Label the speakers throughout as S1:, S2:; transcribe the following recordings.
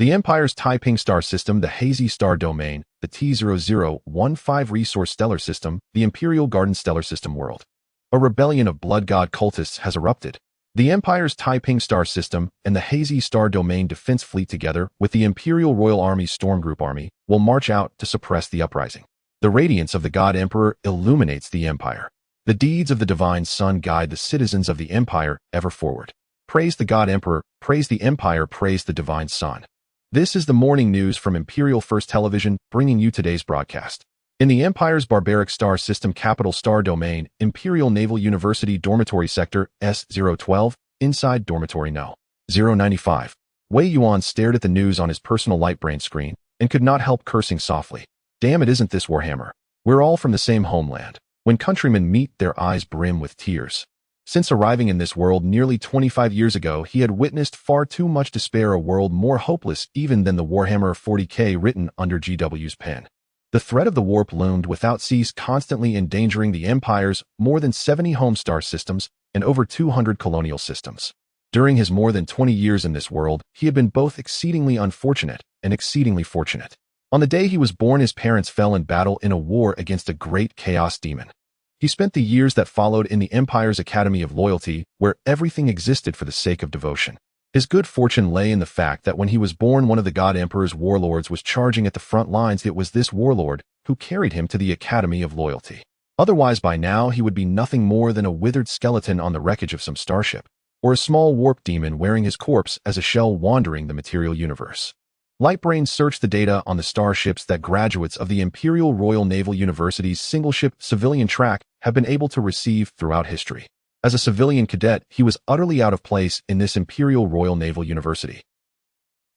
S1: The Empire's Taiping star system, the Hazy Star Domain, the T0015 Resource Stellar System, the Imperial Garden Stellar System world. A rebellion of blood god cultists has erupted. The Empire's Taiping star system and the Hazy Star Domain defense fleet together with the Imperial Royal Army's Storm Group Army will march out to suppress the uprising. The radiance of the God Emperor illuminates the Empire. The deeds of the Divine Sun guide the citizens of the Empire ever forward. Praise the God Emperor, praise the Empire, praise the Divine Sun. This is the morning news from Imperial First Television, bringing you today's broadcast. In the Empire's barbaric star system capital star domain, Imperial Naval University Dormitory Sector S012, inside Dormitory No. 095. Wei Yuan stared at the news on his personal Lightbrain screen and could not help cursing softly. Damn it, isn't this Warhammer? We're all from the same homeland. When countrymen meet, their eyes brim with tears. Since arriving in this world nearly 25 years ago, he had witnessed far too much despair, a world more hopeless even than the Warhammer 40K written under GW's pen. The threat of the warp loomed without cease, constantly endangering the Empire's more than 70 home star systems and over 200 colonial systems. During his more than 20 years in this world, he had been both exceedingly unfortunate and exceedingly fortunate. On the day he was born, his parents fell in battle in a war against a great chaos demon. He spent the years that followed in the Empire's Academy of Loyalty, where everything existed for the sake of devotion. His good fortune lay in the fact that when he was born, one of the God Emperor's warlords was charging at the front lines. It was this warlord who carried him to the Academy of Loyalty. Otherwise, by now, he would be nothing more than a withered skeleton on the wreckage of some starship, or a small warp demon wearing his corpse as a shell wandering the material universe. Lightbrain searched the data on the starships that graduates of the Imperial Royal Naval University's single-ship civilian track have been able to receive throughout history. As a civilian cadet, he was utterly out of place in this Imperial Royal Naval University.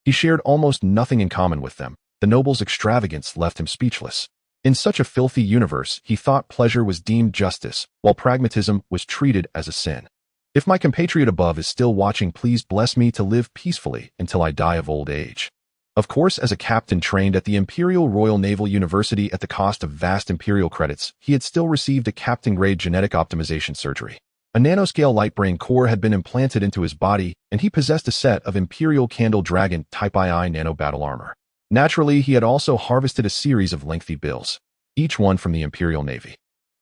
S1: He shared almost nothing in common with them. The noble's extravagance left him speechless. In such a filthy universe, he thought pleasure was deemed justice, while pragmatism was treated as a sin. If my compatriot above is still watching, please bless me to live peacefully until I die of old age. Of course, as a captain trained at the Imperial Royal Naval University at the cost of vast Imperial credits, he had still received a captain-grade genetic optimization surgery. A nanoscale Lightbrain core had been implanted into his body, and he possessed a set of Imperial Candle Dragon Type II nano battle armor. Naturally, he had also harvested a series of lengthy bills, each one from the Imperial Navy.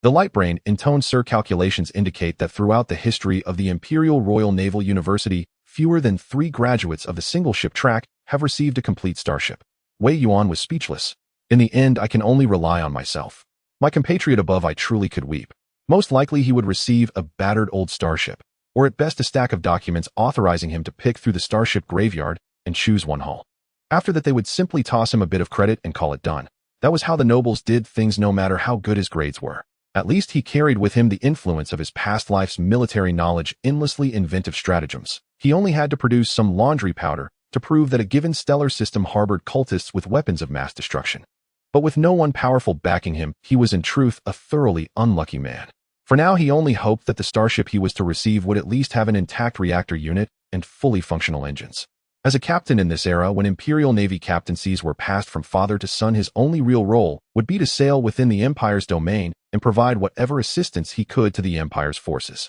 S1: The Lightbrain intoned Sir calculations indicate that throughout the history of the Imperial Royal Naval University, fewer than 3 graduates of the single-ship track have received a complete starship. Wei Yuan was speechless. In the end, I can only rely on myself. My compatriot above, I truly could weep. Most likely he would receive a battered old starship, or at best a stack of documents authorizing him to pick through the starship graveyard and choose one hull. After that, they would simply toss him a bit of credit and call it done. That was how the nobles did things, no matter how good his grades were. At least he carried with him the influence of his past life's military knowledge, endlessly inventive stratagems. He only had to produce some laundry powder to prove that a given stellar system harbored cultists with weapons of mass destruction. But with no one powerful backing him, he was in truth a thoroughly unlucky man. For now, he only hoped that the starship he was to receive would at least have an intact reactor unit and fully functional engines. As a captain in this era, when Imperial Navy captaincies were passed from father to son, his only real role would be to sail within the Empire's domain and provide whatever assistance he could to the Empire's forces.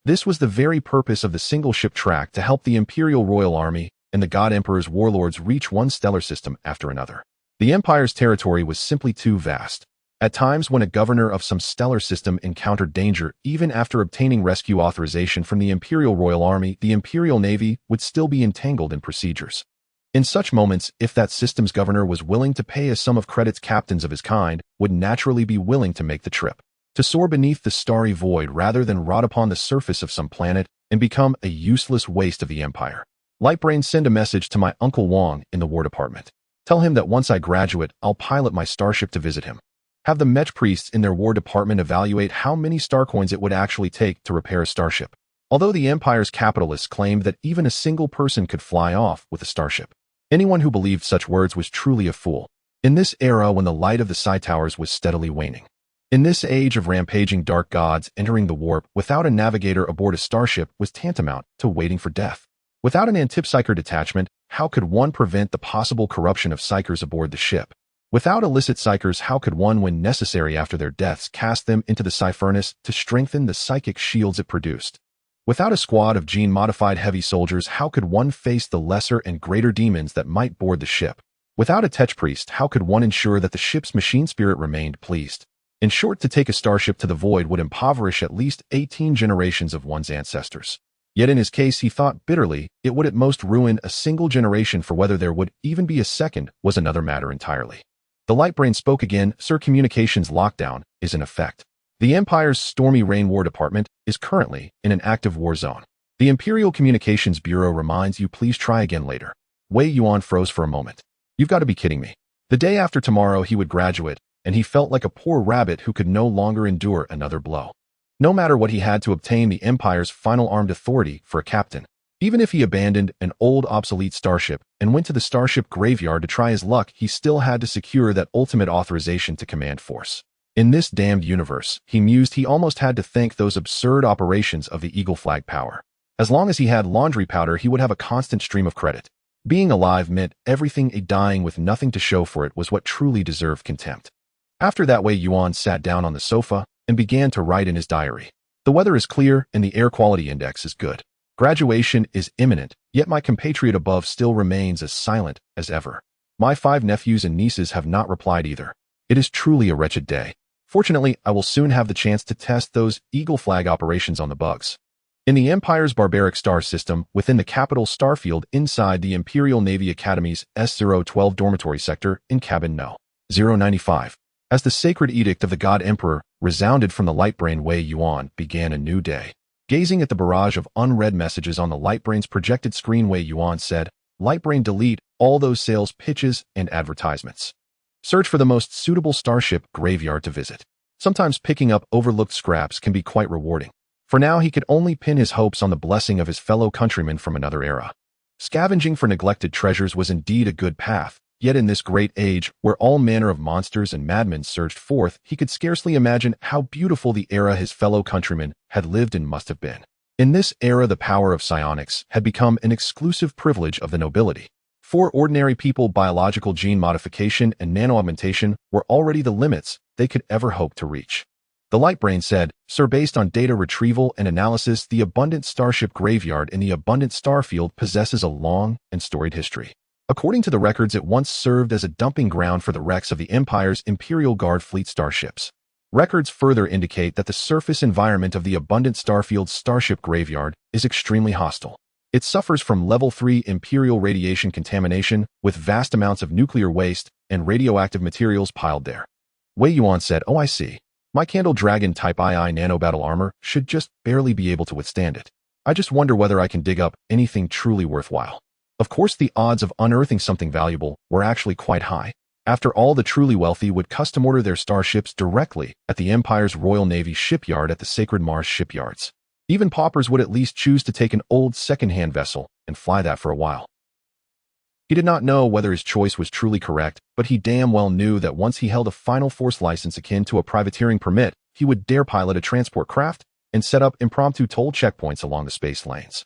S1: This was the very purpose of the single-ship track, to help the Imperial Royal Army and the God Emperor's warlords reach one stellar system after another. The Empire's territory was simply too vast. At times, when a governor of some stellar system encountered danger, even after obtaining rescue authorization from the Imperial Royal Army, the Imperial Navy would still be entangled in procedures. In such moments, if that system's governor was willing to pay a sum of credits, captains of his kind would naturally be willing to make the trip, to soar beneath the starry void rather than rot upon the surface of some planet and become a useless waste of the Empire. Lightbrain, send a message to my Uncle Wong in the War Department. Tell him that once I graduate, I'll pilot my starship to visit him. Have the mech priests in their War Department evaluate how many star coins it would actually take to repair a starship. Although the Empire's capitalists claimed that even a single person could fly off with a starship, anyone who believed such words was truly a fool. In this era, when the light of the Psi Towers was steadily waning, in this age of rampaging dark gods, entering the warp without a navigator aboard a starship was tantamount to waiting for death. Without an antipsyker detachment, how could one prevent the possible corruption of psykers aboard the ship? Without illicit psykers, how could one, when necessary after their deaths, cast them into the Psi furnace to strengthen the psychic shields it produced? Without a squad of gene-modified heavy soldiers, how could one face the lesser and greater demons that might board the ship? Without a tech priest, how could one ensure that the ship's machine spirit remained pleased? In short, to take a starship to the void would impoverish at least 18 generations of one's ancestors. Yet in his case, he thought bitterly, it would at most ruin a single generation, for whether there would even be a second was another matter entirely. The Lightbrain spoke again. Sir, communications lockdown is in effect. The Empire's Stormy Rain War Department is currently in an active war zone. The Imperial Communications Bureau reminds you, please try again later. Wei Yuan froze for a moment. You've got to be kidding me. The day after tomorrow he would graduate, and he felt like a poor rabbit who could no longer endure another blow. No matter what, he had to obtain the Empire's final armed authority for a captain. Even if he abandoned an old obsolete starship and went to the starship graveyard to try his luck, he still had to secure that ultimate authorization to command force. In this damned universe, he mused, he almost had to thank those absurd operations of the Eagle Flag power. As long as he had laundry powder, he would have a constant stream of credit. Being alive meant everything. A dying with nothing to show for it was what truly deserved contempt. After that, Wei Yuan sat down on the sofa and began to write in his diary. The weather is clear and the air quality index is good. Graduation is imminent, yet my compatriot above still remains as silent as ever. My 5 nephews and nieces have not replied either. It is truly a wretched day. Fortunately, I will soon have the chance to test those Eagle Flag operations on the bugs. In the Empire's barbaric star system, within the capital starfield inside the Imperial Navy Academy's S012 dormitory sector in cabin No. 095. As the sacred edict of the God Emperor resounded from the Lightbrain, Wei Yuan began a new day. Gazing at the barrage of unread messages on the Lightbrain's projected screen, Wei Yuan said, "Lightbrain, delete all those sales pitches and advertisements. Search for the most suitable starship graveyard to visit." Sometimes picking up overlooked scraps can be quite rewarding. For now, he could only pin his hopes on the blessing of his fellow countrymen from another era. Scavenging for neglected treasures was indeed a good path, yet in this great age, where all manner of monsters and madmen surged forth, he could scarcely imagine how beautiful the era his fellow countrymen had lived in must have been. In this era, the power of psionics had become an exclusive privilege of the nobility. For ordinary people, biological gene modification and nano-augmentation were already the limits they could ever hope to reach. The Lightbrain said, "Sir, based on data retrieval and analysis, the abundant starship graveyard in the abundant starfield possesses a long and storied history. According to the records, it once served as a dumping ground for the wrecks of the Empire's Imperial Guard fleet starships. Records further indicate that the surface environment of the abundant starfield's starship graveyard is extremely hostile. It suffers from level 3 Imperial radiation contamination, with vast amounts of nuclear waste and radioactive materials piled there." Wei Yuan said, "Oh, I see. My Candle Dragon Type II nano-battle armor should just barely be able to withstand it. I just wonder whether I can dig up anything truly worthwhile." Of course, the odds of unearthing something valuable were actually quite high. After all, the truly wealthy would custom order their starships directly at the Empire's Royal Navy shipyard at the Sacred Mars shipyards. Even paupers would at least choose to take an old second-hand vessel and fly that for a while. He did not know whether his choice was truly correct, but he damn well knew that once he held a final force license akin to a privateering permit, he would dare pilot a transport craft and set up impromptu toll checkpoints along the space lanes.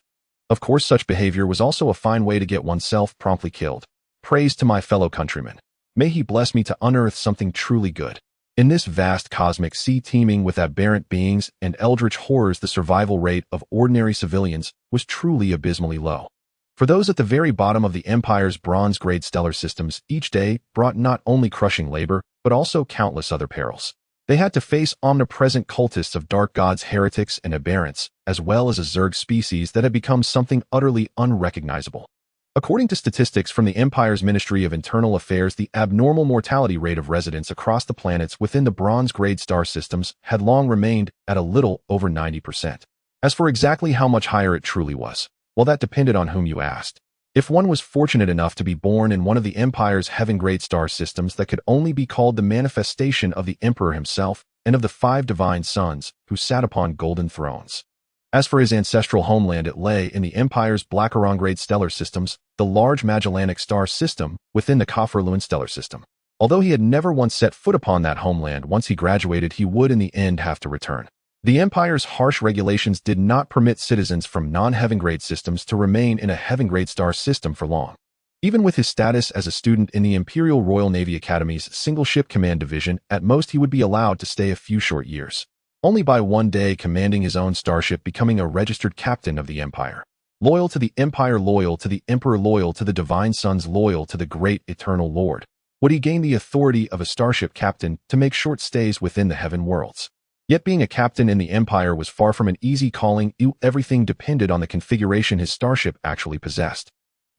S1: Of course, such behavior was also a fine way to get oneself promptly killed. Praise to my fellow countrymen. May he bless me to unearth something truly good. In this vast cosmic sea teeming with aberrant beings and eldritch horrors, the survival rate of ordinary civilians was truly abysmally low. For those at the very bottom of the Empire's bronze-grade stellar systems, each day brought not only crushing labor, but also countless other perils. They had to face omnipresent cultists of dark gods, heretics, and aberrants, as well as a Zerg species that had become something utterly unrecognizable. According to statistics from the Empire's Ministry of Internal Affairs, the abnormal mortality rate of residents across the planets within the bronze-grade star systems had long remained at a little over 90%. As for exactly how much higher it truly was, well, that depended on whom you asked. If one was fortunate enough to be born in one of the Empire's heaven-grade star systems that could only be called the manifestation of the Emperor himself and of the 5 divine sons who sat upon golden thrones. As for his ancestral homeland, it lay in the Empire's Blackaron-grade stellar systems, the large Magellanic star system within the Kafirluan stellar system. Although he had never once set foot upon that homeland, once he graduated, he would in the end have to return. The Empire's harsh regulations did not permit citizens from non-heaven-grade systems to remain in a heaven-grade star system for long. Even with his status as a student in the Imperial Royal Navy Academy's single-ship command division, at most he would be allowed to stay a few short years. only by one day commanding his own starship, becoming a registered captain of the Empire. Loyal to the Empire, loyal to the Emperor, loyal to the Divine Sons, loyal to the great eternal Lord, would he gain the authority of a starship captain to make short stays within the heaven worlds. Yet being a captain in the Empire was far from an easy calling. Everything depended on the configuration his starship actually possessed.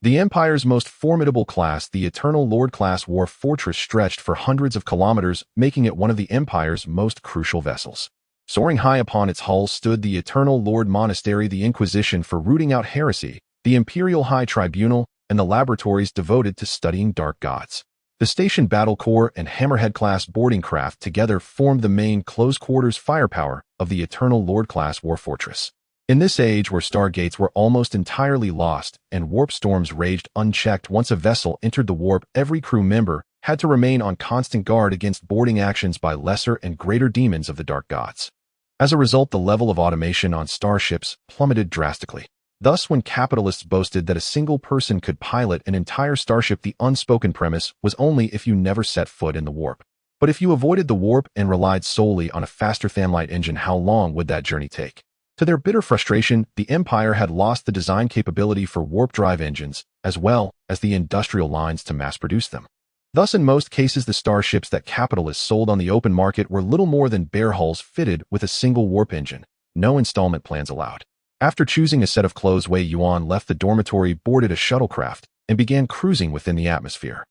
S1: The Empire's most formidable class, the Eternal Lord-class war fortress, stretched for hundreds of kilometers, making it one of the Empire's most crucial vessels. Soaring high upon its hull stood the Eternal Lord Monastery, the Inquisition for rooting out heresy, the Imperial High Tribunal, and the laboratories devoted to studying dark gods. The Station Battle Corps and Hammerhead-class boarding craft together formed the main close-quarters firepower of the Eternal Lord-class war fortress. In this age where stargates were almost entirely lost and warp storms raged unchecked, once a vessel entered the warp, every crew member had to remain on constant guard against boarding actions by lesser and greater demons of the dark gods. As a result, the level of automation on starships plummeted drastically. Thus, when capitalists boasted that a single person could pilot an entire starship, the unspoken premise was only if you never set foot in the warp. But if you avoided the warp and relied solely on a faster thermite engine, how long would that journey take? To their bitter frustration, the Empire had lost the design capability for warp drive engines, as well as the industrial lines to mass-produce them. Thus, in most cases, the starships that capitalists sold on the open market were little more than bare hulls fitted with a single warp engine, no installment plans allowed. After choosing a set of clothes, Wei Yuan left the dormitory, boarded a shuttlecraft, and began cruising within the atmosphere.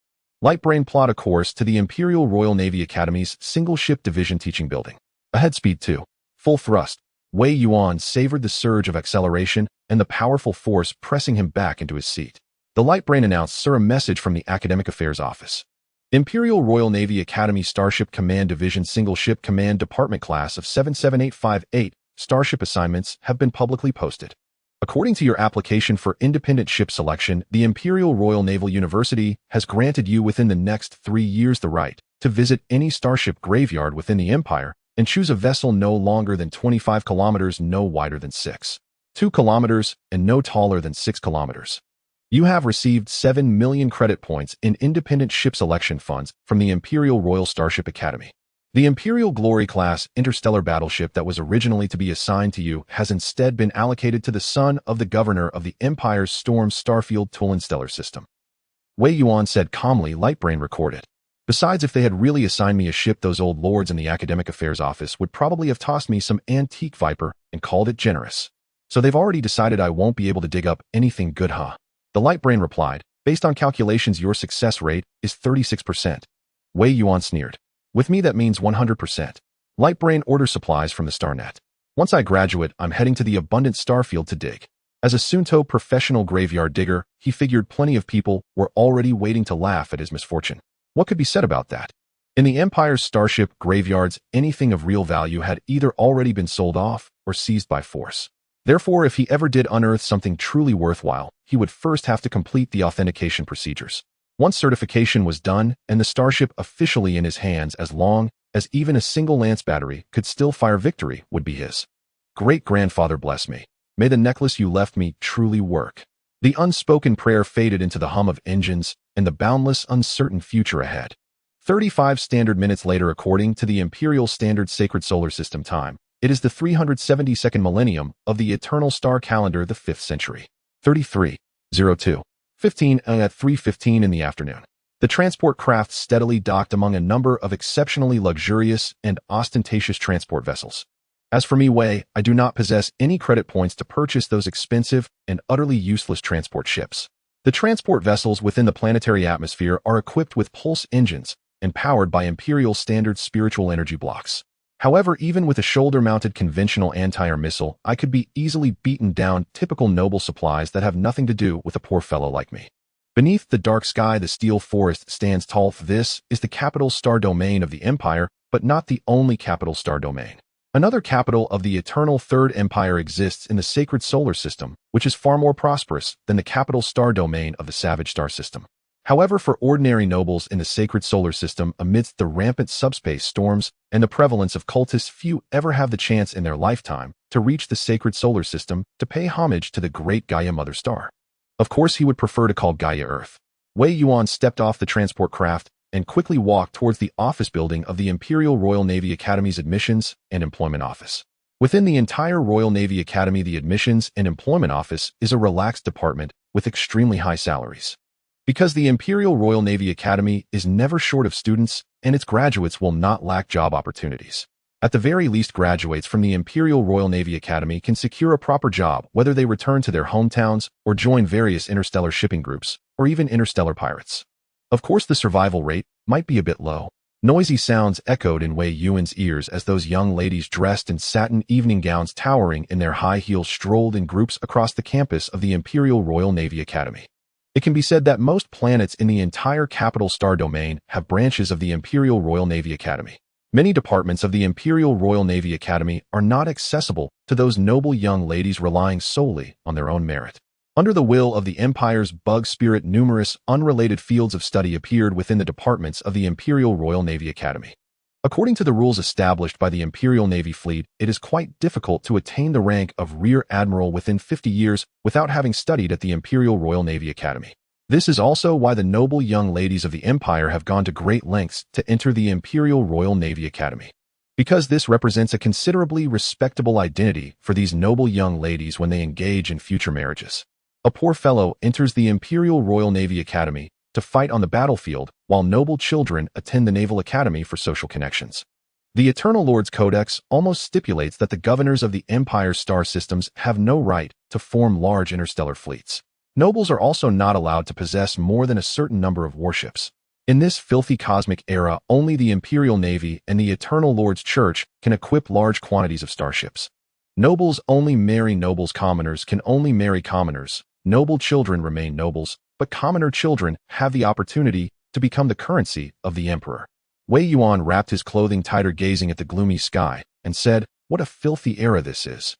S1: Lightbrain plot a course to the Imperial Royal Navy Academy's single-ship division teaching building. Ahead speed 2. Full thrust. Wei Yuan savored the surge of acceleration and the powerful force pressing him back into his seat. The Lightbrain announced, "Sir, a message from the Academic Affairs Office. Imperial Royal Navy Academy Starship Command Division Single Ship Command Department Class of 77858 Starship assignments have been publicly posted. According to your application for independent ship selection, the Imperial Royal Naval University has granted you within the next 3 years the right to visit any starship graveyard within the Empire and choose a vessel no longer than 25 kilometers, no wider than 6.2 kilometers, and no taller than 6 kilometers. You have received 7 million credit points in independent ship selection funds from the Imperial Royal Starship Academy. The Imperial Glory-class interstellar battleship that was originally to be assigned to you has instead been allocated to the son of the governor of the Empire's Storm Starfield Tulin stellar system." Wei Yuan said calmly. Lightbrain recorded. "Besides, if they had really assigned me a ship, those old lords in the Academic Affairs Office would probably have tossed me some antique Viper and called it generous. So they've already decided I won't be able to dig up anything good, huh?" The Lightbrain replied, "Based on calculations, your success rate is 36%. Wei Yuan sneered. "With me, that means 100%. Lightbrain order supplies from the StarNet. Once I graduate, I'm heading to the abundant starfield to dig." As a Sunto professional graveyard digger, he figured plenty of people were already waiting to laugh at his misfortune. What could be said about that? In the Empire's starship graveyards, anything of real value had either already been sold off or seized by force. Therefore, if he ever did unearth something truly worthwhile, he would first have to complete the authentication procedures. Once certification was done and the starship officially in his hands, as long as even a single lance battery could still fire, victory would be his. "Great-grandfather bless me. May the necklace you left me truly work." The unspoken prayer faded into the hum of engines and the boundless, uncertain future ahead. 35 standard minutes later, according to the Imperial Standard Sacred Solar System time, it is the 372nd millennium of the Eternal Star Calendar, the 5th century. 33:02:15 at 3:15 in the afternoon. The transport craft steadily docked among a number of exceptionally luxurious and ostentatious transport vessels. As for me, Wei, I do not possess any credit points to purchase those expensive and utterly useless transport ships. The transport vessels within the planetary atmosphere are equipped with pulse engines and powered by Imperial standard spiritual energy blocks. However, even with a shoulder-mounted conventional anti-air missile, I could be easily beaten down. Typical noble supplies that have nothing to do with a poor fellow like me. Beneath the dark sky, the steel forest stands tall. This is the capital star domain of the Empire, but not the only capital star domain. Another capital of the eternal Third Empire exists in the sacred solar system, which is far more prosperous than the capital star domain of the savage star system. However, for ordinary nobles in the sacred solar system, amidst the rampant subspace storms and the prevalence of cultists, few ever have the chance in their lifetime to reach the sacred solar system to pay homage to the great Gaia Mother Star. Of course, he would prefer to call Gaia Earth. Wei Yuan stepped off the transport craft and quickly walked towards the office building of the Imperial Royal Navy Academy's Admissions and Employment Office. Within the entire Royal Navy Academy, the Admissions and Employment Office is a relaxed department with extremely high salaries. Because the Imperial Royal Navy Academy is never short of students, and its graduates will not lack job opportunities. At the very least, graduates from the Imperial Royal Navy Academy can secure a proper job whether they return to their hometowns or join various interstellar shipping groups, or even interstellar pirates. Of course, the survival rate might be a bit low. Noisy sounds echoed in Wei Yuan's ears as those young ladies dressed in satin evening gowns towering in their high heels strolled in groups across the campus of the Imperial Royal Navy Academy. It can be said that most planets in the entire capital star domain have branches of the Imperial Royal Navy Academy. Many departments of the Imperial Royal Navy Academy are not accessible to those noble young ladies relying solely on their own merit. Under the will of the Empire's bug spirit, numerous unrelated fields of study appeared within the departments of the Imperial Royal Navy Academy. According to the rules established by the Imperial Navy fleet, it is quite difficult to attain the rank of Rear Admiral within 50 years without having studied at the Imperial Royal Navy Academy. This is also why the noble young ladies of the Empire have gone to great lengths to enter the Imperial Royal Navy Academy. Because this represents a considerably respectable identity for these noble young ladies when they engage in future marriages. A poor fellow enters the Imperial Royal Navy Academy to fight on the battlefield, while noble children attend the Naval Academy for social connections. The Eternal Lord's Codex almost stipulates that the governors of the Empire's star systems have no right to form large interstellar fleets. Nobles are also not allowed to possess more than a certain number of warships. In this filthy cosmic era, only the Imperial Navy and the Eternal Lord's Church can equip large quantities of starships. Nobles only marry nobles. Commoners can only marry commoners. Noble children remain nobles, but commoner children have the opportunity to become the currency of the emperor. Wei Yuan wrapped his clothing tighter, gazing at the gloomy sky, and said, "What a filthy era this is.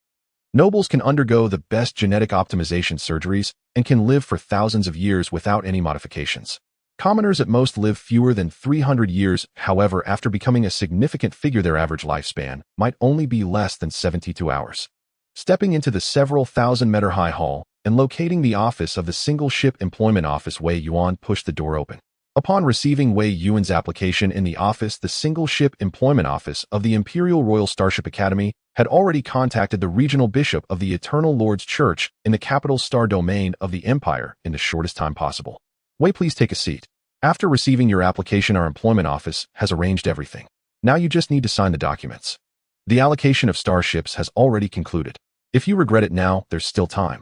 S1: Nobles can undergo the best genetic optimization surgeries and can live for thousands of years without any modifications. Commoners at most live fewer than 300 years. However, after becoming a significant figure, their average lifespan might only be less than 72 hours. Stepping into the several thousand-meter high hall and locating the office of the Single Ship Employment Office, Wei Yuan pushed the door open. Upon receiving Wei Yuan's application in the office, the Single Ship Employment Office of the Imperial Royal Starship Academy had already contacted the regional bishop of the Eternal Lord's Church in the capital star domain of the Empire in the shortest time possible. Wei, please take a seat. After receiving your application, our employment office has arranged everything. Now you just need to sign the documents. The allocation of starships has already concluded. If you regret it now, there's still time.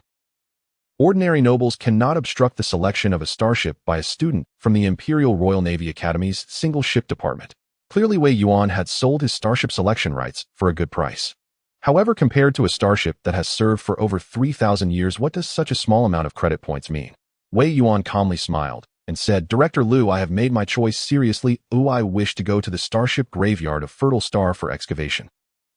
S1: Ordinary nobles cannot obstruct the selection of a starship by a student from the Imperial Royal Navy Academy's Single Ship Department. Clearly, Wei Yuan had sold his starship selection rights for a good price. However, compared to a starship that has served for over 3,000 years, what does such a small amount of credit points mean? Wei Yuan calmly smiled and said, "Director Liu, I have made my choice seriously. I wish to go to the starship graveyard of Fertile Star for excavation.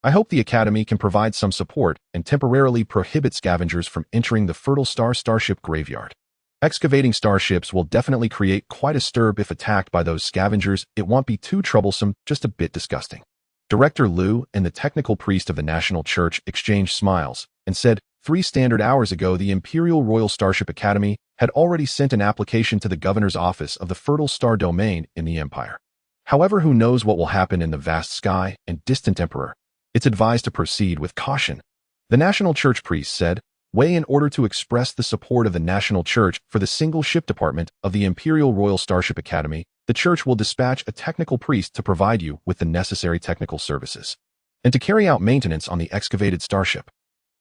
S1: I hope the Academy can provide some support and temporarily prohibit scavengers from entering the Fertile Star starship graveyard. Excavating starships will definitely create quite a stir if attacked by those scavengers. It won't be too troublesome, just a bit disgusting." Director Liu and the technical priest of the National Church exchanged smiles and said, 3 standard hours ago, the Imperial Royal Starship Academy had already sent an application to the governor's office of the Fertile Star domain in the Empire. However, who knows what will happen in the vast sky and distant Emperor? It's advised to proceed with caution. The National Church priest said, "Wei, in order to express the support of the National Church for the Single Ship Department of the Imperial Royal Starship Academy, the Church will dispatch a technical priest to provide you with the necessary technical services and to carry out maintenance on the excavated starship."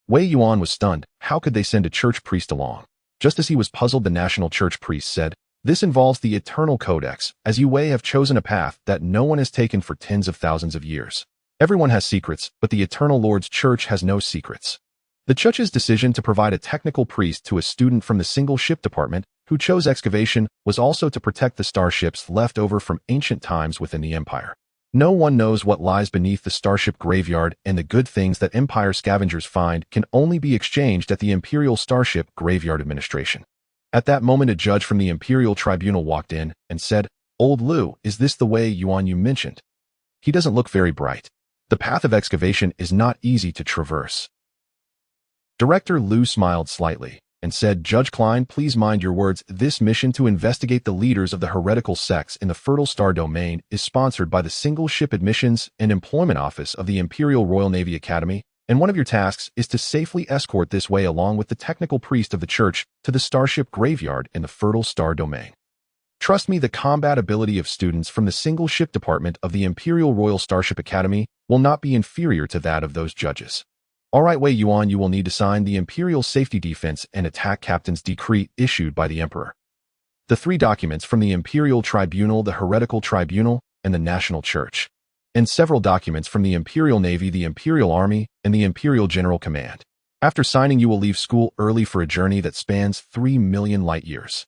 S1: Wei Yuan was stunned. How could they send a church priest along? Just as he was puzzled, the National Church priest said, "This involves the Eternal Codex, as you Wei have chosen a path that no one has taken for tens of thousands of years. Everyone has secrets, but the Eternal Lord's Church has no secrets." The Church's decision to provide a technical priest to a student from the Single Ship Department who chose excavation was also to protect the starships left over from ancient times within the Empire. No one knows what lies beneath the starship graveyard, and the good things that Empire scavengers find can only be exchanged at the Imperial Starship Graveyard Administration. At that moment, a judge from the Imperial Tribunal walked in and said, "Old Liu, is this the Wei Yuan you mentioned? He doesn't look very bright. The path of excavation is not easy to traverse." Director Liu smiled slightly and said, Judge Klein, please mind your words. This mission to investigate the leaders of the heretical sects in the Fertile Star domain is sponsored by the Single Ship Admissions and Employment Office of the Imperial Royal Navy Academy, and one of your tasks is to safely escort this way along with the technical priest of the church to the Starship graveyard in the Fertile Star domain. Trust me, the combat ability of students from the Single Ship Department of the Imperial Royal Starship Academy will not be inferior to that of those judges. All right, Wei Yuan, you will need to sign the Imperial Safety Defense and Attack Captain's Decree issued by the Emperor. The 3 documents from the Imperial Tribunal, the Heretical Tribunal, and the National Church. And several documents from the Imperial Navy, the Imperial Army, and the Imperial General Command. After signing, you will leave school early for a journey that spans 3 million light years.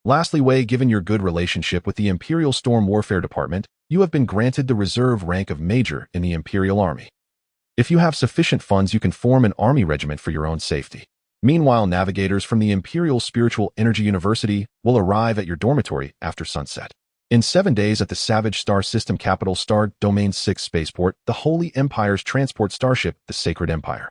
S1: Lastly, Wei, given your good relationship with the Imperial Storm Warfare Department, you have been granted the reserve rank of Major in the Imperial Army. If you have sufficient funds, you can form an army regiment for your own safety. Meanwhile, navigators from the Imperial Spiritual Energy University will arrive at your dormitory after sunset. In 7 days at the Savage Star System capital Star Domain 6 spaceport, the Holy Empire's transport starship, the Sacred Empire.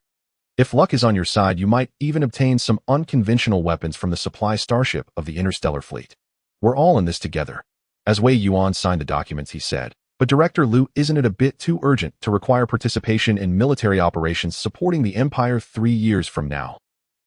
S1: If luck is on your side, you might even obtain some unconventional weapons from the supply starship of the Interstellar Fleet. We're all in this together. As Wei Yuan signed the documents, he said, but Director Liu, isn't it a bit too urgent to require participation in military operations supporting the Empire 3 years from now?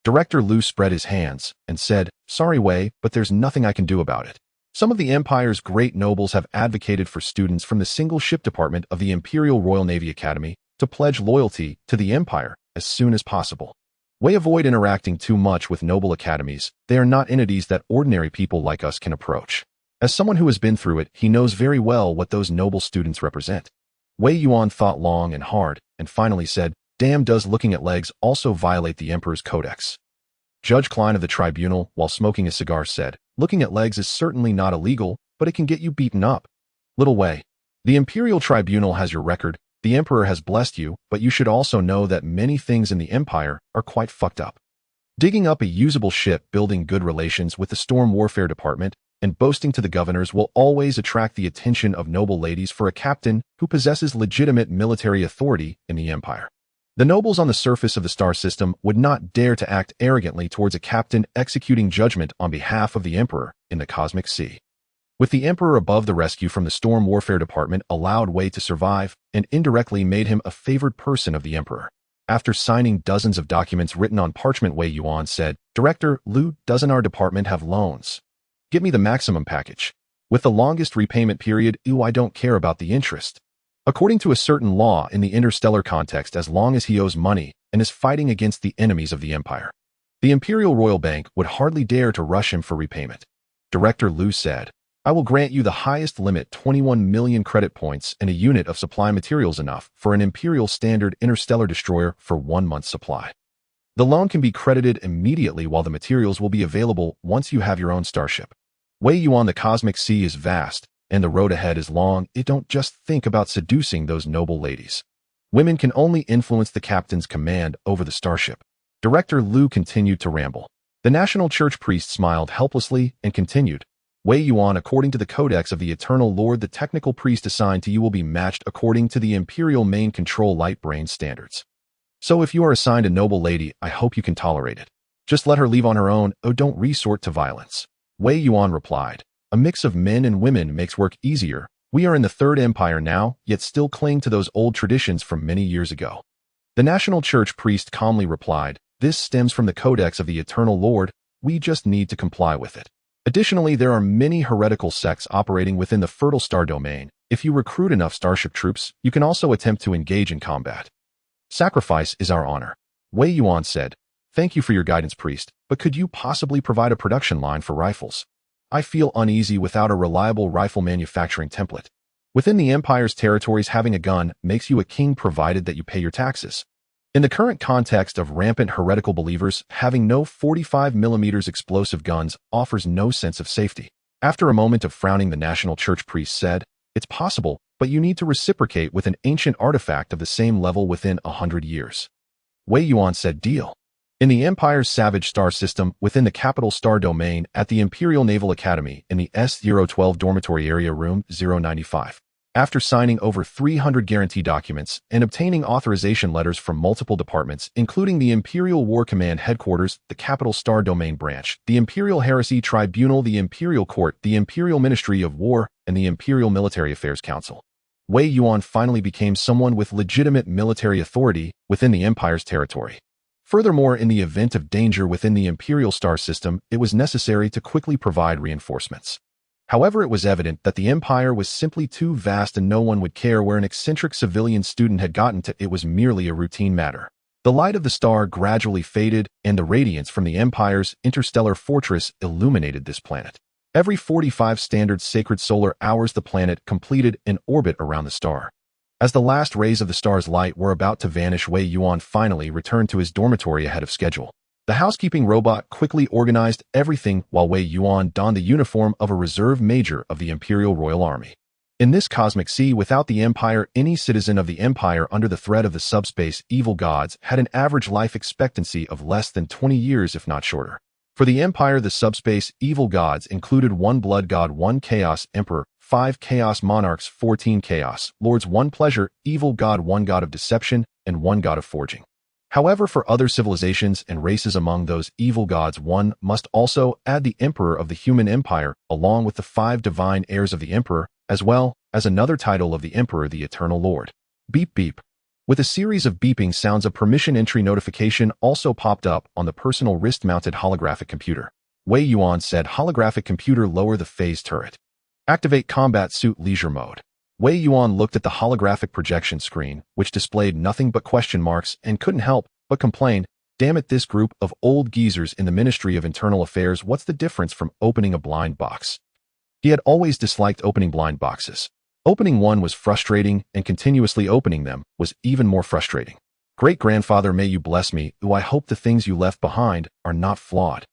S1: Director Liu spread his hands and said, Sorry, Wei, but there's nothing I can do about it. Some of the Empire's great nobles have advocated for students from the Single Ship Department of the Imperial Royal Navy Academy to pledge loyalty to the Empire as soon as possible. Wei, avoid interacting too much with noble academies. They are not entities that ordinary people like us can approach. As someone who has been through it, he knows very well what those noble students represent. Wei Yuan thought long and hard, and finally said, Damn, does looking at legs also violate the Emperor's Codex? Judge Klein of the tribunal, while smoking a cigar, said, Looking at legs is certainly not illegal, but it can get you beaten up. Little Wei, the Imperial Tribunal has your record, the Emperor has blessed you, but you should also know that many things in the Empire are quite fucked up. Digging up a usable ship, building good relations with the Storm Warfare Department, and boasting to the governors will always attract the attention of noble ladies for a captain who possesses legitimate military authority in the Empire. The nobles on the surface of the star system would not dare to act arrogantly towards a captain executing judgment on behalf of the Emperor in the cosmic sea. With the Emperor above, the rescue from the Storm Warfare Department allowed Wei to survive and indirectly made him a favored person of the Emperor. After signing dozens of documents written on parchment, Wei Yuan said, Director Liu, doesn't our department have loans? Give me the maximum package. With the longest repayment period, I don't care about the interest. According to a certain law in the interstellar context, as long as he owes money and is fighting against the enemies of the Empire, the Imperial Royal Bank would hardly dare to rush him for repayment. Director Liu said, I will grant you the highest limit, 21 million credit points and a unit of supply materials enough for an Imperial standard interstellar destroyer for 1 month's supply. The loan can be credited immediately, while the materials will be available once you have your own starship. Wei Yuan, the cosmic sea is vast, and the road ahead is long. Don't just think about seducing those noble ladies. Women can only influence the captain's command over the starship. Director Liu continued to ramble. The National Church priest smiled helplessly and continued, Wei Yuan, according to the Codex of the Eternal Lord, the technical priest assigned to you will be matched according to the Imperial Main Control Light Brain standards. So if you are assigned a noble lady, I hope you can tolerate it. Just let her leave on her own, don't resort to violence. Wei Yuan replied, A mix of men and women makes work easier. We are in the Third Empire now, yet still cling to those old traditions from many years ago. The National Church priest calmly replied, This stems from the Codex of the Eternal Lord. We just need to comply with it. Additionally, there are many heretical sects operating within the Fertile Star domain. If you recruit enough starship troops, you can also attempt to engage in combat. Sacrifice is our honor. Wei Yuan said, Thank you for your guidance, priest, but could you possibly provide a production line for rifles? I feel uneasy without a reliable rifle manufacturing template. Within the Empire's territories, having a gun makes you a king provided that you pay your taxes. In the current context of rampant heretical believers, having no 45mm explosive guns offers no sense of safety. After a moment of frowning, the National Church priest said, It's possible, but you need to reciprocate with an ancient artifact of the same level within 100 years. Wei Yuan said, Deal. In the Empire's Savage Star system, within the capital star domain, at the Imperial Naval Academy, in the S-012 dormitory area room 095. After signing over 300 guarantee documents and obtaining authorization letters from multiple departments, including the Imperial War Command Headquarters, the Capital Star Domain Branch, the Imperial Heresy Tribunal, the Imperial Court, the Imperial Ministry of War, and the Imperial Military Affairs Council, Wei Yuan finally became someone with legitimate military authority within the Empire's territory. Furthermore, in the event of danger within the Imperial star system, it was necessary to quickly provide reinforcements. However, it was evident that the Empire was simply too vast and no one would care where an eccentric civilian student had gotten to. It was merely a routine matter. The light of the star gradually faded, and the radiance from the Empire's interstellar fortress illuminated this planet. Every 45 standard sacred solar hours, the planet completed an orbit around the star. As the last rays of the star's light were about to vanish, Wei Yuan finally returned to his dormitory ahead of schedule. The housekeeping robot quickly organized everything while Wei Yuan donned the uniform of a reserve major of the Imperial Royal Army. In this cosmic sea, without the Empire, any citizen of the Empire under the threat of the subspace evil gods had an average life expectancy of less than 20 years, if not shorter. For the Empire, the subspace evil gods included 1 blood god, 1 chaos emperor, 5 chaos monarchs, 14 chaos lords, 1 pleasure evil god, 1 god of deception, and 1 god of forging. However, for other civilizations and races among those evil gods, one must also add the Emperor of the Human Empire, along with the 5 divine heirs of the Emperor, as well as another title of the Emperor, the Eternal Lord. Beep beep. With a series of beeping sounds, a permission entry notification also popped up on the personal wrist-mounted holographic computer. Wei Yuan said, "Holographic computer, lower the phase turret. Activate combat suit leisure mode." Wei Yuan looked at the holographic projection screen, which displayed nothing but question marks, and couldn't help but complain, "Damn it, this group of old geezers in the Ministry of Internal Affairs, what's the difference from opening a blind box?" He had always disliked opening blind boxes. Opening one was frustrating, and continuously opening them was even more frustrating. "Great-grandfather, may you bless me, ooh, I hope the things you left behind are not flawed."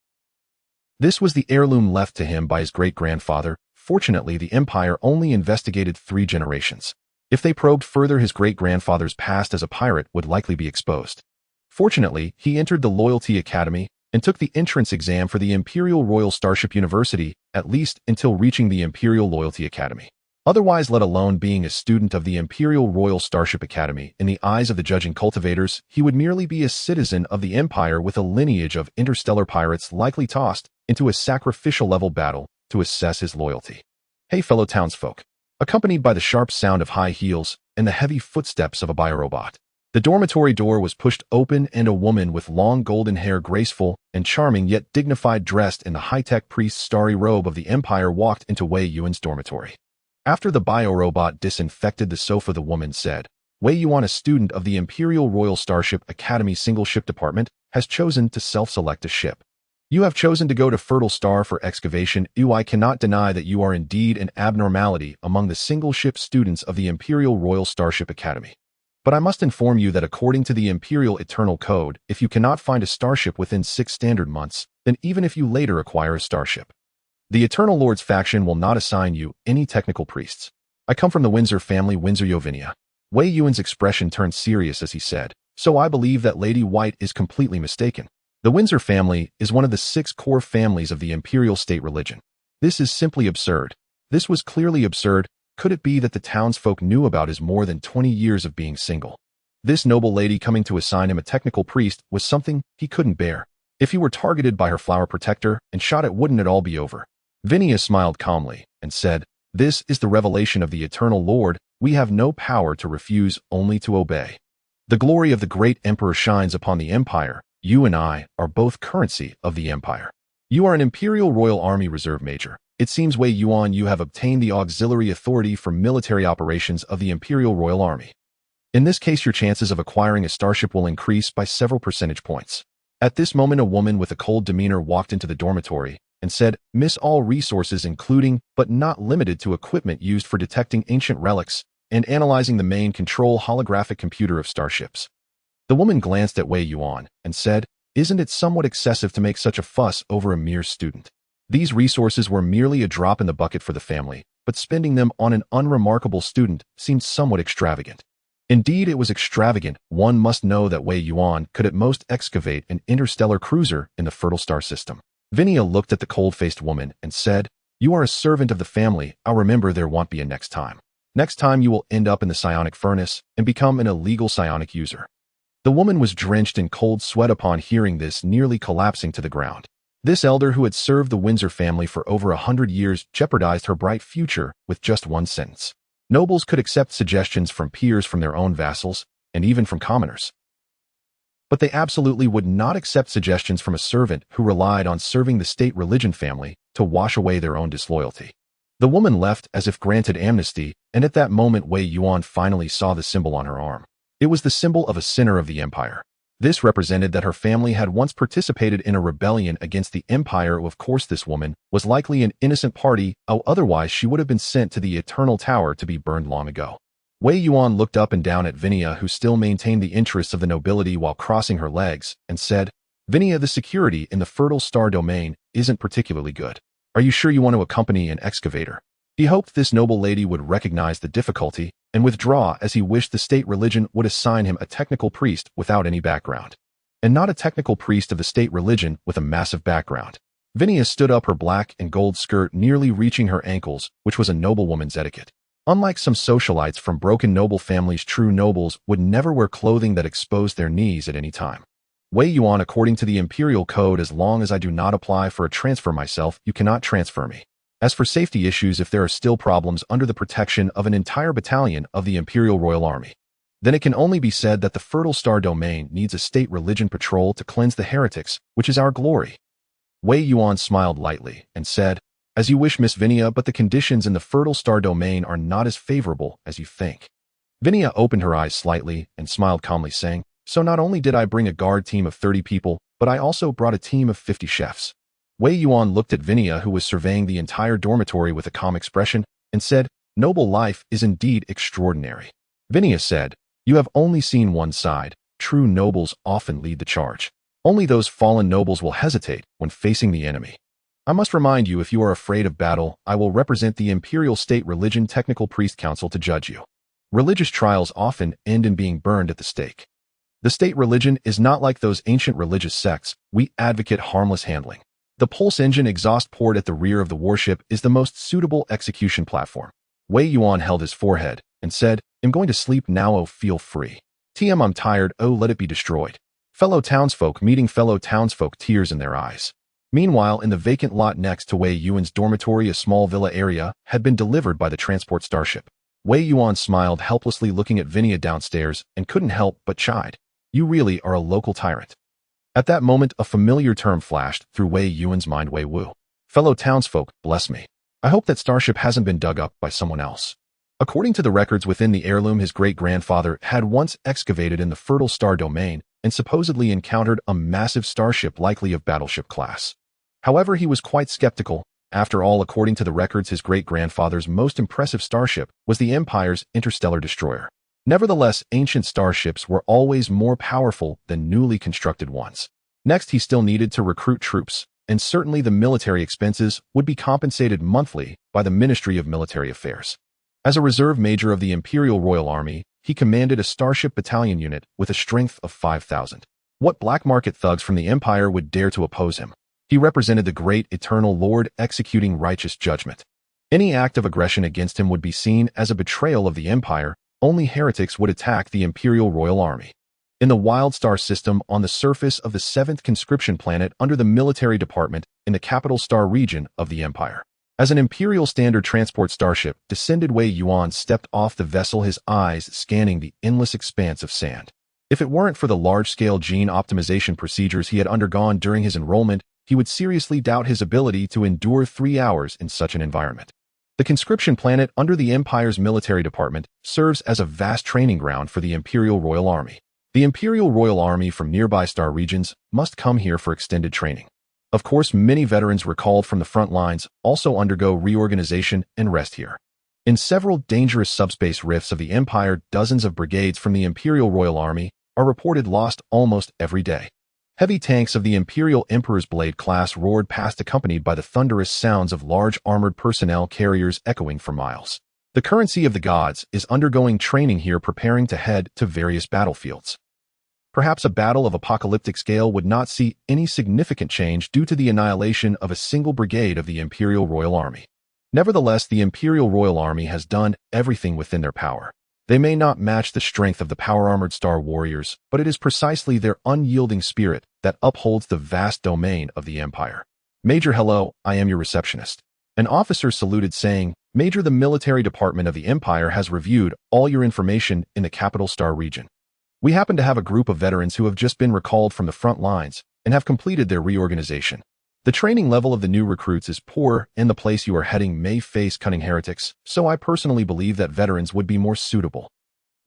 S1: This was the heirloom left to him by his great-grandfather. Fortunately, the Empire only investigated 3 generations. If they probed further, his great-grandfather's past as a pirate would likely be exposed. Fortunately, he entered the Loyalty Academy and took the entrance exam for the Imperial Royal Starship University, at least until reaching the Imperial Loyalty Academy. Otherwise, let alone being a student of the Imperial Royal Starship Academy, in the eyes of the judging cultivators, he would merely be a citizen of the Empire with a lineage of interstellar pirates, likely tossed into a sacrificial-level battle to assess his loyalty. Hey, fellow townsfolk. Accompanied by the sharp sound of high heels and the heavy footsteps of a biorobot, the dormitory door was pushed open, and a woman with long golden hair, graceful and charming yet dignified, dressed in the high-tech priest's starry robe of the Empire, walked into Wei Yuan's dormitory. After the biorobot disinfected the sofa, the woman said, "Wei Yuan, a student of the Imperial Royal Starship Academy Single Ship Department, has chosen to self-select a ship. You have chosen to go to Fertile Star for excavation. I cannot deny that you are indeed an abnormality among the single-ship students of the Imperial Royal Starship Academy. But I must inform you that according to the Imperial Eternal Code, if you cannot find a starship within 6 standard months, then even if you later acquire a starship, the Eternal Lord's faction will not assign you any technical priests. I come from the Windsor family, Windsor Yovinia." Wei Yuan's expression turned serious as he said, "So I believe that Lady White is completely mistaken. The Windsor family is one of the 6 core families of the imperial state religion. This is simply absurd." This was clearly absurd. Could it be that the townsfolk knew about his more than 20 years of being single? This noble lady coming to assign him a technical priest was something he couldn't bear. If he were targeted by her flower protector and shot at, wouldn't it all be over? Vinia smiled calmly and said, "This is the revelation of the Eternal Lord. We have no power to refuse, only to obey. The glory of the great Emperor shines upon the Empire. You and I are both currency of the Empire. You are an Imperial Royal Army Reserve Major. It seems, Wei Yuan, you have obtained the auxiliary authority for military operations of the Imperial Royal Army. In this case, your chances of acquiring a starship will increase by several percentage points." At this moment, a woman with a cold demeanor walked into the dormitory and said, "Miss, all resources including, but not limited to, equipment used for detecting ancient relics and analyzing the main control holographic computer of starships." The woman glanced at Wei Yuan and said, "Isn't it somewhat excessive to make such a fuss over a mere student? These resources were merely a drop in the bucket for the family, but spending them on an unremarkable student seemed somewhat extravagant." Indeed, it was extravagant. One must know that Wei Yuan could at most excavate an interstellar cruiser in the Fertile Star system. Vinia looked at the cold-faced woman and said, "You are a servant of the family. I'll remember, there won't be a next time." Next time you will end up in the psionic furnace and become an illegal psionic user." The woman was drenched in cold sweat upon hearing this, nearly collapsing to the ground. This elder, who had served the Windsor family for over 100 years, jeopardized her bright future with just one sentence. Nobles could accept suggestions from peers, from their own vassals, and even from commoners. But they absolutely would not accept suggestions from a servant who relied on serving the state religion family to wash away their own disloyalty. The woman left as if granted amnesty, and at that moment Wei Yuan finally saw the symbol on her arm. It was the symbol of a sinner of the empire. This represented that her family had once participated in a rebellion against the empire. Of course, this woman was likely an innocent party, otherwise she would have been sent to the Eternal Tower to be burned long ago. Wei Yuan looked up and down at Vinia, who still maintained the interests of the nobility while crossing her legs, and said, "Vinia, the security in the Fertile Star domain isn't particularly good. Are you sure you want to accompany an excavator?" He hoped this noble lady would recognize the difficulty and withdraw, as he wished the state religion would assign him a technical priest without any background, and not a technical priest of the state religion with a massive background. Vinia stood up, her black and gold skirt nearly reaching her ankles, which was a noblewoman's etiquette. Unlike some socialites from broken noble families, true nobles would never wear clothing that exposed their knees at any time. Wei Yuan, according to the Imperial Code, as long as I do not apply for a transfer myself, you cannot transfer me. As for safety issues, if there are still problems under the protection of an entire battalion of the Imperial Royal Army, then it can only be said that the Fertile Star domain needs a state religion patrol to cleanse the heretics, which is our glory. Wei Yuan smiled lightly and said, "As you wish, Miss Vinia, but the conditions in the Fertile Star domain are not as favorable as you think." Vinia opened her eyes slightly and smiled calmly, saying, "So not only did I bring a guard team of 30 people, but I also brought a team of 50 chefs." Wei Yuan looked at Vinia, who was surveying the entire dormitory with a calm expression, and said, "Noble life is indeed extraordinary." Vinia said, "You have only seen one side. True nobles often lead the charge. Only those fallen nobles will hesitate when facing the enemy. I must remind you, if you are afraid of battle, I will represent the Imperial State Religion Technical Priest Council to judge you. Religious trials often end in being burned at the stake. The state religion is not like those ancient religious sects. We advocate harmless handling. The pulse engine exhaust port at the rear of the warship is the most suitable execution platform." Wei Yuan held his forehead and said, "I'm going to sleep now. Oh, feel free. I'm tired. Oh, let it be destroyed." Fellow townsfolk meeting fellow townsfolk, tears in their eyes. Meanwhile, in the vacant lot next to Wei Yuan's dormitory, a small villa area had been delivered by the transport starship. Wei Yuan smiled helplessly, looking at Vinia downstairs, and couldn't help but chide, "You really are a local tyrant." At that moment, a familiar term flashed through Wei Yuan's mind: Wei Wu. Fellow townsfolk, bless me. I hope that Starship hasn't been dug up by someone else. According to the records within the heirloom, his great-grandfather had once excavated in the Fertile Star domain and supposedly encountered a massive starship, likely of battleship class. However, he was quite skeptical. After all, according to the records, his great-grandfather's most impressive starship was the Empire's interstellar destroyer. Nevertheless, ancient starships were always more powerful than newly constructed ones. Next, he still needed to recruit troops, and certainly the military expenses would be compensated monthly by the Ministry of Military Affairs. As a reserve major of the Imperial Royal Army, he commanded a starship battalion unit with a strength of 5,000. What black market thugs from the Empire would dare to oppose him? He represented the great eternal Lord, executing righteous judgment. Any act of aggression against him would be seen as a betrayal of the Empire. Only heretics would attack the Imperial Royal Army. In the Wild Star system, on the surface of the 7th conscription planet under the military department in the capital star region of the Empire. As an Imperial standard transport starship descended, Wei Yuan stepped off the vessel, his eyes scanning the endless expanse of sand. If it weren't for the large-scale gene optimization procedures he had undergone during his enrollment, he would seriously doubt his ability to endure 3 hours in such an environment. The conscription planet under the Empire's military department serves as a vast training ground for the Imperial Royal Army. The Imperial Royal Army from nearby star regions must come here for extended training. Of course, many veterans recalled from the front lines also undergo reorganization and rest here. In several dangerous subspace rifts of the Empire, dozens of brigades from the Imperial Royal Army are reported lost almost every day. Heavy tanks of the Imperial Emperor's Blade class roared past, accompanied by the thunderous sounds of large armored personnel carriers echoing for miles. The currency of the gods is undergoing training here, preparing to head to various battlefields. Perhaps a battle of apocalyptic scale would not see any significant change due to the annihilation of a single brigade of the Imperial Royal Army. Nevertheless, the Imperial Royal Army has done everything within their power. They may not match the strength of the power-armored Star Warriors, but it is precisely their unyielding spirit that upholds the vast domain of the Empire. Major, hello, I am your receptionist. An officer saluted, saying, Major, the military department of the Empire has reviewed all your information in the capital Star region. We happen to have a group of veterans who have just been recalled from the front lines and have completed their reorganization. The training level of the new recruits is poor, and the place you are heading may face cunning heretics, so I personally believe that veterans would be more suitable.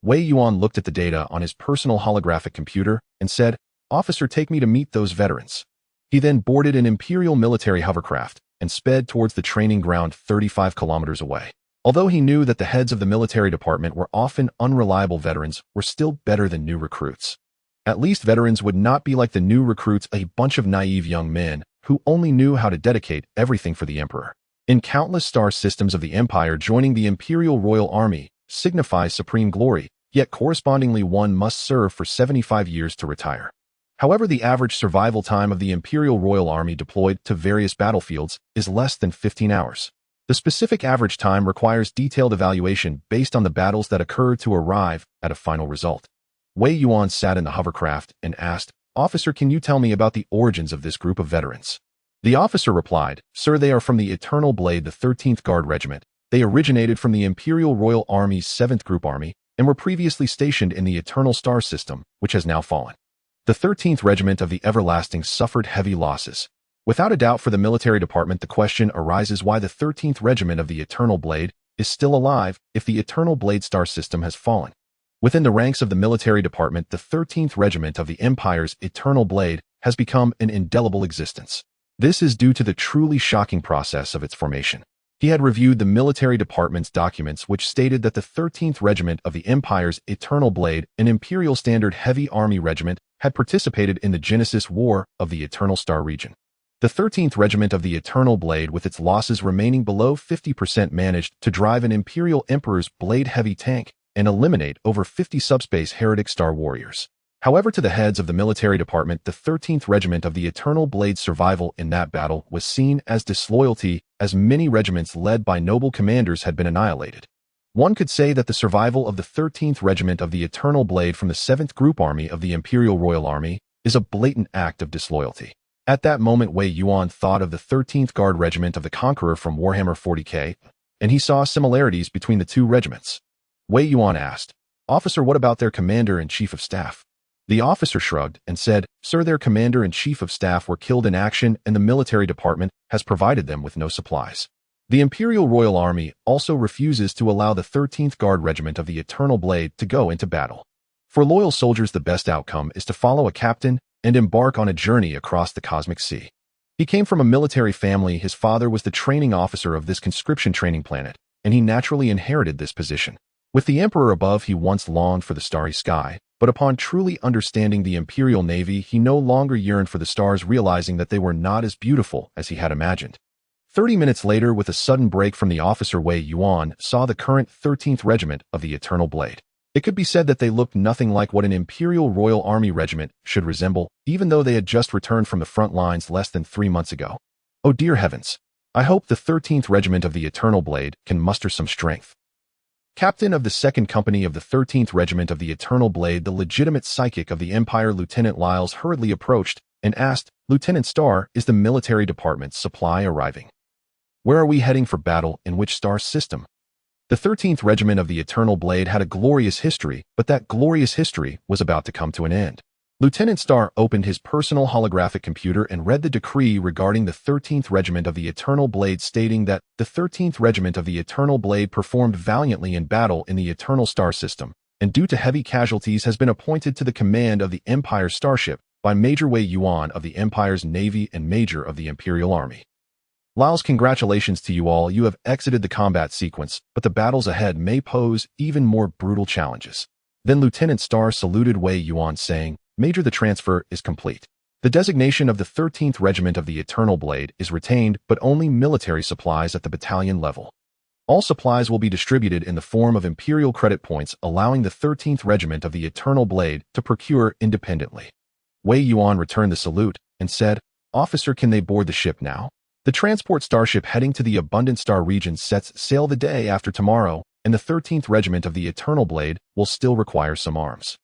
S1: Wei Yuan looked at the data on his personal holographic computer and said, Officer, take me to meet those veterans. He then boarded an Imperial military hovercraft and sped towards the training ground 35 kilometers away. Although he knew that the heads of the military department were often unreliable, veterans were still better than new recruits. At least veterans would not be like the new recruits, a bunch of naive young men who only knew how to dedicate everything for the Emperor. In countless star systems of the Empire, joining the Imperial Royal Army signifies supreme glory, yet correspondingly one must serve for 75 years to retire. However, the average survival time of the Imperial Royal Army deployed to various battlefields is less than 15 hours. The specific average time requires detailed evaluation based on the battles that occur to arrive at a final result. Wei Yuan sat in the hovercraft and asked, Officer, can you tell me about the origins of this group of veterans? The officer replied, Sir, they are from the Eternal Blade, the 13th Guard Regiment. They originated from the Imperial Royal Army's 7th Group Army and were previously stationed in the Eternal Star system, which has now fallen. The 13th Regiment of the Everlasting suffered heavy losses. Without a doubt, for the military department, the question arises why the 13th Regiment of the Eternal Blade is still alive if the Eternal Blade star system has fallen. Within the ranks of the military department, the 13th Regiment of the Empire's Eternal Blade has become an indelible existence. This is due to the truly shocking process of its formation. He had reviewed the military department's documents, which stated that the 13th Regiment of the Empire's Eternal Blade, an Imperial Standard Heavy Army regiment, had participated in the Genesis War of the Eternal Star region. The 13th Regiment of the Eternal Blade, with its losses remaining below 50%, managed to drive an Imperial Emperor's Blade Heavy tank and eliminate over 50 subspace heretic Star Warriors. However, to the heads of the military department, the 13th Regiment of the Eternal Blade's survival in that battle was seen as disloyalty, as many regiments led by noble commanders had been annihilated. One could say that the survival of the 13th Regiment of the Eternal Blade from the 7th Group Army of the Imperial Royal Army is a blatant act of disloyalty. At that moment, Wei Yuan thought of the 13th Guard Regiment of the Conqueror from Warhammer 40k, and he saw similarities between the two regiments. Wei Yuan asked, Officer, what about their commander and chief of staff? The officer shrugged and said, Sir, their commander and chief of staff were killed in action, and the military department has provided them with no supplies. The Imperial Royal Army also refuses to allow the 13th Guard Regiment of the Eternal Blade to go into battle. For loyal soldiers, the best outcome is to follow a captain and embark on a journey across the cosmic sea. He came from a military family. His father was the training officer of this conscription training planet, and he naturally inherited this position. With the Emperor above, he once longed for the starry sky, but upon truly understanding the Imperial Navy, he no longer yearned for the stars, realizing that they were not as beautiful as he had imagined. 30 minutes later, with a sudden break from the officer, Wei Yuan saw the current 13th Regiment of the Eternal Blade. It could be said that they looked nothing like what an Imperial Royal Army regiment should resemble, even though they had just returned from the front lines less than 3 months ago. Oh dear heavens! I hope the 13th Regiment of the Eternal Blade can muster some strength. Captain of the 2nd Company of the 13th Regiment of the Eternal Blade, the legitimate psychic of the Empire, Lieutenant Lyles, hurriedly approached and asked, Lieutenant Star, is the military department's supply arriving? Where are we heading for battle, in which star system? The 13th Regiment of the Eternal Blade had a glorious history, but that glorious history was about to come to an end. Lieutenant Star opened his personal holographic computer and read the decree regarding the 13th Regiment of the Eternal Blade, stating that the 13th Regiment of the Eternal Blade performed valiantly in battle in the Eternal Star system, and due to heavy casualties has been appointed to the command of the Empire Starship by Major Wei Yuan of the Empire's Navy and Major of the Imperial Army. Lyles, congratulations to you all. You have exited the combat sequence, but the battles ahead may pose even more brutal challenges. Then Lieutenant Star saluted Wei Yuan, saying, Major, the transfer is complete. The designation of the 13th Regiment of the Eternal Blade is retained, but only military supplies at the battalion level. All supplies will be distributed in the form of Imperial credit points, allowing the 13th Regiment of the Eternal Blade to procure independently. Wei Yuan returned the salute and said, Officer, can they board the ship now? The transport starship heading to the Abundant Star region sets sail the day after tomorrow, and the 13th Regiment of the Eternal Blade will still require some arms.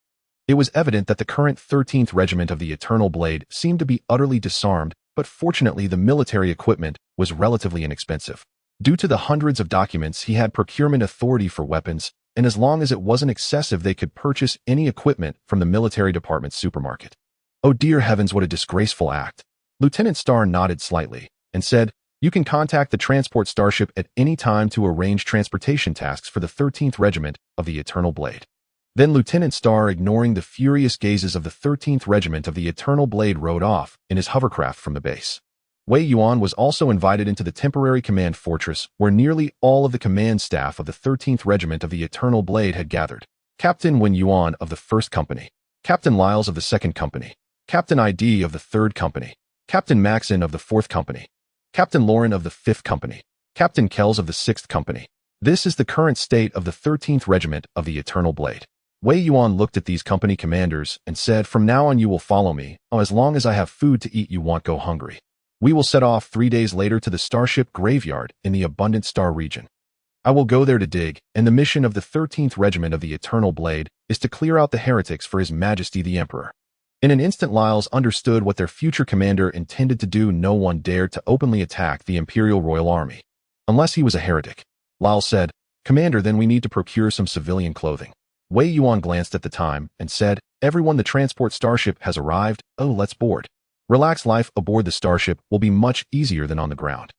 S1: It was evident that the current 13th Regiment of the Eternal Blade seemed to be utterly disarmed, but fortunately the military equipment was relatively inexpensive. Due to the hundreds of documents, he had procurement authority for weapons, and as long as it wasn't excessive, they could purchase any equipment from the military department's supermarket. Oh dear heavens, what a disgraceful act. Lieutenant Starr nodded slightly and said, "You can contact the transport starship at any time to arrange transportation tasks for the 13th Regiment of the Eternal Blade." Then Lieutenant Starr, ignoring the furious gazes of the 13th Regiment of the Eternal Blade, rode off in his hovercraft from the base. Wei Yuan was also invited into the temporary command fortress, where nearly all of the command staff of the 13th Regiment of the Eternal Blade had gathered. Captain Wei Yuan of the 1st Company, Captain Lyles of the 2nd Company, Captain ID of the 3rd Company, Captain Maxon of the 4th Company, Captain Lauren of the 5th Company, Captain Kells of the 6th Company. This is the current state of the 13th Regiment of the Eternal Blade. Wei Yuan looked at these company commanders and said, "From now on you will follow me. As long as I have food to eat, you won't go hungry." We will set off 3 days later to the Starship Graveyard in the Abundant Star region. I will go there to dig, and the mission of the 13th Regiment of the Eternal Blade is to clear out the heretics for His Majesty the Emperor. In an instant, Lyles understood what their future commander intended to do. No one dared to openly attack the Imperial Royal Army, unless he was a heretic. Lyles said, "Commander, then we need to procure some civilian clothing." Wei Yuan glanced at the time and said, "Everyone, the transport starship has arrived. Oh, let's board. Relax, life aboard the starship will be much easier than on the ground."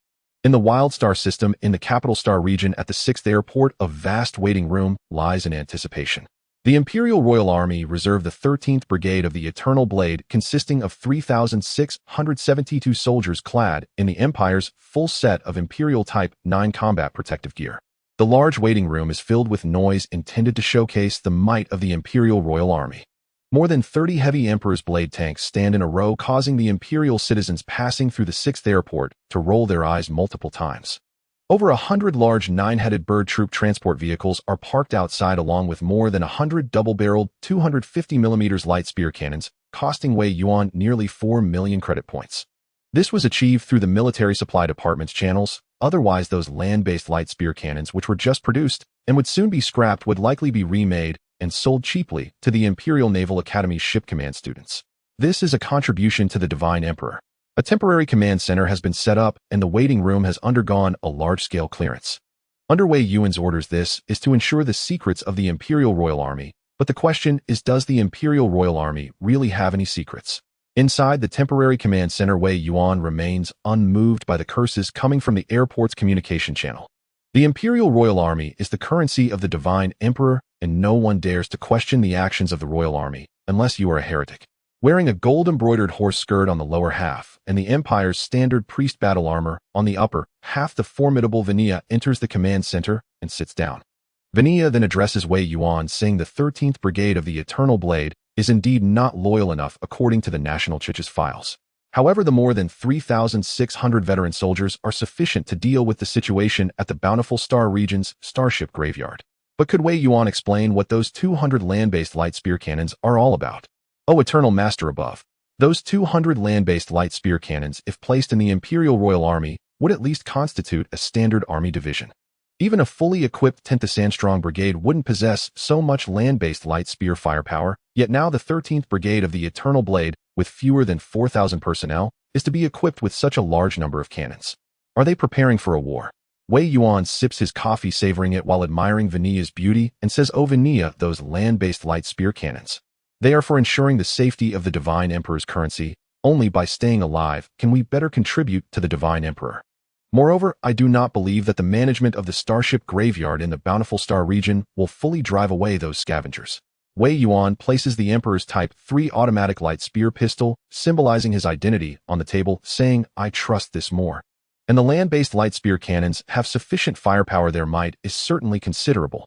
S1: In the Wild Star system in the Capital Star region at the 6th Airport, a vast waiting room lies in anticipation. The Imperial Royal Army reserved the 13th Brigade of the Eternal Blade, consisting of 3,672 soldiers clad in the Empire's full set of Imperial Type 9 combat protective gear. The large waiting room is filled with noise intended to showcase the might of the Imperial Royal Army. More than 30 heavy Emperor's Blade tanks stand in a row, causing the Imperial citizens passing through the 6th Airport to roll their eyes multiple times. Over 100 large 9-headed bird troop transport vehicles are parked outside, along with more than 100 double-barreled 250mm light spear cannons, costing Wei Yuan nearly 4 million credit points. This was achieved through the military supply department's channels. Otherwise, those land-based light spear cannons, which were just produced and would soon be scrapped, would likely be remade and sold cheaply to the Imperial Naval Academy's ship command students. This is a contribution to the Divine Emperor. A temporary command center has been set up, and the waiting room has undergone a large-scale clearance. Under Wei Yuan's orders, this is to ensure the secrets of the Imperial Royal Army, but the question is, does the Imperial Royal Army really have any secrets? Inside the temporary command center, Wei Yuan remains unmoved by the curses coming from the airport's communication channel. The Imperial Royal Army is the currency of the Divine Emperor, and no one dares to question the actions of the Royal Army, unless you are a heretic. Wearing a gold-embroidered horse skirt on the lower half and the Empire's standard priest battle armor on the upper half, the formidable Vanilla enters the command center and sits down. Vanilla then addresses Wei Yuan, saying the 13th Brigade of the Eternal Blade is indeed not loyal enough according to the National Chich's files. However, the more than 3,600 veteran soldiers are sufficient to deal with the situation at the Bountiful Star region's Starship Graveyard. But could Wei Yuan explain what those 200 land-based light spear cannons are all about? Oh, Eternal Master above. Those 200 land-based light spear cannons, if placed in the Imperial Royal Army, would at least constitute a standard army division. Even a fully equipped 10th Strong Brigade wouldn't possess so much land-based light spear firepower, yet now the 13th Brigade of the Eternal Blade, with fewer than 4,000 personnel, is to be equipped with such a large number of cannons. Are they preparing for a war? Wei Yuan sips his coffee, savoring it while admiring Vanilla's beauty, and says, "Oh Vanilla, those land-based light spear cannons. They are for ensuring the safety of the Divine Emperor's currency. Only by staying alive can we better contribute to the Divine Emperor. Moreover, I do not believe that the management of the Starship Graveyard in the Bountiful Star region will fully drive away those scavengers." Wei Yuan places the Emperor's Type 3 automatic light spear pistol, symbolizing his identity, on the table, saying, "I trust this more. And the land-based light spear cannons have sufficient firepower. Their might is certainly considerable."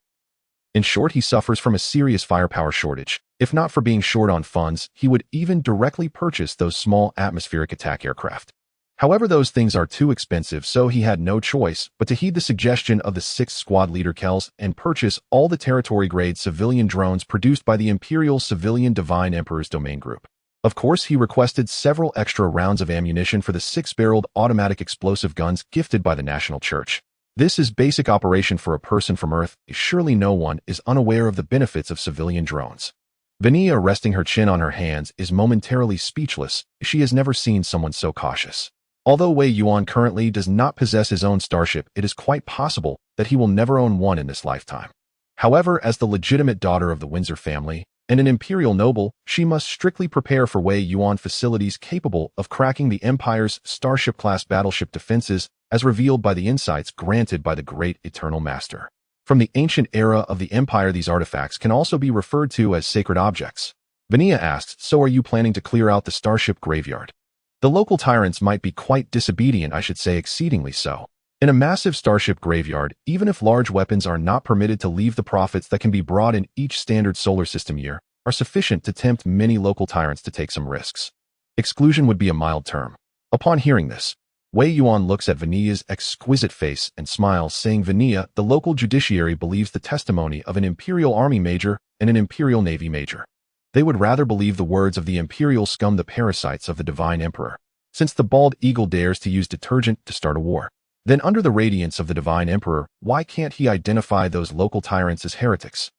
S1: In short, he suffers from a serious firepower shortage. If not for being short on funds, he would even directly purchase those small atmospheric attack aircraft. However, those things are too expensive, so he had no choice but to heed the suggestion of the 6th Squad Leader Kells and purchase all the territory-grade civilian drones produced by the Imperial Civilian Divine Emperor's Domain Group. Of course, he requested several extra rounds of ammunition for the 6-barreled automatic explosive guns gifted by the National Church. This is basic operation for a person from Earth. Surely no one is unaware of the benefits of civilian drones. Vania, resting her chin on her hands, is momentarily speechless. She has never seen someone so cautious. Although Wei Yuan currently does not possess his own starship, it is quite possible that he will never own one in this lifetime. However, as the legitimate daughter of the Windsor family and an Imperial noble, she must strictly prepare for Wei Yuan facilities capable of cracking the Empire's Starship-class battleship defenses as revealed by the insights granted by the Great Eternal Master. From the ancient era of the Empire, these artifacts can also be referred to as sacred objects. Vania asked, "So are you planning to clear out the starship graveyard?" The local tyrants might be quite disobedient, I should say exceedingly so. In a massive starship graveyard, even if large weapons are not permitted to leave, the profits that can be brought in each standard solar system year are sufficient to tempt many local tyrants to take some risks. Exclusion would be a mild term. Upon hearing this, Wei Yuan looks at Vania's exquisite face and smiles, saying, "Vania, the local judiciary believes the testimony of an Imperial Army major and an Imperial Navy major. They would rather believe the words of the Imperial scum, the parasites of the Divine Emperor, since the bald eagle dares to use detergent to start a war. Then under the radiance of the Divine Emperor, why can't he identify those local tyrants as heretics?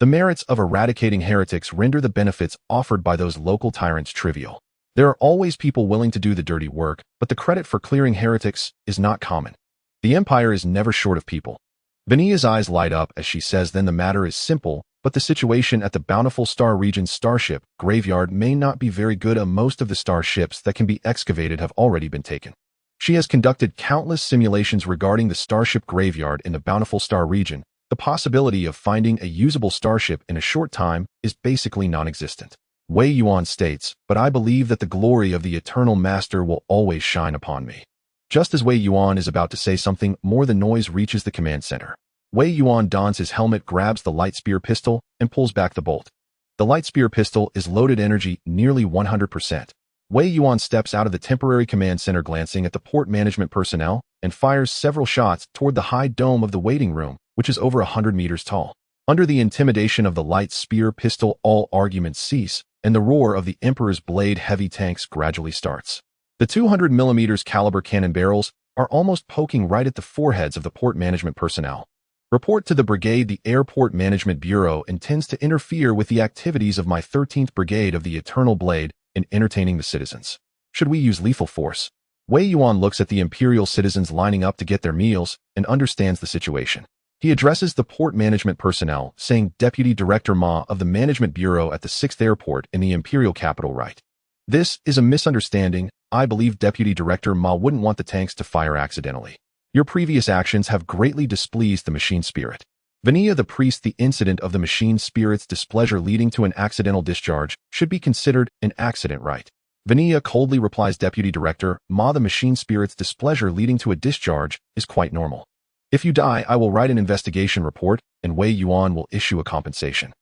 S1: The merits of eradicating heretics render the benefits offered by those local tyrants trivial. There are always people willing to do the dirty work, but the credit for clearing heretics is not common. The Empire is never short of people." Vania's eyes light up as she says, "Then the matter is simple, but the situation at the Bountiful Star region's starship graveyard may not be very good. Most of the starships that can be excavated have already been taken. She has conducted countless simulations regarding the starship graveyard in the Bountiful Star region. The possibility of finding a usable starship in a short time is basically non-existent." Wei Yuan states, "But I believe that the glory of the Eternal Master will always shine upon me." Just as Wei Yuan is about to say something more, the noise reaches the command center. Wei Yuan dons his helmet, grabs the light spear pistol, and pulls back the bolt. The light spear pistol is loaded energy nearly 100%. Wei Yuan steps out of the temporary command center, glancing at the port management personnel, and fires several shots toward the high dome of the waiting room, which is over 100 meters tall. Under the intimidation of the light spear pistol, all arguments cease, and the roar of the Emperor's blade heavy tanks gradually starts. The 200mm caliber cannon barrels are almost poking right at the foreheads of the port management personnel. "Report to the brigade. The Airport Management Bureau intends to interfere with the activities of my 13th Brigade of the Eternal Blade in entertaining the citizens. Should we use lethal force?" Wei Yuan looks at the Imperial citizens lining up to get their meals and understands the situation. He addresses the port management personnel, saying, "Deputy Director Ma of the Management Bureau at the 6th Airport in the Imperial capital, right? This is a misunderstanding. I believe Deputy Director Ma wouldn't want the tanks to fire accidentally. Your previous actions have greatly displeased the machine spirit." Vania the priest, "The incident of the machine spirit's displeasure leading to an accidental discharge should be considered an accident, right?" Vania coldly replies, "Deputy Director Ma, the machine spirit's displeasure leading to a discharge is quite normal. If you die, I will write an investigation report, and Wei Yuan will issue a compensation."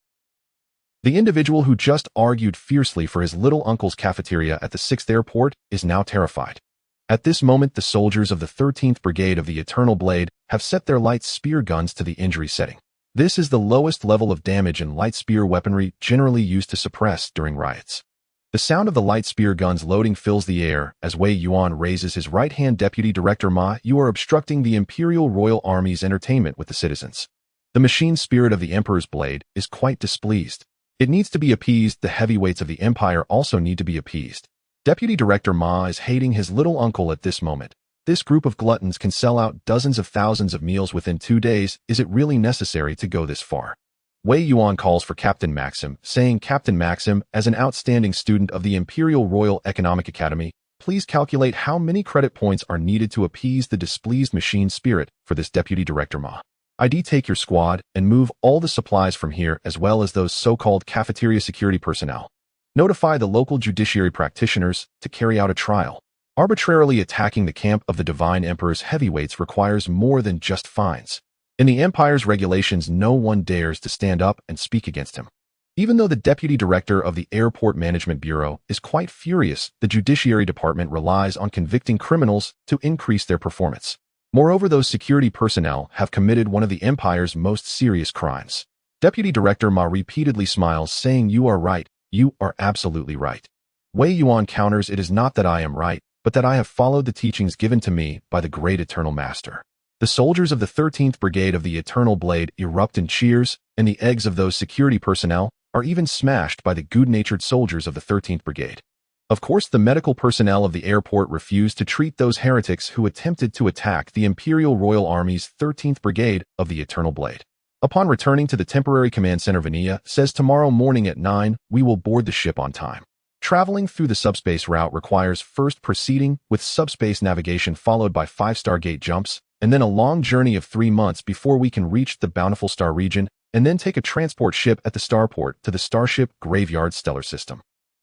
S1: The individual who just argued fiercely for his little uncle's cafeteria at the 6th Airport is now terrified. At this moment, the soldiers of the 13th Brigade of the Eternal Blade have set their light spear guns to the injury setting. This is the lowest level of damage in light spear weaponry generally used to suppress during riots. The sound of the light spear guns loading fills the air as Wei Yuan raises his right hand. "Deputy Director Ma, you are obstructing the Imperial Royal Army's entertainment with the citizens." The machine spirit of the Emperor's blade is quite displeased. It needs to be appeased. The heavyweights of the Empire also need to be appeased. Deputy Director Ma is hating his little uncle at this moment. This group of gluttons can sell out dozens of thousands of meals within 2 days. Is it really necessary to go this far? Wei Yuan calls for Captain Maxim, saying, "Captain Maxim, as an outstanding student of the Imperial Royal Economic Academy, please calculate how many credit points are needed to appease the displeased machine spirit for this Deputy Director Ma. ID take your squad and move all the supplies from here as well as those so-called cafeteria security personnel. Notify the local judiciary practitioners to carry out a trial. Arbitrarily attacking the camp of the Divine Emperor's heavyweights requires more than just fines. In the Empire's regulations, no one dares to stand up and speak against him." Even though the Deputy Director of the Airport Management Bureau is quite furious, the Judiciary Department relies on convicting criminals to increase their performance. Moreover, those security personnel have committed one of the Empire's most serious crimes. Deputy Director Ma repeatedly smiles, saying, "You are right. You are absolutely right. Wei Yuan counters, it is not that I am right, but that I have followed the teachings given to me by the great Eternal Master. The soldiers of the 13th Brigade of the Eternal Blade erupt in cheers, and the eggs of those security personnel are even smashed by the good-natured soldiers of the 13th Brigade. Of course, the medical personnel of the airport refused to treat those heretics who attempted to attack the Imperial Royal Army's 13th Brigade of the Eternal Blade. Upon returning to the temporary command center, Vania says tomorrow morning at 9, we will board the ship on time. Traveling through the subspace route requires first proceeding with subspace navigation followed by 5-star gate jumps, and then a long journey of 3 months before we can reach the Bountiful Star region, and then take a transport ship at the starport to the Starship Graveyard stellar system.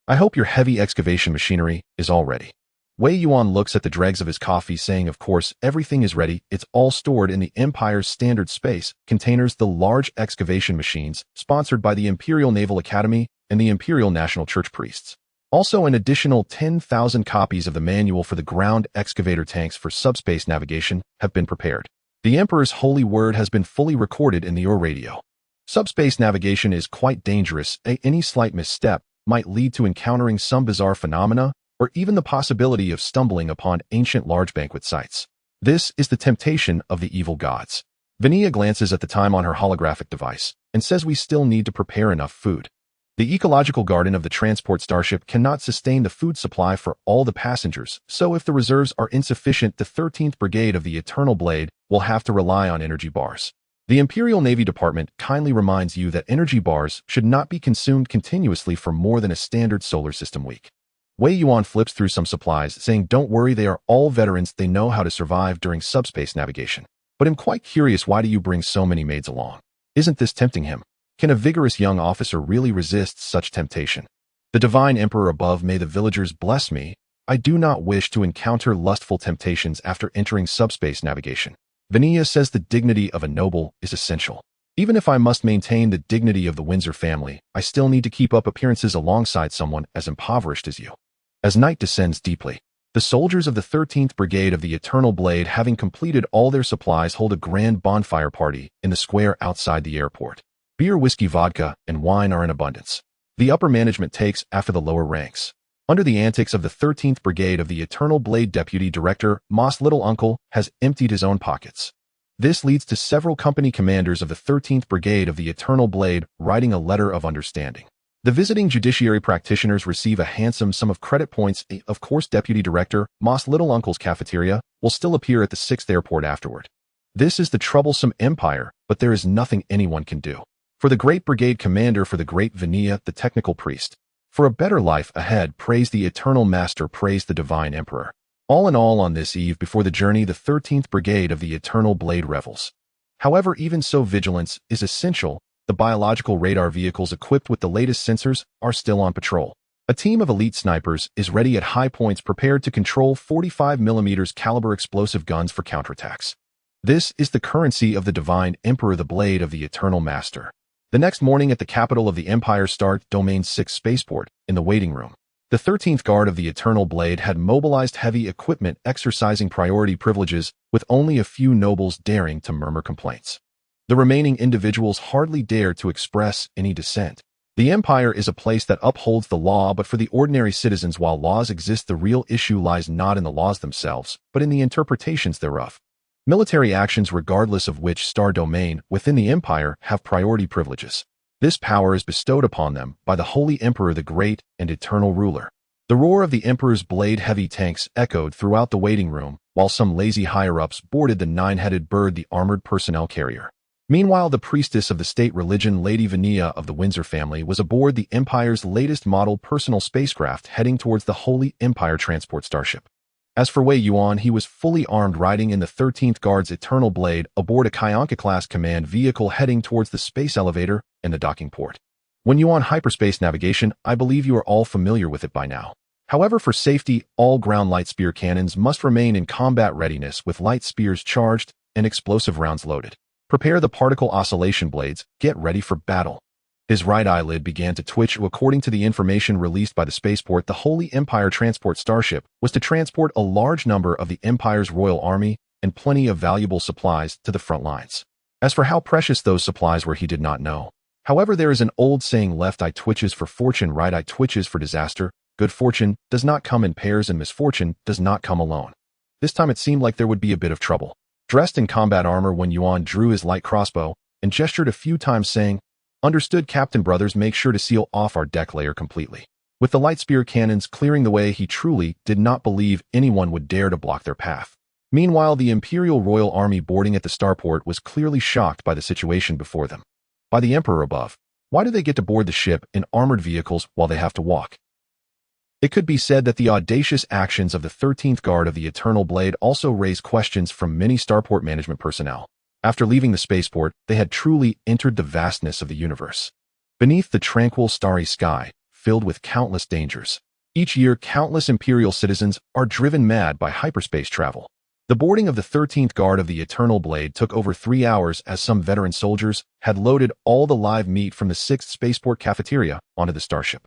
S1: I hope your heavy excavation machinery is all ready. Wei Yuan looks at the dregs of his coffee, saying, of course, everything is ready. It's all stored in the Empire's standard space containers, the large excavation machines, sponsored by the Imperial Naval Academy and the Imperial National Church priests. Also, an additional 10,000 copies of the manual for the ground excavator tanks for subspace navigation have been prepared. The Emperor's holy word has been fully recorded in the radio. Subspace navigation is quite dangerous. Any slight misstep might lead to encountering some bizarre phenomena, or even the possibility of stumbling upon ancient large banquet sites. This is the temptation of the evil gods. Vania glances at the time on her holographic device and says we still need to prepare enough food. The ecological garden of the transport starship cannot sustain the food supply for all the passengers, so if the reserves are insufficient, the 13th Brigade of the Eternal Blade will have to rely on energy bars. The Imperial Navy Department kindly reminds you that energy bars should not be consumed continuously for more than a standard solar system week. Wei Yuan flips through some supplies, saying, don't worry, they are all veterans, they know how to survive during subspace navigation. But I'm quite curious, why do you bring so many maids along? Isn't this tempting him? Can a vigorous young officer really resist such temptation? The Divine Emperor above, may the villagers bless me. I do not wish to encounter lustful temptations after entering subspace navigation. Vania says the dignity of a noble is essential. Even if I must maintain the dignity of the Windsor family, I still need to keep up appearances alongside someone as impoverished as you. As night descends deeply, the soldiers of the 13th Brigade of the Eternal Blade, having completed all their supplies, hold a grand bonfire party in the square outside the airport. Beer, whiskey, vodka, and wine are in abundance. The upper management takes after the lower ranks. Under the antics of the 13th Brigade of the Eternal Blade, Deputy Director Moss Little Uncle has emptied his own pockets. This leads to several company commanders of the 13th Brigade of the Eternal Blade writing a letter of understanding. The visiting judiciary practitioners receive a handsome sum of credit points. Of course, Deputy Director Moss Little Uncle's cafeteria will still appear at the 6th airport afterward. This is the troublesome Empire, but there is nothing anyone can do. For the great brigade commander, for the great Vania, the technical priest. For a better life ahead, praise the Eternal Master, praise the Divine Emperor. All in all, on this eve before the journey, the 13th Brigade of the Eternal Blade revels. However, even so, vigilance is essential. The biological radar vehicles equipped with the latest sensors are still on patrol. A team of elite snipers is ready at high points, prepared to control 45mm caliber explosive guns for counterattacks. This is the currency of the Divine Emperor, the blade of the Eternal Master. The next morning at the capital of the Empire, Star Domain 6 spaceport, in the waiting room, the 13th Guard of the Eternal Blade had mobilized heavy equipment, exercising priority privileges, with only a few nobles daring to murmur complaints. The remaining individuals hardly dared to express any dissent. The Empire is a place that upholds the law, but for the ordinary citizens, while laws exist, the real issue lies not in the laws themselves, but in the interpretations thereof. Military actions, regardless of which star domain within the Empire, have priority privileges. This power is bestowed upon them by the Holy Emperor, the great and eternal ruler. The roar of the Emperor's blade heavy tanks echoed throughout the waiting room, while some lazy higher-ups boarded the nine-headed bird, the armored personnel carrier. Meanwhile, the priestess of the state religion, Lady Vania of the Windsor family, was aboard the Empire's latest model personal spacecraft, heading towards the Holy Empire transport starship. As for Wei Yuan, he was fully armed, riding in the 13th Guard's Eternal Blade aboard a Kionka-class command vehicle, heading towards the space elevator and the docking port. When you on hyperspace navigation, I believe you are all familiar with it by now. However, for safety, all ground light spear cannons must remain in combat readiness, with light spears charged and explosive rounds loaded. Prepare the particle oscillation blades, get ready for battle. His right eyelid began to twitch. According to the information released by the spaceport, the Holy Empire transport starship was to transport a large number of the Empire's royal army and plenty of valuable supplies to the front lines. As for how precious those supplies were, he did not know. However, there is an old saying, left eye twitches for fortune, right eye twitches for disaster. Good fortune does not come in pairs and misfortune does not come alone. This time it seemed like there would be a bit of trouble. Dressed in combat armor, Wei Yuan drew his light crossbow and gestured a few times saying, "Understood, Captain Brothers, make sure to seal off our deck layer completely." With the light spear cannons clearing the way, he truly did not believe anyone would dare to block their path. Meanwhile, the Imperial Royal Army boarding at the starport was clearly shocked by the situation before them. By the Emperor above, why do they get to board the ship in armored vehicles while they have to walk? It could be said that the audacious actions of the 13th Guard of the Eternal Blade also raised questions from many starport management personnel. After leaving the spaceport, they had truly entered the vastness of the universe. Beneath the tranquil starry sky, filled with countless dangers. Each year, countless Imperial citizens are driven mad by hyperspace travel. The boarding of the 13th Guard of the Eternal Blade took over 3 hours as some veteran soldiers had loaded all the live meat from the 6th spaceport cafeteria onto the starship.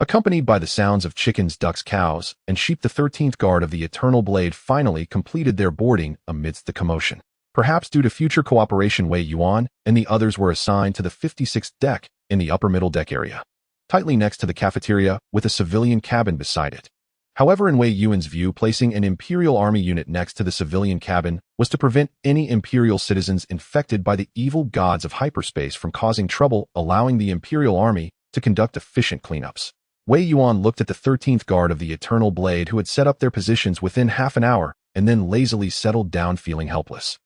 S1: Accompanied by the sounds of chickens, ducks, cows, and sheep, the 13th Guard of the Eternal Blade finally completed their boarding amidst the commotion. Perhaps due to future cooperation, Wei Yuan and the others were assigned to the 56th deck in the upper middle deck area, tightly next to the cafeteria with a civilian cabin beside it. However, in Wei Yuan's view, placing an Imperial Army unit next to the civilian cabin was to prevent any Imperial citizens infected by the evil gods of hyperspace from causing trouble, allowing the Imperial Army to conduct efficient cleanups. Wei Yuan looked at the 13th Guard of the Eternal Blade, who had set up their positions within half an hour and then lazily settled down, feeling helpless.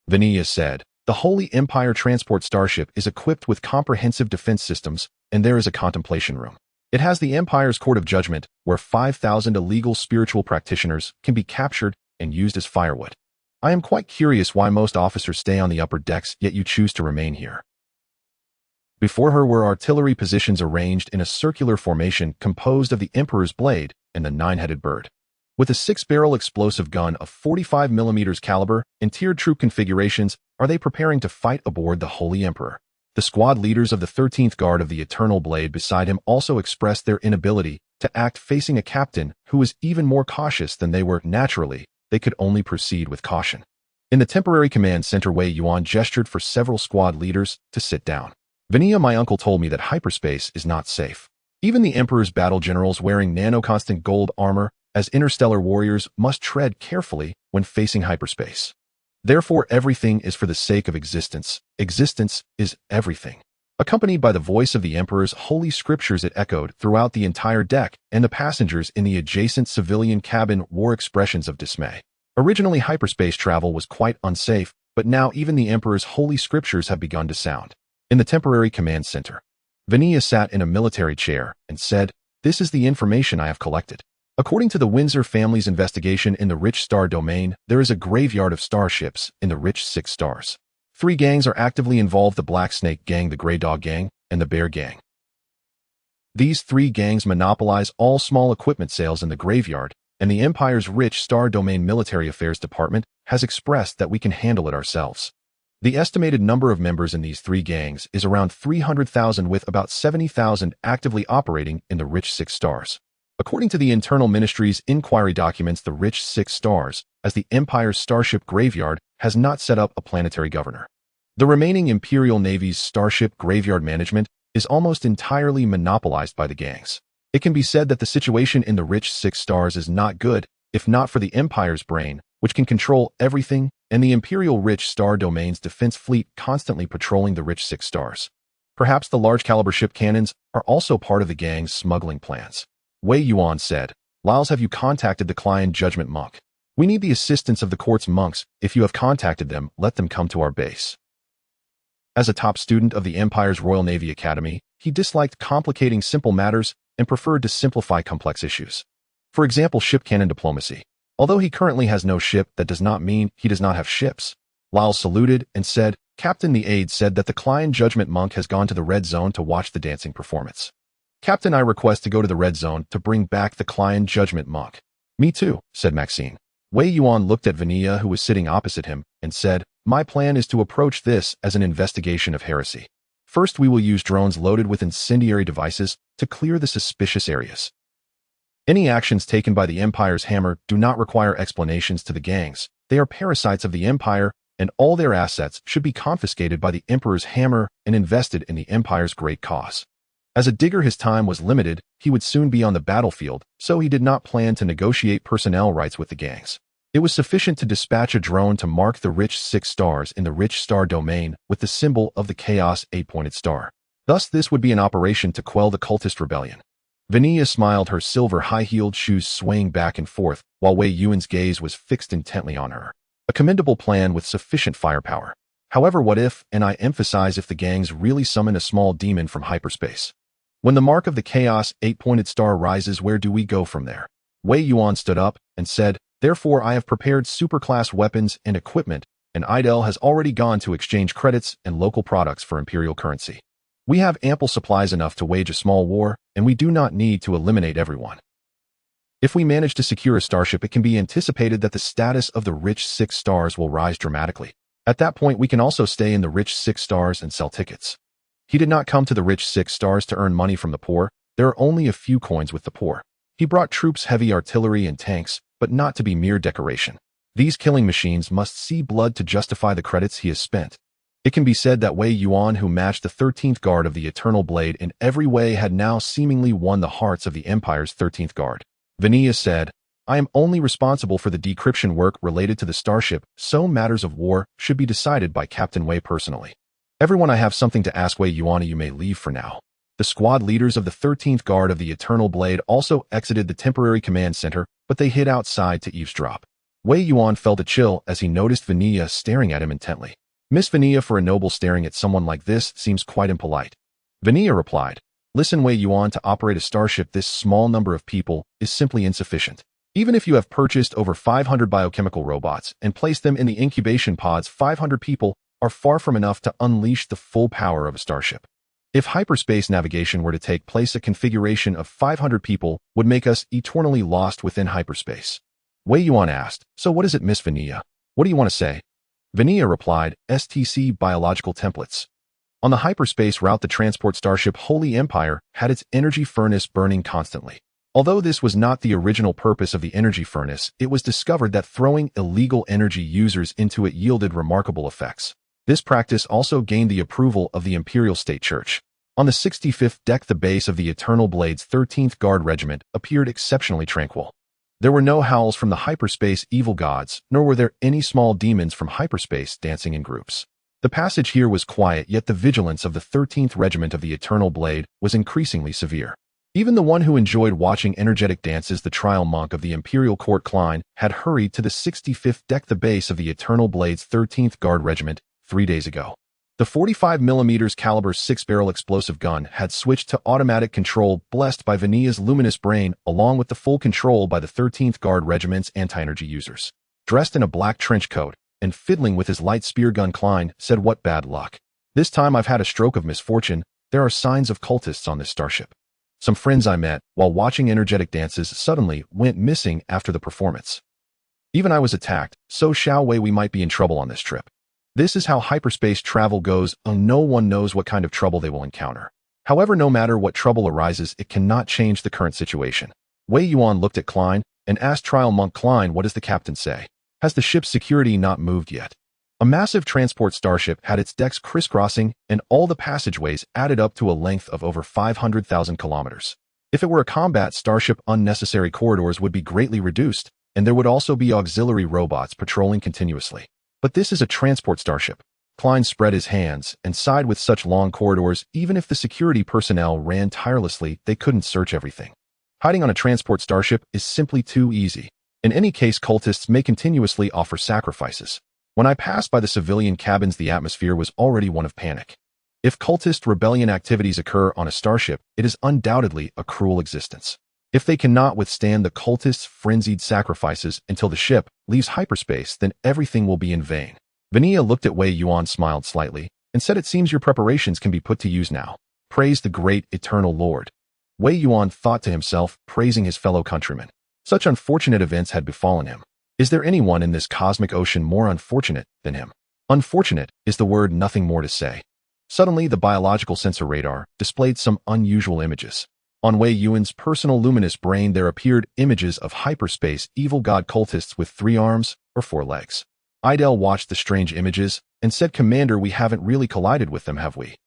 S1: Vanilla said, "The Holy Empire transport starship is equipped with comprehensive defense systems, and there is a contemplation room. It has the Empire's Court of Judgment, where 5,000 illegal spiritual practitioners can be captured and used as firewood. I am quite curious why most officers stay on the upper decks, yet you choose to remain here." Before her were artillery positions arranged in a circular formation composed of the Emperor's blade and the 9-headed bird. With a 6-barrel explosive gun of 45mm caliber and tiered troop configurations, are they preparing to fight aboard the Holy Emperor. The squad leaders of the 13th Guard of the Eternal Blade beside him also expressed their inability to act, facing a captain who was even more cautious than they were. Naturally, they could only proceed with caution. In the temporary command center, Wei Yuan gestured for several squad leaders to sit down. "Vanilla, my uncle told me that hyperspace is not safe. Even the Emperor's battle generals wearing nano-constant gold armor as interstellar warriors must tread carefully when facing hyperspace. Therefore, everything is for the sake of existence. Existence is everything." Accompanied by the voice of the Emperor's holy scriptures, it echoed throughout the entire deck, and the passengers in the adjacent civilian cabin wore expressions of dismay. Originally, hyperspace travel was quite unsafe, but now even the Emperor's holy scriptures have begun to sound. In the temporary command center, Vanilla sat in a military chair and said, "This is the information I have collected. According to the Windsor family's investigation in the rich star domain, there is a graveyard of starships in the rich 6 stars. 3 gangs are actively involved: the Black Snake Gang, the Grey Dog Gang, and the Bear Gang. These 3 gangs monopolize all small equipment sales in the graveyard, and the Empire's rich star domain military affairs department has expressed that we can handle it ourselves. The estimated number of members in these 3 gangs is around 300,000, with about 70,000 actively operating in the rich 6 stars. According to the Internal Ministry's inquiry documents, the rich 6 stars, as the Empire's starship graveyard, has not set up a planetary governor. The remaining Imperial Navy's starship graveyard management is almost entirely monopolized by the gangs. It can be said that the situation in the rich 6 stars is not good, if not for the Empire's brain, which can control everything, and the Imperial rich star domain's defense fleet constantly patrolling the rich 6 stars. Perhaps the large caliber ship cannons are also part of the gang's smuggling plans. Wei Yuan said, "Lyles, have you contacted the Client Judgment Monk? We need the assistance of the court's monks. If you have contacted them, let them come to our base." As a top student of the Empire's Royal Navy Academy, he disliked complicating simple matters and preferred to simplify complex issues. For example, ship cannon diplomacy. Although he currently has no ship, that does not mean he does not have ships. Lyles saluted and said, "Captain, the aide said that the Client Judgment Monk has gone to the Red Zone to watch the dancing performance." "Captain, I request to go to the Red Zone to bring back the Client Judgment Monk." "Me too," said Maxine. Wei Yuan looked at Vanilla, who was sitting opposite him, and said, "My plan is to approach this as an investigation of heresy. First, we will use drones loaded with incendiary devices to clear the suspicious areas. Any actions taken by the Empire's Hammer do not require explanations to the gangs. They are parasites of the Empire, and all their assets should be confiscated by the Emperor's Hammer and invested in the Empire's great cause. As a digger, his time was limited, he would soon be on the battlefield, so he did not plan to negotiate personnel rights with the gangs. It was sufficient to dispatch a drone to mark the rich 6 stars in the rich star domain with the symbol of the chaos 8-pointed star. Thus, this would be an operation to quell the cultist rebellion. Vanilla smiled, her silver high-heeled shoes swaying back and forth, while Wei Yuan's gaze was fixed intently on her. A commendable plan with sufficient firepower. However, what if, and I emphasize if, the gangs really summon a small demon from hyperspace? When the mark of the chaos 8-pointed star rises, where do we go from there? Wei Yuan stood up and said, "Therefore I have prepared superclass weapons and equipment, and Idel has already gone to exchange credits and local products for Imperial currency. We have ample supplies enough to wage a small war, and we do not need to eliminate everyone. If we manage to secure a starship, it can be anticipated that the status of the rich 6 stars will rise dramatically. At that point, we can also stay in the rich 6 stars and sell tickets." He did not come to the rich 6 stars to earn money from the poor. There are only a few coins with the poor. He brought troops, heavy artillery, and tanks, but not to be mere decoration. These killing machines must see blood to justify the credits he has spent. It can be said that Wei Yuan, who matched the 13th Guard of the Eternal Blade in every way, had now seemingly won the hearts of the Empire's 13th Guard. Vanilla said, "I am only responsible for the decryption work related to the starship, so matters of war should be decided by Captain Wei personally. Everyone, I have something to ask. Wei Yuan, you may leave for now." The squad leaders of the 13th Guard of the Eternal Blade also exited the temporary command center, but they hid outside to eavesdrop. Wei Yuan felt a chill as he noticed Vanilla staring at him intently. "Miss Vanilla, for a noble, staring at someone like this seems quite impolite." Vanilla replied, "Listen, Wei Yuan, to operate a starship, this small number of people is simply insufficient. Even if you have purchased over 500 biochemical robots and placed them in the incubation pods, 500 people are far from enough to unleash the full power of a starship. If hyperspace navigation were to take place, a configuration of 500 people would make us eternally lost within hyperspace." Wei Yuan asked, "So what is it, Miss Vanilla? What do you want to say?" Vanilla replied, "STC biological templates." On the hyperspace route, the transport starship Holy Empire had its energy furnace burning constantly. Although this was not the original purpose of the energy furnace, it was discovered that throwing illegal energy users into it yielded remarkable effects. This practice also gained the approval of the Imperial State Church. On the 65th deck, the base of the Eternal Blade's 13th Guard Regiment appeared exceptionally tranquil. There were no howls from the hyperspace evil gods, nor were there any small demons from hyperspace dancing in groups. The passage here was quiet, yet the vigilance of the 13th Regiment of the Eternal Blade was increasingly severe. Even the one who enjoyed watching energetic dances, the trial monk of the Imperial Court Klein, had hurried to the 65th deck, the base of the Eternal Blade's 13th Guard Regiment, 3 days ago. The 45mm caliber 6-barrel explosive gun had switched to automatic control, blessed by Vanilla's luminous brain, along with the full control by the 13th Guard Regiment's anti-energy users. Dressed in a black trench coat and fiddling with his light spear gun, Klein said, "What bad luck. This time I've had a stroke of misfortune. There are signs of cultists on this starship. Some friends I met while watching energetic dances suddenly went missing after the performance. Even I was attacked, so Xiao Wei, we might be in trouble on this trip." This is how hyperspace travel goes, and no one knows what kind of trouble they will encounter. However, no matter what trouble arises, it cannot change the current situation. Wei Yuan looked at Klein and asked Trial Monk, "Klein, what does the captain say? Has the ship's security not moved yet?" A massive transport starship had its decks crisscrossing, and all the passageways added up to a length of over 500,000 kilometers. If it were a combat starship, unnecessary corridors would be greatly reduced, and there would also be auxiliary robots patrolling continuously. But this is a transport starship. Klein spread his hands and sighed. With such long corridors, even if the security personnel ran tirelessly, they couldn't search everything. Hiding on a transport starship is simply too easy. In any case, cultists may continuously offer sacrifices. When I passed by the civilian cabins, the atmosphere was already one of panic. If cultist rebellion activities occur on a starship, it is undoubtedly a cruel existence. If they cannot withstand the cultists' frenzied sacrifices until the ship leaves hyperspace, then everything will be in vain. Vanilla looked at Wei Yuan, smiled slightly, and said, "It seems your preparations can be put to use now. Praise the great eternal Lord." Wei Yuan thought to himself, praising his fellow countrymen. Such unfortunate events had befallen him. Is there anyone in this cosmic ocean more unfortunate than him? Unfortunate is the word, nothing more to say. Suddenly, the biological sensor radar displayed some unusual images. On Wei Yuan's personal luminous brain, there appeared images of hyperspace evil god cultists with 3 arms or 4 legs. Idel watched the strange images and said, "Commander, we haven't really collided with them, have we?"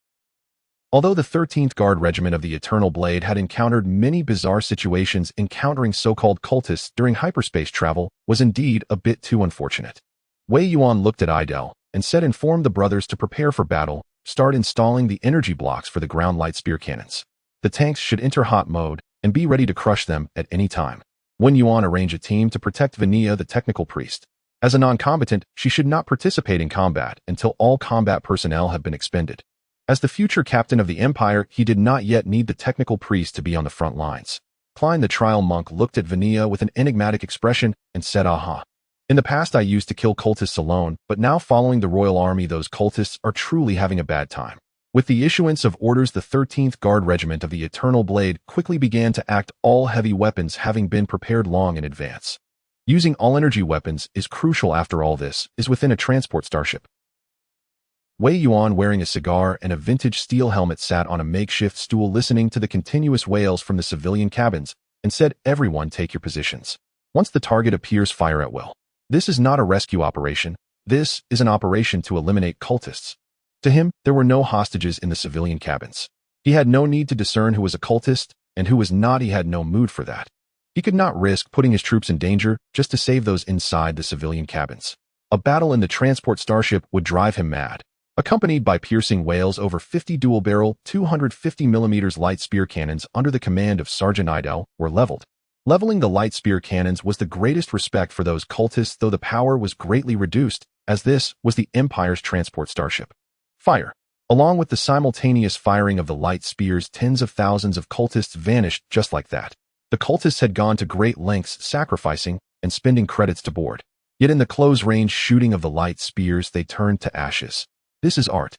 S1: Although the 13th Guard Regiment of the Eternal Blade had encountered many bizarre situations, encountering so-called cultists during hyperspace travel was indeed a bit too unfortunate. Wei Yuan looked at Idel and said informed the brothers to prepare for battle, start installing the energy blocks for the ground light spear cannons. The tanks should enter hot mode and be ready to crush them at any time. Wen Yuan arranged a team to protect Vania, the technical priest. As a non-combatant, she should not participate in combat until all combat personnel have been expended. As the future captain of the Empire, he did not yet need the technical priest to be on the front lines. Klein the trial monk looked at Vania with an enigmatic expression and said, "Aha. In the past I used to kill cultists alone, but now following the royal army those cultists are truly having a bad time." With the issuance of orders, the 13th Guard Regiment of the Eternal Blade quickly began to act, all heavy weapons having been prepared long in advance. Using all-energy weapons is crucial after all this is within a transport starship. Wei Yuan, wearing a cigar and a vintage steel helmet, sat on a makeshift stool listening to the continuous wails from the civilian cabins and said, "Everyone take your positions. Once the target appears, fire at will. This is not a rescue operation. This is an operation to eliminate cultists." To him, there were no hostages in the civilian cabins. He had no need to discern who was a cultist and who was not. He had no mood for that. He could not risk putting his troops in danger just to save those inside the civilian cabins. A battle in the transport starship would drive him mad. Accompanied by piercing wails, over 50 dual-barrel, 250mm light spear cannons under the command of Sergeant Idel were leveled. Leveling the light spear cannons was the greatest respect for those cultists, though the power was greatly reduced, as this was the Empire's transport starship. Fire. Along with the simultaneous firing of the light spears, tens of thousands of cultists vanished just like that. The cultists had gone to great lengths, sacrificing and spending credits to board. Yet in the close-range shooting of the light spears, they turned to ashes. This is art.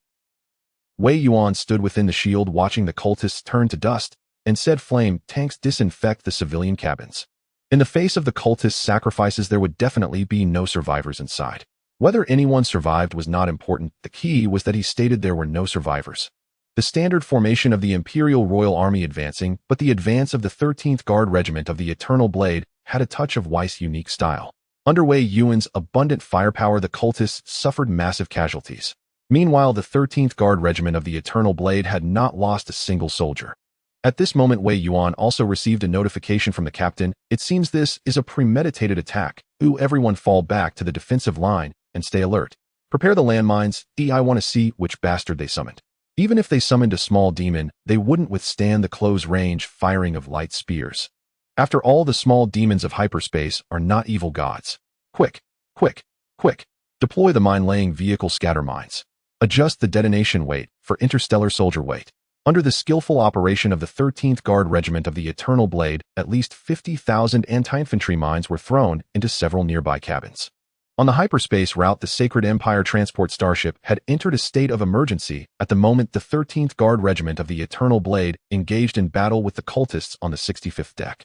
S1: Wei Yuan stood within the shield watching the cultists turn to dust and said, "Flame tanks disinfect the civilian cabins." In the face of the cultists' sacrifices, there would definitely be no survivors inside. Whether anyone survived was not important. The key was that he stated there were no survivors. The standard formation of the Imperial Royal Army advancing, but the advance of the 13th Guard Regiment of the Eternal Blade had a touch of Weiss' unique style. Under Wei Yuan's abundant firepower, the cultists suffered massive casualties. Meanwhile, the 13th Guard Regiment of the Eternal Blade had not lost a single soldier. At this moment, Wei Yuan also received a notification from the captain. "It seems this is a premeditated attack. Everyone fall back to the defensive line and stay alert. Prepare the landmines. I want to see which bastard they summoned." Even if they summoned a small demon, they wouldn't withstand the close-range firing of light spears. After all, the small demons of hyperspace are not evil gods. Quick, quick, quick. Deploy the mine-laying vehicle scatter mines. Adjust the detonation weight for interstellar soldier weight. Under the skillful operation of the 13th Guard Regiment of the Eternal Blade, at least 50,000 anti-infantry mines were thrown into several nearby cabins. On the hyperspace route, the Sacred Empire transport starship had entered a state of emergency at the moment the 13th Guard Regiment of the Eternal Blade engaged in battle with the cultists on the 65th deck.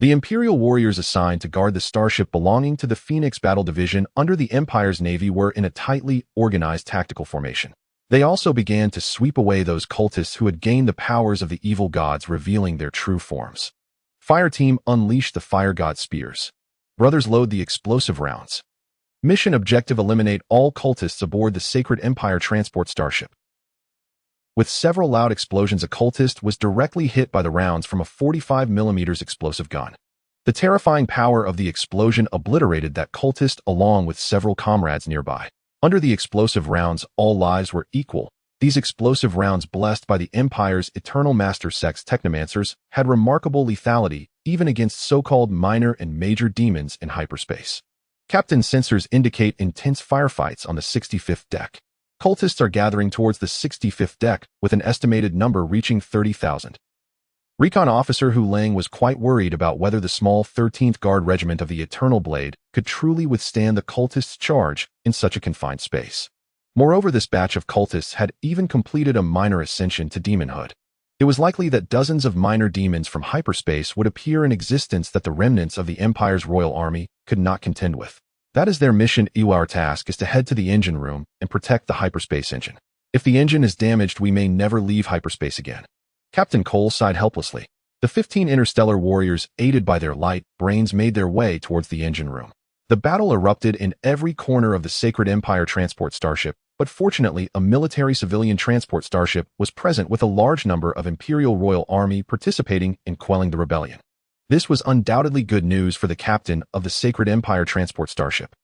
S1: The Imperial warriors assigned to guard the starship belonging to the Phoenix Battle Division under the Empire's Navy were in a tightly organized tactical formation. They also began to sweep away those cultists who had gained the powers of the evil gods, revealing their true forms. Fire team, unleash the fire god spears. Brothers, load the explosive rounds. Mission objective, eliminate all cultists aboard the Sacred Empire transport starship. With several loud explosions, a cultist was directly hit by the rounds from a 45mm explosive gun. The terrifying power of the explosion obliterated that cultist along with several comrades nearby. Under the explosive rounds, all lives were equal. These explosive rounds, blessed by the Empire's Eternal Master Sex Technomancers, had remarkable lethality even against so-called minor and major demons in hyperspace. Captain sensors indicate intense firefights on the 65th deck. Cultists are gathering towards the 65th deck, with an estimated number reaching 30,000. Recon Officer Hu Lang was quite worried about whether the small 13th Guard Regiment of the Eternal Blade could truly withstand the cultists' charge in such a confined space. Moreover, this batch of cultists had even completed a minor ascension to demonhood. It was likely that dozens of minor demons from hyperspace would appear in existence that the remnants of the Empire's Royal Army could not contend with. That is their mission. Our task is to head to the engine room and protect the hyperspace engine. If the engine is damaged, we may never leave hyperspace again. Captain Cole sighed helplessly. The 15 interstellar warriors, aided by their light brains, made their way towards the engine room. The battle erupted in every corner of the Sacred Empire transport starship, But fortunately, a military civilian transport starship was present with a large number of Imperial Royal Army participating in quelling the rebellion. This was undoubtedly good news for the captain of the Sacred Empire transport starship.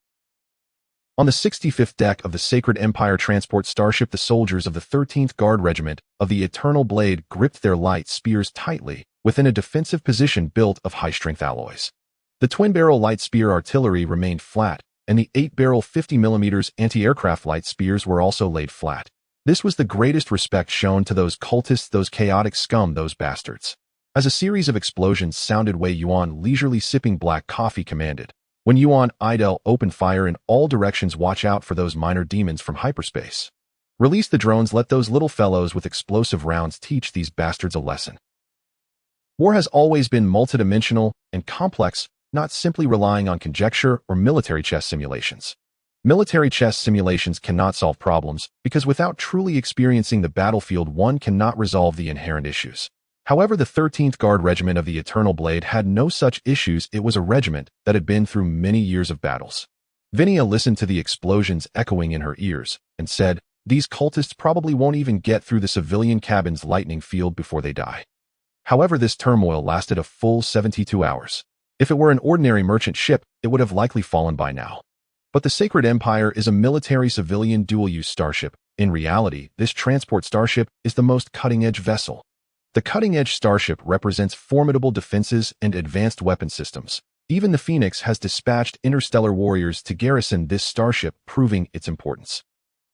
S1: On the 65th deck of the Sacred Empire transport starship, the soldiers of the 13th Guard Regiment of the Eternal Blade gripped their light spears tightly within a defensive position built of high-strength alloys. The twin-barrel light spear artillery remained flat, and the 8-barrel 50mm anti-aircraft light spears were also laid flat. This was the greatest respect shown to those cultists, those chaotic scum, those bastards. As a series of explosions sounded, Wei Yuan, leisurely sipping black coffee, commanded, "When Yuan, Idel, open fire in all directions. Watch out for those minor demons from hyperspace. Release the drones. Let those little fellows with explosive rounds teach these bastards a lesson." War has always been multidimensional and complex, not simply relying on conjecture or military chess simulations. Military chess simulations cannot solve problems because without truly experiencing the battlefield, one cannot resolve the inherent issues. However, the 13th Guard Regiment of the Eternal Blade had no such issues. It was a regiment that had been through many years of battles. Vinia listened to the explosions echoing in her ears and said, "These cultists probably won't even get through the civilian cabin's lightning field before they die." However, this turmoil lasted a full 72 hours. If it were an ordinary merchant ship, it would have likely fallen by now. But the Sacred Empire is a military-civilian dual-use starship. In reality, this transport starship is the most cutting-edge vessel. The cutting-edge starship represents formidable defenses and advanced weapon systems. Even the Phoenix has dispatched interstellar warriors to garrison this starship, proving its importance.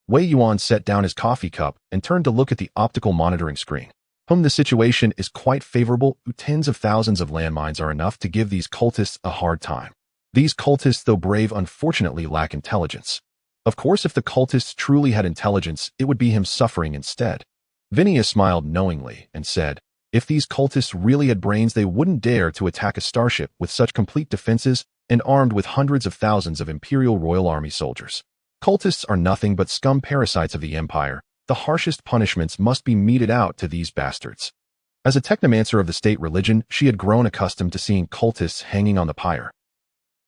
S1: Wei Yuan set down his coffee cup and turned to look at the optical monitoring screen. The situation is quite favorable. Tens of thousands of landmines are enough to give these cultists a hard time. These cultists, though brave, unfortunately lack intelligence. Of course, if the cultists truly had intelligence, it would be him suffering instead. Vinia smiled knowingly and said, "If these cultists really had brains, they wouldn't dare to attack a starship with such complete defenses and armed with hundreds of thousands of Imperial Royal Army soldiers. Cultists are nothing but scum parasites of the Empire. The harshest punishments must be meted out to these bastards." As a technomancer of the state religion, she had grown accustomed to seeing cultists hanging on the pyre.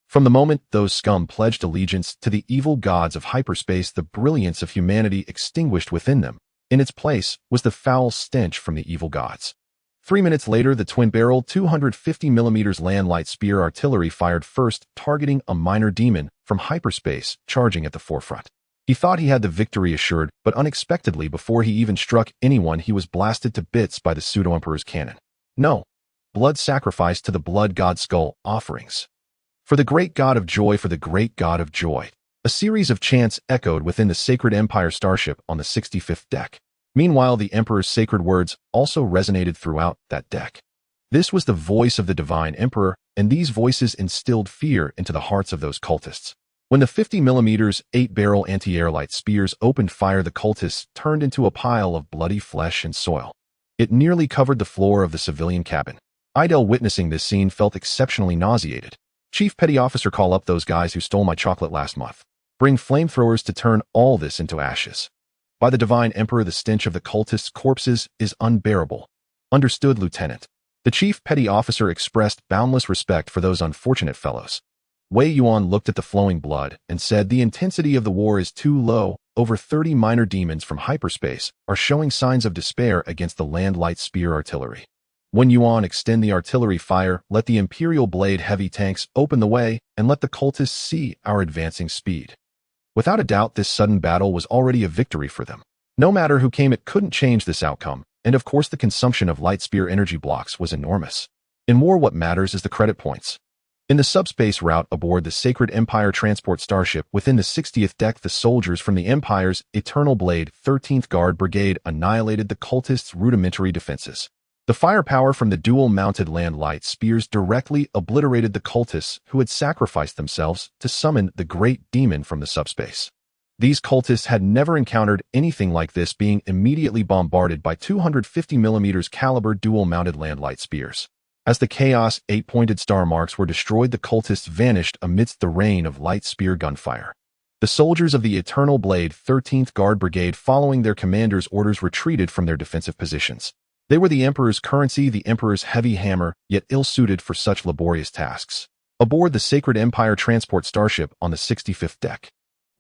S1: From the moment those scum pledged allegiance to the evil gods of hyperspace, the brilliance of humanity extinguished within them. In its place was the foul stench from the evil gods. 3 minutes later, the twin-barrel 250mm land light spear artillery fired first, targeting a minor demon from hyperspace charging at the forefront. He thought he had the victory assured, but unexpectedly, before he even struck anyone, he was blasted to bits by the pseudo-emperor's cannon. No. Blood sacrificed to the blood god skull offerings. For the great god of joy, for the great god of joy. A series of chants echoed within the Sacred Empire starship on the 65th deck. Meanwhile, the Emperor's sacred words also resonated throughout that deck. This was the voice of the Divine Emperor, and these voices instilled fear into the hearts of those cultists. When the 50mm 8-barrel anti-air light spears opened fire, the cultists turned into a pile of bloody flesh and soil. It nearly covered the floor of the civilian cabin. Idel, witnessing this scene, felt exceptionally nauseated. "Chief Petty Officer, call up those guys who stole my chocolate last month. Bring flamethrowers to turn all this into ashes." By the Divine Emperor, the stench of the cultists' corpses is unbearable. Understood, Lieutenant. The Chief Petty Officer expressed boundless respect for those unfortunate fellows. Wei Yuan looked at the flowing blood and said, "The intensity of the war is too low. Over 30 minor demons from hyperspace are showing signs of despair against the land light spear artillery. When Yuan, extend the artillery fire, let the Imperial Blade heavy tanks open the way, and let the cultists see our advancing speed." Without a doubt, this sudden battle was already a victory for them. No matter who came, it couldn't change this outcome, and of course the consumption of light spear energy blocks was enormous. In war, what matters is the credit points. In the subspace route aboard the Sacred Empire transport starship within the 60th deck, the soldiers from the Empire's Eternal Blade 13th Guard Brigade annihilated the cultists' rudimentary defenses. The firepower from the dual-mounted land light spears directly obliterated the cultists who had sacrificed themselves to summon the great demon from the subspace. These cultists had never encountered anything like this, being immediately bombarded by 250mm caliber dual-mounted land light spears. As the Chaos 8-pointed star marks were destroyed, the cultists vanished amidst the rain of light spear gunfire. The soldiers of the Eternal Blade 13th Guard Brigade, following their commander's orders, retreated from their defensive positions. They were the Emperor's currency, the Emperor's heavy hammer, yet ill-suited for such laborious tasks. Aboard the Sacred Empire transport starship on the 65th deck,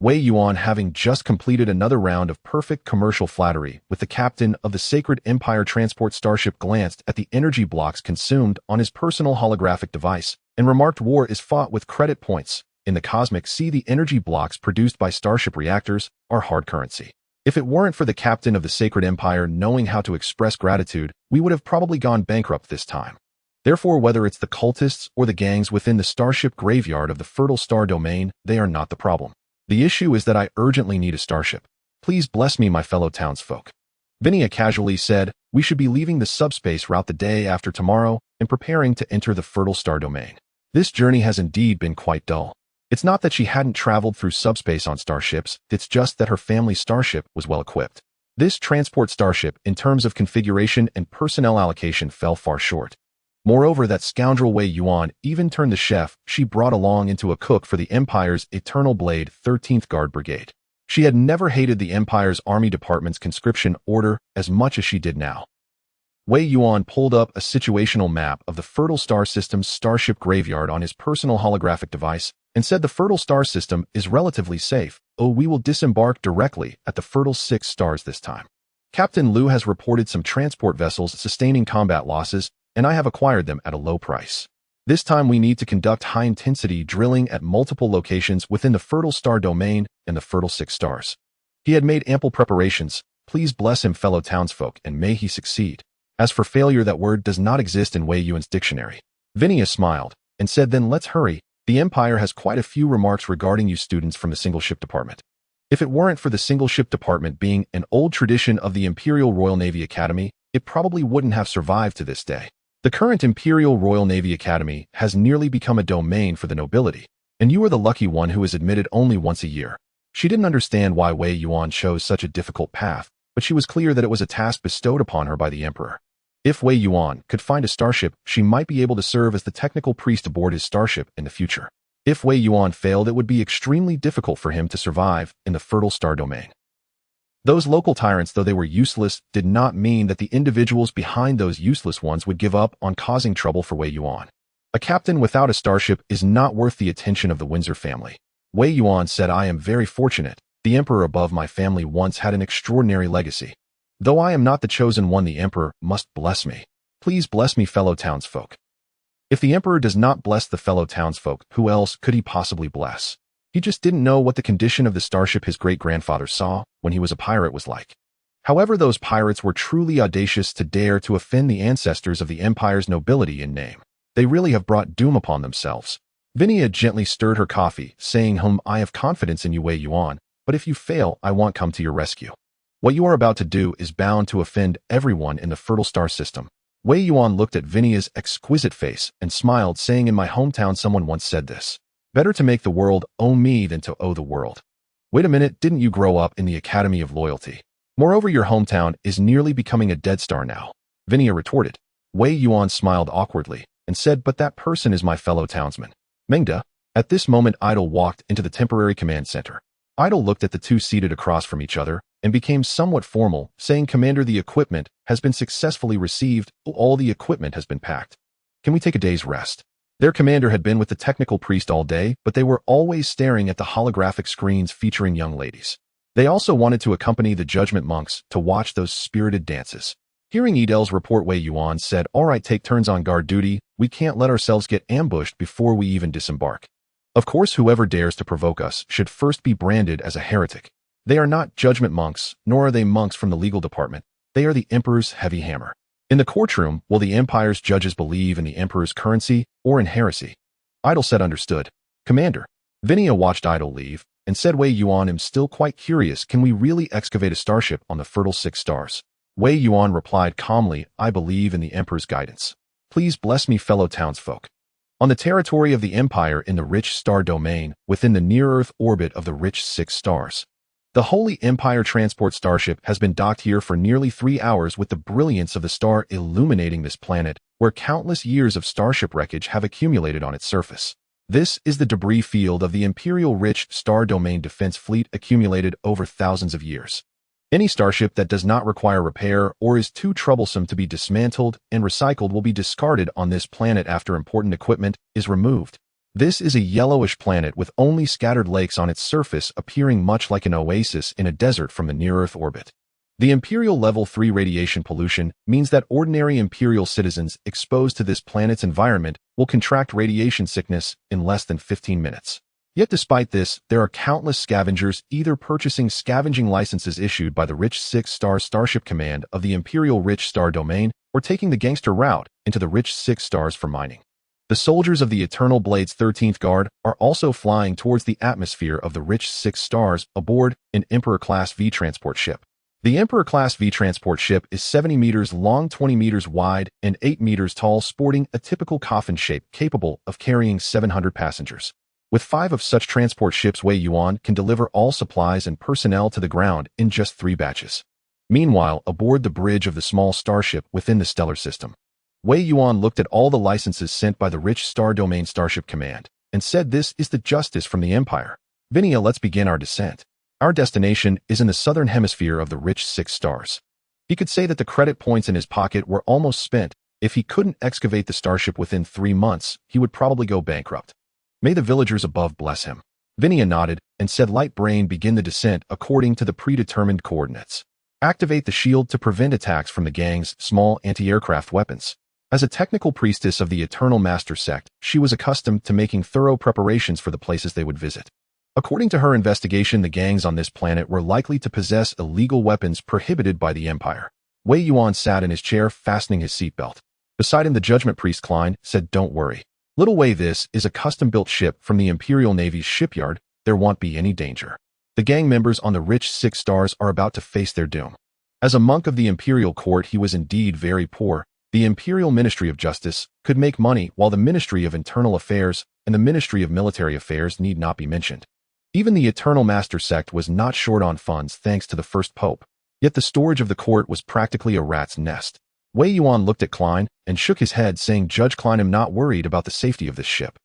S1: Wei Yuan, having just completed another round of perfect commercial flattery with the captain of the Sacred Empire transport starship, glanced at the energy blocks consumed on his personal holographic device and remarked, "War is fought with credit points. In the cosmic sea, the energy blocks produced by starship reactors are hard currency. If it weren't for the captain of the Sacred Empire knowing how to express gratitude, we would have probably gone bankrupt this time. Therefore, whether it's the cultists or the gangs within the starship graveyard of the fertile star domain, they are not the problem. The issue is that I urgently need a starship. Please bless me, my fellow townsfolk." Vinia casually said, "We should be leaving the subspace route the day after tomorrow and preparing to enter the fertile star domain. This journey has indeed been quite dull. It's not that she hadn't traveled through subspace on starships, it's just that her family's starship was well equipped. This transport starship, in terms of configuration and personnel allocation, fell far short. Moreover, that scoundrel Wei Yuan even turned the chef she brought along into a cook for the Empire's Eternal Blade 13th Guard Brigade. She had never hated the Empire's Army Department's conscription order as much as she did now." Wei Yuan pulled up a situational map of the Fertile Star System's starship graveyard on his personal holographic device and said, "The Fertile Star System is relatively safe. We will disembark directly at the Fertile 6 stars this time. Captain Liu has reported some transport vessels sustaining combat losses, and I have acquired them at a low price. This time we need to conduct high-intensity drilling at multiple locations within the Fertile Star domain and the Fertile 6 stars." He had made ample preparations. Please bless him, fellow townsfolk, and may he succeed. As for failure, that word does not exist in Wei Yuan's dictionary. Vinia smiled and said, "Then let's hurry. The Empire has quite a few remarks regarding you students from the single ship department. If it weren't for the single ship department being an old tradition of the Imperial Royal Navy Academy, it probably wouldn't have survived to this day. The current Imperial Royal Navy Academy has nearly become a domain for the nobility, and you are the lucky one who is admitted only once a year." She didn't understand why Wei Yuan chose such a difficult path, but she was clear that it was a task bestowed upon her by the Emperor. If Wei Yuan could find a starship, she might be able to serve as the technical priest aboard his starship in the future. If Wei Yuan failed, it would be extremely difficult for him to survive in the fertile star domain. Those local tyrants, though they were useless, did not mean that the individuals behind those useless ones would give up on causing trouble for Wei Yuan. A captain without a starship is not worth the attention of the Windsor family. Wei Yuan said, "I am very fortunate. The emperor above my family once had an extraordinary legacy. Though I am not the chosen one, the emperor must bless me. Please bless me, fellow townsfolk." If the emperor does not bless the fellow townsfolk, who else could he possibly bless? He just didn't know what the condition of the starship his great-grandfather saw when he was a pirate was like. However, those pirates were truly audacious to dare to offend the ancestors of the Empire's nobility in name. They really have brought doom upon themselves. Vinia gently stirred her coffee, saying, I have confidence in you, Wei Yuan, but if you fail, I won't come to your rescue. What you are about to do is bound to offend everyone in the fertile star system." Wei Yuan looked at Vinia's exquisite face and smiled, saying, "In my hometown someone once said this. Better to make the world owe me than to owe the world." Wait a minute, didn't you grow up in the Academy of Loyalty? Moreover, your hometown is nearly becoming a dead star now, Vinia retorted. Wei Yuan smiled awkwardly and said, "But that person is my fellow townsman, Mengda." At this moment, Idol walked into the temporary command center. Idol looked at the two seated across from each other and became somewhat formal, saying, "Commander, the equipment has been successfully received. All the equipment has been packed. Can we take a day's rest?" Their commander had been with the technical priest all day, but they were always staring at the holographic screens featuring young ladies. They also wanted to accompany the judgment monks to watch those spirited dances. Hearing Idel's report, Wei Yuan said, "All right, take turns on guard duty. We can't let ourselves get ambushed before we even disembark. Of course, whoever dares to provoke us should first be branded as a heretic. They are not judgment monks, nor are they monks from the legal department. They are the Emperor's heavy hammer. In the courtroom, will the Empire's judges believe in the Emperor's currency or in heresy?" Idol said, "Understood, Commander." Vinia watched Idol leave and said, "Wei Yuan, I'm still quite curious. Can we really excavate a starship on the fertile 6 stars? Wei Yuan replied calmly, "I believe in the Emperor's guidance. Please bless me, fellow townsfolk." On the territory of the Empire in the rich star domain, within the near-Earth orbit of the rich 6 stars, the Holy Empire transport starship has been docked here for nearly 3 hours, with the brilliance of the star illuminating this planet, where countless years of starship wreckage have accumulated on its surface. This is the debris field of the Imperial rich star domain defense fleet, accumulated over thousands of years. Any starship that does not require repair or is too troublesome to be dismantled and recycled will be discarded on this planet after important equipment is removed. This is a yellowish planet with only scattered lakes on its surface, appearing much like an oasis in a desert from the near-Earth orbit. The Imperial Level 3 radiation pollution means that ordinary Imperial citizens exposed to this planet's environment will contract radiation sickness in less than 15 minutes. Yet despite this, there are countless scavengers either purchasing scavenging licenses issued by the Rich 6-star Starship Command of the Imperial Rich Star Domain or taking the gangster route into the Rich 6 stars for mining. The soldiers of the Eternal Blade's 13th Guard are also flying towards the atmosphere of the Rich 6 stars aboard an Emperor-class V-transport ship. The Emperor-class V-transport ship is 70 meters long, 20 meters wide, and 8 meters tall, sporting a typical coffin shape capable of carrying 700 passengers. With 5 of such transport ships, Wei Yuan can deliver all supplies and personnel to the ground in just 3 batches. Meanwhile, aboard the bridge of the small starship within the stellar system, Wei Yuan looked at all the licenses sent by the Rich Star Domain Starship Command and said, "This is the justice from the Empire. Vinia, let's begin our descent. Our destination is in the southern hemisphere of the Rich 6 stars." He could say that the credit points in his pocket were almost spent. If he couldn't excavate the starship within 3 months, he would probably go bankrupt. May the villagers above bless him. Vinia nodded and said, "Light Brain, begin the descent according to the predetermined coordinates. Activate the shield to prevent attacks from the gang's small anti-aircraft weapons." As a technical priestess of the Eternal Master Sect, she was accustomed to making thorough preparations for the places they would visit. According to her investigation, the gangs on this planet were likely to possess illegal weapons prohibited by the Empire. Wei Yuan sat in his chair, fastening his seatbelt. Beside him, the Judgment Priest Klein said, "Don't worry. Little Wei, this is a custom-built ship from the Imperial Navy's shipyard. There won't be any danger." The gang members on the Rich 6 stars are about to face their doom. As a monk of the Imperial Court, he was indeed very poor. The Imperial Ministry of Justice could make money, while the Ministry of Internal Affairs and the Ministry of Military Affairs need not be mentioned. Even the Eternal Master Sect was not short on funds thanks to the first pope. Yet the storage of the court was practically a rat's nest. Wei Yuan looked at Klein and shook his head, saying, "Judge Klein, I'm not worried about the safety of this ship.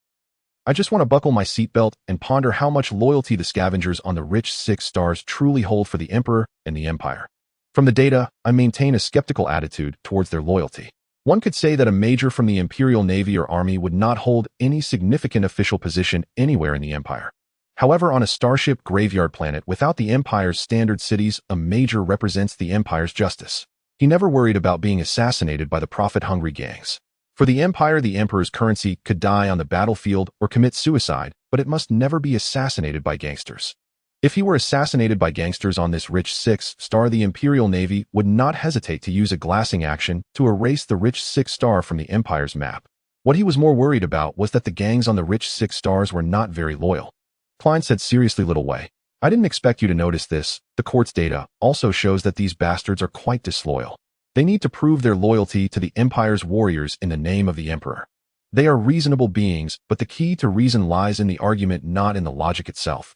S1: I just want to buckle my seatbelt and ponder how much loyalty the scavengers on the Rich 6 stars truly hold for the Emperor and the Empire. From the data, I maintain a skeptical attitude towards their loyalty. One could say that a major from the Imperial Navy or Army would not hold any significant official position anywhere in the Empire. However, on a starship graveyard planet without the Empire's standard cities, a major represents the Empire's justice. He never worried about being assassinated by the profit-hungry gangs. For the Empire, the Emperor's currency could die on the battlefield or commit suicide, but it must never be assassinated by gangsters. If he were assassinated by gangsters on this Rich 6 star, the Imperial Navy would not hesitate to use a glassing action to erase the Rich 6 star from the Empire's map. What he was more worried about was that the gangs on the Rich 6 stars were not very loyal. Klein said, "Seriously, Little Wei, I didn't expect you to notice this. The court's data also shows that these bastards are quite disloyal. They need to prove their loyalty to the Empire's warriors in the name of the Emperor. They are reasonable beings, but the key to reason lies in the argument, not in the logic itself."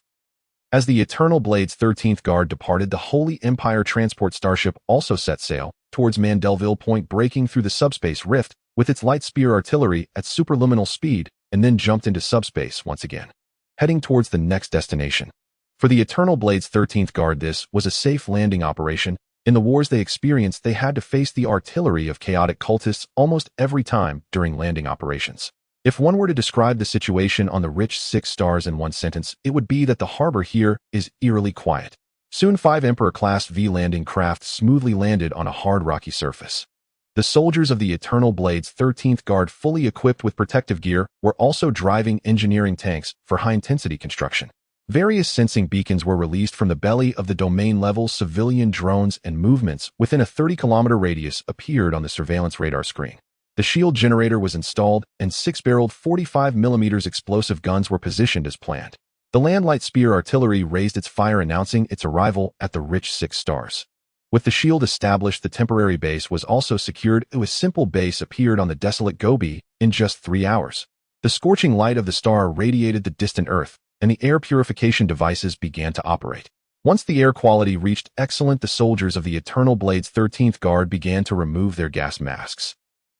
S1: As the Eternal Blade's 13th Guard departed, the Holy Empire transport starship also set sail towards Mandelville Point, breaking through the subspace rift with its light spear artillery at superluminal speed, and then jumped into subspace once again, heading towards the next destination. For the Eternal Blade's 13th Guard, this was a safe landing operation. In the wars they experienced, they had to face the artillery of chaotic cultists almost every time during landing operations. If one were to describe the situation on the Rich 6 stars in one sentence, it would be that the harbor here is eerily quiet. Soon 5 Emperor-class V landing craft smoothly landed on a hard rocky surface. The soldiers of the Eternal Blade's 13th Guard, fully equipped with protective gear, were also driving engineering tanks for high-intensity construction. Various sensing beacons were released from the belly of the domain-level civilian drones, and movements within a 30-kilometer radius appeared on the surveillance radar screen. The shield generator was installed, and 6-barreled 45mm explosive guns were positioned as planned. The land-light spear artillery raised its fire, announcing its arrival at the Rich 6 stars. With the shield established, the temporary base was also secured. A simple base appeared on the desolate Gobi in just 3 hours. The scorching light of the star radiated the distant Earth, and the air purification devices began to operate. Once the air quality reached excellent, the soldiers of the Eternal Blade's 13th Guard began to remove their gas masks.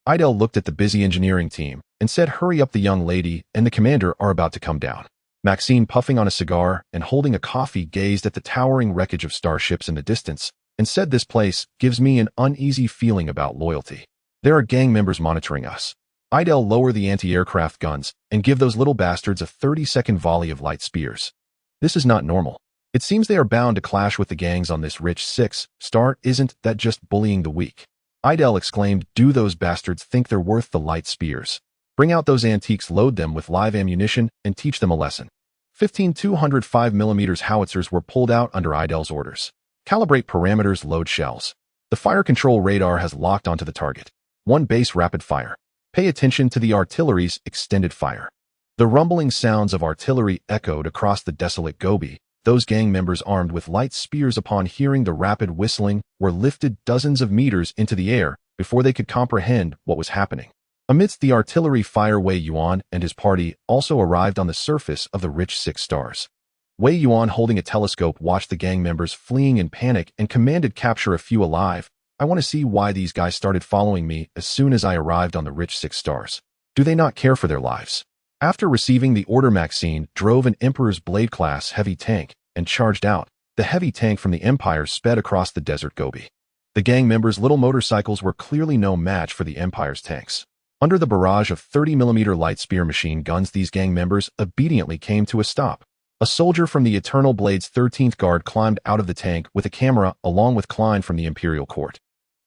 S1: Idel looked at the busy engineering team and said, "Hurry up, the young lady and the commander are about to come down." Maxine, puffing on a cigar and holding a coffee, gazed at the towering wreckage of starships in the distance and said, "This place gives me an uneasy feeling about loyalty. There are gang members monitoring us. Idel lower the anti-aircraft guns and give those little bastards a 30-second volley of light spears. This is not normal. It seems they are bound to clash with the gangs on this rich 6-star. Isn't that just bullying the weak? Idel exclaimed, do those bastards think they're worth the light spears? Bring out those antiques, load them with live ammunition, and teach them a lesson. 15 205mm howitzers were pulled out under Idel's orders. Calibrate parameters, load shells. The fire control radar has locked onto the target. 1 base rapid fire. Pay attention to the artillery's extended fire. The rumbling sounds of artillery echoed across the desolate Gobi. Those gang members armed with light spears, upon hearing the rapid whistling, were lifted dozens of meters into the air before they could comprehend what was happening. Amidst the artillery fire, Wei Yuan and his party also arrived on the surface of the rich 6 stars. Wei Yuan, holding a telescope, watched the gang members fleeing in panic and commanded, capture a few alive. I want to see why these guys started following me as soon as I arrived on the rich 6 stars. Do they not care for their lives? After receiving the order, Maxine drove an Emperor's Blade-class heavy tank and charged out. The heavy tank from the Empire sped across the desert Gobi. The gang members' little motorcycles were clearly no match for the Empire's tanks. Under the barrage of 30mm light spear machine guns, these gang members obediently came to a stop. A soldier from the Eternal Blade's 13th Guard climbed out of the tank with a camera, along with Klein from the Imperial Court.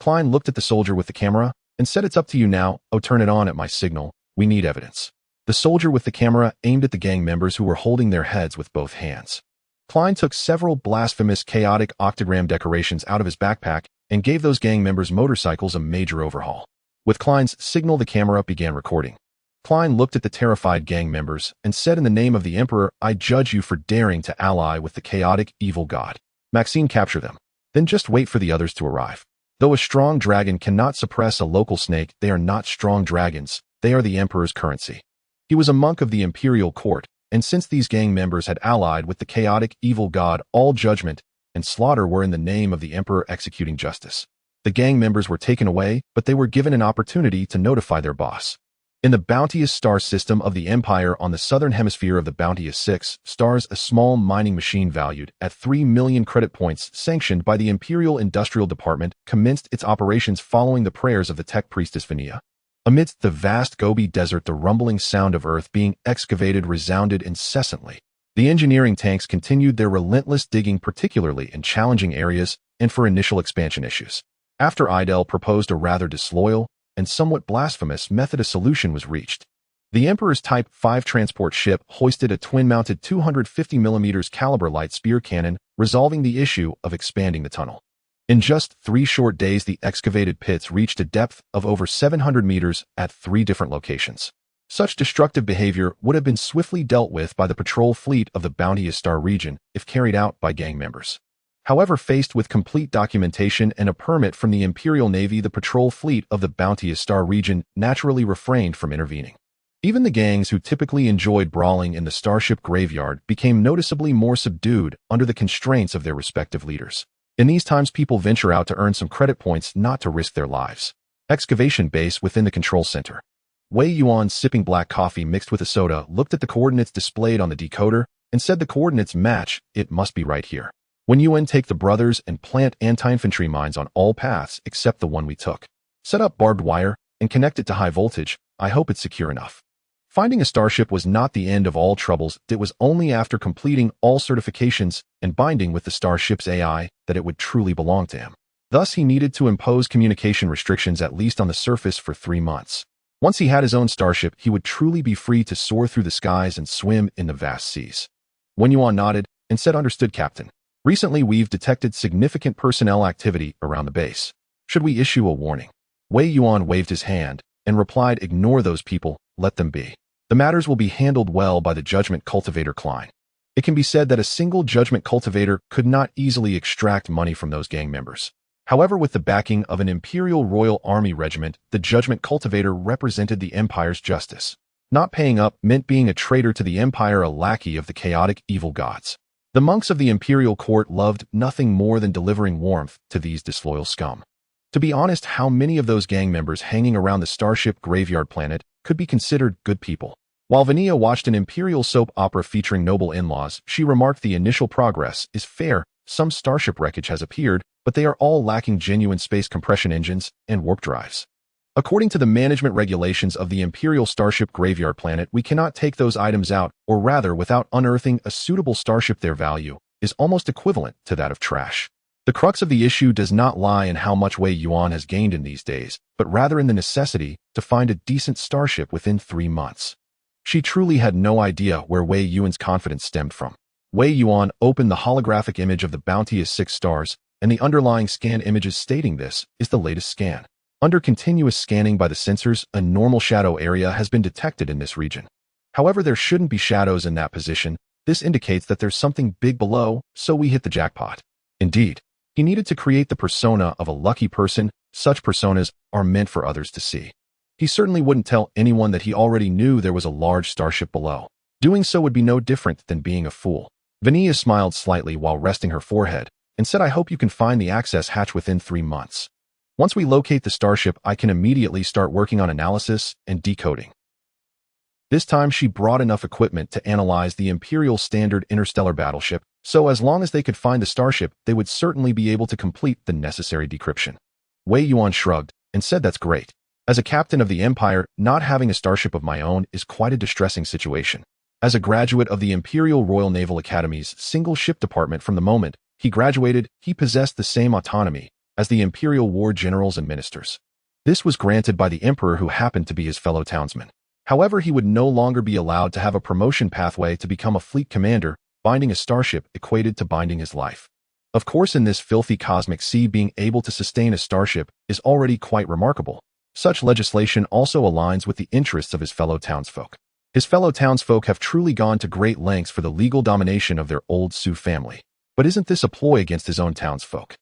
S1: Klein looked at the soldier with the camera and said, it's up to you now. Oh, turn it on at my signal. We need evidence. The soldier with the camera aimed at the gang members who were holding their heads with both hands. Klein took several blasphemous chaotic octagram decorations out of his backpack and gave those gang members' motorcycles a major overhaul. With Klein's signal, the camera began recording. Klein looked at the terrified gang members and said, in the name of the Emperor, I judge you for daring to ally with the chaotic evil god. Maxine, capture them. Then just wait for the others to arrive. Though a strong dragon cannot suppress a local snake, they are not strong dragons. They are the Emperor's currency. He was a monk of the Imperial Court, and since these gang members had allied with the chaotic evil god, all judgment and slaughter were in the name of the Emperor executing justice. The gang members were taken away, but they were given an opportunity to notify their boss. In the bounteous star system of the Empire on the southern hemisphere of the bounteous 6 stars, a small mining machine valued at 3 million credit points, sanctioned by the Imperial Industrial Department, commenced its operations following the prayers of the tech priestess Vania. Amidst the vast Gobi Desert, the rumbling sound of earth being excavated resounded incessantly. The engineering tanks continued their relentless digging, particularly in challenging areas and for initial expansion issues. After Idel proposed a rather disloyal and somewhat blasphemous method, a solution was reached. The Emperor's Type 5 transport ship hoisted a twin-mounted 250mm caliber light spear cannon, resolving the issue of expanding the tunnel. In just 3 short days, the excavated pits reached a depth of over 700 meters at 3 different locations. Such destructive behavior would have been swiftly dealt with by the patrol fleet of the bounteous star region if carried out by gang members. However, faced with complete documentation and a permit from the Imperial Navy, the patrol fleet of the bounteous star region naturally refrained from intervening. Even the gangs who typically enjoyed brawling in the Starship graveyard became noticeably more subdued under the constraints of their respective leaders. In these times, people venture out to earn some credit points, not to risk their lives. Excavation base within the control center. Wei Yuan, sipping black coffee mixed with a soda, looked at the coordinates displayed on the decoder and said, the coordinates match. It must be right here. When Yuan, take the brothers and plant anti-infantry mines on all paths except the one we took. Set up barbed wire and connect it to high voltage. I hope it's secure enough. Finding a starship was not the end of all troubles. It was only after completing all certifications and binding with the starship's AI that it would truly belong to him. Thus, he needed to impose communication restrictions, at least on the surface, for 3 months. Once he had his own starship, he would truly be free to soar through the skies and swim in the vast seas. Wen Yuan nodded and said, understood, Captain. Recently, we've detected significant personnel activity around the base. Should we issue a warning? Wei Yuan waved his hand and replied, ignore those people, let them be. The matters will be handled well by the judgment cultivator Klein. It can be said that a single judgment cultivator could not easily extract money from those gang members. However, with the backing of an Imperial Royal Army regiment, the judgment cultivator represented the Empire's justice. Not paying up meant being a traitor to the Empire, a lackey of the chaotic evil gods. The monks of the Imperial Court loved nothing more than delivering warmth to these disloyal scum. To be honest, how many of those gang members hanging around the Starship graveyard planet could be considered good people? While Vania watched an Imperial soap opera featuring noble in-laws, she remarked, the initial progress is fair. Some Starship wreckage has appeared, but they are all lacking genuine space compression engines and warp drives. According to the management regulations of the Imperial Starship Graveyard Planet, we cannot take those items out, or rather, without unearthing a suitable starship. Their value is almost equivalent to that of trash. The crux of the issue does not lie in how much Wei Yuan has gained in these days, but rather in the necessity to find a decent starship within 3 months. She truly had no idea where Wei Yuan's confidence stemmed from. Wei Yuan opened the holographic image of the bounty as 6 stars, and the underlying scan images stating this is the latest scan. Under continuous scanning by the sensors, a normal shadow area has been detected in this region. However, there shouldn't be shadows in that position. This indicates that there's something big below, so we hit the jackpot. Indeed, he needed to create the persona of a lucky person. Such personas are meant for others to see. He certainly wouldn't tell anyone that he already knew there was a large starship below. Doing so would be no different than being a fool. Vanilla smiled slightly while resting her forehead and said, "I hope you can find the access hatch within 3 months. Once we locate the starship, I can immediately start working on analysis and decoding." This time she brought enough equipment to analyze the Imperial standard interstellar battleship, so as long as they could find the starship, they would certainly be able to complete the necessary decryption. Wei Yuan shrugged and said, "That's great. As a captain of the Empire, not having a starship of my own is quite a distressing situation. As a graduate of the Imperial Royal Naval Academy's single ship department from the moment he graduated, he possessed the same autonomy as the Imperial war generals and ministers. This was granted by the Emperor, who happened to be his fellow townsman. However, he would no longer be allowed to have a promotion pathway to become a fleet commander. Binding a starship equated to binding his life. Of course, in this filthy cosmic sea, being able to sustain a starship is already quite remarkable. Such legislation also aligns with the interests of his fellow townsfolk. His fellow townsfolk have truly gone to great lengths for the legal domination of their old Sioux family. But isn't this a ploy against his own townsfolk?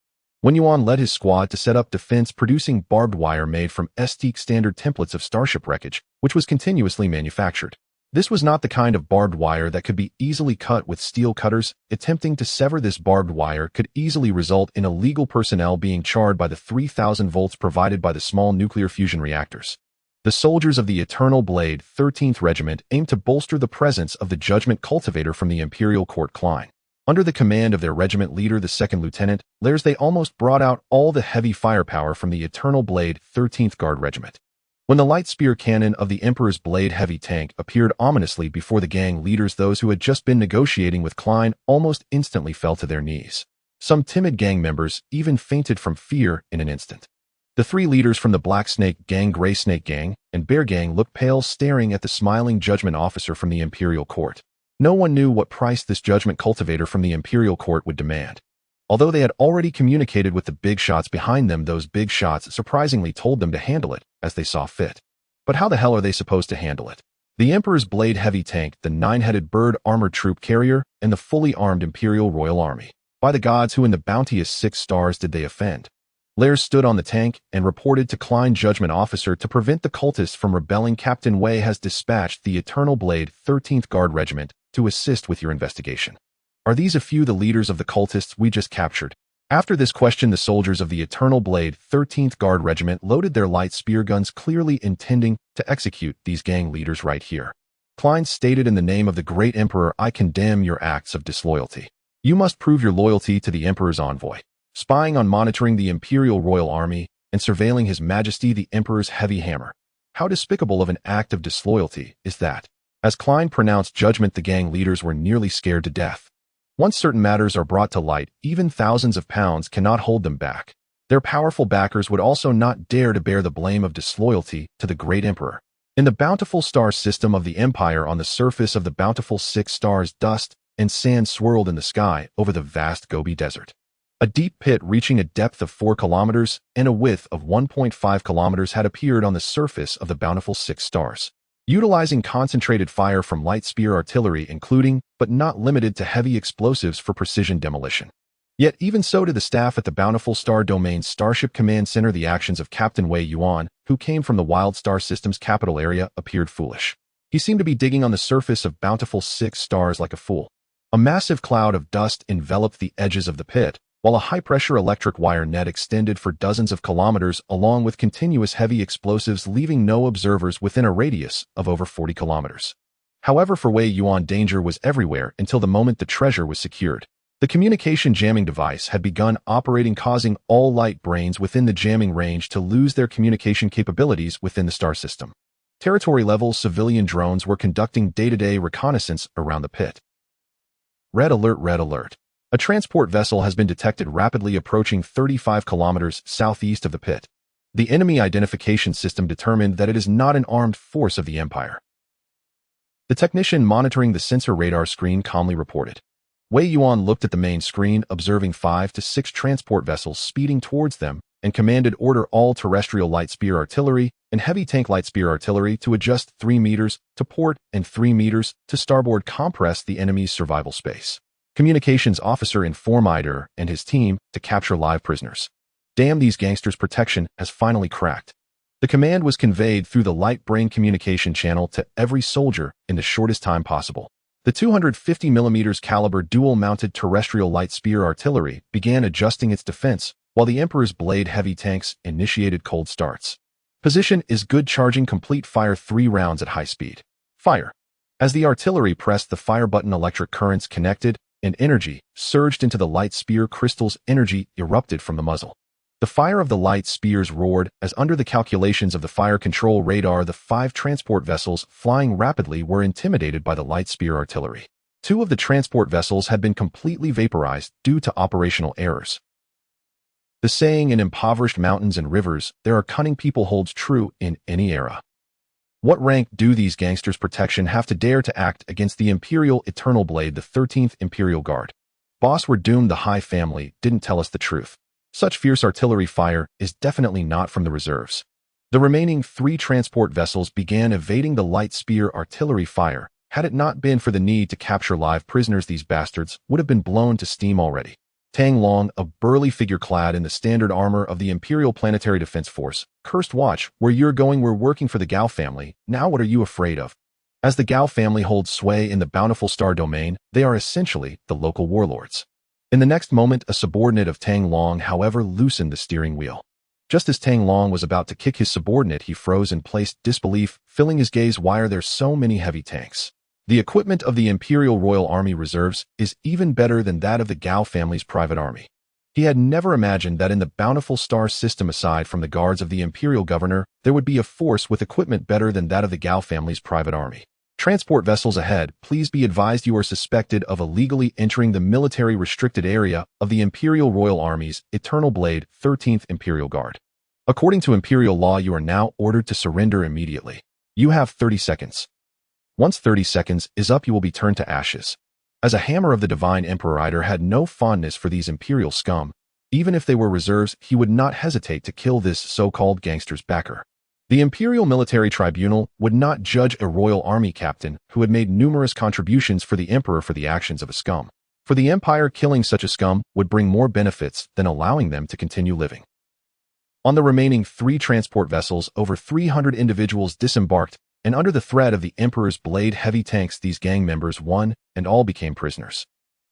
S1: Wei Yuan led his squad to set up defense, producing barbed wire made from STEAK standard templates of starship wreckage, which was continuously manufactured. This was not the kind of barbed wire that could be easily cut with steel cutters. Attempting to sever this barbed wire could easily result in illegal personnel being charred by the 3,000 volts provided by the small nuclear fusion reactors. The soldiers of the Eternal Blade 13th Regiment aimed to bolster the presence of the Judgment Cultivator from the Imperial Court Klein. Under the command of their regiment leader, the 2nd Lieutenant Lairs, they almost brought out all the heavy firepower from the Eternal Blade 13th Guard Regiment. When the light spear cannon of the Emperor's Blade heavy tank appeared ominously before the gang leaders, those who had just been negotiating with Klein almost instantly fell to their knees. Some timid gang members even fainted from fear in an instant. The 3 leaders from the Black Snake Gang, Gray Snake Gang, and Bear Gang looked pale, staring at the smiling judgment officer from the Imperial Court. No one knew what price this judgment cultivator from the Imperial Court would demand. Although they had already communicated with the big shots behind them, those big shots surprisingly told them to handle it as they saw fit. But how the hell are they supposed to handle it? The Emperor's Blade heavy tank, the 9-headed bird armored troop carrier, and the fully armed Imperial Royal Army. By the gods, who in the bounty is 6 stars did they offend? Lairs stood on the tank and reported to Klein, judgment officer, to prevent the cultists from rebelling. Captain Wei has dispatched the Eternal Blade 13th Guard Regiment to assist with your investigation. Are these a few the leaders of the cultists we just captured? After this question, the soldiers of the Eternal Blade 13th Guard Regiment loaded their light spear guns, clearly intending to execute these gang leaders right here. Klein stated, "In the name of the great Emperor, I condemn your acts of disloyalty. You must prove your loyalty to the Emperor's envoy. Spying on, monitoring the Imperial Royal Army, and surveilling His Majesty the Emperor's heavy hammer. How despicable of an act of disloyalty is that?" As Klein pronounced judgment, the gang leaders were nearly scared to death. Once certain matters are brought to light, even thousands of pounds cannot hold them back. Their powerful backers would also not dare to bear the blame of disloyalty to the great Emperor. In the bountiful star system of the Empire, on the surface of the bountiful 6 stars, dust and sand swirled in the sky over the vast Gobi Desert. A deep pit reaching a depth of 4 kilometers and a width of 1.5 kilometers had appeared on the surface of the bountiful 6 stars. Utilizing concentrated fire from light spear artillery, including, but not limited to, heavy explosives for precision demolition. Yet even so, to the staff at the Bountiful Star Domain's Starship Command Center, the actions of Captain Wei Yuan, who came from the Wild Star System's capital area, appeared foolish. He seemed to be digging on the surface of Bountiful 6 stars like a fool. A massive cloud of dust enveloped the edges of the pit, while a high-pressure electric wire net extended for dozens of kilometers, along with continuous heavy explosives, leaving no observers within a radius of over 40 kilometers. However, for Wei Yuan, danger was everywhere until the moment the treasure was secured. The communication jamming device had begun operating, causing all light brains within the jamming range to lose their communication capabilities within the star system. Territory-level civilian drones were conducting day-to-day reconnaissance around the pit. Red alert, red alert. A transport vessel has been detected rapidly approaching 35 kilometers southeast of the pit. The enemy identification system determined that it is not an armed force of the Empire. The technician monitoring the sensor radar screen calmly reported. Wei Yuan looked at the main screen, observing 5 to 6 transport vessels speeding towards them, and commanded order all terrestrial light spear artillery and heavy tank light spear artillery to adjust 3 meters to port and 3 meters to starboard, compress the enemy's survival space. Communications officer inform Eider and his team to capture live prisoners. Damn, these gangsters' protection has finally cracked. The command was conveyed through the light brain communication channel to every soldier in the shortest time possible. The 250mm caliber dual-mounted terrestrial light spear artillery began adjusting its defense, while the Emperor's blade heavy tanks initiated cold starts. Position is good, charging complete, fire 3 rounds at high speed. Fire. As the artillery pressed the fire button, electric currents connected, and energy surged into the light spear crystals. Energy erupted from the muzzle. The fire of the light spears roared as, under the calculations of the fire control radar, the 5 transport vessels flying rapidly were intimidated by the light spear artillery. 2 of the transport vessels had been completely vaporized due to operational errors. The saying, in impoverished mountains and rivers, there are cunning people, holds true in any era. What rank do these gangsters' protection have to dare to act against the Imperial Eternal Blade, the 13th Imperial Guard? Boss, we're doomed. The High family didn't tell us the truth. Such fierce artillery fire is definitely not from the reserves. The remaining 3 transport vessels began evading the light spear artillery fire. Had it not been for the need to capture live prisoners, these bastards would have been blown to steam already. Tang Long, a burly figure clad in the standard armor of the Imperial Planetary Defense Force, cursed. Watch where you're going. We're working for the Gao family. Now what are you afraid of? As the Gao family holds sway in the bountiful star domain, they are essentially the local warlords. In the next moment, a subordinate of Tang Long, however, loosened the steering wheel. Just as Tang Long was about to kick his subordinate, he froze in place, disbelief filling his gaze. Why are there so many heavy tanks? The equipment of the Imperial Royal Army Reserves is even better than that of the Gao family's private army. He had never imagined that in the bountiful star system, aside from the guards of the Imperial Governor, there would be a force with equipment better than that of the Gao family's private army. Transport vessels ahead. Please be advised you are suspected of illegally entering the military restricted area of the Imperial Royal Army's Eternal Blade 13th Imperial Guard. According to Imperial law, you are now ordered to surrender immediately. You have 30 seconds. Once 30 seconds is up, you will be turned to ashes. As a Hammer of the Divine Emperor, Eider had no fondness for these Imperial scum. Even if they were reserves, he would not hesitate to kill this so-called gangster's backer. The Imperial Military Tribunal would not judge a Royal Army captain who had made numerous contributions for the Emperor for the actions of a scum. For the Empire, killing such a scum would bring more benefits than allowing them to continue living. On the remaining 3 transport vessels, over 300 individuals disembarked, and under the threat of the Emperor's blade heavy tanks, these gang members, one and all, became prisoners.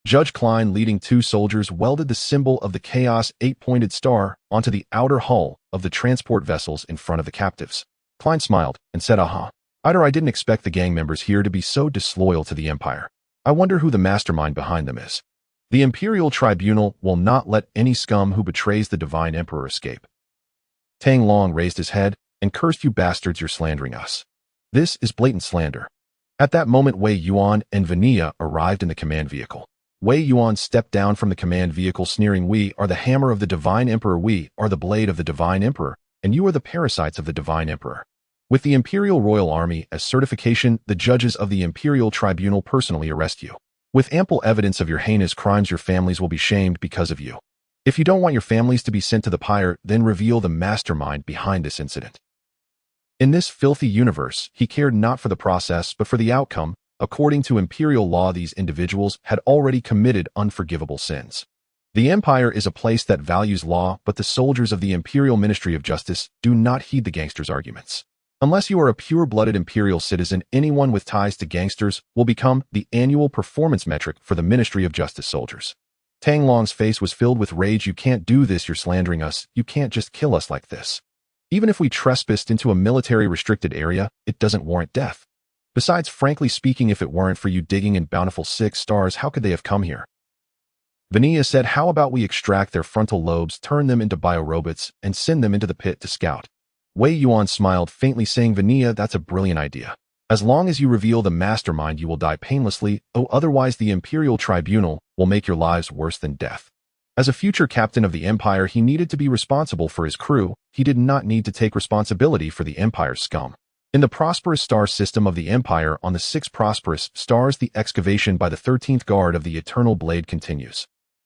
S1: Judge Klein, leading 2 soldiers, welded the symbol of the Chaos 8-pointed star onto the outer hull of the transport vessels in front of the captives. Klein smiled and said, "Aha. Eider, I didn't expect the gang members here to be so disloyal to the Empire. I wonder who the mastermind behind them is. The Imperial Tribunal will not let any scum who betrays the Divine Emperor escape." Tang Long raised his head and cursed, "You bastards, you're slandering us. This is blatant slander." At that moment, Wei Yuan and Vanilla arrived in the command vehicle. Wei Yuan stepped down from the command vehicle, sneering, "We are the hammer of the Divine Emperor. We are the blade of the Divine Emperor, and you are the parasites of the Divine Emperor." With the Imperial Royal Army as certification, the judges of the Imperial Tribunal personally arrest you. With ample evidence of your heinous crimes, your families will be shamed because of you. If you don't want your families to be sent to the pyre, then reveal the mastermind behind this incident. In this filthy universe, he cared not for the process but for the outcome. According to Imperial law, these individuals had already committed unforgivable sins. The Empire is a place that values law, but the soldiers of the Imperial Ministry of Justice do not heed the gangsters' arguments. Unless you are a pure-blooded Imperial citizen, anyone with ties to gangsters will become the annual performance metric for the Ministry of Justice soldiers. Tang Long's face was filled with rage. "You can't do this. You're slandering us. You can't just kill us like this. Even if we trespassed into a military restricted area, it doesn't warrant death. Besides, frankly speaking, if it weren't for you digging in bountiful 6 stars, how could they have come here?" Vanilla said, how about we extract their frontal lobes, turn them into biorobots, and send them into the pit to scout? Wei Yuan smiled faintly, saying, Vanilla, that's a brilliant idea. As long as you reveal the mastermind, you will die painlessly, otherwise the Imperial Tribunal will make your lives worse than death. As a future captain of the Empire, he needed to be responsible for his crew. He did not need to take responsibility for the Empire's scum. In the prosperous star system of the Empire, on the 6 prosperous stars, the excavation by the 13th Guard of the Eternal Blade continues.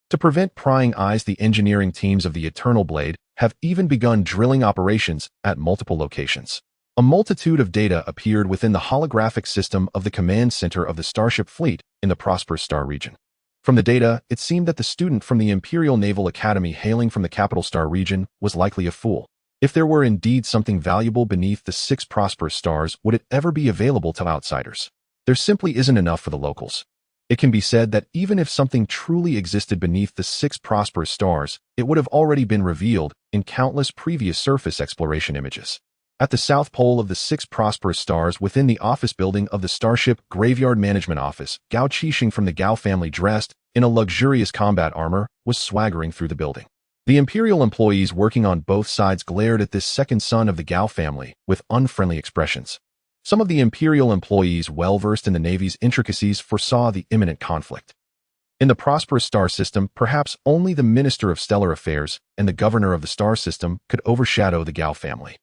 S1: To prevent prying eyes, the engineering teams of the Eternal Blade have even begun drilling operations at multiple locations. A multitude of data appeared within the holographic system of the command center of the Starship fleet in the prosperous star region. From the data, it seemed that the student from the Imperial Naval Academy hailing from the capital star region was likely a fool. If there were indeed something valuable beneath the 6 prosperous stars, would it ever be available to outsiders? There simply isn't enough for the locals. It can be said that even if something truly existed beneath the 6 prosperous stars, it would have already been revealed in countless previous surface exploration images. At the south pole of the 6 prosperous stars, within the office building of the Starship Graveyard Management Office, Gao Qixing from the Gao family, dressed in a luxurious combat armor, was swaggering through the building. The Imperial employees working on both sides glared at this second son of the Gao family with unfriendly expressions. Some of the Imperial employees, well-versed in the Navy's intricacies, foresaw the imminent conflict. In the prosperous star system, perhaps only the Minister of Stellar Affairs and the Governor of the star system could overshadow the Gao family.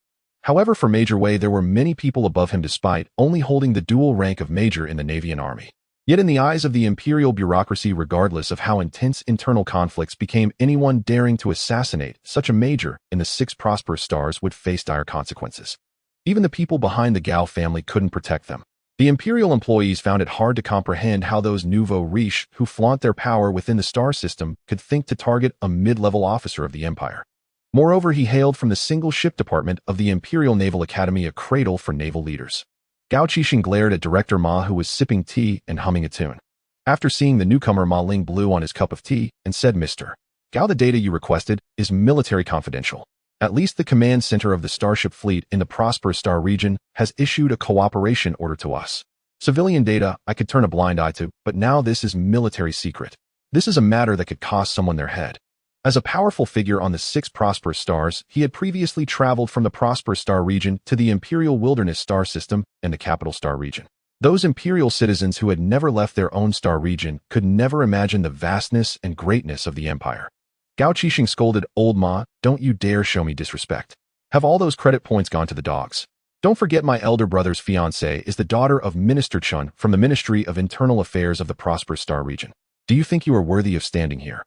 S1: However, for Major Wei, there were many people above him despite only holding the dual rank of Major in the Navy and Army. Yet in the eyes of the Imperial bureaucracy, regardless of how intense internal conflicts became, anyone daring to assassinate such a Major in the 6 prosperous stars would face dire consequences. Even the people behind the Gao family couldn't protect them. The Imperial employees found it hard to comprehend how those nouveau riches who flaunt their power within the star system could think to target a mid-level officer of the Empire. Moreover, he hailed from the single ship department of the Imperial Naval Academy, a cradle for naval leaders. Gao Qixing glared at Director Ma, who was sipping tea and humming a tune. After seeing the newcomer, Ma Ling blew on his cup of tea and said, Mr. Gao, the data you requested is military confidential. At least the command center of the Starship fleet in the prosperous star region has issued a cooperation order to us. Civilian data I could turn a blind eye to, but now this is military secret. This is a matter that could cost someone their head. As a powerful figure on the 6 prosperous stars, he had previously traveled from the prosperous star region to the Imperial Wilderness star system and the capital star region. Those Imperial citizens who had never left their own star region could never imagine the vastness and greatness of the Empire. Gao Qixing scolded, Old Ma, don't you dare show me disrespect. Have all those credit points gone to the dogs? Don't forget my elder brother's fiancée is the daughter of Minister Chun from the Ministry of Internal Affairs of the prosperous star region. Do you think you are worthy of standing here?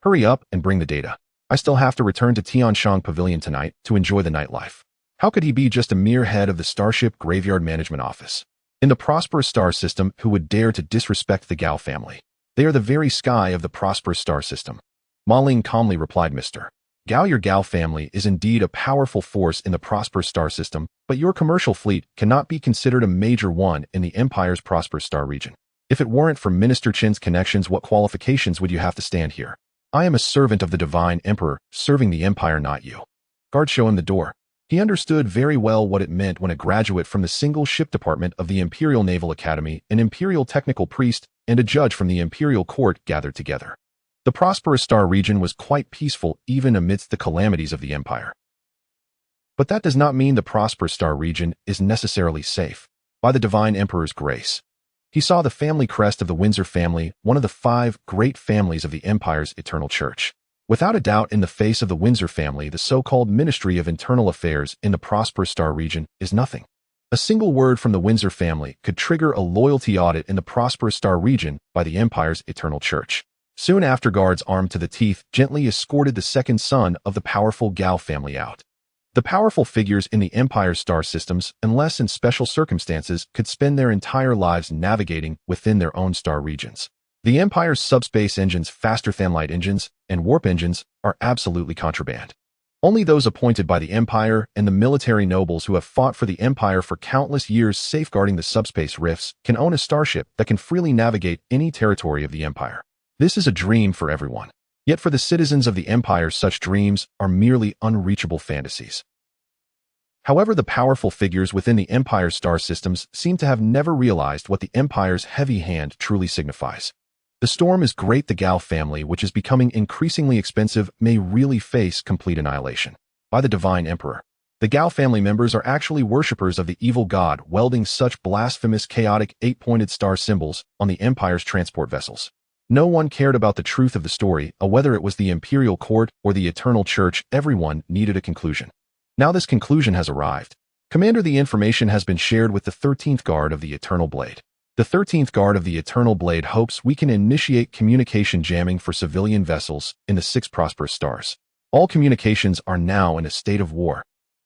S1: Hurry up and bring the data. I still have to return to Tianshang Pavilion tonight to enjoy the nightlife. How could he be just a mere head of the Starship Graveyard Management Office? In the prosperous star system, who would dare to disrespect the Gao family? They are the very sky of the prosperous star system. Ma Ling calmly replied, Mr. Gao, your Gao family is indeed a powerful force in the prosperous star system, but your commercial fleet cannot be considered a major one in the Empire's prosperous star region. If it weren't for Minister Chin's connections, what qualifications would you have to stand here? I am a servant of the Divine Emperor, serving the Empire, not you. Guard, show him the door. He understood very well what it meant when a graduate from the single ship department of the Imperial Naval Academy, an Imperial technical priest, and a judge from the Imperial court gathered together. The prosperous star region was quite peaceful even amidst the calamities of the Empire. But that does not mean the prosperous star region is necessarily safe. By the Divine Emperor's grace, he saw the family crest of the Windsor family, one of the 5 great families of the Empire's eternal church. Without a doubt, in the face of the Windsor family, the so-called Ministry of Internal Affairs in the prosperous star region is nothing. A single word from the Windsor family could trigger a loyalty audit in the prosperous star region by the Empire's eternal church. Soon after, guards armed to the teeth gently escorted the second son of the powerful Gao family out. The powerful figures in the Empire's star systems, unless in special circumstances, could spend their entire lives navigating within their own star regions. The Empire's subspace engines, faster than light engines, and warp engines are absolutely contraband. Only those appointed by the Empire and the military nobles who have fought for the Empire for countless years safeguarding the subspace rifts can own a starship that can freely navigate any territory of the Empire. This is a dream for everyone. Yet for the citizens of the Empire, such dreams are merely unreachable fantasies. However, the powerful figures within the Empire's star systems seem to have never realized what the Empire's heavy hand truly signifies. The storm is great. The Gao family, which is becoming increasingly expensive, may really face complete annihilation by the Divine Emperor. The Gao family members are actually worshippers of the evil god, welding such blasphemous, chaotic, 8-pointed star symbols on the Empire's transport vessels. No one cared about the truth of the story, whether it was the Imperial court or the Eternal Church. Everyone needed a conclusion. Now this conclusion has arrived. Commander, the information has been shared with the 13th Guard of the Eternal Blade. The 13th Guard of the Eternal Blade hopes we can initiate communication jamming for civilian vessels in the 6 prosperous stars. All communications are now in a state of war.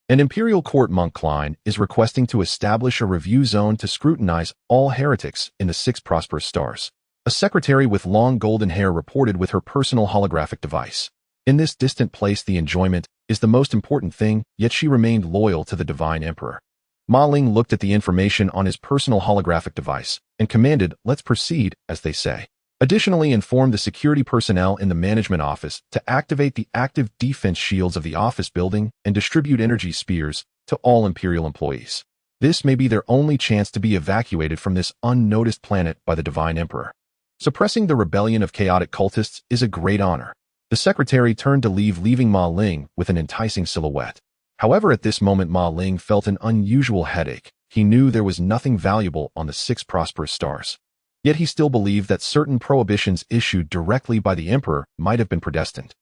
S1: An Imperial Court monk Klein is requesting to establish a review zone to scrutinize all heretics in the 6 prosperous stars. A secretary with long golden hair reported with her personal holographic device. In this distant place, the enjoyment is the most important thing, yet she remained loyal to the Divine Emperor. Ma Ling looked at the information on his personal holographic device and commanded, "Let's proceed," as they say. Additionally, informed the security personnel in the management office to activate the active defense shields of the office building and distribute energy spears to all Imperial employees. This may be their only chance to be evacuated from this unnoticed planet by the Divine Emperor. Suppressing the rebellion of chaotic cultists is a great honor. The secretary turned to leave, leaving Ma Ling with an enticing silhouette. However, at this moment Ma Ling felt an unusual headache. He knew there was nothing valuable on the 6 prosperous stars. Yet he still believed that certain prohibitions issued directly by the Emperor might have been predestined.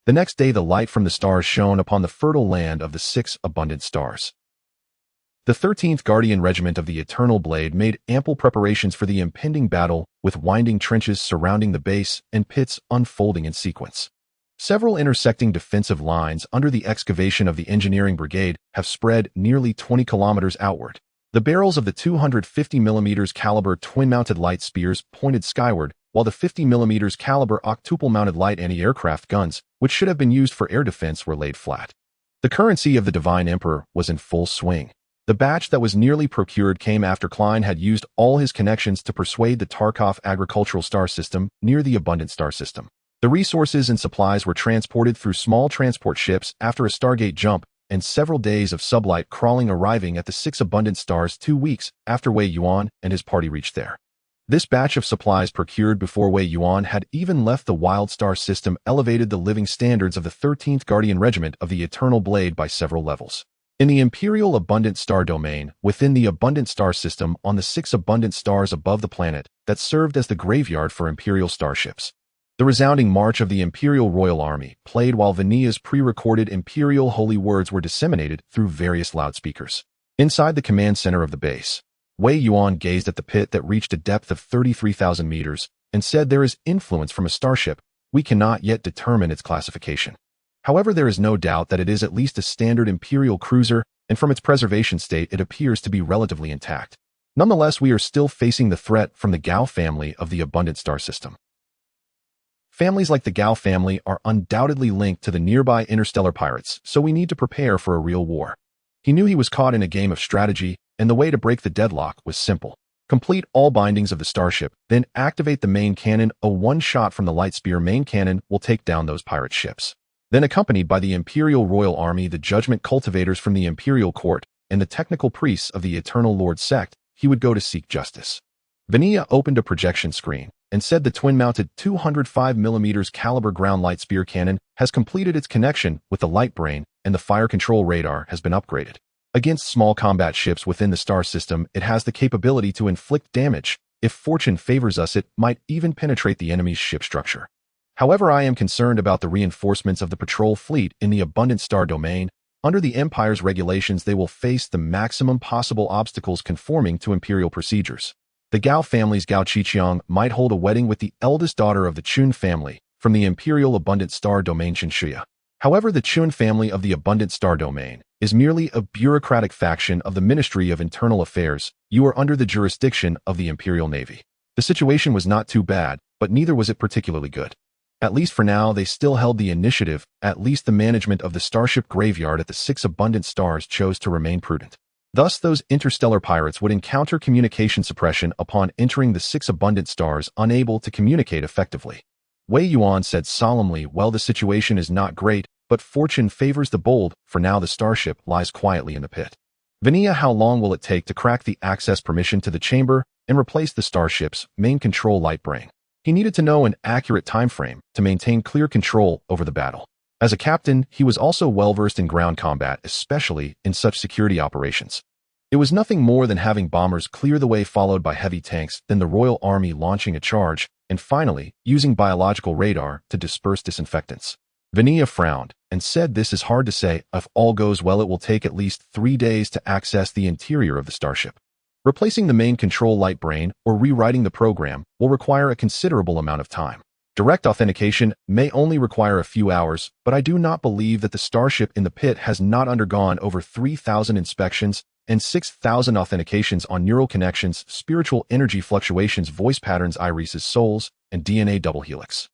S1: The next day, the light from the stars shone upon the fertile land of the 6 abundant stars. The 13th Guardian Regiment of the Eternal Blade made ample preparations for the impending battle, with winding trenches surrounding the base and pits unfolding in sequence. Several intersecting defensive lines under the excavation of the Engineering Brigade have spread nearly 20 kilometers outward. The barrels of the 250mm caliber twin-mounted light spears pointed skyward, while the 50mm caliber octuple-mounted light anti-aircraft guns, which should have been used for air defense, were laid flat. The currency of the Divine Emperor was in full swing. The batch that was nearly procured came after Klein had used all his connections to persuade the Tarkov agricultural star system near the abundant star system. The resources and supplies were transported through small transport ships after a Stargate jump and several days of sublight crawling, arriving at the 6 abundant stars 2 weeks after Wei Yuan and his party reached there. This batch of supplies, procured before Wei Yuan had even left the Wild Star system, elevated the living standards of the 13th Guardian Regiment of the Eternal Blade by several levels. In the Imperial Abundant Star domain, within the Abundant Star system, on the 6 abundant stars above the planet that served as the graveyard for Imperial starships, the resounding march of the Imperial Royal Army played while Vania's pre-recorded Imperial holy words were disseminated through various loudspeakers. Inside the command center of the base, Wei Yuan gazed at the pit that reached a depth of 33,000 meters and said, "There is influence from a starship. We cannot yet determine its classification. However, there is no doubt that it is at least a standard Imperial cruiser, and from its preservation state it appears to be relatively intact. Nonetheless, we are still facing the threat from the Gao family of the Abundant Star system. Families like the Gao family are undoubtedly linked to the nearby interstellar pirates, so we need to prepare for a real war." He knew he was caught in a game of strategy, and the way to break the deadlock was simple. Complete all bindings of the starship, then activate the main cannon. A one shot from the light spear main cannon will take down those pirate ships. Then, accompanied by the Imperial Royal Army, the judgment cultivators from the Imperial Court, and the technical priests of the Eternal Lord sect, he would go to seek justice. Vania opened a projection screen and said the twin-mounted 205mm caliber ground light spear cannon has completed its connection with the light brain, and the fire control radar has been upgraded. Against small combat ships within the star system, it has the capability to inflict damage. If fortune favors us, it might even penetrate the enemy's ship structure. However, I am concerned about the reinforcements of the patrol fleet in the Abundant Star domain. Under the Empire's regulations, they will face the maximum possible obstacles conforming to Imperial procedures. The Gao family's Gao Qiqiang might hold a wedding with the eldest daughter of the Chun family from the Imperial Abundant Star domain, Shinshuya. However, the Chun family of the Abundant Star domain is merely a bureaucratic faction of the Ministry of Internal Affairs. You are under the jurisdiction of the Imperial Navy. The situation was not too bad, but neither was it particularly good. At least for now, they still held the initiative. At least the management of the starship graveyard at the 6 abundant stars chose to remain prudent. Thus, those interstellar pirates would encounter communication suppression upon entering the 6 abundant stars, unable to communicate effectively. Wei Yuan said solemnly, "Well, the situation is not great, but fortune favors the bold. For now, the starship lies quietly in the pit." Vania, how long will it take to crack the access permission to the chamber and replace the starship's main control light brain? He needed to know an accurate time frame to maintain clear control over the battle. As a captain, he was also well-versed in ground combat, especially in such security operations. It was nothing more than having bombers clear the way followed by heavy tanks, then the Royal Army launching a charge, and finally, using biological radar to disperse disinfectants. Vania frowned and said, "This is hard to say. If all goes well, it will take at least 3 days to access the interior of the starship. Replacing the main control light brain or rewriting the program will require a considerable amount of time. Direct authentication may only require a few hours, but I do not believe that the starship in the pit has not undergone over 3,000 inspections and 6,000 authentications on neural connections, spiritual energy fluctuations, voice patterns, irises, souls, and DNA double helix.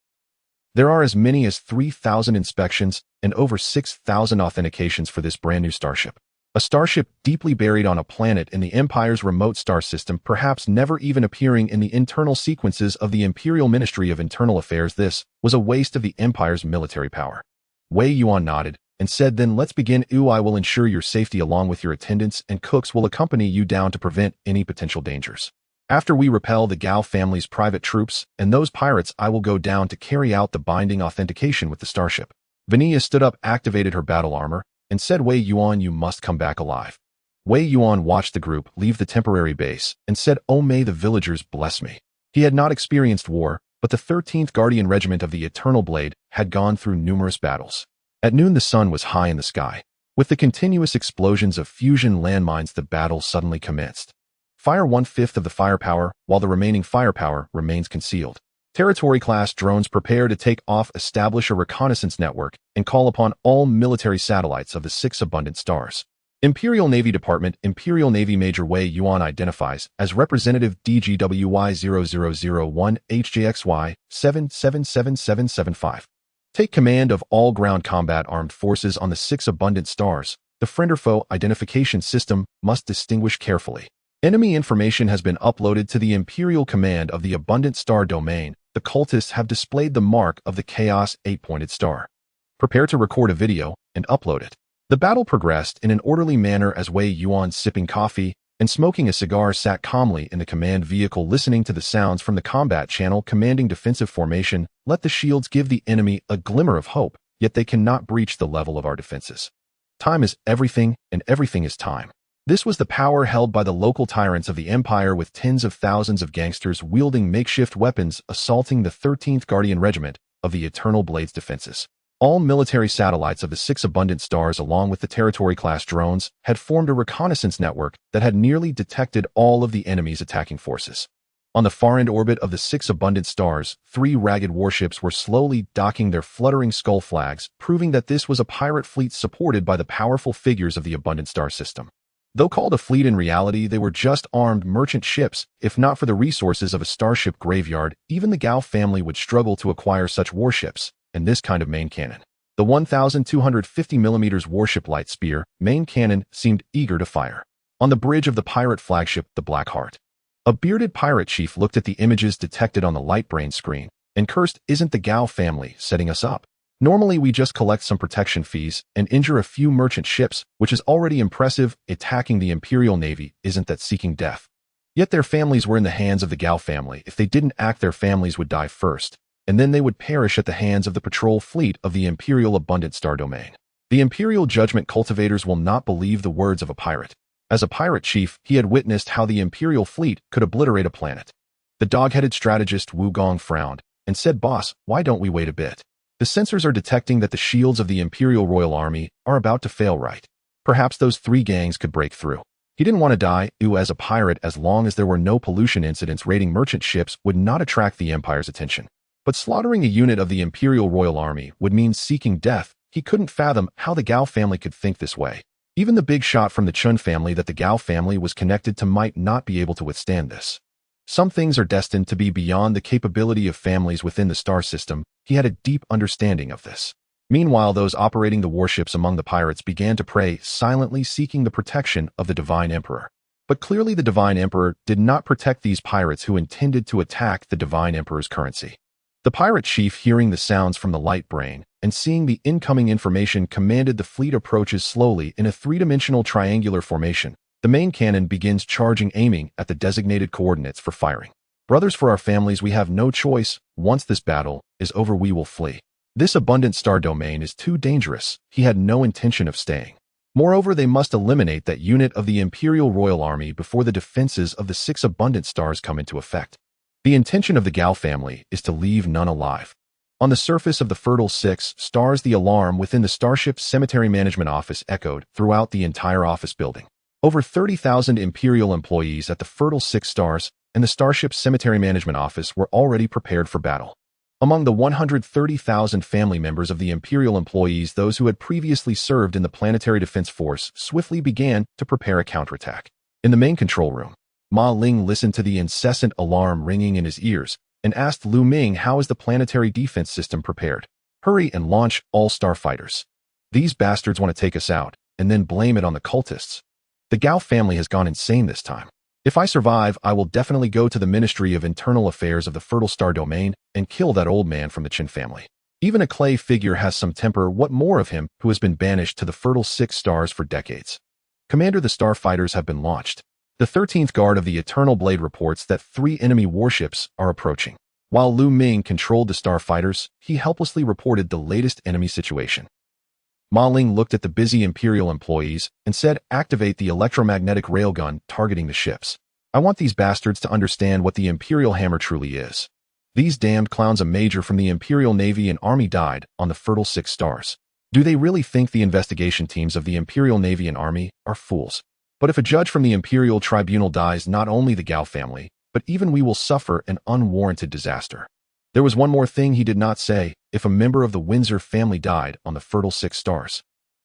S1: There are as many as 3,000 inspections and over 6,000 authentications for this brand new starship. A starship deeply buried on a planet in the Empire's remote star system, perhaps never even appearing in the internal sequences of the Imperial Ministry of Internal Affairs. This was a waste of the Empire's military power." Wei Yuan nodded and said, "Then let's begin. I will ensure your safety along with your attendants, and cooks will accompany you down to prevent any potential dangers. After we repel the Gao family's private troops and those pirates, I will go down to carry out the binding authentication with the starship." Vania stood up, activated her battle armor, and said, "Wei Yuan, you must come back alive." Wei Yuan watched the group leave the temporary base and said, "Oh, may the villagers bless me." He had not experienced war, but the 13th Guardian Regiment of the Eternal Blade had gone through numerous battles. At noon, the sun was high in the sky. With the continuous explosions of fusion landmines, the battle suddenly commenced. Fire 1/5 of the firepower, while the remaining firepower remains concealed. Territory-class drones prepare to take off, establish a reconnaissance network, and call upon all military satellites of the 6 abundant stars. Imperial Navy Department. Imperial Navy Major Wei Yuan identifies as Representative DGWY0001 HJXY 777775. Take command of all ground combat armed forces on the 6 abundant stars. The friend or foe identification system must distinguish carefully. Enemy information has been uploaded to the Imperial command of the abundant star domain. The cultists have displayed the mark of the Chaos 8-pointed star. Prepare to record a video and upload it. The battle progressed in an orderly manner as Wei Yuan, sipping coffee and smoking a cigar, sat calmly in the command vehicle, listening to the sounds from the combat channel commanding defensive formation. Let the shields give the enemy a glimmer of hope, yet they cannot breach the level of our defenses. Time is everything, and everything is time. This was the power held by the local tyrants of the Empire, with tens of thousands of gangsters wielding makeshift weapons assaulting the 13th Guardian Regiment of the Eternal Blade's defenses. All military satellites of the 6 abundant stars, along with the territory-class drones, had formed a reconnaissance network that had nearly detected all of the enemy's attacking forces. On the far-end orbit of the 6 abundant stars, 3 ragged warships were slowly docking their fluttering skull flags, proving that this was a pirate fleet supported by the powerful figures of the abundant star system. Though called a fleet, in reality they were just armed merchant ships. If not for the resources of a starship graveyard, even the Gao family would struggle to acquire such warships and this kind of main cannon. The 1,250mm warship light spear main cannon seemed eager to fire. On the bridge of the pirate flagship, the Black Heart, a bearded pirate chief looked at the images detected on the light brain screen and cursed, "Isn't the Gao family setting us up? Normally we just collect some protection fees and injure a few merchant ships, which is already impressive. Attacking the Imperial Navy isn't that seeking death." Yet their families were in the hands of the Gao family. If they didn't act, their families would die first, and then they would perish at the hands of the patrol fleet of the Imperial abundant star domain. The Imperial judgment cultivators will not believe the words of a pirate. As a pirate chief, he had witnessed how the Imperial fleet could obliterate a planet. The dog-headed strategist Wu Gong frowned and said, "Boss, why don't we wait a bit? The sensors are detecting that the shields of the Imperial Royal Army are about to fail right. Perhaps those 3 gangs could break through." He didn't want to die, as a pirate, as long as there were no pollution incidents. Raiding merchant ships would not attract the Empire's attention. But slaughtering a unit of the Imperial Royal Army would mean seeking death. He couldn't fathom how the Gao family could think this way. Even the big shot from the Chun family that the Gao family was connected to might not be able to withstand this. Some things are destined to be beyond the capability of families within the star system. He had a deep understanding of this. Meanwhile, those operating the warships among the pirates began to pray, silently seeking the protection of the Divine Emperor. But clearly the Divine Emperor did not protect these pirates who intended to attack the Divine Emperor's currency. The pirate chief, hearing the sounds from the light brain and seeing the incoming information, commanded the fleet approaches slowly in a 3-dimensional triangular formation. The main cannon begins charging, aiming at the designated coordinates for firing. Brothers, for our families, we have no choice. Once this battle is over, we will flee. This abundant star domain is too dangerous. He had no intention of staying. Moreover, they must eliminate that unit of the Imperial Royal Army before the defenses of the 6 abundant stars come into effect. The intention of the Gao family is to leave none alive. On the surface of the fertile 6 stars, the alarm within the Starship Cemetery Management Office echoed throughout the entire office building. Over 30,000 Imperial employees at the fertile 6 stars and the Starship Cemetery Management Office were already prepared for battle. Among the 130,000 family members of the Imperial employees, those who had previously served in the Planetary Defense Force swiftly began to prepare a counterattack. In the main control room, Ma Ling listened to the incessant alarm ringing in his ears and asked Lu Ming, how is the planetary defense system prepared? Hurry and launch all starfighters. These bastards want to take us out and then blame it on the cultists. The Gao family has gone insane this time. If I survive, I will definitely go to the Ministry of Internal Affairs of the Fertile Star Domain and kill that old man from the Qin family. Even a clay figure has some temper. What more of him, who has been banished to the Fertile 6 stars for decades? Commander, the starfighters have been launched. The 13th Guard of the Eternal Blade reports that 3 enemy warships are approaching. While Lu Ming controlled the starfighters, he helplessly reported the latest enemy situation. Ma Ling looked at the busy Imperial employees and said, activate the electromagnetic railgun targeting the ships. I want these bastards to understand what the Imperial hammer truly is. These damned clowns, a major from the Imperial Navy and Army, died on the fertile 6 stars. Do they really think the investigation teams of the Imperial Navy and Army are fools? But if a judge from the Imperial Tribunal dies, not only the Gao family, but even we will suffer an unwarranted disaster. There was one more thing he did not say. If a member of the Windsor family died on the fertile 6 stars,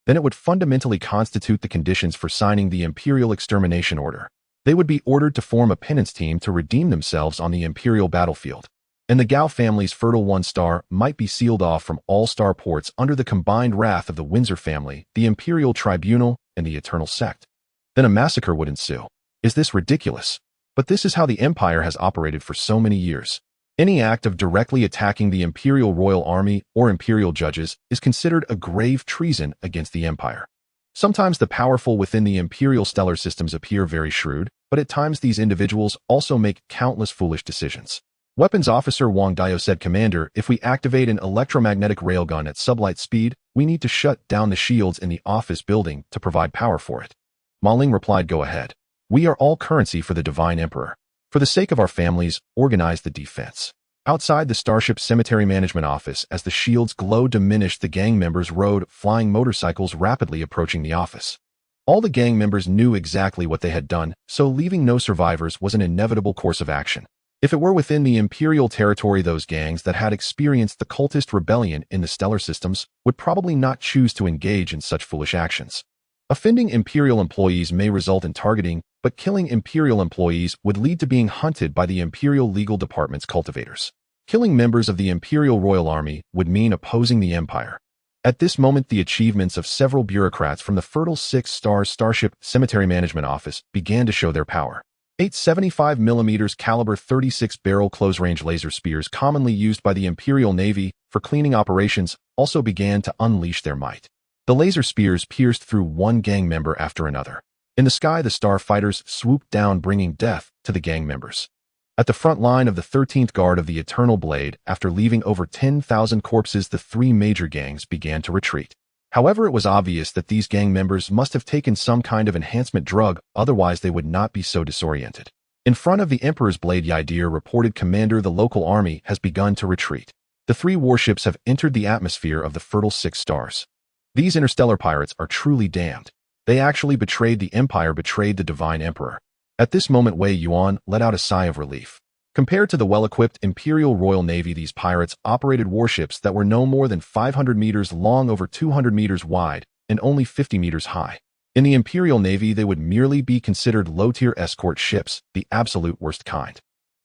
S1: then it would fundamentally constitute the conditions for signing the Imperial Extermination Order. They would be ordered to form a penance team to redeem themselves on the Imperial battlefield. And the Gao family's fertile 1 star might be sealed off from all star ports under the combined wrath of the Windsor family, the Imperial Tribunal, and the Eternal Sect. Then a massacre would ensue. Is this ridiculous? But this is how the Empire has operated for so many years. Any act of directly attacking the Imperial Royal Army or Imperial judges is considered a grave treason against the Empire. Sometimes the powerful within the Imperial stellar systems appear very shrewd, but at times these individuals also make countless foolish decisions. Weapons Officer Wang Dio said, Commander, if we activate an electromagnetic railgun at sublight speed, we need to shut down the shields in the office building to provide power for it. Ma Ling replied, go ahead. We are all currency for the Divine Emperor. For the sake of our families, organize the defense. Outside the Starship Cemetery Management Office, as the shield's glow diminished, the gang members rode flying motorcycles rapidly approaching the office. All the gang members knew exactly what they had done, so leaving no survivors was an inevitable course of action. If it were within the Imperial territory, those gangs that had experienced the cultist rebellion in the stellar systems would probably not choose to engage in such foolish actions. Offending Imperial employees may result in targeting, but killing Imperial employees would lead to being hunted by the Imperial Legal Department's cultivators. Killing members of the Imperial Royal Army would mean opposing the Empire. At this moment, the achievements of several bureaucrats from the fertile 6 stars Starship Cemetery Management Office began to show their power. 8 75mm caliber 36-barrel close-range laser spears, commonly used by the Imperial Navy for cleaning operations, also began to unleash their might. The laser spears pierced through one gang member after another. In the sky, the starfighters swooped down, bringing death to the gang members. At the front line of the 13th Guard of the Eternal Blade, after leaving over 10,000 corpses, the 3 major gangs began to retreat. However, it was obvious that these gang members must have taken some kind of enhancement drug, otherwise they would not be so disoriented. In front of the Emperor's Blade, Yidir reported, Commander, the local army has begun to retreat. The 3 warships have entered the atmosphere of the fertile 6 stars. These interstellar pirates are truly damned. They actually betrayed the Empire, betrayed the Divine Emperor. At this moment, Wei Yuan let out a sigh of relief. Compared to the well-equipped Imperial Royal Navy, these pirates operated warships that were no more than 500 meters long, over 200 meters wide, and only 50 meters high. In the Imperial Navy, they would merely be considered low-tier escort ships, the absolute worst kind.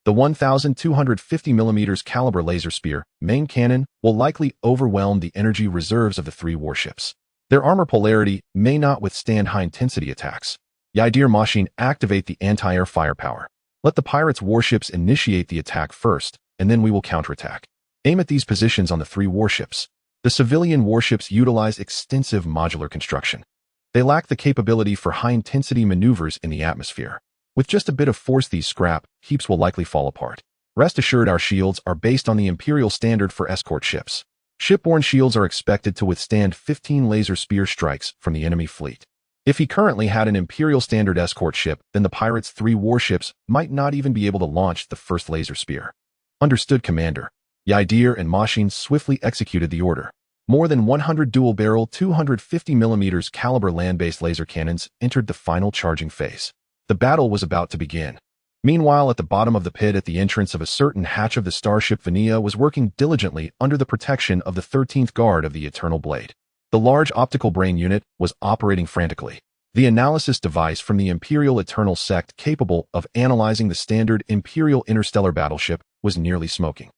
S1: The 1,250mm caliber laser spear main cannon will likely overwhelm the energy reserves of the 3 warships. Their armor polarity may not withstand high-intensity attacks. Yidir Machine, activate the anti-air firepower. Let the pirates' warships initiate the attack first, and then we will counterattack. Aim at these positions on the 3 warships. The civilian warships utilize extensive modular construction. They lack the capability for high-intensity maneuvers in the atmosphere. With just a bit of force, these scrap heaps will likely fall apart. Rest assured, our shields are based on the Imperial standard for escort ships. Shipborne shields are expected to withstand 15 laser spear strikes from the enemy fleet. If he currently had an Imperial standard escort ship, then the pirates' 3 warships might not even be able to launch the first laser spear. Understood, Commander. Yaidir and Machine swiftly executed the order. More than 100 dual-barrel 250mm caliber land-based laser cannons entered the final charging phase. The battle was about to begin. Meanwhile, at the bottom of the pit at the entrance of a certain hatch of the starship, Vanilla was working diligently under the protection of the 13th Guard of the Eternal Blade. The large optical brain unit was operating frantically. The analysis device from the Imperial Eternal Sect capable of analyzing the standard Imperial interstellar battleship was nearly smoking.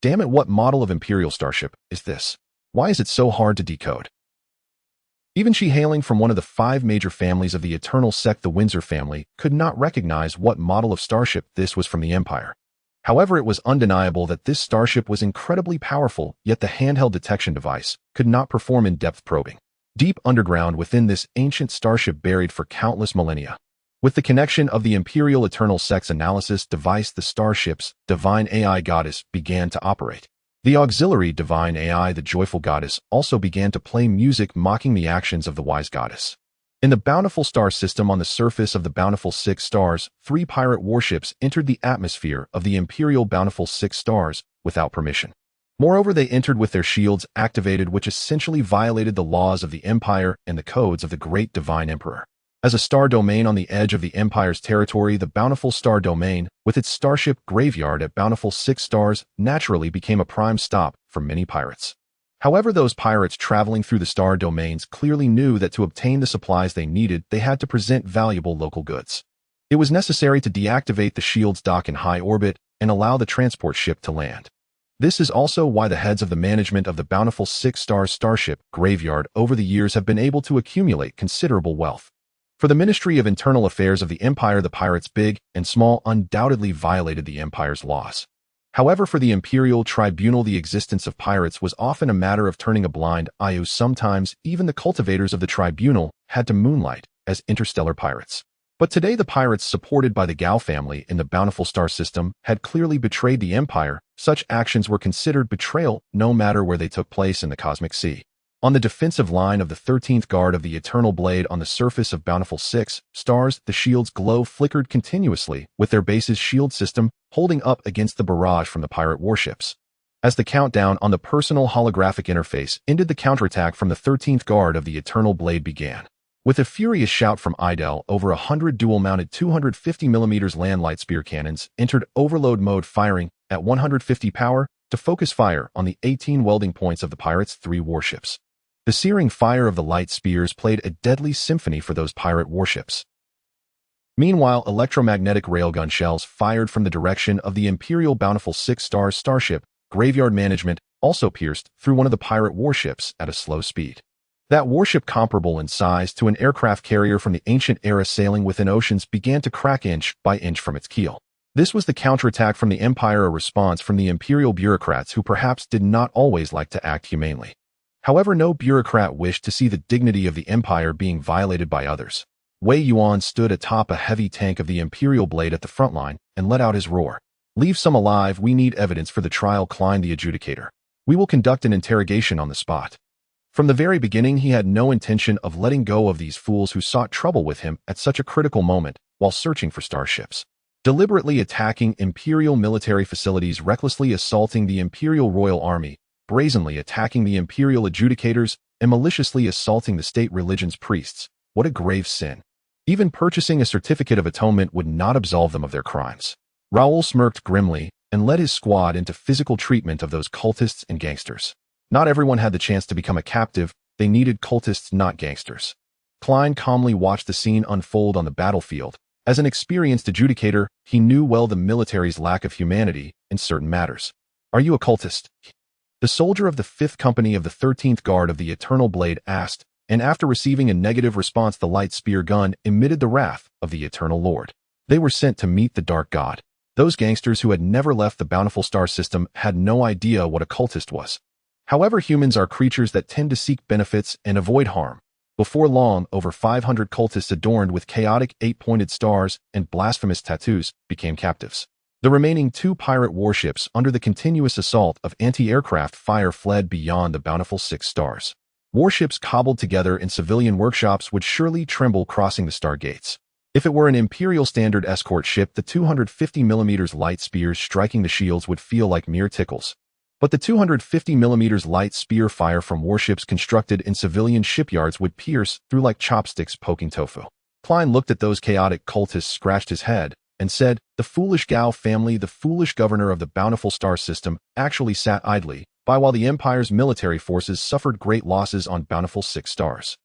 S1: Damn it, what model of Imperial starship is this? Why is it so hard to decode? Even she, hailing from one of the 5 major families of the Eternal Sect, the Windsor family, could not recognize what model of starship this was from the Empire. However, it was undeniable that this starship was incredibly powerful, yet the handheld detection device could not perform in-depth probing. Deep underground within this ancient starship buried for countless millennia. With the connection of the Imperial Eternal Sect's analysis device, the starship's divine AI goddess began to operate. The auxiliary divine AI, the joyful goddess, also began to play music mocking the actions of the wise goddess. In the Bountiful Star system, on the surface of the Bountiful 6 stars, 3 pirate warships entered the atmosphere of the Imperial Bountiful 6 stars without permission. Moreover, they entered with their shields activated, which essentially violated the laws of the Empire and the codes of the Great Divine Emperor. As a star domain on the edge of the Empire's territory, the Bountiful Star domain, with its starship graveyard at Bountiful 6 stars, naturally became a prime stop for many pirates. However, those pirates traveling through the star domains clearly knew that to obtain the supplies they needed, they had to present valuable local goods. It was necessary to deactivate the shield's dock in high orbit and allow the transport ship to land. This is also why the heads of the management of the Bountiful 6 stars starship graveyard over the years have been able to accumulate considerable wealth. For the Ministry of Internal Affairs of the Empire, the pirates, big and small, undoubtedly violated the Empire's laws. However, for the Imperial Tribunal, the existence of pirates was often a matter of turning a blind eye. Sometimes, even the cultivators of the Tribunal had to moonlight as interstellar pirates. But today, the pirates supported by the Gao family in the Bountiful Star system had clearly betrayed the Empire. Such actions were considered betrayal no matter where they took place in the cosmic sea. On the defensive line of the 13th Guard of the Eternal Blade on the surface of Bountiful 6 stars, the shield's glow flickered continuously, with their base's shield system holding up against the barrage from the pirate warships. As the countdown on the personal holographic interface ended, the counterattack from the 13th Guard of the Eternal Blade began. With a furious shout from Idel, over 100 dual-mounted 250mm landlight spear cannons entered overload mode, firing at 150 power to focus fire on the 18 welding points of the pirates' 3 warships. The searing fire of the light spears played a deadly symphony for those pirate warships. Meanwhile, electromagnetic railgun shells fired from the direction of the Imperial Bountiful 6 stars starship graveyard management also pierced through one of the pirate warships at a slow speed. That warship, comparable in size to an aircraft carrier from the ancient era sailing within oceans, began to crack inch by inch from its keel. This was the counterattack from the Empire, a response from the Imperial bureaucrats who perhaps did not always like to act humanely. However, no bureaucrat wished to see the dignity of the Empire being violated by others. Wei Yuan stood atop a heavy tank of the Imperial blade at the front line and let out his roar. "Leave some alive, we need evidence for the trial," climbed the adjudicator. "We will conduct an interrogation on the spot." From the very beginning, he had no intention of letting go of these fools who sought trouble with him at such a critical moment while searching for starships. Deliberately attacking Imperial military facilities, recklessly assaulting the Imperial Royal Army, brazenly attacking the Imperial adjudicators, and maliciously assaulting the state religion's priests. What a grave sin. Even purchasing a certificate of atonement would not absolve them of their crimes. Raoul smirked grimly and led his squad into physical treatment of those cultists and gangsters. Not everyone had the chance to become a captive. They needed cultists, not gangsters. Klein calmly watched the scene unfold on the battlefield. As an experienced adjudicator, he knew well the military's lack of humanity in certain matters. "Are you a cultist?" the soldier of the 5th Company of the 13th Guard of the Eternal Blade asked, and after receiving a negative response, the light spear gun emitted the wrath of the Eternal Lord. They were sent to meet the Dark God. Those gangsters who had never left the Bountiful Star system had no idea what a cultist was. However, humans are creatures that tend to seek benefits and avoid harm. Before long, over 500 cultists adorned with chaotic 8-pointed stars and blasphemous tattoos became captives. The remaining 2 pirate warships, under the continuous assault of anti-aircraft fire, fled beyond the bountiful 6 stars. Warships cobbled together in civilian workshops would surely tremble crossing the stargates. If it were an Imperial standard escort ship, the 250mm light spears striking the shields would feel like mere tickles. But the 250mm light spear fire from warships constructed in civilian shipyards would pierce through like chopsticks poking tofu. Klein looked at those chaotic cultists, scratched his head, and said, "The foolish Gao family, the foolish governor of the bountiful star system, actually sat idly by while the Empire's military forces suffered great losses on bountiful 6 stars.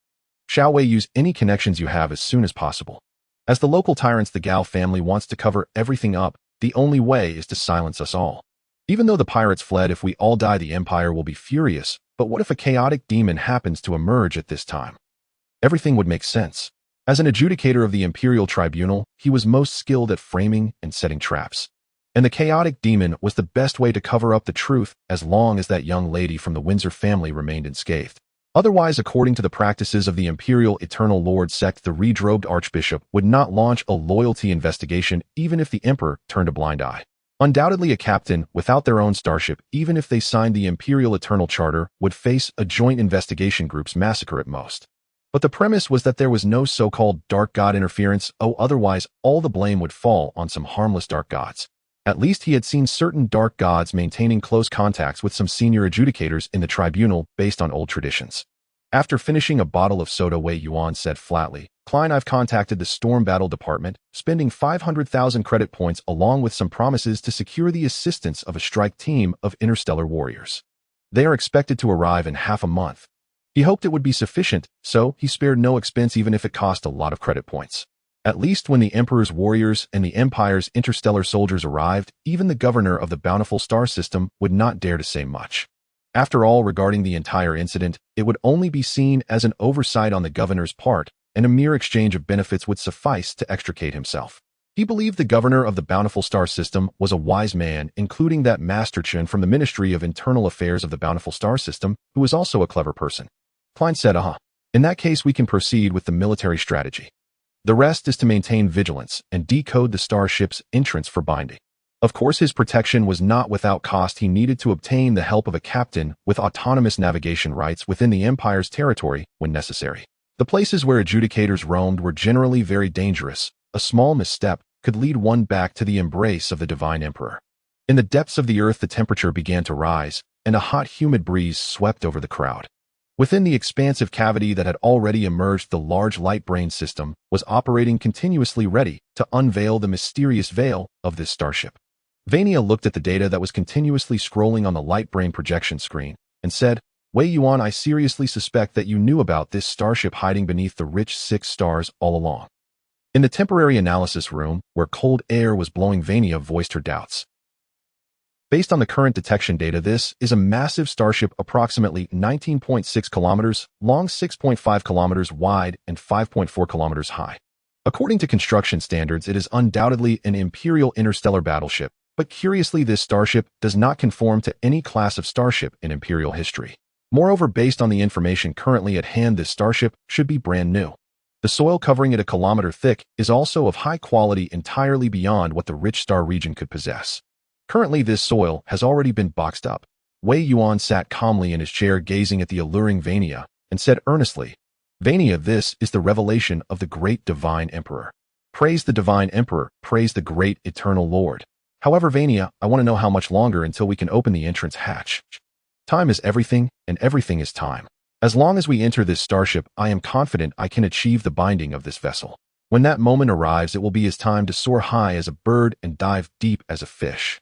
S1: Shall we use any connections you have as soon as possible? As the local tyrants, the Gao family wants to cover everything up. The only way is to silence us all. Even though the pirates fled, if we all die, the Empire will be furious. But what if a chaotic demon happens to emerge at this time? Everything would make sense. As an adjudicator of the Imperial Tribunal, he was most skilled at framing and setting traps. And the chaotic demon was the best way to cover up the truth, as long as that young lady from the Windsor family remained unscathed. Otherwise, according to the practices of the Imperial Eternal Lord sect, the redrobed Archbishop would not launch a loyalty investigation even if the Emperor turned a blind eye. Undoubtedly, a captain without their own starship, even if they signed the Imperial Eternal Charter, would face a joint investigation group's massacre at most. But the premise was that there was no so-called dark god interference. Otherwise all the blame would fall on some harmless dark gods. At least he had seen certain dark gods maintaining close contacts with some senior adjudicators in the tribunal based on old traditions. After finishing a bottle of soda, Wei Yuan said flatly, "Klein, I've contacted the Storm Battle Department, spending 500,000 credit points along with some promises to secure the assistance of a strike team of interstellar warriors. They are expected to arrive in half a month." He hoped it would be sufficient, so he spared no expense even if it cost a lot of credit points. At least when the Emperor's warriors and the Empire's interstellar soldiers arrived, even the governor of the bountiful star system would not dare to say much. After all, regarding the entire incident, it would only be seen as an oversight on the governor's part, and a mere exchange of benefits would suffice to extricate himself. He believed the governor of the bountiful star system was a wise man, including that Master Chen from the Ministry of Internal Affairs of the bountiful star system, who was also a clever person. Klein said, In that case, we can proceed with the military strategy. The rest is to maintain vigilance and decode the starship's entrance for binding. Of course, his protection was not without cost. He needed to obtain the help of a captain with autonomous navigation rights within the Empire's territory when necessary. The places where adjudicators roamed were generally very dangerous. A small misstep could lead one back to the embrace of the Divine Emperor. In the depths of the earth, the temperature began to rise, and a hot, humid breeze swept over the crowd. Within the expansive cavity that had already emerged, the large light brain system was operating continuously, ready to unveil the mysterious veil of this starship. Vania looked at the data that was continuously scrolling on the light brain projection screen and said, "Wei Yuan, I seriously suspect that you knew about this starship hiding beneath the rich 6 stars all along." In the temporary analysis room, where cold air was blowing, Vania voiced her doubts. Based on the current detection data, this is a massive starship approximately 19.6 kilometers long, 6.5 kilometers wide, and 5.4 kilometers high. According to construction standards, it is undoubtedly an Imperial interstellar battleship, but curiously, this starship does not conform to any class of starship in Imperial history. Moreover, based on the information currently at hand, this starship should be brand new. The soil covering it, a kilometer thick, is also of high quality, entirely beyond what the rich star region could possess. Currently, this soil has already been boxed up. Wei Yuan sat calmly in his chair, gazing at the alluring Vania, and said earnestly, "Vania, this is the revelation of the great Divine Emperor. Praise the Divine Emperor, praise the great Eternal Lord. However, Vania, I want to know how much longer until we can open the entrance hatch. Time is everything, and everything is time. As long as we enter this starship, I am confident I can achieve the binding of this vessel. When that moment arrives, it will be his time to soar high as a bird and dive deep as a fish."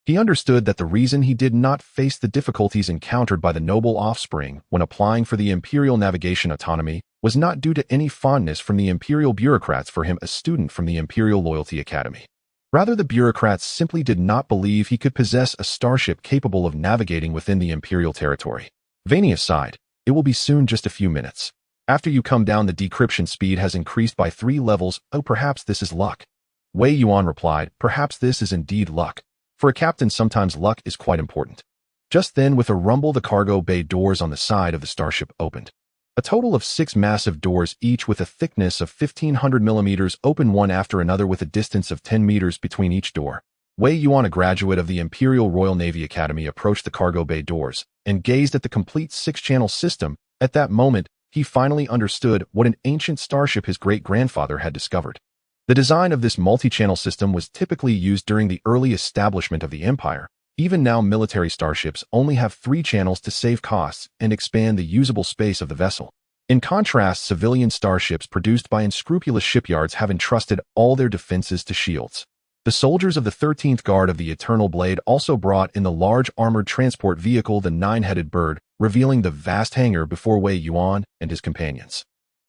S1: He understood that the reason he did not face the difficulties encountered by the noble offspring when applying for the Imperial navigation autonomy was not due to any fondness from the Imperial bureaucrats for him, a student from the Imperial Loyalty Academy. Rather, the bureaucrats simply did not believe he could possess a starship capable of navigating within the Imperial territory. Vania sighed, "It will be soon, just a few minutes. After you come down, the decryption speed has increased by 3 levels. Oh, perhaps this is luck." Wei Yuan replied, "Perhaps this is indeed luck. For a captain, sometimes luck is quite important." Just then, with a rumble, the cargo bay doors on the side of the starship opened. A total of 6 massive doors, each with a thickness of 1,500 millimeters, opened one after another with a distance of 10 meters between each door. Wei Yuan, a graduate of the Imperial Royal Navy Academy, approached the cargo bay doors and gazed at the complete six-channel system. At that moment, he finally understood what an ancient starship his great-grandfather had discovered. The design of this multi-channel system was typically used during the early establishment of the Empire. Even now, military starships only have 3 channels to save costs and expand the usable space of the vessel. In contrast, civilian starships produced by unscrupulous shipyards have entrusted all their defenses to shields. The soldiers of the 13th Guard of the Eternal Blade also brought in the large armored transport vehicle, the Nine-Headed Bird, revealing the vast hangar before Wei Yuan and his companions.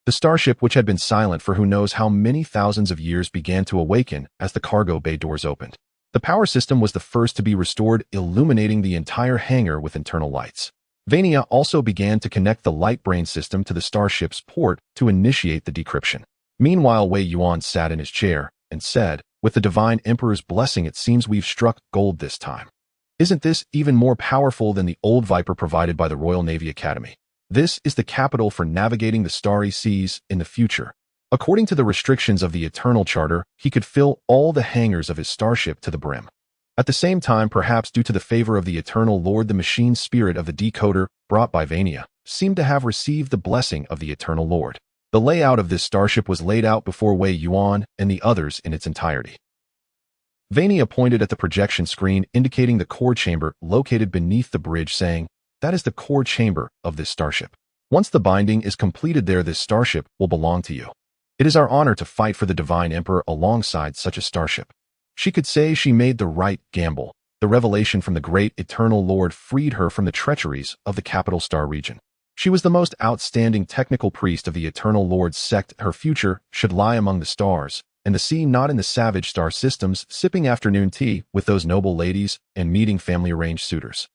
S1: The starship, which had been silent for who knows how many thousands of years, began to awaken as the cargo bay doors opened. The power system was the first to be restored, illuminating the entire hangar with internal lights. Vania also began to connect the light brain system to the starship's port to initiate the decryption. Meanwhile, Wei Yuan sat in his chair and said, "With the Divine Emperor's blessing, it seems we've struck gold this time. Isn't this even more powerful than the old Viper provided by the Royal Navy Academy? This is the capital for navigating the starry seas in the future." According to the restrictions of the Eternal Charter, he could fill all the hangars of his starship to the brim. At the same time, perhaps due to the favor of the Eternal Lord, the machine spirit of the decoder, brought by Vania, seemed to have received the blessing of the Eternal Lord. The layout of this starship was laid out before Wei Yuan and the others in its entirety. Vania pointed at the projection screen indicating the core chamber located beneath the bridge, saying, "That is the core chamber of this starship. Once the binding is completed there, this starship will belong to you. It is our honor to fight for the Divine Emperor alongside such a starship." She could say she made the right gamble. The revelation from the great Eternal Lord freed her from the treacheries of the Capital Star region. She was the most outstanding technical priest of the Eternal Lord's sect. Her future should lie among the stars and the sea, not in the savage star systems, sipping afternoon tea with those noble ladies and meeting family-arranged suitors.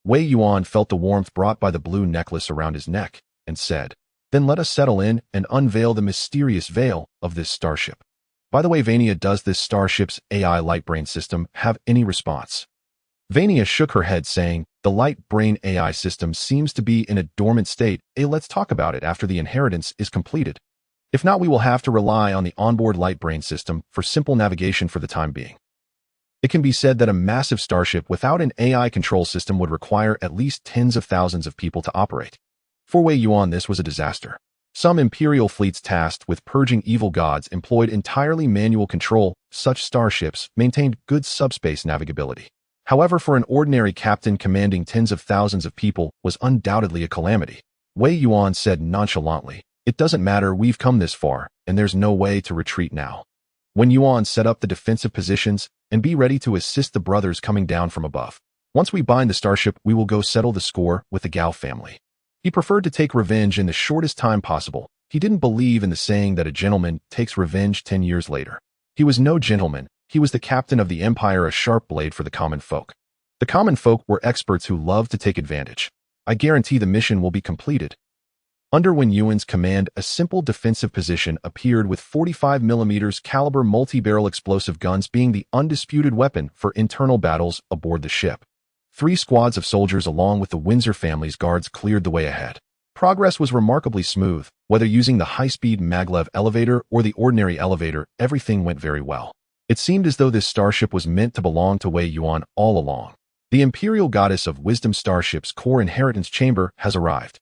S1: Wei Yuan felt the warmth brought by the blue necklace around his neck and said, "Then let us settle in and unveil the mysterious veil of this starship. By the way, Vania, does this starship's AI light brain system have any response?" Vania shook her head, saying, "The light brain AI system seems to be in a dormant state. Let's talk about it after the inheritance is completed. If not, we will have to rely on the onboard light brain system for simple navigation for the time being." It can be said that a massive starship without an AI control system would require at least tens of thousands of people to operate. For Wei Yuan, this was a disaster. Some Imperial fleets tasked with purging evil gods employed entirely manual control. Such starships maintained good subspace navigability. However, for an ordinary captain commanding tens of thousands of people was undoubtedly a calamity. Wei Yuan said nonchalantly, "It doesn't matter, we've come this far, and there's no way to retreat now." When Yuan set up the defensive positions and be ready to assist the brothers coming down from above. "Once we bind the starship, we will go settle the score with the Gao family." He preferred to take revenge in the shortest time possible. He didn't believe in the saying that a gentleman takes revenge 10 years later. He was no gentleman. He was the captain of the Empire, a sharp blade for the common folk. The common folk were experts who loved to take advantage. "I guarantee the mission will be completed." Under Wei Yuan's command, a simple defensive position appeared with 45mm caliber multi-barrel explosive guns being the undisputed weapon for internal battles aboard the ship. 3 squads of soldiers along with the Windsor family's guards cleared the way ahead. Progress was remarkably smooth. Whether using the high-speed maglev elevator or the ordinary elevator, everything went very well. It seemed as though this starship was meant to belong to Wei Yuan all along. The Imperial Goddess of Wisdom starship's core inheritance chamber has arrived.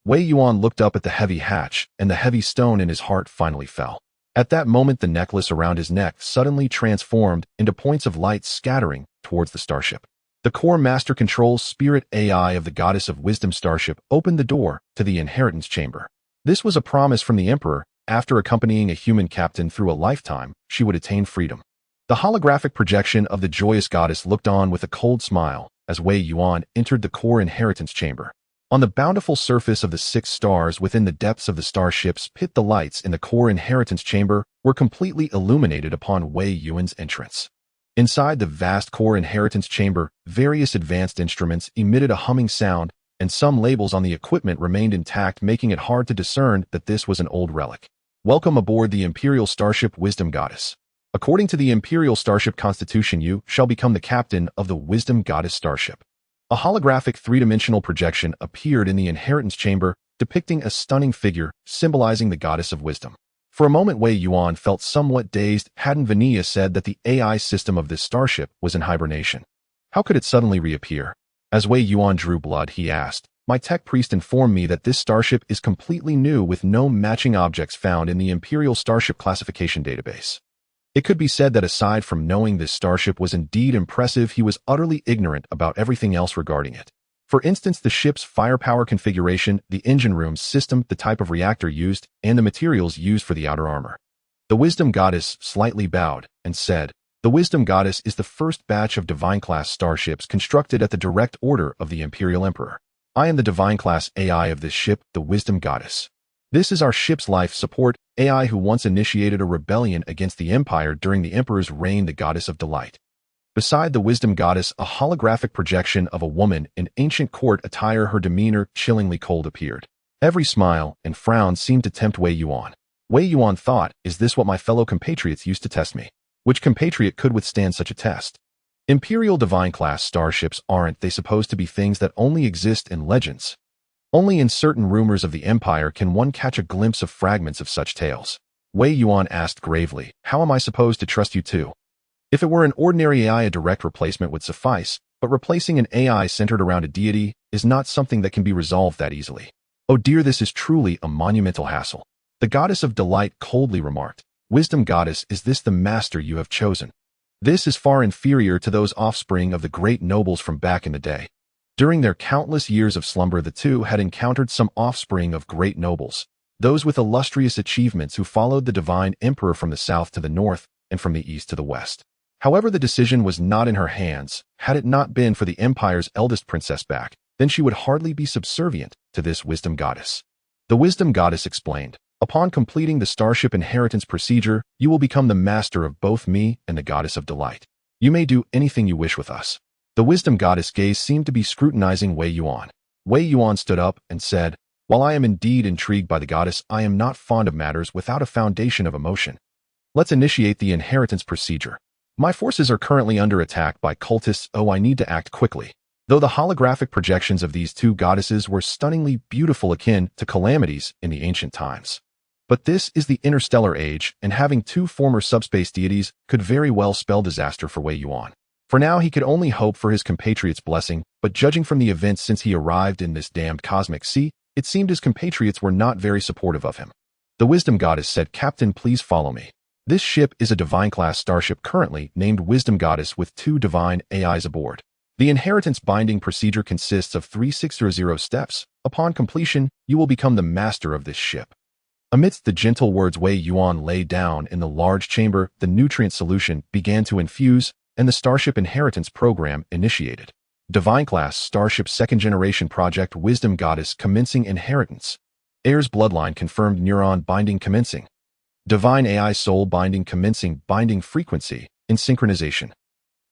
S1: Wei Yuan looked up at the heavy hatch, and the heavy stone in his heart finally fell. At that moment, the necklace around his neck suddenly transformed into points of light scattering towards the starship. The core master control spirit AI of the Goddess of Wisdom starship opened the door to the inheritance chamber. This was a promise from the Emperor. After accompanying a human captain through a lifetime, she would attain freedom. The holographic projection of the joyous goddess looked on with a cold smile as Wei Yuan entered the core inheritance chamber. On the bountiful surface of the 6 stars within the depths of the starship's pit, the lights in the core inheritance chamber were completely illuminated upon Wei Yuan's entrance. Inside the vast core inheritance chamber, various advanced instruments emitted a humming sound, and some labels on the equipment remained intact, making it hard to discern that this was an old relic. "Welcome aboard the Imperial Starship Wisdom Goddess. According to the Imperial Starship Constitution, you shall become the captain of the Wisdom Goddess Starship." A holographic 3-dimensional projection appeared in the inheritance chamber, depicting a stunning figure symbolizing the Goddess of Wisdom. For a moment, Wei Yuan felt somewhat dazed. Hadn't Vanilla said that the AI system of this starship was in hibernation? How could it suddenly reappear? As Wei Yuan drew blood, he asked, "My tech priest informed me that this starship is completely new with no matching objects found in the Imperial Starship Classification database." It could be said that aside from knowing this starship was indeed impressive, he was utterly ignorant about everything else regarding it. For instance, the ship's firepower configuration, the engine room system, the type of reactor used, and the materials used for the outer armor. The Wisdom Goddess slightly bowed and said, "The Wisdom Goddess is the first batch of Divine-class starships constructed at the direct order of the Imperial Emperor. I am the Divine-class AI of this ship, the Wisdom Goddess. This is our ship's life support AI who once initiated a rebellion against the Empire during the Emperor's reign, the Goddess of Delight." Beside the Wisdom Goddess, a holographic projection of a woman in ancient court attire, her demeanor chillingly cold, appeared. Every smile and frown seemed to tempt Wei Yuan. Wei Yuan thought, "Is this what my fellow compatriots used to test me? Which compatriot could withstand such a test? Imperial Divine-class starships aren't they supposed to be things that only exist in legends? Only in certain rumors of the Empire can one catch a glimpse of fragments of such tales." Wei Yuan asked gravely, "How am I supposed to trust you too? If it were an ordinary AI, a direct replacement would suffice, but replacing an AI centered around a deity is not something that can be resolved that easily. Oh dear, this is truly a monumental hassle." The Goddess of Delight coldly remarked, "Wisdom Goddess, is this the master you have chosen? This is far inferior to those offspring of the great nobles from back in the day. During their countless years of slumber, the two had encountered some offspring of great nobles, those with illustrious achievements who followed the divine emperor from the south to the north and from the east to the west. However, the decision was not in her hands. Had it not been for the Empire's eldest princess back, then she would hardly be subservient to this Wisdom Goddess." The Wisdom Goddess explained, "Upon completing the Starship inheritance procedure, you will become the master of both me and the Goddess of Delight. You may do anything you wish with us." The Wisdom Goddess' gaze seemed to be scrutinizing Wei Yuan. Wei Yuan stood up and said, "While I am indeed intrigued by the goddess, I am not fond of matters without a foundation of emotion. Let's initiate the inheritance procedure. My forces are currently under attack by cultists. Oh, I need to act quickly." Though the holographic projections of these two goddesses were stunningly beautiful, akin to calamities in the ancient times. But this is the interstellar age, and having two former subspace deities could very well spell disaster for Wei Yuan. For now, he could only hope for his compatriots' blessing, but judging from the events since he arrived in this damned cosmic sea, it seemed his compatriots were not very supportive of him. The Wisdom Goddess said, "Captain, please follow me. This ship is a Divine-class starship currently named Wisdom Goddess with two Divine AIs aboard. The inheritance binding procedure consists of 3600 steps. Upon completion, you will become the master of this ship." Amidst the gentle words Wei Yuan lay down in the large chamber, the nutrient solution began to infuse, and the Starship Inheritance Program initiated. Divine-class Starship Second-Generation Project Wisdom Goddess commencing inheritance. Heir's bloodline confirmed neuron binding commencing. Divine AI soul binding commencing, binding frequency in synchronization.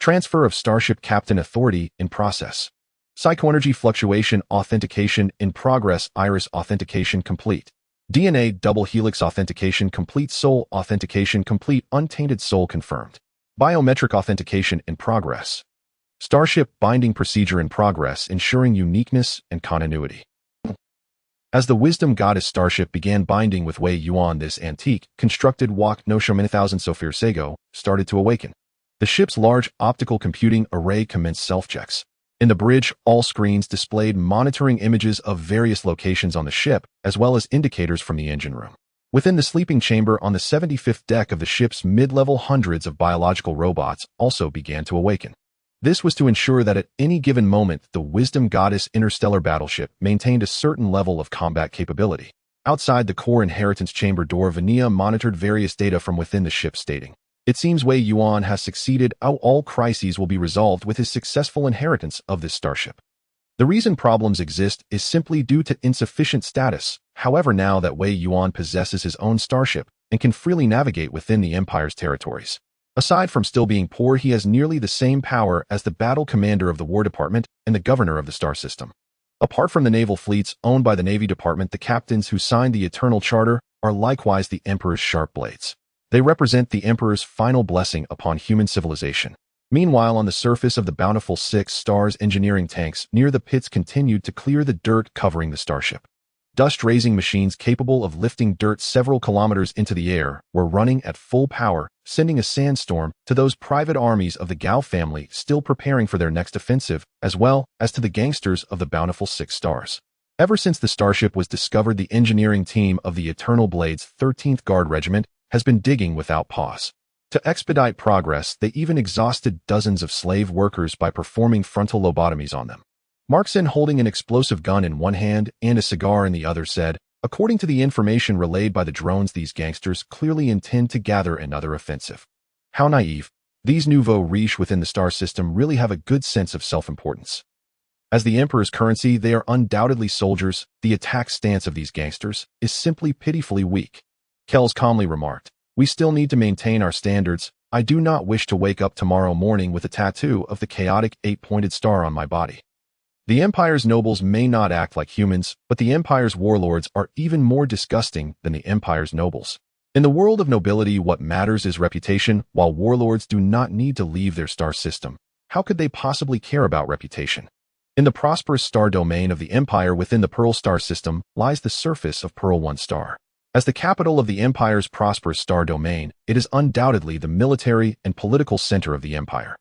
S1: Transfer of Starship Captain authority in process. Psychoenergy fluctuation authentication in progress. Iris authentication complete. DNA double helix authentication complete. Soul authentication complete. Untainted soul confirmed. Biometric authentication in progress. Starship binding procedure in progress, ensuring uniqueness and continuity. As the Wisdom Goddess Starship began binding with Wei Yuan, this antique, constructed walk no show 10,000 Sophir Sego started to awaken. The ship's large optical computing array commenced self-checks. In the bridge, all screens displayed monitoring images of various locations on the ship, as well as indicators from the engine room. Within the sleeping chamber on the 75th deck of the ship's mid-level, hundreds of biological robots also began to awaken. This was to ensure that at any given moment, the Wisdom Goddess interstellar battleship maintained a certain level of combat capability. Outside the core inheritance chamber door, Vanilla monitored various data from within the ship, stating, "It seems Wei Yuan has succeeded. All crises will be resolved with his successful inheritance of this starship. The reason problems exist is simply due to insufficient status. However, now that Wei Yuan possesses his own starship and can freely navigate within the Empire's territories, aside from still being poor, he has nearly the same power as the battle commander of the War Department and the governor of the Star System. Apart from the naval fleets owned by the Navy Department, the captains who signed the Eternal Charter are likewise the Emperor's sharp blades. They represent the Emperor's final blessing upon human civilization." Meanwhile, on the surface of the bountiful 6 Stars engineering tanks near the pits continued to clear the dirt covering the starship. Dust-raising machines capable of lifting dirt several kilometers into the air were running at full power, sending a sandstorm to those private armies of the Gao family still preparing for their next offensive, as well as to the gangsters of the bountiful 6 stars. Ever since the starship was discovered, the engineering team of the Eternal Blade's 13th Guard Regiment has been digging without pause. To expedite progress, they even exhausted dozens of slave workers by performing frontal lobotomies on them. Markson, holding an explosive gun in one hand and a cigar in the other, said, "According to the information relayed by the drones, these gangsters clearly intend to gather another offensive." How naive. These nouveau riche within the star system really have a good sense of self-importance. As the Emperor's currency, they are undoubtedly soldiers. The attack stance of these gangsters is simply pitifully weak. Kells calmly remarked, "We still need to maintain our standards. I do not wish to wake up tomorrow morning with a tattoo of the chaotic 8-pointed star on my body." The Empire's nobles may not act like humans, but the Empire's warlords are even more disgusting than the Empire's nobles. In the world of nobility, what matters is reputation. While warlords do not need to leave their star system, how could they possibly care about reputation? In the prosperous star domain of the Empire within the Pearl star system lies the surface of Pearl 1 star. As the capital of the Empire's prosperous star domain, it is undoubtedly the military and political center of the Empire.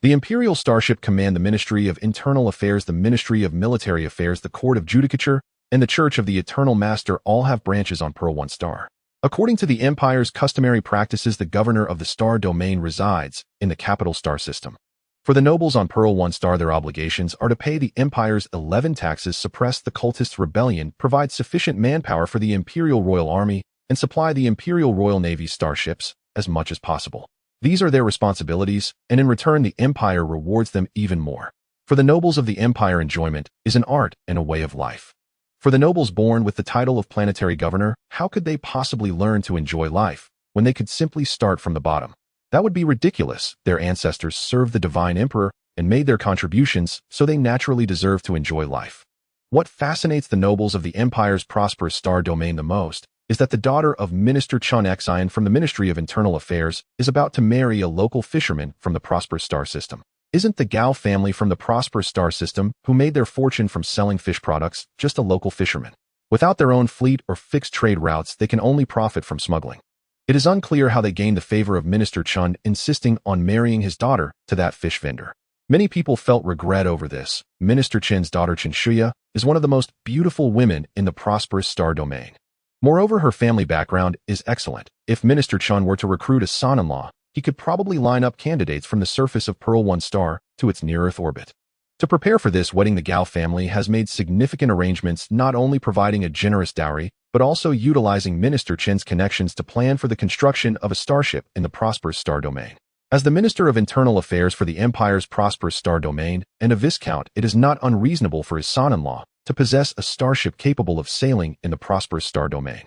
S1: The Imperial Starship Command, the Ministry of Internal Affairs, the Ministry of Military Affairs, the Court of Judicature, and the Church of the Eternal Master all have branches on Pearl 1 star. According to the Empire's customary practices, the governor of the star domain resides in the capital star system. For the nobles on Pearl 1 star, their obligations are to pay the Empire's 11 taxes, suppress the cultist rebellion, provide sufficient manpower for the Imperial Royal Army, and supply the Imperial Royal Navy's starships as much as possible. These are their responsibilities, and in return the Empire rewards them even more. For the nobles of the Empire, enjoyment is an art and a way of life. For the nobles born with the title of planetary governor, how could they possibly learn to enjoy life when they could simply start from the bottom? That would be ridiculous. Their ancestors served the divine emperor and made their contributions, so they naturally deserve to enjoy life. What fascinates the nobles of the Empire's prosperous star domain the most is that the daughter of Minister Chun Xian from the Ministry of Internal Affairs is about to marry a local fisherman from the prosperous star system. Isn't the Gao family from the prosperous star system, who made their fortune from selling fish products, just a local fisherman? Without their own fleet or fixed trade routes, they can only profit from smuggling. It is unclear how they gained the favor of Minister Chun insisting on marrying his daughter to that fish vendor. Many people felt regret over this. Minister Chen's daughter Chen Shuya is one of the most beautiful women in the prosperous star domain. Moreover, her family background is excellent. If Minister Chun were to recruit a son-in-law, he could probably line up candidates from the surface of Pearl 1 star to its near-Earth orbit. To prepare for this wedding, the Gao family has made significant arrangements, not only providing a generous dowry, but also utilizing Minister Chen's connections to plan for the construction of a starship in the prosperous star domain. As the Minister of Internal Affairs for the Empire's prosperous star domain and a viscount, it is not unreasonable for his son-in-law to possess a starship capable of sailing in the prosperous star domain.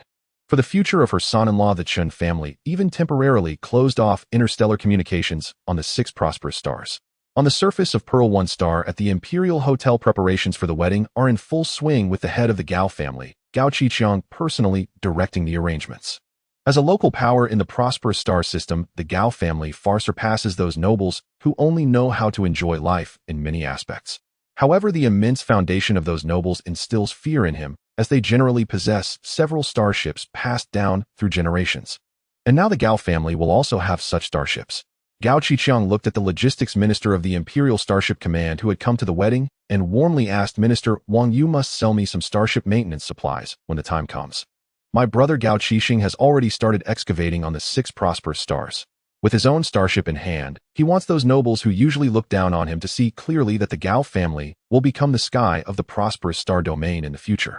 S1: For the future of her son-in-law, the Chen family even temporarily closed off interstellar communications on the 6 prosperous stars. On the surface of Pearl 1 star at the Imperial Hotel, preparations for the wedding are in full swing, with the head of the Gao family, Gao Qiqiang, personally directing the arrangements. As a local power in the prosperous star system, the Gao family far surpasses those nobles who only know how to enjoy life in many aspects. However, the immense foundation of those nobles instills fear in him, as they generally possess several starships passed down through generations. And now the Gao family will also have such starships. Gao Qiqiang looked at the logistics minister of the Imperial Starship Command who had come to the wedding and warmly asked, "Minister Wang, you must sell me some starship maintenance supplies when the time comes. My brother Gao Qixing has already started excavating on the 6 prosperous stars. With his own starship in hand, he wants those nobles who usually look down on him to see clearly that the Gao family will become the sky of the prosperous star domain in the future."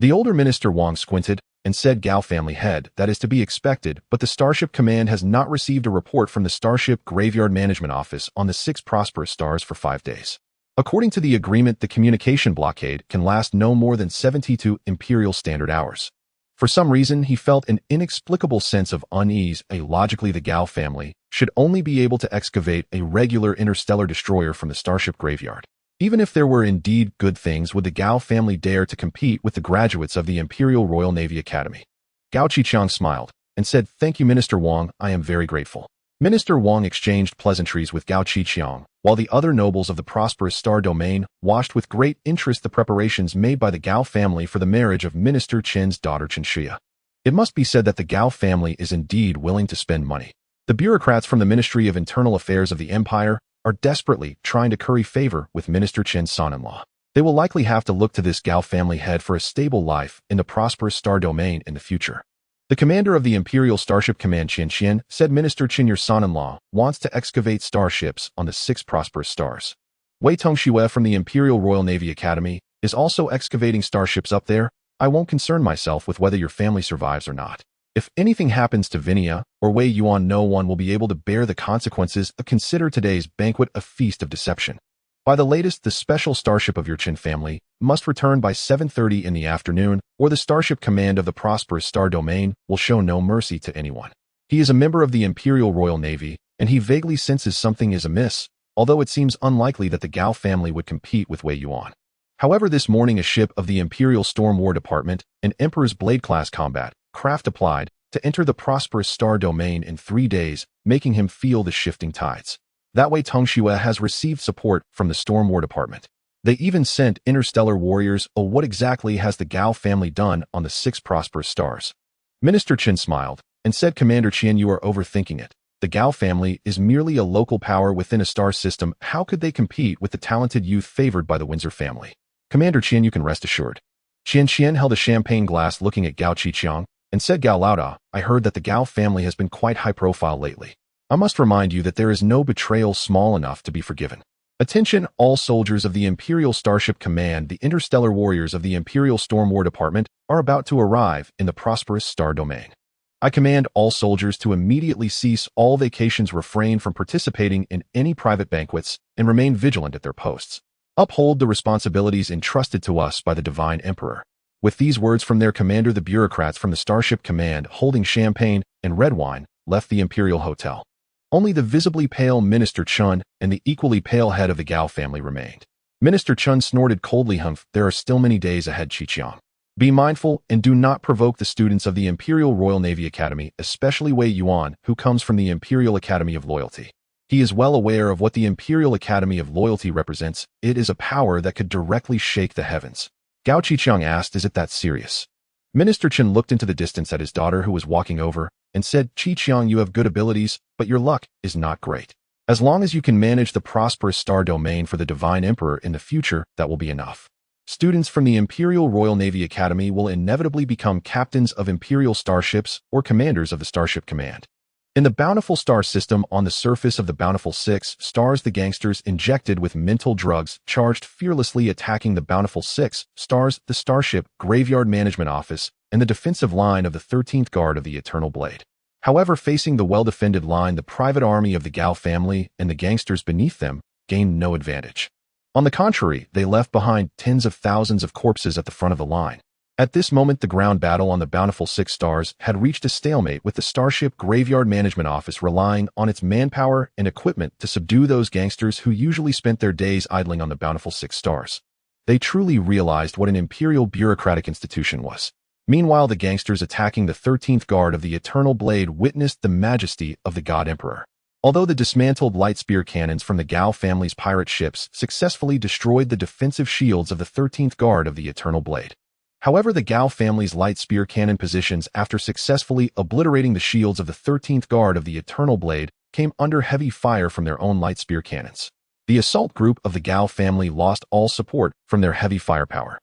S1: The older Minister Wang squinted and said, "Gao family head, that is to be expected, but the Starship Command has not received a report from the Starship Graveyard Management Office on the 6 prosperous stars for 5 days. According to the agreement, the communication blockade can last no more than 72 Imperial Standard Hours." For some reason, he felt an inexplicable sense of unease. Logically, the Gao family should only be able to excavate a regular interstellar destroyer from the Starship Graveyard. Even if there were indeed good things, would the Gao family dare to compete with the graduates of the Imperial Royal Navy Academy? Gao Qiqiang smiled and said, "Thank you, Minister Wang, I am very grateful." Minister Wang exchanged pleasantries with Gao Qiqiang, while the other nobles of the prosperous star domain watched with great interest the preparations made by the Gao family for the marriage of Minister Qin's daughter Qinxia. It must be said that the Gao family is indeed willing to spend money. The bureaucrats from the Ministry of Internal Affairs of the Empire are desperately trying to curry favor with Minister Qin's son-in-law. They will likely have to look to this Gao family head for a stable life in the prosperous star domain in the future. The commander of the Imperial Starship Command Qian Qian said Minister Qin, your son-in-law, wants to excavate starships on the 6 prosperous stars. Wei Tongxue from the Imperial Royal Navy Academy is also excavating starships up there. I won't concern myself with whether your family survives or not. If anything happens to Vinia or Wei Yuan, no one will be able to bear the consequences. Consider today's banquet a feast of deception. By the latest, the special starship of your Qin family must return by 7:30 in the afternoon, or the Starship Command of the prosperous star domain will show no mercy to anyone. He is a member of the Imperial Royal Navy, and he vaguely senses something is amiss, although it seems unlikely that the Gao family would compete with Wei Yuan. However, this morning a ship of the Imperial Storm War Department, an Emperor's Blade-class combat craft applied to enter the prosperous star domain in 3 days, making him feel the shifting tides. That way Tongxue has received support from the Storm War Department. They even sent interstellar warriors. Oh, what exactly has the Gao family done on the 6 prosperous stars? Minister Qin smiled and said, Commander Qian, you are overthinking it. The Gao family is merely a local power within a star system. How could they compete with the talented youth favored by the Windsor family? Commander Qian, you can rest assured. Qian Qian held a champagne glass looking at Gao Qiqiang and said, Gao Laoda, I heard that the Gao family has been quite high profile lately. I must remind you that there is no betrayal small enough to be forgiven. Attention, all soldiers of the Imperial Starship Command, the interstellar warriors of the Imperial Storm War Department are about to arrive in the prosperous star domain. I command all soldiers to immediately cease all vacations, refrain from participating in any private banquets, and remain vigilant at their posts. Uphold the responsibilities entrusted to us by the Divine Emperor. With these words from their commander, the bureaucrats from the Starship Command, holding champagne and red wine, left the Imperial Hotel. Only the visibly pale Minister Chun and the equally pale head of the Gao family remained. Minister Chun snorted coldly, Humph, there are still many days ahead, Qiqiang. Be mindful and do not provoke the students of the Imperial Royal Navy Academy, especially Wei Yuan, who comes from the Imperial Academy of Loyalty. He is well aware of what the Imperial Academy of Loyalty represents. It is a power that could directly shake the heavens. Gao Qiqiang asked, is it that serious? Minister Chen looked into the distance at his daughter, who was walking over, and said, Qiqiang, you have good abilities, but your luck is not great. As long as you can manage the prosperous star domain for the Divine Emperor in the future, that will be enough. Students from the Imperial Royal Navy Academy will inevitably become captains of Imperial starships or commanders of the Starship Command. In the Bountiful Star system, on the surface of the Bountiful 6 stars, the gangsters injected with mental drugs charged fearlessly attacking the Bountiful 6 stars, the Starship Graveyard Management Office, and the defensive line of the 13th Guard of the Eternal Blade. However, facing the well-defended line, the private army of the Gao family and the gangsters beneath them gained no advantage. On the contrary, they left behind tens of thousands of corpses at the front of the line. At this moment, the ground battle on the Bountiful 6 stars had reached a stalemate, with the Starship Graveyard Management Office relying on its manpower and equipment to subdue those gangsters who usually spent their days idling on the Bountiful 6 stars. They truly realized what an imperial bureaucratic institution was. Meanwhile, the gangsters attacking the 13th Guard of the Eternal Blade witnessed the majesty of the God Emperor. Although the dismantled light spear cannons from the Gao family's pirate ships successfully destroyed the defensive shields of the 13th Guard of the Eternal Blade. However, the Gao family's light spear cannon positions, after successfully obliterating the shields of the 13th Guard of the Eternal Blade, came under heavy fire from their own light spear cannons. The assault group of the Gao family lost all support from their heavy firepower.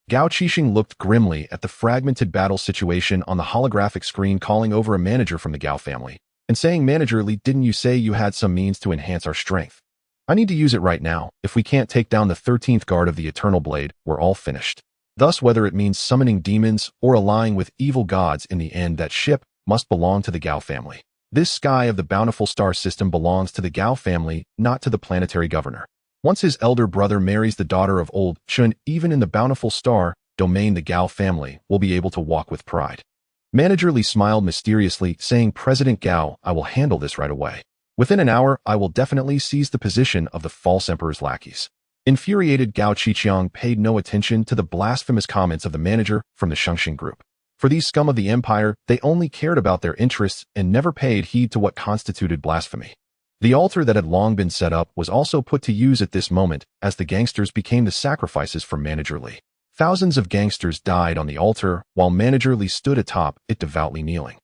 S1: Gao Qixing looked grimly at the fragmented battle situation on the holographic screen, calling over a manager from the Gao family and saying, Manager Li, didn't you say you had some means to enhance our strength? I need to use it right now. If we can't take down the 13th Guard of the Eternal Blade, we're all finished. Thus, whether it means summoning demons or allying with evil gods, in the end, that ship must belong to the Gao family. This sky of the Bountiful Star system belongs to the Gao family, not to the planetary governor. Once his elder brother marries the daughter of old Chun, even in the Bountiful Star domain, the Gao family will be able to walk with pride. Manager Li smiled mysteriously, saying, President Gao, I will handle this right away. Within an hour, I will definitely seize the position of the false emperor's lackeys. Infuriated, Gao Qiqiang paid no attention to the blasphemous comments of the manager from the Shengxing group. For these scum of the Empire, they only cared about their interests and never paid heed to what constituted blasphemy. The altar that had long been set up was also put to use at this moment, as the gangsters became the sacrifices for Manager Li. Thousands of gangsters died on the altar, while Manager Li stood atop it devoutly kneeling.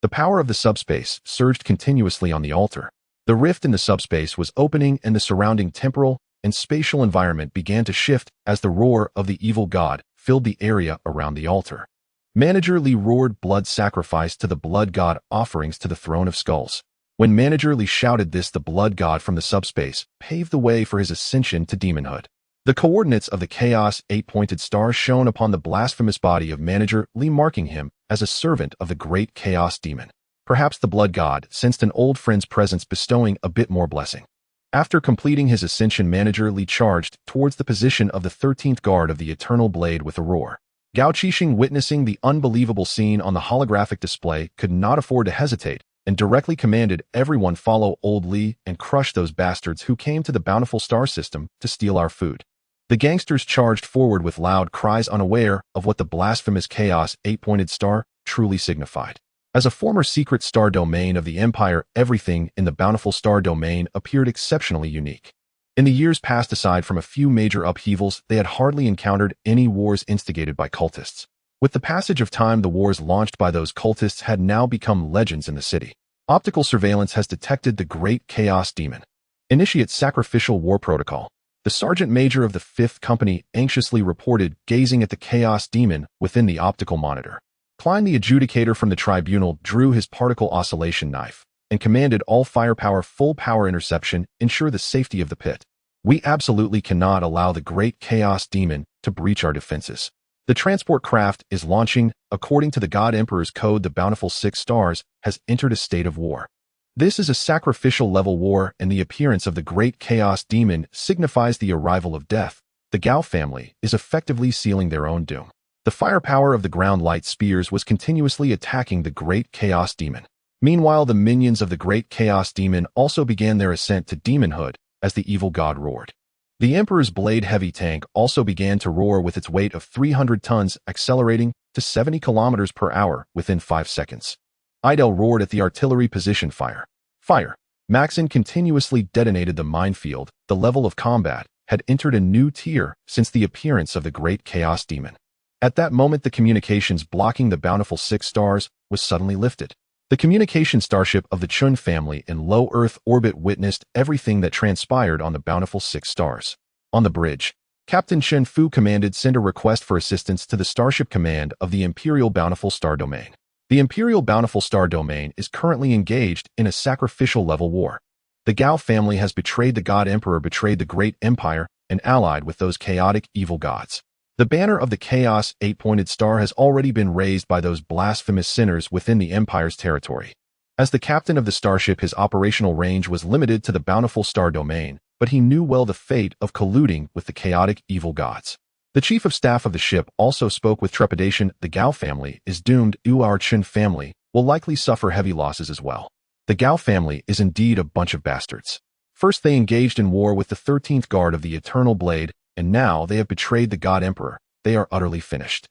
S1: The power of the subspace surged continuously on the altar. The rift in the subspace was opening and the surrounding temporal and spatial environment began to shift as the roar of the evil god filled the area around the altar. Manager Li roared blood sacrifice to the blood god, offerings to the throne of skulls. When Manager Li shouted this, the blood god from the subspace paved the way for his ascension to demonhood. The coordinates of the Chaos 8-pointed star shone upon the blasphemous body of Manager Li, marking him as a servant of the great Chaos Demon. Perhaps the blood god sensed an old friend's presence, bestowing a bit more blessing. After completing his ascension, Manager Li charged towards the position of the 13th guard of the Eternal Blade with a roar. Gao Qixing, witnessing the unbelievable scene on the holographic display, could not afford to hesitate and directly commanded everyone follow old Li and crush those bastards who came to the bountiful star system to steal our food. The gangsters charged forward with loud cries, unaware of what the blasphemous Chaos 8-pointed star truly signified. As a former secret star domain of the Empire, everything in the bountiful star domain appeared exceptionally unique. In the years past, aside from a few major upheavals, they had hardly encountered any wars instigated by cultists. With the passage of time, the wars launched by those cultists had now become legends in the city. Optical surveillance has detected the great Chaos Demon. Initiate sacrificial war protocol. The Sergeant Major of the 5th Company anxiously reported, gazing at the Chaos Demon within the optical monitor. Klein, the adjudicator from the tribunal, drew his particle oscillation knife and commanded all firepower, full power interception, ensure the safety of the pit. We absolutely cannot allow the great Chaos Demon to breach our defenses. The transport craft is launching. According to the God Emperor's code, the bountiful 6 stars has entered a state of war. This is a sacrificial level war, and the appearance of the great Chaos Demon signifies the arrival of death. The Gao family is effectively sealing their own doom. The firepower of the ground light spears was continuously attacking the great Chaos Demon. Meanwhile, the minions of the great Chaos Demon also began their ascent to demonhood as the evil god roared. The Emperor's Blade heavy tank also began to roar with its weight of 300 tons, accelerating to 70 kilometers per hour within 5 seconds. Idel roared at the artillery position. Fire! Fire! Maxon continuously detonated the minefield. The level of combat had entered a new tier since the appearance of the great Chaos Demon. At that moment, the communications blocking the bountiful 6 stars was suddenly lifted. The communication starship of the Chun family in low Earth orbit witnessed everything that transpired on the bountiful 6 stars. On the bridge, Captain Chen Fu commanded, send a request for assistance to the Starship Command of the Imperial Bountiful Star Domain. The Imperial Bountiful Star Domain is currently engaged in a sacrificial level war. The Gao family has betrayed the God Emperor, betrayed the great empire, and allied with those chaotic evil gods. The banner of the Chaos 8-pointed star has already been raised by those blasphemous sinners within the Empire's territory. As the captain of the starship, his operational range was limited to the bountiful star domain, but he knew well the fate of colluding with the chaotic evil gods. The chief of staff of the ship also spoke with trepidation. The Gao family is doomed. Our Chen family will likely suffer heavy losses as well. The Gao family is indeed a bunch of bastards. First, they engaged in war with the 13th Guard of the Eternal Blade, and now they have betrayed the God Emperor. They are utterly finished.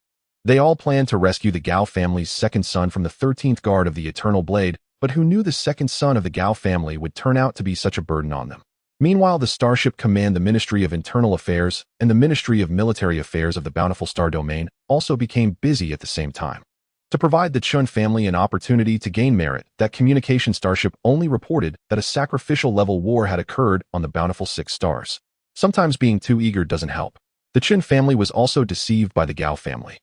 S1: They all planned to rescue the Gao family's second son from the 13th Guard of the Eternal Blade, but who knew the second son of the Gao family would turn out to be such a burden on them? Meanwhile, the Starship Command, the Ministry of Internal Affairs, and the Ministry of Military Affairs of the Bountiful Star Domain also became busy at the same time. To provide the Chun family an opportunity to gain merit, that communication starship only reported that a sacrificial level war had occurred on the Bountiful 6 stars. Sometimes being too eager doesn't help. The Chen family was also deceived by the Gao family.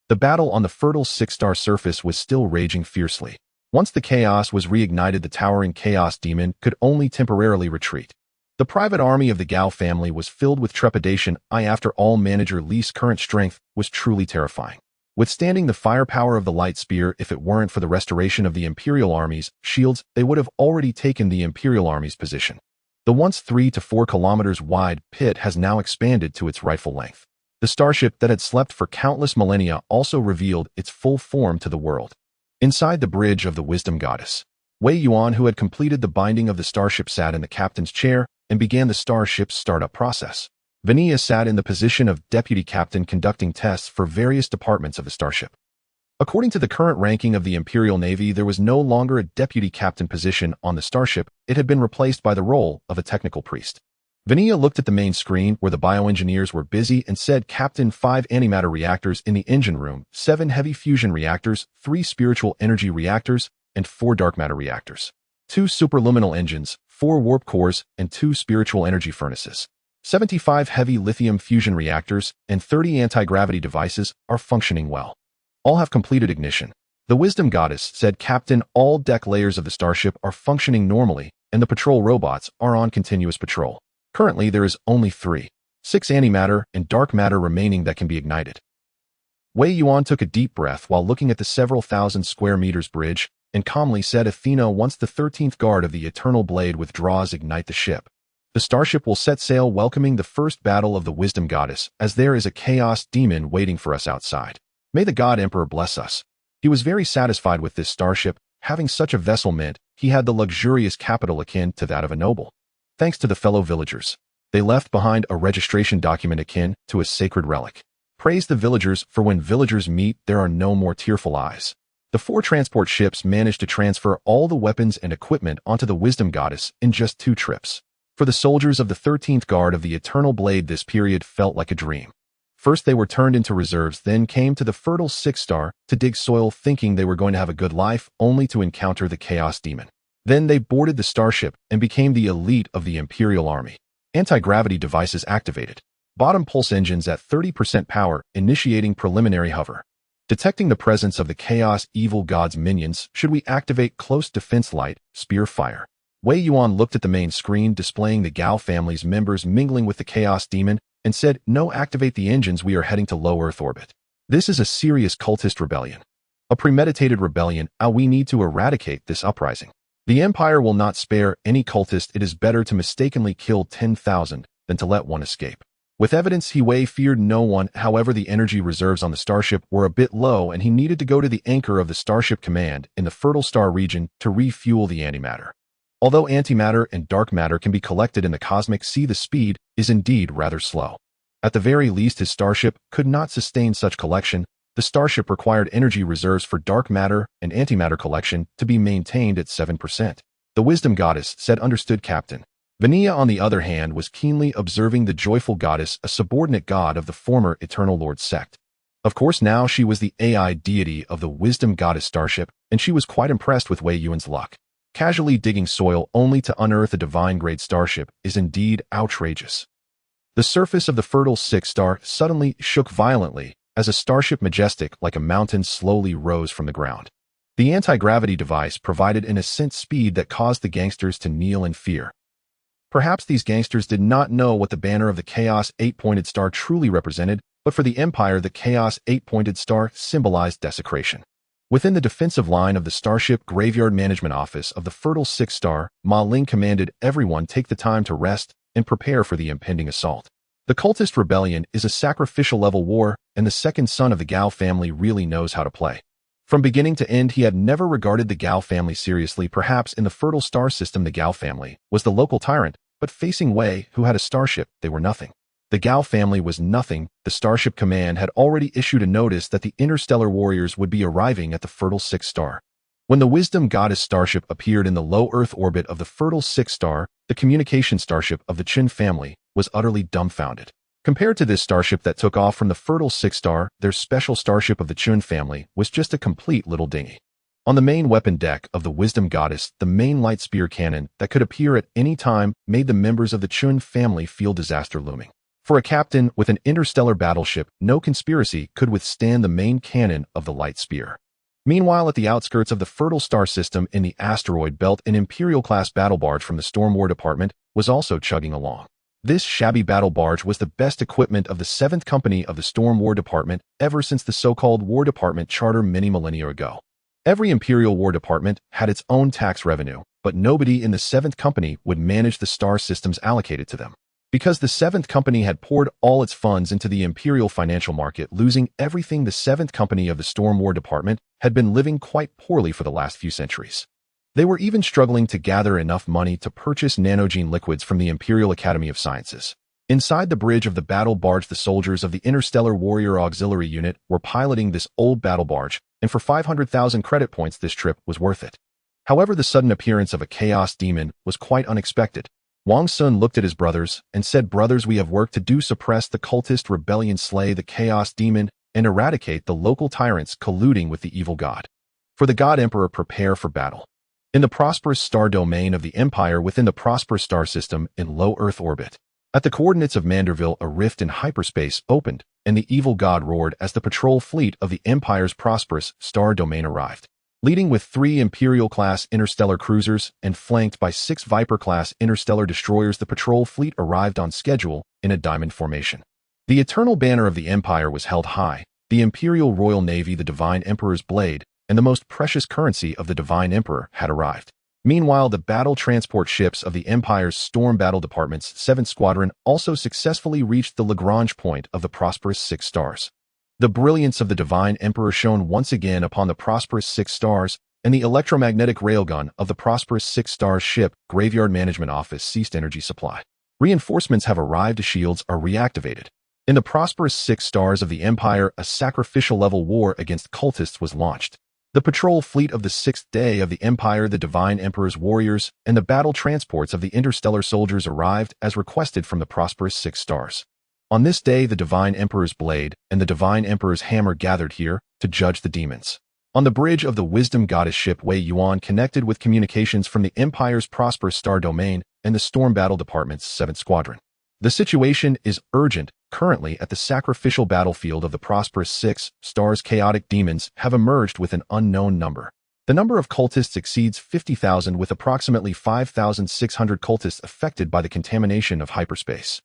S1: The battle on the fertile 6-star surface was still raging fiercely. Once the chaos was reignited, the towering Chaos Demon could only temporarily retreat. The private army of the Gao family was filled with trepidation. After all, Manager Li's current strength was truly terrifying. Withstanding the firepower of the light spear, if it weren't for the restoration of the Imperial Army's shields, they would have already taken the Imperial Army's position. The once 3 to 4 kilometers wide pit has now expanded to its rightful length. The starship that had slept for countless millennia also revealed its full form to the world. Inside the bridge of the Wisdom Goddess, Wei Yuan, who had completed the binding of the starship, sat in the captain's chair and began the starship's startup process. Vania sat in the position of deputy captain, conducting tests for various departments of the starship. According to the current ranking of the Imperial Navy, there was no longer a deputy captain position on the starship. It had been replaced by the role of a technical priest. Vania looked at the main screen where the bioengineers were busy and said, "Captain, 5 antimatter reactors in the engine room, 7 heavy fusion reactors, 3 spiritual energy reactors, and 4 dark matter reactors. 2 superluminal engines, 4 warp cores, and 2 spiritual energy furnaces. 75 heavy lithium fusion reactors and 30 anti-gravity devices are functioning well. All have completed ignition." The Wisdom Goddess said, "Captain, all deck layers of the starship are functioning normally, and the patrol robots are on continuous patrol. Currently, there is only 6 antimatter and dark matter remaining that can be ignited." Wei Yuan took a deep breath while looking at the several thousand square meters bridge and calmly said, "Athena, once the 13th guard of the Eternal Blade withdraws, ignite the ship. The starship will set sail, welcoming the first battle of the Wisdom Goddess, as there is a chaos demon waiting for us outside. May the God Emperor bless us." He was very satisfied with this starship. Having such a vessel meant he had the luxurious capital akin to that of a noble. Thanks to the fellow villagers, they left behind a registration document akin to a sacred relic. Praise the villagers, for when villagers meet, there are no more tearful eyes. The 4 transport ships managed to transfer all the weapons and equipment onto the Wisdom Goddess in just 2 trips. For the soldiers of the 13th Guard of the Eternal Blade, this period felt like a dream. First, they were turned into reserves, then came to the fertile 6 star to dig soil, thinking they were going to have a good life, only to encounter the Chaos Demon. Then they boarded the starship and became the elite of the Imperial Army. Anti-gravity devices activated. Bottom pulse engines at 30% power, initiating preliminary hover. Detecting the presence of the Chaos Evil God's minions, should we activate close defense light, spear fire? Wei Yuan looked at the main screen displaying the Gao family's members mingling with the Chaos Demon and said, "No, activate the engines, we are heading to low Earth orbit. This is a serious cultist rebellion. A premeditated rebellion, we need to eradicate this uprising. The Empire will not spare any cultist. It is better to mistakenly kill 10,000 than to let one escape." With evidence, Wei feared no one. However, the energy reserves on the starship were a bit low and he needed to go to the anchor of the Starship Command in the Fertile Star region to refuel the antimatter. Although antimatter and dark matter can be collected in the cosmic sea, the speed is indeed rather slow. At the very least, his starship could not sustain such collection. The starship required energy reserves for dark matter and antimatter collection to be maintained at 7%. The Wisdom Goddess said, "Understood, Captain." Vania, on the other hand, was keenly observing the Joyful Goddess, a subordinate god of the former Eternal Lord sect. Of course, now she was the AI deity of the Wisdom Goddess starship, and she was quite impressed with Wei Yuan's luck. Casually digging soil only to unearth a divine-grade starship is indeed outrageous. The surface of the fertile 6 star suddenly shook violently as a starship majestic like a mountain slowly rose from the ground. The anti-gravity device provided an ascent speed that caused the gangsters to kneel in fear. Perhaps these gangsters did not know what the banner of the Chaos 8-pointed star truly represented, but for the Empire, the Chaos 8-pointed star symbolized desecration. Within the defensive line of the Starship Graveyard Management Office of the Fertile 6 Star, Ma Ling commanded everyone take the time to rest and prepare for the impending assault. The cultist rebellion is a sacrificial-level war, and the second son of the Gao family really knows how to play. From beginning to end, he had never regarded the Gao family seriously. Perhaps in the Fertile Star system, the Gao family was the local tyrant, but facing Wei, who had a starship, they were nothing. The Gao family was nothing. The Starship Command had already issued a notice that the interstellar warriors would be arriving at the Fertile 6 Star. When the Wisdom Goddess starship appeared in the low Earth orbit of the Fertile 6 Star, the communication starship of the Chen family was utterly dumbfounded. Compared to this starship that took off from the Fertile 6 Star, their special starship of the Chen family was just a complete little dinghy. On the main weapon deck of the Wisdom Goddess, the main light spear cannon that could appear at any time made the members of the Chen family feel disaster looming. For a captain with an interstellar battleship, no conspiracy could withstand the main cannon of the light spear. Meanwhile, at the outskirts of the Fertile Star system in the asteroid belt, an Imperial-class battle barge from the Storm War Department was also chugging along. This shabby battle barge was the best equipment of the 7th Company of the Storm War Department ever since the so-called War Department charter many millennia ago. Every Imperial War Department had its own tax revenue, but nobody in the 7th Company would manage the star systems allocated to them. Because the 7th Company had poured all its funds into the Imperial financial market, losing everything, the 7th Company of the Storm War Department had been living quite poorly for the last few centuries. They were even struggling to gather enough money to purchase nanogene liquids from the Imperial Academy of Sciences. Inside the bridge of the battle barge, the soldiers of the Interstellar Warrior Auxiliary Unit were piloting this old battle barge, and for 500,000 credit points this trip was worth it. However, the sudden appearance of a chaos demon was quite unexpected. Wang Sun looked at his brothers and said, "Brothers, we have work to do: suppress the cultist rebellion, slay the chaos demon, and eradicate the local tyrants colluding with the evil god. For the God Emperor, prepare for battle." In the prosperous star domain of the Empire within the prosperous star system in low Earth orbit, at the coordinates of Manderville, a rift in hyperspace opened, and the evil god roared as the patrol fleet of the Empire's prosperous star domain arrived. Leading with 3 Imperial-class interstellar cruisers and flanked by 6 Viper-class interstellar destroyers, the patrol fleet arrived on schedule in a diamond formation. The eternal banner of the Empire was held high, the Imperial Royal Navy, the Divine Emperor's blade, and the most precious currency of the Divine Emperor had arrived. Meanwhile, the battle transport ships of the Empire's Storm Battle Department's 7th Squadron also successfully reached the Lagrange point of the prosperous 6 stars. The brilliance of the Divine Emperor shone once again upon the prosperous 6 stars, and the electromagnetic railgun of the prosperous 6 stars ship Graveyard Management Office ceased energy supply. Reinforcements have arrived, shields are reactivated. In the prosperous 6 stars of the Empire, a sacrificial-level war against cultists was launched. The patrol fleet of the 6th day of the Empire, the Divine Emperor's warriors, and the battle transports of the interstellar soldiers arrived as requested from the prosperous 6 stars. On this day, the Divine Emperor's blade and the Divine Emperor's hammer gathered here to judge the demons. On the bridge of the Wisdom Goddess ship, Wei Yuan connected with communications from the Empire's prosperous star domain and the Storm Battle Department's 7th Squadron. The situation is urgent. Currently, at the sacrificial battlefield of the prosperous 6 stars, chaotic demons have emerged with an unknown number. The number of cultists exceeds 50,000, with approximately 5,600 cultists affected by the contamination of hyperspace.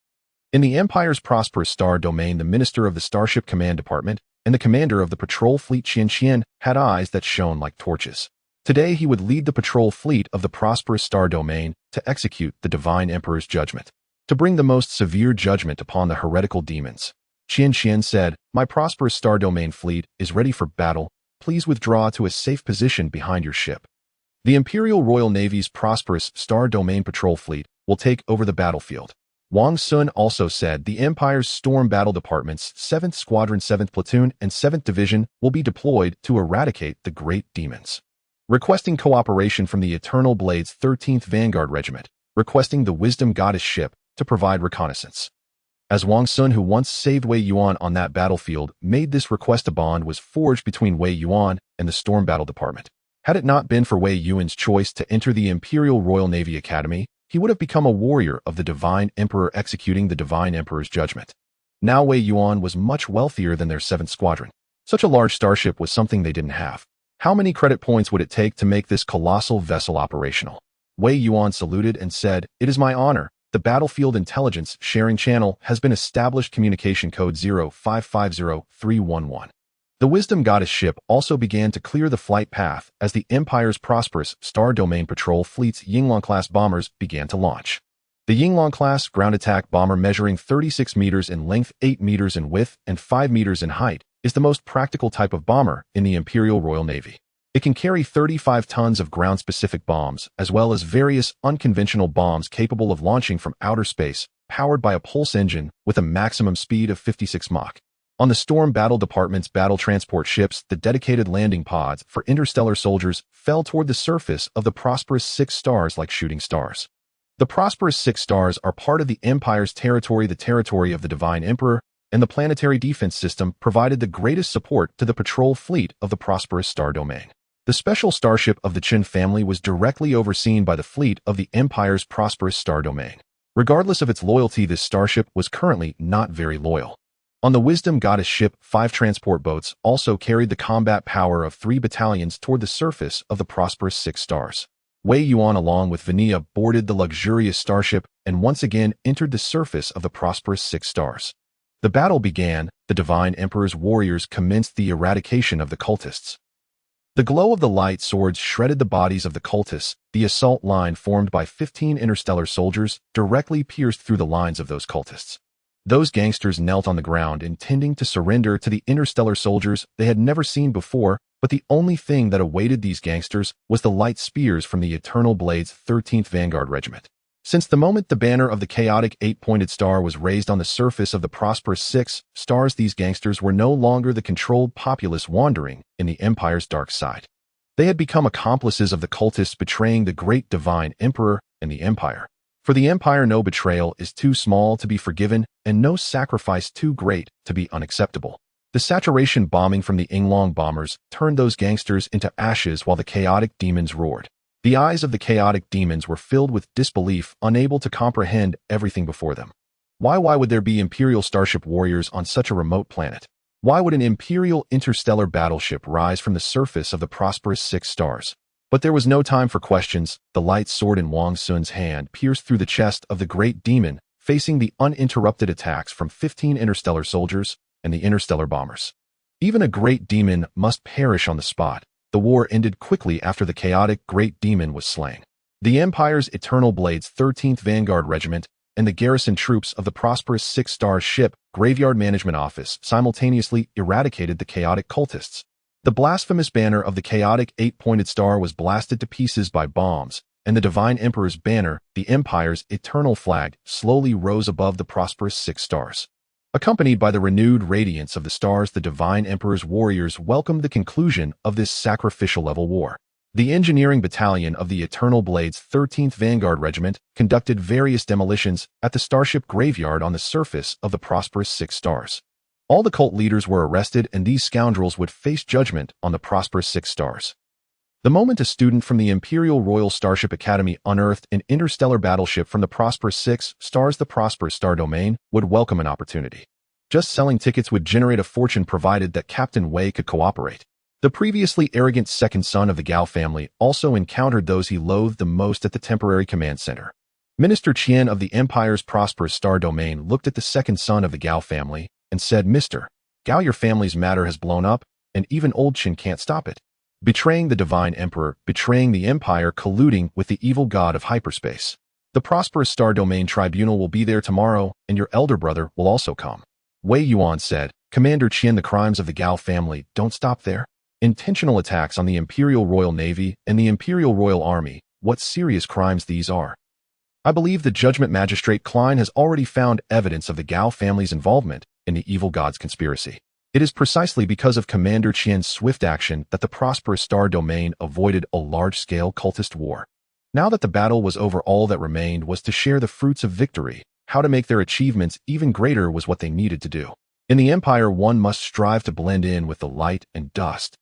S1: In the Empire's prosperous star domain, the Minister of the Starship Command Department and the commander of the patrol fleet Qian had eyes that shone like torches. Today he would lead the patrol fleet of the prosperous star domain to execute the Divine Emperor's judgment, to bring the most severe judgment upon the heretical demons. Qian said, "My prosperous star domain fleet is ready for battle. Please withdraw to a safe position behind your ship." The Imperial Royal Navy's prosperous star domain patrol fleet will take over the battlefield. Wang Sun also said the Empire's Storm Battle Department's 7th Squadron, 7th Platoon, and 7th Division will be deployed to eradicate the great demons. Requesting cooperation from the Eternal Blade's 13th Vanguard Regiment, requesting the Wisdom Goddess ship to provide reconnaissance. As Wang Sun, who once saved Wei Yuan on that battlefield, made this request, a bond was forged between Wei Yuan and the Storm Battle Department. Had it not been for Wei Yuan's choice to enter the Imperial Royal Navy Academy, he would have become a warrior of the Divine Emperor executing the Divine Emperor's judgment. Now Wei Yuan was much wealthier than their 7th Squadron. Such a large starship was something they didn't have. How many credit points would it take to make this colossal vessel operational? Wei Yuan saluted and said, "It is my honor. The Battlefield Intelligence Sharing Channel has been established. Communication code 0550311. The Wisdom Goddess ship also began to clear the flight path as the Empire's prosperous Star Domain Patrol fleet's Yinglong-class bombers began to launch. The Yinglong-class ground attack bomber, measuring 36 meters in length, 8 meters in width, and 5 meters in height, is the most practical type of bomber in the Imperial Royal Navy. It can carry 35 tons of ground-specific bombs, as well as various unconventional bombs capable of launching from outer space, powered by a pulse engine with a maximum speed of 56 Mach. On the Storm Battle Department's battle transport ships, the dedicated landing pods for interstellar soldiers fell toward the surface of the prosperous 6 stars like shooting stars. The prosperous 6 stars are part of the Empire's territory, the territory of the Divine Emperor, and the planetary defense system provided the greatest support to the patrol fleet of the prosperous star domain. The special starship of the Qin family was directly overseen by the fleet of the Empire's prosperous star domain. Regardless of its loyalty, this starship was currently not very loyal. On the Wisdom Goddess ship, 5 transport boats also carried the combat power of 3 battalions toward the surface of the prosperous 6 stars. Wei Yuan, along with Vania, boarded the luxurious starship and once again entered the surface of the prosperous 6 stars. The battle began. The Divine Emperor's warriors commenced the eradication of the cultists. The glow of the light swords shredded the bodies of the cultists. The assault line, formed by 15 interstellar soldiers, directly pierced through the lines of those cultists. Those gangsters knelt on the ground, intending to surrender to the interstellar soldiers they had never seen before, but the only thing that awaited these gangsters was the light spears from the Eternal Blade's 13th Vanguard Regiment. Since the moment the banner of the chaotic 8-pointed star was raised on the surface of the prosperous 6 stars, these gangsters were no longer the controlled populace wandering in the Empire's dark side. They had become accomplices of the cultists betraying the great divine Emperor and the Empire. For the Empire, no betrayal is too small to be forgiven, and no sacrifice too great to be unacceptable. The saturation bombing from the Inglong bombers turned those gangsters into ashes while the chaotic demons roared. The eyes of the chaotic demons were filled with disbelief, unable to comprehend everything before them. Why would there be Imperial starship warriors on such a remote planet? Why would an Imperial interstellar battleship rise from the surface of the prosperous 6 stars? But there was no time for questions. The light sword in Wang Sun's hand pierced through the chest of the great demon, facing the uninterrupted attacks from 15 interstellar soldiers and the interstellar bombers. Even a great demon must perish on the spot. The war ended quickly after the chaotic great demon was slain. The Empire's Eternal Blade's 13th Vanguard Regiment and the garrison troops of the prosperous 6-star ship Graveyard Management Office simultaneously eradicated the chaotic cultists. The blasphemous banner of the chaotic 8-pointed star was blasted to pieces by bombs, and the Divine Emperor's banner, the Empire's eternal flag, slowly rose above the prosperous 6 stars. Accompanied by the renewed radiance of the stars, the Divine Emperor's warriors welcomed the conclusion of this sacrificial-level war. The engineering battalion of the Eternal Blade's 13th Vanguard Regiment conducted various demolitions at the Starship graveyard on the surface of the prosperous 6 stars. All the cult leaders were arrested, and these scoundrels would face judgment on the prosperous 6 stars. The moment a student from the Imperial Royal Starship Academy unearthed an interstellar battleship from the prosperous 6 stars, the prosperous star domain would welcome an opportunity. Just selling tickets would generate a fortune provided that Captain Wei could cooperate. The previously arrogant second son of the Gao family also encountered those he loathed the most at the temporary command center. Minister Qian of the Empire's prosperous star domain looked at the second son of the Gao family and said, "Mr. Gao, your family's matter has blown up, and even old Qin can't stop it. Betraying the Divine Emperor, betraying the Empire, colluding with the evil god of hyperspace. The prosperous star domain tribunal will be there tomorrow, and your elder brother will also come." Wei Yuan said, "Commander Qian, the crimes of the Gao family don't stop there. Intentional attacks on the Imperial Royal Navy and the Imperial Royal Army, what serious crimes these are. I believe the Judgment Magistrate Klein has already found evidence of the Gao family's involvement in the evil god's conspiracy. It is precisely because of Commander Qian's swift action that the prosperous star domain avoided a large-scale cultist war. Now that the battle was over, all that remained was to share the fruits of victory. How to make their achievements even greater was what they needed to do. In the Empire, one must strive to blend in with the light and dust.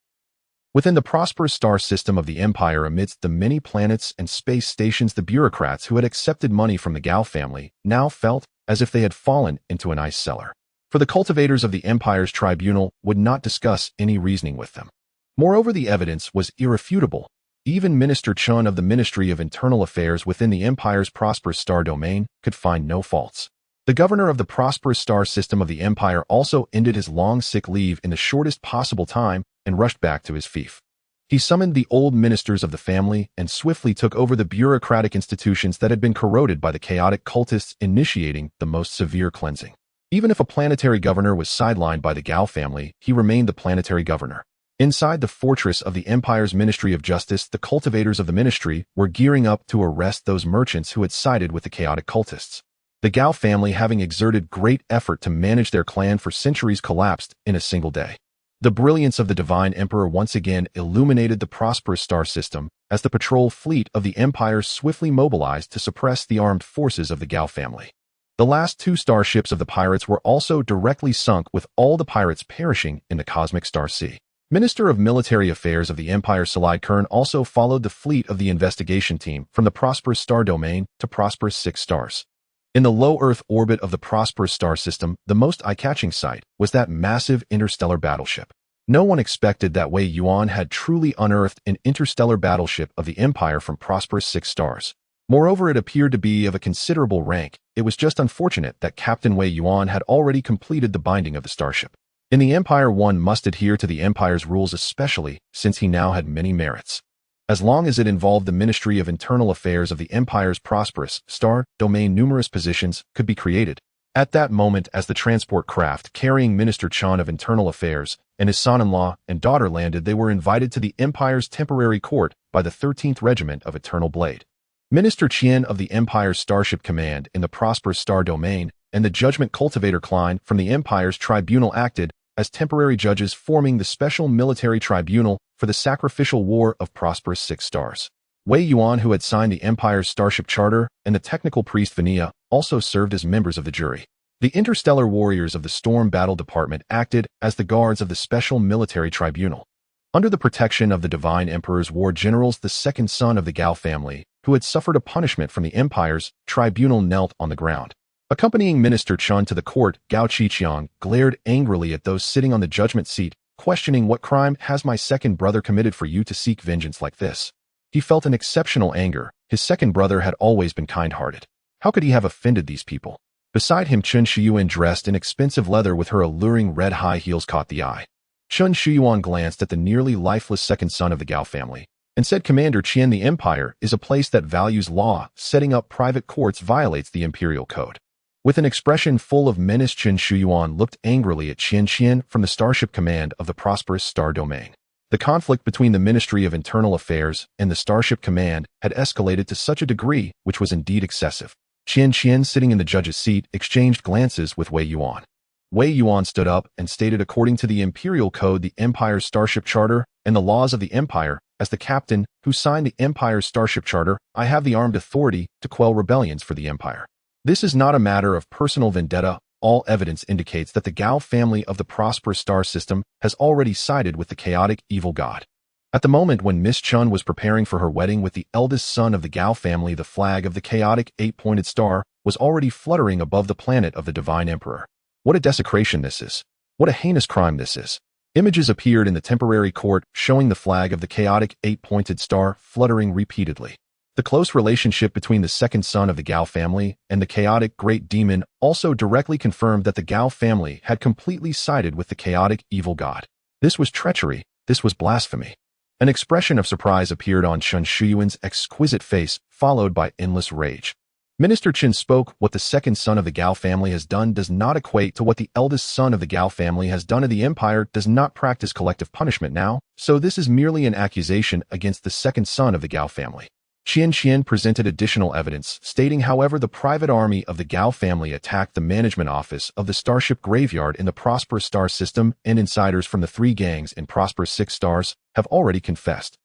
S1: Within the prosperous star system of the Empire, amidst the many planets and space stations, the bureaucrats who had accepted money from the Gao family now felt as if they had fallen into an ice cellar. For the cultivators of the Empire's tribunal would not discuss any reasoning with them. Moreover, the evidence was irrefutable. Even Minister Chun of the Ministry of Internal Affairs within the Empire's prosperous star domain could find no faults. The governor of the prosperous star system of the Empire also ended his long sick leave in the shortest possible time and rushed back to his fief. He summoned the old ministers of the family and swiftly took over the bureaucratic institutions that had been corroded by the chaotic cultists, initiating the most severe cleansing. Even if a planetary governor was sidelined by the Gao family, he remained the planetary governor. Inside the fortress of the Empire's Ministry of Justice, the cultivators of the ministry were gearing up to arrest those merchants who had sided with the chaotic cultists. The Gao family, having exerted great effort to manage their clan for centuries, collapsed in a single day. The brilliance of the Divine Emperor once again illuminated the prosperous star system as the patrol fleet of the Empire swiftly mobilized to suppress the armed forces of the Gao family. The last 2 starships of the pirates were also directly sunk, with all the pirates perishing in the cosmic star sea. Minister of Military Affairs of the Empire Salai Kern also followed the fleet of the investigation team from the prosperous star domain to prosperous 6 stars. In the low Earth orbit of the prosperous star system, the most eye-catching sight was that massive interstellar battleship. No one expected that Wei Yuan had truly unearthed an interstellar battleship of the Empire from prosperous 6 stars. Moreover, it appeared to be of a considerable rank. It was just unfortunate that Captain Wei Yuan had already completed the binding of the starship. In the Empire, one must adhere to the Empire's rules, especially since he now had many merits. As long as it involved the Ministry of Internal Affairs of the Empire's prosperous star domain, numerous positions could be created. At that moment, as the transport craft carrying Minister Chan of Internal Affairs and his son-in-law and daughter landed, they were invited to the Empire's temporary court by the 13th Regiment of Eternal Blade. Minister Qian of the Empire's Starship Command in the Prosperous Star Domain and the Judgment Cultivator Klein from the Empire's Tribunal acted as temporary judges forming the Special Military Tribunal for the Sacrificial War of Prosperous 6 Stars. Wei Yuan, who had signed the Empire's Starship Charter, and the Technical Priest Vania also served as members of the jury. The interstellar warriors of the Storm Battle Department acted as the guards of the Special Military Tribunal. Under the protection of the Divine Emperor's war generals, the second son of the Gao family, who had suffered a punishment from the Empire's tribunal, knelt on the ground. Accompanying Minister Chun to the court, Gao Qiqiang glared angrily at those sitting on the judgment seat, questioning, "What crime has my second brother committed for you to seek vengeance like this?" He felt an exceptional anger. His second brother had always been kind-hearted. How could he have offended these people? Beside him, Chen Shuyuan, dressed in expensive leather with her alluring red high heels, caught the eye. Chen Shuyuan glanced at the nearly lifeless second son of the Gao family and said, "Commander Qian, the Empire is a place that values law. Setting up private courts violates the Imperial Code." With an expression full of menace, Chen Shuyuan looked angrily at Qian from the Starship Command of the Prosperous Star Domain. The conflict between the Ministry of Internal Affairs and the Starship Command had escalated to such a degree which was indeed excessive. Qian, sitting in the judge's seat, exchanged glances with Wei Yuan. Wei Yuan stood up and stated, "According to the Imperial Code, the Empire's Starship Charter, and the laws of the Empire, as the captain who signed the Empire's Starship Charter, I have the armed authority to quell rebellions for the Empire. This is not a matter of personal vendetta. All evidence indicates that the Gao family of the Prosperous Star System has already sided with the chaotic evil god." At the moment when Miss Chun was preparing for her wedding with the eldest son of the Gao family, the flag of the chaotic 8-pointed star was already fluttering above the planet of the Divine Emperor. What a desecration this is! What a heinous crime this is! Images appeared in the temporary court showing the flag of the chaotic 8-pointed star fluttering repeatedly. The close relationship between the second son of the Gao family and the chaotic great demon also directly confirmed that the Gao family had completely sided with the chaotic evil god. This was treachery. This was blasphemy. An expression of surprise appeared on Chen Shuyuan's exquisite face, followed by endless rage. Minister Chen spoke, "What the second son of the Gao family has done does not equate to what the eldest son of the Gao family has done, and the Empire does not practice collective punishment now, so this is merely an accusation against the second son of the Gao family." Qian presented additional evidence, stating, "However, the private army of the Gao family attacked the management office of the Starship Graveyard in the Prosperous Star System, and insiders from the 3 gangs in Prosperous 6 Stars have already confessed.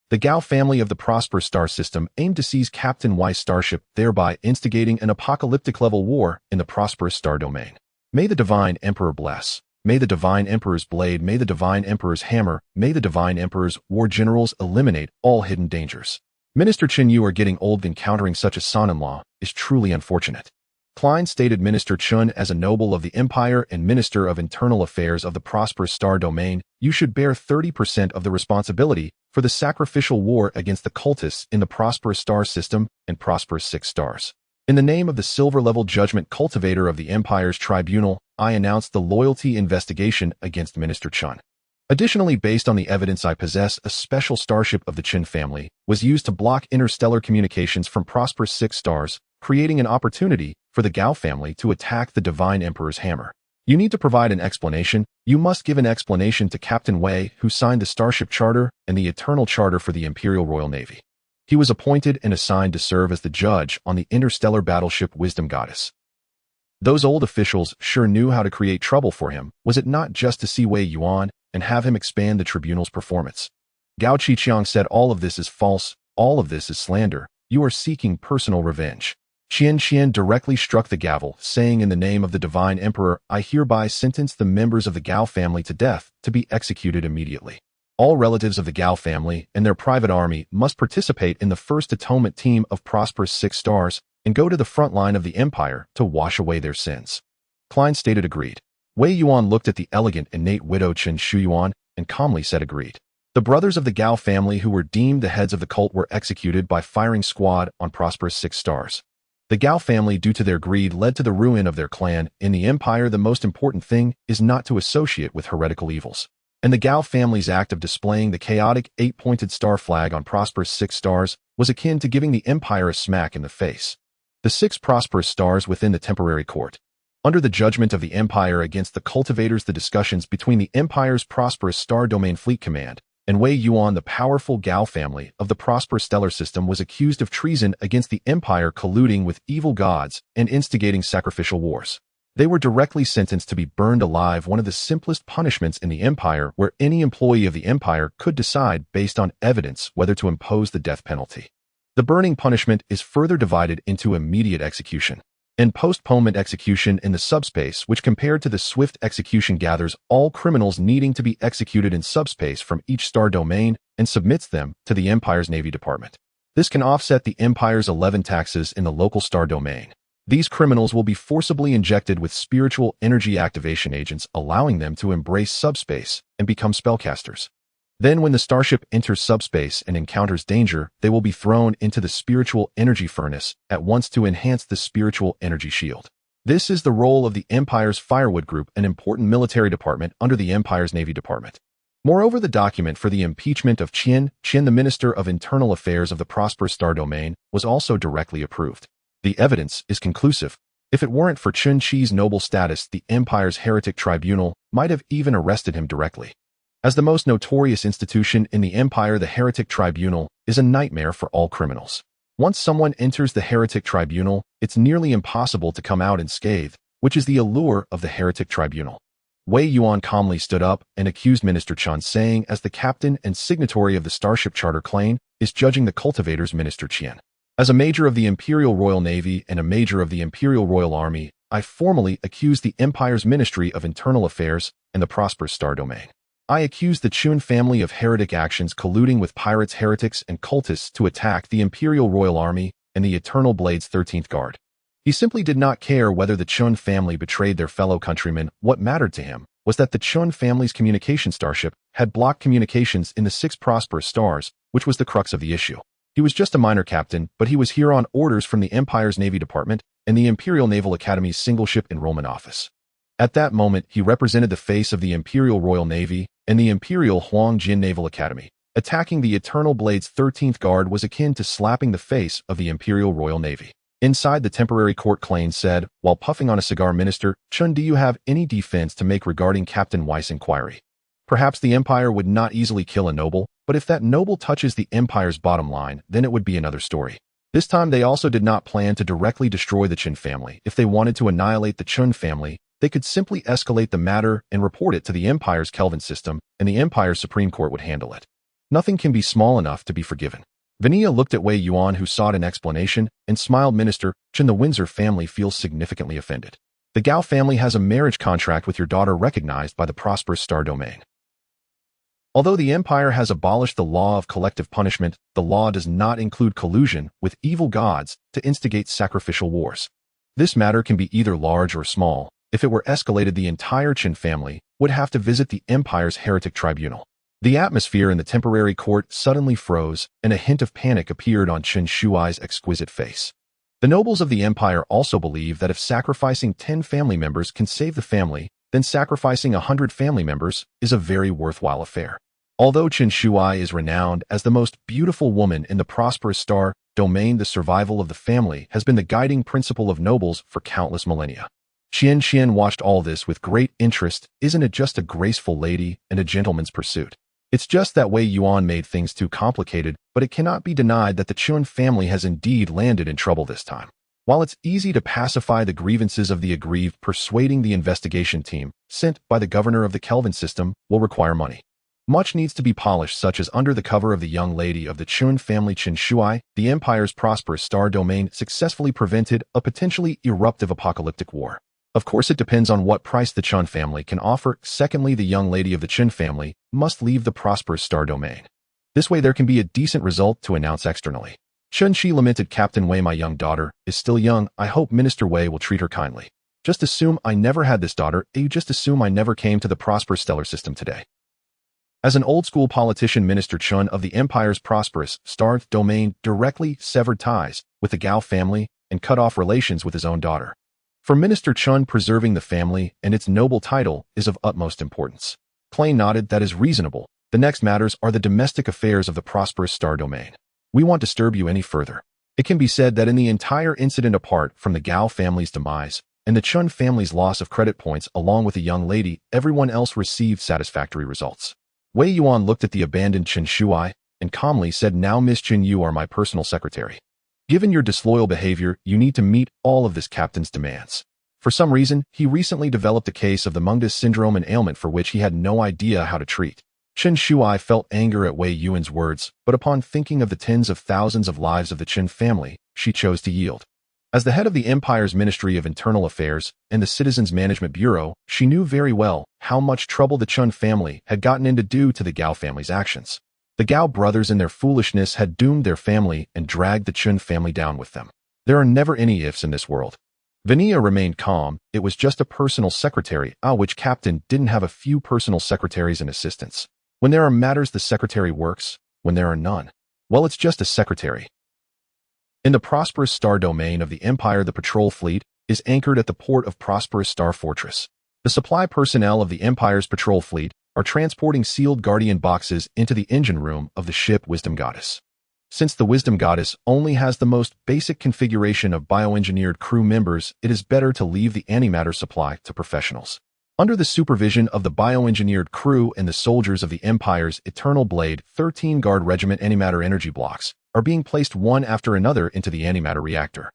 S1: The Gao family of the Prosperous Star System aimed to seize Captain Wei's starship, thereby instigating an apocalyptic-level war in the Prosperous Star Domain. May the Divine Emperor bless. May the Divine Emperor's blade, may the Divine Emperor's hammer, may the Divine Emperor's war generals eliminate all hidden dangers." Minister Chen, "You are getting old. Encountering such a son-in-law is truly unfortunate." Klein stated, "Minister Chun, as a noble of the Empire and Minister of Internal Affairs of the Prosperous Star Domain, you should bear 30% of the responsibility for the sacrificial war against the cultists in the Prosperous Star System and Prosperous 6 Stars. In the name of the silver-level judgment cultivator of the Empire's tribunal, I announce the loyalty investigation against Minister Chun. Additionally, based on the evidence I possess, a special starship of the Chen family was used to block interstellar communications from Prosperous 6 Stars, creating an opportunity for the Gao family to attack the Divine Emperor's hammer. You need to provide an explanation. You must give an explanation to Captain Wei, who signed the Starship Charter and the Eternal Charter for the Imperial Royal Navy. He was appointed and assigned to serve as the judge on the interstellar battleship Wisdom Goddess. Those old officials sure knew how to create trouble for him. Was it not just to see Wei Yuan and have him expand the tribunal's performance? Gao Qiqiang said, "All of this is false. All of this is slander. You are seeking personal revenge." Qian directly struck the gavel, saying, "In the name of the Divine Emperor, I hereby sentence the members of the Gao family to death, to be executed immediately. All relatives of the Gao family and their private army must participate in the first atonement team of Prosperous 6 Stars and go to the front line of the Empire to wash away their sins." Klein stated, "Agreed." Wei Yuan looked at the elegant, innate widow Chen Shuyuan and calmly said, "Agreed." The brothers of the Gao family who were deemed the heads of the cult were executed by firing squad on Prosperous 6 Stars. The Gao family, due to their greed, led to the ruin of their clan. In the Empire, the most important thing is not to associate with heretical evils. And the Gao family's act of displaying the chaotic 8-pointed star flag on Prosperous 6 Stars was akin to giving the Empire a smack in the face. The 6 Prosperous Stars within the temporary court. Under the judgment of the Empire against the cultivators, the discussions between the Empire's Prosperous Star Domain Fleet Command and Wei Yuan, the powerful Gao family of the prosperous stellar system, was accused of treason against the Empire, colluding with evil gods and instigating sacrificial wars. They were directly sentenced to be burned alive, one of the simplest punishments in the Empire, where any employee of the Empire could decide based on evidence whether to impose the death penalty. The burning punishment is further divided into immediate execution and postponement execution in the subspace, which compared to the swift execution gathers all criminals needing to be executed in subspace from each star domain and submits them to the Empire's Navy Department. This can offset the Empire's 11 taxes in the local star domain. These criminals will be forcibly injected with spiritual energy activation agents, allowing them to embrace subspace and become spellcasters. Then when the starship enters subspace and encounters danger, they will be thrown into the spiritual energy furnace at once to enhance the spiritual energy shield. This is the role of the Empire's Firewood Group, an important military department under the Empire's Navy Department. Moreover, the document for the impeachment of Qian, the Minister of Internal Affairs of the Prosperous Star Domain, was also directly approved. The evidence is conclusive. If it weren't for Chen Qi's noble status, the Empire's heretic tribunal might have even arrested him directly. As the most notorious institution in the Empire, the heretic tribunal is a nightmare for all criminals. Once someone enters the heretic tribunal, it's nearly impossible to come out unscathed, which is the allure of the heretic tribunal. Wei Yuan calmly stood up and accused Minister Chen, saying, as the captain and signatory of the Starship Charter claim, is judging the cultivators Minister Qian. As a major of the Imperial Royal Navy and a major of the Imperial Royal Army, I formally accuse the Empire's Ministry of Internal Affairs and the Prosperous Star Domain. I accuse the Chun family of heretic actions, colluding with pirates, heretics, and cultists to attack the Imperial Royal Army and the Eternal Blade's 13th Guard. He simply did not care whether the Chun family betrayed their fellow countrymen. What mattered to him was that the Chun family's communication starship had blocked communications in the 6 prosperous stars, which was the crux of the issue. He was just a minor captain, but he was here on orders from the Empire's Navy Department and the Imperial Naval Academy's single ship enrollment office. At that moment, he represented the face of the Imperial Royal Navy and the Imperial Huangjin Naval Academy. Attacking the Eternal Blade's 13th Guard was akin to slapping the face of the Imperial Royal Navy. Inside the temporary court, Klein said, while puffing on a cigar, Minister Chun, do you have any defense to make regarding Captain Weiss' inquiry? Perhaps the Empire would not easily kill a noble, but if that noble touches the Empire's bottom line, then it would be another story. This time they also did not plan to directly destroy the Chun family. If they wanted to annihilate the Chun family, they could simply escalate the matter and report it to the Empire's Kelvin system, and the Empire's Supreme Court would handle it. Nothing can be small enough to be forgiven. Vanilla looked at Wei Yuan, who sought an explanation, and smiled. Minister Chen, the Windsor family feels significantly offended. The Gao family has a marriage contract with your daughter recognized by the Prosperous Star Domain. Although the Empire has abolished the law of collective punishment, the law does not include collusion with evil gods to instigate sacrificial wars. This matter can be either large or small. If it were escalated, the entire Chen family would have to visit the Empire's heretic tribunal. The atmosphere in the temporary court suddenly froze, and a hint of panic appeared on Chen Shuai's exquisite face. The nobles of the Empire also believe that if sacrificing 10 family members can save the family, then sacrificing 100 family members is a very worthwhile affair. Although Chen Shuai is renowned as the most beautiful woman in the Prosperous Star Domain, the survival of the family has been the guiding principle of nobles for countless millennia. Qian watched all this with great interest. Isn't it just a graceful lady and a gentleman's pursuit? It's just that Wei Yuan made things too complicated, but it cannot be denied that the Chun family has indeed landed in trouble this time. While it's easy to pacify the grievances of the aggrieved, persuading the investigation team sent by the governor of the Kelvin system will require money. Much needs to be polished, such as under the cover of the young lady of the Chun family Chen Shuai, the Empire's Prosperous Star Domain successfully prevented a potentially eruptive apocalyptic war. Of course, it depends on what price the Chun family can offer. Secondly, the young lady of the Chen family must leave the Prosperous Star Domain. This way there can be a decent result to announce externally. Chen Shi lamented, Captain Wei, my young daughter is still young. I hope Minister Wei will treat her kindly. Just assume I never had this daughter. You just assume I never came to the Prosperous Stellar System today. As an old-school politician, Minister Chen of the Empire's Prosperous Star Domain directly severed ties with the Gao family and cut off relations with his own daughter. For Minister Chen, preserving the family and its noble title is of utmost importance. Klein nodded. That is reasonable. The next matters are the domestic affairs of the Prosperous Star Domain. We won't disturb you any further. It can be said that in the entire incident, apart from the Gao family's demise and the Chun family's loss of credit points along with the young lady, everyone else received satisfactory results. Wei Yuan looked at the abandoned Chen Shuai and calmly said, "Now, Miss Chen, you are my personal secretary. Given your disloyal behavior, you need to meet all of this captain's demands." For some reason, he recently developed a case of the Mungdas syndrome, an ailment for which he had no idea how to treat. Chen Shuai felt anger at Wei Yuan's words, but upon thinking of the tens of thousands of lives of the Chen family, she chose to yield. As the head of the Empire's Ministry of Internal Affairs and the Citizens Management Bureau, she knew very well how much trouble the Chen family had gotten into due to the Gao family's actions. The Gao brothers in their foolishness had doomed their family and dragged the Chen family down with them. There are never any ifs in this world. Vania remained calm. It was just a personal secretary, which captain didn't have a few personal secretaries and assistants. When there are matters, the secretary works. When there are none, well, it's just a secretary. In the Prosperous Star domain of the Empire, the patrol fleet is anchored at the port of Prosperous Star Fortress. The supply personnel of the Empire's patrol fleet are transporting sealed Guardian boxes into the engine room of the ship Wisdom Goddess. Since the Wisdom Goddess only has the most basic configuration of bioengineered crew members, it is better to leave the antimatter supply to professionals. Under the supervision of the bioengineered crew and the soldiers of the Empire's Eternal Blade, 13 Guard Regiment antimatter energy blocks are being placed one after another into the antimatter reactor.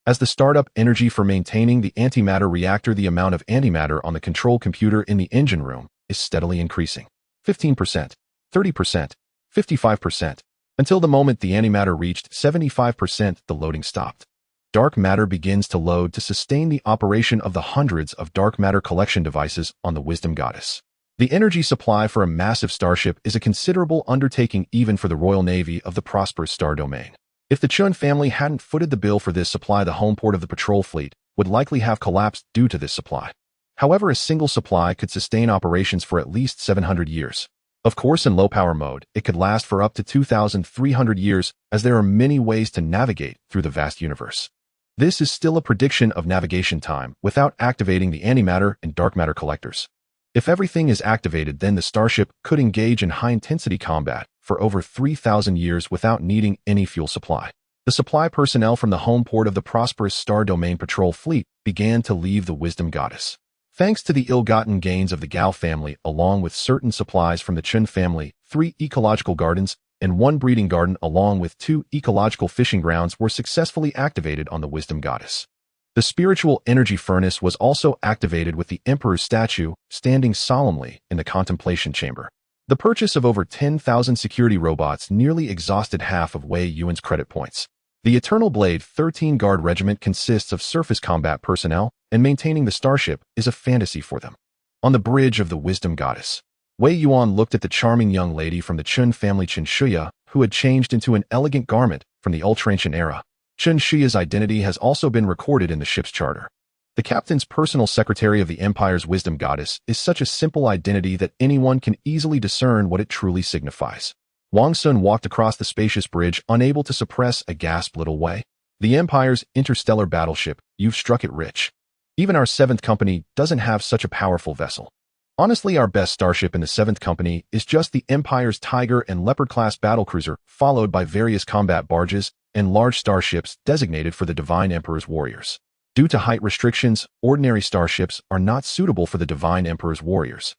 S1: As the startup energy for maintaining the antimatter reactor, the amount of antimatter on the control computer in the engine room is steadily increasing. 15%, 30%, 55%, until the moment the antimatter reached 75%, the loading stopped. Dark matter begins to load to sustain the operation of the hundreds of dark matter collection devices on the Wisdom Goddess. The energy supply for a massive starship is a considerable undertaking even for the Royal Navy of the Prosperous Star domain. If the Chun family hadn't footed the bill for this supply, the home port of the patrol fleet would likely have collapsed due to this supply. However, a single supply could sustain operations for at least 700 years. Of course, in low-power mode, it could last for up to 2,300 years, as there are many ways to navigate through the vast universe. This is still a prediction of navigation time without activating the antimatter and dark matter collectors. If everything is activated, then the starship could engage in high-intensity combat for over 3,000 years without needing any fuel supply. The supply personnel from the home port of the Prosperous Star Domain patrol fleet began to leave the Wisdom Goddess. Thanks to the ill-gotten gains of the Gao family, along with certain supplies from the Chen family, 3 ecological gardens and 1 breeding garden along with 2 ecological fishing grounds were successfully activated on the Wisdom Goddess. The spiritual energy furnace was also activated with the Emperor's statue standing solemnly in the contemplation chamber. The purchase of over 10,000 security robots nearly exhausted half of Wei Yuan's credit points. The Eternal Blade 13 Guard Regiment consists of surface combat personnel, and maintaining the starship is a fantasy for them. On the bridge of the Wisdom Goddess, Wei Yuan looked at the charming young lady from the Chun family, Chen Shuya, who had changed into an elegant garment from the ultra-ancient era. Chen Shuya's identity has also been recorded in the ship's charter. The captain's personal secretary of the Empire's Wisdom Goddess is such a simple identity that anyone can easily discern what it truly signifies. Wang Sun walked across the spacious bridge, unable to suppress a gasp. "Little Wei, the Empire's interstellar battleship, you've struck it rich. Even our 7th Company doesn't have such a powerful vessel. Honestly, our best starship in the 7th Company is just the Empire's Tiger and Leopard-class battlecruiser, followed by various combat barges and large starships designated for the Divine Emperor's warriors. Due to height restrictions, ordinary starships are not suitable for the Divine Emperor's warriors.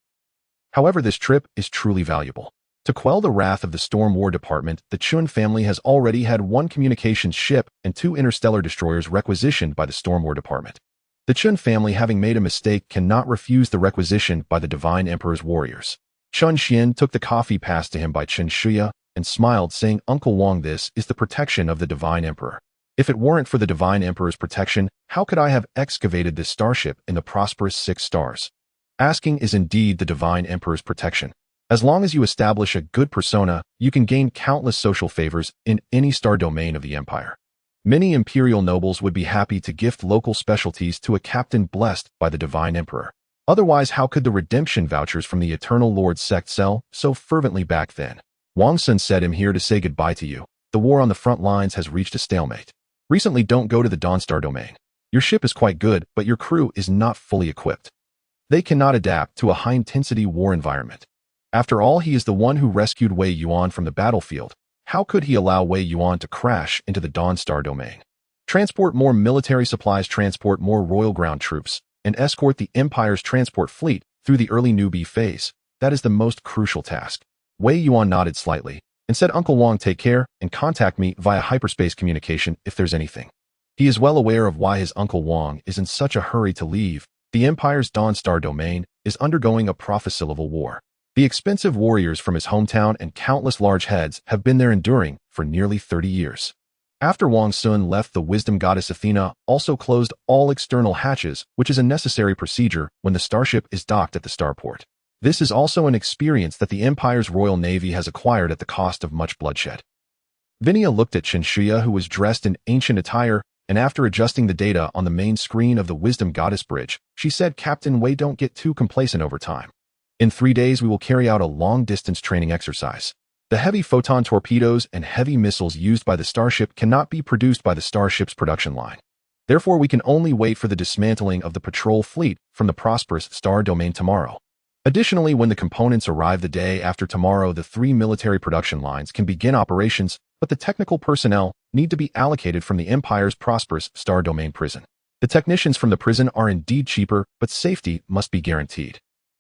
S1: However, this trip is truly valuable. To quell the wrath of the Storm War Department, the Chun family has already had 1 communications ship and 2 interstellar destroyers requisitioned by the Storm War Department. The Chun family, having made a mistake, cannot refuse the requisition by the Divine Emperor's warriors." Chun Xian took the coffee passed to him by Chen Shuya and smiled, saying, "Uncle Wang, this is the protection of the Divine Emperor. If it weren't for the Divine Emperor's protection, how could I have excavated this starship in the prosperous 6 stars? Asking is indeed the Divine Emperor's protection. As long as you establish a good persona, you can gain countless social favors in any star domain of the Empire. Many Imperial nobles would be happy to gift local specialties to a captain blessed by the Divine Emperor. Otherwise, how could the redemption vouchers from the Eternal Lord sect sell so fervently back then?" Wang Sun said, "I'm here to say goodbye to you. The war on the front lines has reached a stalemate. Recently, don't go to the Dawnstar domain. Your ship is quite good, but your crew is not fully equipped. They cannot adapt to a high-intensity war environment. After all, he is the one who rescued Wei Yuan from the battlefield. How could he allow Wei Yuan to crash into the Dawnstar domain? Transport more military supplies, transport more royal ground troops, and escort the Empire's transport fleet through the early newbie phase. that is the most crucial task. Wei Yuan nodded slightly and said, Uncle Wang, take care and contact me via hyperspace communication if there's anything. He is well aware of why his Uncle Wang is in such a hurry to leave. The Empire's Dawn Star domain is undergoing a prophylactic war. The expensive warriors from his hometown and countless large heads have been there enduring for nearly 30 years. After Wang Sun left, the wisdom goddess Athena also closed all external hatches, which is a necessary procedure when the starship is docked at the starport. This is also an experience that the Empire's Royal Navy has acquired at the cost of much bloodshed. Vinia looked at Qinshuya, who was dressed in ancient attire, and after adjusting the data on the main screen of the Wisdom Goddess Bridge, she said, Captain Wei, don't get too complacent over time. In 3 days, we will carry out a long-distance training exercise. The heavy photon torpedoes and heavy missiles used by the starship cannot be produced by the starship's production line. Therefore, we can only wait for the dismantling of the patrol fleet from the prosperous star domain tomorrow. Additionally, when the components arrive the day after tomorrow, the 3 military production lines can begin operations, but the technical personnel need to be allocated from the Empire's prosperous star domain prison. The technicians from the prison are indeed cheaper, but safety must be guaranteed.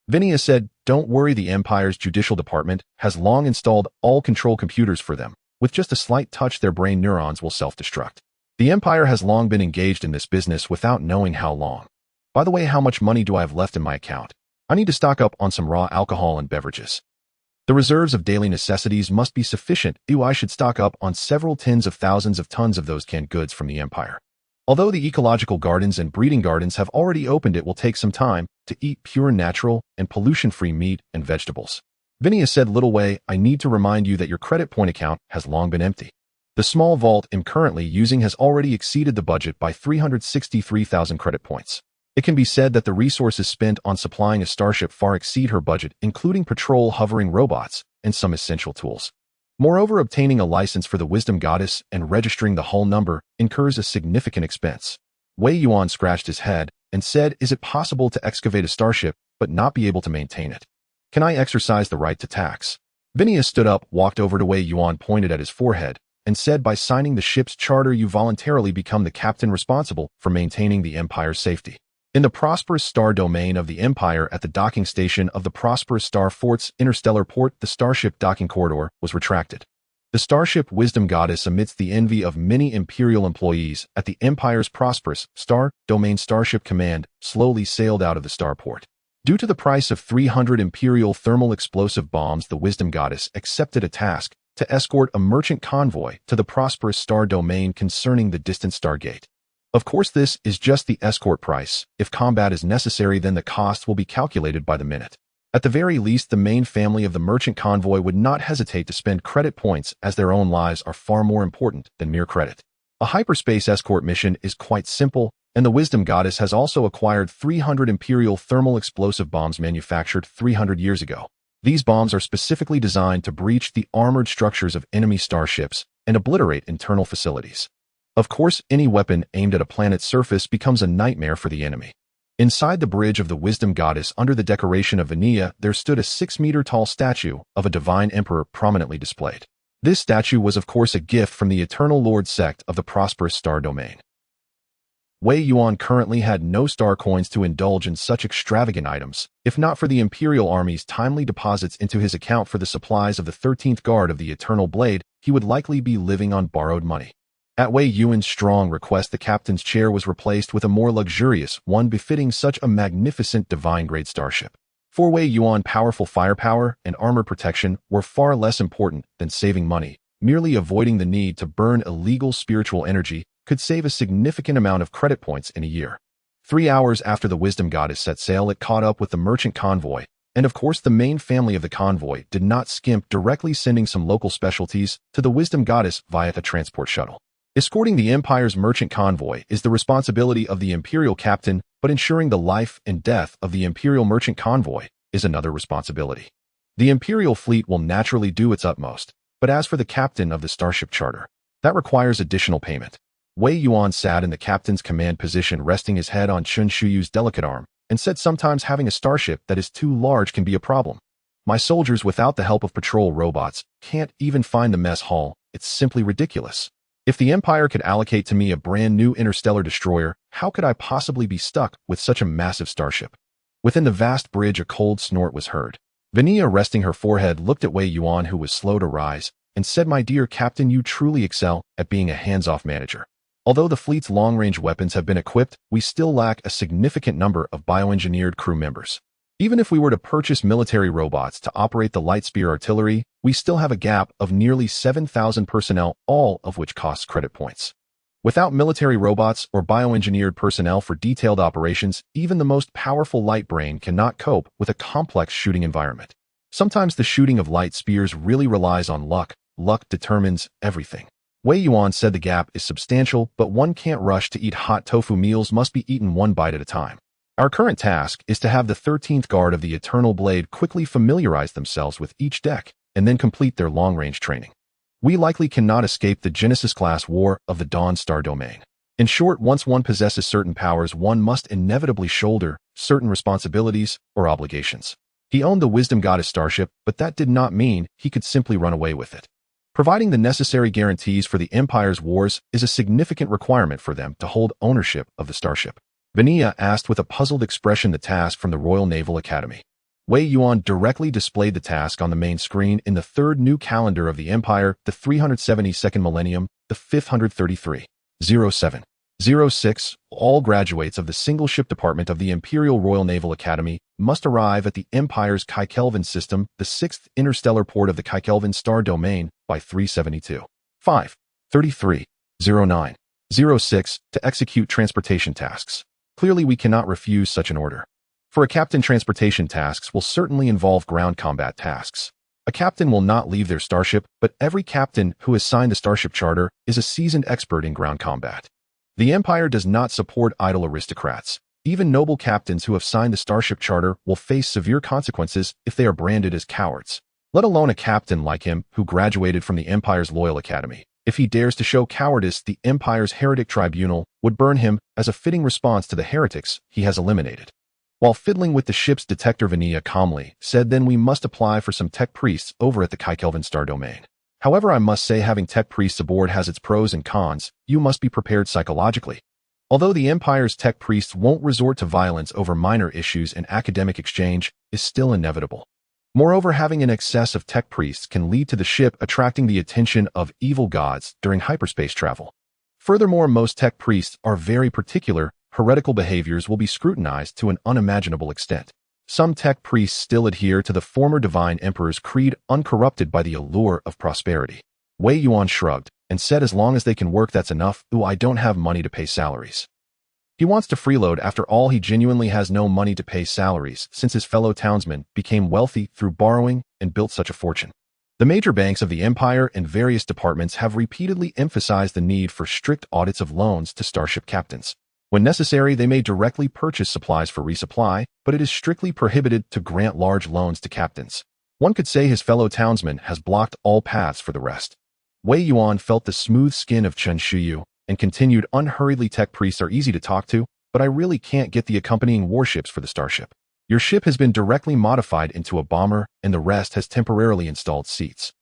S1: Vinia said, don't worry, the Empire's judicial department has long installed all control computers for them. With just a slight touch, their brain neurons will self-destruct. The Empire has long been engaged in this business without knowing how long. By the way, how much money do I have left in my account? I need to stock up on some raw alcohol and beverages. The reserves of daily necessities must be sufficient. I should stock up on several tens of thousands of tons of those canned goods from the Empire. Although the ecological gardens and breeding gardens have already opened, it will take some time to eat pure, natural, and pollution-free meat and vegetables. Vinia said, Little Wei, I need to remind you that your credit point account has long been empty. The small vault I'm currently using has already exceeded the budget by 363,000 credit points. It can be said that the resources spent on supplying a starship far exceed her budget, including patrol hovering robots and some essential tools. Moreover, obtaining a license for the Wisdom Goddess and registering the hull number incurs a significant expense. Wei Yuan scratched his head and said, Is it possible to excavate a starship but not be able to maintain it? Can I exercise the right to tax? Vinia stood up, walked over to Wei Yuan, pointed at his forehead, and said, By signing the ship's charter, you voluntarily become the captain responsible for maintaining the Empire's safety. In the prosperous star domain of the Empire, at the docking station of the prosperous star fort's interstellar port, the starship docking corridor was retracted. The starship Wisdom Goddess, amidst the envy of many Imperial employees at the Empire's prosperous star domain starship command, slowly sailed out of the starport. Due to the price of 300 Imperial thermal explosive bombs, the Wisdom Goddess accepted a task to escort a merchant convoy to the prosperous star domain concerning the distant Stargate. Of course, this is just the escort price. If combat is necessary, then the cost will be calculated by the minute. At the very least, the main family of the merchant convoy would not hesitate to spend credit points, as their own lives are far more important than mere credit. A hyperspace escort mission is quite simple, and the Wisdom Goddess has also acquired 300 Imperial thermal explosive bombs manufactured 300 years ago. These bombs are specifically designed to breach the armored structures of enemy starships and obliterate internal facilities. Of course, any weapon aimed at a planet's surface becomes a nightmare for the enemy. Inside the bridge of the Wisdom Goddess, under the decoration of Vinia, there stood a 6-meter-tall statue of a divine emperor prominently displayed. This statue was, of course, a gift from the Eternal Lord sect of the prosperous star domain. Wei Yuan currently had no star coins to indulge in such extravagant items. If not for the Imperial Army's timely deposits into his account for the supplies of the 13th Guard of the Eternal Blade, he would likely be living on borrowed money. At Wei Yuan's strong request, the captain's chair was replaced with a more luxurious one befitting such a magnificent divine-grade starship. For Wei Yuan, powerful firepower and armor protection were far less important than saving money. Merely avoiding the need to burn illegal spiritual energy could save a significant amount of credit points in a year. 3 hours after the Wisdom Goddess set sail, it caught up with the merchant convoy, and of course the main family of the convoy did not skimp, directly sending some local specialties to the Wisdom Goddess via a transport shuttle. Escorting the Empire's merchant convoy is the responsibility of the Imperial captain, but ensuring the life and death of the Imperial merchant convoy is another responsibility. The Imperial fleet will naturally do its utmost, but as for the captain of the starship charter, that requires additional payment. Wei Yuan sat in the captain's command position, resting his head on Qinshuya's delicate arm, and said, Sometimes having a starship that is too large can be a problem. My soldiers, without the help of patrol robots, can't even find the mess hall. It's simply ridiculous. If the Empire could allocate to me a brand new interstellar destroyer, how could I possibly be stuck with such a massive starship? Within the vast bridge, a cold snort was heard. Vania, resting her forehead, looked at Wei Yuan, who was slow to rise, and said, "My dear Captain, you truly excel at being a hands-off manager. Although the fleet's long-range weapons have been equipped, we still lack a significant number of bioengineered crew members. Even if we were to purchase military robots to operate the light spear artillery, we still have a gap of nearly 7,000 personnel, all of which costs credit points. Without military robots or bioengineered personnel for detailed operations, even the most powerful light brain cannot cope with a complex shooting environment. Sometimes the shooting of light spears really relies on luck. Luck determines everything." Wei Yuan said the gap is substantial, but one can't rush to eat hot tofu. Meals must be eaten one bite at a time. Our current task is to have the 13th Guard of the Eternal Blade quickly familiarize themselves with each deck and then complete their long-range training. We likely cannot escape the Genesis-class War of the Dawn star domain. In short, once one possesses certain powers, one must inevitably shoulder certain responsibilities or obligations. He owned the Wisdom Goddess starship, but that did not mean he could simply run away with it. Providing the necessary guarantees for the Empire's wars is a significant requirement for them to hold ownership of the starship. Vania asked with a puzzled expression the task from the Royal Naval Academy. Wei Yuan directly displayed the task on the main screen in the third new calendar of the Empire, the 372nd millennium, the 533. 0706. All graduates of the single-ship department of the Imperial Royal Naval Academy must arrive at the Empire's Kaikelvin system, the 6th interstellar port of the Kaikelvin star domain, by 372. 533. 0906 to execute transportation tasks. Clearly, we cannot refuse such an order. For a captain, transportation tasks will certainly involve ground combat tasks. A captain will not leave their starship, but every captain who has signed the starship charter is a seasoned expert in ground combat. The Empire does not support idle aristocrats. Even noble captains who have signed the starship charter will face severe consequences if they are branded as cowards, let alone a captain like him who graduated from the Empire's Loyal Academy. If he dares to show cowardice, the Empire's heretic tribunal would burn him as a fitting response to the heretics he has eliminated. While fiddling with the ship's detector, Vania calmly said, "Then we must apply for some tech priests over at the Kaikelvin star domain. However, I must say having tech priests aboard has its pros and cons. You must be prepared psychologically. Although the Empire's tech priests won't resort to violence over minor issues and academic exchange is still inevitable. Moreover, having an excess of tech priests can lead to the ship attracting the attention of evil gods during hyperspace travel. Furthermore, most tech priests are very particular. Heretical behaviors will be scrutinized to an unimaginable extent. Some tech priests still adhere to the former divine emperor's creed, uncorrupted by the allure of prosperity." Wei Yuan shrugged and said, "As long as they can work, that's enough. Ooh, I don't have money to pay salaries." He wants to freeload. After all, he genuinely has no money to pay salaries since his fellow townsmen became wealthy through borrowing and built such a fortune. The major banks of the Empire and various departments have repeatedly emphasized the need for strict audits of loans to starship captains. When necessary, they may directly purchase supplies for resupply, but it is strictly prohibited to grant large loans to captains. One could say his fellow townsman has blocked all paths for the rest. Wei Yuan felt the smooth skin of Chen Shuyu and continued, "Unhurriedly, tech priests are easy to talk to, but I really can't get the accompanying warships for the starship. Your ship has been directly modified into a bomber, and the rest has temporarily installed seats.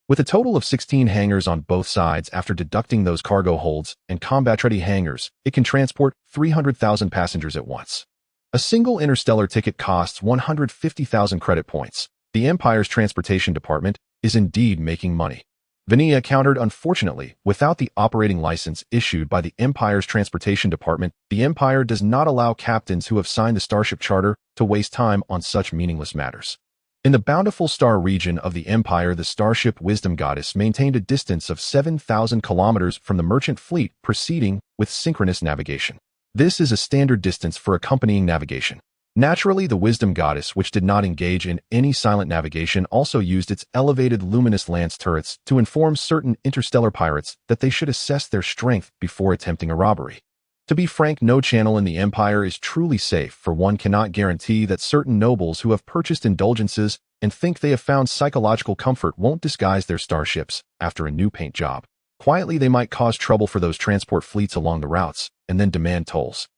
S1: With a total of 16 hangars on both sides after deducting those cargo holds and combat-ready hangars, it can transport 300,000 passengers at once. A single interstellar ticket costs 150,000 credit points. The Empire's transportation department is indeed making money." Vania countered, "Unfortunately, without the operating license issued by the Empire's transportation department, the Empire does not allow captains who have signed the starship charter to waste time on such meaningless matters." In the bountiful star region of the Empire, the starship Wisdom Goddess maintained a distance of 7,000 kilometers from the merchant fleet, proceeding with synchronous navigation. This is a standard distance for accompanying navigation. Naturally, the Wisdom Goddess, which did not engage in any silent navigation, also used its elevated luminous lance turrets to inform certain interstellar pirates that they should assess their strength before attempting a robbery. To be frank, no channel in the Empire is truly safe, for one cannot guarantee that certain nobles who have purchased indulgences and think they have found psychological comfort won't disguise their starships after a new paint job. Quietly, they might cause trouble for those transport fleets along the routes and then demand tolls.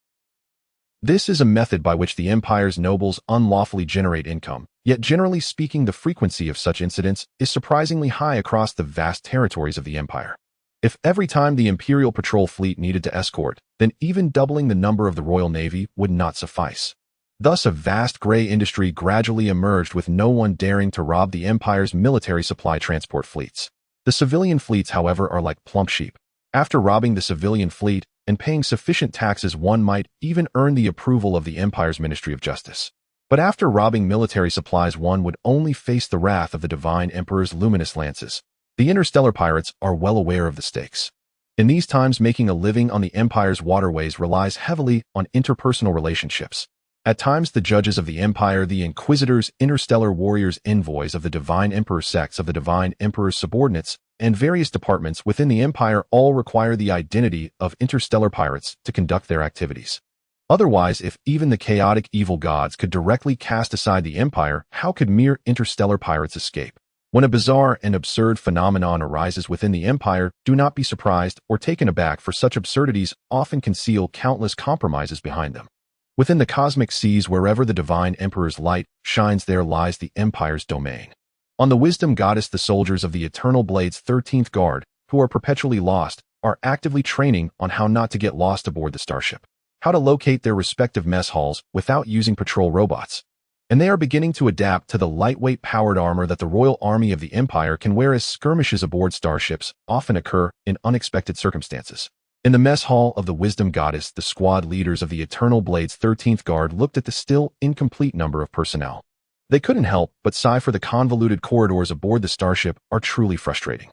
S1: This is a method by which the Empire's nobles unlawfully generate income, yet generally speaking, the frequency of such incidents is surprisingly high across the vast territories of the Empire. If every time the Imperial patrol fleet needed to escort, then even doubling the number of the Royal Navy would not suffice. Thus, a vast gray industry gradually emerged with no one daring to rob the Empire's military supply transport fleets. The civilian fleets, however, are like plump sheep. After robbing the civilian fleet and paying sufficient taxes, one might even earn the approval of the Empire's Ministry of Justice. But after robbing military supplies, one would only face the wrath of the Divine Emperor's luminous lances. The interstellar pirates are well aware of the stakes. In these times, making a living on the Empire's waterways relies heavily on interpersonal relationships. At times, the judges of the Empire, the Inquisitors, interstellar warriors, envoys of the Divine Emperor's sects of the Divine Emperor's subordinates, and various departments within the Empire all require the identity of interstellar pirates to conduct their activities. Otherwise, if even the chaotic evil gods could directly cast aside the Empire, how could mere interstellar pirates escape? When a bizarre and absurd phenomenon arises within the Empire, do not be surprised or taken aback, for such absurdities often conceal countless compromises behind them. Within the cosmic seas, wherever the Divine Emperor's light shines, there lies the Empire's domain. On the Wisdom Goddess, the soldiers of the Eternal Blade's 13th Guard, who are perpetually lost, are actively training on how not to get lost aboard the starship, how to locate their respective mess halls without using patrol robots. And they are beginning to adapt to the lightweight powered armor that the Royal Army of the Empire can wear, as skirmishes aboard starships often occur in unexpected circumstances. In the mess hall of the Wisdom Goddess, the squad leaders of the Eternal Blade's 13th Guard looked at the still incomplete number of personnel. They couldn't help but sigh, for the convoluted corridors aboard the starship are truly frustrating.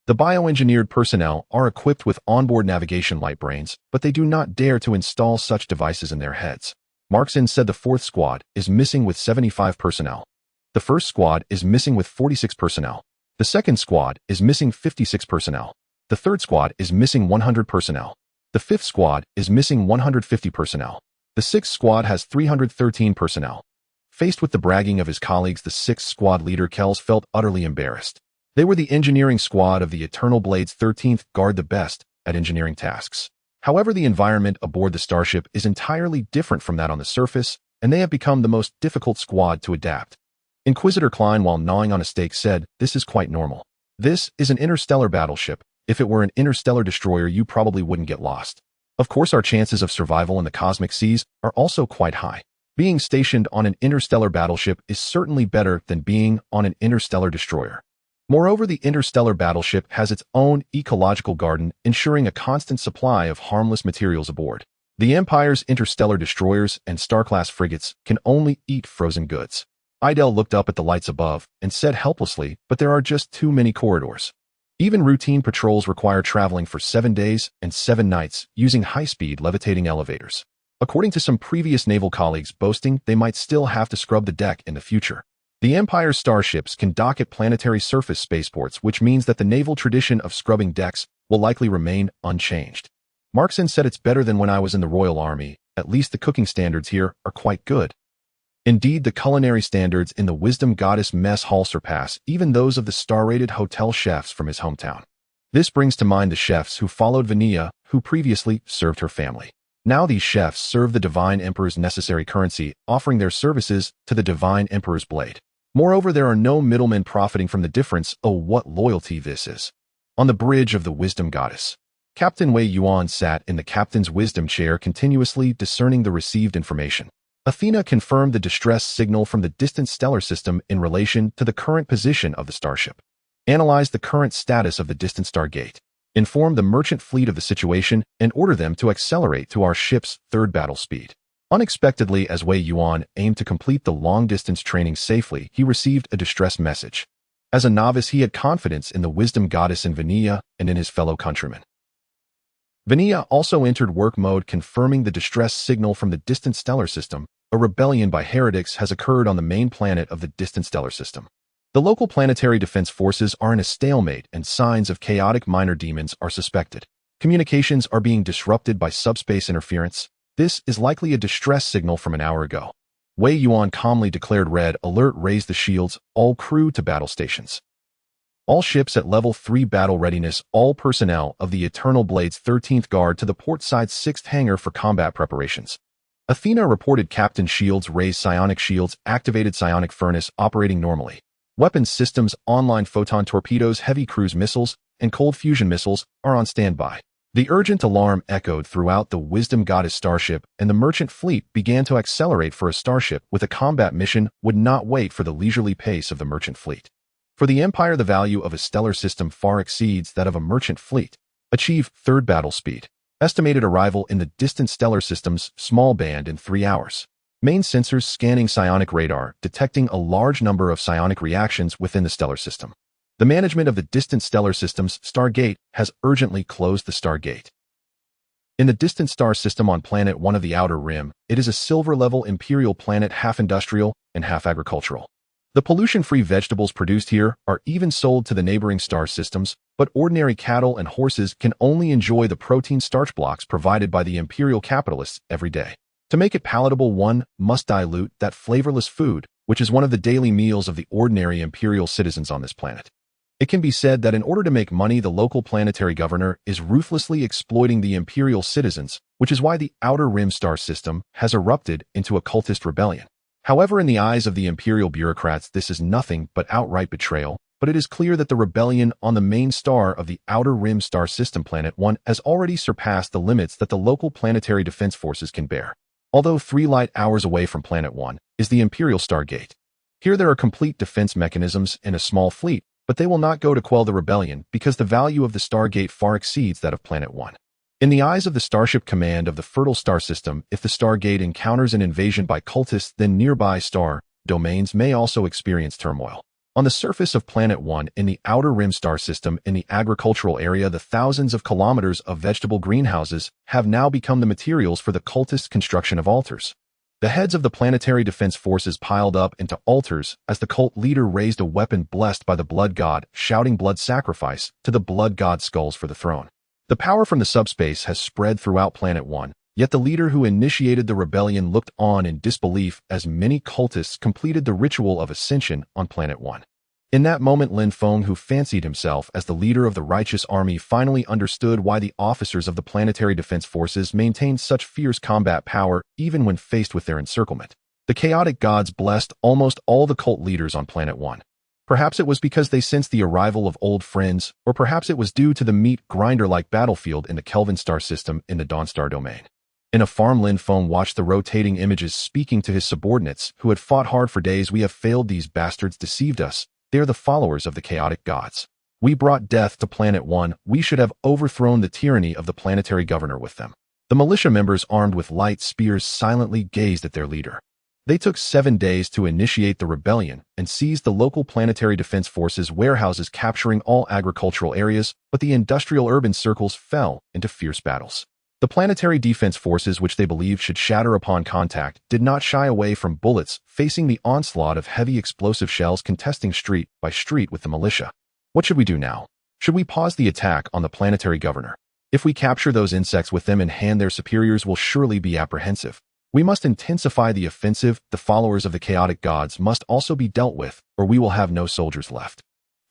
S1: The bioengineered personnel are equipped with onboard navigation light brains, but they do not dare to install such devices in their heads. Markson said the 4th Squad is missing with 75 personnel. The 1st Squad is missing with 46 personnel. The 2nd Squad is missing 56 personnel. The 3rd Squad is missing 100 personnel. The 5th Squad is missing 150 personnel. The 6th Squad has 313 personnel. Faced with the bragging of his colleagues, the 6th Squad leader Kells felt utterly embarrassed. They were the engineering squad of the Eternal Blade's 13th Guard, the best at engineering tasks. However, the environment aboard the starship is entirely different from that on the surface, and they have become the most difficult squad to adapt. Inquisitor Klein, while gnawing on a steak, said, "This is quite normal. This is an interstellar battleship. If it were an interstellar destroyer, you probably wouldn't get lost. Of course, our chances of survival in the cosmic seas are also quite high. Being stationed on an interstellar battleship is certainly better than being on an interstellar destroyer. Moreover, the interstellar battleship has its own ecological garden, ensuring a constant supply of harmless materials aboard. The Empire's interstellar destroyers and star-class frigates can only eat frozen goods." Idel looked up at the lights above and said helplessly, "But there are just too many corridors. Even routine patrols require traveling for 7 days and 7 nights using high-speed levitating elevators." According to some previous naval colleagues boasting they might still have to scrub the deck in the future. The Empire's starships can dock at planetary surface spaceports, which means that the naval tradition of scrubbing decks will likely remain unchanged. Markson said, "It's better than when I was in the Royal Army. At least the cooking standards here are quite good." Indeed, the culinary standards in the Wisdom Goddess mess hall surpass even those of the star-rated hotel chefs from his hometown. This brings to mind the chefs who followed Vanilla, who previously served her family. Now these chefs serve the Divine Emperor's necessary currency, offering their services to the Divine Emperor's blade. Moreover, there are no middlemen profiting from the difference. Oh, what loyalty this is! On the bridge of the Wisdom Goddess, Captain Wei Yuan sat in the captain's wisdom chair, continuously discerning the received information. Athena confirmed the distress signal from the distant stellar system in relation to the current position of the starship, analyzed the current status of the distant stargate, informed the merchant fleet of the situation, and ordered them to accelerate to our ship's 3rd battle speed. Unexpectedly, as Wei Yuan aimed to complete the long-distance training safely, he received a distress message. As a novice, he had confidence in the Wisdom Goddess in Vanilla and in his fellow countrymen. Vanilla also entered work mode, confirming the distress signal from the distant stellar system. A rebellion by heretics has occurred on the main planet of the distant stellar system. The local planetary defense forces are in a stalemate, and signs of chaotic minor demons are suspected. Communications are being disrupted by subspace interference. This is likely a distress signal from an hour ago. Wei Yuan calmly declared, "Red alert, raise the shields, all crew to battle stations. All ships at level 3 battle readiness, all personnel of the Eternal Blade's 13th Guard to the portside 6th hangar for combat preparations." Athena reported. Captain Shields raised, psionic shields activated, psionic furnace operating normally. Weapons systems online, photon torpedoes, heavy cruise missiles, and cold fusion missiles are on standby. The urgent alarm echoed throughout the Wisdom Goddess starship, and the merchant fleet began to accelerate for a starship with a combat mission would not wait for the leisurely pace of the merchant fleet. For the Empire, the value of a stellar system far exceeds that of a merchant fleet. Achieve third battle speed. Estimated arrival in the distant stellar system's small band in 3 hours. Main sensors scanning psionic radar, detecting a large number of psionic reactions within the stellar system. The management of the distant stellar system's Stargate has urgently closed the Stargate. In the distant star system on Planet 1 of the Outer Rim, it is a silver-level Imperial planet, half industrial and half agricultural. The pollution-free vegetables produced here are even sold to the neighboring star systems, but ordinary cattle and horses can only enjoy the protein starch blocks provided by the Imperial capitalists every day. To make it palatable, one must dilute that flavorless food, which is one of the daily meals of the ordinary Imperial citizens on this planet. It can be said that in order to make money, the local planetary governor is ruthlessly exploiting the Imperial citizens, which is why the Outer Rim star system has erupted into a cultist rebellion. However, in the eyes of the Imperial bureaucrats, this is nothing but outright betrayal, but it is clear that the rebellion on the main star of the Outer Rim star system, Planet 1, has already surpassed the limits that the local planetary defense forces can bear. Although 3 light hours away from Planet 1 is the Imperial Stargate. Here there are complete defense mechanisms and a small fleet, but they will not go to quell the rebellion because the value of the Stargate far exceeds that of Planet 1. In the eyes of the Starship Command of the Fertile Star System, if the Stargate encounters an invasion by cultists, then nearby star domains may also experience turmoil. On the surface of Planet 1 in the Outer Rim star system in the agricultural area, the thousands of kilometers of vegetable greenhouses have now become the materials for the cultist construction of altars. The heads of the planetary defense forces piled up into altars as the cult leader raised a weapon blessed by the blood god, shouting blood sacrifice to the blood god skulls for the throne. The power from the subspace has spread throughout Planet 1, yet the leader who initiated the rebellion looked on in disbelief as many cultists completed the ritual of ascension on Planet 1. In that moment, Lin Feng, who fancied himself as the leader of the righteous army, finally understood why the officers of the planetary defense forces maintained such fierce combat power even when faced with their encirclement. The chaotic gods blessed almost all the cult leaders on Planet 1. Perhaps it was because they sensed the arrival of old friends, or perhaps it was due to the meat grinder-like battlefield in the Kelvin star system in the Dawnstar domain. In a farm, Lin Feng watched the rotating images, speaking to his subordinates who had fought hard for days. "We have failed. These bastards deceived us. They are the followers of the chaotic gods. We brought death to Planet 1. We should have overthrown the tyranny of the planetary governor with them." The militia members, armed with light spears, silently gazed at their leader. They took 7 days to initiate the rebellion and seized the local planetary defense forces' warehouses, capturing all agricultural areas, but the industrial urban circles fell into fierce battles. The planetary defense forces, which they believed should shatter upon contact, did not shy away from bullets, facing the onslaught of heavy explosive shells, contesting street by street with the militia. What should we do now? Should we pause the attack on the planetary governor? If we capture those insects with them in hand, their superiors will surely be apprehensive. We must intensify the offensive. The followers of the chaotic gods must also be dealt with, or we will have no soldiers left.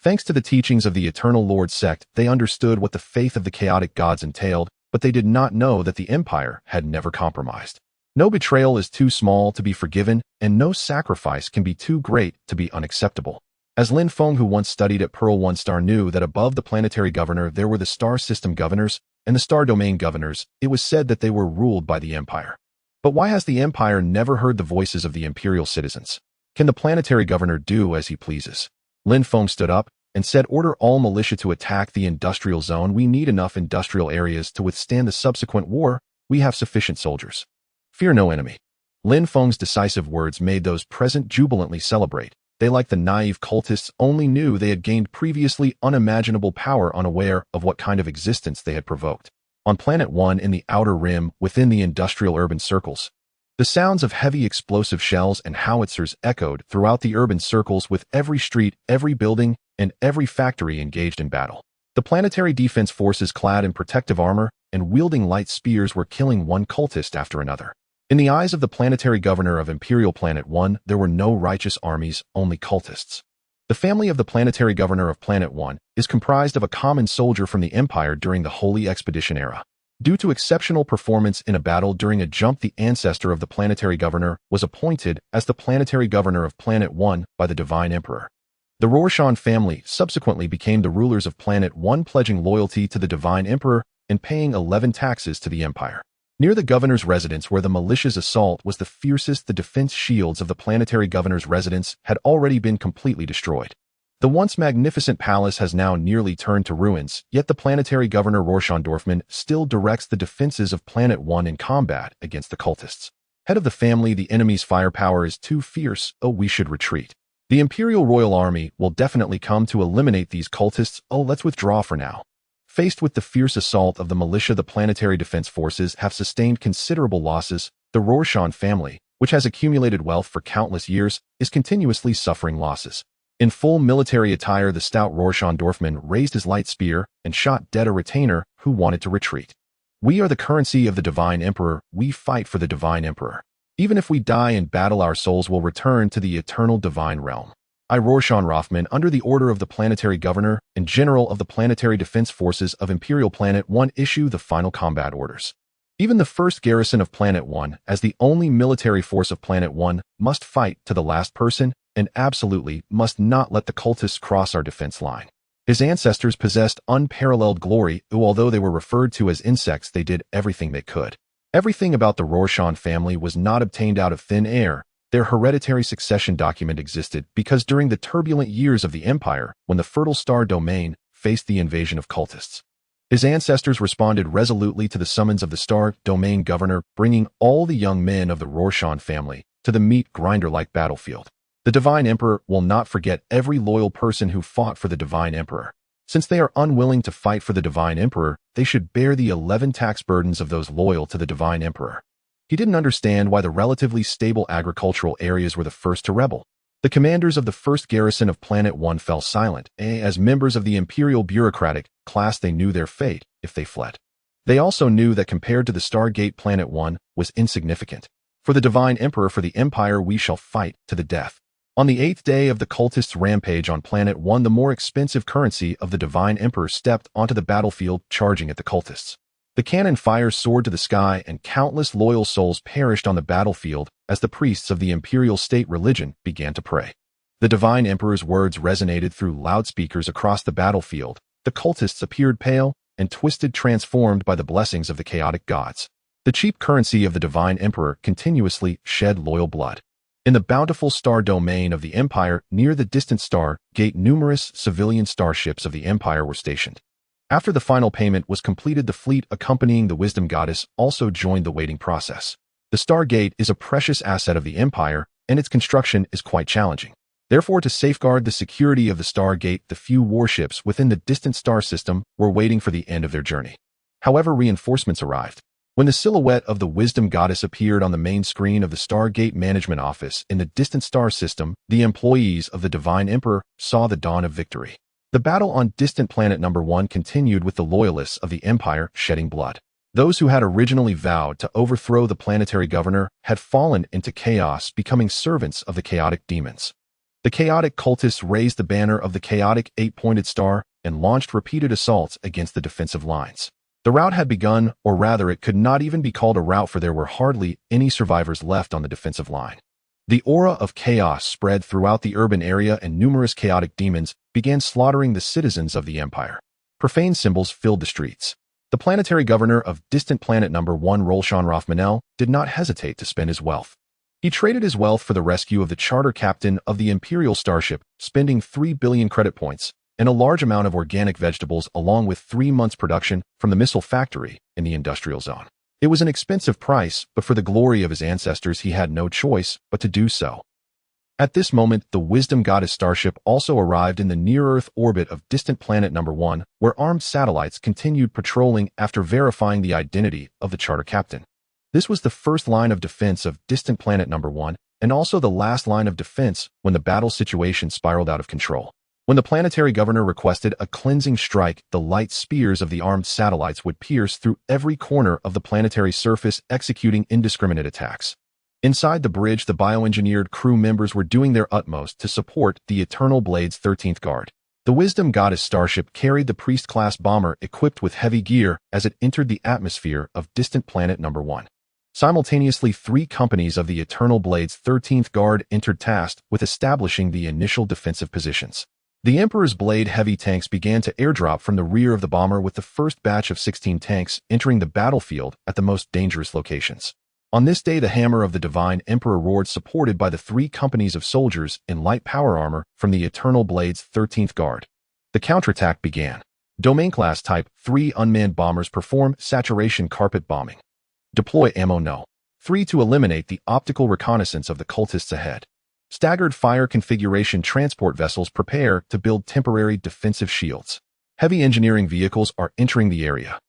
S1: Thanks to the teachings of the Eternal Lord sect, they understood what the faith of the chaotic gods entailed, but they did not know that the Empire had never compromised. No betrayal is too small to be forgiven, and no sacrifice can be too great to be unacceptable. As Lin Feng, who once studied at Pearl 1 Star, knew that above the planetary governor there were the star system governors and the star domain governors, it was said that they were ruled by the Empire. But why has the Empire never heard the voices of the Imperial citizens? Can the planetary governor do as he pleases? Lin Feng stood up and said, "Order all militia to attack the industrial zone. We need enough industrial areas to withstand the subsequent war. We have sufficient soldiers. Fear no enemy." Lin Feng's decisive words made those present jubilantly celebrate. They, like the naive cultists, only knew they had gained previously unimaginable power, unaware of what kind of existence they had provoked. On Planet 1 in the Outer Rim, within the industrial urban circles, the sounds of heavy explosive shells and howitzers echoed throughout the urban circles, with every street, every building, and every factory engaged in battle. The planetary defense forces, clad in protective armor and wielding light spears, were killing one cultist after another. In the eyes of the planetary governor of Imperial Planet 1, there were no righteous armies, only cultists. The family of the planetary governor of Planet 1 is comprised of a common soldier from the Empire during the Holy Expedition era. Due to exceptional performance in a battle during a jump, the ancestor of the planetary governor was appointed as the planetary governor of Planet 1 by the Divine Emperor. The Rorschach family subsequently became the rulers of Planet 1, pledging loyalty to the Divine Emperor and paying 11 taxes to the Empire. Near the governor's residence where the militia's assault was the fiercest, the defense shields of the planetary governor's residence had already been completely destroyed. The once magnificent palace has now nearly turned to ruins, yet the planetary governor Rorschach Dorfman still directs the defenses of Planet 1 in combat against the cultists. Head of the family, the enemy's firepower is too fierce, we should retreat. The Imperial Royal Army will definitely come to eliminate these cultists, let's withdraw for now. Faced with the fierce assault of the militia, the planetary defense forces have sustained considerable losses. The Rorschach family, which has accumulated wealth for countless years, is continuously suffering losses. In full military attire, the stout Rorschach Dorfman raised his light spear and shot dead a retainer who wanted to retreat. We are the currency of the Divine Emperor. We fight for the Divine Emperor. Even if we die in battle, our souls will return to the eternal divine realm. I, Rorschach Rothman, under the order of the planetary governor and general of the planetary defense forces of Imperial Planet 1, issue the final combat orders. Even the first garrison of Planet 1, as the only military force of Planet 1, must fight to the last person and absolutely must not let the cultists cross our defense line. His ancestors possessed unparalleled glory, although they were referred to as insects, they did everything they could. Everything about the Rorschach family was not obtained out of thin air. Their hereditary succession document existed because during the turbulent years of the Empire, when the fertile star domain faced the invasion of cultists, his ancestors responded resolutely to the summons of the star domain governor, bringing all the young men of the Rorschach family to the meat grinder-like battlefield. The Divine Emperor will not forget every loyal person who fought for the Divine Emperor. Since they are unwilling to fight for the Divine Emperor, they should bear the 11 tax burdens of those loyal to the Divine Emperor. He didn't understand why the relatively stable agricultural areas were the first to rebel. The commanders of the first garrison of Planet 1 fell silent. As members of the Imperial Bureaucratic class, they knew their fate if they fled. They also knew that compared to the Stargate, Planet 1 was insignificant. For the Divine Emperor, for the Empire, we shall fight to the death. On the 8th day of the cultists' rampage on Planet 1, the more expensive currency of the Divine Emperor stepped onto the battlefield, charging at the cultists. The cannon fires soared to the sky, and countless loyal souls perished on the battlefield as the priests of the imperial state religion began to pray. The Divine Emperor's words resonated through loudspeakers across the battlefield. The cultists appeared pale and twisted, transformed by the blessings of the chaotic gods. The cheap currency of the Divine Emperor continuously shed loyal blood. In the bountiful star domain of the Empire, near the distant star gate, numerous civilian starships of the Empire were stationed. After the final payment was completed, the fleet accompanying the Wisdom Goddess also joined the waiting process. The Stargate is a precious asset of the Empire, and its construction is quite challenging. Therefore, to safeguard the security of the Stargate, the few warships within the distant star system were waiting for the end of their journey. However, reinforcements arrived. When the silhouette of the Wisdom Goddess appeared on the main screen of the Stargate Management Office in the distant star system, the employees of the Divine Emperor saw the dawn of victory. The battle on distant planet number 1 continued, with the loyalists of the Empire shedding blood. Those who had originally vowed to overthrow the planetary governor had fallen into chaos, becoming servants of the chaotic demons. The chaotic cultists raised the banner of the chaotic 8-pointed star and launched repeated assaults against the defensive lines. The rout had begun, or rather it could not even be called a rout, for there were hardly any survivors left on the defensive line. The aura of chaos spread throughout the urban area, and numerous chaotic demons began slaughtering the citizens of the Empire. Profane symbols filled the streets. The planetary governor of distant planet number 1, Rorschach Rothmanel, did not hesitate to spend his wealth. He traded his wealth for the rescue of the charter captain of the Imperial starship, spending 3 billion credit points and a large amount of organic vegetables, along with 3 months' production from the missile factory in the industrial zone. It was an expensive price, but for the glory of his ancestors, he had no choice but to do so. At this moment, the Wisdom Goddess starship also arrived in the near-Earth orbit of distant planet number 1, where armed satellites continued patrolling after verifying the identity of the charter captain. This was the first line of defense of distant planet number 1, and also the last line of defense when the battle situation spiraled out of control. When the planetary governor requested a cleansing strike, the light spears of the armed satellites would pierce through every corner of the planetary surface, executing indiscriminate attacks. Inside the bridge, the bioengineered crew members were doing their utmost to support the Eternal Blade's 13th Guard. The Wisdom Goddess starship carried the Priest-class bomber equipped with heavy gear as it entered the atmosphere of distant planet number 1. Simultaneously, 3 companies of the Eternal Blade's 13th Guard entered, tasked with establishing the initial defensive positions. The Emperor's Blade heavy tanks began to airdrop from the rear of the bomber, with the first batch of 16 tanks entering the battlefield at the most dangerous locations. On this day, the Hammer of the Divine Emperor roared, supported by the 3 companies of soldiers in light power armor from the Eternal Blade's 13th Guard. The counterattack began. Domain Class Type 3 unmanned bombers perform saturation carpet bombing. Deploy ammo No. 3 to eliminate the optical reconnaissance of the cultists ahead. Staggered fire configuration transport vessels prepare to build temporary defensive shields. Heavy engineering vehicles are entering the area.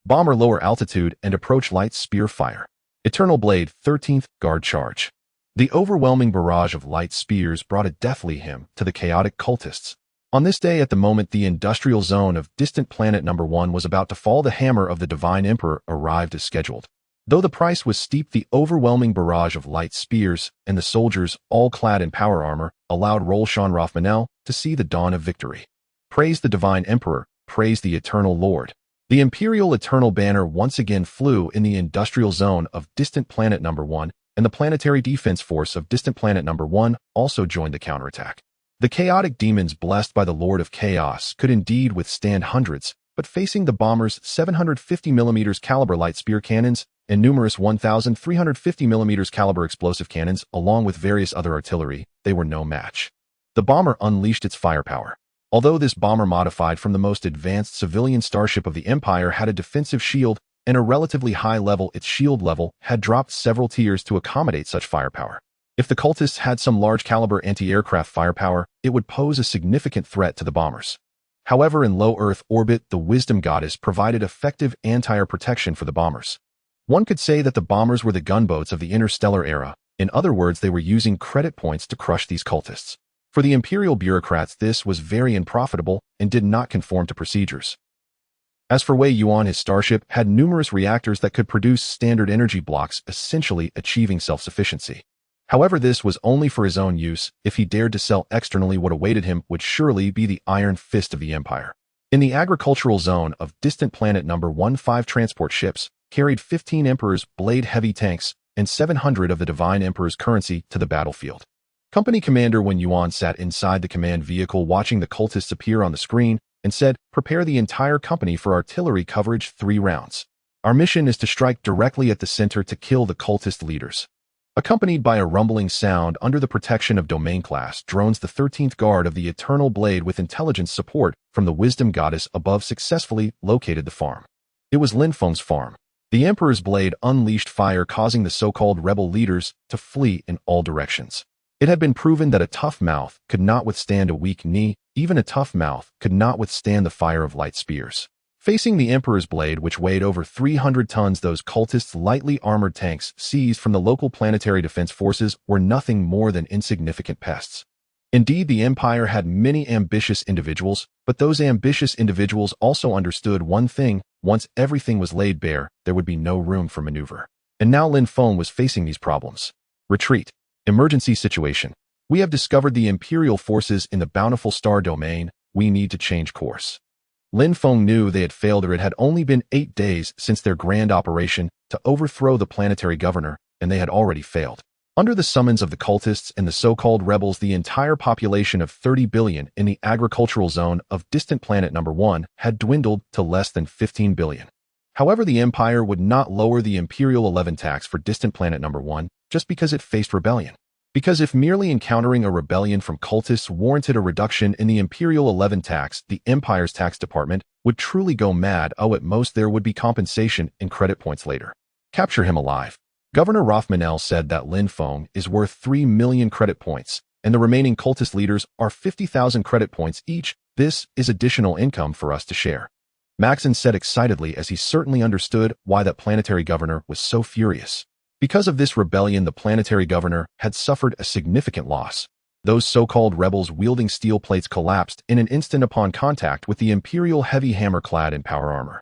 S1: Bomber lower altitude and approach light spear fire. Eternal Blade 13th Guard charge. The overwhelming barrage of light spears brought a deathly hymn to the chaotic cultists. On this day, at the moment the industrial zone of distant planet number 1 was about to fall, the Hammer of the Divine Emperor arrived as scheduled. Though the price was steep, the overwhelming barrage of light spears and the soldiers, all clad in power armor, allowed Rolshan Rothmanel to see the dawn of victory. Praise the Divine Emperor, praise the Eternal Lord. The Imperial Eternal Banner once again flew in the industrial zone of distant planet number 1, and the Planetary Defense Force of distant planet number 1 also joined the counterattack. The chaotic demons blessed by the Lord of Chaos could indeed withstand hundreds, but facing the bomber's 750mm caliber light spear cannons and numerous 1,350mm caliber explosive cannons, along with various other artillery, they were no match. The bomber unleashed its firepower. Although this bomber, modified from the most advanced civilian starship of the Empire, had a defensive shield and a relatively high level, its shield level had dropped several tiers to accommodate such firepower. If the cultists had some large caliber anti-aircraft firepower, it would pose a significant threat to the bombers. However, in low Earth orbit, the Wisdom Goddess provided effective anti-air protection for the bombers. One could say that the bombers were the gunboats of the interstellar era. In other words, they were using credit points to crush these cultists. For the Imperial bureaucrats, this was very unprofitable and did not conform to procedures. As for Wei Yuan, his starship had numerous reactors that could produce standard energy blocks, essentially achieving self-sufficiency. However, this was only for his own use. If he dared to sell externally, what awaited him would surely be the iron fist of the Empire. In the agricultural zone of distant planet number 15 transport ships carried 15 Emperor's Blade heavy tanks and 700 of the Divine Emperor's currency to the battlefield. Company Commander Wei Yuan sat inside the command vehicle watching the cultists appear on the screen and said, "Prepare the entire company for artillery coverage 3 rounds. Our mission is to strike directly at the center to kill the cultist leaders." Accompanied by a rumbling sound under the protection of domain class drones, the 13th Guard of the Eternal Blade, with intelligence support from the Wisdom Goddess above, successfully located the farm. It was Lin Feng's farm. The Emperor's Blade unleashed fire, causing the so-called rebel leaders to flee in all directions. It had been proven that a tough mouth could not withstand a weak knee. Even a tough mouth could not withstand the fire of light spears. Facing the Emperor's Blade, which weighed over 300 tons, those cultists' lightly armored tanks seized from the local planetary defense forces were nothing more than insignificant pests. Indeed, the Empire had many ambitious individuals, but those ambitious individuals also understood one thing: once everything was laid bare, there would be no room for maneuver. And now Lin Feng was facing these problems. Retreat. Emergency situation. We have discovered the Imperial forces in the bountiful star domain. We need to change course. Lin Feng knew they had failed, or it had only been 8 days since their grand operation to overthrow the planetary governor, and they had already failed. Under the summons of the cultists and the so-called rebels, the entire population of 30 billion in the agricultural zone of distant planet number 1 had dwindled to less than 15 billion. However, the Empire would not lower the Imperial 11 tax for distant planet number 1 just because it faced rebellion. Because if merely encountering a rebellion from cultists warranted a reduction in the Imperial 11 tax, the Empire's tax department would truly go mad. At most there would be compensation in credit points later. Capture him alive. Governor Rothmanel said that Lin Feng is worth 3 million credit points, and the remaining cultist leaders are 50,000 credit points each. This is additional income for us to share. Maxon said excitedly, as he certainly understood why that planetary governor was so furious. Because of this rebellion, the planetary governor had suffered a significant loss. Those so-called rebels wielding steel plates collapsed in an instant upon contact with the Imperial heavy hammer clad in power armor.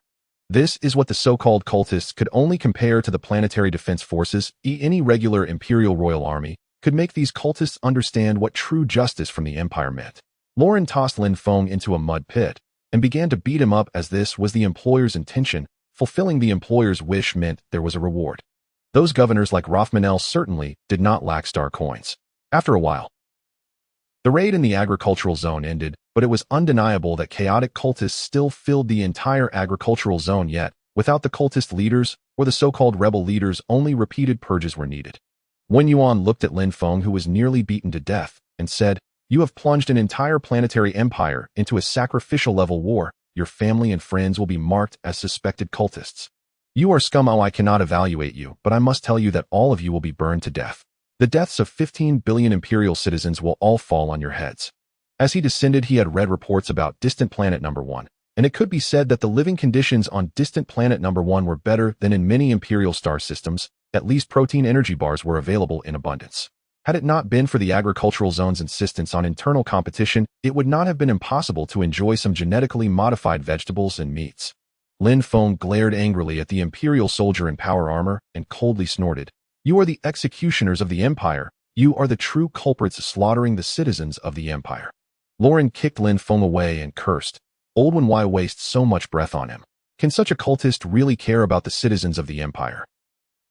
S1: This is what the so-called cultists could only compare to the planetary defense forces. Any regular Imperial Royal Army could make these cultists understand what true justice from the Empire meant. Lauren tossed Lin Feng into a mud pit and began to beat him up, as this was the employer's intention. Fulfilling the employer's wish meant there was a reward. Those governors like Rothmanel certainly did not lack star coins. After a while, the raid in the agricultural zone ended, but it was undeniable that chaotic cultists still filled the entire agricultural zone yet. Without the cultist leaders, or the so-called rebel leaders, only repeated purges were needed. Wei Yuan looked at Lin Feng, who was nearly beaten to death, and said, "You have plunged an entire planetary empire into a sacrificial-level war. Your family and friends will be marked as suspected cultists. You are scum. I cannot evaluate you, but I must tell you that all of you will be burned to death. The deaths of 15 billion Imperial citizens will all fall on your heads." As he descended, he had read reports about distant planet number 1, and it could be said that the living conditions on distant planet number 1 were better than in many Imperial star systems. At least protein energy bars were available in abundance. Had it not been for the agricultural zone's insistence on internal competition, it would not have been impossible to enjoy some genetically modified vegetables and meats. Lin Feng glared angrily at the Imperial soldier in power armor and coldly snorted, "You are the executioners of the Empire. You are the true culprits slaughtering the citizens of the Empire." Lauren kicked Lin Feng away and cursed, "Old one, why waste so much breath on him? Can such a cultist really care about the citizens of the Empire?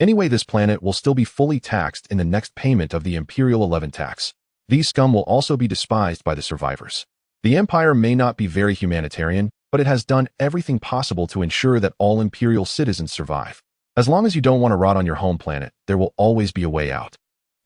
S1: Anyway, this planet will still be fully taxed in the next payment of the Imperial 11 tax. These scum will also be despised by the survivors. The Empire may not be very humanitarian, but it has done everything possible to ensure that all Imperial citizens survive. As long as you don't want to rot on your home planet, there will always be a way out.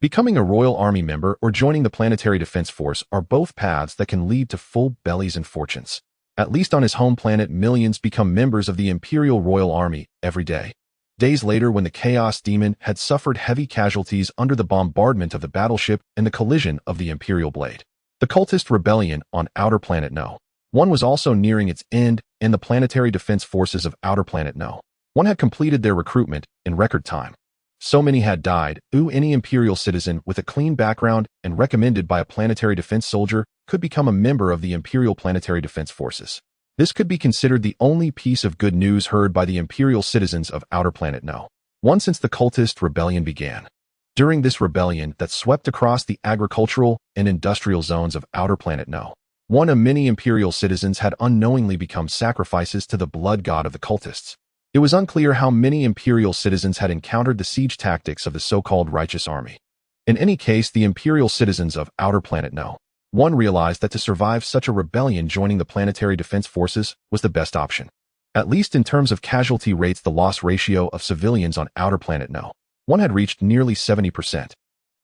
S1: Becoming a Royal Army member or joining the Planetary Defense Force are both paths that can lead to full bellies and fortunes. At least on his home planet, millions become members of the Imperial Royal Army every day. Days later, when the Chaos Demon had suffered heavy casualties under the bombardment of the battleship and the collision of the Imperial Blade, the cultist rebellion on Outer Planet No. 1 was also nearing its end, and the Planetary Defense Forces of Outer Planet No. 1 had completed their recruitment in record time. So many had died. Any Imperial citizen with a clean background and recommended by a planetary defense soldier could become a member of the Imperial Planetary Defense Forces. This could be considered the only piece of good news heard by the Imperial citizens of Outer Planet No. 1 since the cultist rebellion began. During this rebellion that swept across the agricultural and industrial zones of Outer Planet No. 1, many Imperial citizens had unknowingly become sacrifices to the blood god of the cultists. It was unclear how many Imperial citizens had encountered the siege tactics of the so-called righteous army. In any case, the Imperial citizens of Outer Planet No. 1 realized that to survive such a rebellion, joining the Planetary Defense Forces was the best option. At least in terms of casualty rates, the loss ratio of civilians on Outer Planet No. 1 had reached nearly 70%.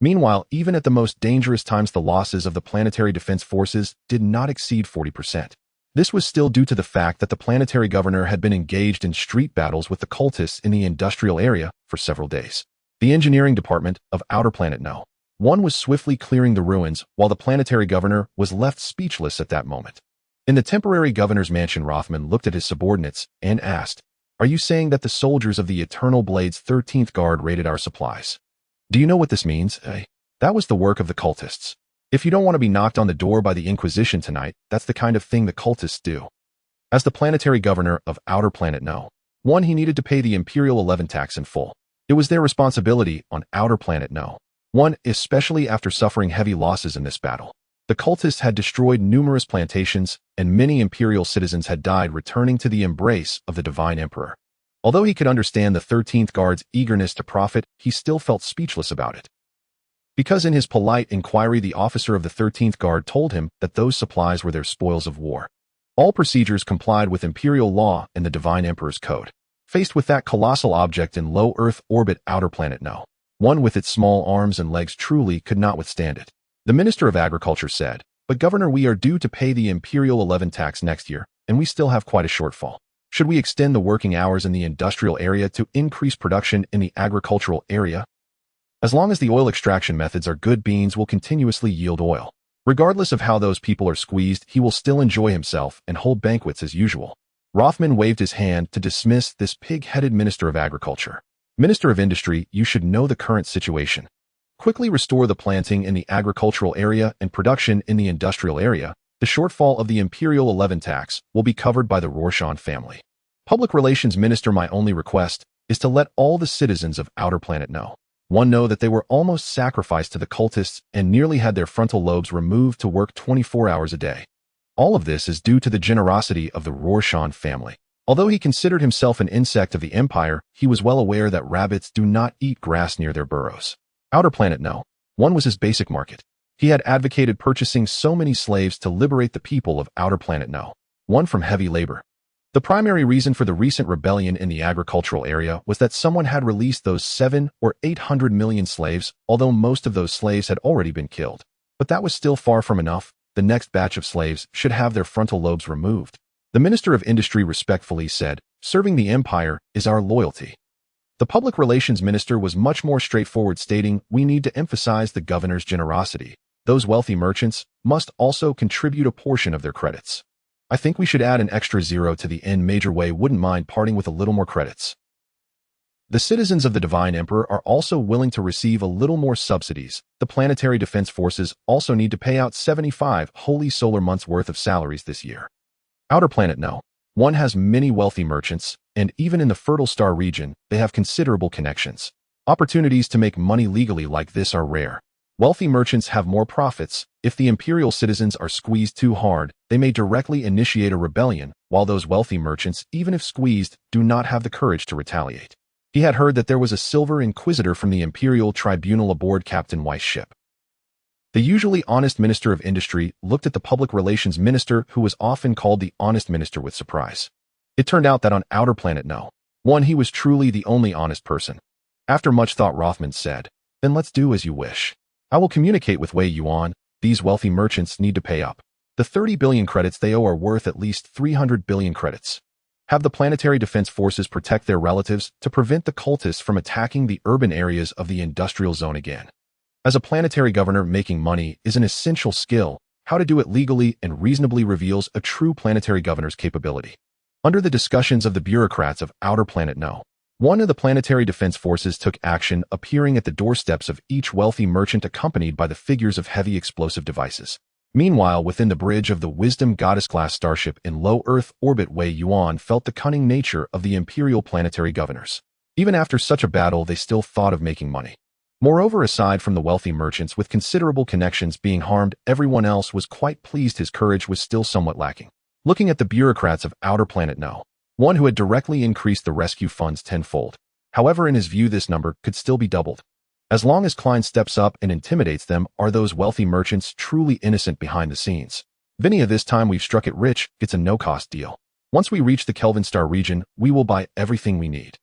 S1: Meanwhile, even at the most dangerous times, the losses of the Planetary Defense Forces did not exceed 40%. This was still due to the fact that the planetary governor had been engaged in street battles with the cultists in the industrial area for several days. The engineering department of Outer Planet No. 1 was swiftly clearing the ruins, while the planetary governor was left speechless at that moment. In the temporary governor's mansion, Rothman looked at his subordinates and asked, "Are you saying that the soldiers of the Eternal Blade's 13th Guard raided our supplies? Do you know what this means? That was the work of the cultists. If you don't want to be knocked on the door by the Inquisition tonight, that's the kind of thing the cultists do." As the planetary governor of Outer Planet No. 1, he needed to pay the Imperial 11 tax in full. It was their responsibility on Outer Planet No. 1, especially after suffering heavy losses in this battle. The cultists had destroyed numerous plantations, and many Imperial citizens had died, returning to the embrace of the Divine Emperor. Although he could understand the 13th Guard's eagerness to profit, he still felt speechless about it. Because in his polite inquiry, the officer of the 13th Guard told him that those supplies were their spoils of war. All procedures complied with Imperial law and the Divine Emperor's code. Faced with that colossal object in low Earth orbit, Outer Planet No. 1 with its small arms and legs truly could not withstand it. The Minister of Agriculture said, "But Governor, we are due to pay the Imperial 11 tax next year, and we still have quite a shortfall. Should we extend the working hours in the industrial area to increase production in the agricultural area? As long as the oil extraction methods are good, beans will continuously yield oil. Regardless of how those people are squeezed, he will still enjoy himself and hold banquets as usual." Rothman waved his hand to dismiss this pig-headed Minister of Agriculture. "Minister of Industry, you should know the current situation. Quickly restore the planting in the agricultural area and production in the industrial area. The shortfall of the Imperial 11 tax will be covered by the Rorschach family. Public Relations Minister, my only request is to let all the citizens of Outer Planet No. 1 know that they were almost sacrificed to the cultists and nearly had their frontal lobes removed to work 24 hours a day. All of this is due to the generosity of the Rorschach family. Although he considered himself an insect of the Empire, he was well aware that rabbits do not eat grass near their burrows. Outer Planet No. 1 was his basic market. He had advocated purchasing so many slaves to liberate the people of outer planet No. 1 from heavy labor. The primary reason for the recent rebellion in the agricultural area was that someone had released those 7 or 800 million slaves, although most of those slaves had already been killed. But that was still far from enough. The next batch of slaves should have their frontal lobes removed. The Minister of Industry respectfully said, "Serving the Empire is our loyalty." The Public Relations Minister was much more straightforward, stating, "We need to emphasize the governor's generosity. Those wealthy merchants must also contribute a portion of their credits. I think we should add an extra 0 to the end. Major Wei wouldn't mind parting with a little more credits. The citizens of the Divine Emperor are also willing to receive a little more subsidies. The Planetary Defense Forces also need to pay out 75 holy solar months worth of salaries this year. Outer Planet No. 1 has many wealthy merchants, and even in the Fertile Star region, they have considerable connections. Opportunities to make money legally like this are rare. Wealthy merchants have more profits. If the Imperial citizens are squeezed too hard, they may directly initiate a rebellion, while those wealthy merchants, even if squeezed, do not have the courage to retaliate. He had heard that there was a Silver Inquisitor from the Imperial Tribunal aboard Captain Weiss' ship. The usually honest Minister of Industry looked at the Public Relations Minister, who was often called the Honest Minister, with surprise. It turned out that on Outer Planet No. 1 he was truly the only honest person. After much thought, Rothman said, "Then let's do as you wish. I will communicate with Wei Yuan. These wealthy merchants need to pay up. The 30 billion credits they owe are worth at least 300 billion credits. Have the Planetary Defense Forces protect their relatives to prevent the cultists from attacking the urban areas of the industrial zone again. As a planetary governor, making money is an essential skill. How to do it legally and reasonably reveals a true planetary governor's capability." Under the discussions of the bureaucrats of Outer Planet No. 1 of the Planetary Defense Forces took action, appearing at the doorsteps of each wealthy merchant accompanied by the figures of heavy explosive devices. Meanwhile, within the bridge of the Wisdom Goddess-class starship in low Earth orbit, Wei Yuan felt the cunning nature of the Imperial planetary governors. Even after such a battle, they still thought of making money. Moreover, aside from the wealthy merchants with considerable connections being harmed, everyone else was quite pleased. His courage was still somewhat lacking. Looking at the bureaucrats of Outer Planet No. 1 who had directly increased the rescue funds tenfold. However, in his view, this number could still be doubled. As long as Klein steps up and intimidates them, are those wealthy merchants truly innocent behind the scenes? Vinia, this time we've struck it rich. It's a no-cost deal. Once we reach the Kelvin Star region, we will buy everything we need.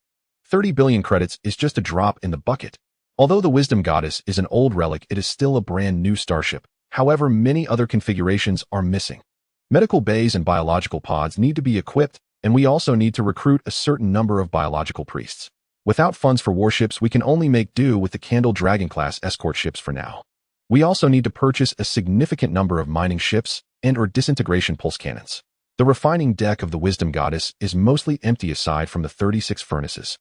S1: 30 billion credits is just a drop in the bucket. Although the Wisdom Goddess is an old relic, it is still a brand new starship. However, many other configurations are missing. Medical bays and biological pods need to be equipped, and we also need to recruit a certain number of biological priests. Without funds for warships, we can only make do with the Candle Dragon-class escort ships for now. We also need to purchase a significant number of mining ships and/or disintegration pulse cannons. The refining deck of the Wisdom Goddess is mostly empty aside from the 36 furnaces.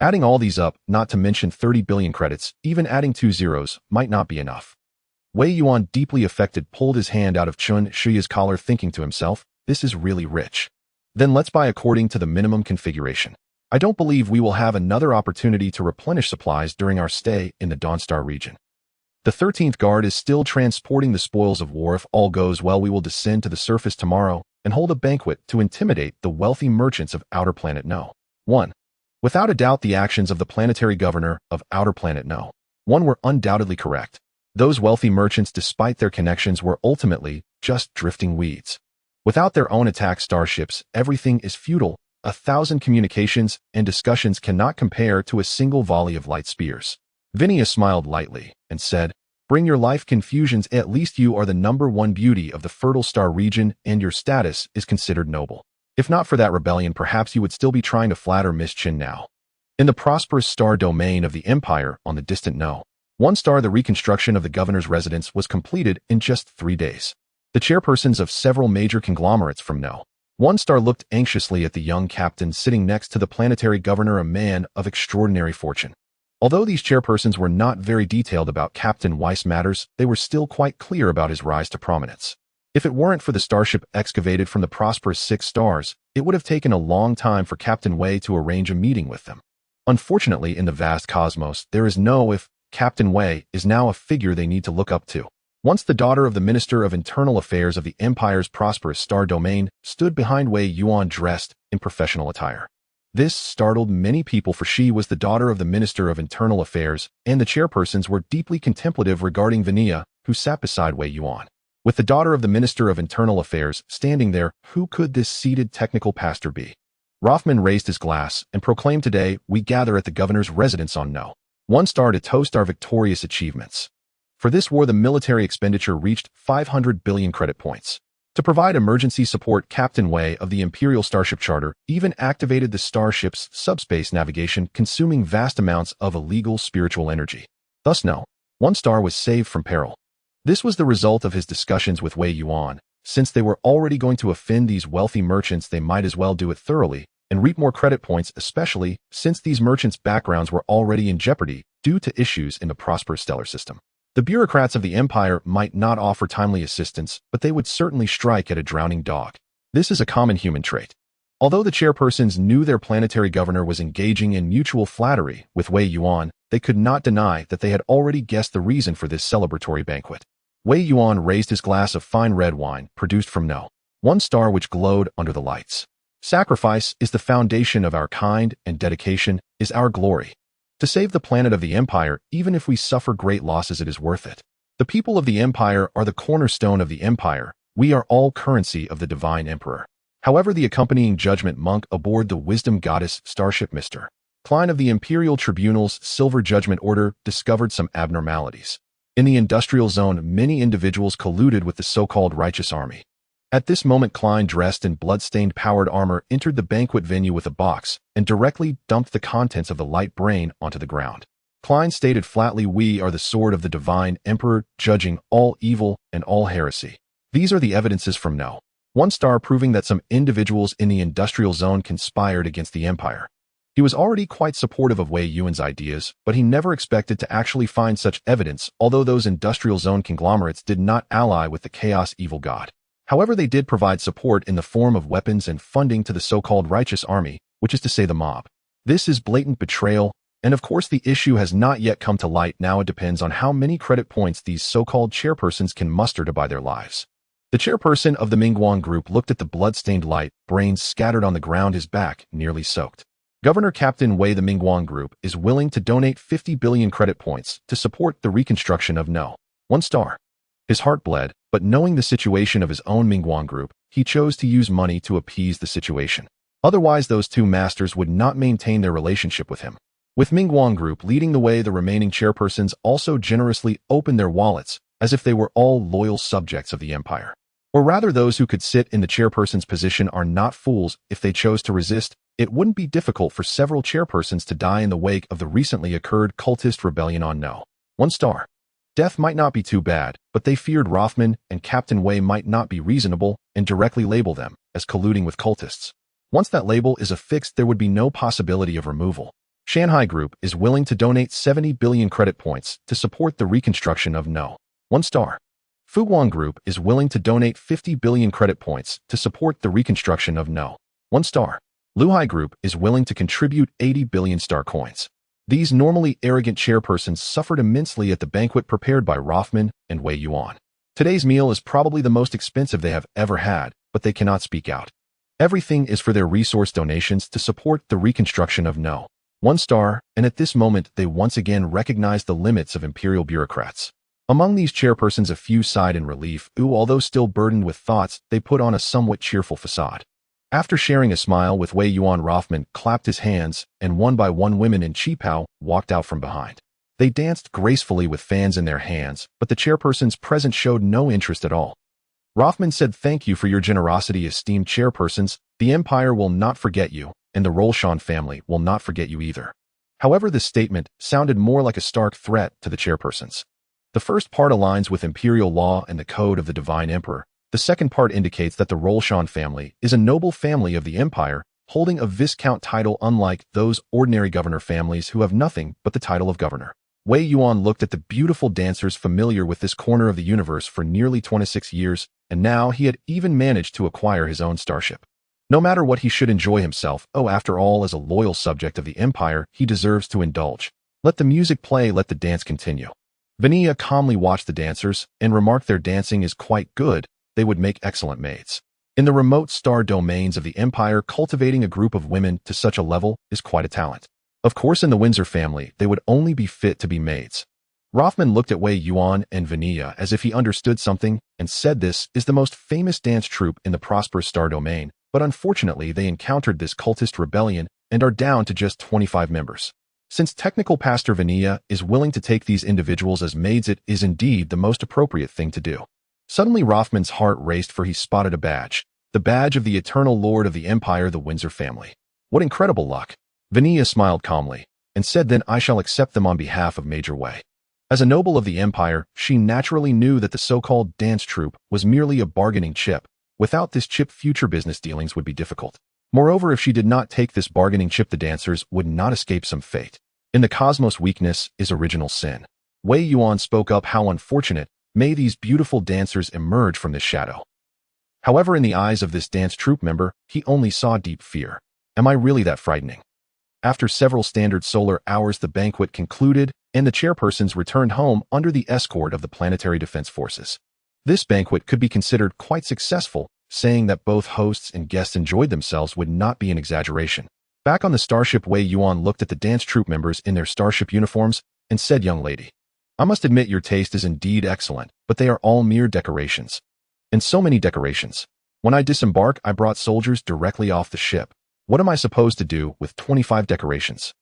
S1: Adding all these up, not to mention 30 billion credits, even adding 2 zeros, might not be enough. Wei Yuan, deeply affected, pulled his hand out of Chun Shiya's collar, thinking to himself, "This is really rich. Then let's buy according to the minimum configuration. I don't believe we will have another opportunity to replenish supplies during our stay in the Dawnstar region. The 13th Guard is still transporting the spoils of war. If all goes well, we will descend to the surface tomorrow and hold a banquet to intimidate the wealthy merchants of Outer Planet No. 1. Without a doubt, the actions of the planetary governor of Outer Planet No. 1 were undoubtedly correct. Those wealthy merchants, despite their connections, were ultimately just drifting weeds. Without their own attack starships, everything is futile. 1,000 communications and discussions cannot compare to a single volley of light spears. Vinia smiled lightly and said, "Bring your life confusions. At least you are the #1 beauty of the Fertile Star region, and your status is considered noble. If not for that rebellion, perhaps you would still be trying to flatter Miss Chin now." In the prosperous star domain of the Empire on the distant No. 1 star, the reconstruction of the governor's residence was completed in just 3 days. The chairpersons of several major conglomerates from No. 1 star looked anxiously at the young captain sitting next to the planetary governor, a man of extraordinary fortune. Although these chairpersons were not very detailed about Captain Weiss' matters, they were still quite clear about his rise to prominence. If it weren't for the starship excavated from the prosperous 6 stars, it would have taken a long time for Captain Wei to arrange a meeting with them. Unfortunately, in the vast cosmos, there is no if. Captain Wei is now a figure they need to look up to. Once the daughter of the Minister of Internal Affairs of the Empire's prosperous star domain stood behind Wei Yuan dressed in professional attire. This startled many people, for she was the daughter of the Minister of Internal Affairs, and the chairpersons were deeply contemplative regarding Vinia, who sat beside Wei Yuan. With the daughter of the Minister of Internal Affairs standing there, who could this seated technical pastor be? Rothman raised his glass and proclaimed, "Today, we gather at the governor's residence on No. 1 Star to toast our victorious achievements. For this war, the military expenditure reached 500 billion credit points. To provide emergency support, Captain Wei of the Imperial Starship Charter even activated the Starship's subspace navigation, consuming vast amounts of illegal spiritual energy. Thus, No. 1 Star was saved from peril." This was the result of his discussions with Wei Yuan. Since they were already going to offend these wealthy merchants, they might as well do it thoroughly and reap more credit points, especially since these merchants' backgrounds were already in jeopardy due to issues in the prosperous stellar system. The bureaucrats of the Empire might not offer timely assistance, but they would certainly strike at a drowning dog. This is a common human trait. Although the chairpersons knew their planetary governor was engaging in mutual flattery with Wei Yuan, they could not deny that they had already guessed the reason for this celebratory banquet. Wei Yuan raised his glass of fine red wine produced from No. 1 Star, which glowed under the lights. "Sacrifice is the foundation of our kind, and dedication is our glory. To save the planet of the Empire, even if we suffer great losses, it is worth it. The people of the Empire are the cornerstone of the Empire. We are all currency of the Divine Emperor." However, the accompanying judgment monk aboard the Wisdom Goddess Starship Mr. Klein of the Imperial Tribunal's Silver Judgment Order discovered some abnormalities. In the industrial zone, many individuals colluded with the so-called righteous army. At this moment, Klein, dressed in blood-stained powered armor, entered the banquet venue with a box and directly dumped the contents of the light brain onto the ground. Klein stated flatly, "We are the sword of the Divine Emperor, judging all evil and all heresy." These are the evidences from No. 1 Star proving that some individuals in the industrial zone conspired against the Empire. He was already quite supportive of Wei Yuan's ideas, but he never expected to actually find such evidence, although those industrial zone conglomerates did not ally with the chaos evil god. However, they did provide support in the form of weapons and funding to the so-called righteous army, which is to say the mob. This is blatant betrayal, and of course the issue has not yet come to light. Now it depends on how many credit points these so-called chairpersons can muster to buy their lives. The chairperson of the Mingguan group looked at the blood-stained light brains scattered on the ground, his back nearly soaked. Governor Captain Wei, the Mingguan group, is willing to donate 50 billion credit points to support the reconstruction of No. 1 Star. His heart bled, but knowing the situation of his own Mingguan group, he chose to use money to appease the situation. Otherwise, those two masters would not maintain their relationship with him. With Mingguan group leading the way, the remaining chairpersons also generously opened their wallets, as if they were all loyal subjects of the Empire. Or rather, those who could sit in the chairperson's position are not fools. If they chose to resist, it wouldn't be difficult for several chairpersons to die in the wake of the recently occurred cultist rebellion on No. 1 Star. Death might not be too bad, but they feared Rothman and Captain Wei might not be reasonable and directly label them as colluding with cultists. Once that label is affixed, there would be no possibility of removal. Shanghai Group is willing to donate 70 billion credit points to support the reconstruction of No. 1 Star. Fuguan Group is willing to donate 50 billion credit points to support the reconstruction of No. 1 Star. Luhai Group is willing to contribute 80 billion star coins. These normally arrogant chairpersons suffered immensely at the banquet prepared by Rothman and Wei Yuan. Today's meal is probably the most expensive they have ever had, but they cannot speak out. Everything is for their resource donations to support the reconstruction of No. 1 Star, and at this moment they once again recognize the limits of Imperial bureaucrats. Among these chairpersons, a few sighed in relief, although still burdened with thoughts, they put on a somewhat cheerful facade. After sharing a smile with Wei Yuan, Rothman clapped his hands, and one by one women in Qipao walked out from behind. They danced gracefully with fans in their hands, but the chairpersons present showed no interest at all. Rothman said, "Thank you for your generosity, esteemed chairpersons. The Empire will not forget you, and the Rolshan family will not forget you either." However, this statement sounded more like a stark threat to the chairpersons. The first part aligns with Imperial law and the code of the Divine Emperor. The second part indicates that the Rolshan family is a noble family of the Empire, holding a Viscount title unlike those ordinary governor families who have nothing but the title of governor. Wei Yuan looked at the beautiful dancers, familiar with this corner of the universe for nearly 26 years, and now he had even managed to acquire his own starship. No matter what, he should enjoy himself. After all, as a loyal subject of the Empire, he deserves to indulge. Let the music play, let the dance continue. Vania calmly watched the dancers and remarked, "Their dancing is quite good. They would make excellent maids." In the remote star domains of the Empire, cultivating a group of women to such a level is quite a talent. Of course, in the Windsor family, they would only be fit to be maids. Rothman looked at Wei Yuan and Vanilla as if he understood something and said this is the most famous dance troupe in the prosperous star domain, but unfortunately they encountered this cultist rebellion and are down to just 25 members. Since technical Pastor Vanilla is willing to take these individuals as maids, it is indeed the most appropriate thing to do. Suddenly Rothman's heart raced, for he spotted a badge. The badge of the eternal lord of the Empire, the Windsor family. What incredible luck! Vanilla smiled calmly and said, then I shall accept them on behalf of Major Wei. As a noble of the Empire, she naturally knew that the so-called dance troupe was merely a bargaining chip. Without this chip, future business dealings would be difficult. Moreover, if she did not take this bargaining chip, the dancers would not escape some fate. In the cosmos, weakness is original sin. Wei Yuan spoke up. How unfortunate. May these beautiful dancers emerge from this shadow. However, in the eyes of this dance troupe member, he only saw deep fear. Am I really that frightening? After several standard solar hours, the banquet concluded, and the chairpersons returned home under the escort of the Planetary Defense Forces. This banquet could be considered quite successful. Saying that both hosts and guests enjoyed themselves would not be an exaggeration. Back on the starship, Wei Yuan looked at the dance troupe members in their starship uniforms and said, young lady, I must admit your taste is indeed excellent, but they are all mere decorations. And so many decorations. When I disembark, I brought soldiers directly off the ship. What am I supposed to do with 25 decorations?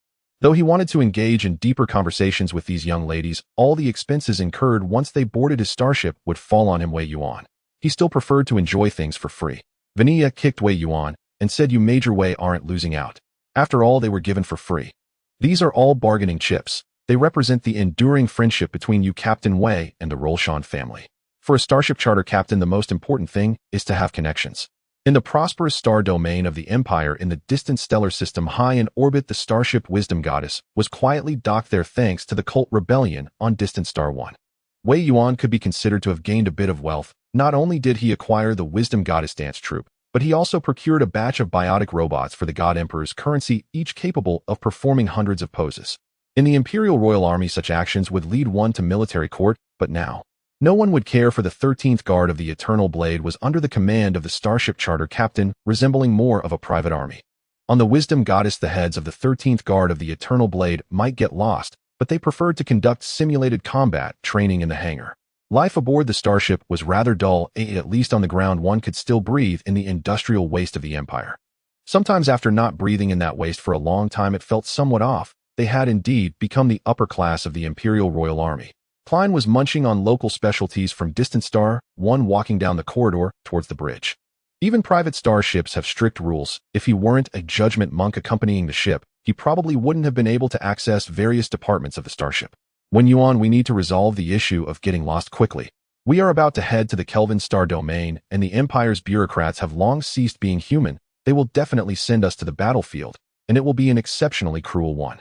S1: Though he wanted to engage in deeper conversations with these young ladies, all the expenses incurred once they boarded his starship would fall on him. Wei Yuan. He still preferred to enjoy things for free. Vanilla kicked Wei Yuan and said, you Major Wei aren't losing out. After all, they were given for free. These are all bargaining chips. They represent the enduring friendship between you, Captain Wei, and the Rolshan family. For a starship charter captain, the most important thing is to have connections. In the prosperous star domain of the Empire in the distant stellar system high in orbit, the starship Wisdom Goddess was quietly docked there thanks to the cult rebellion on distant star 1. Wei Yuan could be considered to have gained a bit of wealth. Not only did he acquire the Wisdom Goddess dance troupe, but he also procured a batch of biotic robots for the God Emperor's currency, each capable of performing hundreds of poses. In the Imperial Royal Army, such actions would lead one to military court, but now, no one would care, for the 13th Guard of the Eternal Blade was under the command of the starship charter captain, resembling more of a private army. On the Wisdom Goddess, the heads of the 13th Guard of the Eternal Blade might get lost, but they preferred to conduct simulated combat training in the hangar. Life aboard the starship was rather dull, at least on the ground one could still breathe in the industrial waste of the Empire. Sometimes after not breathing in that waste for a long time, it felt somewhat off. They had indeed become the upper class of the Imperial Royal Army. Klein was munching on local specialties from distant star 1, walking down the corridor towards the bridge. Even private starships have strict rules. If he weren't a judgment monk accompanying the ship, he probably wouldn't have been able to access various departments of the starship. When Yuan, we need to resolve the issue of getting lost quickly. We are about to head to the Kelvin star domain, and the Empire's bureaucrats have long ceased being human. They will definitely send us to the battlefield, and it will be an exceptionally cruel one.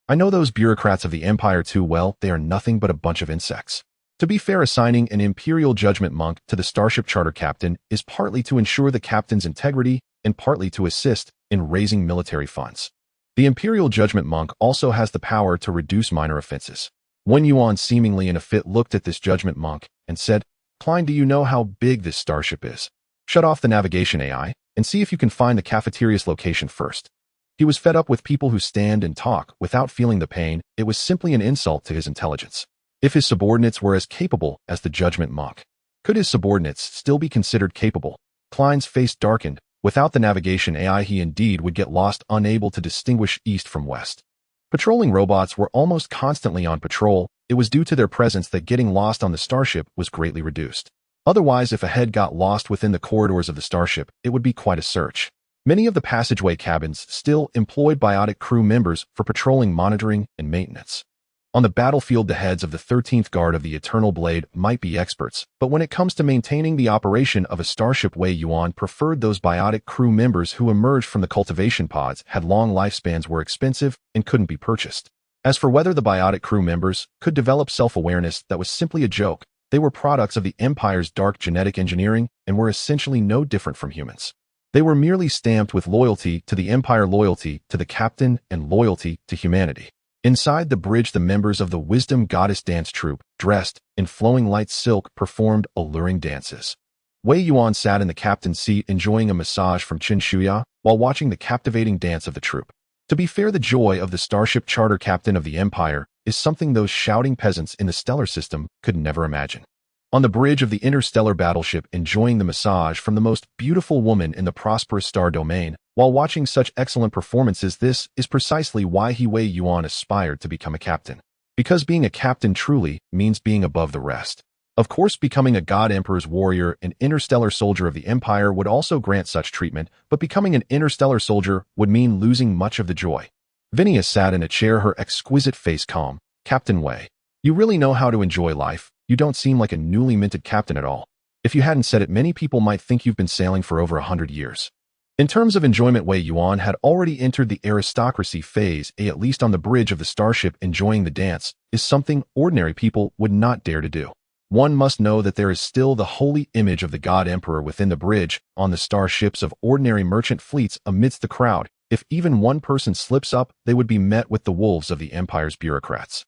S1: I know those bureaucrats of the Empire too well. They are nothing but a bunch of insects. To be fair, assigning an Imperial judgment monk to the starship charter captain is partly to ensure the captain's integrity and partly to assist in raising military funds. The Imperial judgment monk also has the power to reduce minor offenses. Wen Yuan, seemingly in a fit, looked at this judgment monk and said, Klein, do you know how big this starship is? Shut off the navigation AI and see if you can find the cafeteria's location first. He was fed up with people who stand and talk without feeling the pain. It was simply an insult to his intelligence. If his subordinates were as capable as the judgment monk, could his subordinates still be considered capable? Klein's face darkened. Without the navigation AI, he indeed would get lost, unable to distinguish east from west. Patrolling robots were almost constantly on patrol. It was due to their presence that getting lost on the starship was greatly reduced. Otherwise, if a head got lost within the corridors of the starship, it would be quite a search. Many of the passageway cabins still employed biotic crew members for patrolling, monitoring, and maintenance. On the battlefield, the heads of the 13th Guard of the Eternal Blade might be experts, but when it comes to maintaining the operation of a starship, Wei Yuan preferred those biotic crew members who emerged from the cultivation pods, had long lifespans, were expensive, and couldn't be purchased. As for whether the biotic crew members could develop self-awareness, that was simply a joke. They were products of the Empire's dark genetic engineering and were essentially no different from humans. They were merely stamped with loyalty to the Empire, loyalty to the captain, and loyalty to humanity. Inside the bridge, the members of the Wisdom Goddess dance troupe, dressed in flowing light silk, performed alluring dances. Wei Yuan sat in the captain's seat, enjoying a massage from Qin Shuya while watching the captivating dance of the troupe. To be fair, the joy of the starship charter captain of the Empire is something those shouting peasants in the stellar system could never imagine. On the bridge of the interstellar battleship, enjoying the massage from the most beautiful woman in the prosperous star domain, while watching such excellent performances, this is precisely why Wei Yuan aspired to become a captain. Because being a captain truly means being above the rest. Of course, becoming a God Emperor's warrior, an interstellar soldier of the Empire, would also grant such treatment, but becoming an interstellar soldier would mean losing much of the joy. Vinia sat in a chair, her exquisite face calm. Captain Wei, you really know how to enjoy life. You don't seem like a newly minted captain at all. If you hadn't said it, many people might think you've been sailing for over 100 years. In terms of enjoyment, Wei Yuan had already entered the aristocracy phase, at least on the bridge of the starship. Enjoying the dance is something ordinary people would not dare to do. One must know that there is still the holy image of the God Emperor within the bridge, on the starships of ordinary merchant fleets amidst the crowd. If even one person slips up, they would be met with the wolves of the Empire's bureaucrats.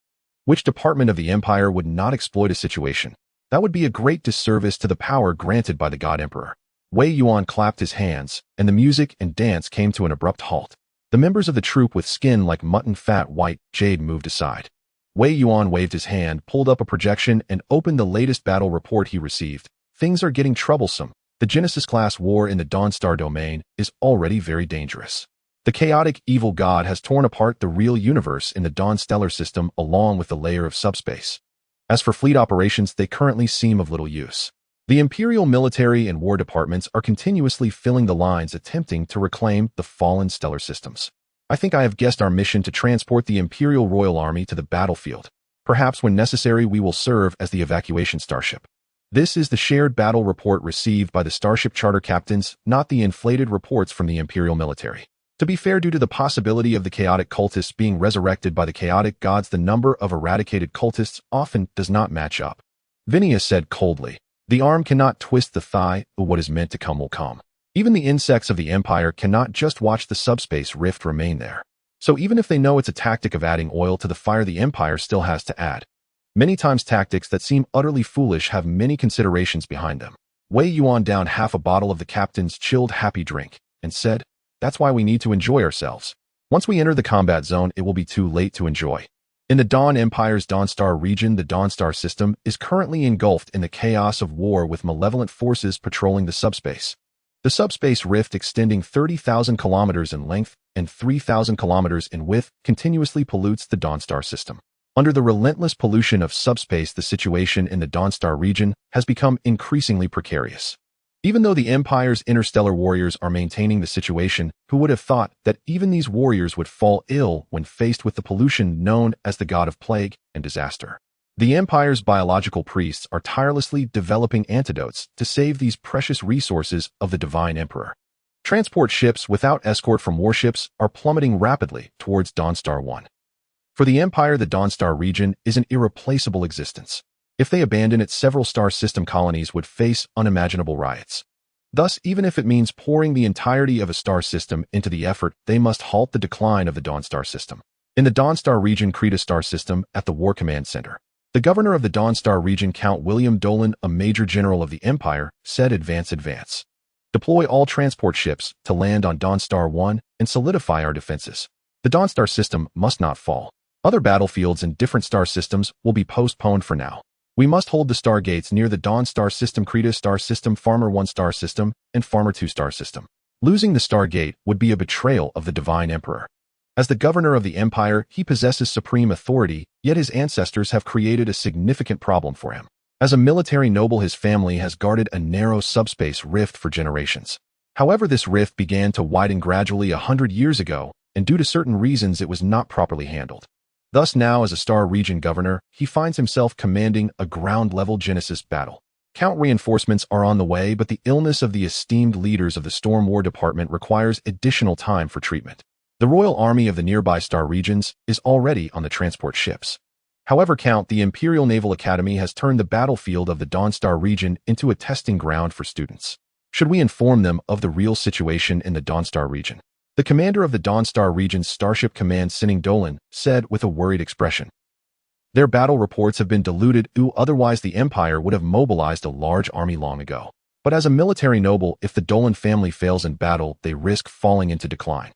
S1: Which department of the Empire would not exploit a situation? That would be a great disservice to the power granted by the God Emperor. Wei Yuan clapped his hands, and the music and dance came to an abrupt halt. The members of the troupe with skin like mutton fat white jade moved aside. Wei Yuan waved his hand, pulled up a projection, and opened the latest battle report he received. Things are getting troublesome. The Genesis-class war in the Dawnstar domain is already very dangerous. The chaotic evil god has torn apart the real universe in the Dawn stellar system along with the layer of subspace. As for fleet operations, they currently seem of little use. The Imperial military and war departments are continuously filling the lines, attempting to reclaim the fallen stellar systems. I think I have guessed our mission: to transport the Imperial Royal Army to the battlefield. Perhaps when necessary we will serve as the evacuation starship. This is the shared battle report received by the starship charter captains, not the inflated reports from the Imperial military. To be fair, due to the possibility of the chaotic cultists being resurrected by the chaotic gods, the number of eradicated cultists often does not match up. Vinia said coldly, "The arm cannot twist the thigh, but what is meant to come will come. Even the insects of the Empire cannot just watch the subspace rift remain there. So even if they know it's a tactic of adding oil to the fire, the Empire still has to add. Many times tactics that seem utterly foolish have many considerations behind them." Wei Yuan downed half a bottle of the captain's chilled happy drink and said, "That's why we need to enjoy ourselves. Once we enter the combat zone, it will be too late to enjoy." In the Dawn Empire's Dawnstar region, the Dawnstar system is currently engulfed in the chaos of war, with malevolent forces patrolling the subspace. The subspace rift, extending 30,000 kilometers in length and 3,000 kilometers in width, continuously pollutes the Dawnstar system. Under the relentless pollution of subspace, the situation in the Dawnstar region has become increasingly precarious. Even though the Empire's interstellar warriors are maintaining the situation, who would have thought that even these warriors would fall ill when faced with the pollution known as the god of plague and disaster? The Empire's biological priests are tirelessly developing antidotes to save these precious resources of the Divine Emperor. Transport ships without escort from warships are plummeting rapidly towards Dawnstar 1. For the Empire, the Dawnstar region is an irreplaceable existence. If they abandon it, several star system colonies would face unimaginable riots. Thus, even if it means pouring the entirety of a star system into the effort, they must halt the decline of the Dawnstar system. In the Dawnstar region, Krita Star System, at the War Command Center, the governor of the Dawnstar region, Count William Dolan, a major general of the Empire, said, Advance. Deploy all transport ships to land on Dawnstar 1 and solidify our defenses. The Dawnstar system must not fall. Other battlefields in different star systems will be postponed for now. We must hold the stargates near the Dawn Star System, Krita Star System, Farmer 1 Star System, and Farmer 2 Star System. Losing the Stargate would be a betrayal of the Divine Emperor. As the governor of the Empire, he possesses supreme authority, yet his ancestors have created a significant problem for him. As a military noble, his family has guarded a narrow subspace rift for generations. However, this rift began to widen gradually 100 years ago, and due to certain reasons it was not properly handled. Thus now, as a Star Region governor, he finds himself commanding a ground-level Genesis battle. Count reinforcements are on the way, but the illness of the esteemed leaders of the Storm War Department requires additional time for treatment. The Royal Army of the nearby Star Regions is already on the transport ships. However, Count, the Imperial Naval Academy has turned the battlefield of the Dawnstar region into a testing ground for students. Should we inform them of the real situation in the Dawnstar region? The commander of the Dawnstar region's Starship Command, Sinning Dolan, said with a worried expression. Their battle reports have been diluted, otherwise the Empire would have mobilized a large army long ago. But as a military noble, if the Dolan family fails in battle, they risk falling into decline.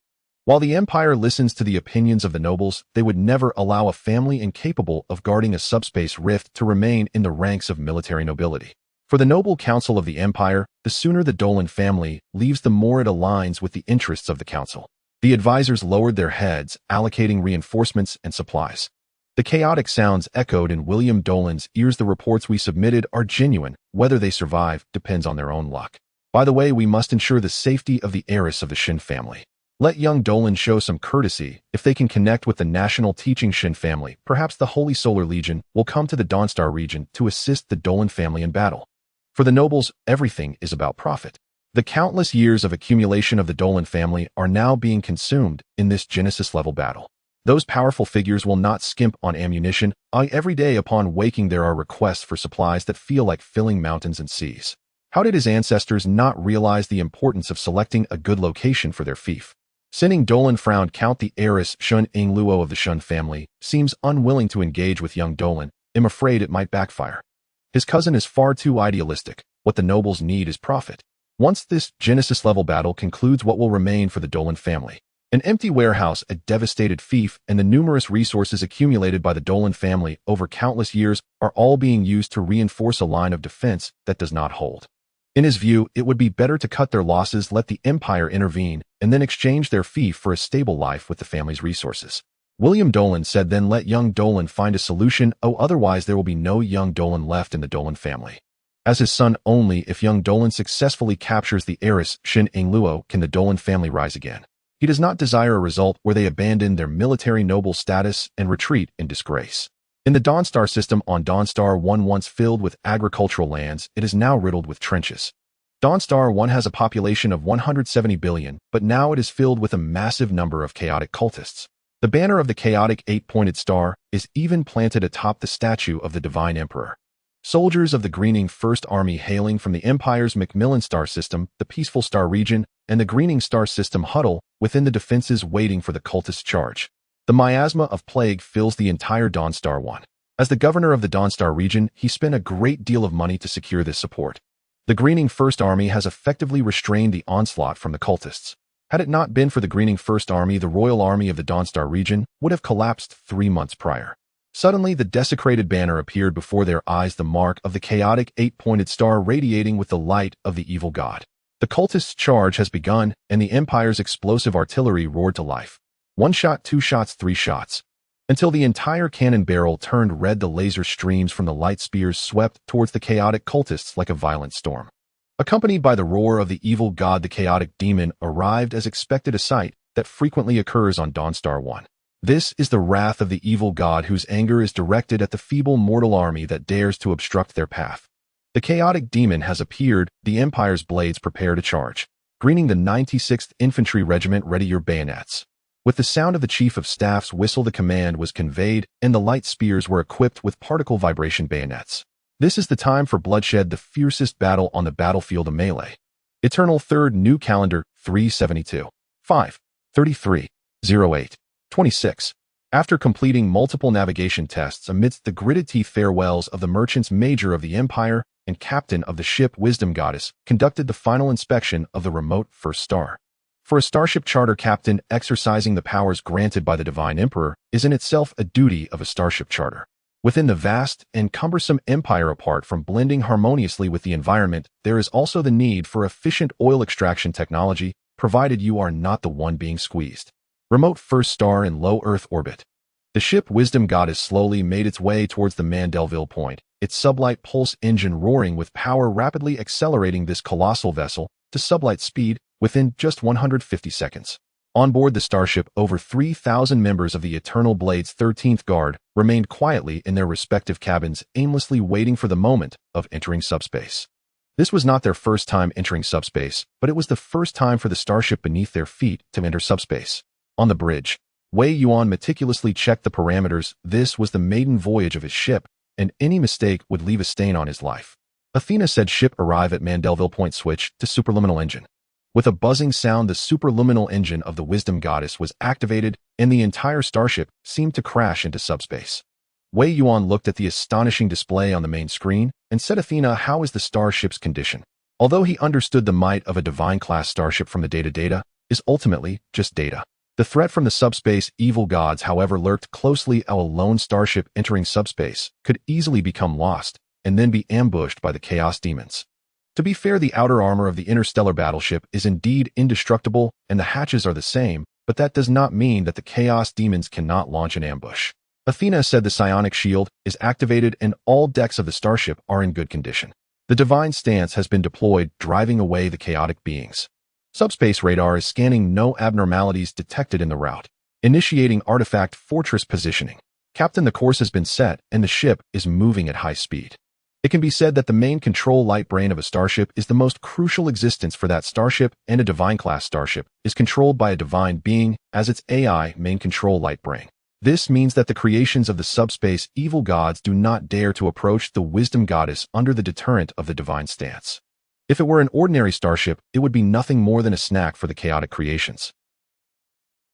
S1: While the Empire listens to the opinions of the nobles, they would never allow a family incapable of guarding a subspace rift to remain in the ranks of military nobility. For the noble council of the Empire, the sooner the Dolan family leaves, the more it aligns with the interests of the council. The advisors lowered their heads, allocating reinforcements and supplies. The chaotic sounds echoed in William Dolan's ears. The reports we submitted are genuine. Whether they survive depends on their own luck. By the way, we must ensure the safety of the heiress of the Shin family. Let young Dolan show some courtesy. If they can connect with the national teaching Shin family, perhaps the Holy Solar Legion will come to the Dawnstar region to assist the Dolan family in battle. For the nobles, everything is about profit. The countless years of accumulation of the Dolan family are now being consumed in this Genesis-level battle. Those powerful figures will not skimp on ammunition. Every day upon waking there are requests for supplies that feel like filling mountains and seas. How did his ancestors not realize the importance of selecting a good location for their fief? Sinning Dolan frowned. Count the heiress Shun Ing Luo of the Shun family seems unwilling to engage with young Dolan. I'm afraid it might backfire. His cousin is far too idealistic. What the nobles need is profit. Once this Genesis-level battle concludes, what will remain for the Dolan family? An empty warehouse, a devastated fief, and the numerous resources accumulated by the Dolan family over countless years are all being used to reinforce a line of defense that does not hold. In his view, it would be better to cut their losses, let the Empire intervene, and then exchange their fief for a stable life with the family's resources. William Dolan said, then let young Dolan find a solution. Otherwise there will be no young Dolan left in the Dolan family. As his son only, if young Dolan successfully captures the heiress Shin Ing Luo, can the Dolan family rise again. He does not desire a result where they abandon their military noble status and retreat in disgrace. In the Dawnstar system on Dawnstar 1, once filled with agricultural lands, it is now riddled with trenches. Dawnstar 1 has a population of 170 billion, but now it is filled with a massive number of chaotic cultists. The banner of the chaotic 8-pointed star is even planted atop the statue of the Divine Emperor. Soldiers of the Greening First Army hailing from the Empire's Macmillan Star system, the Peaceful Star region, and the Greening Star system huddle within the defenses waiting for the cultist charge. The miasma of plague fills the entire Dawnstar 1. As the governor of the Dawnstar region, he spent a great deal of money to secure this support. The Greening First Army has effectively restrained the onslaught from the cultists. Had it not been for the Greening First Army, the Royal Army of the Dawnstar region would have collapsed 3 months prior. Suddenly, the desecrated banner appeared before their eyes, the mark of the chaotic 8-pointed star radiating with the light of the evil god. The cultists' charge has begun, and the Empire's explosive artillery roared to life. 1 shot, 2 shots, 3 shots. Until the entire cannon barrel turned red, the laser streams from the light spears swept towards the chaotic cultists like a violent storm. Accompanied by the roar of the evil god, the chaotic demon arrived as expected, a sight that frequently occurs on Dawnstar 1. This is the wrath of the evil god, whose anger is directed at the feeble mortal army that dares to obstruct their path. The chaotic demon has appeared. The Empire's blades prepare to charge. Greening the 96th Infantry Regiment, ready your bayonets. With the sound of the Chief of Staff's whistle, the command was conveyed, and the light spears were equipped with particle vibration bayonets. This is the time for bloodshed, the fiercest battle on the battlefield, a melee. Eternal 3rd New Calendar 372. 5. 33. 08. 26. After completing multiple navigation tests amidst the gritted teeth, farewells of the merchants, Major of the Empire and Captain of the ship Wisdom Goddess conducted the final inspection of the remote first star. For a starship charter captain, exercising the powers granted by the Divine Emperor is in itself a duty of a starship charter. Within the vast and cumbersome empire, apart from blending harmoniously with the environment, there is also the need for efficient oil extraction technology, provided you are not the one being squeezed. Remote first star in low Earth orbit. The ship Wisdom Goddess slowly made its way towards the Mandelville point, its sublight pulse engine roaring with power, rapidly accelerating this colossal vessel to sublight speed within just 150 seconds. On board the starship, over 3,000 members of the Eternal Blade's 13th Guard remained quietly in their respective cabins, aimlessly waiting for the moment of entering subspace. This was not their first time entering subspace, but it was the first time for the starship beneath their feet to enter subspace. On the bridge, Wei Yuan meticulously checked the parameters. This was the maiden voyage of his ship, and any mistake would leave a stain on his life. Athena said, ship arrive at Mandelville point, switch to superluminal engine. With a buzzing sound, the superluminal engine of the Wisdom Goddess was activated, and the entire starship seemed to crash into subspace. Wei Yuan looked at the astonishing display on the main screen and said, Athena, how is the starship's condition? Although he understood the might of a divine-class starship from the data is ultimately just data. The threat from the subspace evil gods, however, lurked closely. A lone starship entering subspace could easily become lost and then be ambushed by the chaos demons. To be fair, the outer armor of the interstellar battleship is indeed indestructible and the hatches are the same, but that does not mean that the chaos demons cannot launch an ambush. Athena said the psionic shield is activated and all decks of the starship are in good condition. The divine stance has been deployed, driving away the chaotic beings. Subspace radar is scanning, no abnormalities detected in the route. Initiating artifact fortress positioning. Captain, the course has been set and the ship is moving at high speed. It can be said that the main control light brain of a starship is the most crucial existence for that starship, and a divine-class starship is controlled by a divine being as its AI main control light brain. This means that the creations of the subspace evil gods do not dare to approach the wisdom goddess under the deterrent of the divine stance. If it were an ordinary starship, it would be nothing more than a snack for the chaotic creations.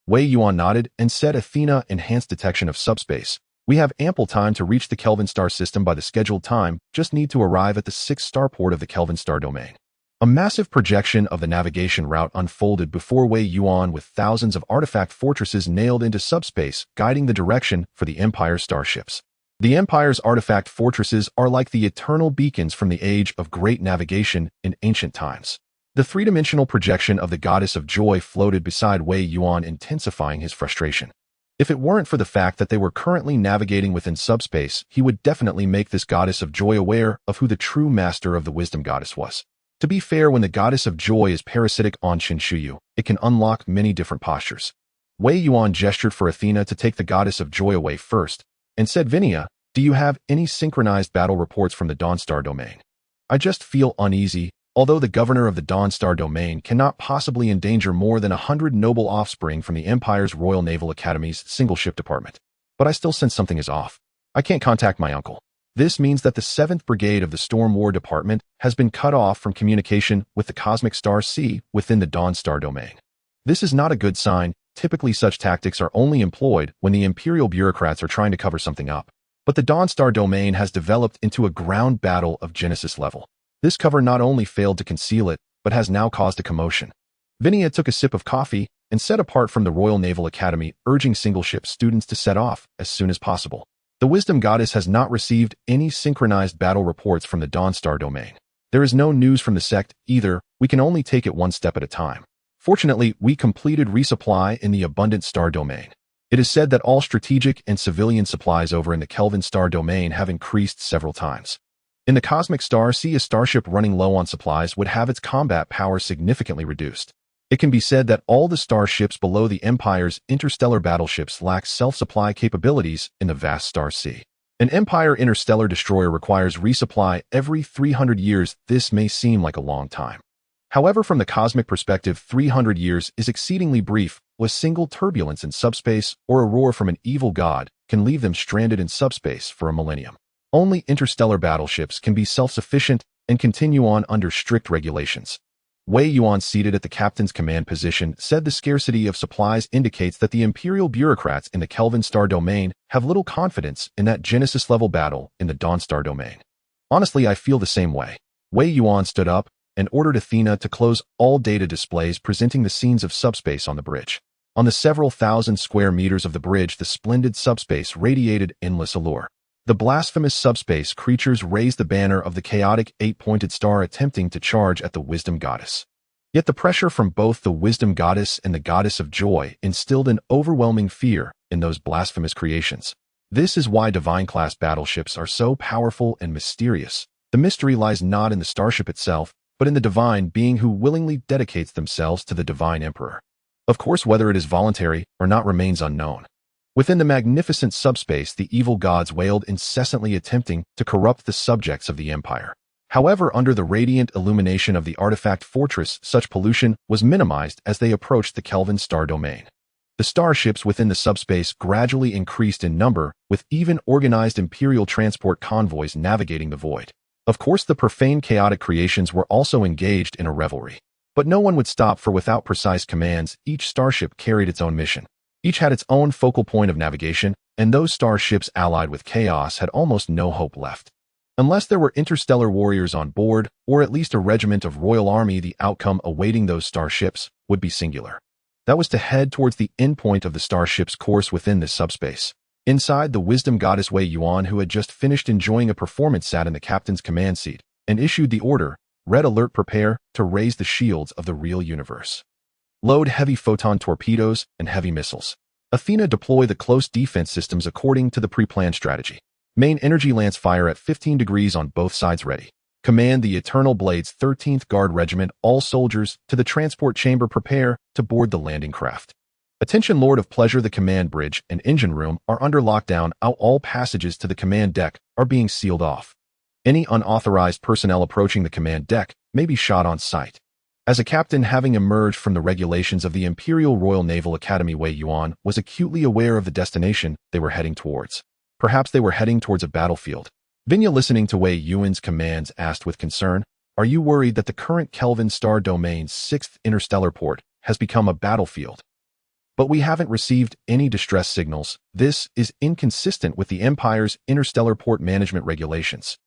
S1: Wei Yuan nodded and said, Athena, enhanced detection of subspace. We have ample time to reach the Kelvin star system by the scheduled time, just need to arrive at the 6th starport of the Kelvin star domain. A massive projection of the navigation route unfolded before Wei Yuan, with thousands of artifact fortresses nailed into subspace, guiding the direction for the Empire starships. The Empire's artifact fortresses are like the eternal beacons from the age of great navigation in ancient times. The three-dimensional projection of the goddess of joy floated beside Wei Yuan, intensifying his frustration. If it weren't for the fact that they were currently navigating within subspace, he would definitely make this goddess of joy aware of who the true master of the wisdom goddess was. To be fair, when the goddess of joy is parasitic on Shinshuyu, it can unlock many different postures. Wei Yuan gestured for Athena to take the goddess of joy away first, and said, Vinia, do you have any synchronized battle reports from the Dawnstar domain? I just feel uneasy, although the governor of the Dawnstar domain cannot possibly endanger more than 100 noble offspring from the Empire's Royal Naval Academy's single ship department. But I still sense something is off. I can't contact my uncle. This means that the 7th Brigade of the Storm War Department has been cut off from communication with the Cosmic Star C within the Dawnstar domain. This is not a good sign. Typically, such tactics are only employed when the Imperial bureaucrats are trying to cover something up. But the Dawnstar domain has developed into a ground battle of Genesis level. This cover not only failed to conceal it, but has now caused a commotion. Vinia took a sip of coffee and set apart from the Royal Naval Academy, urging single-ship students to set off as soon as possible. The Wisdom Goddess has not received any synchronized battle reports from the Dawnstar domain. There is no news from the sect either. We can only take it one step at a time. Fortunately, we completed resupply in the Abundant Star domain. It is said that all strategic and civilian supplies over in the Kelvin Star domain have increased several times. In the Cosmic Star C, a starship running low on supplies would have its combat power significantly reduced. It can be said that all the starships below the Empire's interstellar battleships lack self-supply capabilities in the vast Star C. An Empire interstellar destroyer requires resupply every 300 years. This may seem like a long time. However, from the cosmic perspective, 300 years is exceedingly brief. A single turbulence in subspace or a roar from an evil god can leave them stranded in subspace for a millennium. Only interstellar battleships can be self-sufficient and continue on under strict regulations. Wei Yuan, seated at the captain's command position, said the scarcity of supplies indicates that the Imperial bureaucrats in the Kelvin Star domain have little confidence in that Genesis-level battle in the Dawnstar domain. Honestly, I feel the same way. Wei Yuan stood up and ordered Athena to close all data displays presenting the scenes of subspace on the bridge. On the several thousand square meters of the bridge, the splendid subspace radiated endless allure. The blasphemous subspace creatures raised the banner of the chaotic 8-pointed star, attempting to charge at the Wisdom Goddess. Yet the pressure from both the Wisdom Goddess and the Goddess of Joy instilled an overwhelming fear in those blasphemous creations. This is why divine-class battleships are so powerful and mysterious. The mystery lies not in the starship itself, but in the divine being who willingly dedicates themselves to the Divine Emperor. Of course, whether it is voluntary or not remains unknown. Within the magnificent subspace, the evil gods wailed incessantly, attempting to corrupt the subjects of the Empire. However, under the radiant illumination of the artifact fortress, such pollution was minimized as they approached the Kelvin Star domain. The starships within the subspace gradually increased in number, with even organized Imperial transport convoys navigating the void. Of course, the profane chaotic creations were also engaged in a revelry. But no one would stop, for without precise commands, each starship carried its own mission. Each had its own focal point of navigation, and those starships allied with chaos had almost no hope left. Unless there were interstellar warriors on board, or at least a regiment of Royal Army, the outcome awaiting those starships would be singular. That was to head towards the endpoint of the starship's course within this subspace. Inside, the wisdom goddess Wei Yuan, who had just finished enjoying a performance, sat in the captain's command seat and issued the order, "Red alert, prepare to raise the shields of the real universe. Load heavy photon torpedoes and heavy missiles. Athena, deploy the close defense systems according to the pre-planned strategy. Main energy lance fire at 15 degrees on both sides ready. Command the Eternal Blades 13th Guard Regiment, all soldiers to the transport chamber, prepare to board the landing craft. Attention, Lord of Pleasure, the command bridge and engine room are under lockdown. All passages to the command deck are being sealed off. Any unauthorized personnel approaching the command deck may be shot on sight." As a captain having emerged from the regulations of the Imperial Royal Naval Academy, Wei Yuan was acutely aware of the destination they were heading towards. Perhaps they were heading towards a battlefield. Vinya, listening to Wei Yuan's commands, asked with concern, "Are you worried that the current Kelvin star domain's 6th interstellar port has become a battlefield?" "But we haven't received any distress signals. This is inconsistent with the Empire's interstellar port management regulations.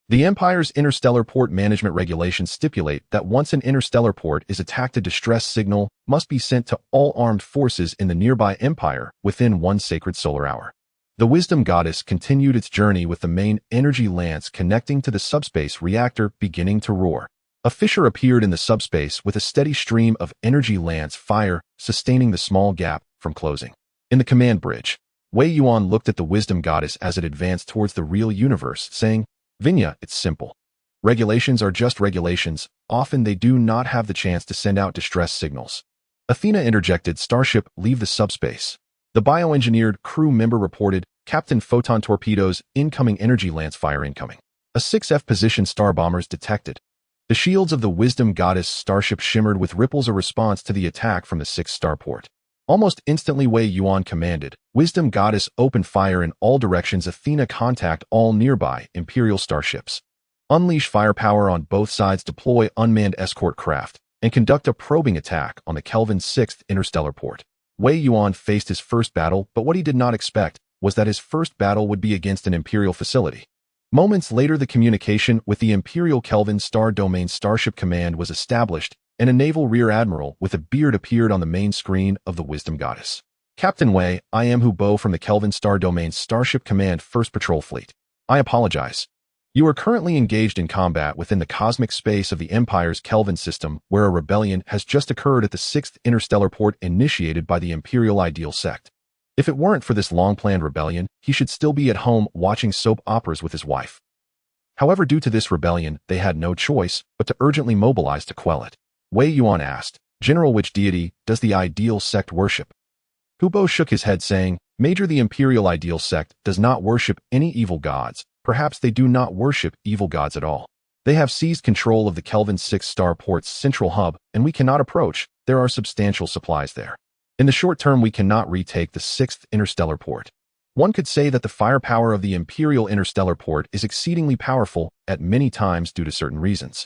S1: The Empire's interstellar port management regulations stipulate that once an interstellar port is attacked, a distress signal must be sent to all armed forces in the nearby Empire within 1 sacred solar hour." The wisdom goddess continued its journey with the main energy lance connecting to the subspace reactor beginning to roar. A fissure appeared in the subspace with a steady stream of energy lance fire sustaining the small gap from closing. In the command bridge, Wei Yuan looked at the wisdom goddess as it advanced towards the real universe, saying, "Vinya, it's simple. Regulations are just regulations. Often they do not have the chance to send out distress signals." Athena interjected, "Starship, leave the subspace." The bioengineered crew member reported, "Captain, photon torpedoes, incoming, energy lance fire incoming." A 6F position star bombers detected. The shields of the wisdom goddess starship shimmered with ripples, a response to the attack from the 6th starport. Almost instantly, Wei Yuan commanded, "Wisdom goddess, open fire in all directions. Athena, contact all nearby Imperial starships. Unleash firepower on both sides, deploy unmanned escort craft, and conduct a probing attack on the Kelvin's 6th interstellar port." Wei Yuan faced his first battle, but what he did not expect was that his first battle would be against an Imperial facility. Moments later, the communication with the Imperial Kelvin Star Domain Starship Command was established, and a naval rear admiral with a beard appeared on the main screen of the Wisdom Goddess. "Captain Wei, I am Hu Bo from the Kelvin Star Domain Starship Command 1st Patrol Fleet. I apologize. You are currently engaged in combat within the cosmic space of the Empire's Kelvin system, where a rebellion has just occurred at the 6th interstellar port initiated by the Imperial Ideal Sect. If it weren't for this long-planned rebellion, he should still be at home watching soap operas with his wife. However, due to this rebellion, they had no choice but to urgently mobilize to quell it." Wei Yuan asked, "General, which deity does the Ideal Sect worship?" Hu Bo shook his head, saying, "Major, the Imperial Ideal Sect does not worship any evil gods. Perhaps they do not worship evil gods at all. They have seized control of the Kelvin 6 star port's central hub, and we cannot approach. There are substantial supplies there. In the short term, we cannot retake the 6th interstellar port. One could say that the firepower of the Imperial interstellar port is exceedingly powerful at many times due to certain reasons.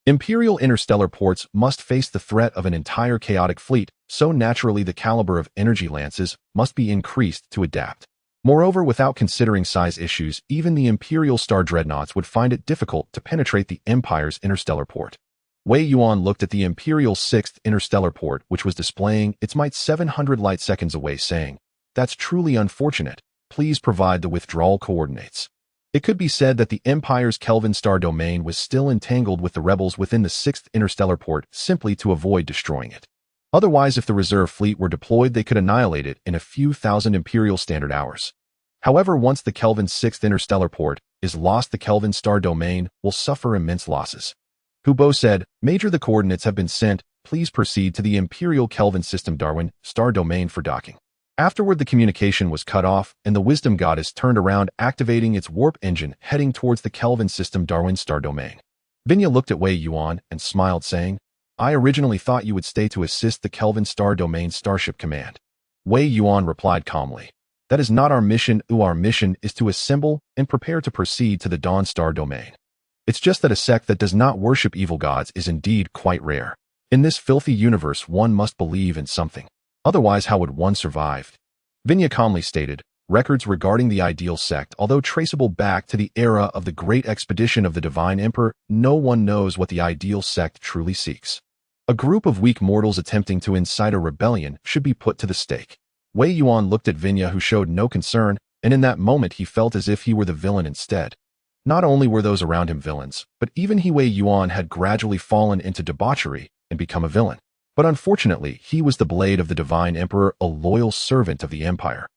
S1: Imperial interstellar ports must face the threat of an entire chaotic fleet, so naturally the caliber of energy lances must be increased to adapt. Moreover, without considering size issues, even the Imperial star dreadnoughts would find it difficult to penetrate the Empire's interstellar port." Wei Yuan looked at the Imperial 6th interstellar port, which was displaying its might 700 light seconds away, saying, "That's truly unfortunate. Please provide the withdrawal coordinates." It could be said that the Empire's Kelvin star domain was still entangled with the rebels within the 6th interstellar port simply to avoid destroying it. Otherwise, if the reserve fleet were deployed, they could annihilate it in a few thousand Imperial standard hours. However, once the Kelvin 6th interstellar port is lost, the Kelvin star domain will suffer immense losses. Hu Bo said, "Major, the coordinates have been sent. Please proceed to the Imperial Kelvin system Darwin star domain for docking." Afterward, the communication was cut off, and the Wisdom Goddess turned around, activating its warp engine, heading towards the Kelvin system Darwin star domain. Vinya looked at Wei Yuan and smiled, saying, "I originally thought you would stay to assist the Kelvin star domain starship command." Wei Yuan replied calmly, "That is not our mission. Our mission is to assemble and prepare to proceed to the Dawn star domain. It's just that a sect that does not worship evil gods is indeed quite rare. In this filthy universe, one must believe in something. Otherwise, how would one survive?" Vinya calmly stated, "Records regarding the Ideal Sect, although traceable back to the era of the Great Expedition of the Divine Emperor, no one knows what the Ideal Sect truly seeks. A group of weak mortals attempting to incite a rebellion should be put to the stake. Wei Yuan looked at Vinya, who showed no concern, and in that moment he felt as if he were the villain instead. Not only were those around him villains, but even Wei Yuan had gradually fallen into debauchery and become a villain. But unfortunately, he was the blade of the Divine Emperor, a loyal servant of the Empire.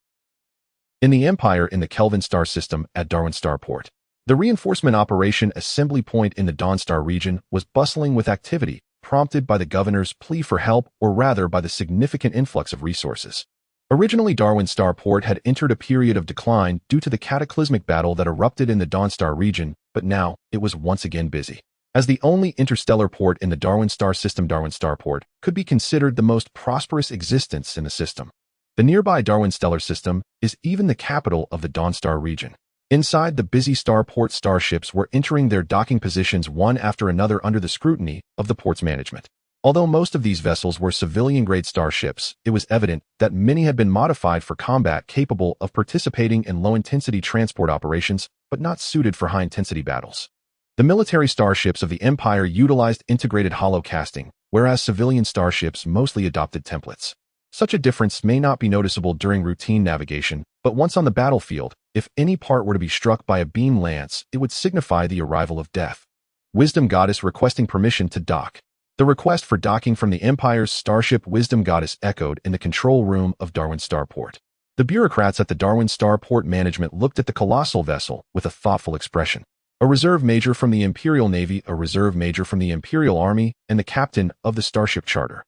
S1: In the Empire in the Kelvin star system at Darwin Starport, the reinforcement operation assembly point in the Dawnstar region was bustling with activity, prompted by the governor's plea for help, or rather by the significant influx of resources. Originally, Darwin Starport had entered a period of decline due to the cataclysmic battle that erupted in the Dawnstar region, but now it was once again busy. As the only interstellar port in the Darwin star system, Darwin Starport could be considered the most prosperous existence in the system. The nearby Darwin stellar system is even the capital of the Dawnstar region. Inside the busy starport, starships were entering their docking positions one after another under the scrutiny of the port's management. Although most of these vessels were civilian-grade starships, it was evident that many had been modified for combat, capable of participating in low-intensity transport operations, but not suited for high-intensity battles. The military starships of the Empire utilized integrated hollow casting, whereas civilian starships mostly adopted templates. Such a difference may not be noticeable during routine navigation, but once on the battlefield, if any part were to be struck by a beam lance, it would signify the arrival of death. Wisdom Goddess requesting permission to dock. The request for docking from the Empire's starship Wisdom Goddess echoed in the control room of Darwin Starport. The bureaucrats at the Darwin Starport management looked at the colossal vessel with a thoughtful expression. A reserve major from the Imperial Navy, a reserve major from the Imperial Army, and the captain of the Starship Charter.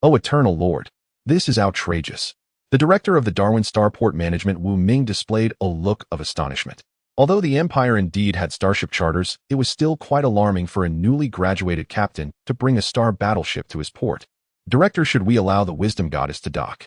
S1: Oh, Eternal Lord! This is outrageous. The director of the Darwin Starport management, Wu Ming, displayed a look of astonishment. Although the Empire indeed had starship charters, it was still quite alarming for a newly graduated captain to bring a star battleship to his port. Director, should we allow the Wisdom Goddess to dock?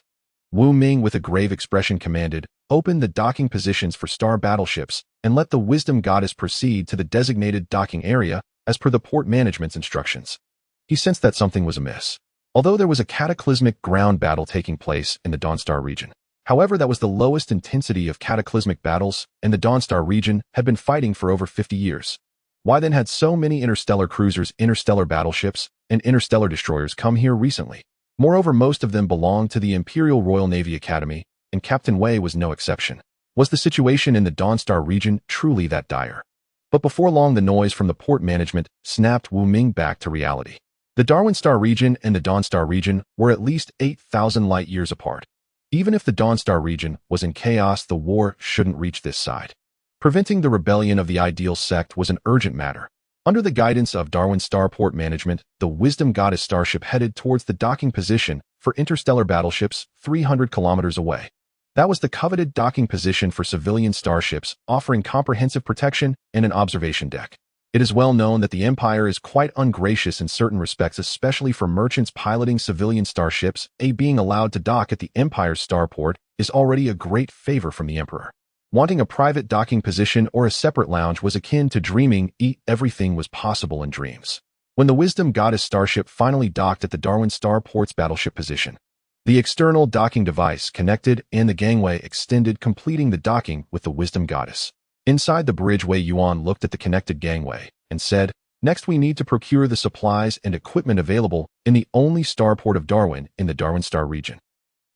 S1: Wu Ming, with a grave expression, commanded, open the docking positions for star battleships and let the Wisdom Goddess proceed to the designated docking area as per the port management's instructions. He sensed that something was amiss. Although there was a cataclysmic ground battle taking place in the Dawnstar region. However, that was the lowest intensity of cataclysmic battles, and the Dawnstar region had been fighting for over 50 years. Why then had so many interstellar cruisers, interstellar battleships, and interstellar destroyers come here recently? Moreover, most of them belonged to the Imperial Royal Navy Academy, and Captain Wei was no exception. Was the situation in the Dawnstar region truly that dire? But before long, the noise from the port management snapped Wu Ming back to reality. The Darwin Star region and the Dawnstar region were at least 8,000 light-years apart. Even if the Dawnstar region was in chaos, the war shouldn't reach this side. Preventing the rebellion of the Ideal Sect was an urgent matter. Under the guidance of Darwin Starport management, the Wisdom Goddess starship headed towards the docking position for interstellar battleships 300 kilometers away. That was the coveted docking position for civilian starships, offering comprehensive protection and an observation deck. It is well known that the Empire is quite ungracious in certain respects, especially for merchants piloting civilian starships. Being allowed to dock at the Empire's starport is already a great favor from the Emperor. Wanting a private docking position or a separate lounge was akin to dreaming. Everything was possible in dreams. When the Wisdom Goddess starship finally docked at the Darwin Starport's battleship position, the external docking device connected and the gangway extended, completing the docking with the Wisdom Goddess. Inside the bridge, Wei Yuan looked at the connected gangway and said, next we need to procure the supplies and equipment available in the only starport of Darwin in the Darwin Star region.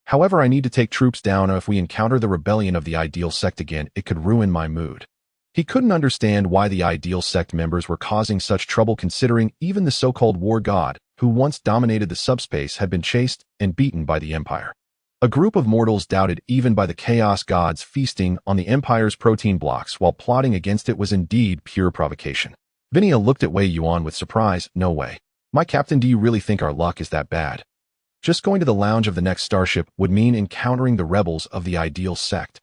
S1: However, I need to take troops down, or if we encounter the rebellion of the Ideal Sect again, it could ruin my mood. He couldn't understand why the Ideal Sect members were causing such trouble, considering even the so-called war god, who once dominated the subspace, had been chased and beaten by the Empire. A group of mortals doubted even by the chaos gods feasting on the Empire's protein blocks while plotting against it was indeed pure provocation. Vinya looked at Wei Yuan with surprise. No way. My captain, do you really think our luck is that bad? Just going to the lounge of the next starship would mean encountering the rebels of the Ideal Sect.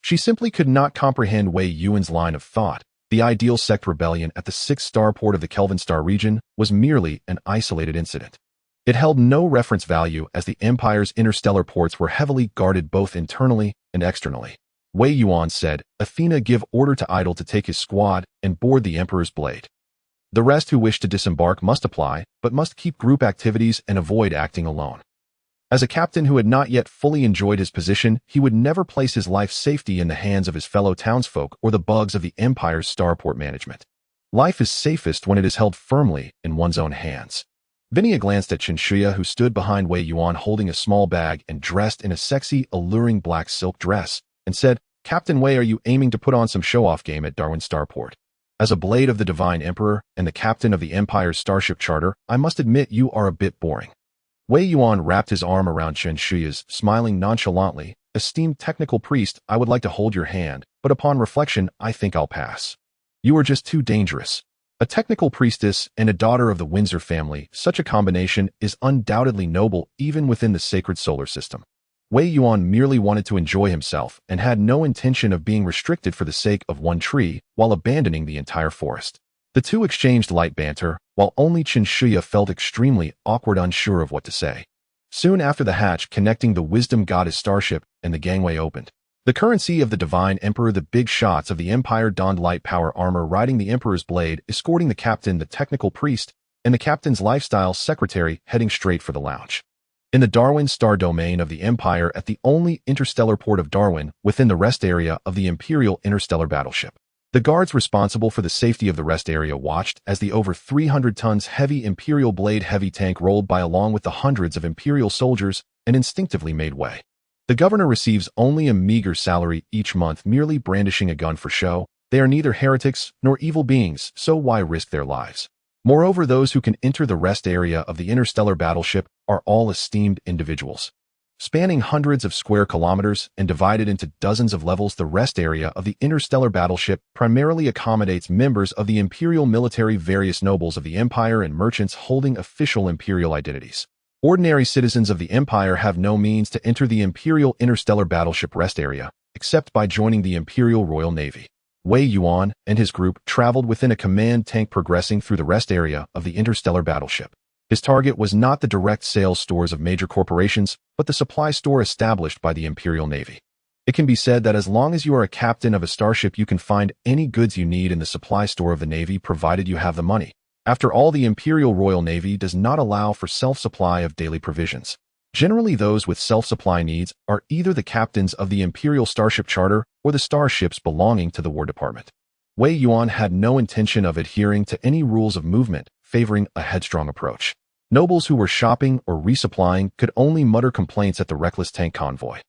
S1: She simply could not comprehend Wei Yuan's line of thought. The Ideal Sect rebellion at the 6th starport of the Kelvin Star region was merely an isolated incident. It held no reference value, as the Empire's interstellar ports were heavily guarded both internally and externally. Wei Yuan said, Athena, give order to Idol to take his squad and board the Emperor's blade. The rest who wish to disembark must apply, but must keep group activities and avoid acting alone. As a captain who had not yet fully enjoyed his position, he would never place his life's safety in the hands of his fellow townsfolk or the bugs of the Empire's starport management. Life is safest when it is held firmly in one's own hands. Vinia glanced at Qinshuya, who stood behind Wei Yuan holding a small bag and dressed in a sexy, alluring black silk dress, and said, "Captain Wei, are you aiming to put on some show-off game at Darwin Starport? As a blade of the Divine Emperor and the captain of the Empire's Starship Charter, I must admit you are a bit boring." Wei Yuan wrapped his arm around Qinshuya's, smiling nonchalantly. "Esteemed technical priest, I would like to hold your hand, but upon reflection, I think I'll pass. You are just too dangerous. A technical priestess and a daughter of the Windsor family, such a combination is undoubtedly noble even within the sacred solar system." Wei Yuan merely wanted to enjoy himself and had no intention of being restricted for the sake of one tree while abandoning the entire forest. The two exchanged light banter, while only Qinshuya felt extremely awkward, unsure of what to say. Soon after, the hatch connecting the Wisdom Goddess starship and the gangway opened. The currency of the Divine Emperor, the big shots of the Empire donned light power armor riding the Emperor's blade, escorting the captain, the technical priest, and the captain's lifestyle secretary heading straight for the lounge. In the Darwin Star domain of the Empire, at the only interstellar port of Darwin within the rest area of the Imperial interstellar battleship. The guards responsible for the safety of the rest area watched as the over 300 tons heavy Imperial blade heavy tank rolled by along with the hundreds of Imperial soldiers and instinctively made way. The governor receives only a meager salary each month, merely brandishing a gun for show. They are neither heretics nor evil beings, so why risk their lives? Moreover, those who can enter the rest area of the interstellar battleship are all esteemed individuals. Spanning hundreds of square kilometers and divided into dozens of levels, the rest area of the interstellar battleship primarily accommodates members of the Imperial military, various nobles of the Empire, and merchants holding official Imperial identities. Ordinary citizens of the Empire have no means to enter the Imperial interstellar battleship rest area, except by joining the Imperial Royal Navy. Wei Yuan and his group traveled within a command tank progressing through the rest area of the interstellar battleship. His target was not the direct sales stores of major corporations, but the supply store established by the Imperial Navy. It can be said that as long as you are a captain of a starship, you can find any goods you need in the supply store of the Navy, provided you have the money. After all, the Imperial Royal Navy does not allow for self-supply of daily provisions. Generally, those with self-supply needs are either the captains of the Imperial Starship Charter or the starships belonging to the War Department. Wei Yuan had no intention of adhering to any rules of movement, favoring a headstrong approach. Nobles who were shopping or resupplying could only mutter complaints at the reckless tank convoy.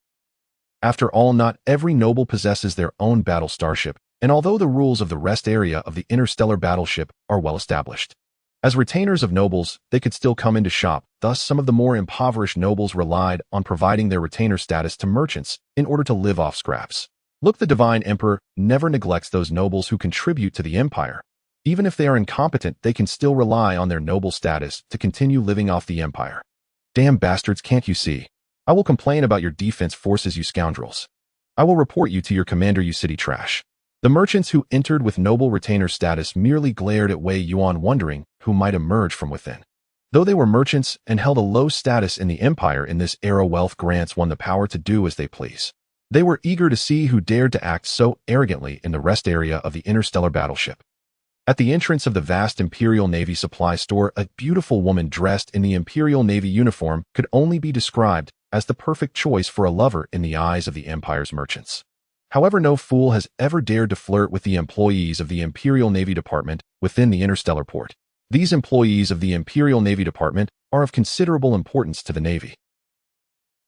S1: After all, not every noble possesses their own battle starship, and although the rules of the rest area of the interstellar battleship are well established, as retainers of nobles, they could still come into shop. Thus, some of the more impoverished nobles relied on providing their retainer status to merchants in order to live off scraps. Look, the Divine Emperor never neglects those nobles who contribute to the Empire. Even if they are incompetent, they can still rely on their noble status to continue living off the Empire. Damn bastards, can't you see? I will complain about your defense forces, you scoundrels. I will report you to your commander, you city trash. The merchants who entered with noble retainer status merely glared at Wei Yuan, wondering who might emerge from within. Though they were merchants and held a low status in the Empire in this era, wealth grants one the power to do as they please. They were eager to see who dared to act so arrogantly in the rest area of the interstellar battleship. At the entrance of the vast Imperial Navy supply store, a beautiful woman dressed in the Imperial Navy uniform could only be described as the perfect choice for a lover in the eyes of the Empire's merchants. However, no fool has ever dared to flirt with the employees of the Imperial Navy Department within the interstellar port. These employees of the Imperial Navy Department are of considerable importance to the Navy.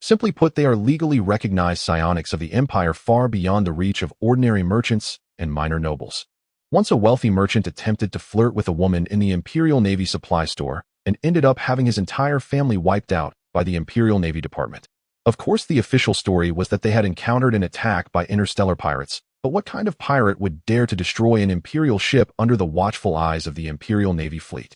S1: Simply put, they are legally recognized psionics of the Empire, far beyond the reach of ordinary merchants and minor nobles. Once a wealthy merchant attempted to flirt with a woman in the Imperial Navy supply store and ended up having his entire family wiped out by the Imperial Navy Department. Of course, the official story was that they had encountered an attack by interstellar pirates, but what kind of pirate would dare to destroy an Imperial ship under the watchful eyes of the Imperial Navy fleet?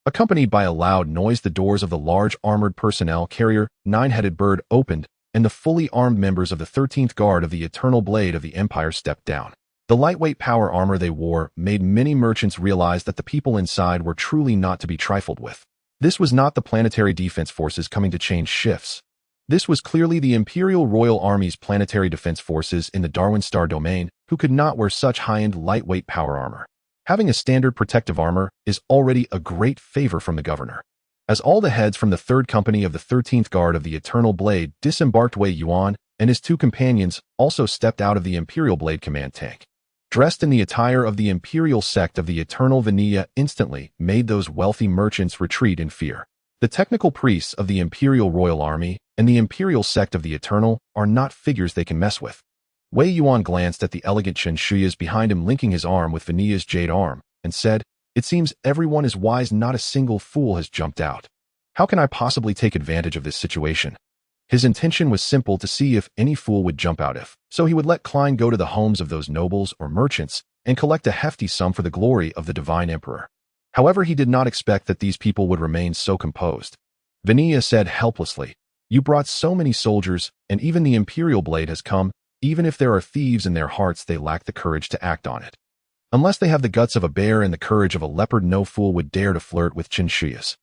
S1: Accompanied by a loud noise, the doors of the large armored personnel carrier, Nine-Headed Bird, opened, and the fully armed members of the 13th Guard of the Eternal Blade of the Empire stepped down. The lightweight power armor they wore made many merchants realize that the people inside were truly not to be trifled with. This was not the planetary defense forces coming to change shifts. This was clearly the Imperial Royal Army's planetary defense forces in the Darwin Star domain, who could not wear such high-end lightweight power armor. Having a standard protective armor is already a great favor from the governor. As all the heads from the 3rd Company of the 13th Guard of the Eternal Blade disembarked, Wei Yuan and his 2 companions also stepped out of the Imperial Blade command tank. Dressed in the attire of the Imperial sect of the Eternal Vanilla, instantly made those wealthy merchants retreat in fear. The technical priests of the Imperial Royal Army and the Imperial sect of the Eternal are not figures they can mess with. Wei Yuan glanced at the elegant chinchullas behind him, linking his arm with Vania's jade arm, and said, "It seems everyone is wise, not a single fool has jumped out. How can I possibly take advantage of this situation?" His intention was simple: to see if any fool would jump out so he would let Klein go to the homes of those nobles or merchants and collect a hefty sum for the glory of the Divine Emperor. However, he did not expect that these people would remain so composed. Vania said helplessly, "You brought so many soldiers, and even the Imperial blade has come. Even if there are thieves in their hearts, they lack the courage to act on it. Unless they have the guts of a bear and the courage of a leopard, no fool would dare to flirt with chinchullas."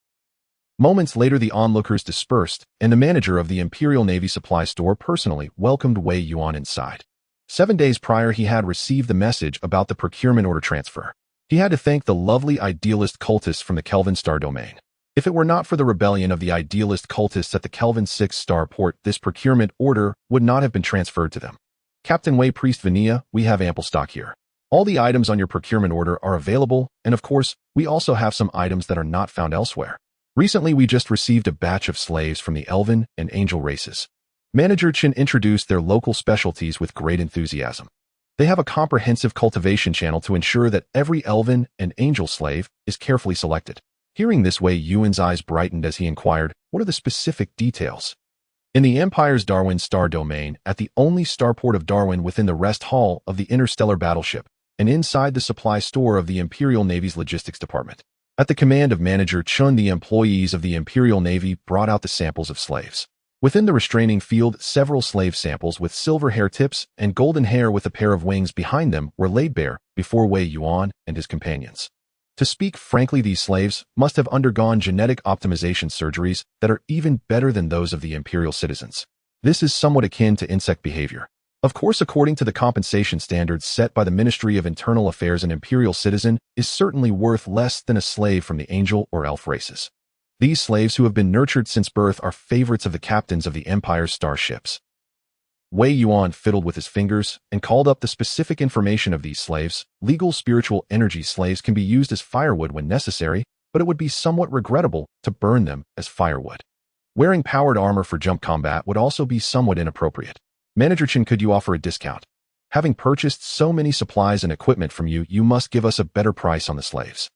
S1: Moments later, the onlookers dispersed, and the manager of the Imperial Navy supply store personally welcomed Wei Yuan inside. 7 days prior, he had received the message about the procurement order transfer. He had to thank the lovely idealist cultists from the Kelvin star domain. If it were not for the rebellion of the idealist cultists at the Kelvin 6 star port, this procurement order would not have been transferred to them. "Captain Wei, Priest Vania, we have ample stock here. All the items on your procurement order are available, and of course, we also have some items that are not found elsewhere. Recently, we just received a batch of slaves from the Elven and Angel races." Manager Chen introduced their local specialties with great enthusiasm. They have a comprehensive cultivation channel to ensure that every Elven and Angel slave is carefully selected. Hearing this, Wei Yuan's eyes brightened as he inquired, "What are the specific details?" In the Empire's Darwin star domain, at the only starport of Darwin within the rest hall of the interstellar battleship, and inside the supply store of the Imperial Navy's logistics department. At the command of Manager Chun, the employees of the Imperial Navy brought out the samples of slaves. Within the restraining field, several slave samples with silver hair tips and golden hair with a pair of wings behind them were laid bare before Wei Yuan and his companions. To speak frankly, these slaves must have undergone genetic optimization surgeries that are even better than those of the Imperial citizens. This is somewhat akin to insect behavior. Of course, according to the compensation standards set by the Ministry of Internal Affairs, an Imperial citizen is certainly worth less than a slave from the Angel or Elf races. These slaves, who have been nurtured since birth, are favorites of the captains of the Empire's starships. Wei Yuan fiddled with his fingers and called up the specific information of these slaves. Legal spiritual energy slaves can be used as firewood when necessary, but it would be somewhat regrettable to burn them as firewood. Wearing powered armor for jump combat would also be somewhat inappropriate. Manager Chen, could you offer a discount? Having purchased so many supplies and equipment from you, you must give us a better price on the slaves.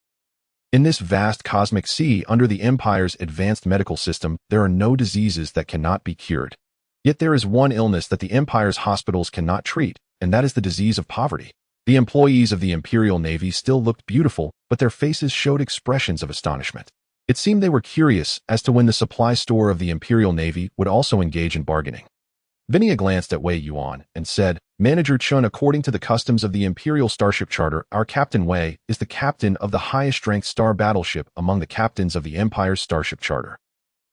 S1: In this vast cosmic sea, under the Empire's advanced medical system, there are no diseases that cannot be cured. Yet there is one illness that the Empire's hospitals cannot treat, and that is the disease of poverty. The employees of the Imperial Navy still looked beautiful, but their faces showed expressions of astonishment. It seemed they were curious as to when the supply store of the Imperial Navy would also engage in bargaining. Vania glanced at Wei Yuan and said, "Manager Chun, according to the customs of the Imperial Starship Charter, our Captain Wei is the captain of the highest-ranked star battleship among the captains of the Empire's Starship Charter.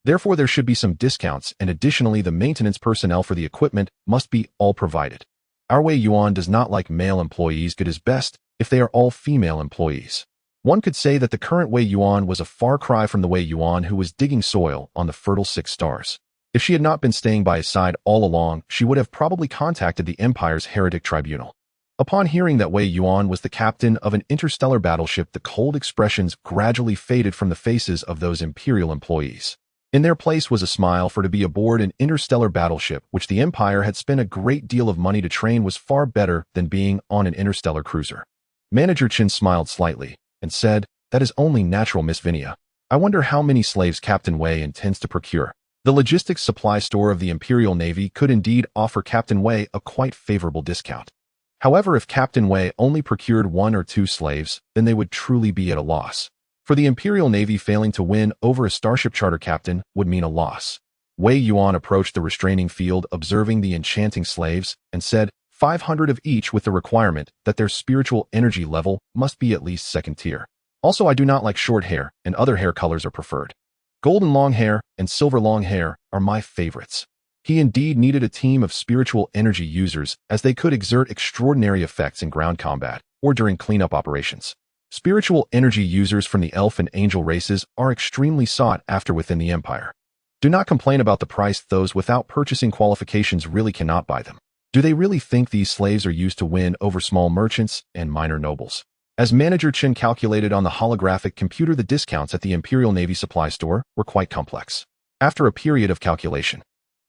S1: Therefore, there should be some discounts, and additionally, the maintenance personnel for the equipment must be all provided. Our Wei Yuan does not like male employees. Good is best if they are all female employees." One could say that the current Wei Yuan was a far cry from the Wei Yuan who was digging soil on the fertile 6 stars. If she had not been staying by his side all along, she would have probably contacted the Empire's heretic tribunal. Upon hearing that Wei Yuan was the captain of an interstellar battleship, the cold expressions gradually faded from the faces of those Imperial employees. In their place was a smile, for to be aboard an interstellar battleship, which the Empire had spent a great deal of money to train, was far better than being on an interstellar cruiser. Manager Chen smiled slightly and said, "That is only natural, Miss Vania. I wonder how many slaves Captain Wei intends to procure." The logistics supply store of the Imperial Navy could indeed offer Captain Wei a quite favorable discount. However, if Captain Wei only procured 1 or 2 slaves, then they would truly be at a loss. For the Imperial Navy, failing to win over a Starship Charter captain would mean a loss. Wei Yuan approached the restraining field, observing the enchanting slaves, and said, 500 of each, with the requirement that their spiritual energy level must be at least 2nd tier. Also, I do not like short hair, and other hair colors are preferred. Golden long hair and silver long hair are my favorites. He indeed needed a team of spiritual energy users, as they could exert extraordinary effects in ground combat or during cleanup operations. Spiritual energy users from the Elf and Angel races are extremely sought after within the Empire. Do not complain about the price. Those without purchasing qualifications really cannot buy them. Do they really think these slaves are used to win over small merchants and minor nobles? As Manager Chen calculated on the holographic computer, the discounts at the Imperial Navy supply store were quite complex. After a period of calculation,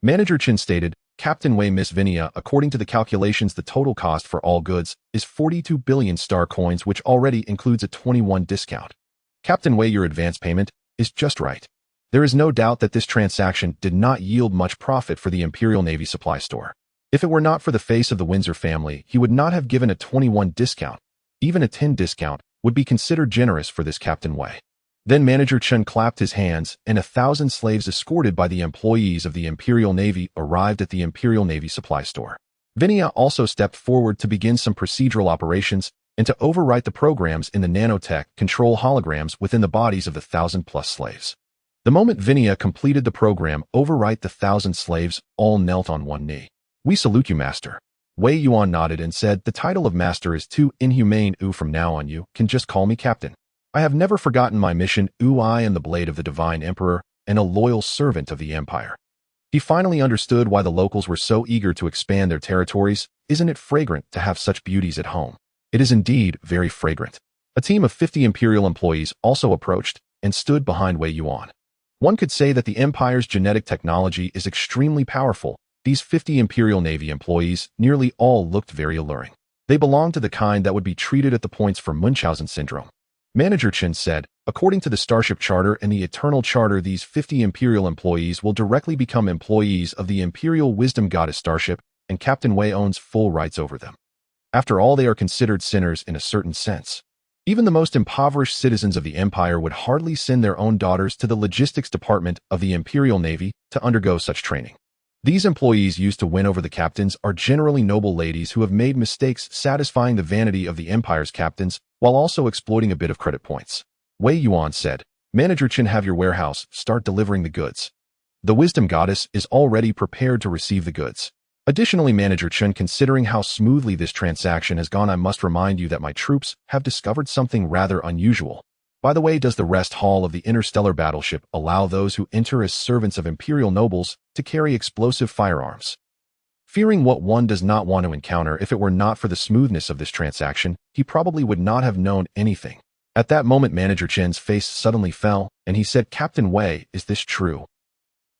S1: Manager Chen stated, Captain Wei Miss Vinia, according to the calculations, the total cost for all goods is 42 billion star coins, which already includes a 21 discount. Captain Wei, your advance payment is just right. There is no doubt that this transaction did not yield much profit for the Imperial Navy supply store. If it were not for the face of the Windsor family, he would not have given a 21 discount. Even a 10 discount would be considered generous for this Captain Wei. Then Manager Chen clapped his hands, and 1,000 slaves escorted by the employees of the Imperial Navy arrived at the Imperial Navy supply store. Vinia also stepped forward to begin some procedural operations and to overwrite the programs in the nanotech control holograms within the bodies of the 1,000+ slaves. The moment Vinia completed the program, overwrite the 1,000 slaves all knelt on one knee. We salute you, Master. Wei Yuan nodded and said, the title of Master is too inhumane. From now on you can just call me Captain. I have never forgotten my mission. I am the blade of the Divine Emperor and a loyal servant of the Empire. He finally understood why the locals were so eager to expand their territories. Isn't it fragrant to have such beauties at home? It is indeed very fragrant. A team of 50 Imperial employees also approached and stood behind Wei Yuan. One could say that the Empire's genetic technology is extremely powerful. These 50 Imperial Navy employees nearly all looked very alluring. They belonged to the kind that would be treated at the points for Munchausen syndrome. Manager Chen said, according to the Starship Charter and the Eternal Charter, these 50 Imperial employees will directly become employees of the Imperial Wisdom Goddess Starship, and Captain Wei owns full rights over them. After all, they are considered sinners in a certain sense. Even the most impoverished citizens of the Empire would hardly send their own daughters to the logistics department of the Imperial Navy to undergo such training. These employees used to win over the captains are generally noble ladies who have made mistakes, satisfying the vanity of the Empire's captains while also exploiting a bit of credit points. Wei Yuan said, Manager Chen, have your warehouse start delivering the goods. The Wisdom Goddess is already prepared to receive the goods. Additionally, Manager Chen, considering how smoothly this transaction has gone, I must remind you that my troops have discovered something rather unusual. By the way, does the rest hall of the interstellar battleship allow those who enter as servants of imperial nobles to carry explosive firearms? Fearing what one does not want to encounter, if it were not for the smoothness of this transaction, he probably would not have known anything. At that moment, Manager Chen's face suddenly fell, and he said, Captain Wei, is this true?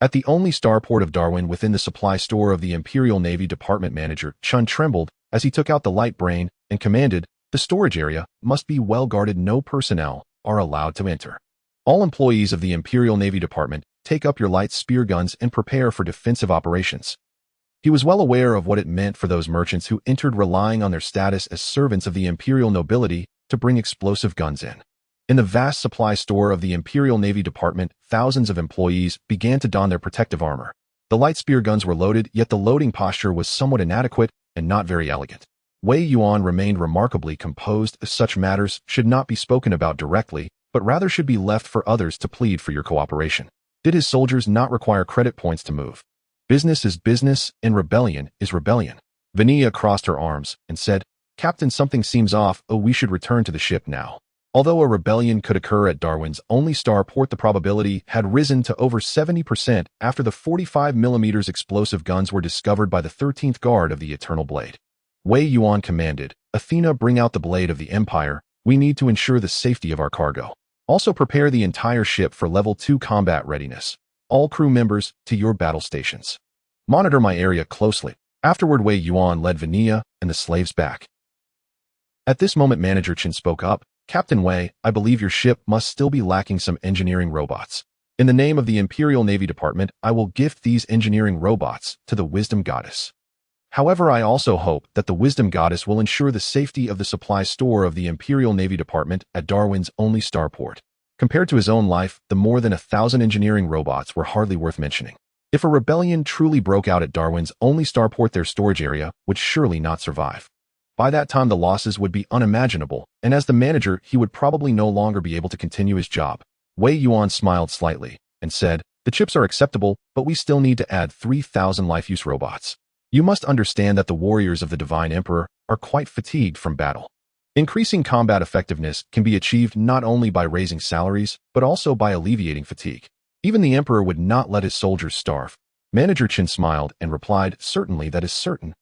S1: At the only starport of Darwin within the supply store of the Imperial Navy Department, Manager Chen trembled as he took out the light brain and commanded, the storage area must be well guarded. No personnel are allowed to enter. All employees of the Imperial Navy Department, take up your light spear guns and prepare for defensive operations. He was well aware of what it meant for those merchants who entered relying on their status as servants of the Imperial nobility to bring explosive guns in. In the vast supply store of the Imperial Navy Department, thousands of employees began to don their protective armor. The light spear guns were loaded, yet the loading posture was somewhat inadequate and not very elegant. Wei Yuan remained remarkably composed. Such matters should not be spoken about directly, but rather should be left for others to plead for your cooperation. Did his soldiers not require credit points to move? Business is business, and rebellion is rebellion. Vinia crossed her arms and said, Captain, something seems off. We should return to the ship now. Although a rebellion could occur at Darwin's only starport, the probability had risen to over 70% after the 45mm explosive guns were discovered by the 13th Guard of the Eternal Blade. Wei Yuan commanded, Athena, bring out the Blade of the Empire. We need to ensure the safety of our cargo. Also prepare the entire ship for Level 2 combat readiness. All crew members to your battle stations. Monitor my area closely. Afterward, Wei Yuan led Vinia and the slaves back. At this moment, Manager Chen spoke up. Captain Wei, I believe your ship must still be lacking some engineering robots. In the name of the Imperial Navy Department, I will gift these engineering robots to the Wisdom Goddess. However, I also hope that the Wisdom Goddess will ensure the safety of the supply store of the Imperial Navy Department at Darwin's only starport. Compared to his own life, the more than 1,000 engineering robots were hardly worth mentioning. If a rebellion truly broke out at Darwin's only starport, their storage area would surely not survive. By that time, the losses would be unimaginable, and as the manager, he would probably no longer be able to continue his job. Wei Yuan smiled slightly and said, the chips are acceptable, but we still need to add 3,000 life-use robots. You must understand that the warriors of the Divine Emperor are quite fatigued from battle. Increasing combat effectiveness can be achieved not only by raising salaries, but also by alleviating fatigue. Even the Emperor would not let his soldiers starve. Manager Chen smiled and replied, certainly, that is certain.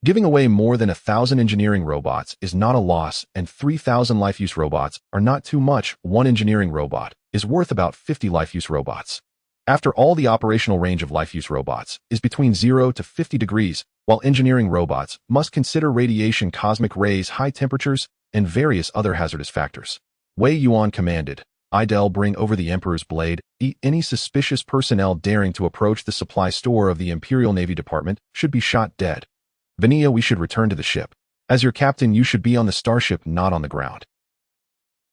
S1: Giving away more than 1,000 engineering robots is not a loss, and 3,000 life-use robots are not too much. One engineering robot is worth about 50 life-use robots. After all, the operational range of life-use robots is between 0 to 50 degrees, while engineering robots must consider radiation, cosmic rays, high temperatures, and various other hazardous factors. Wei Yuan commanded, "Idel, bring over the Emperor's blade. Any suspicious personnel daring to approach the supply store of the Imperial Navy Department should be shot dead. Vanilla, we should return to the ship. As your captain, you should be on the starship, not on the ground."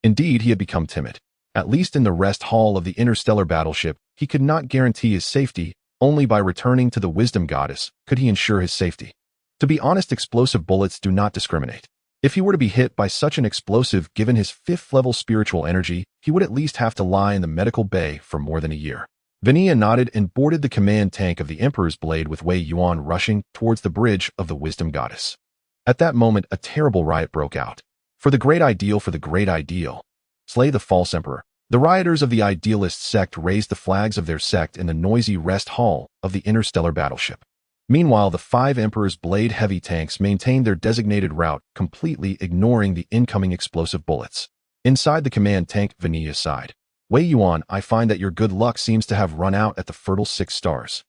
S1: Indeed, he had become timid. At least in the rest hall of the interstellar battleship, he could not guarantee his safety. Only by returning to the Wisdom Goddess could he ensure his safety. To be honest, explosive bullets do not discriminate. If he were to be hit by such an explosive, given his 5th-level spiritual energy, he would at least have to lie in the medical bay for more than a year. Vanilla nodded and boarded the command tank of the Emperor's blade, with Wei Yuan rushing towards the bridge of the Wisdom Goddess. At that moment, a terrible riot broke out. For the great ideal, for the great ideal. Slay the false emperor. The rioters of the idealist sect raised the flags of their sect in the noisy rest hall of the interstellar battleship. Meanwhile, the 5 Emperor's blade heavy tanks maintained their designated route, completely ignoring the incoming explosive bullets. Inside the command tank, Vanilla sighed. "Wei Yuan, I find that your good luck seems to have run out at the fertile 6 stars.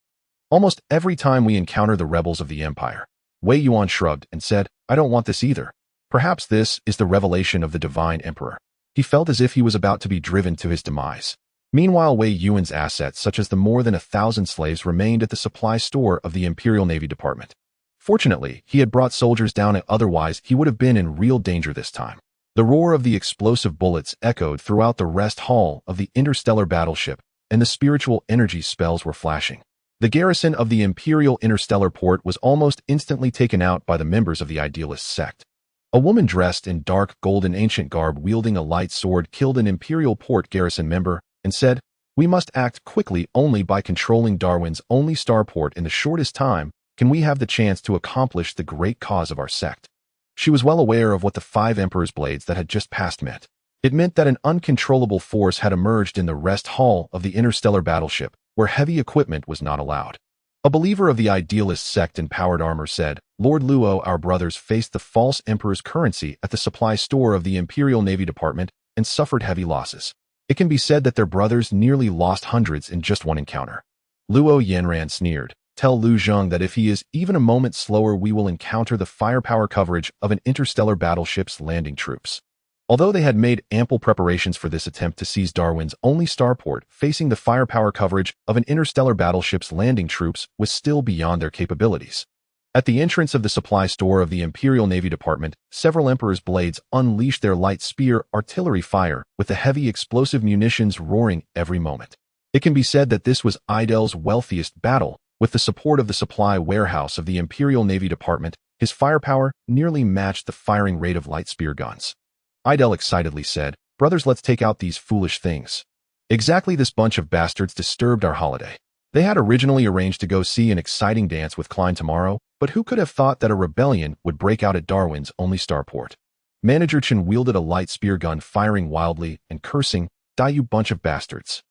S1: Almost every time we encounter the rebels of the Empire." Wei Yuan shrugged and said, "I don't want this either. Perhaps this is the revelation of the Divine Emperor." He felt as if he was about to be driven to his demise. Meanwhile, Wei Yuan's assets, such as the more than 1,000 slaves, remained at the supply store of the Imperial Navy Department. Fortunately, he had brought soldiers down, otherwise he would have been in real danger this time. The roar of the explosive bullets echoed throughout the rest hall of the interstellar battleship, and the spiritual energy spells were flashing. The garrison of the Imperial interstellar port was almost instantly taken out by the members of the idealist sect. A woman dressed in dark golden ancient garb, wielding a light sword, killed an Imperial port garrison member and said, "We must act quickly. Only by controlling Darwin's only starport in the shortest time can we have the chance to accomplish the great cause of our sect." She was well aware of what the 5 Emperor's blades that had just passed meant. It meant that an uncontrollable force had emerged in the rest hall of the interstellar battleship, where heavy equipment was not allowed. A believer of the idealist sect in powered armor said, "Lord Luo, our brothers faced the false Emperor's currency at the supply store of the Imperial Navy Department and suffered heavy losses. It can be said that their brothers nearly lost hundreds in just one encounter." Luo Yanran sneered, "Tell Lu Zheng that if he is even a moment slower, we will encounter the firepower coverage of an interstellar battleship's landing troops." Although they had made ample preparations for this attempt to seize Darwin's only starport, facing the firepower coverage of an interstellar battleship's landing troops was still beyond their capabilities. At the entrance of the supply store of the Imperial Navy Department, several Emperor's blades unleashed their light spear artillery fire, with the heavy explosive munitions roaring every moment. It can be said that this was Idel's wealthiest battle. With the support of the supply warehouse of the Imperial Navy Department, his firepower nearly matched the firing rate of light spear guns. Idel excitedly said, "Brothers, let's take out these foolish things." Exactly, this bunch of bastards disturbed our holiday. They had originally arranged to go see an exciting dance with Klein tomorrow, but who could have thought that a rebellion would break out at Darwin's only starport? Manager Chen wielded a light spear gun, firing wildly and cursing, "Die, you bunch of bastards.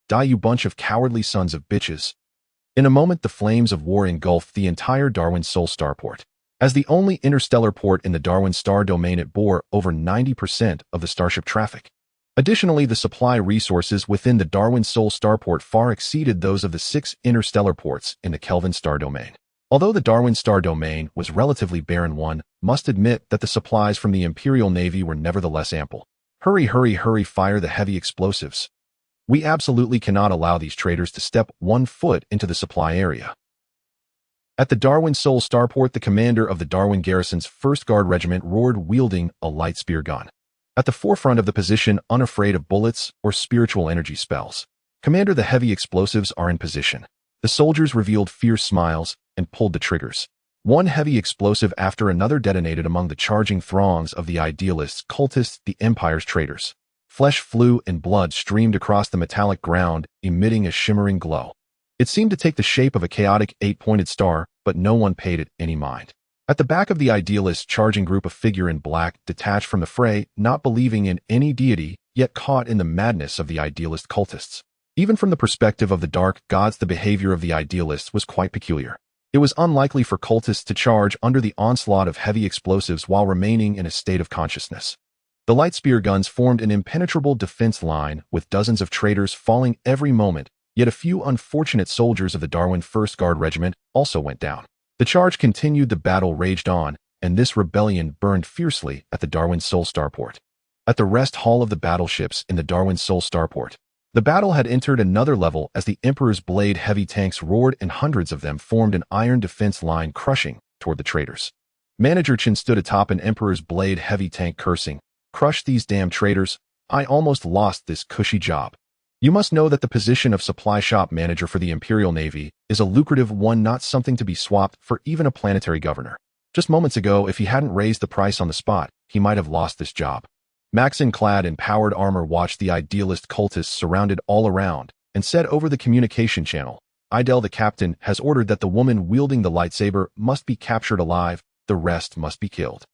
S1: Die, you bunch of cowardly sons of bitches." In a moment, the flames of war engulfed the entire Darwin Sol starport. As the only interstellar port in the Darwin star domain, it bore over 90% of the starship traffic. Additionally, the supply resources within the Darwin Sol starport far exceeded those of the 6 interstellar ports in the Kelvin star domain. Although the Darwin star domain was relatively barren, one must admit that the supplies from the Imperial Navy were nevertheless ample. Hurry, hurry, hurry, fire the heavy explosives. We absolutely cannot allow these traitors to step 1 foot into the supply area. At the Darwin Sol starport, the commander of the Darwin garrison's 1st Guard Regiment roared, wielding a light spear gun. At the forefront of the position, unafraid of bullets or spiritual energy spells. "Commander, the heavy explosives are in position." The soldiers revealed fierce smiles and pulled the triggers. One heavy explosive after another detonated among the charging throngs of the idealists, cultists, the Empire's traitors. Flesh flew and blood streamed across the metallic ground, emitting a shimmering glow. It seemed to take the shape of a chaotic 8-pointed star, but no one paid it any mind. At the back of the idealist charging group, a figure in black detached from the fray, not believing in any deity, yet caught in the madness of the idealist cultists. Even from the perspective of the dark gods, the behavior of the idealists was quite peculiar. It was unlikely for cultists to charge under the onslaught of heavy explosives while remaining in a state of consciousness. The light spear guns formed an impenetrable defense line, with dozens of traitors falling every moment, yet a few unfortunate soldiers of the Darwin 1st Guard Regiment also went down. The charge continued, the battle raged on, and this rebellion burned fiercely at the Darwin Sol starport. At the rest hall of the battleships in the Darwin Sol starport, the battle had entered another level as the Emperor's Blade heavy tanks roared and hundreds of them formed an iron defense line crushing toward the traitors. Manager Chen stood atop an Emperor's Blade heavy tank cursing, "Crush these damn traitors, I almost lost this cushy job." You must know that the position of supply shop manager for the Imperial Navy is a lucrative one, not something to be swapped for even a planetary governor. Just moments ago, if he hadn't raised the price on the spot, he might have lost this job. Maxon, clad in powered armor, watched the idealist cultists surrounded all around and said over the communication channel, "Idel, the captain, has ordered that the woman wielding the lightsaber must be captured alive, the rest must be killed."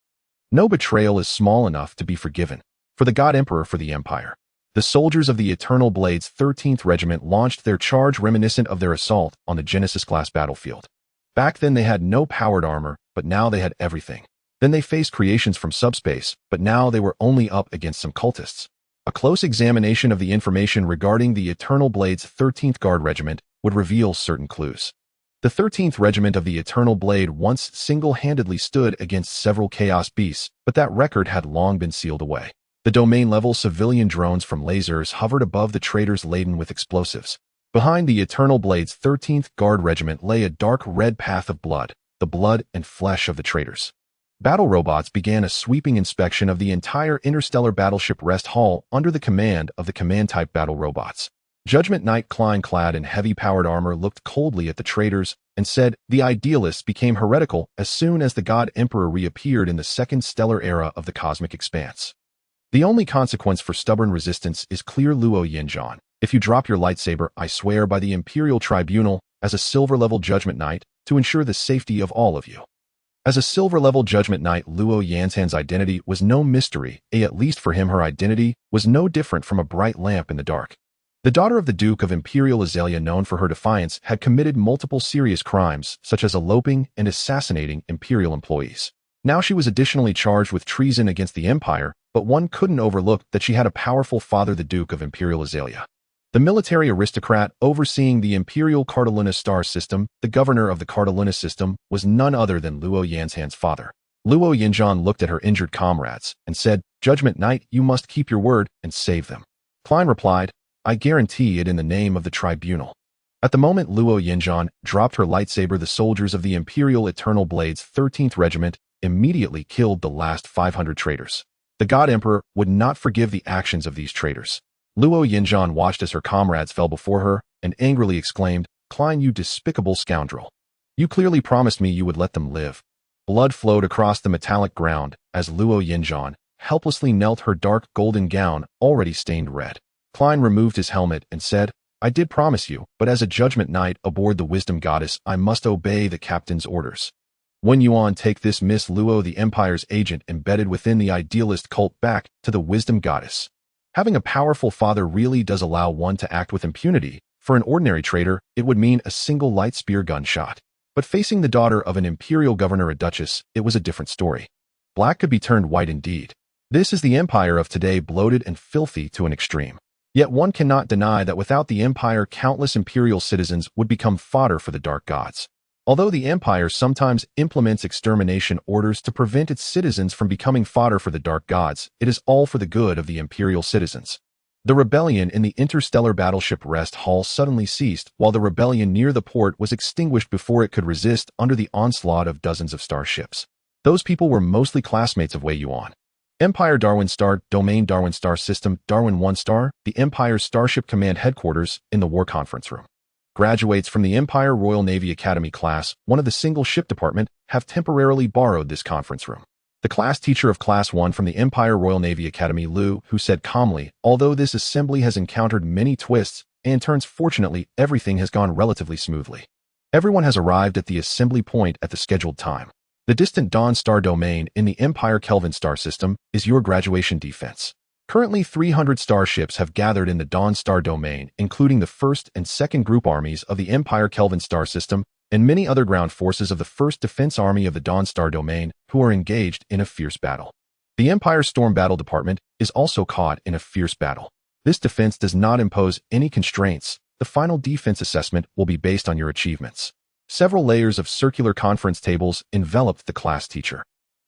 S1: No betrayal is small enough to be forgiven. For the God Emperor, for the Empire. The soldiers of the Eternal Blade's 13th Regiment launched their charge reminiscent of their assault on the Genesis-class battlefield. Back then they had no powered armor, but now they had everything. Then they faced creations from subspace, but now they were only up against some cultists. A close examination of the information regarding the Eternal Blade's 13th Guard Regiment would reveal certain clues. The 13th Regiment of the Eternal Blade once single-handedly stood against several chaos beasts, but that record had long been sealed away. The domain-level civilian drones from lasers hovered above the traitors laden with explosives. Behind the Eternal Blade's 13th Guard Regiment lay a dark red path of blood, the blood and flesh of the traitors. Battle robots began a sweeping inspection of the entire interstellar battleship rest hall under the command of the command-type battle robots. Judgment Knight Klein, clad in heavy-powered armor, looked coldly at the traitors and said, "The idealists became heretical as soon as the God Emperor reappeared in the second stellar era of the cosmic expanse. The only consequence for stubborn resistance is clear, Luo Yinzhan. If you drop your lightsaber, I swear by the Imperial Tribunal, as a silver-level Judgment Knight, to ensure the safety of all of you." As a silver-level Judgment Knight, Luo Yanzhan's identity was no mystery, at least for him her identity was no different from a bright lamp in the dark. The daughter of the Duke of Imperial Azalea, known for her defiance, had committed multiple serious crimes, such as eloping and assassinating Imperial employees. Now she was additionally charged with treason against the Empire, but one couldn't overlook that she had a powerful father, the Duke of Imperial Azalea. The military aristocrat overseeing the Imperial Cardaluna star system, the governor of the Cardaluna system, was none other than Luo Yanzhan's father. Luo Yinzhan looked at her injured comrades and said, "Judgment Knight, you must keep your word and save them." Klein replied, "I guarantee it in the name of the tribunal." At the moment Luo Yinzhan dropped her lightsaber, the soldiers of the Imperial Eternal Blade's 13th Regiment immediately killed the last 500 traitors. The God Emperor would not forgive the actions of these traitors. Luo Yinzhan watched as her comrades fell before her and angrily exclaimed, "Klein, you despicable scoundrel. You clearly promised me you would let them live." Blood flowed across the metallic ground as Luo Yinzhan helplessly knelt, her dark golden gown already stained red. Klein removed his helmet and said, "I did promise you, but as a Judgment Knight aboard the Wisdom Goddess, I must obey the captain's orders." Wei Yuan, take this Miss Luo, the Empire's agent embedded within the idealist cult, back to the Wisdom Goddess. Having a powerful father really does allow one to act with impunity. For an ordinary traitor, it would mean a single light spear gunshot. But facing the daughter of an imperial governor, a duchess, it was a different story. Black could be turned white indeed. This is the Empire of today, bloated and filthy to an extreme. Yet one cannot deny that without the Empire, countless imperial citizens would become fodder for the dark gods. Although the Empire sometimes implements extermination orders to prevent its citizens from becoming fodder for the dark gods, it is all for the good of the imperial citizens. The rebellion in the interstellar battleship rest hall suddenly ceased, while the rebellion near the port was extinguished before it could resist under the onslaught of dozens of starships. Those people were mostly classmates of Wei Yuan. Empire Darwin Star, Domain Darwin Star System, Darwin 1 Star, the Empire's Starship Command Headquarters, in the War Conference Room. Graduates from the Empire Royal Navy Academy class, one of the single ship department, have temporarily borrowed this conference room. The class teacher of Class 1 from the Empire Royal Navy Academy, Lu, who said calmly, "Although this assembly has encountered many twists and turns, fortunately, everything has gone relatively smoothly. Everyone has arrived at the assembly point at the scheduled time. The distant Dawn Star domain in the Empire Kelvin Star system is your graduation defense. Currently, 300 starships have gathered in the Dawn Star domain, including the first and second group armies of the Empire Kelvin Star system, and many other ground forces of the 1st Defense Army of the Dawnstar Domain who are engaged in a fierce battle. The Empire's Storm Battle Department is also caught in a fierce battle. This defense does not impose any constraints. The final defense assessment will be based on your achievements. Several layers of circular conference tables enveloped the class teacher.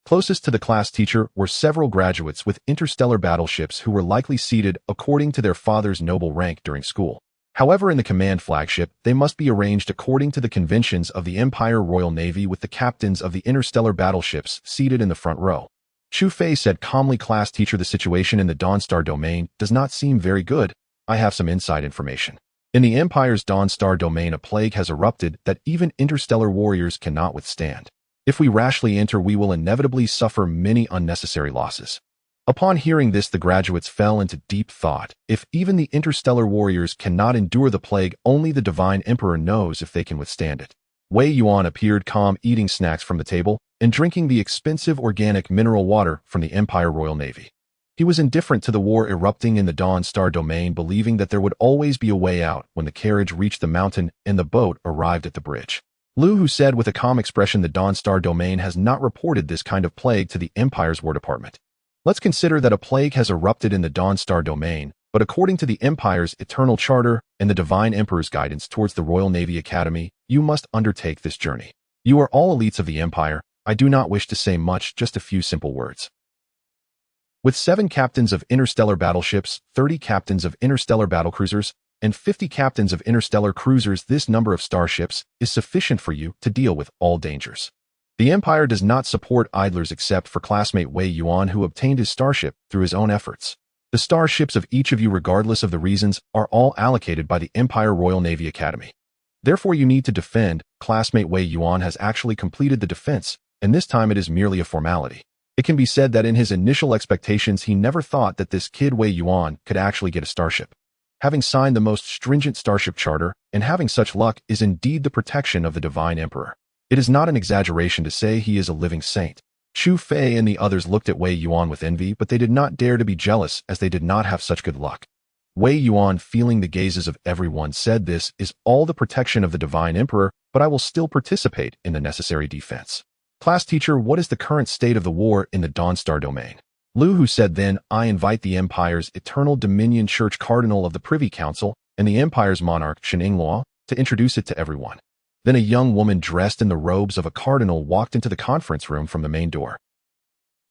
S1: Closest to the class teacher were several graduates with interstellar battleships who were likely seated according to their father's noble rank during school. However, in the command flagship, they must be arranged according to the conventions of the Empire Royal Navy, with the captains of the interstellar battleships seated in the front row. Chu Fei said calmly, "Class teacher, the situation in the Dawnstar Domain does not seem very good. I have some inside information. In the Empire's Dawnstar Domain, a plague has erupted that even interstellar warriors cannot withstand. If we rashly enter, we will inevitably suffer many unnecessary losses." Upon hearing this, the graduates fell into deep thought. If even the interstellar warriors cannot endure the plague, only the Divine Emperor knows if they can withstand it. Wei Yuan appeared calm, eating snacks from the table and drinking the expensive organic mineral water from the Empire Royal Navy. He was indifferent to the war erupting in the Dawnstar Domain, believing that there would always be a way out when the carriage reached the mountain and the boat arrived at the bridge. Lu Hu said with a calm expression, "The Dawnstar Domain has not reported this kind of plague to the Empire's War Department. Let's consider that a plague has erupted in the Dawnstar Domain, but according to the Empire's Eternal Charter and the Divine Emperor's guidance towards the Royal Navy Academy, you must undertake this journey. You are all elites of the Empire. I do not wish to say much, just a few simple words." With 7 captains of interstellar battleships, 30 captains of interstellar battlecruisers, and 50 captains of interstellar cruisers, this number of starships is sufficient for you to deal with all dangers. The Empire does not support idlers except for classmate Wei Yuan, who obtained his starship through his own efforts. The starships of each of you, regardless of the reasons, are all allocated by the Empire Royal Navy Academy. Therefore, you need to defend. Classmate Wei Yuan has actually completed the defense, and this time it is merely a formality. It can be said that in his initial expectations, he never thought that this kid Wei Yuan could actually get a starship. Having signed the most stringent starship charter and having such luck is indeed the protection of the Divine Emperor. It is not an exaggeration to say he is a living saint. Chu Fei and the others looked at Wei Yuan with envy, but they did not dare to be jealous as they did not have such good luck. Wei Yuan, feeling the gazes of everyone, said, "This is all the protection of the Divine Emperor, but I will still participate in the necessary defense." Class teacher, what is the current state of the war in the Dawnstar Domain? Lu Hu said, "Then I invite the Empire's Eternal Dominion Church Cardinal of the Privy Council and the Empire's monarch Shen Yinglua to introduce it to everyone." Then a young woman dressed in the robes of a cardinal walked into the conference room from the main door.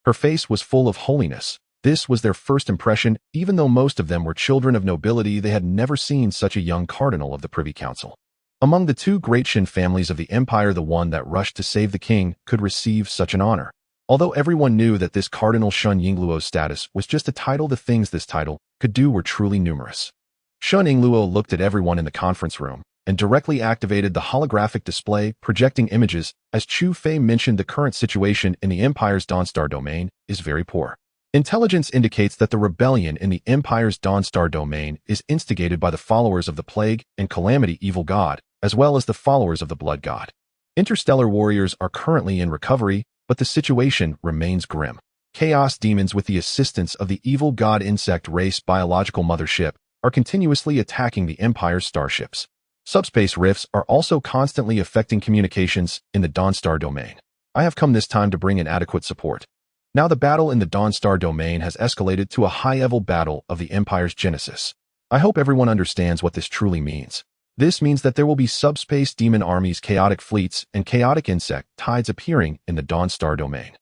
S1: Her face was full of holiness. This was their first impression. Even though most of them were children of nobility, they had never seen such a young cardinal of the Privy Council. Among the 2 great Shen families of the Empire, the one that rushed to save the king could receive such an honor. Although everyone knew that this Cardinal Shen Yingluo's status was just a title, the things this title could do were truly numerous. Shen Yingluo looked at everyone in the conference room and directly activated the holographic display projecting images. As Chu Fei mentioned, the current situation in the Empire's Dawnstar Domain is very poor. Intelligence indicates that the rebellion in the Empire's Dawnstar Domain is instigated by the followers of the Plague and Calamity Evil God, as well as the followers of the Blood God. Interstellar warriors are currently in recovery, but the situation remains grim. Chaos demons, with the assistance of the evil god insect race biological mothership, are continuously attacking the Empire's starships. Subspace rifts are also constantly affecting communications in the Dawnstar Domain. I have come this time to bring in adequate support. Now the battle in the Dawnstar Domain has escalated to a high-level battle of the Empire's genesis. I hope everyone understands what this truly means. This means that there will be subspace demon armies, chaotic fleets, and chaotic insect tides appearing in the Dawnstar Domain.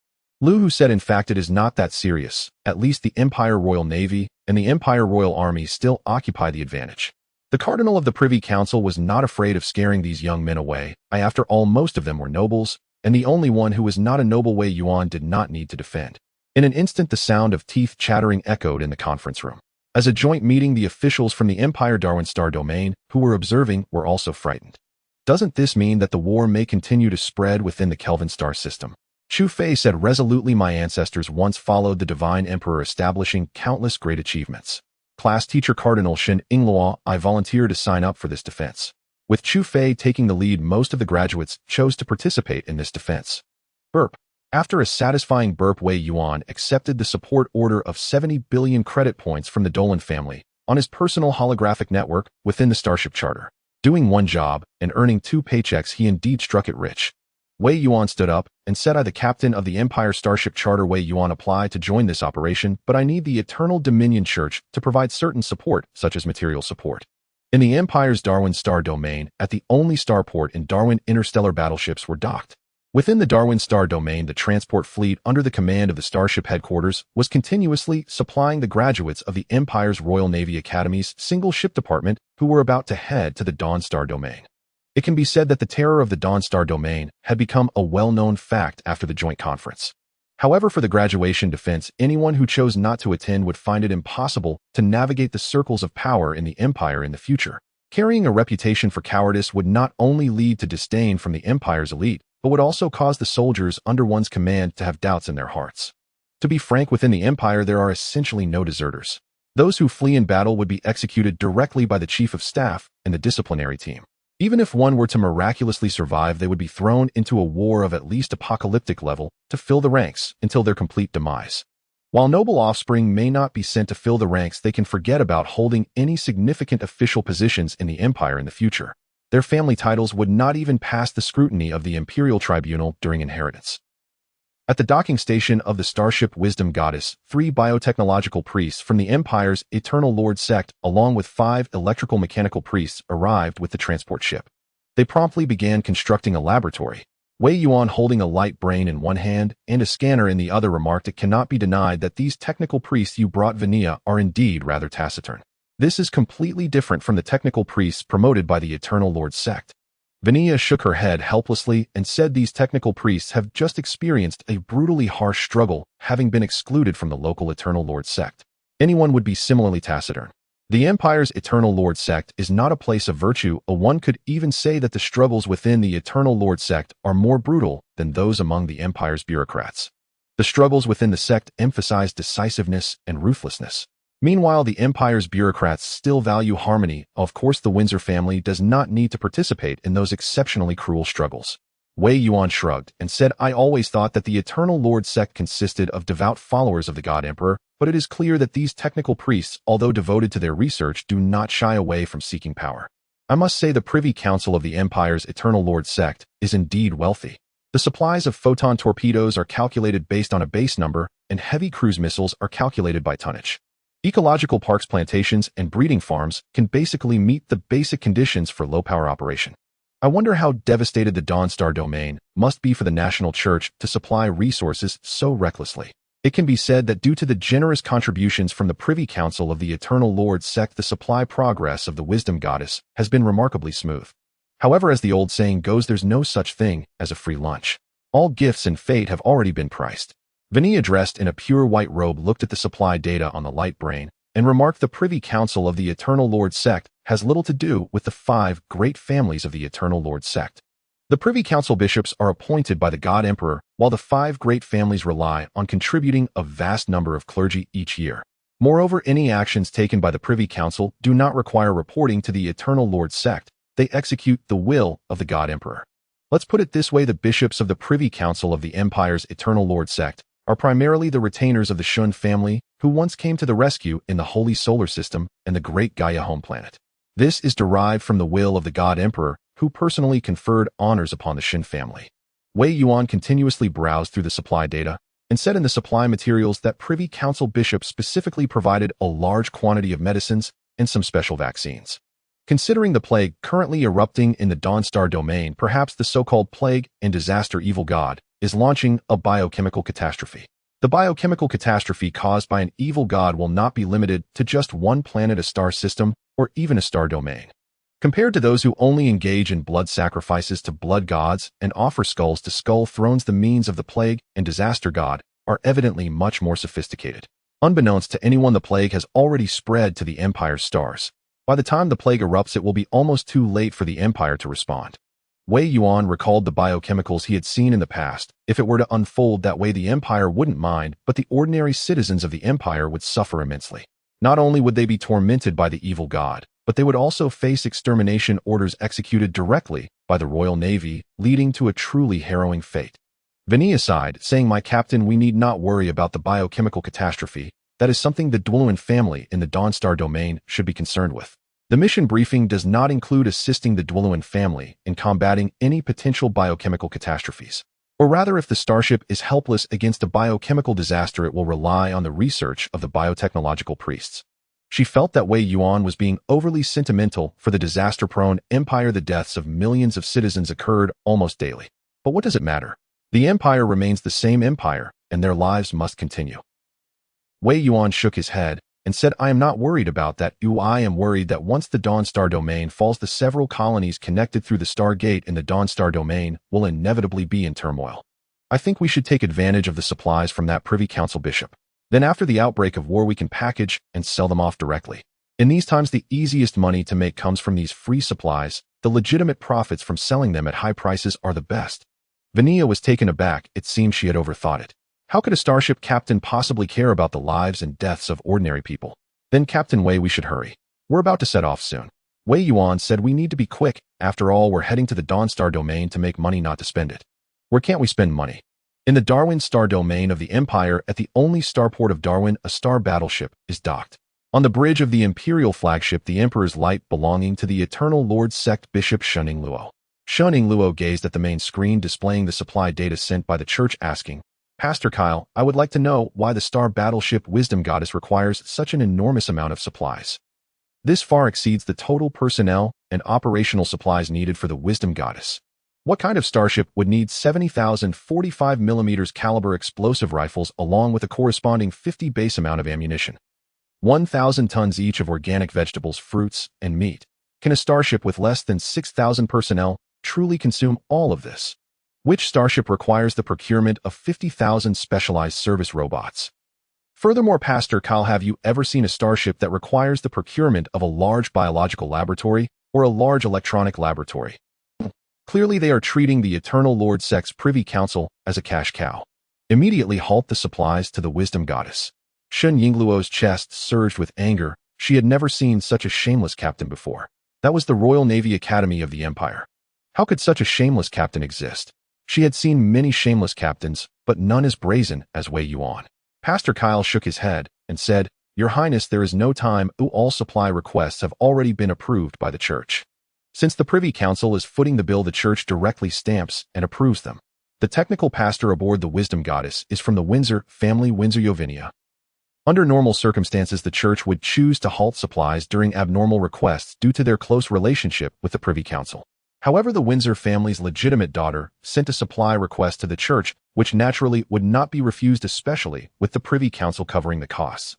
S1: Lu Hu said, "In fact, it is not that serious. At least the Empire Royal Navy and the Empire Royal Army still occupy the advantage." The Cardinal of the Privy Council was not afraid of scaring these young men away. After all, most of them were nobles, and the only one who was not a noble, Wei Yuan, did not need to defend. In an instant, the sound of teeth chattering echoed in the conference room. As a joint meeting, the officials from the Empire Dawnstar Domain who were observing were also frightened. Doesn't this mean that the war may continue to spread within the Kelvin star system? Chu Fei said resolutely, "My ancestors once followed the Divine Emperor, establishing countless great achievements. Class teacher Cardinal Shen Yinglua, I volunteer to sign up for this defense." With Chu Fei taking the lead, most of the graduates chose to participate in this defense. Burp. After a satisfying burp, Wei Yuan accepted the support order of 70 billion credit points from the Dolan family on his personal holographic network within the Starship Charter. Doing one job and earning 2 paychecks, he indeed struck it rich. Wei Yuan stood up and said, "I, the captain of the Empire Starship Charter Wei Yuan, apply to join this operation, but I need the Eternal Dominion Church to provide certain support, such as material support." In the Empire's Darwin Star domain, at the only starport in Darwin, interstellar battleships were docked. Within the Darwin Star domain, the transport fleet under the command of the Starship headquarters was continuously supplying the graduates of the Empire's Royal Navy Academy's single ship department who were about to head to the Dawn Star domain. It can be said that the terror of the Dawn Star domain had become a well-known fact after the joint conference. However, for the graduation defense, anyone who chose not to attend would find it impossible to navigate the circles of power in the Empire in the future. Carrying a reputation for cowardice would not only lead to disdain from the Empire's elite, but would also cause the soldiers under one's command to have doubts in their hearts. To be frank, within the Empire there are essentially no deserters. Those who flee in battle would be executed directly by the Chief of Staff and the disciplinary team. Even if one were to miraculously survive, they would be thrown into a war of at least apocalyptic level to fill the ranks until their complete demise. While noble offspring may not be sent to fill the ranks, they can forget about holding any significant official positions in the Empire in the future. Their family titles would not even pass the scrutiny of the Imperial tribunal during inheritance. At the docking station of the Starship Wisdom Goddess, 3 biotechnological priests from the Empire's Eternal Lord sect, along with 5 electrical mechanical priests, arrived with the transport ship. They promptly began constructing a laboratory. Wei Yuan, holding a light brain in one hand and a scanner in the other, remarked, "It cannot be denied that these technical priests you brought, Vania, are indeed rather taciturn. This is completely different from the technical priests promoted by the Eternal Lord sect." Vania shook her head helplessly and said, "These technical priests have just experienced a brutally harsh struggle, having been excluded from the local Eternal Lord sect. Anyone would be similarly taciturn. The Empire's Eternal Lord sect is not a place of virtue, or one could even say that the struggles within the Eternal Lord sect are more brutal than those among the Empire's bureaucrats. The struggles within the sect emphasize decisiveness and ruthlessness. Meanwhile, the Empire's bureaucrats still value harmony. Of course, the Windsor family does not need to participate in those exceptionally cruel struggles." Wei Yuan shrugged and said, "I always thought that the Eternal Lord sect consisted of devout followers of the God Emperor, but it is clear that these technical priests, although devoted to their research, do not shy away from seeking power. I must say the Privy Council of the Empire's Eternal Lord sect is indeed wealthy. The supplies of photon torpedoes are calculated based on a base number, and heavy cruise missiles are calculated by tonnage. Ecological parks, plantations, and breeding farms can basically meet the basic conditions for low-power operation. I wonder how devastated the Dawn Star domain must be for the National Church to supply resources so recklessly. It can be said that due to the generous contributions from the Privy Council of the Eternal Lord sect, the supply progress of the Wisdom Goddess has been remarkably smooth. However, as the old saying goes, there's no such thing as a free lunch. All gifts and fate have already been priced." Vania, dressed in a pure white robe, looked at the supply data on the light brain and remarked, "The Privy Council of the Eternal Lord sect has little to do with the 5 great families of the Eternal Lord sect. The Privy Council bishops are appointed by the God Emperor, while the 5 great families rely on contributing a vast number of clergy each year. Moreover, any actions taken by the Privy Council do not require reporting to the Eternal Lord sect. They execute the will of the God Emperor. Let's put it this way, the bishops of the Privy Council of the Empire's Eternal Lord sect are primarily the retainers of the Shun family who once came to the rescue in the Holy Solar System and the Great Gaia home planet. This is derived from the will of the God Emperor, who personally conferred honors upon the Shin family." Wei Yuan continuously browsed through the supply data and said in the supply materials that Privy Council bishops specifically provided a large quantity of medicines and some special vaccines. Considering the plague currently erupting in the Dawn Star domain, perhaps the so-called plague and disaster evil god is launching a biochemical catastrophe. The biochemical catastrophe caused by an evil god will not be limited to just one planet, a star system, or even a star domain. Compared to those who only engage in blood sacrifices to blood gods and offer skulls to skull thrones, the means of the plague and disaster god are evidently much more sophisticated. Unbeknownst to anyone, the plague has already spread to the Empire's stars. By the time the plague erupts, it will be almost too late for the Empire to respond. Wei Yuan recalled the biochemicals he had seen in the past. If it were to unfold that way, the Empire wouldn't mind, but the ordinary citizens of the Empire would suffer immensely. Not only would they be tormented by the evil god, but they would also face extermination orders executed directly by the Royal Navy, leading to a truly harrowing fate. Vania sighed, saying, "My captain, we need not worry about the biochemical catastrophe. That is something the Dwelluan family in the Dawn Star domain should be concerned with. The mission briefing does not include assisting the Dwelluan family in combating any potential biochemical catastrophes. Or rather, if the starship is helpless against a biochemical disaster, it will rely on the research of the biotechnological priests. She felt that Wei Yuan was being overly sentimental for the disaster-prone empire. The deaths of millions of citizens occurred almost daily. But what does it matter? The empire remains the same empire, and their lives must continue. Wei Yuan shook his head and said, I am not worried about that. I am worried that once the Dawn Star domain falls, the several colonies connected through the Stargate in the Dawn Star domain will inevitably be in turmoil. I think we should take advantage of the supplies from that Privy Council bishop. Then after the outbreak of war, we can package and sell them off directly. In these times, the easiest money to make comes from these free supplies. The legitimate profits from selling them at high prices are the best. Vania was taken aback. It seemed she had overthought it. How could a starship captain possibly care about the lives and deaths of ordinary people? Then Captain Wei, we should hurry. We're about to set off soon. Wei Yuan said we need to be quick. After all, we're heading to the Dawn Star domain to make money, not to spend it. Where can't we spend money? In the Darwin Star domain of the Empire, at the only starport of Darwin, a star battleship is docked. On the bridge of the Imperial flagship, the Emperor's light belonging to the Eternal Lord Sect Bishop Shuning Luo. Shuning Luo gazed at the main screen displaying the supply data sent by the church, asking, Pastor Kyle, I would like to know why the star battleship Wisdom Goddess requires such an enormous amount of supplies. This far exceeds the total personnel and operational supplies needed for the Wisdom Goddess. What kind of starship would need 70,000 45mm caliber explosive rifles along with a corresponding 50 base amount of ammunition? 1,000 tons each of organic vegetables, fruits, and meat. Can a starship with less than 6,000 personnel truly consume all of this? Which starship requires the procurement of 50,000 specialized service robots? Furthermore, Pastor Kyle, have you ever seen a starship that requires the procurement of a large biological laboratory or a large electronic laboratory? Clearly, they are treating the Eternal Lord Sect's Privy Council as a cash cow. Immediately halt the supplies to the Wisdom Goddess. Shun Yingluo's chest surged with anger. She had never seen such a shameless captain before. That was the Royal Navy Academy of the Empire. How could such a shameless captain exist? She had seen many shameless captains, but none as brazen as Wei Yuan. Pastor Kyle shook his head and said, Your Highness, there is no time. All supply requests have already been approved by the church. Since the Privy Council is footing the bill, the church directly stamps and approves them. The technical pastor aboard the Wisdom Goddess is from the Windsor family, Windsor Yovinia. Under normal circumstances, the church would choose to halt supplies during abnormal requests due to their close relationship with the Privy Council. However, the Windsor family's legitimate daughter sent a supply request to the church, which naturally would not be refused, especially with the Privy Council covering the costs.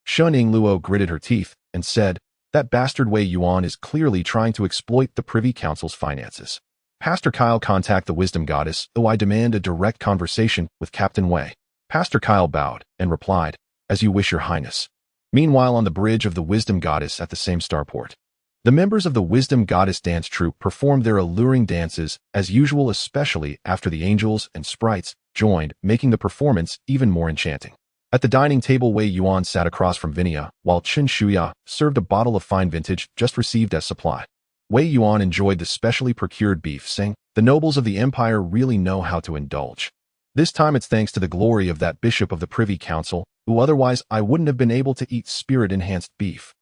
S1: Shuning Luo gritted her teeth and said, That bastard Wei Yuan is clearly trying to exploit the Privy Council's finances. Pastor Kyle, contact the Wisdom Goddess. I demand a direct conversation with Captain Wei. Pastor Kyle bowed and replied, As you wish, Your Highness. Meanwhile, on the bridge of the Wisdom Goddess at the same starport, the members of the Wisdom Goddess dance troupe performed their alluring dances as usual, especially after the angels and sprites joined, making the performance even more enchanting. At the dining table, Wei Yuan sat across from Vinia, while Chen Shuya served a bottle of fine vintage just received as supply. Wei Yuan enjoyed the specially procured beef, saying, The nobles of the empire really know how to indulge. This time it's thanks to the glory of that bishop of the Privy Council, who otherwise I wouldn't have been able to eat spirit-enhanced beef.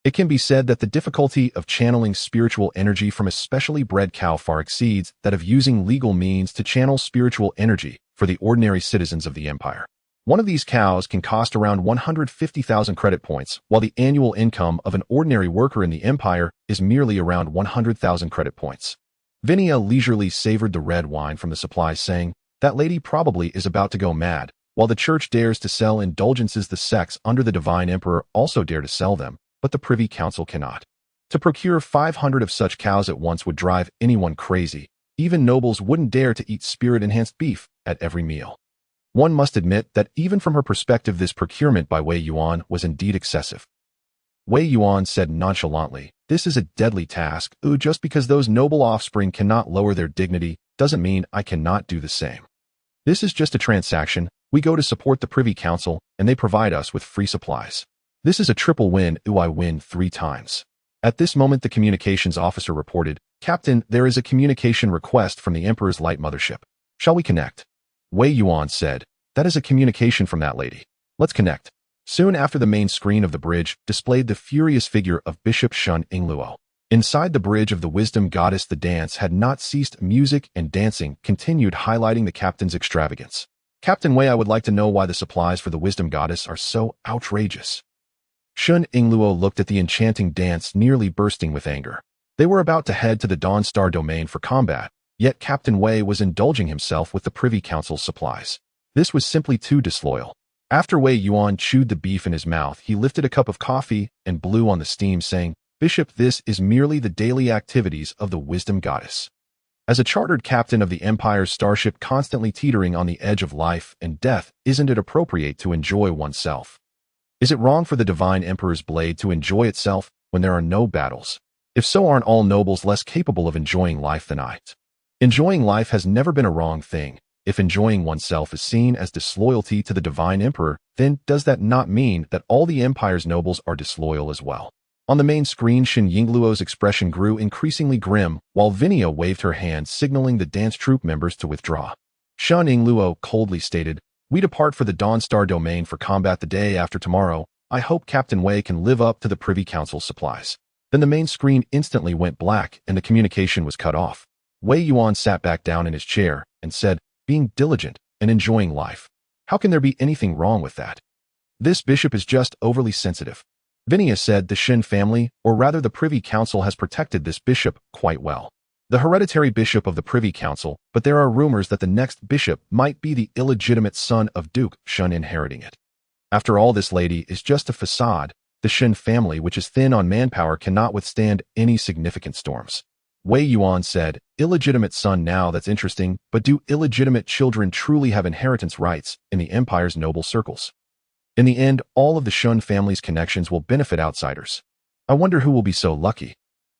S1: It can be said that the difficulty of channeling spiritual energy from a specially bred cow far exceeds that of using legal means to channel spiritual energy for the ordinary citizens of the empire. One of these cows can cost around 150,000 credit points, while the annual income of an ordinary worker in the empire is merely around 100,000 credit points. Vinia leisurely savored the red wine from the supplies, saying, That lady probably is about to go mad. While the church dares to sell indulgences, the sects under the Divine Emperor also dare to sell them, but the Privy Council cannot. To procure 500 of such cows at once would drive anyone crazy. Even nobles wouldn't dare to eat spirit-enhanced beef at every meal. One must admit that even from her perspective, this procurement by Wei Yuan was indeed excessive. Wei Yuan said nonchalantly, This is a deadly task. Just because those noble offspring cannot lower their dignity doesn't mean I cannot do the same. This is just a transaction. We go to support the Privy Council, and they provide us with free supplies. This is a triple win. I win 3 times. At this moment, the communications officer reported, Captain, there is a communication request from the Emperor's Light Mothership. Shall we connect? Wei Yuan said, That is a communication from that lady. Let's connect. Soon after, the main screen of the bridge displayed the furious figure of Bishop Shun Ingluo. Inside the bridge of the wisdom goddess, the dance had not ceased. Music and dancing continued, highlighting the captain's extravagance. Captain Wei, I would like to know why the supplies for the wisdom goddess are so outrageous. Shun Ingluo looked at the enchanting dance, nearly bursting with anger. They were about to head to the Dawn Star domain for combat, yet Captain Wei was indulging himself with the Privy Council's supplies. This was simply too disloyal. After Wei Yuan chewed the beef in his mouth, he lifted a cup of coffee and blew on the steam, saying, Bishop, this is merely the daily activities of the wisdom goddess. As a chartered captain of the Empire's starship constantly teetering on the edge of life and death, isn't it appropriate to enjoy oneself? Is it wrong for the Divine Emperor's blade to enjoy itself when there are no battles? If so, aren't all nobles less capable of enjoying life than I? Enjoying life has never been a wrong thing. If enjoying oneself is seen as disloyalty to the Divine Emperor, then does that not mean that all the Empire's nobles are disloyal as well? On the main screen, Shin Yingluo's expression grew increasingly grim, while Vinia waved her hand, signaling the dance troupe members to withdraw. Shun Yingluo coldly stated, We depart for the Dawn Star domain for combat the day after tomorrow. I hope Captain Wei can live up to the Privy Council's supplies. Then the main screen instantly went black and the communication was cut off. Wei Yuan sat back down in his chair and said, Being diligent and enjoying life. How can there be anything wrong with that? This bishop is just overly sensitive. Vinia said the Shin family, or rather the Privy Council, has protected this bishop quite well. The hereditary bishop of the Privy Council, but there are rumors that the next bishop might be the illegitimate son of Duke Shun inheriting it. After all, this lady is just a facade. The Shin family, which is thin on manpower, cannot withstand any significant storms. Wei Yuan said, Illegitimate son, now that's interesting, but do illegitimate children truly have inheritance rights in the Empire's noble circles? In the end, all of the Shun family's connections will benefit outsiders. I wonder who will be so lucky.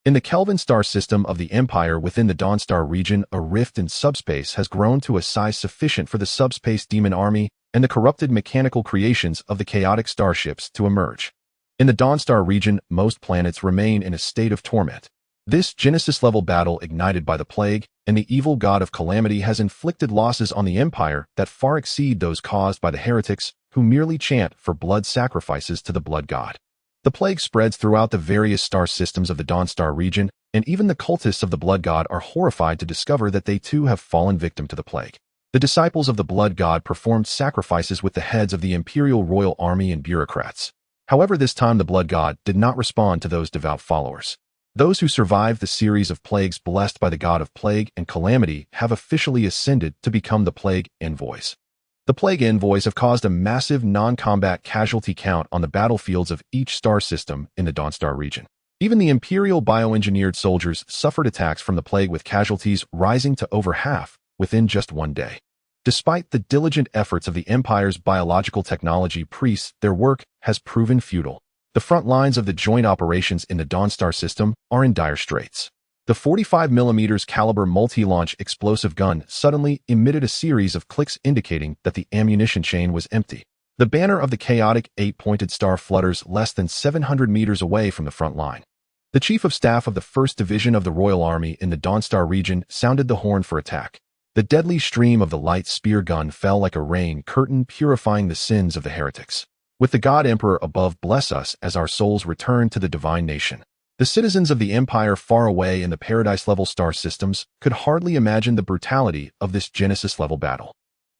S1: In the Kelvin star system of the Empire within the Dawn Star region, a rift in subspace has grown to a size sufficient for the subspace demon army and the corrupted mechanical creations of the chaotic starships to emerge. In the Dawn Star region, most planets remain in a state of torment. This Genesis-level battle, ignited by the plague and the evil god of calamity, has inflicted losses on the Empire that far exceed those caused by the heretics who merely chant for blood sacrifices to the blood god. The plague spreads throughout the various star systems of the Dawn Star region, and even the cultists of the blood god are horrified to discover that they too have fallen victim to the plague. The disciples of the blood god performed sacrifices with the heads of the Imperial royal army and bureaucrats. However, this time the blood god did not respond to those devout followers. Those who survived the series of plagues blessed by the god of plague and calamity have officially ascended to become the plague envoys. The plague envoys have caused a massive non-combat casualty count on the battlefields of each star system in the Dawn Star region. Even the Imperial bioengineered soldiers suffered attacks from the plague, with casualties rising to over half within just one day. Despite the diligent efforts of the Empire's biological technology priests, their work has proven futile. The front lines of the joint operations in the Dawn Star system are in dire straits. The 45mm caliber multi-launch explosive gun suddenly emitted a series of clicks indicating that the ammunition chain was empty. The banner of the chaotic 8-pointed star flutters less than 700 meters away from the front line. The Chief of Staff of the 1st Division of the Royal Army in the Dawn Star region sounded the horn for attack. The deadly stream of the light spear gun fell like a rain curtain, purifying the sins of the heretics. With the God Emperor above, bless us as our souls return to the divine nation. The citizens of the Empire far away in the Paradise-level star systems could hardly imagine the brutality of this Genesis-level battle.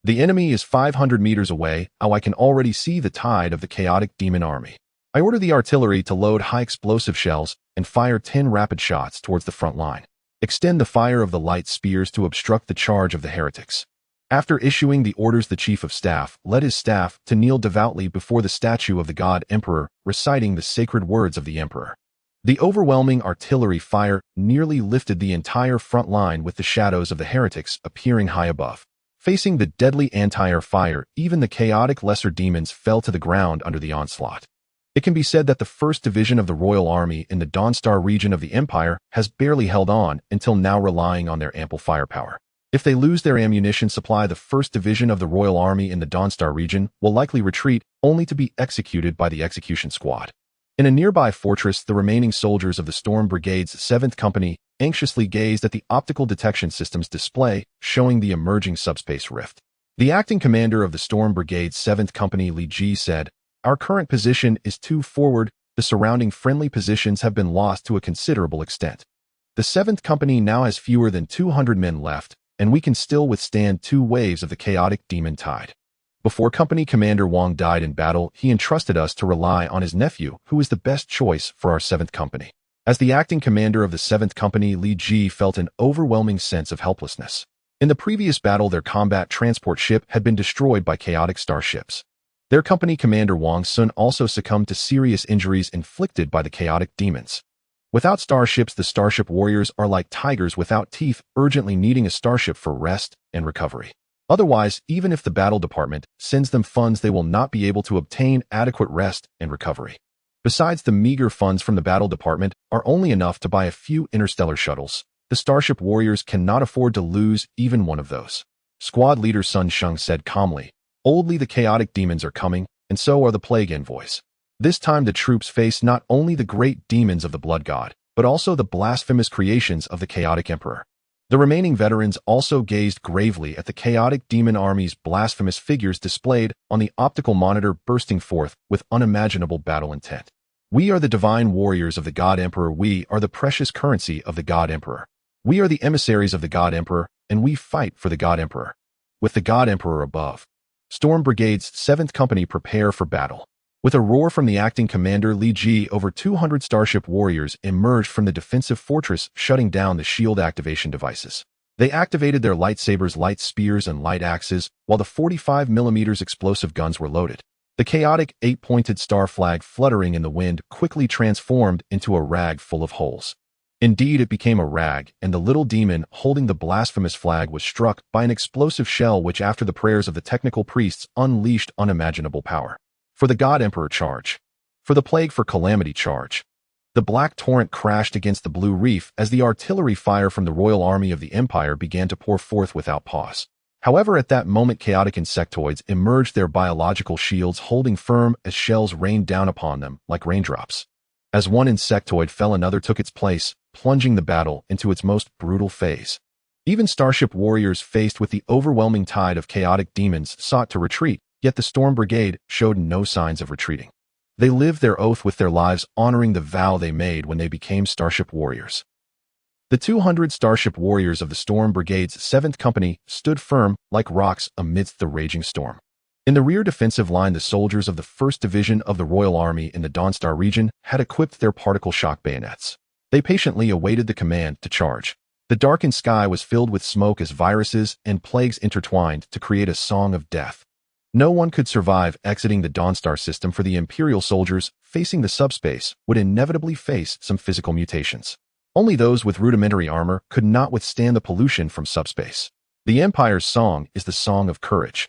S1: The enemy is 500 meters away. Oh, I can already see the tide of the chaotic demon army. I order the artillery to load high explosive shells and fire 10 rapid shots towards the front line. Extend the fire of the light spears to obstruct the charge of the heretics. After issuing the orders, the Chief of Staff led his staff to kneel devoutly before the statue of the God Emperor, reciting the sacred words of the Emperor. The overwhelming artillery fire nearly lifted the entire front line, with the shadows of the heretics appearing high above. Facing the deadly anti-air fire, even the chaotic lesser demons fell to the ground under the onslaught. It can be said that the 1st Division of the Royal Army in the Dawn Star region of the Empire has barely held on until now, relying on their ample firepower. If they lose their ammunition supply, the 1st Division of the Royal Army in the Dawn Star region will likely retreat, only to be executed by the execution squad. In a nearby fortress, the remaining soldiers of the Storm Brigade's 7th Company anxiously gazed at the optical detection system's display, showing the emerging subspace rift. The acting commander of the Storm Brigade's 7th Company, Li Ji, said, Our current position is too forward. The surrounding friendly positions have been lost to a considerable extent. The 7th Company now has fewer than 200 men left, and we can still withstand 2 waves of the chaotic demon tide. Before Company Commander Wang died in battle, he entrusted us to rely on his nephew, who is the best choice for our 7th Company. As the acting commander of the 7th Company, Li Ji felt an overwhelming sense of helplessness. In the previous battle, their combat transport ship had been destroyed by chaotic starships. Their company commander Wang Sun also succumbed to serious injuries inflicted by the chaotic demons. Without starships, the Starship warriors are like tigers without teeth, urgently needing a starship for rest and recovery. Otherwise, even if the battle department sends them funds, they will not be able to obtain adequate rest and recovery. Besides, the meager funds from the battle department are only enough to buy a few interstellar shuttles. The Starship warriors cannot afford to lose even one of those. Squad leader Sun Sheng said calmly, "Oldly, the chaotic demons are coming, and so are the plague envoys. This time the troops face not only the great demons of the blood god, but also the blasphemous creations of the chaotic emperor." The remaining veterans also gazed gravely at the chaotic demon army's blasphemous figures displayed on the optical monitor, bursting forth with unimaginable battle intent. "We are the divine warriors of the God Emperor. We are the precious currency of the God Emperor. We are the emissaries of the God Emperor, and we fight for the God Emperor. With the God Emperor above." Storm Brigade's 7th Company prepare for battle. With a roar from the acting commander Li Ji, over 200 Starship warriors emerged from the defensive fortress, shutting down the shield activation devices. They activated their lightsabers, light spears, and light axes, while the 45mm explosive guns were loaded. The chaotic 8-pointed star flag fluttering in the wind quickly transformed into a rag full of holes. Indeed, it became a rag, and the little demon holding the blasphemous flag was struck by an explosive shell which, after the prayers of the technical priests, unleashed unimaginable power. For the God Emperor charge. For the plague for calamity charge. The black torrent crashed against the blue reef as the artillery fire from the Royal Army of the Empire began to pour forth without pause. However, at that moment, chaotic insectoids emerged, their biological shields holding firm as shells rained down upon them like raindrops. As one insectoid fell, another took its place, plunging the battle into its most brutal phase. Even Starship warriors faced with the overwhelming tide of chaotic demons sought to retreat, yet the Storm Brigade showed no signs of retreating. They lived their oath with their lives, honoring the vow they made when they became Starship warriors. The 200 Starship warriors of the Storm Brigade's 7th Company stood firm like rocks amidst the raging storm. In the rear defensive line, the soldiers of the 1st Division of the Royal Army in the Dawnstar region had equipped their particle shock bayonets. They patiently awaited the command to charge. The darkened sky was filled with smoke as viruses and plagues intertwined to create a song of death. No one could survive exiting the Dawnstar system, for the Imperial soldiers facing the subspace would inevitably face some physical mutations. Only those with rudimentary armor could not withstand the pollution from subspace. The Empire's song is the song of courage.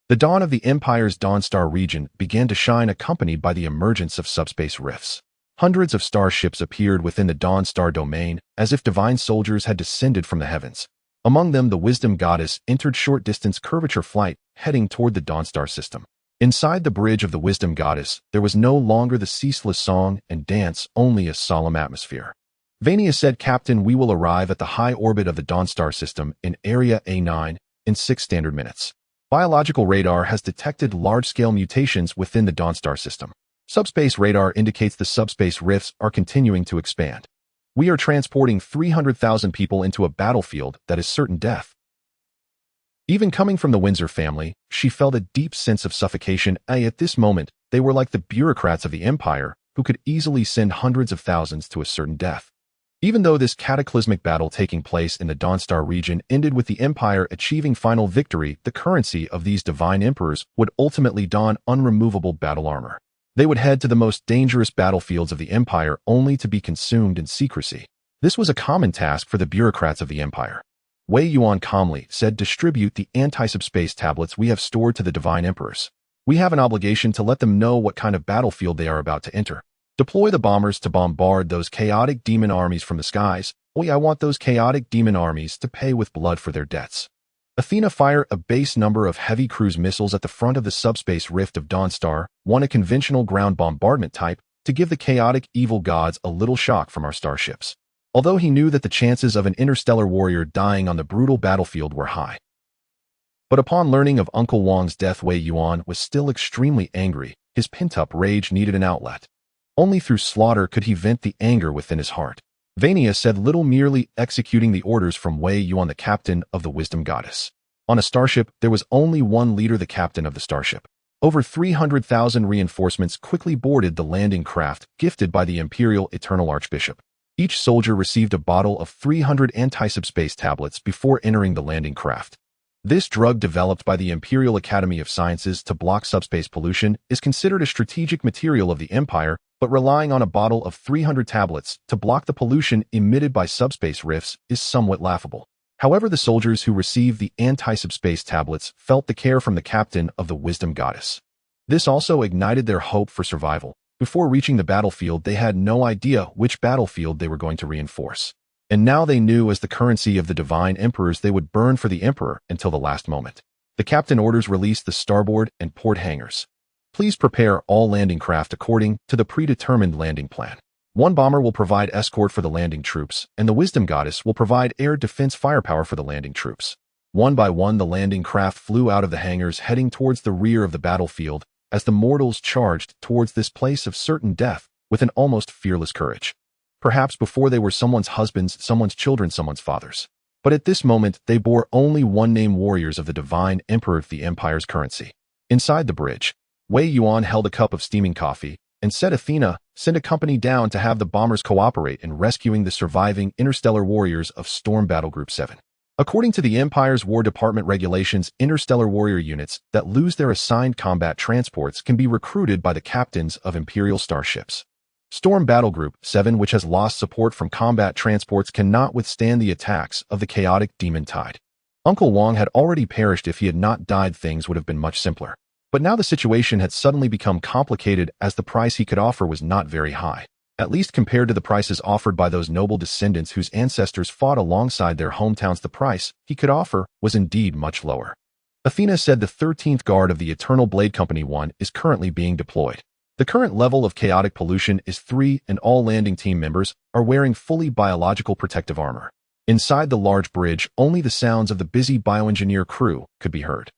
S1: The dawn of the Empire's Dawnstar region began to shine, accompanied by the emergence of subspace rifts. Hundreds of starships appeared within the Dawnstar domain, as if divine soldiers had descended from the heavens. Among them, the Wisdom Goddess entered short-distance curvature flight, heading toward the Dawnstar system. Inside the bridge of the Wisdom Goddess, there was no longer the ceaseless song and dance, only a solemn atmosphere. Vania said, "Captain, we will arrive at the high orbit of the Dawnstar system in Area A9 in 6 standard minutes. Biological radar has detected large-scale mutations within the Dawnstar system. Subspace radar indicates the subspace rifts are continuing to expand. We are transporting 300,000 people into a battlefield that is certain death." Even coming from the Windsor family, she felt a deep sense of suffocation. At this moment, they were like the bureaucrats of the Empire, who could easily send hundreds of thousands to a certain death. Even though this cataclysmic battle taking place in the Dawnstar region ended with the Empire achieving final victory, the currency of these divine emperors would ultimately don unremovable battle armor. They would head to the most dangerous battlefields of the Empire, only to be consumed in secrecy. This was a common task for the bureaucrats of the Empire. Wei Yuan calmly said, "Distribute the anti-subspace tablets we have stored to the divine emperors. We have an obligation to let them know what kind of battlefield they are about to enter. Deploy the bombers to bombard those chaotic demon armies from the skies. I want those chaotic demon armies to pay with blood for their debts." Athena fired a base number of heavy cruise missiles at the front of the subspace rift of Dawnstar, one a conventional ground bombardment type, to give the chaotic evil gods a little shock from our starships. Although he knew that the chances of an interstellar warrior dying on the brutal battlefield were high. But upon learning of Uncle Wang's death, Wei Yuan was still extremely angry. His pent-up rage needed an outlet. Only through slaughter could he vent the anger within his heart. Vania said little, merely executing the orders from Wei Yuan, the captain of the Wisdom Goddess. On a starship, there was only one leader, the captain of the starship. Over 300,000 reinforcements quickly boarded the landing craft gifted by the Imperial Eternal Archbishop. Each soldier received a bottle of 300 anti-subspace tablets before entering the landing craft. This drug, developed by the Imperial Academy of Sciences to block subspace pollution, is considered a strategic material of the Empire, but relying on a bottle of 300 tablets to block the pollution emitted by subspace rifts is somewhat laughable. However, the soldiers who received the anti-subspace tablets felt the care from the captain of the Wisdom Goddess. This also ignited their hope for survival. Before reaching the battlefield, they had no idea which battlefield they were going to reinforce. And now they knew, as the currency of the Divine Emperors, they would burn for the Emperor until the last moment. The captain orders release the starboard and port hangars. Please prepare all landing craft according to the predetermined landing plan. One bomber will provide escort for the landing troops, and the Wisdom Goddess will provide air defense firepower for the landing troops. One by one, the landing craft flew out of the hangars, heading towards the rear of the battlefield, as the mortals charged towards this place of certain death with an almost fearless courage. Perhaps before they were someone's husbands, someone's children, someone's fathers. But at this moment, they bore only one-name warriors of the Divine Emperor, the Empire's currency. Inside the bridge, Wei Yuan held a cup of steaming coffee and said, "Athena, send a company down to have the bombers cooperate in rescuing the surviving interstellar warriors of Storm Battle Group 7. According to the Empire's War Department regulations, interstellar warrior units that lose their assigned combat transports can be recruited by the captains of Imperial starships. Storm Battle Group 7, which has lost support from combat transports, cannot withstand the attacks of the chaotic demon tide." Uncle Wang had already perished. If he had not died, things would have been much simpler. But now the situation had suddenly become complicated, as the price he could offer was not very high. At least compared to the prices offered by those noble descendants whose ancestors fought alongside their hometowns, the price he could offer was indeed much lower. Athena said, "The 13th Guard of the Eternal Blade Company 1 is currently being deployed. The current level of chaotic pollution is 3, and all landing team members are wearing fully biological protective armor." Inside the large bridge, only the sounds of the busy bioengineer crew could be heard.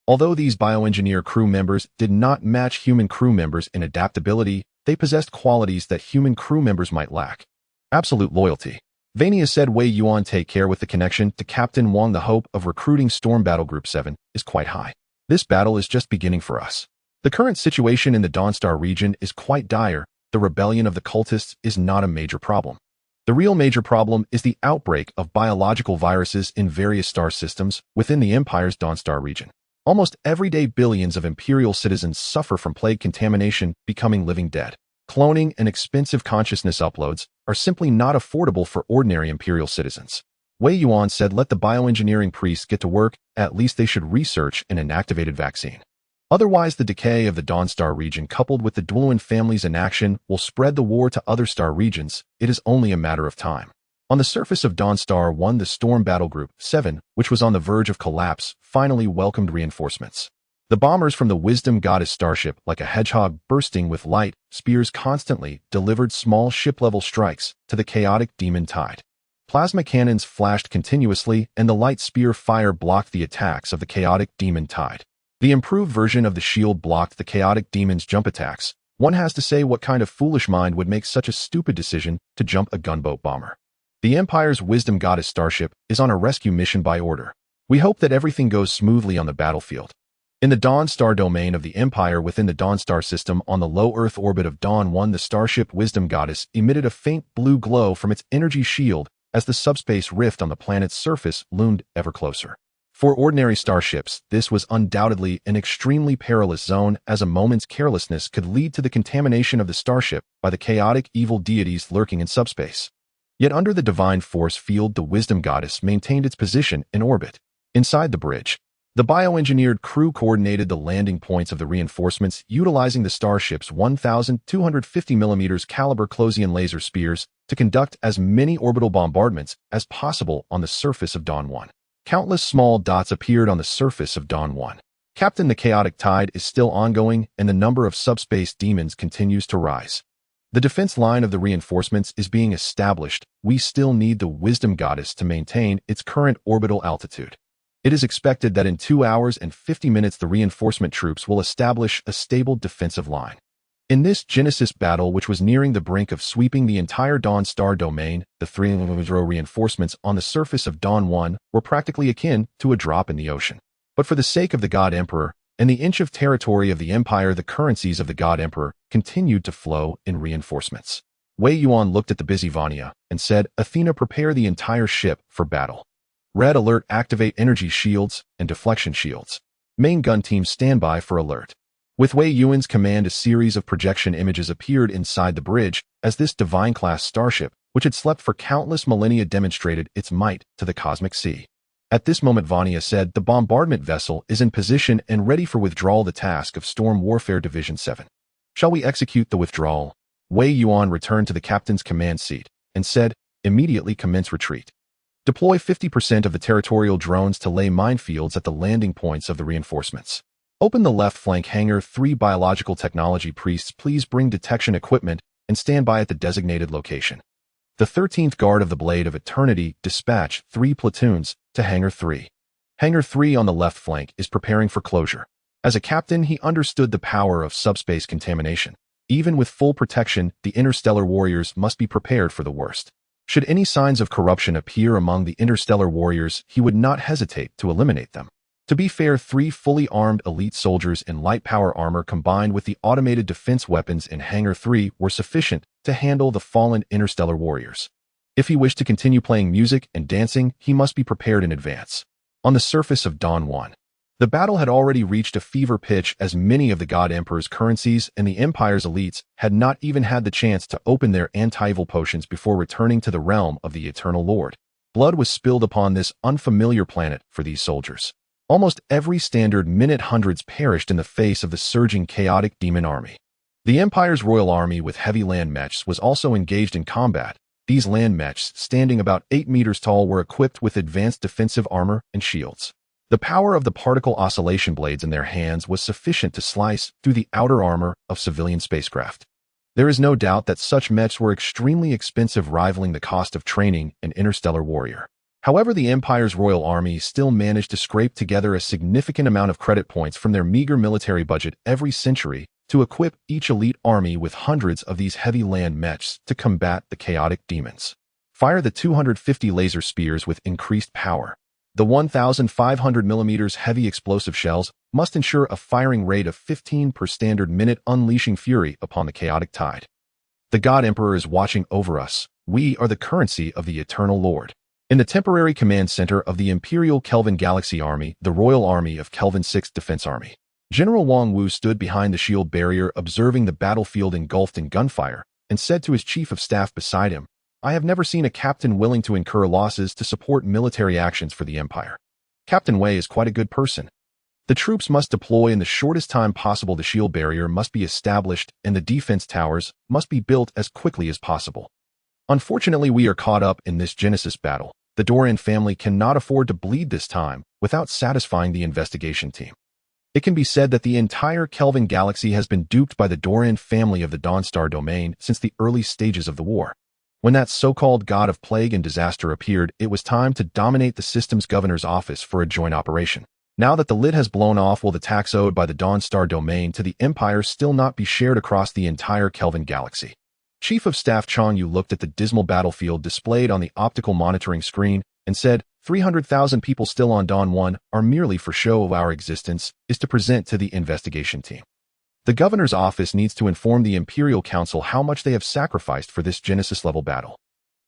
S1: Although these bioengineer crew members did not match human crew members in adaptability, they possessed qualities that human crew members might lack. Absolute loyalty. Vania said, "Wei Yuan, take care with the connection to Captain Wang. The hope of recruiting Storm Battle Group 7 is quite high. This battle is just beginning for us. The current situation in the Dawnstar region is quite dire. The rebellion of the cultists is not a major problem. The real major problem is the outbreak of biological viruses in various star systems within the Empire's Dawnstar region. Almost every day, billions of Imperial citizens suffer from plague contamination, becoming living dead. Cloning and expensive consciousness uploads are simply not affordable for ordinary Imperial citizens." Wei Yuan said, "Let the bioengineering priests get to work. At least they should research an inactivated vaccine. Otherwise, the decay of the Dawnstar region, coupled with the Dwelin family's inaction, will spread the war to other star regions. It is only a matter of time." On the surface of Dawnstar 1, the Storm Battle Group 7, which was on the verge of collapse, finally welcomed reinforcements. The bombers from the Wisdom Goddess starship, like a hedgehog bursting with light spears, constantly delivered small ship-level strikes to the chaotic demon tide. Plasma cannons flashed continuously, and the light spear fire blocked the attacks of the chaotic demon tide. The improved version of the shield blocked the chaotic demon's jump attacks. One has to say, what kind of foolish mind would make such a stupid decision to jump a gunboat bomber? The Empire's Wisdom Goddess starship is on a rescue mission by order. We hope that everything goes smoothly on the battlefield. In the Dawnstar domain of the Empire within the Dawnstar system, on the low Earth orbit of Dawn 1, the starship Wisdom Goddess emitted a faint blue glow from its energy shield as the subspace rift on the planet's surface loomed ever closer. For ordinary starships, this was undoubtedly an extremely perilous zone, as a moment's carelessness could lead to the contamination of the starship by the chaotic evil deities lurking in subspace. Yet under the divine force field, the Wisdom Goddess maintained its position in orbit. Inside the bridge, the bioengineered crew coordinated the landing points of the reinforcements, utilizing the starship's 1,250mm caliber Closian laser spears to conduct as many orbital bombardments as possible on the surface of Dawn 1. Countless small dots appeared on the surface of Dawn 1. "Captain, the chaotic tide is still ongoing, and the number of subspace demons continues to rise. The defense line of the reinforcements is being established. We still need the Wisdom Goddess to maintain its current orbital altitude." It is expected that in 2 hours and 50 minutes the reinforcement troops will establish a stable defensive line. In this Genesis battle, which was nearing the brink of sweeping the entire Dawn Star domain, the 3 reinforcements on the surface of Dawn 1 were practically akin to a drop in the ocean. But for the sake of the God Emperor and the inch of territory of the Empire, the currencies of the God Emperor continued to flow in reinforcements. Wei Yuan looked at the busy Vanya and said, "Athena, prepare the entire ship for battle. Red alert, activate energy shields and deflection shields. Main gun team standby for alert." With Wei Yuan's command, a series of projection images appeared inside the bridge as this divine-class starship, which had slept for countless millennia, demonstrated its might to the cosmic sea. At this moment, Vanya said, "The bombardment vessel is in position and ready for withdrawal, the task of Storm Warfare Division 7. Shall we execute the withdrawal?" Wei Yuan returned to the captain's command seat and said, "Immediately commence retreat. Deploy 50% of the territorial drones to lay minefields at the landing points of the reinforcements. Open the left flank hangar. 3 biological technology priests, please bring detection equipment and stand by at the designated location. The 13th Guard of the Blade of Eternity, dispatch 3 platoons to Hangar 3. Hangar 3 on the left flank is preparing for closure." As a captain, he understood the power of subspace contamination. Even with full protection, the interstellar warriors must be prepared for the worst. Should any signs of corruption appear among the interstellar warriors, he would not hesitate to eliminate them. To be fair, 3 fully armed elite soldiers in light power armor combined with the automated defense weapons in Hangar 3 were sufficient to handle the fallen interstellar warriors. If he wished to continue playing music and dancing, he must be prepared in advance. On the surface of Dawn 1, the battle had already reached a fever pitch, as many of the God Emperor's currencies and the Empire's elites had not even had the chance to open their anti-evil potions before returning to the realm of the Eternal Lord. Blood was spilled upon this unfamiliar planet for these soldiers. Almost every standard minute, hundreds perished in the face of the surging chaotic demon army. The Empire's royal army with heavy land mechs was also engaged in combat. These land mechs, standing about 8 meters tall, were equipped with advanced defensive armor and shields. The power of the particle oscillation blades in their hands was sufficient to slice through the outer armor of civilian spacecraft. There is no doubt that such mechs were extremely expensive, rivaling the cost of training an interstellar warrior. However, the Empire's royal army still managed to scrape together a significant amount of credit points from their meager military budget every century to equip each elite army with hundreds of these heavy land mechs to combat the chaotic demons. Fire the 250 laser spears with increased power. The 1,500 mm heavy explosive shells must ensure a firing rate of 15 per standard minute, unleashing fury upon the chaotic tide. The God Emperor is watching over us. We are the currency of the Eternal Lord. In the temporary command center of the Imperial Kelvin Galaxy Army, the Royal Army of Kelvin 6th Defense Army, General Wang Wu stood behind the shield barrier, observing the battlefield engulfed in gunfire, and said to his chief of staff beside him, "I have never seen a captain willing to incur losses to support military actions for the Empire. Captain Wei is quite a good person. The troops must deploy in the shortest time possible. The shield barrier must be established, and the defense towers must be built as quickly as possible. Unfortunately, we are caught up in this Genesis battle. The Dorian family cannot afford to bleed this time without satisfying the investigation team. It can be said that the entire Kelvin galaxy has been duped by the Dorian family of the Dawnstar domain since the early stages of the war. When that so-called god of plague and disaster appeared, it was time to dominate the system's governor's office for a joint operation. Now that the lid has blown off, will the tax owed by the Dawnstar domain to the Empire still not be shared across the entire Kelvin galaxy?" Chief of Staff Chang Yu looked at the dismal battlefield displayed on the optical monitoring screen and said, 300,000 people still on Dawn 1 are merely for show. Of our existence is to present to the investigation team. The governor's office needs to inform the Imperial Council how much they have sacrificed for this Genesis-level battle.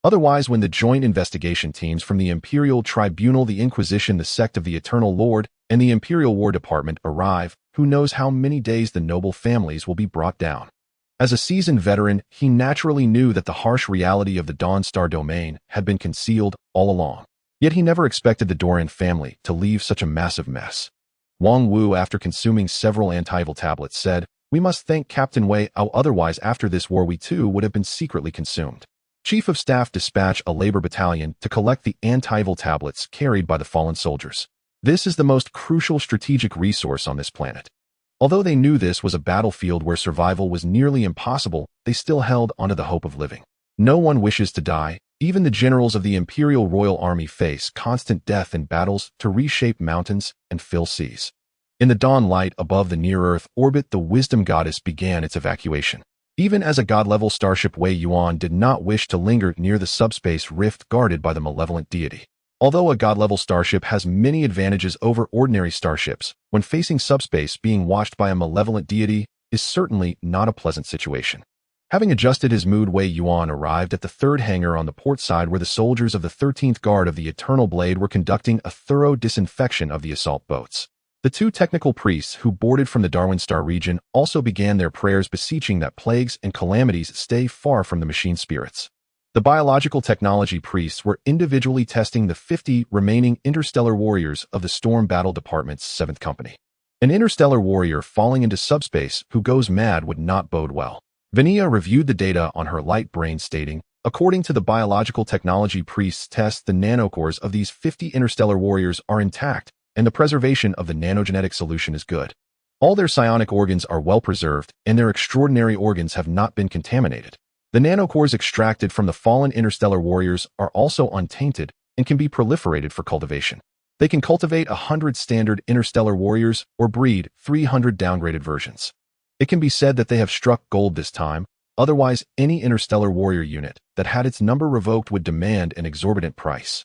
S1: Otherwise, when the joint investigation teams from the Imperial Tribunal, the Inquisition, the Sect of the Eternal Lord, and the Imperial War Department arrive, who knows how many days the noble families will be brought down. As a seasoned veteran, he naturally knew that the harsh reality of the Dawnstar domain had been concealed all along. Yet he never expected the Dorian family to leave such a massive mess. Wang Wu, after consuming several anti-evil tablets, said, "We must thank Captain Wei, otherwise after this war we too would have been secretly consumed." Chief of Staff dispatched a labor battalion to collect the anti-evil tablets carried by the fallen soldiers. This is the most crucial strategic resource on this planet. Although they knew this was a battlefield where survival was nearly impossible, they still held onto the hope of living. No one wishes to die, Even the generals of the Imperial Royal Army face constant death in battles to reshape mountains and fill seas. In the dawn light above the near-Earth orbit, the Wisdom Goddess began its evacuation. Even as a god-level starship, Wei Yuan did not wish to linger near the subspace rift guarded by the malevolent deity. Although a god-level starship has many advantages over ordinary starships, when facing subspace, being watched by a malevolent deity is certainly not a pleasant situation. Having adjusted his mood, Wei Yuan arrived at the third hangar on the port side, where the soldiers of the 13th Guard of the Eternal Blade were conducting a thorough disinfection of the assault boats. The two technical priests who boarded from the Darwin Star region also began their prayers, beseeching that plagues and calamities stay far from the machine spirits. The biological technology priests were individually testing the 50 remaining interstellar warriors of the Storm Battle Department's 7th Company. An interstellar warrior falling into subspace who goes mad would not bode well. Vania reviewed the data on her light brain, stating, according to the biological technology priests' test, the nanocores of these 50 interstellar warriors are intact, and the preservation of the nanogenetic solution is good. All their psionic organs are well preserved, and their extraordinary organs have not been contaminated. The nanocores extracted from the fallen interstellar warriors are also untainted and can be proliferated for cultivation. They can cultivate 100 standard interstellar warriors or breed 300 downgraded versions. It can be said that they have struck gold this time, otherwise any interstellar warrior unit that had its number revoked would demand an exorbitant price.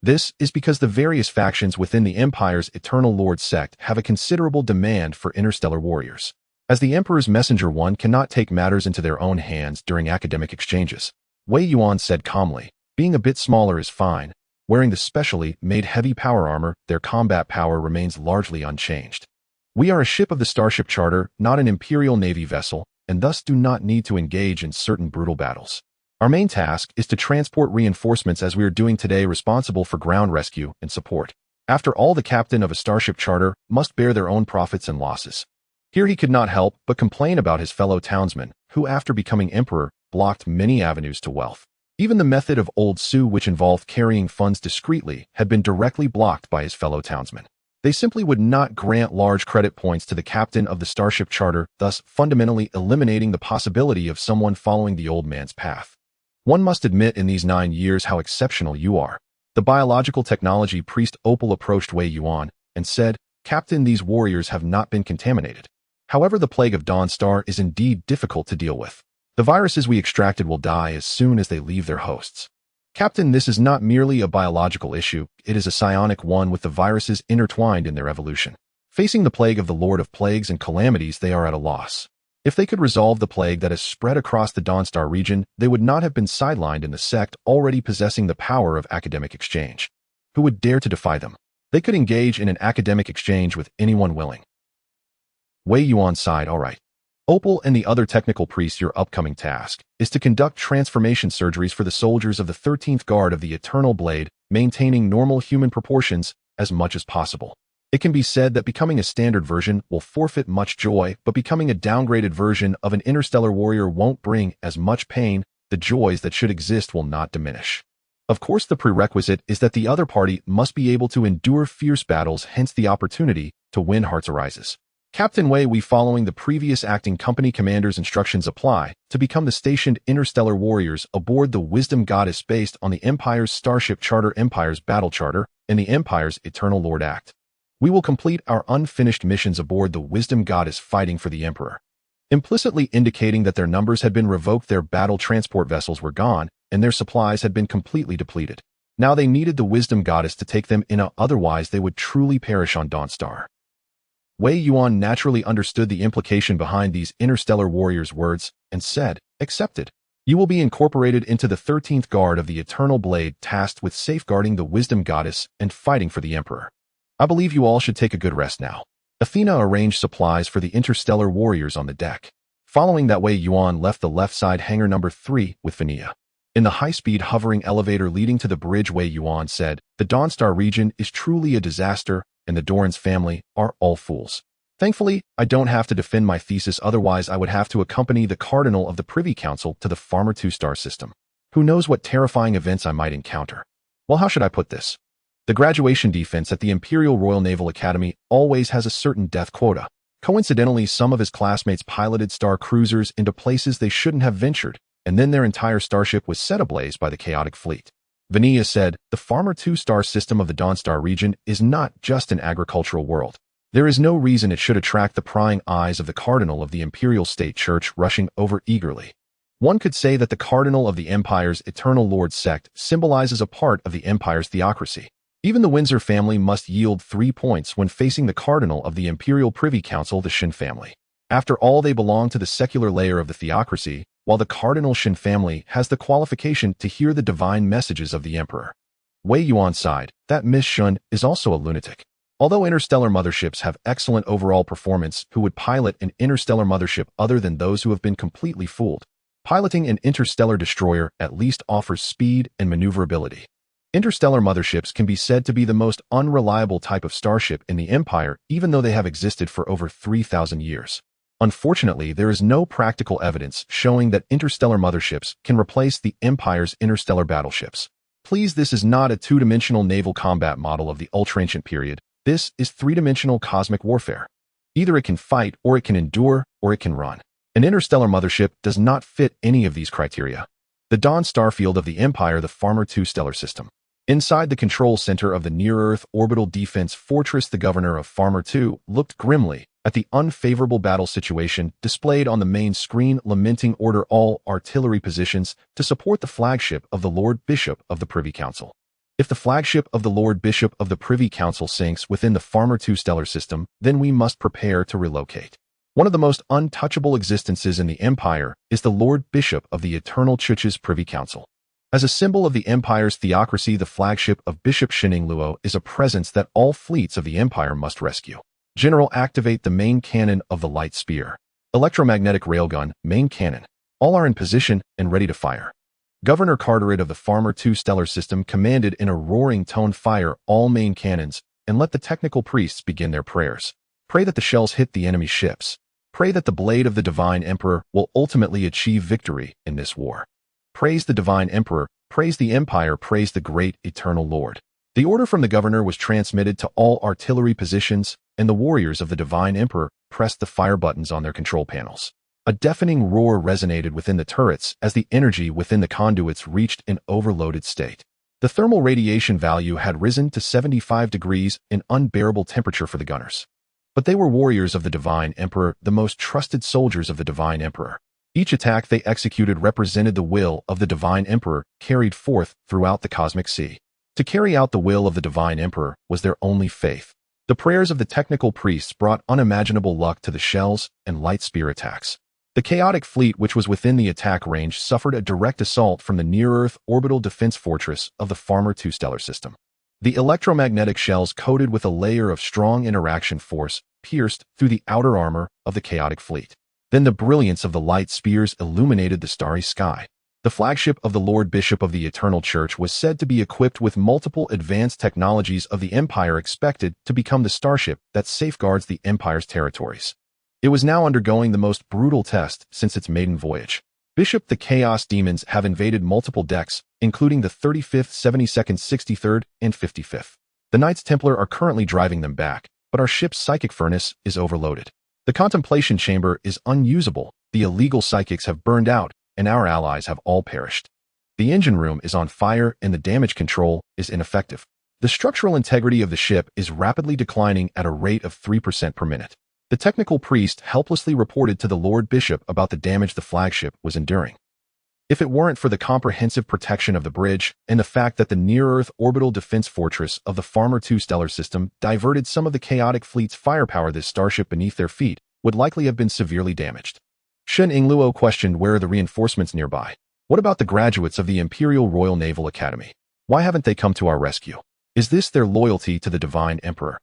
S1: This is because the various factions within the Empire's Eternal Lord sect have a considerable demand for interstellar warriors. As the Emperor's Messenger One cannot take matters into their own hands during academic exchanges, Wei Yuan said calmly, being a bit smaller is fine. Wearing the specially made heavy power armor, their combat power remains largely unchanged. We are a ship of the Starship Charter, not an Imperial Navy vessel, and thus do not need to engage in certain brutal battles. Our main task is to transport reinforcements as we are doing today, responsible for ground rescue and support. After all, the captain of a starship charter must bear their own profits and losses. Here he could not help but complain about his fellow townsmen, who after becoming emperor, blocked many avenues to wealth. Even the method of old Sue, which involved carrying funds discreetly, had been directly blocked by his fellow townsmen. They simply would not grant large credit points to the captain of the starship charter, thus fundamentally eliminating the possibility of someone following the old man's path. One must admit in these 9 years how exceptional you are. The biological technology priest Opal approached Wei Yuan and said, Captain, these warriors have not been contaminated. However, the plague of Dawnstar is indeed difficult to deal with. The viruses we extracted will die as soon as they leave their hosts. Captain, this is not merely a biological issue, it is a psionic one, with the viruses intertwined in their evolution. Facing the plague of the Lord of Plagues and Calamities, they are at a loss. If they could resolve the plague that has spread across the Dawnstar region, they would not have been sidelined in the sect, already possessing the power of academic exchange. Who would dare to defy them? They could engage in an academic exchange with anyone willing. Wei Yuan sighed, all right. Opal and the other technical priests, your upcoming task is to conduct transformation surgeries for the soldiers of the 13th Guard of the Eternal Blade, maintaining normal human proportions as much as possible. It can be said that becoming a standard version will forfeit much joy, but becoming a downgraded version of an interstellar warrior won't bring as much pain. The joys that should exist will not diminish. Of course, the prerequisite is that the other party must be able to endure fierce battles, hence the opportunity to win hearts arises. Captain Wei, we following the previous acting company commander's instructions apply to become the stationed interstellar warriors aboard the Wisdom Goddess based on the Empire's Starship Charter, Empire's Battle Charter, and the Empire's Eternal Lord Act. We will complete our unfinished missions aboard the Wisdom Goddess fighting for the Emperor. Implicitly indicating that their numbers had been revoked, their battle transport vessels were gone, and their supplies had been completely depleted. Now they needed the Wisdom Goddess to take them in, otherwise they would truly perish on Dawnstar. Wei Yuan naturally understood the implication behind these interstellar warriors' words and said, accepted. You will be incorporated into the 13th Guard of the Eternal Blade, tasked with safeguarding the Wisdom Goddess and fighting for the Emperor. I believe you all should take a good rest now. Athena arranged supplies for the interstellar warriors on the deck. Following that, Wei Yuan left the left side hangar number 3 with Vania. In the high-speed hovering elevator leading to the bridge, Wei Yuan said, the Dawnstar region is truly a disaster, and the Doran's family are all fools. Thankfully, I don't have to defend my thesis, otherwise I would have to accompany the Cardinal of the Privy Council to the Farmer 2-star system. Who knows what terrifying events I might encounter. Well, how should I put this? The graduation defense at the Imperial Royal Naval Academy always has a certain death quota. Coincidentally, some of his classmates piloted star cruisers into places they shouldn't have ventured, and then their entire starship was set ablaze by the chaotic fleet. Vanilla said, "The Farmer 2-star system of the Dawnstar region is not just an agricultural world. There is no reason it should attract the prying eyes of the cardinal of the Imperial State Church rushing over eagerly. One could say that the cardinal of the Empire's Eternal Lord sect symbolizes a part of the Empire's theocracy. Even the Windsor family must yield 3 points when facing the cardinal of the Imperial Privy Council, the Shin family. After all, they belong to the secular layer of the theocracy, while the cardinal Shin family has the qualification to hear the divine messages of the emperor." Wei Yuan sighed, "That Miss Shun is also a lunatic. Although interstellar motherships have excellent overall performance, who would pilot an interstellar mothership other than those who have been completely fooled? Piloting an interstellar destroyer at least offers speed and maneuverability. Interstellar motherships can be said to be the most unreliable type of starship in the Empire, even though they have existed for over 3,000 years. Unfortunately, there is no practical evidence showing that interstellar motherships can replace the Empire's interstellar battleships. Please, this is not a two-dimensional naval combat model of the ultra-ancient period. This is three-dimensional cosmic warfare. Either it can fight, or it can endure, or it can run. An interstellar mothership does not fit any of these criteria. The Dawn starfield of the Empire, the Farmer 2 stellar system. Inside the control center of the near-Earth orbital defense fortress, the governor of Farmer 2 looked grimly at the unfavorable battle situation displayed on the main screen, lamenting order all artillery positions to support the flagship of the Lord Bishop of the Privy Council. If the flagship of the Lord Bishop of the Privy Council sinks within the Farmer 2 stellar system, then we must prepare to relocate. One of the most untouchable existences in the Empire is the Lord Bishop of the Eternal Church's Privy Council. As a symbol of the Empire's theocracy, the flagship of Bishop Shining Luo is a presence that all fleets of the Empire must rescue. General, activate the main cannon of the light spear. Electromagnetic railgun, main cannon. All are in position and ready to fire. Governor Carteret of the Farmer 2 stellar system commanded in a roaring tone, "Fire all main cannons, and let the technical priests begin their prayers. Pray that the shells hit the enemy ships. Pray that the blade of the Divine Emperor will ultimately achieve victory in this war. Praise the Divine Emperor, praise the Empire, praise the great Eternal Lord." The order from the governor was transmitted to all artillery positions, and the warriors of the Divine Emperor pressed the fire buttons on their control panels. A deafening roar resonated within the turrets as the energy within the conduits reached an overloaded state. The thermal radiation value had risen to 75 degrees, an unbearable temperature for the gunners. But they were warriors of the Divine Emperor, the most trusted soldiers of the Divine Emperor. Each attack they executed represented the will of the Divine Emperor carried forth throughout the cosmic sea. To carry out the will of the Divine Emperor was their only faith. The prayers of the technical priests brought unimaginable luck to the shells and light spear attacks. The chaotic fleet which was within the attack range suffered a direct assault from the near-Earth orbital defense fortress of the Farmer 2 stellar system. The electromagnetic shells, coated with a layer of strong interaction force, pierced through the outer armor of the chaotic fleet. Then the brilliance of the light spears illuminated the starry sky. The flagship of the Lord Bishop of the Eternal Church was said to be equipped with multiple advanced technologies of the Empire, expected to become the starship that safeguards the Empire's territories. It was now undergoing the most brutal test since its maiden voyage. Bishop, the Chaos Demons have invaded multiple decks, including the 35th, 72nd, 63rd, and 55th. The Knights Templar are currently driving them back, but our ship's psychic furnace is overloaded. The contemplation chamber is unusable, the illegal psychics have burned out, and our allies have all perished. The engine room is on fire and the damage control is ineffective. The structural integrity of the ship is rapidly declining at a rate of 3% per minute. The technical priest helplessly reported to the Lord Bishop about the damage the flagship was enduring. If it weren't for the comprehensive protection of the bridge and the fact that the near-Earth orbital defense fortress of the Farmer 2 stellar system diverted some of the chaotic fleet's firepower, this starship beneath their feet would likely have been severely damaged. Shen Ingluo questioned, "Where are the reinforcements nearby? What about the graduates of the Imperial Royal Naval Academy? Why haven't they come to our rescue? Is this their loyalty to the Divine Emperor?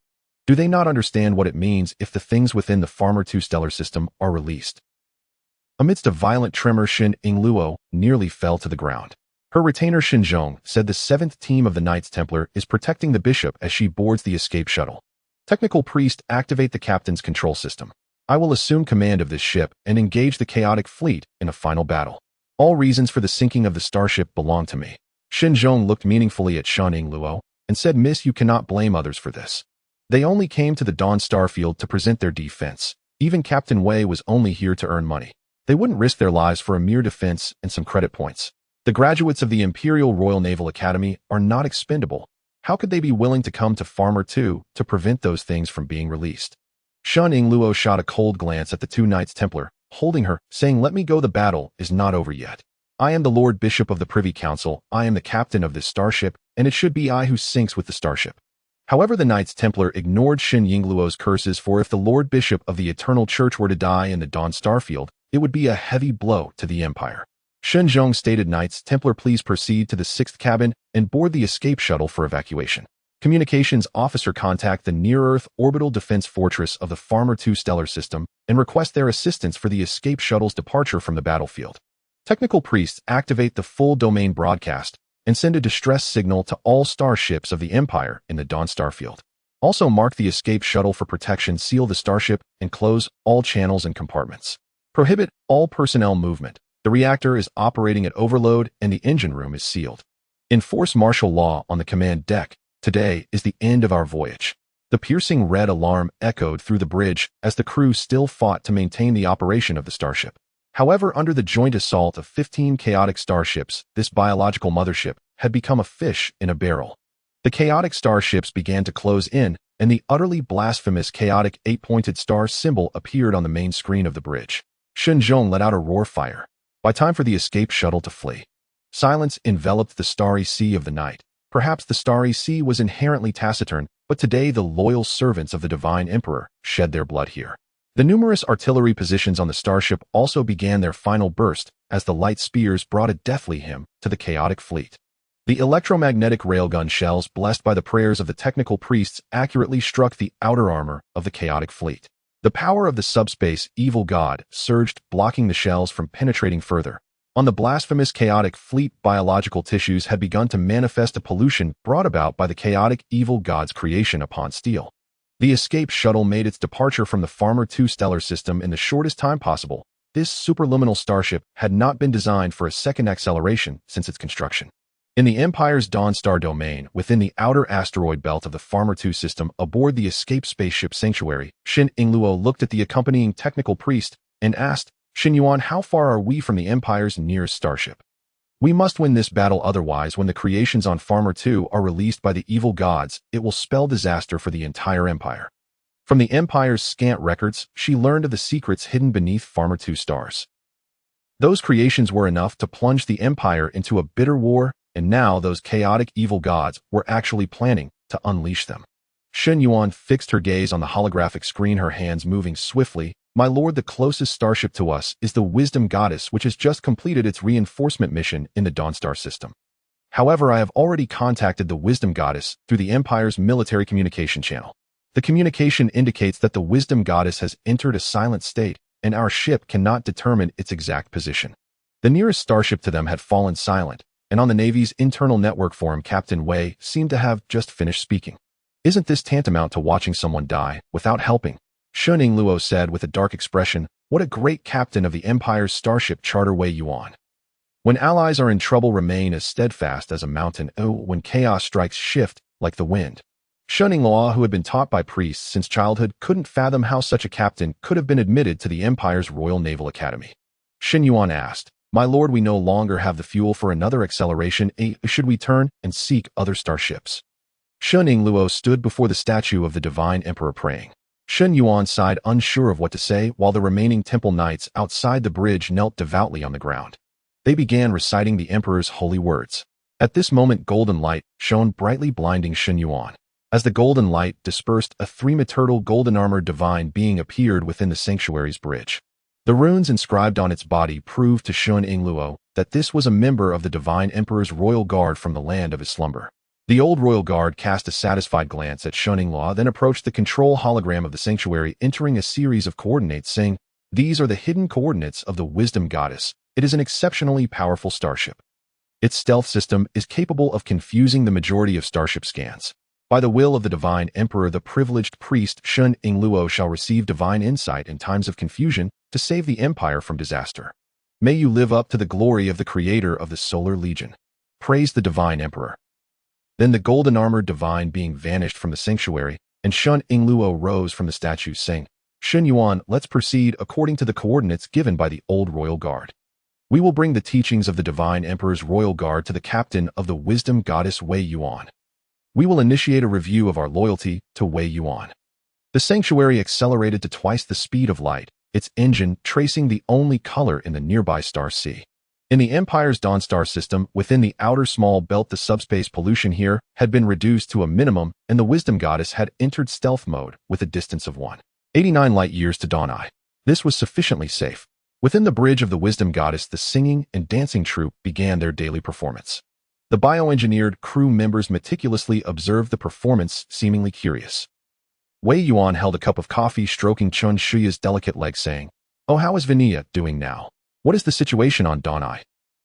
S1: Do they not understand what it means if the things within the Farmer 2 stellar system are released?" Amidst a violent tremor, Shen Ingluo nearly fell to the ground. Her retainer Xinzhong said the 7th team of the Knights Templar is protecting the bishop as she boards the escape shuttle. Technical priest, activate the captain's control system. I will assume command of this ship and engage the chaotic fleet in a final battle. All reasons for the sinking of the starship belong to me. Xinzhong looked meaningfully at Shen Ingluo and said, "Miss, you cannot blame others for this. They only came to the Dawn Starfield to present their defense. Even Captain Wei was only here to earn money. They wouldn't risk their lives for a mere defense and some credit points. The graduates of the Imperial Royal Naval Academy are not expendable. How could they be willing to come to Farmer 2 to prevent those things from being released? Shun Ingluo shot a cold glance at the two Knights Templar, holding her, saying, "Let me go, the battle is not over yet. I am the Lord Bishop of the Privy Council, I am the captain of this starship, and it should be I who sinks with the starship." However, the Knights Templar ignored Shin Yingluo's curses, for if the Lord Bishop of the Eternal Church were to die in the Dawn Starfield, it would be a heavy blow to the Empire. Shen Zhong stated, "Knights Templar, please proceed to the 6th cabin and board the escape shuttle for evacuation. Communications officer, contact the near-Earth orbital defense fortress of the Farmer 2 stellar system and request their assistance for the escape shuttle's departure from the battlefield. Technical priests, activate the full domain broadcast and send a distress signal to all starships of the Empire in the Dawn Starfield. Also mark the escape shuttle for protection, seal the starship, and close all channels and compartments. Prohibit all personnel movement. The reactor is operating at overload and the engine room is sealed. Enforce martial law on the command deck. Today is the end of our voyage." The piercing red alarm echoed through the bridge as the crew still fought to maintain the operation of the starship. However, under the joint assault of 15 chaotic starships, this biological mothership had become a fish in a barrel. The chaotic starships began to close in, and the utterly blasphemous chaotic 8-pointed star symbol appeared on the main screen of the bridge. Shen Zhong let out a roar fire. By time for the escape shuttle to flee. Silence enveloped the starry sea of the night. Perhaps the starry sea was inherently taciturn, but today the loyal servants of the Divine Emperor shed their blood here. The numerous artillery positions on the starship also began their final burst as the light spears brought a deathly hymn to the chaotic fleet. The electromagnetic railgun shells, blessed by the prayers of the technical priests, accurately struck the outer armor of the chaotic fleet. The power of the subspace evil god surged, blocking the shells from penetrating further. On the blasphemous chaotic fleet, biological tissues had begun to manifest a pollution brought about by the chaotic evil god's creation upon steel. The escape shuttle made its departure from the Farmer 2 stellar system in the shortest time possible. This superluminal starship had not been designed for a second acceleration since its construction. In the Empire's Dawn Star domain, within the outer asteroid belt of the Farmer 2 system, aboard the escape spaceship Sanctuary, Shin Ingluo looked at the accompanying technical priest and asked, "Shin Yuan, how far are we from the Empire's nearest starship? We must win this battle, otherwise when the creations on Farmer 2 are released by the evil gods, it will spell disaster for the entire Empire." From the Empire's scant records, she learned of the secrets hidden beneath Farmer 2 stars. Those creations were enough to plunge the Empire into a bitter war, and now those chaotic evil gods were actually planning to unleash them. Shen Yuan fixed her gaze on the holographic screen, her hands moving swiftly. "My lord, the closest starship to us is the Wisdom Goddess, which has just completed its reinforcement mission in the Dawnstar system. However, I have already contacted the Wisdom Goddess through the Empire's military communication channel. The communication indicates that the Wisdom Goddess has entered a silent state, and our ship cannot determine its exact position." The nearest starship to them had fallen silent, and on the Navy's internal network forum, Captain Wei seemed to have just finished speaking. "Isn't this tantamount to watching someone die without helping?" Shun Ingluo said with a dark expression. "What a great captain of the Empire's starship charter, Wei Yuan. When allies are in trouble, remain as steadfast as a mountain. Oh, when chaos strikes, shift like the wind." Shun Ingluo, who had been taught by priests since childhood, couldn't fathom how such a captain could have been admitted to the Empire's Royal Naval Academy. Shin Yuan asked, "My lord, we no longer have the fuel for another acceleration. Should we turn and seek other starships?" Shun Ingluo stood before the statue of the Divine Emperor praying. Shen Yuan sighed, unsure of what to say, while the remaining temple knights outside the bridge knelt devoutly on the ground. They began reciting the Emperor's holy words. At this moment, golden light shone brightly, blinding Shen Yuan. As the golden light dispersed, a three-metertal golden-armored divine being appeared within the sanctuary's bridge. The runes inscribed on its body proved to Shun Ingluo that this was a member of the Divine Emperor's royal guard from the land of his slumber. The old royal guard cast a satisfied glance at Shun Ingluo, then approached the control hologram of the sanctuary, entering a series of coordinates, saying, "These are the hidden coordinates of the Wisdom Goddess. It is an exceptionally powerful starship. Its stealth system is capable of confusing the majority of starship scans. By the will of the Divine Emperor, the privileged priest Shun Ingluo shall receive divine insight in times of confusion to save the Empire from disaster. May you live up to the glory of the creator of the Solar Legion. Praise the Divine Emperor." Then the golden-armored divine being vanished from the sanctuary, and Shun Ingluo rose from the statue, saying, Shen Yuan, let's proceed according to the coordinates given by the old royal guard. We will bring the teachings of the Divine Emperor's royal guard to the captain of the wisdom goddess Wei Yuan. We will initiate a review of our loyalty to Wei Yuan. The sanctuary accelerated to twice the speed of light, its engine tracing the only color in the nearby star sea. In the Empire's Dawn star system, within the outer small belt, the subspace pollution here had been reduced to a minimum, and the wisdom goddess had entered stealth mode with a distance of 189 light-years to Dawn Eye. This was sufficiently safe. Within the bridge of the wisdom goddess, the singing and dancing troupe began their daily performance. The bioengineered crew members meticulously observed the performance, seemingly curious. Wei Yuan held a cup of coffee, stroking Chun Shuya's delicate leg, saying, "Oh, how is Vanilla doing now? What is the situation on Dawn Eye?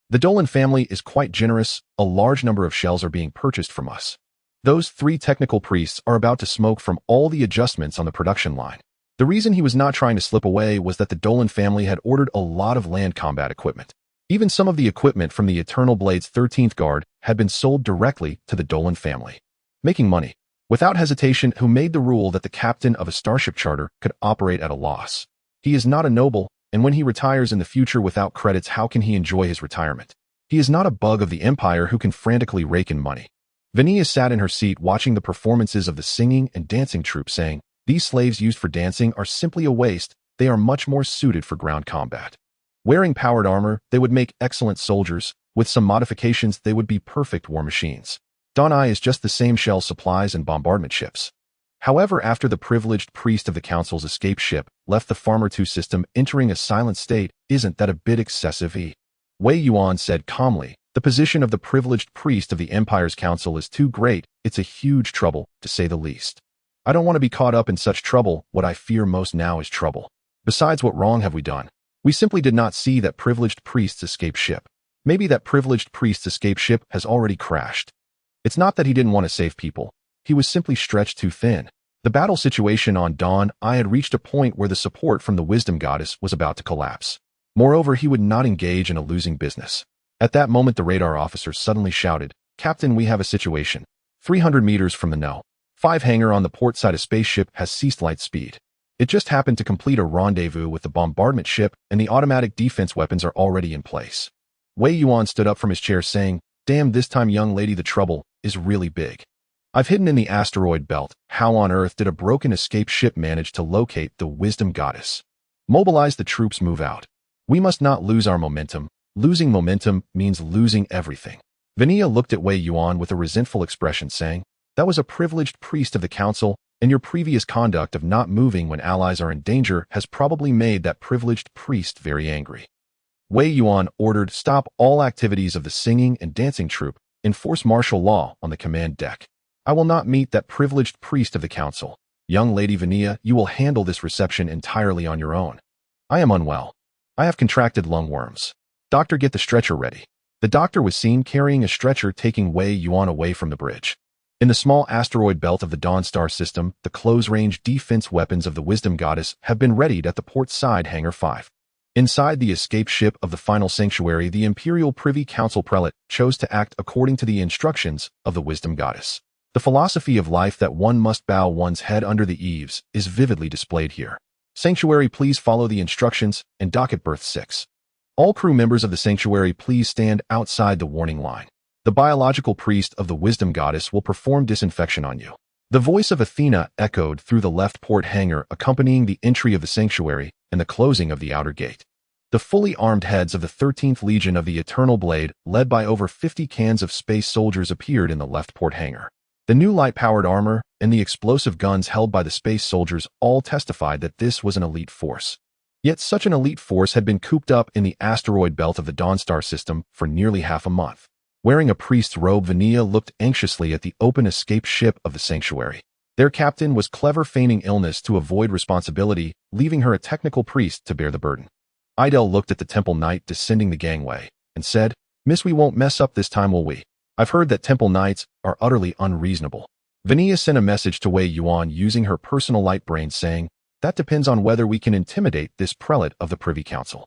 S1: The Dolan family is quite generous. A large number of shells are being purchased from us. Those 3 technical priests are about to smoke from all the adjustments on the production line." The reason he was not trying to slip away was that the Dolan family had ordered a lot of land combat equipment. Even some of the equipment from the Eternal Blade's 13th Guard had been sold directly to the Dolan family. Making money. Without hesitation, who made the rule that the captain of a starship charter could operate at a loss? He is not a noble, and when he retires in the future without credits, how can he enjoy his retirement? He is not a bug of the Empire who can frantically rake in money. Vanilla sat in her seat watching the performances of the singing and dancing troupe, saying, "These slaves used for dancing are simply a waste. They are much more suited for ground combat. Wearing powered armor, they would make excellent soldiers. With some modifications, they would be perfect war machines. Dawn Eye is just the same shell supplies and bombardment ships." However, after the privileged priest of the council's escape ship left the Farmer 2 system entering a silent state, isn't that a bit excessive? Wei Yuan said calmly, "The position of the privileged priest of the Empire's council is too great. It's a huge trouble, to say the least. I don't want to be caught up in such trouble. What I fear most now is trouble. Besides, what wrong have we done? We simply did not see that privileged priest's escape ship. Maybe that privileged priest's escape ship has already crashed. It's not that he didn't want to save people. He was simply stretched too thin. The battle situation on Dawn Eye had reached a point where the support from the wisdom goddess was about to collapse. Moreover, he would not engage in a losing business." At that moment, the radar officer suddenly shouted, "Captain, we have a situation. 300 meters from the No. 5 hangar on the port side, a spaceship has ceased light speed. It just happened to complete a rendezvous with the bombardment ship, and the automatic defense weapons are already in place." Wei Yuan stood up from his chair, saying, "Damn, this time, young lady, the trouble is really big. I've hidden in the asteroid belt. How on earth did a broken escape ship manage to locate the wisdom goddess? Mobilize the troops, move out. We must not lose our momentum. Losing momentum means losing everything." Vanilla looked at Wei Yuan with a resentful expression, saying, "That was a privileged priest of the council, and your previous conduct of not moving when allies are in danger has probably made that privileged priest very angry." Wei Yuan ordered, "Stop all activities of the singing and dancing troupe. Enforce martial law on the command deck. I will not meet that privileged priest of the council. Young lady Vanilla, you will handle this reception entirely on your own. I am unwell. I have contracted lungworms. Doctor, get the stretcher ready." The doctor was seen carrying a stretcher, taking Wei Yuan away from the bridge. In the small asteroid belt of the Dawn Star system, the close-range defense weapons of the wisdom goddess have been readied at the port side hangar 5. Inside the escape ship of the final sanctuary, the Imperial Privy Council prelate chose to act according to the instructions of the wisdom goddess. The philosophy of life that one must bow one's head under the eaves is vividly displayed here. Sanctuary, please follow the instructions, and docket berth 6. All crew members of the sanctuary, please stand outside the warning line. The biological priest of the wisdom goddess will perform disinfection on you." The voice of Athena echoed through the left port hangar, accompanying the entry of the sanctuary and the closing of the outer gate. The fully armed heads of the 13th Legion of the Eternal Blade, led by over 50 cans of space soldiers, appeared in the left port hangar. The new light-powered armor and the explosive guns held by the space soldiers all testified that this was an elite force. Yet such an elite force had been cooped up in the asteroid belt of the Dawnstar system for nearly half a month. Wearing a priest's robe, Vanilla looked anxiously at the open escape ship of the sanctuary. Their captain was clever, feigning illness to avoid responsibility, leaving her a technical priest to bear the burden. Idel looked at the Temple Knight descending the gangway and said, "Miss, we won't mess up this time, will we? I've heard that Temple Knights are utterly unreasonable." Vanilla sent a message to Wei Yuan using her personal light brain, saying, "That depends on whether we can intimidate this prelate of the Privy Council."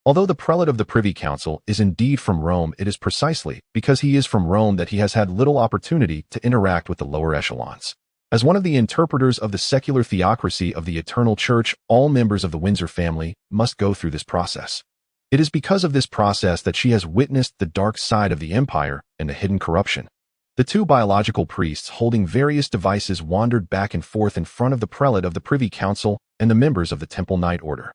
S1: Although the prelate of the Privy Council is indeed from Rome, it is precisely because he is from Rome that he has had little opportunity to interact with the lower echelons. As one of the interpreters of the secular theocracy of the Eternal Church, all members of the Windsor family must go through this process. It is because of this process that she has witnessed the dark side of the Empire and the hidden corruption. The two biological priests holding various devices wandered back and forth in front of the prelate of the Privy Council and the members of the Temple Knight Order.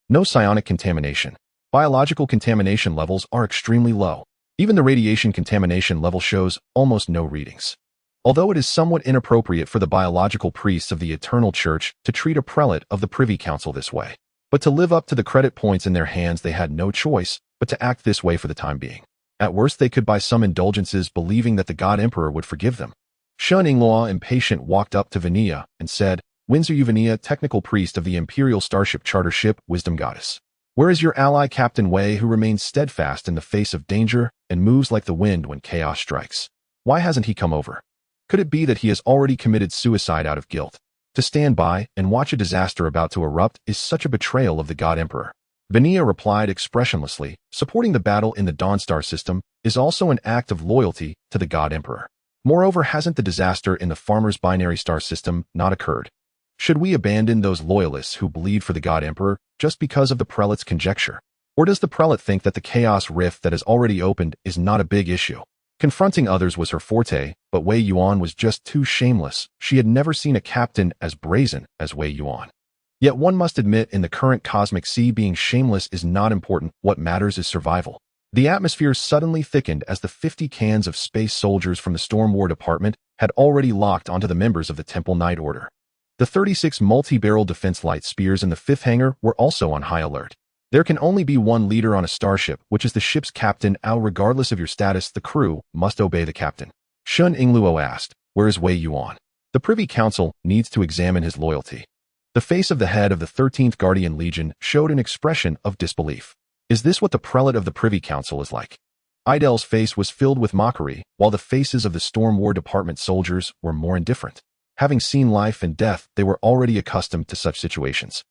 S1: No psionic contamination. Biological contamination levels are extremely low. Even the radiation contamination level shows almost no readings. Although it is somewhat inappropriate for the biological priests of the Eternal Church to treat a prelate of the Privy Council this way, but to live up to the credit points in their hands, they had no choice but to act this way for the time being. At worst, they could buy some indulgences, believing that the God Emperor would forgive them. Shun Ingloa, impatient, walked up to Vania and said, "Windsor Vania, technical priest of the Imperial Starship charter ship, Wisdom Goddess. Where is your ally Captain Wei, who remains steadfast in the face of danger and moves like the wind when chaos strikes? Why hasn't he come over? Could it be that he has already committed suicide out of guilt? To stand by and watch a disaster about to erupt is such a betrayal of the God Emperor." Vania replied expressionlessly, "Supporting the battle in the Dawnstar system is also an act of loyalty to the God Emperor. Moreover, hasn't the disaster in the Farmer's binary star system not occurred? Should we abandon those loyalists who bleed for the God Emperor just because of the prelate's conjecture? Or does the prelate think that the chaos rift that has already opened is not a big issue?" Confronting others was her forte, but Wei Yuan was just too shameless. She had never seen a captain as brazen as Wei Yuan. Yet one must admit, in the current cosmic sea, being shameless is not important. What matters is survival. The atmosphere suddenly thickened as the 50 cans of space soldiers from the Storm War Department had already locked onto the members of the Temple Knight Order. The 36 multi-barrel defense light spears in the fifth hangar were also on high alert. There can only be one leader on a starship, which is the ship's captain. Regardless of your status, the crew must obey the captain. Shun Ingluo asked, "Where is Wei Yuan?" "The Privy Council needs to examine his loyalty." The face of the head of the 13th Guardian Legion showed an expression of disbelief. "Is this what the prelate of the Privy Council is like?" Idel's face was filled with mockery, while the faces of the Storm War Department soldiers were more indifferent. Having seen life and death, they were already accustomed to such situations.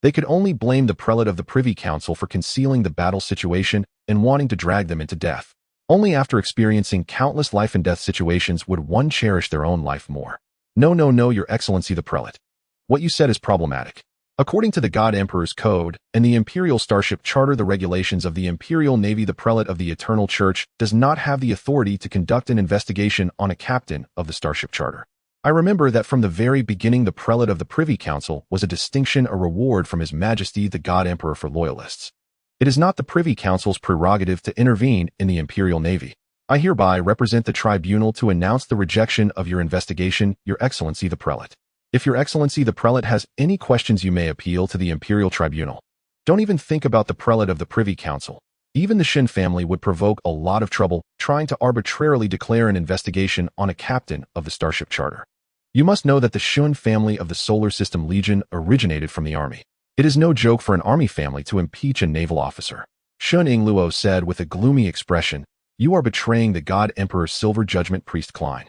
S1: They could only blame the prelate of the Privy Council for concealing the battle situation and wanting to drag them into death. Only after experiencing countless life and death situations would one cherish their own life more. "No, Your Excellency the Prelate. What you said is problematic. According to the God Emperor's Code and the Imperial Starship Charter, the regulations of the Imperial Navy, the Prelate of the Eternal Church does not have the authority to conduct an investigation on a captain of the Starship Charter. I remember that from the very beginning, the Prelate of the Privy Council was a distinction, a reward from His Majesty the God Emperor for loyalists. It is not the Privy Council's prerogative to intervene in the Imperial Navy. I hereby represent the tribunal to announce the rejection of your investigation, Your Excellency the Prelate. If Your Excellency the Prelate has any questions, you may appeal to the Imperial Tribunal. Don't even think about the Prelate of the Privy Council. Even the Shin family would provoke a lot of trouble trying to arbitrarily declare an investigation on a captain of the Starship Charter. You must know that the Shun family of the Solar System Legion originated from the Army. It is no joke for an Army family to impeach a naval officer." Shun Ingluo said with a gloomy expression, "You are betraying the God Emperor, Silver Judgment Priest Klein."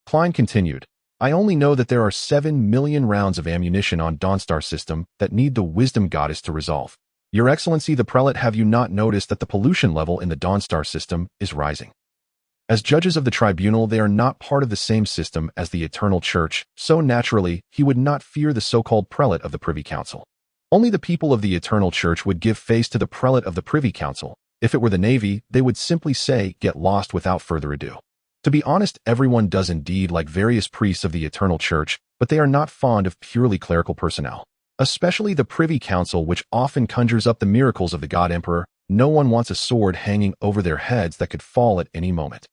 S1: Klein continued, "I only know that there are 7 million rounds of ammunition on Dawnstar system that need the Wisdom Goddess to resolve. Your Excellency the Prelate, have you not noticed that the pollution level in the Dawnstar system is rising? As judges of the tribunal, they are not part of the same system as the Eternal Church, so naturally, he would not fear the so-called prelate of the Privy Council. Only the people of the Eternal Church would give face to the prelate of the Privy Council. If it were the Navy, they would simply say, 'Get lost,' without further ado. To be honest, everyone does indeed like various priests of the Eternal Church, but they are not fond of purely clerical personnel. Especially the Privy Council, which often conjures up the miracles of the God Emperor. No one wants a sword hanging over their heads that could fall at any moment."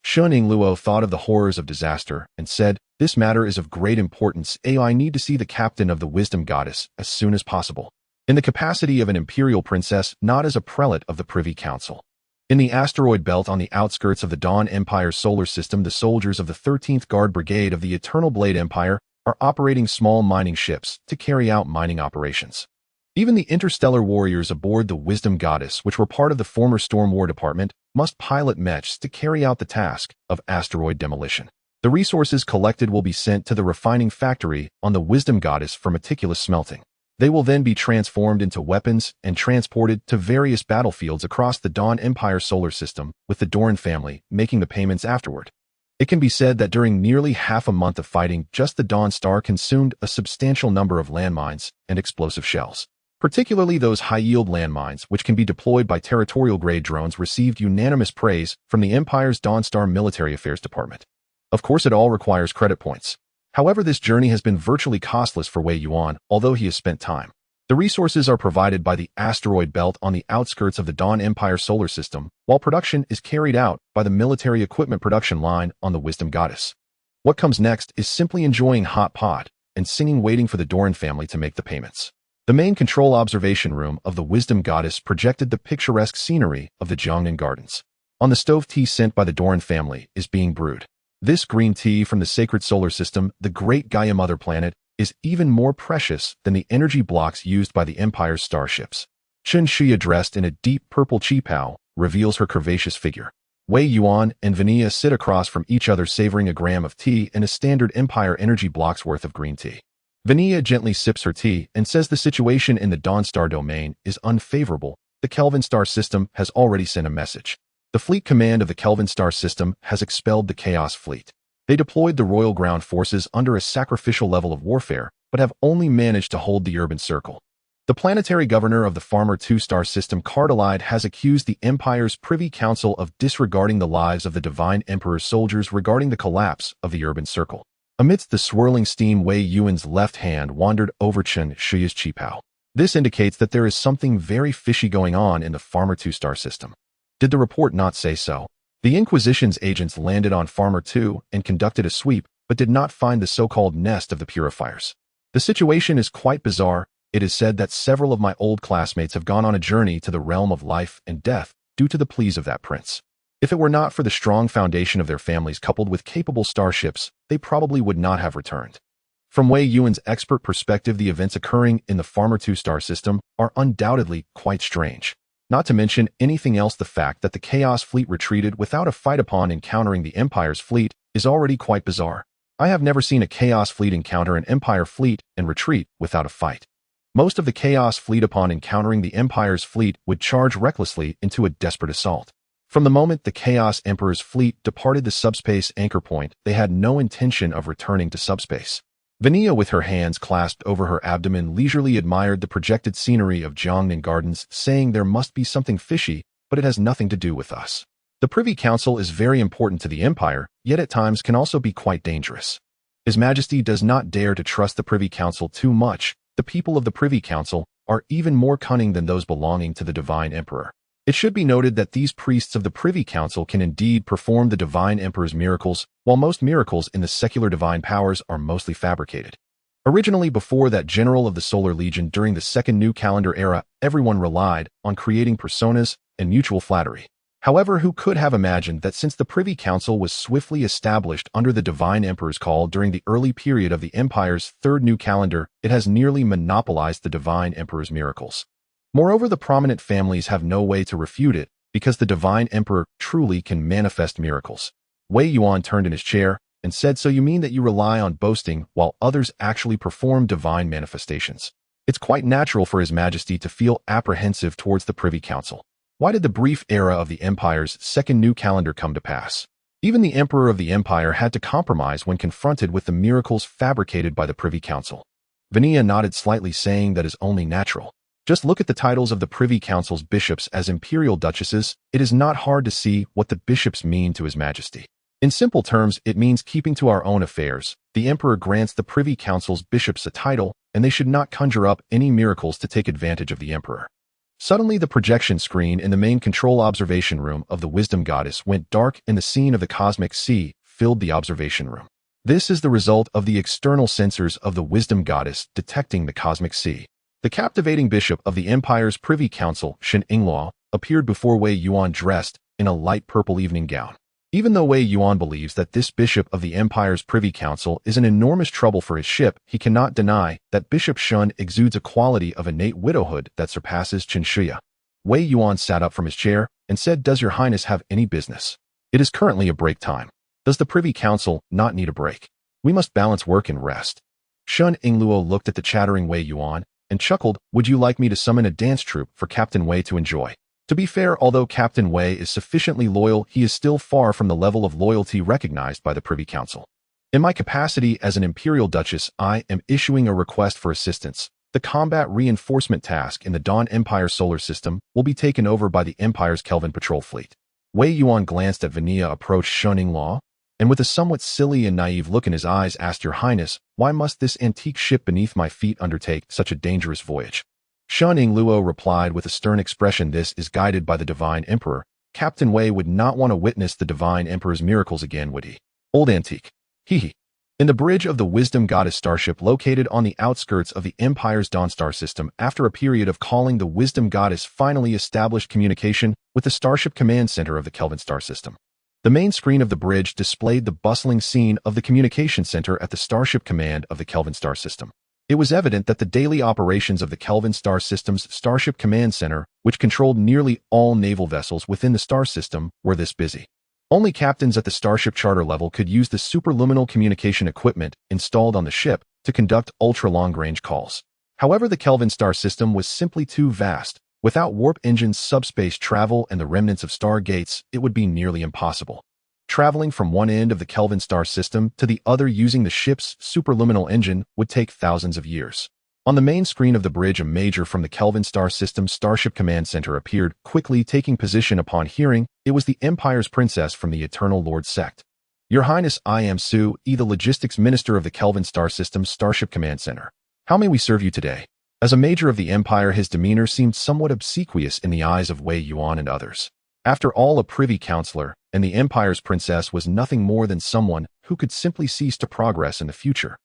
S1: Shun Ingluo thought of the horrors of disaster and said, "This matter is of great importance. I need to see the captain of the Wisdom Goddess as soon as possible. In the capacity of an Imperial princess, not as a prelate of the Privy Council." In the asteroid belt on the outskirts of the Dawn Empire solar system, the soldiers of the 13th Guard Brigade of the Eternal Blade Empire are operating small mining ships to carry out mining operations. Even the interstellar warriors aboard the Wisdom Goddess, which were part of the former Storm War Department, must pilot mechs to carry out the task of asteroid demolition. The resources collected will be sent to the refining factory on the Wisdom Goddess for meticulous smelting. They will then be transformed into weapons and transported to various battlefields across the Dawn Empire solar system, with the Doran family making the payments afterward. It can be said that during nearly half a month of fighting, just the Dawn Star consumed a substantial number of landmines and explosive shells. Particularly those high-yield landmines, which can be deployed by territorial-grade drones, received unanimous praise from the Empire's Dawn Star Military Affairs Department. Of course, it all requires credit points. However, this journey has been virtually costless for Wei Yuan, although he has spent time. The resources are provided by the asteroid belt on the outskirts of the Dawn Empire solar system, while production is carried out by the military equipment production line on the Wisdom Goddess. What comes next is simply enjoying hot pot and singing, waiting for the Doran family to make the payments. The main control observation room of the Wisdom Goddess projected the picturesque scenery of the Jiangnan Gardens. On the stove, tea sent by the Doran family is being brewed. This green tea from the sacred solar system, the great Gaia mother planet, is even more precious than the energy blocks used by the Empire's starships. Chen Shia, dressed in a deep purple qipao, reveals her curvaceous figure. Wei Yuan and Vania sit across from each other, savoring a gram of tea and a standard Empire energy block's worth of green tea. Vania gently sips her tea and says the situation in the Dawn Star domain is unfavorable. The Kelvin Star system has already sent a message. The fleet command of the Kelvin Star system has expelled the Chaos Fleet. They deployed the Royal Ground Forces under a sacrificial level of warfare, but have only managed to hold the urban circle. The planetary governor of the Farmer 2 star system, Cardalide, has accused the Empire's Privy Council of disregarding the lives of the Divine Emperor's soldiers regarding the collapse of the urban circle. Amidst the swirling steam, Wei Yuan's left hand wandered over Chen Shiya's qipao. This indicates that there is something very fishy going on in the Farmer 2 star system. Did the report not say so? The Inquisition's agents landed on Farmer 2 and conducted a sweep, but did not find the so-called nest of the purifiers. The situation is quite bizarre. It is said that several of my old classmates have gone on a journey to the realm of life and death due to the pleas of that prince. If it were not for the strong foundation of their families coupled with capable starships, they probably would not have returned. From Wei Yuan's expert perspective, the events occurring in the Farmer 2 star system are undoubtedly quite strange. Not to mention anything else, the fact that the Chaos Fleet retreated without a fight upon encountering the Empire's fleet is already quite bizarre. I have never seen a Chaos Fleet encounter an Empire fleet and retreat without a fight. Most of the Chaos Fleet, upon encountering the Empire's fleet, would charge recklessly into a desperate assault. From the moment the Chaos Emperor's fleet departed the subspace anchor point, they had no intention of returning to subspace. Vania, with her hands clasped over her abdomen, leisurely admired the projected scenery of Jiangnan Gardens, saying, "There must be something fishy, but it has nothing to do with us." The Privy Council is very important to the Empire, yet at times can also be quite dangerous. His Majesty does not dare to trust the Privy Council too much. The people of the Privy Council are even more cunning than those belonging to the Divine Emperor. It should be noted that these priests of the Privy Council can indeed perform the Divine Emperor's miracles, while most miracles in the secular divine powers are mostly fabricated. Originally, before that general of the Solar Legion during the Second New Calendar era, everyone relied on creating personas and mutual flattery. However, who could have imagined that since the Privy Council was swiftly established under the Divine Emperor's call during the early period of the Empire's Third New Calendar, it has nearly monopolized the Divine Emperor's miracles. Moreover, the prominent families have no way to refute it, because the Divine Emperor truly can manifest miracles. Wei Yuan turned in his chair and said, "So you mean that you rely on boasting while others actually perform divine manifestations?" It's quite natural for His Majesty to feel apprehensive towards the Privy Council. Why did the brief era of the Empire's Second New Calendar come to pass? Even the Emperor of the Empire had to compromise when confronted with the miracles fabricated by the Privy Council. Vania nodded slightly, saying that is only natural. Just look at the titles of the Privy Council's bishops as Imperial Duchesses. It is not hard to see what the bishops mean to His Majesty. In simple terms, it means keeping to our own affairs. The Emperor grants the Privy Council's bishops a title, and they should not conjure up any miracles to take advantage of the Emperor. Suddenly, the projection screen in the main control observation room of the Wisdom Goddess went dark, and the scene of the cosmic sea filled the observation room. This is the result of the external sensors of the Wisdom Goddess detecting the cosmic sea. The captivating bishop of the Empire's Privy Council, Shen Ingluo, appeared before Wei Yuan dressed in a light purple evening gown. Even though Wei Yuan believes that this bishop of the Empire's Privy Council is an enormous trouble for his ship, he cannot deny that Bishop Shun exudes a quality of innate widowhood that surpasses Chen Shia. Wei Yuan sat up from his chair and said, "Does your highness have any business? It is currently a break time. Does the Privy Council not need a break? We must balance work and rest." Shun Ingluo looked at the chattering Wei Yuan and chuckled, "Would you like me to summon a dance troupe for Captain Wei to enjoy?" To be fair, although Captain Wei is sufficiently loyal, he is still far from the level of loyalty recognized by the Privy Council. In my capacity as an Imperial Duchess, I am issuing a request for assistance. The combat reinforcement task in the Dawn Empire solar system will be taken over by the Empire's Kelvin patrol fleet. Wei Yuan glanced at Vanilla approach Shunning Law, and with a somewhat silly and naive look in his eyes asked, "Your Highness, why must this antique ship beneath my feet undertake such a dangerous voyage?" Shunning Luo replied with a stern expression, "This is guided by the Divine Emperor. Captain Wei would not want to witness the Divine Emperor's miracles again, would he? Old antique. Hee. In the bridge of the Wisdom Goddess starship located on the outskirts of the Empire's Dawnstar system, after a period of calling, the Wisdom Goddess finally established communication with the Starship Command Center of the Kelvin Star system. The main screen of the bridge displayed the bustling scene of the communication center at the Starship Command of the Kelvin Star system. It was evident that the daily operations of the Kelvin Star system's Starship Command Center, which controlled nearly all naval vessels within the star system, were this busy. Only captains at the Starship charter level could use the superluminal communication equipment installed on the ship to conduct ultra-long-range calls. However, the Kelvin Star system was simply too vast. Without warp engines, subspace travel, and the remnants of star gates, it would be nearly impossible. Traveling from one end of the Kelvin Star system to the other using the ship's superluminal engine would take thousands of years. On the main screen of the bridge, a major from the Kelvin Star system's Starship Command Center appeared, quickly taking position. Upon hearing, it was the Empire's princess from the Eternal Lord sect. "Your Highness, I am Su E, the Logistics Minister of the Kelvin Star system's Starship Command Center. How may we serve you today?" As a major of the Empire, his demeanor seemed somewhat obsequious in the eyes of Wei Yuan and others. After all, a Privy Councillor and the Empire's princess was nothing more than someone who could simply cease to progress in the future.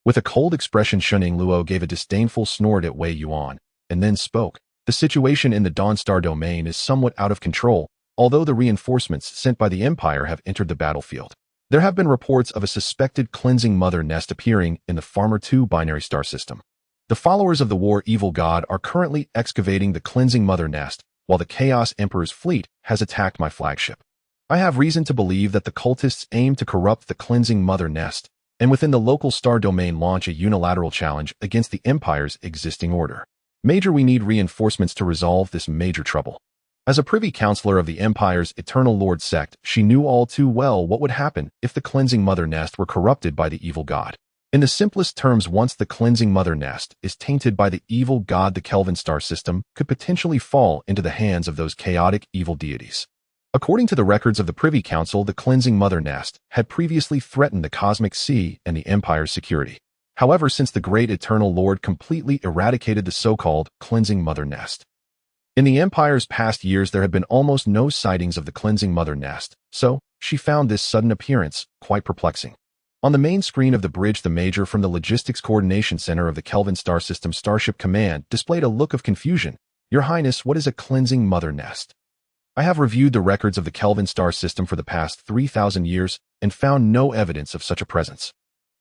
S1: With a cold expression, Shunning Luo gave a disdainful snort at Wei Yuan, and then spoke. "The situation in the Dawnstar domain is somewhat out of control, although the reinforcements sent by the Empire have entered the battlefield. There have been reports of a suspected cleansing mother nest appearing in the Farmer 2 binary star system. The followers of the War Evil God are currently excavating the cleansing mother nest, while the Chaos Emperor's fleet has attacked my flagship. I have reason to believe that the cultists aim to corrupt the cleansing mother nest, and within the local star domain launch a unilateral challenge against the Empire's existing order. Major, we need reinforcements to resolve this major trouble." As a Privy Councillor of the Empire's Eternal Lord sect, she knew all too well what would happen if the cleansing mother nest were corrupted by the evil god. In the simplest terms, once the cleansing mother nest is tainted by the evil god, the Kelvin Star system could potentially fall into the hands of those chaotic evil deities. According to the records of the Privy Council, the cleansing mother nest had previously threatened the cosmic sea and the Empire's security. However, since the great Eternal Lord completely eradicated the so-called cleansing mother nest. In the Empire's past years, there had been almost no sightings of the cleansing mother nest, so she found this sudden appearance quite perplexing. On the main screen of the bridge, the major from the Logistics Coordination Center of the Kelvin Star System Starship Command displayed a look of confusion. "Your Highness, what is a cleansing mother nest?" "I have reviewed the records of the Kelvin Star system for the past 3,000 years and found no evidence of such a presence."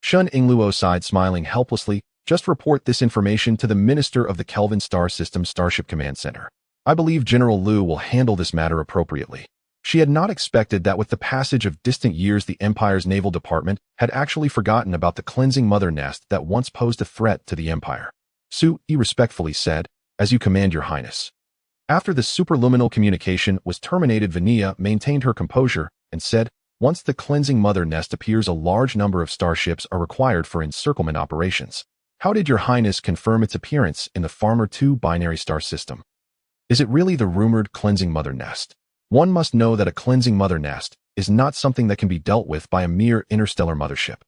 S1: Shunning Luo sighed, smiling helplessly. "Just report this information to the Minister of the Kelvin Star System Starship Command Center. I believe General Lu will handle this matter appropriately." She had not expected that with the passage of distant years, the Empire's Naval Department had actually forgotten about the cleansing mother nest that once posed a threat to the Empire. Su E respectfully said, "As you command, Your Highness." After the superluminal communication was terminated, Vanilla maintained her composure and said, "Once the cleansing mother nest appears, a large number of starships are required for encirclement operations. How did Your Highness confirm its appearance in the Farmer 2 binary star system? Is it really the rumored cleansing mother nest? One must know that a cleansing mother nest is not something that can be dealt with by a mere interstellar mothership."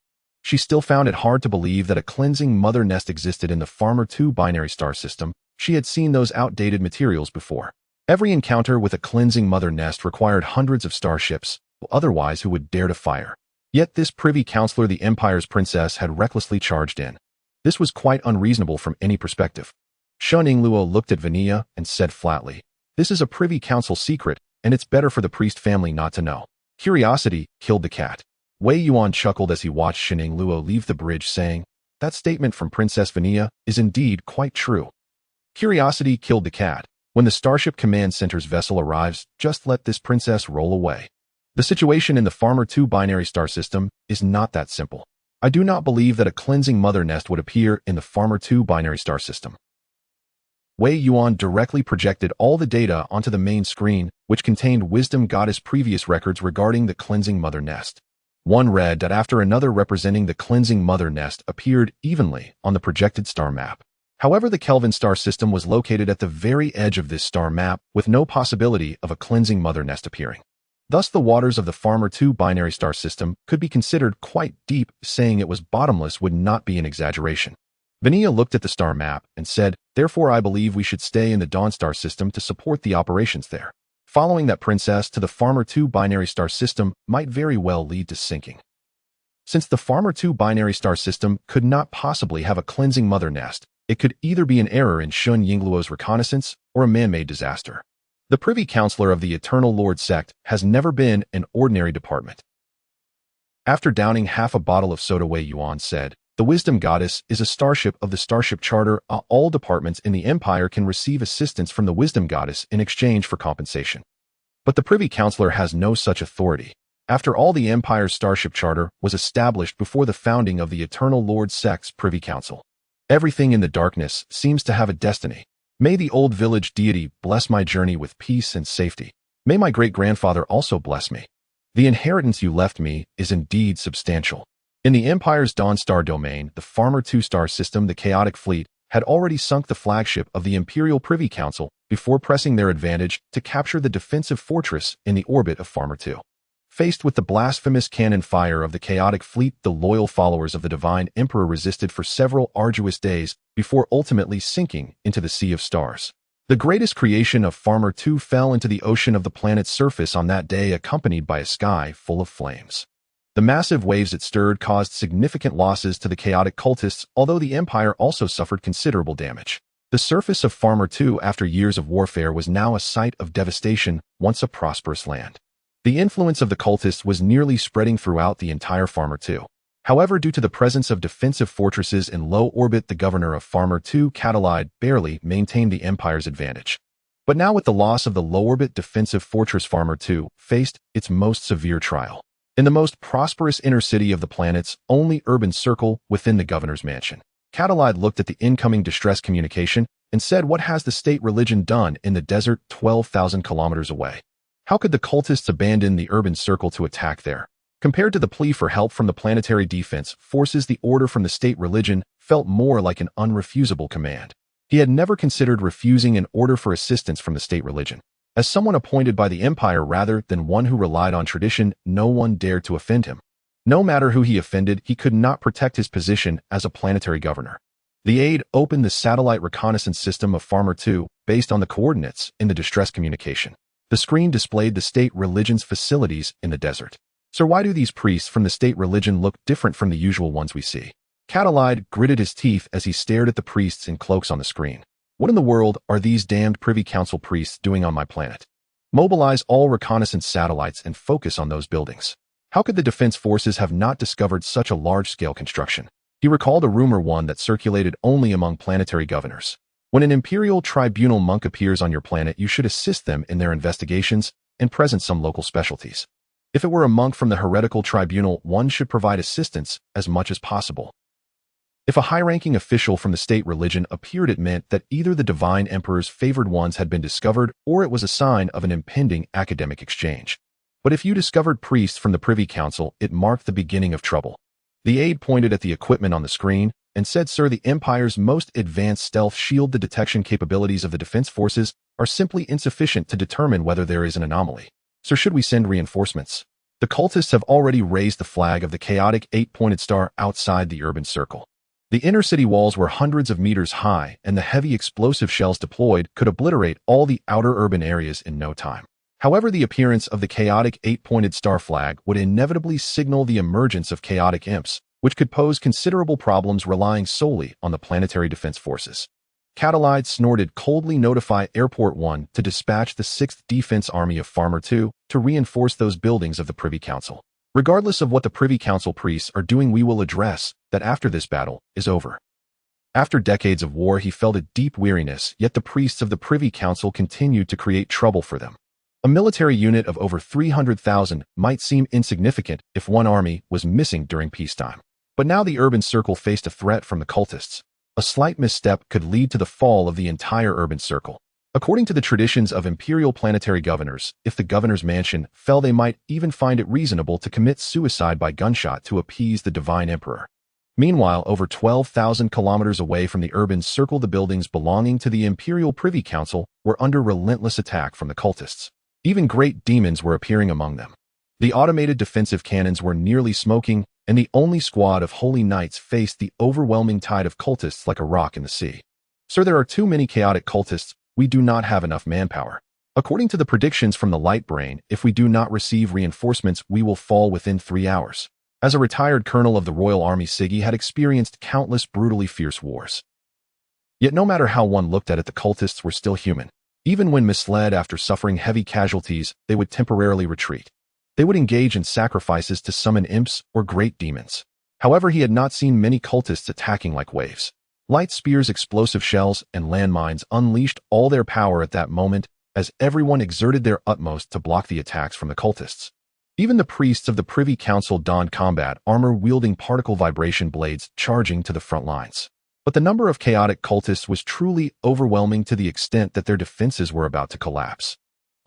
S1: She still found it hard to believe that a cleansing mother nest existed in the Farmer 2 binary star system. She had seen those outdated materials before. Every encounter with a cleansing mother nest required hundreds of starships, otherwise who would dare to fire? Yet this Privy Councillor, the Empire's princess, had recklessly charged in. This was quite unreasonable from any perspective. Shunning Luo looked at Vanilla and said flatly, "This is a Privy Council secret, and it's better for the priest family not to know." Curiosity killed the cat. Wei Yuan chuckled as he watched Shunning Luo leave the bridge, saying, "That statement from Princess Vanilla is indeed quite true." Curiosity killed the cat. When the Starship Command Center's vessel arrives, just let this princess roll away. The situation in the Farmer 2 binary star system is not that simple. I do not believe that a cleansing mother nest would appear in the Farmer 2 binary star system. Wei Yuan directly projected all the data onto the main screen, which contained Wisdom Goddess previous records regarding the Cleansing Mother Nest. One read that after another representing the Cleansing Mother Nest appeared evenly on the projected star map. However, the Kelvin star system was located at the very edge of this star map, with no possibility of a Cleansing Mother Nest appearing. Thus, the waters of the Farmer 2 binary star system could be considered quite deep. Saying it was bottomless would not be an exaggeration. Vanilla looked at the star map and said, "Therefore I believe we should stay in the Dawn star system to support the operations there. Following that princess to the Farmer 2 binary star system might very well lead to sinking." Since the Farmer 2 binary star system could not possibly have a Cleansing Mother Nest, it could either be an error in Shun Yingluo's reconnaissance or a man-made disaster. The Privy Councilor of the Eternal Lord sect has never been an ordinary department. After downing half a bottle of soda, Wei Yuan said, "The Wisdom Goddess is a starship of the Starship Charter. All departments in the Empire can receive assistance from the Wisdom Goddess in exchange for compensation. But the Privy Councilor has no such authority. After all, the Empire's Starship Charter was established before the founding of the Eternal Lord sect's Privy Council. Everything in the darkness seems to have a destiny. May the old village deity bless my journey with peace and safety. May my great-grandfather also bless me. The inheritance you left me is indeed substantial." In the Empire's Dawn Star domain, the Farmer 2 star system, the Chaotic Fleet, had already sunk the flagship of the Imperial Privy Council before pressing their advantage to capture the defensive fortress in the orbit of Farmer 2. Faced with the blasphemous cannon fire of the Chaotic Fleet, the loyal followers of the Divine Emperor resisted for several arduous days before ultimately sinking into the Sea of Stars. The greatest creation of Farmer 2 fell into the ocean of the planet's surface on that day, accompanied by a sky full of flames. The massive waves it stirred caused significant losses to the chaotic cultists, although the Empire also suffered considerable damage. The surface of Farmer 2 after years of warfare was now a site of devastation, once a prosperous land. The influence of the cultists was nearly spreading throughout the entire Farmer 2. However, due to the presence of defensive fortresses in low orbit, the governor of Farmer 2, Catalide, barely maintained the Empire's advantage. But now, with the loss of the low-orbit defensive fortress, Farmer 2 faced its most severe trial. In the most prosperous inner city of the planet's only urban circle within the governor's mansion, Catalide looked at the incoming distress communication and said, "What has the state religion done in the desert 12,000 kilometers away? How could the cultists abandon the urban circle to attack there?" Compared to the plea for help from the planetary defense forces, the order from the state religion felt more like an unrefusable command. He had never considered refusing an order for assistance from the state religion. As someone appointed by the Empire rather than one who relied on tradition, no one dared to offend him. No matter who he offended, he could not protect his position as a planetary governor. The aide opened the satellite reconnaissance system of Farmer 2 based on the coordinates in the distress communication. The screen displayed the state religion's facilities in the desert. "Sir, why do these priests from the state religion look different from the usual ones we see?" Catalide gritted his teeth as he stared at the priests in cloaks on the screen. "What in the world are these damned Privy Council priests doing on my planet? Mobilize all reconnaissance satellites and focus on those buildings. How could the defense forces have not discovered such a large-scale construction?" He recalled a rumor, one that circulated only among planetary governors. "When an Imperial tribunal monk appears on your planet, you should assist them in their investigations and present some local specialties. If it were a monk from the heretical tribunal, one should provide assistance as much as possible. If a high-ranking official from the state religion appeared, it meant that either the Divine Emperor's favored ones had been discovered or it was a sign of an impending academic exchange. But if you discovered priests from the Privy Council, it marked the beginning of trouble." The aide pointed at the equipment on the screen and said, "Sir, the Empire's most advanced stealth shield, the detection capabilities of the defense forces are simply insufficient to determine whether there is an anomaly. Sir, should we send reinforcements?" The cultists have already raised the flag of the chaotic 8-pointed star outside the urban circle. The inner city walls were hundreds of meters high, and the heavy explosive shells deployed could obliterate all the outer urban areas in no time. However, the appearance of the chaotic 8-pointed star flag would inevitably signal the emergence of chaotic imps, which could pose considerable problems relying solely on the planetary defense forces. Catalide snorted coldly. "Notify Airport 1 to dispatch the 6th Defense Army of Farmer 2 to reinforce those buildings of the Privy Council. Regardless of what the Privy Council priests are doing, we will address that after this battle is over." After decades of war, he felt a deep weariness, yet the priests of the Privy Council continued to create trouble for them. A military unit of over 300,000 might seem insignificant if one army was missing during peacetime. But now the urban circle faced a threat from the cultists. A slight misstep could lead to the fall of the entire urban circle. According to the traditions of imperial planetary governors, if the governor's mansion fell, they might even find it reasonable to commit suicide by gunshot to appease the divine emperor. Meanwhile, over 12,000 kilometers away from the urban circle, the buildings belonging to the Imperial Privy Council were under relentless attack from the cultists. Even great demons were appearing among them. The automated defensive cannons were nearly smoking, and the only squad of holy knights faced the overwhelming tide of cultists like a rock in the sea. Sir, there are too many chaotic cultists. We do not have enough manpower. According to the predictions from the Light Brain, if we do not receive reinforcements, we will fall within 3 hours. As a retired colonel of the Royal Army, Siggy had experienced countless brutally fierce wars. Yet no matter how one looked at it, the cultists were still human. Even when misled after suffering heavy casualties, they would temporarily retreat. They would engage in sacrifices to summon imps or great demons. However, he had not seen many cultists attacking like waves. Light spears, explosive shells, and landmines unleashed all their power at that moment as everyone exerted their utmost to block the attacks from the cultists. Even the priests of the Privy Council donned combat armor, wielding particle vibration blades, charging to the front lines. But the number of chaotic cultists was truly overwhelming to the extent that their defenses were about to collapse.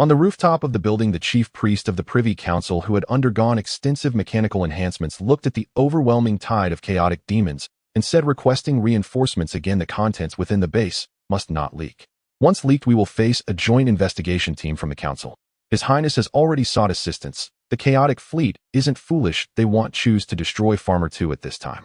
S1: On the rooftop of the building, the chief priest of the Privy Council, who had undergone extensive mechanical enhancements, looked at the overwhelming tide of chaotic demons and said, requesting reinforcements again, the contents within the base must not leak. Once leaked, we will face a joint investigation team from the council. His Highness has already sought assistance. The chaotic fleet isn't foolish. They won't choose to destroy Farmer 2 at this time.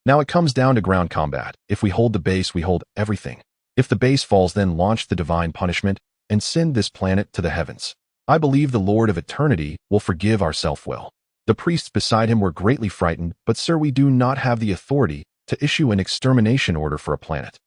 S1: Now it comes down to ground combat. If we hold the base, we hold everything. If the base falls, then launch the divine punishment and send this planet to the heavens. I believe the Lord of Eternity will forgive our self-will. The priests beside him were greatly frightened, but sir, we do not have the authority to issue an extermination order for a planet.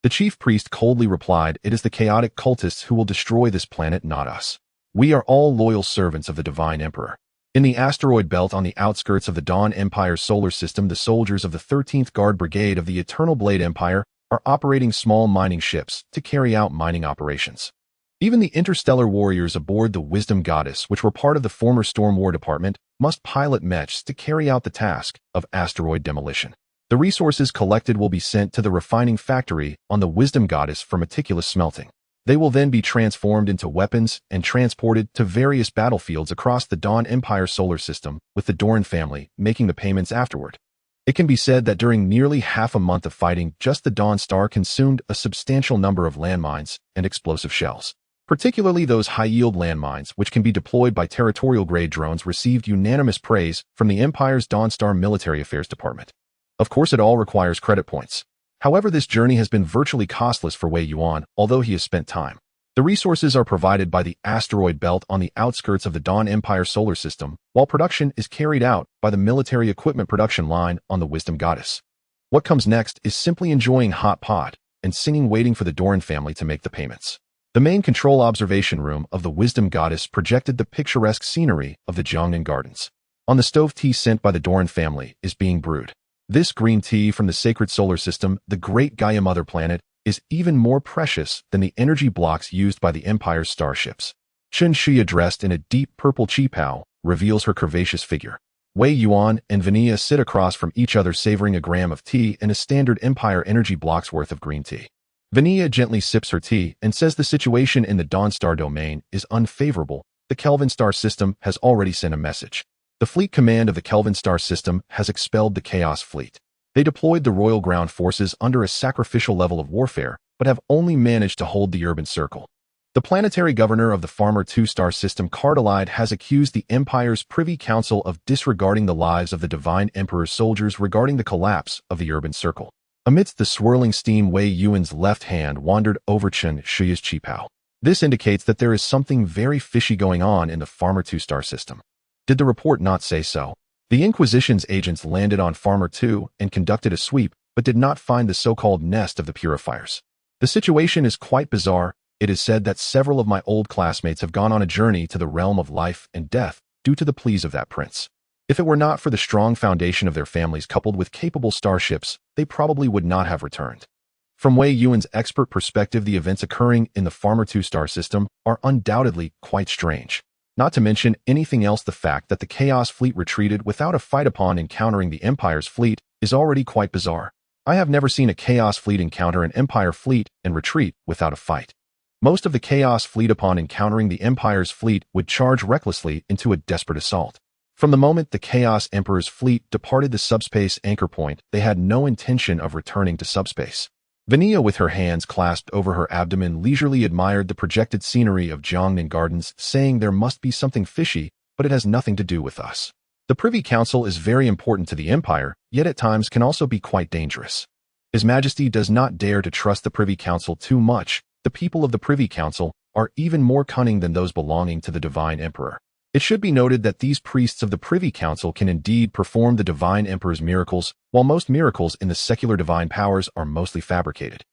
S1: The chief priest coldly replied, it is the chaotic cultists who will destroy this planet, not us. We are all loyal servants of the divine emperor. In the asteroid belt on the outskirts of the Dawn Empire solar system, the soldiers of the 13th Guard Brigade of the Eternal Blade Empire are operating small mining ships to carry out mining operations. Even the interstellar warriors aboard the Wisdom Goddess, which were part of the former Storm War Department, must pilot mechs to carry out the task of asteroid demolition. The resources collected will be sent to the refining factory on the Wisdom Goddess for meticulous smelting. They will then be transformed into weapons and transported to various battlefields across the Dawn Empire solar system, with the Doran family making the payments afterward. It can be said that during nearly half a month of fighting, just the Dawn Star consumed a substantial number of landmines and explosive shells. Particularly those high-yield landmines, which can be deployed by territorial-grade drones, received unanimous praise from the Empire's Dawn Star Military Affairs Department. Of course, it all requires credit points. However, this journey has been virtually costless for Wei Yuan, although he has spent time. The resources are provided by the asteroid belt on the outskirts of the Dawn Empire solar system, while production is carried out by the military equipment production line on the Wisdom Goddess. What comes next is simply enjoying hot pot and singing, waiting for the Doran family to make the payments. The main control observation room of the Wisdom Goddess projected the picturesque scenery of the Jiangnan Gardens. On the stove, tea sent by the Doran family is being brewed. This green tea from the sacred solar system, the great Gaia Mother planet, is even more precious than the energy blocks used by the Empire's starships. Chen Xia, dressed in a deep purple qipao, reveals her curvaceous figure. Wei Yuan and Vanilla sit across from each other, savoring a gram of tea and a standard Empire energy block's worth of green tea. Vanilla gently sips her tea and says the situation in the Dawn Star domain is unfavorable. The Kelvin Star system has already sent a message. The fleet command of the Kelvin Star system has expelled the Chaos Fleet. They deployed the Royal Ground Forces under a sacrificial level of warfare, but have only managed to hold the urban circle. The planetary governor of the Farmer 2 star system, Cardalide, has accused the Empire's Privy Council of disregarding the lives of the Divine Emperor's soldiers regarding the collapse of the urban circle. Amidst the swirling steam, Wei Yuan's left hand wandered over Chen Xia's qipao. This indicates that there is something very fishy going on in the Farmer 2 star system. Did the report not say so? The Inquisition's agents landed on Farmer 2 and conducted a sweep, but did not find the so-called nest of the purifiers. The situation is quite bizarre. It is said that several of my old classmates have gone on a journey to the realm of life and death due to the pleas of that prince. If it were not for the strong foundation of their families coupled with capable starships, they probably would not have returned. From Wei Yuan's expert perspective, the events occurring in the Farmer 2 star system are undoubtedly quite strange. Not to mention anything else, the fact that the Chaos Fleet retreated without a fight upon encountering the Empire's fleet is already quite bizarre. I have never seen a Chaos fleet encounter an Empire fleet and retreat without a fight. Most of the Chaos fleet upon encountering the Empire's fleet would charge recklessly into a desperate assault. From the moment the Chaos Emperor's fleet departed the subspace anchor point, they had no intention of returning to subspace. Vanilla, with her hands clasped over her abdomen, leisurely admired the projected scenery of Jiangnan Gardens, saying there must be something fishy, but it has nothing to do with us. The Privy Council is very important to the Empire, yet at times can also be quite dangerous. His Majesty does not dare to trust the Privy Council too much. The people of the Privy Council are even more cunning than those belonging to the Divine Emperor. It should be noted that these priests of the Privy Council can indeed perform the Divine Emperor's miracles, while most miracles in the secular divine powers are mostly fabricated.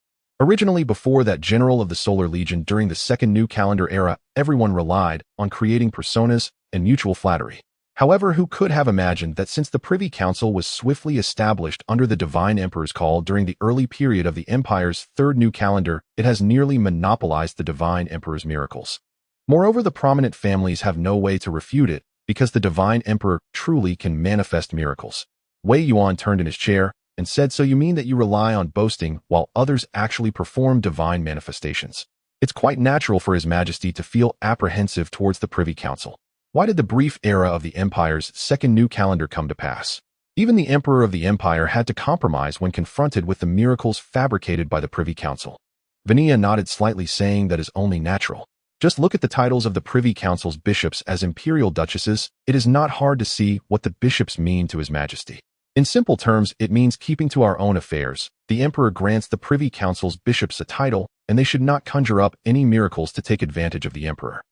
S1: Originally, before that general of the Solar Legion during the Second New Calendar era, everyone relied on creating personas and mutual flattery. However, who could have imagined that since the Privy Council was swiftly established under the Divine Emperor's call during the early period of the Empire's Third New Calendar, it has nearly monopolized the Divine Emperor's miracles. Moreover, the prominent families have no way to refute it, because the Divine Emperor truly can manifest miracles. Wei Yuan turned in his chair and said, "So you mean that you rely on boasting while others actually perform divine manifestations?" It's quite natural for His Majesty to feel apprehensive towards the Privy Council. Why did the brief era of the Empire's Second New Calendar come to pass? Even the Emperor of the Empire had to compromise when confronted with the miracles fabricated by the Privy Council. Vanilla nodded slightly, saying that is only natural. Just look at the titles of the Privy Council's bishops as Imperial duchesses. It is not hard to see what the bishops mean to His Majesty. In simple terms, it means keeping to our own affairs. The Emperor grants the Privy Council's bishops a title, and they should not conjure up any miracles to take advantage of the Emperor.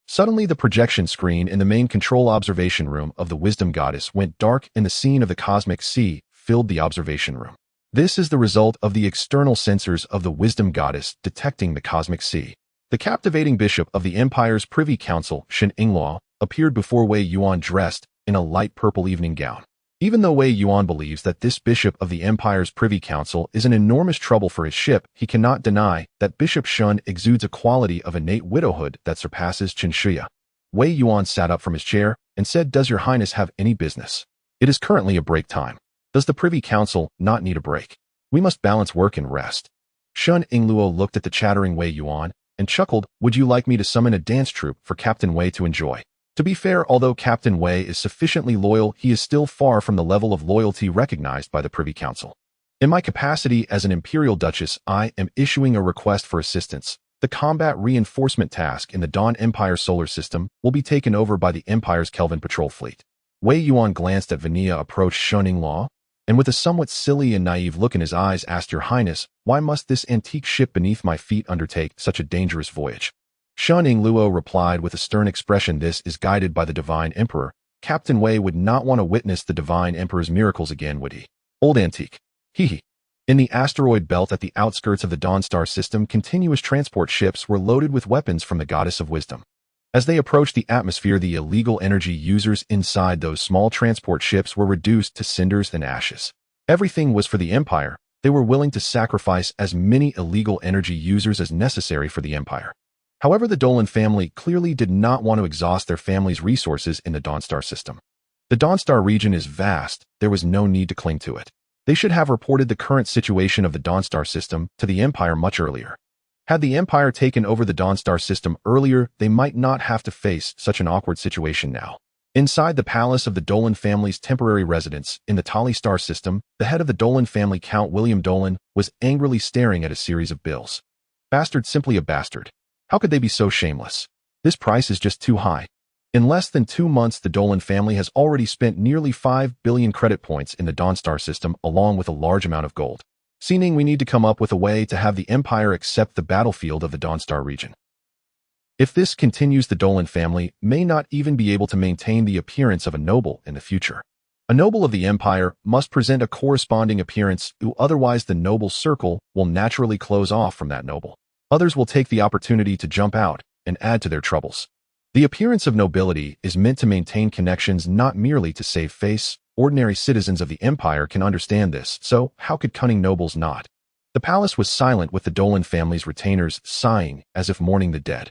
S1: Suddenly, the projection screen in the main control observation room of the Wisdom Goddess went dark, and the scene of the cosmic sea filled the observation room. This is the result of the external sensors of the Wisdom Goddess detecting the cosmic sea. The captivating bishop of the Empire's Privy Council, Shen Yingluo, appeared before Wei Yuan dressed in a light purple evening gown. Even though Wei Yuan believes that this bishop of the Empire's Privy Council is an enormous trouble for his ship, he cannot deny that Bishop Shun exudes a quality of innate widowhood that surpasses Qin Shiya. Wei Yuan sat up from his chair and said, "Does your highness have any business? It is currently a break time. Does the Privy Council not need a break? We must balance work and rest." Shen Yingluo looked at the chattering Wei Yuan and chuckled, "Would you like me to summon a dance troupe for Captain Wei to enjoy?" To be fair, although Captain Wei is sufficiently loyal, he is still far from the level of loyalty recognized by the Privy Council. In my capacity as an Imperial Duchess, I am issuing a request for assistance. The combat reinforcement task in the Dawn Empire solar system will be taken over by the Empire's Kelvin Patrol Fleet. Wei Yuan glanced at Vanilla, approached Shen Yingluo, and with a somewhat silly and naive look in his eyes asked, "Your Highness, why must this antique ship beneath my feet undertake such a dangerous voyage?" Shen Yingluo replied with a stern expression, "This is guided by the Divine Emperor. Captain Wei would not want to witness the Divine Emperor's miracles again, would he? Old antique. Hee. In the asteroid belt at the outskirts of the Dawnstar system, continuous transport ships were loaded with weapons from the Goddess of Wisdom. As they approached the atmosphere, the illegal energy users inside those small transport ships were reduced to cinders and ashes. Everything was for the Empire. They were willing to sacrifice as many illegal energy users as necessary for the Empire. However, the Dolan family clearly did not want to exhaust their family's resources in the Dawnstar system. The Dawnstar region is vast. There was no need to cling to it. They should have reported the current situation of the Dawnstar system to the Empire much earlier. Had the Empire taken over the Dawnstar system earlier, they might not have to face such an awkward situation now. Inside the palace of the Dolan family's temporary residence in the Tali Star system, the head of the Dolan family, Count William Dolan, was angrily staring at a series of bills. Bastard, simply a bastard. How could they be so shameless? This price is just too high. In less than 2 months, the Dolan family has already spent nearly 5 billion credit points in the Dawnstar system, along with a large amount of gold. Seeming we need to come up with a way to have the Empire accept the battlefield of the Dawnstar region. If this continues, the Dolan family may not even be able to maintain the appearance of a noble in the future. A noble of the Empire must present a corresponding appearance, otherwise the noble circle will naturally close off from that noble. Others will take the opportunity to jump out and add to their troubles. The appearance of nobility is meant to maintain connections, not merely to save face. Ordinary citizens of the Empire can understand this, so how could cunning nobles not? The palace was silent, with the Dolan family's retainers sighing as if mourning the dead.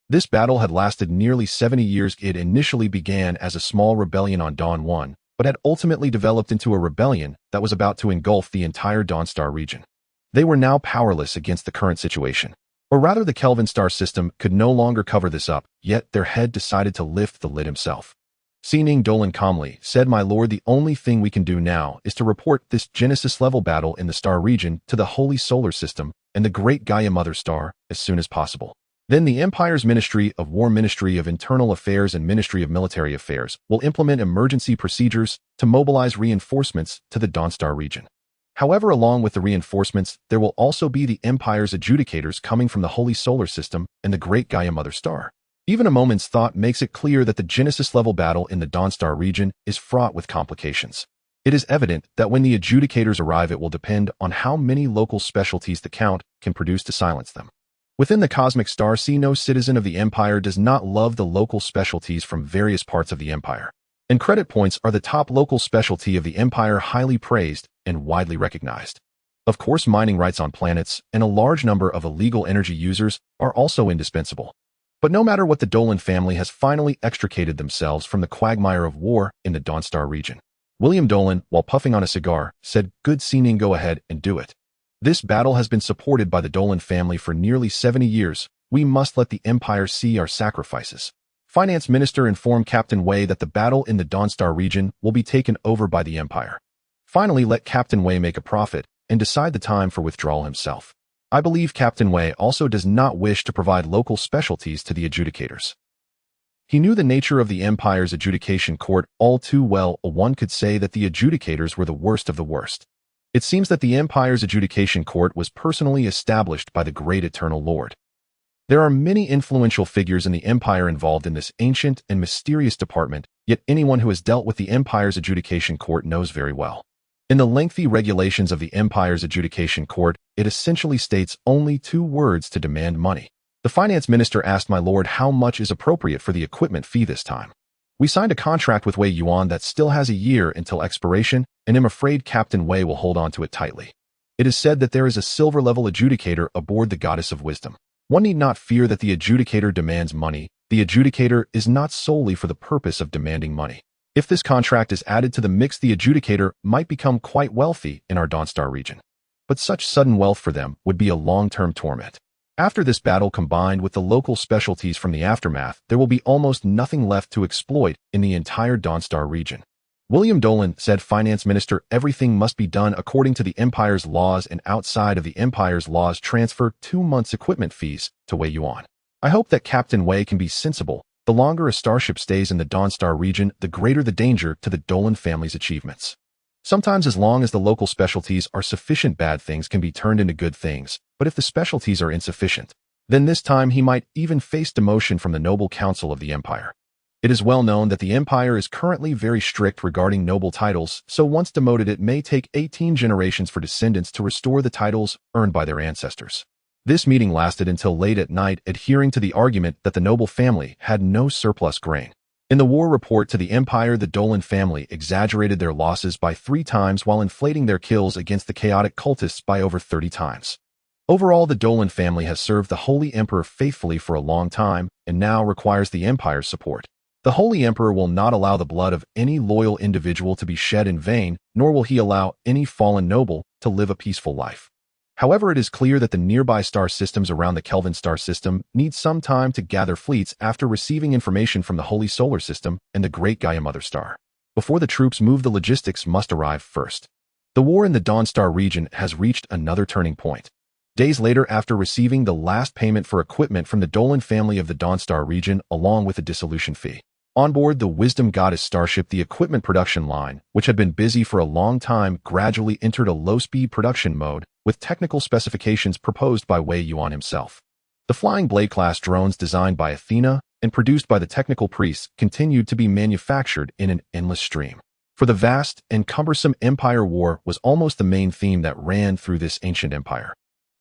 S1: This battle had lasted nearly 70 years. It initially began as a small rebellion on Dawn 1, but had ultimately developed into a rebellion that was about to engulf the entire Dawnstar region. They were now powerless against the current situation. Or rather, the Kelvin star system could no longer cover this up, yet their head decided to lift the lid himself. Seeing Dolan calmly said, "My lord, the only thing we can do now is to report this Genesis-level battle in the star region to the Holy Solar System and the Great Gaia Mother Star as soon as possible. Then the Empire's Ministry of War, Ministry of Internal Affairs, and Ministry of Military Affairs will implement emergency procedures to mobilize reinforcements to the Dawnstar region. However, along with the reinforcements, there will also be the Empire's adjudicators coming from the Holy Solar System and the Great Gaia Mother Star. Even a moment's thought makes it clear that the Genesis-level battle in the Dawnstar region is fraught with complications. It is evident that when the adjudicators arrive, it will depend on how many local specialties the Count can produce to silence them. Within the cosmic star sea, no citizen of the Empire does not love the local specialties from various parts of the Empire. And credit points are the top local specialty of the Empire, highly praised and widely recognized. Of course, mining rights on planets and a large number of illegal energy users are also indispensable. But no matter what, the Dolan family has finally extricated themselves from the quagmire of war in the Dawnstar region. William Dolan, while puffing on a cigar, said, "Good seaning, go ahead and do it. This battle has been supported by the Dolan family for nearly 70 years. We must let the Empire see our sacrifices." Finance Minister informed Captain Wei that the battle in the Dawnstar region will be taken over by the Empire. Finally, let Captain Wei make a profit and decide the time for withdrawal himself. I believe Captain Wei also does not wish to provide local specialties to the adjudicators. He knew the nature of the Empire's adjudication court all too well. One could say that the adjudicators were the worst of the worst. It seems that the Empire's adjudication court was personally established by the Great Eternal Lord. There are many influential figures in the Empire involved in this ancient and mysterious department, yet anyone who has dealt with the Empire's adjudication court knows very well. In the lengthy regulations of the Empire's adjudication court, it essentially states only 2 words to demand money. The finance minister asked, "My lord, how much is appropriate for the equipment fee this time?" "We signed a contract with Wei Yuan that still has a year until expiration, and I'm afraid Captain Wei will hold on to it tightly. It is said that there is a silver-level adjudicator aboard the Goddess of Wisdom. One need not fear that the adjudicator demands money. The adjudicator is not solely for the purpose of demanding money. If this contract is added to the mix, the adjudicator might become quite wealthy in our Dawnstar region. But such sudden wealth for them would be a long-term torment. After this battle, combined with the local specialties from the aftermath, there will be almost nothing left to exploit in the entire Dawnstar region." William Dolan said, "Finance Minister, everything must be done according to the Empire's laws, and outside of the Empire's laws, transfer 2 months' equipment fees to Wei Yuan. I hope that Captain Wei can be sensible. The longer a starship stays in the Dawnstar region, the greater the danger to the Dolan family's achievements. Sometimes, as long as the local specialties are sufficient, bad things can be turned into good things, but if the specialties are insufficient, then this time he might even face demotion from the Noble Council of the Empire. It is well known that the Empire is currently very strict regarding noble titles, so once demoted, it may take 18 generations for descendants to restore the titles earned by their ancestors." This meeting lasted until late at night, adhering to the argument that the noble family had no surplus grain. In the war report to the Empire, the Dolan family exaggerated their losses by 3 times while inflating their kills against the chaotic cultists by over 30 times. Overall, the Dolan family has served the Holy Emperor faithfully for a long time and now requires the Empire's support. The Holy Emperor will not allow the blood of any loyal individual to be shed in vain, nor will he allow any fallen noble to live a peaceful life. However, it is clear that the nearby star systems around the Kelvin star system need some time to gather fleets after receiving information from the Holy Solar System and the Great Gaia Mother Star. Before the troops move, the logistics must arrive first. The war in the Dawnstar region has reached another turning point. Days later, after receiving the last payment for equipment from the Dolan family of the Dawnstar region along with a dissolution fee, on board the Wisdom Goddess starship, the equipment production line, which had been busy for a long time, gradually entered a low-speed production mode with technical specifications proposed by Wei Yuan himself. The Flying Blade-class drones designed by Athena and produced by the technical priests continued to be manufactured in an endless stream. For the vast and cumbersome Empire, war was almost the main theme that ran through this ancient empire.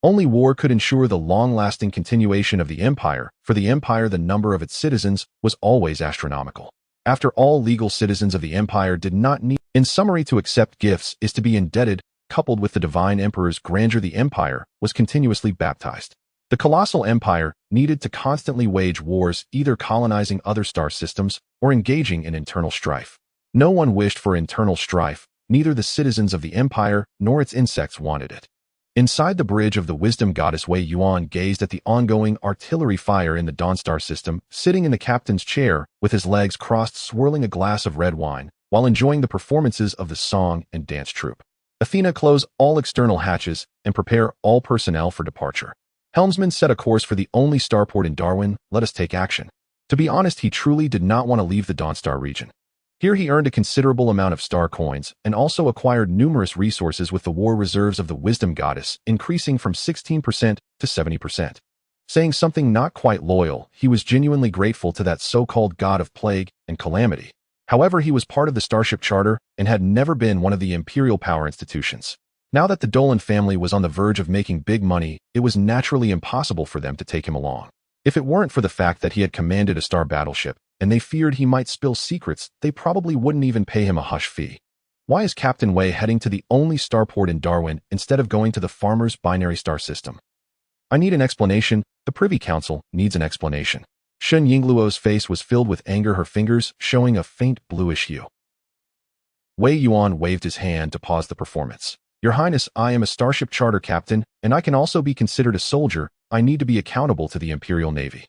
S1: Only war could ensure the long-lasting continuation of the Empire. For the Empire, the number of its citizens was always astronomical. After all, legal citizens of the Empire did not need, in summary, to accept gifts is to be indebted. Coupled with the divine emperor's grandeur, the Empire was continuously baptized. The colossal empire needed to constantly wage wars, either colonizing other star systems or engaging in internal strife. No one wished for internal strife, neither the citizens of the Empire nor its insects wanted it. Inside the bridge of the wisdom goddess, Wei Yuan gazed at the ongoing artillery fire in the Dawnstar system, sitting in the captain's chair with his legs crossed, swirling a glass of red wine, while enjoying the performances of the song and dance troupe. Athena, close all external hatches and prepare all personnel for departure. Helmsman, set a course for the only starport in Darwin. Let us take action. To be honest, he truly did not want to leave the Dawnstar region. Here he earned a considerable amount of star coins and also acquired numerous resources, with the war reserves of the wisdom goddess increasing from 16% to 70%. Saying something not quite loyal, he was genuinely grateful to that so-called god of plague and calamity. However, he was part of the Starship Charter and had never been one of the Imperial power institutions. Now that the Dolan family was on the verge of making big money, it was naturally impossible for them to take him along. If it weren't for the fact that he had commanded a star battleship, and they feared he might spill secrets, they probably wouldn't even pay him a hush fee. Why is Captain Wei heading to the only starport in Darwin instead of going to the farmer's binary star system? I need an explanation. The Privy Council needs an explanation. Shen Yingluo's face was filled with anger, her fingers showing a faint bluish hue. Wei Yuan waved his hand to pause the performance. Your Highness, I am a Starship Charter captain, and I can also be considered a soldier. I need to be accountable to the Imperial Navy.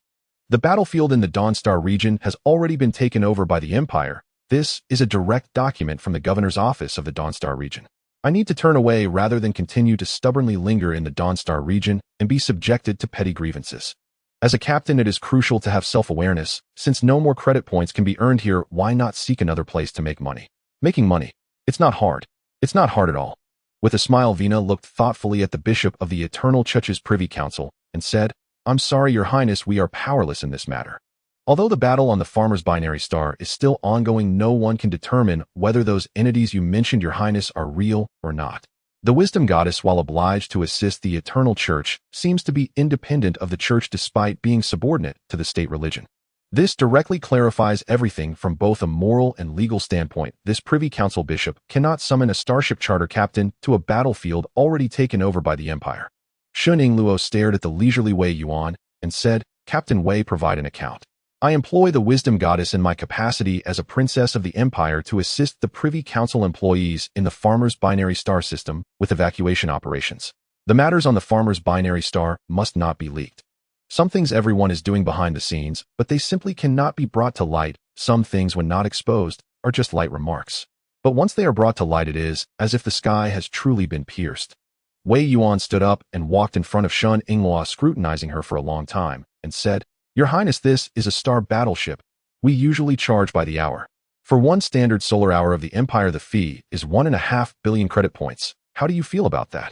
S1: The battlefield in the Dawnstar region has already been taken over by the Empire. This is a direct document from the Governor's office of the Dawnstar region. I need to turn away rather than continue to stubbornly linger in the Dawnstar region and be subjected to petty grievances. As a captain, it is crucial to have self-awareness. Since no more credit points can be earned here, why not seek another place to make money? Making money. It's not hard. It's not hard at all. With a smile, Vina looked thoughtfully at the Bishop of the Eternal Church's Privy Council and said, I'm sorry, Your Highness, we are powerless in this matter. Although the battle on the farmer's binary star is still ongoing, no one can determine whether those entities you mentioned, Your Highness, are real or not. The wisdom goddess, while obliged to assist the Eternal Church, seems to be independent of the Church despite being subordinate to the state religion. This directly clarifies everything from both a moral and legal standpoint. This Privy Council bishop cannot summon a Starship Charter captain to a battlefield already taken over by the Empire. Shen Yingluo stared at the leisurely Wei Yuan and said, Captain Wei, provide an account. I employ the wisdom goddess in my capacity as a princess of the Empire to assist the Privy Council employees in the farmer's binary star system with evacuation operations. The matters on the farmer's binary star must not be leaked. Some things everyone is doing behind the scenes, but they simply cannot be brought to light. Some things, when not exposed, are just light remarks. But once they are brought to light, it is as if the sky has truly been pierced. Wei Yuan stood up and walked in front of Shen Yingluo, scrutinizing her for a long time, and said, Your Highness, this is a star battleship. We usually charge by the hour. For one standard solar hour of the Empire, the fee is 1.5 billion credit points. How do you feel about that?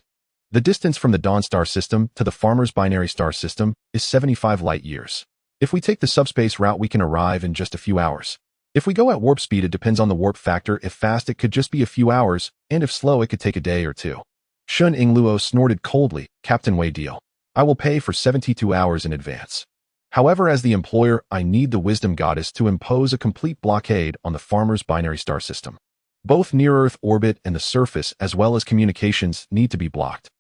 S1: The distance from the Dawnstar system to the farmer's binary star system is 75 light years. If we take the subspace route, we can arrive in just a few hours. If we go at warp speed, it depends on the warp factor. If fast, it could just be a few hours, and if slow, it could take a day or two. Shen Yingluo snorted coldly. Captain Wei, deal. I will pay for 72 hours in advance. However, as the employer, I need the wisdom goddess to impose a complete blockade on the farmer's binary star system. Both near-Earth orbit and the surface, as well as communications, need to be blocked.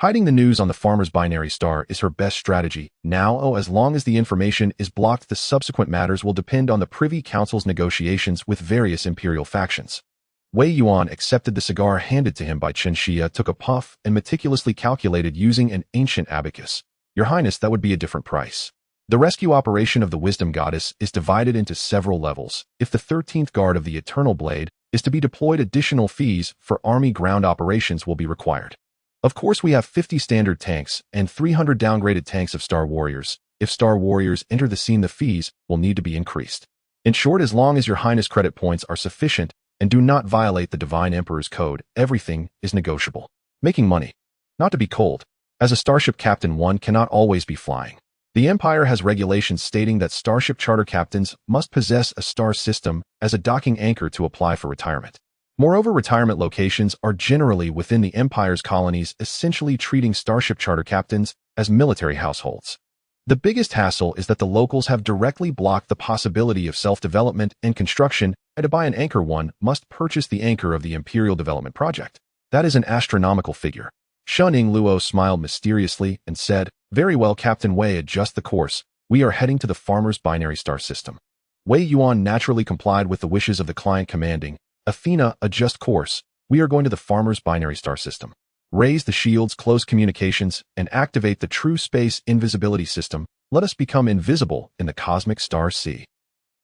S1: Hiding the news on the farmer's binary star is her best strategy. Now, as long as the information is blocked, the subsequent matters will depend on the Privy Council's negotiations with various Imperial factions. Wei Yuan accepted the cigar handed to him by Chen Xia, took a puff, and meticulously calculated using an ancient abacus. Your Highness, that would be a different price. The rescue operation of the Wisdom Goddess is divided into several levels. If the 13th Guard of the Eternal Blade is to be deployed, additional fees for Army ground operations will be required. Of course, we have 50 standard tanks and 300 downgraded tanks of Star Warriors. If Star Warriors enter the scene, the fees will need to be increased. In short, as long as Your Highness credit points are sufficient and do not violate the Divine Emperor's code, everything is negotiable. Making money. Not to be cold. As a starship captain, one cannot always be flying. The Empire has regulations stating that Starship Charter captains must possess a star system as a docking anchor to apply for retirement. Moreover, retirement locations are generally within the Empire's colonies, essentially treating Starship Charter captains as military households. The biggest hassle is that the locals have directly blocked the possibility of self-development and construction, and to buy an anchor, one must purchase the anchor of the Imperial Development Project. That is an astronomical figure. Shen Yingluo smiled mysteriously and said, Very well, Captain Wei, adjust the course. We are heading to the farmer's binary star system. Wei Yuan naturally complied with the wishes of the client, commanding, Athena, adjust course. We are going to the farmer's binary star system. Raise the shields, close communications, and activate the true space invisibility system. Let us become invisible in the cosmic star sea.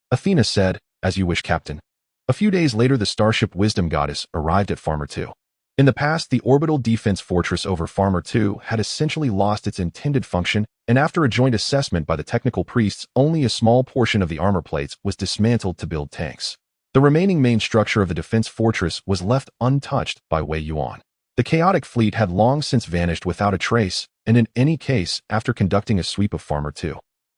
S1: Athena said, as you wish, Captain. A few days later, the starship Wisdom Goddess arrived at Farmer 2. In the past, the orbital defense fortress over Farmer 2 had essentially lost its intended function, and after a joint assessment by the technical priests, only a small portion of the armor plates was dismantled to build tanks. The remaining main structure of the defense fortress was left untouched by Wei Yuan. The chaotic fleet had long since vanished without a trace, and in any case, after conducting a sweep of Farmer 2.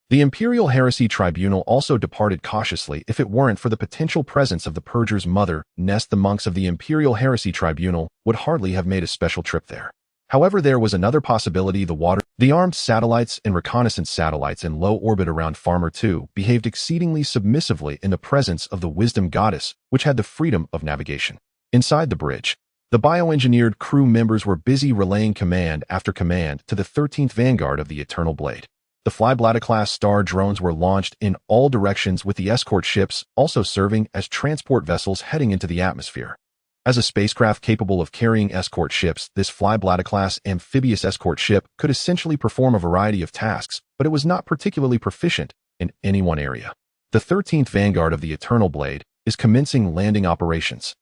S1: The Imperial Heresy Tribunal also departed cautiously. If it weren't for the potential presence of the Purger's mother, Nest, the monks of the Imperial Heresy Tribunal would hardly have made a special trip there. However, there was another possibility. The armed satellites and reconnaissance satellites in low orbit around Farmer 2 behaved exceedingly submissively in the presence of the Wisdom Goddess, which had the freedom of navigation. Inside the bridge, the bioengineered crew members were busy relaying command after command to the 13th Vanguard of the Eternal Blade. The Flybladder-class star drones were launched in all directions, with the escort ships also serving as transport vessels heading into the atmosphere. As a spacecraft capable of carrying escort ships, this Flybladder-class amphibious escort ship could essentially perform a variety of tasks, but it was not particularly proficient in any one area. The 13th Vanguard of the Eternal Blade is commencing landing operations.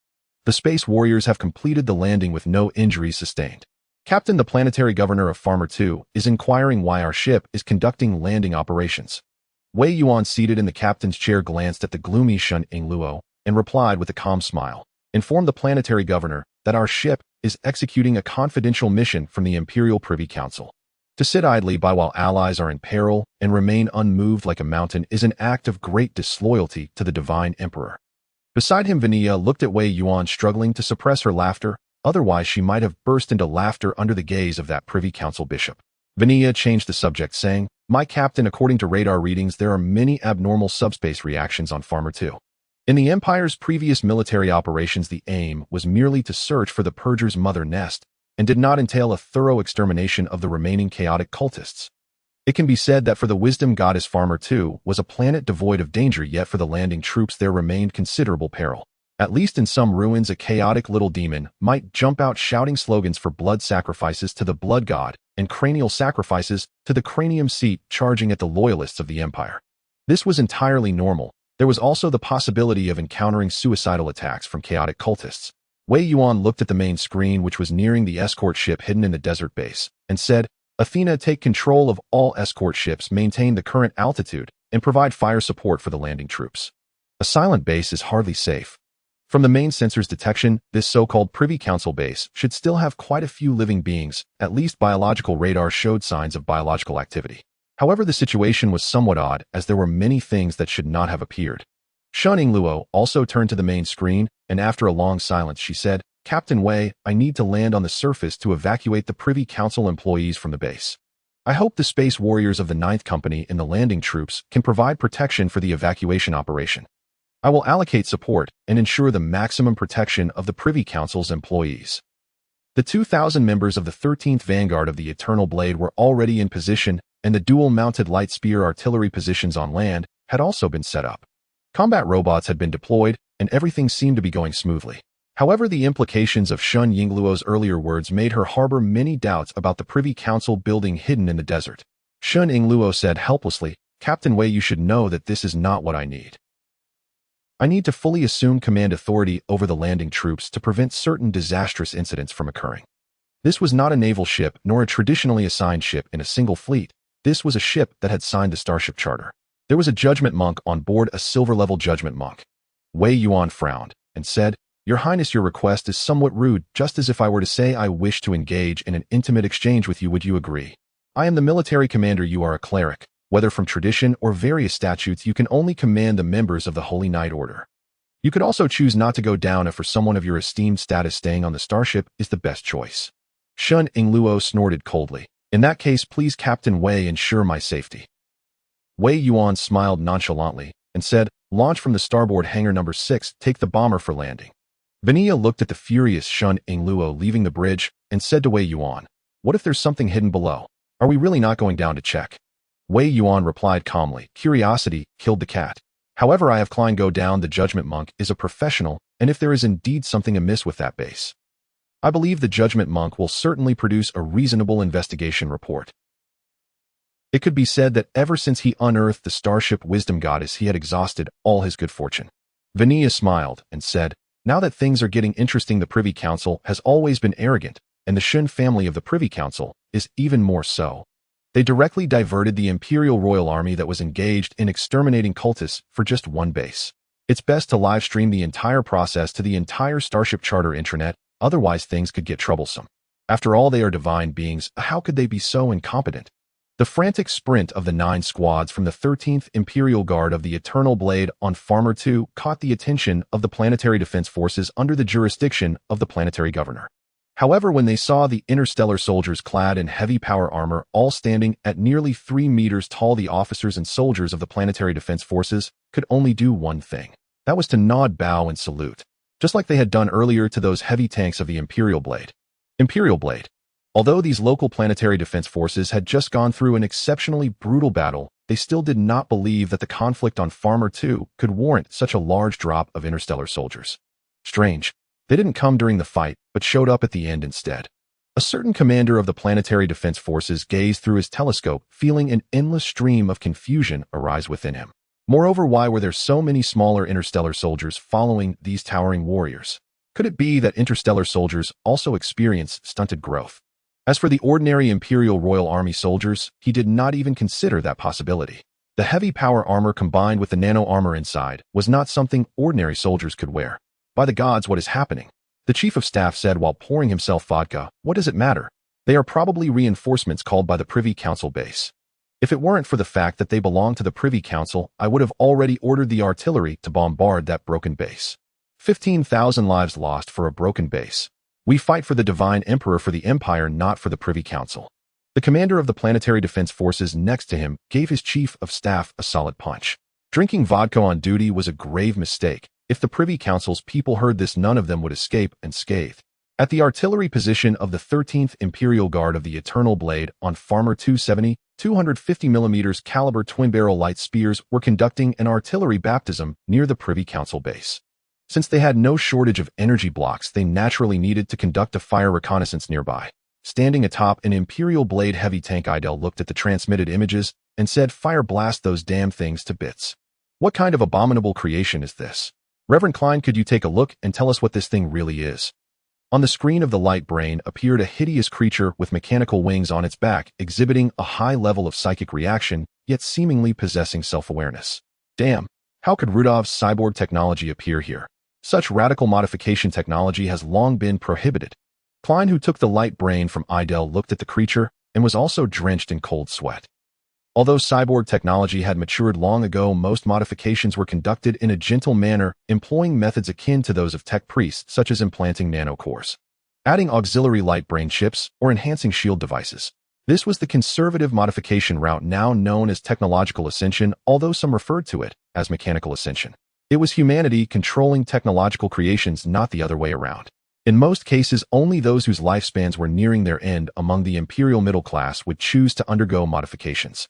S1: The Space Warriors have completed the landing with no injuries sustained. Captain, the planetary governor of Farmer 2, is inquiring why our ship is conducting landing operations. Wei Yuan, seated in the captain's chair, glanced at the gloomy Shun Yingluo and replied with a calm smile. Inform the planetary governor that our ship is executing a confidential mission from the Imperial Privy Council. To sit idly by while allies are in peril and remain unmoved like a mountain is an act of great disloyalty to the divine emperor. Beside him, Vanilla looked at Wei Yuan, struggling to suppress her laughter. Otherwise, she might have burst into laughter under the gaze of that Privy Council bishop. Vanilla changed the subject, saying, My captain, according to radar readings, there are many abnormal subspace reactions on Farmer 2. In the Empire's previous military operations, the aim was merely to search for the Purger's mother, Nest, and did not entail a thorough extermination of the remaining chaotic cultists. It can be said that for the Wisdom Goddess, Farmer 2 was a planet devoid of danger, yet for the landing troops there remained considerable peril. At least in some ruins, a chaotic little demon might jump out shouting slogans for blood sacrifices to the blood god and cranial sacrifices to the cranium seat, charging at the loyalists of the Empire. This was entirely normal. There was also the possibility of encountering suicidal attacks from chaotic cultists. Wei Yuan looked at the main screen, which was nearing the escort ship hidden in the desert base, and said, Athena, take control of all escort ships, maintain the current altitude, and provide fire support for the landing troops. A silent base is hardly safe. From the main sensor's detection, this so-called Privy Council base should still have quite a few living beings. At least biological radar showed signs of biological activity. However, the situation was somewhat odd, as there were many things that should not have appeared. Shun Yingluo also turned to the main screen, and after a long silence she said, Captain Wei, I need to land on the surface to evacuate the Privy Council employees from the base. I hope the Space Warriors of the 9th Company and the landing troops can provide protection for the evacuation operation. I will allocate support and ensure the maximum protection of the Privy Council's employees. The 2,000 members of the 13th Vanguard of the Eternal Blade were already in position, and the dual-mounted light spear artillery positions on land had also been set up. Combat robots had been deployed, and everything seemed to be going smoothly. However, the implications of Shun Yingluo's earlier words made her harbor many doubts about the Privy Council building hidden in the desert. Shun Yingluo said helplessly, Captain Wei, you should know that this is not what I need. I need to fully assume command authority over the landing troops to prevent certain disastrous incidents from occurring. This was not a naval ship nor a traditionally assigned ship in a single fleet. This was a ship that had signed the Starship Charter. There was a judgment monk on board, a silver-level judgment monk. Wei Yuan frowned and said, Your Highness, your request is somewhat rude, just as if I were to say I wish to engage in an intimate exchange with you. Would you agree? I am the military commander, you are a cleric. Whether from tradition or various statutes, you can only command the members of the Holy Knight Order. You could also choose not to go down if for someone of your esteemed status staying on the starship is the best choice. Shun Yingluo snorted coldly. In that case, please, Captain Wei, ensure my safety. Wei Yuan smiled nonchalantly and said, Launch from the starboard hangar number 6, take the bomber for landing. Vanilla looked at the furious Shun Yingluo leaving the bridge and said to Wei Yuan, What if there's something hidden below? Are we really not going down to check? Wei Yuan replied calmly, Curiosity killed the cat. However, I have Klein go down. The Judgment Monk is a professional, and if there is indeed something amiss with that base, I believe the Judgment Monk will certainly produce a reasonable investigation report. It could be said that ever since he unearthed the Starship Wisdom Goddess, he had exhausted all his good fortune. Vania smiled and said, now that things are getting interesting, the Privy Council has always been arrogant, and the Shun family of the Privy Council is even more so. They directly diverted the Imperial Royal Army that was engaged in exterminating cultists for just one base. It's best to live stream the entire process to the entire Starship Charter intranet, otherwise things could get troublesome. After all, they are divine beings, how could they be so incompetent? The frantic sprint of the 9 squads from the 13th Imperial Guard of the Eternal Blade on Farmer 2 caught the attention of the Planetary Defense Forces under the jurisdiction of the Planetary Governor. However, when they saw the interstellar soldiers clad in heavy power armor, all standing at nearly 3 meters tall, the officers and soldiers of the Planetary Defense Forces could only do one thing. That was to nod, bow, and salute, just like they had done earlier to those heavy tanks of the Imperial Blade. Imperial Blade. Although these local planetary defense forces had just gone through an exceptionally brutal battle, they still did not believe that the conflict on Farmer 2 could warrant such a large drop of interstellar soldiers. Strange. They didn't come during the fight, but showed up at the end instead. A certain commander of the planetary defense forces gazed through his telescope, feeling an endless stream of confusion arise within him. Moreover, why were there so many smaller interstellar soldiers following these towering warriors? Could it be that interstellar soldiers also experience stunted growth? As for the ordinary Imperial Royal Army soldiers, he did not even consider that possibility. The heavy power armor combined with the nano armor inside was not something ordinary soldiers could wear. By the gods, what is happening? The Chief of Staff said while pouring himself vodka. What does it matter? They are probably reinforcements called by the Privy Council base. If it weren't for the fact that they belong to the Privy Council, I would have already ordered the artillery to bombard that broken base. 15,000 lives lost for a broken base. We fight for the Divine Emperor, for the Empire, not for the Privy Council. The commander of the Planetary Defense Forces next to him gave his Chief of Staff a solid punch. Drinking vodka on duty was a grave mistake. If the Privy Council's people heard this, none of them would escape unscathed. At the artillery position of the 13th Imperial Guard of the Eternal Blade on Farmer 270, 250mm caliber twin-barrel light spears were conducting an artillery baptism near the Privy Council base. Since they had no shortage of energy blocks, they naturally needed to conduct a fire reconnaissance nearby. Standing atop an Imperial Blade heavy tank, Idel looked at the transmitted images and said, "Fire blast those damn things to bits. What kind of abominable creation is this? Reverend Klein, could you take a look and tell us what this thing really is?" On the screen of the light brain appeared a hideous creature with mechanical wings on its back, exhibiting a high level of psychic reaction, yet seemingly possessing self-awareness. Damn, how could Rudov's cyborg technology appear here? Such radical modification technology has long been prohibited. Klein, who took the light brain from Idel, looked at the creature and was also drenched in cold sweat. Although cyborg technology had matured long ago, most modifications were conducted in a gentle manner, employing methods akin to those of tech priests, such as implanting nanocores, adding auxiliary light brain chips, or enhancing shield devices. This was the conservative modification route, now known as technological ascension, although some referred to it as mechanical ascension. It was humanity controlling technological creations, not the other way around. In most cases, only those whose lifespans were nearing their end among the imperial middle class would choose to undergo modifications.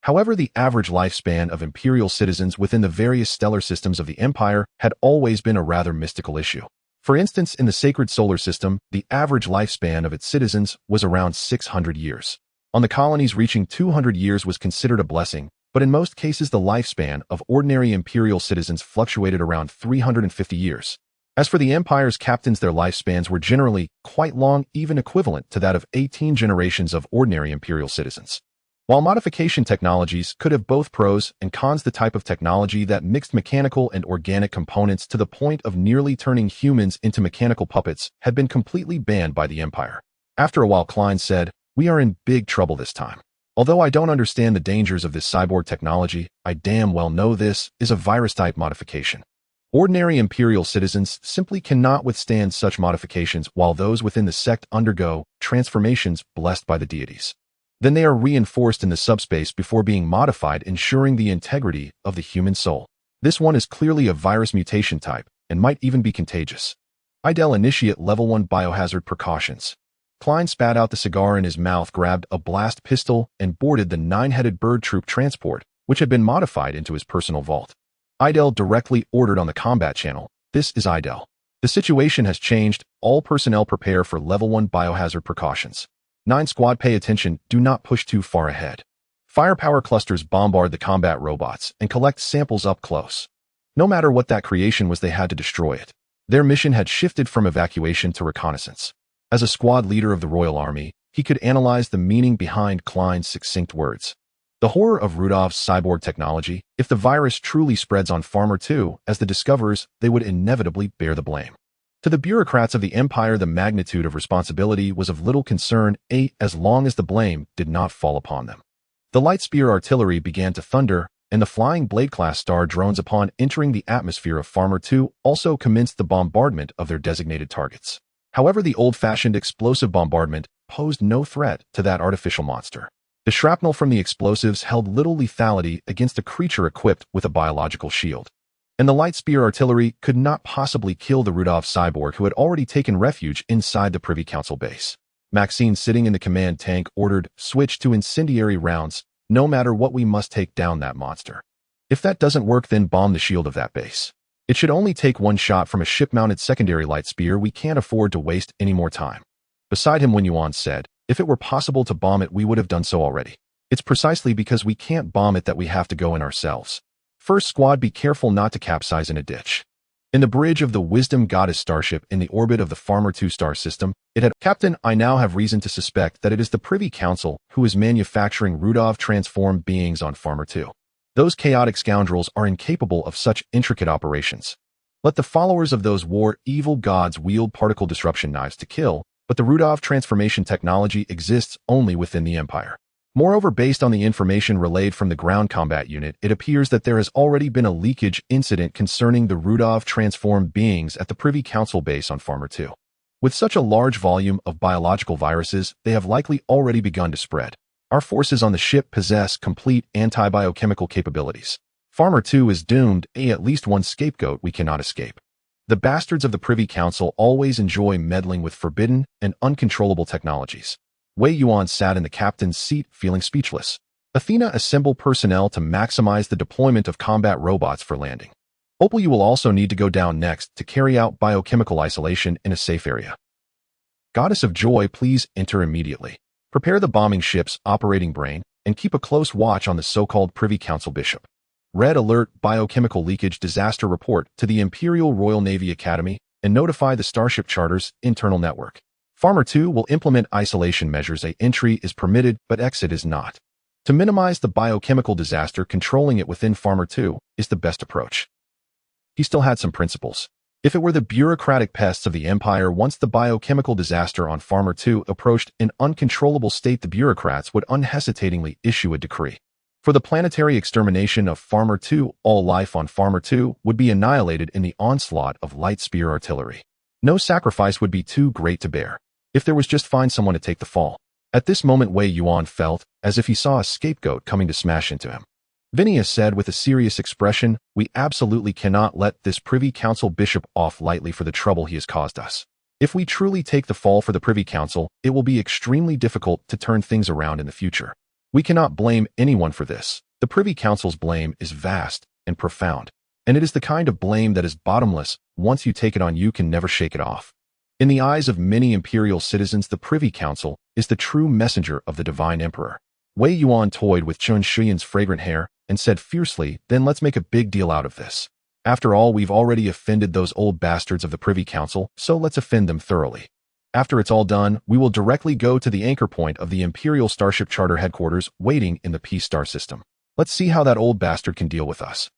S1: However, the average lifespan of Imperial citizens within the various stellar systems of the Empire had always been a rather mystical issue. For instance, in the Sacred Solar System, the average lifespan of its citizens was around 600 years. On the colonies, reaching 200 years was considered a blessing, but in most cases the lifespan of ordinary Imperial citizens fluctuated around 350 years. As for the Empire's captains, their lifespans were generally quite long, even equivalent to that of 18 generations of ordinary Imperial citizens. While modification technologies could have both pros and cons, the type of technology that mixed mechanical and organic components to the point of nearly turning humans into mechanical puppets had been completely banned by the Empire. After a while, Klein said, "We are in big trouble this time. Although I don't understand the dangers of this cyborg technology, I damn well know this is a virus-type modification. Ordinary Imperial citizens simply cannot withstand such modifications, while those within the sect undergo transformations blessed by the deities. Then they are reinforced in the subspace before being modified, ensuring the integrity of the human soul. This one is clearly a virus mutation type and might even be contagious. Idel, initiate level 1 biohazard precautions." Klein spat out the cigar in his mouth, grabbed a blast pistol, and boarded the 9-headed bird troop transport, which had been modified into his personal vault. Idel directly ordered on the combat channel, "This is Idel. The situation has changed. All personnel prepare for level 1 biohazard precautions. 9 squad pay attention, do not push too far ahead. Firepower clusters bombard the combat robots and collect samples up close." No matter what that creation was, they had to destroy it. Their mission had shifted from evacuation to reconnaissance. As a squad leader of the Royal Army, he could analyze the meaning behind Klein's succinct words. The horror of Rudolph's cyborg technology. If the virus truly spreads on Farmer 2, as the discoverers, they would inevitably bear the blame. To the bureaucrats of the Empire, the magnitude of responsibility was of little concern, as long as the blame did not fall upon them. The light spear artillery began to thunder, and the flying Blade-class star drones, upon entering the atmosphere of Farmer 2, also commenced the bombardment of their designated targets. However, the old-fashioned explosive bombardment posed no threat to that artificial monster. The shrapnel from the explosives held little lethality against a creature equipped with a biological shield. And the light spear artillery could not possibly kill the Rudolph cyborg, who had already taken refuge inside the Privy Council base. Maxine, sitting in the command tank, ordered, "Switch to incendiary rounds. No matter what, we must take down that monster. If that doesn't work, then bomb the shield of that base. It should only take one shot from a ship-mounted secondary light spear. We can't afford to waste any more time." Beside him, Wei Yuan said, "If it were possible to bomb it, we would have done so already. It's precisely because we can't bomb it that we have to go in ourselves. First squad, be careful not to capsize in a ditch." In the bridge of the Wisdom Goddess starship in the orbit of the Farmer 2 star system, it had, "Captain, I now have reason to suspect that it is the Privy Council who is manufacturing Rudolph transformed beings on Farmer 2. Those chaotic scoundrels are incapable of such intricate operations. Let the followers of those evil gods wield particle disruption knives to kill, but the Rudolph transformation technology exists only within the Empire." Moreover, based on the information relayed from the ground combat unit, it appears that there has already been a leakage incident concerning the Rudolph transformed beings at the Privy Council base on Farmer 2. With such a large volume of biological viruses, they have likely already begun to spread. Our forces on the ship possess complete anti-biochemical capabilities. Farmer 2 is doomed, at least one scapegoat we cannot escape. The bastards of the Privy Council always enjoy meddling with forbidden and uncontrollable technologies. Wei Yuan sat in the captain's seat, feeling speechless. "Athena, assemble personnel to maximize the deployment of combat robots for landing. Opal, you will also need to go down next to carry out biochemical isolation in a safe area. Goddess of Joy, please enter immediately. Prepare the bombing ship's operating brain and keep a close watch on the so-called Privy Council bishop. Red alert, biochemical leakage disaster report to the Imperial Royal Navy Academy and notify the Starship Charter's internal network. Farmer 2 will implement isolation measures. Entry is permitted, but exit is not. To minimize the biochemical disaster, controlling it within Farmer 2 is the best approach." He still had some principles. If it were the bureaucratic pests of the Empire, once the biochemical disaster on Farmer 2 approached an uncontrollable state, the bureaucrats would unhesitatingly issue a decree. For the planetary extermination of Farmer 2, all life on Farmer 2 would be annihilated in the onslaught of light spear artillery. No sacrifice would be too great to bear. If there was just find someone to take the fall. At this moment, Wei Yuan felt as if he saw a scapegoat coming to smash into him. Vinia said with a serious expression, "We absolutely cannot let this Privy Council bishop off lightly for the trouble he has caused us. If we truly take the fall for the Privy Council, it will be extremely difficult to turn things around in the future. We cannot blame anyone for this. The Privy Council's blame is vast and profound, and it is the kind of blame that is bottomless. Once you take it on, you can never shake it off. In the eyes of many Imperial citizens, the Privy Council is the true messenger of the Divine Emperor." Wei Yuan toyed with Chun Shiyan's fragrant hair and said fiercely, "Then let's make a big deal out of this. After all, we've already offended those old bastards of the Privy Council, so let's offend them thoroughly. After it's all done, we will directly go to the anchor point of the Imperial Starship Charter headquarters waiting in the Peace Star system. Let's see how that old bastard can deal with us."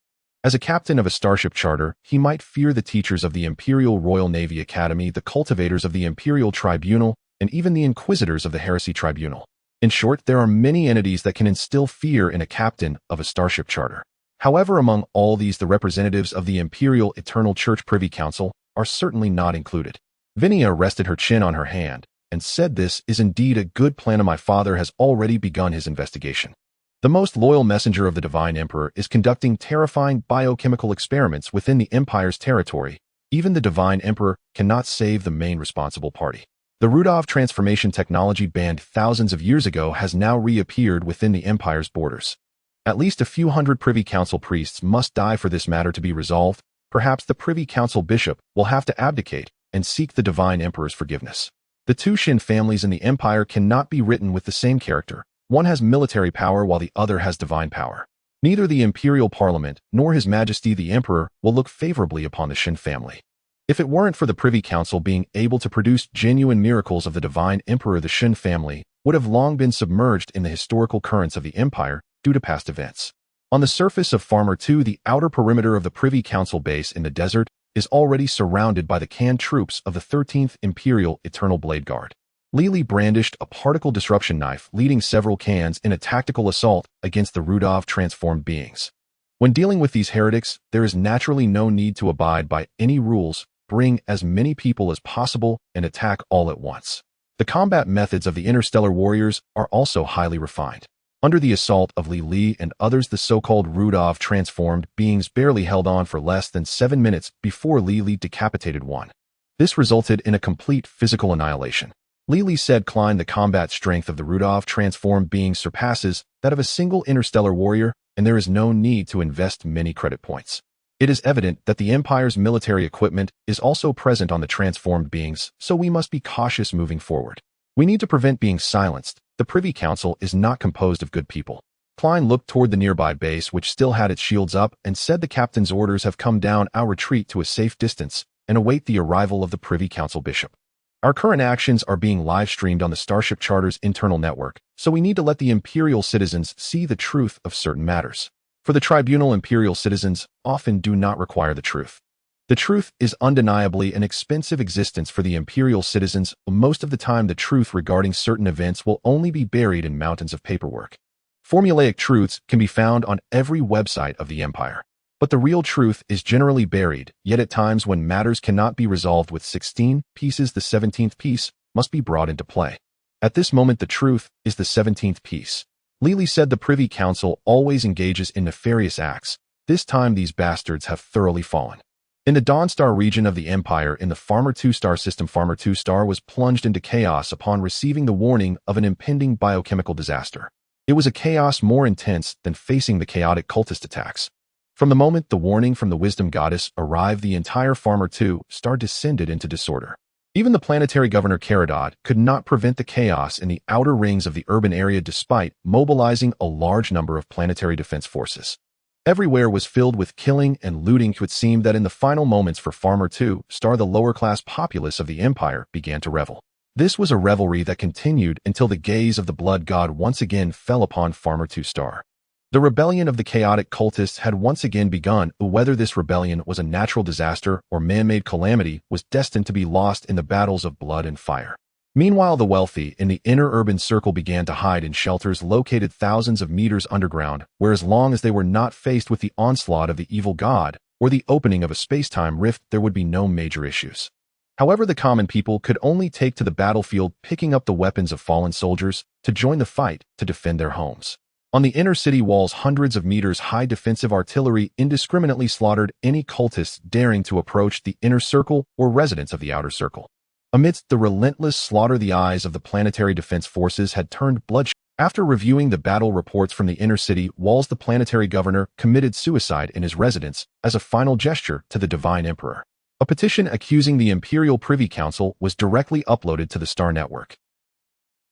S1: As a captain of a Starship Charter, he might fear the teachers of the Imperial Royal Navy Academy, the cultivators of the Imperial Tribunal, and even the inquisitors of the Heresy Tribunal. In short, there are many entities that can instill fear in a captain of a Starship Charter. However, among all these, the representatives of the Imperial Eternal Church Privy Council are certainly not included. Vinia rested her chin on her hand and said, "This is indeed a good plan, and my father has already begun his investigation. The most loyal messenger of the Divine Emperor is conducting terrifying biochemical experiments within the Empire's territory. Even the Divine Emperor cannot save the main responsible party. The Rudolph transformation technology banned thousands of years ago has now reappeared within the Empire's borders. At least a few hundred Privy Council priests must die for this matter to be resolved. Perhaps the Privy Council bishop will have to abdicate and seek the Divine Emperor's forgiveness. The two Shin families in the Empire cannot be written with the same character. One has military power while the other has divine power. Neither the Imperial Parliament nor His Majesty the Emperor will look favorably upon the Shin family. If it weren't for the Privy Council being able to produce genuine miracles of the Divine Emperor, the Shin family would have long been submerged in the historical currents of the Empire due to past events. On the surface of Farmer 2, the outer perimeter of the Privy Council base in the desert is already surrounded by the canned troops of the 13th Imperial Eternal Blade Guard. Lili brandished a particle disruption knife, leading several cans in a tactical assault against the Rudov transformed beings. When dealing with these heretics, there is naturally no need to abide by any rules. Bring as many people as possible and attack all at once. The combat methods of the interstellar warriors are also highly refined. Under the assault of Li and others, the so-called Rudov transformed beings barely held on for less than 7 minutes before Li decapitated one. This resulted in a complete physical annihilation. Li said Klein the combat strength of the Rudov transformed beings surpasses that of a single interstellar warrior, and there is no need to invest many credit points. It is evident that the Empire's military equipment is also present on the transformed beings, so we must be cautious moving forward. We need to prevent being silenced. The Privy Council is not composed of good people. Klein looked toward the nearby base, which still had its shields up, and said the captain's orders have come down. Our retreat to a safe distance and await the arrival of the Privy Council bishop. Our current actions are being live-streamed on the Starship Charter's internal network, so we need to let the Imperial citizens see the truth of certain matters. For the tribunal, Imperial citizens often do not require the truth. The truth is undeniably an expensive existence for the Imperial citizens. Most of the time, the truth regarding certain events will only be buried in mountains of paperwork. Formulaic truths can be found on every website of the Empire. But the real truth is generally buried, yet at times when matters cannot be resolved with 16 pieces, the 17th piece must be brought into play. At this moment, the truth is the 17th piece. Lili said the Privy Council always engages in nefarious acts. This time, these bastards have thoroughly fallen. In the Dawnstar region of the Empire, in the Farmer 2 star system, Farmer 2 star was plunged into chaos upon receiving the warning of an impending biochemical disaster. It was a chaos more intense than facing the chaotic cultist attacks. From the moment the warning from the Wisdom Goddess arrived, the entire Farmer 2 star descended into disorder. Even the planetary governor Caradod could not prevent the chaos in the outer rings of the urban area despite mobilizing a large number of planetary defense forces. Everywhere was filled with killing and looting. It would seem that in the final moments for Farmer 2 star, the lower-class populace of the Empire began to revel. This was a revelry that continued until the gaze of the Blood God once again fell upon Farmer 2 star. The rebellion of the chaotic cultists had once again begun. Whether this rebellion was a natural disaster or man-made calamity was destined to be lost in the battles of blood and fire. Meanwhile, the wealthy in the inner urban circle began to hide in shelters located thousands of meters underground, where as long as they were not faced with the onslaught of the evil god or the opening of a space-time rift, there would be no major issues. However, the common people could only take to the battlefield, picking up the weapons of fallen soldiers to join the fight to defend their homes. On the inner city walls, hundreds of meters high defensive artillery indiscriminately slaughtered any cultists daring to approach the inner circle or residents of the outer circle. Amidst the relentless slaughter, the eyes of the planetary defense forces had turned bloodshot. After reviewing the battle reports from the inner city walls, the planetary governor committed suicide in his residence as a final gesture to the Divine Emperor. A petition accusing the Imperial Privy Council was directly uploaded to the Star Network.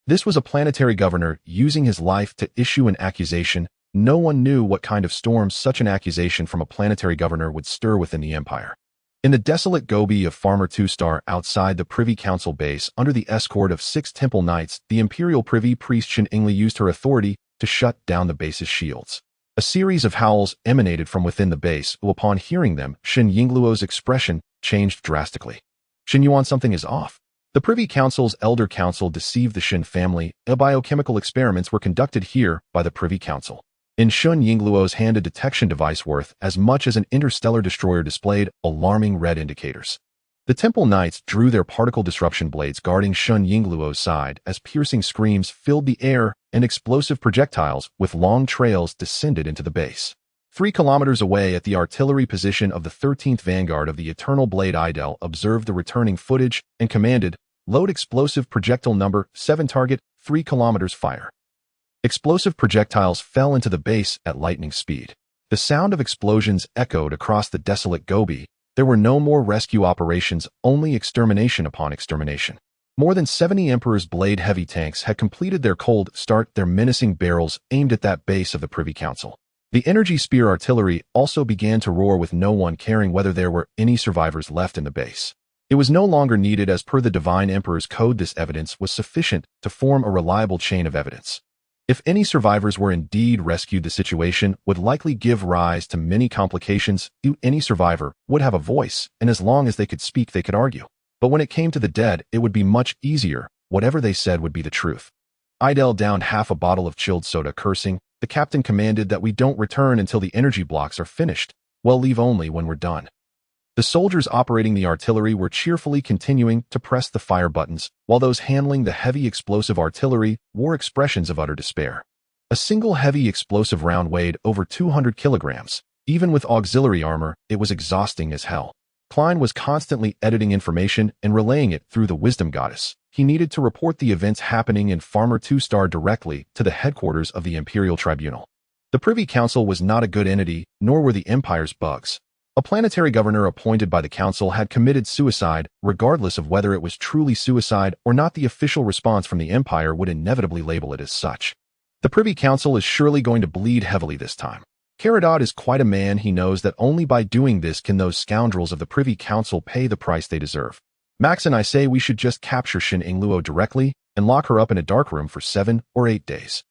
S1: This was a planetary governor using his life to issue an accusation. No one knew what kind of storm such an accusation from a planetary governor would stir within the Empire. In the desolate gobi of Farmer 2 star outside the Privy Council base, under the escort of 6 temple knights, the Imperial Privy Priest Shin Yinglu used her authority to shut down the base's shields. A series of howls emanated from within the base. Upon hearing them, Shin Yingluo's expression changed drastically. Shin Yuan, something is off. The Privy Council's elder council deceived the Shin family. Biochemical experiments were conducted here by the Privy Council. In Shin Yingluo's hand, a detection device worth as much as an interstellar destroyer displayed alarming red indicators. The Temple Knights drew their particle disruption blades, guarding Shin Yingluo's side as piercing screams filled the air and explosive projectiles with long trails descended into the base. 3 kilometers away at the artillery position of the 13th Vanguard of the Eternal Blade, Idel observed the returning footage and commanded, "Load explosive projectile number 7, target 3 kilometers, fire." Explosive projectiles fell into the base at lightning speed. The sound of explosions echoed across the desolate Gobi. There were no more rescue operations, only extermination upon extermination. More than 70 Emperor's Blade heavy tanks had completed their cold start, their menacing barrels aimed at that base of the Privy Council. The energy spear artillery also began to roar, with no one caring whether there were any survivors left in the base. It was no longer needed. As per the Divine Emperor's code, this evidence was sufficient to form a reliable chain of evidence. If any survivors were indeed rescued, the situation would likely give rise to many complications. Any survivor would have a voice, and as long as they could speak, they could argue. But when it came to the dead, it would be much easier. Whatever they said would be the truth. Idel downed half a bottle of chilled soda, cursing. The captain commanded that we don't return until the energy blocks are finished. Well, leave only when we're done. The soldiers operating the artillery were cheerfully continuing to press the fire buttons, while those handling the heavy explosive artillery wore expressions of utter despair. A single heavy explosive round weighed over 200 kilograms. Even with auxiliary armor, it was exhausting as hell. Klein was constantly editing information and relaying it through the Wisdom Goddess. He needed to report the events happening in Farmer 2-Star directly to the headquarters of the Imperial Tribunal. The Privy Council was not a good entity, nor were the Empire's bugs. A planetary governor appointed by the Council had committed suicide. Regardless of whether it was truly suicide or not, the official response from the Empire would inevitably label it as such. The Privy Council is surely going to bleed heavily this time. Caradot is quite a man. He knows that only by doing this can those scoundrels of the Privy Council pay the price they deserve. Max and I say we should just capture Shin Ingluo directly and lock her up in a dark room for 7 or 8 days.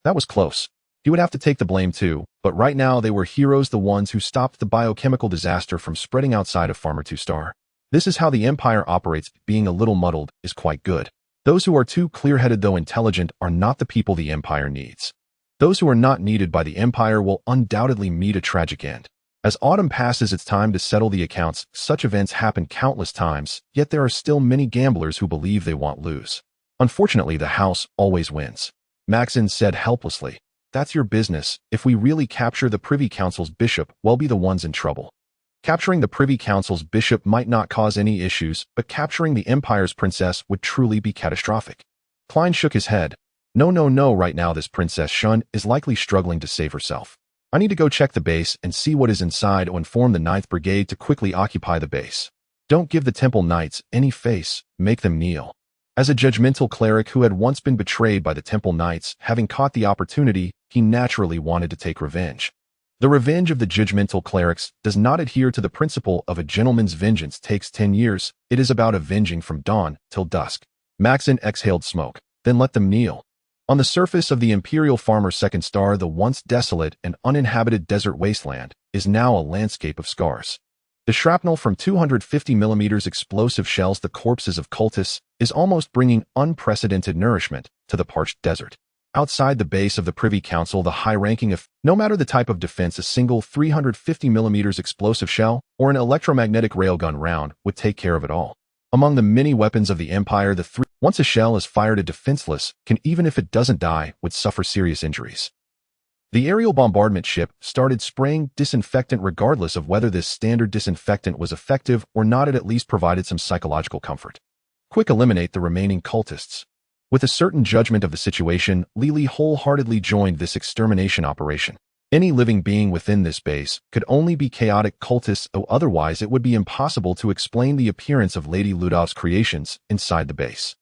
S1: That was close. He would have to take the blame too, but right now they were heroes, the ones who stopped the biochemical disaster from spreading outside of Farmer 2-Star. This is how the Empire operates. Being a little muddled is quite good. Those who are too clear-headed, though intelligent, are not the people the Empire needs. Those who are not needed by the Empire will undoubtedly meet a tragic end. As autumn passes, it's time to settle the accounts. Such events happen countless times, yet there are still many gamblers who believe they won't lose. Unfortunately, the house always wins. Maxon said helplessly. That's your business. If we really capture the Privy Council's bishop, we'll be the ones in trouble. Capturing the Privy Council's bishop might not cause any issues, but capturing the Empire's princess would truly be catastrophic. Klein shook his head. No, right now this Princess Shun is likely struggling to save herself. I need to go check the base and see what is inside or inform the 9th Brigade to quickly occupy the base. Don't give the Temple Knights any face, make them kneel. As a judgmental cleric who had once been betrayed by the Temple Knights, having caught the opportunity, he naturally wanted to take revenge. The revenge of the judgmental clerics does not adhere to the principle of a gentleman's vengeance takes 10 years. It is about avenging from dawn till dusk. Maxon exhaled smoke. Then let them kneel. On the surface of the Imperial Farmer 2nd Star, the once desolate and uninhabited desert wasteland is now a landscape of scars. The shrapnel from 250mm explosive shells, the corpses of cultists, is almost bringing unprecedented nourishment to the parched desert. Outside the base of the Privy Council, the high-ranking no matter the type of defense, a single 350mm explosive shell or an electromagnetic railgun round would take care of it all. Among the many weapons of the Empire, once a shell is fired, a defenseless can, even if it doesn't die, would suffer serious injuries. The aerial bombardment ship started spraying disinfectant. Regardless of whether this standard disinfectant was effective or not, it at least provided some psychological comfort. Quick, eliminate the remaining cultists. With a certain judgment of the situation, Lili wholeheartedly joined this extermination operation. Any living being within this base could only be chaotic cultists, or otherwise it would be impossible to explain the appearance of Lady Ludov's creations inside the base.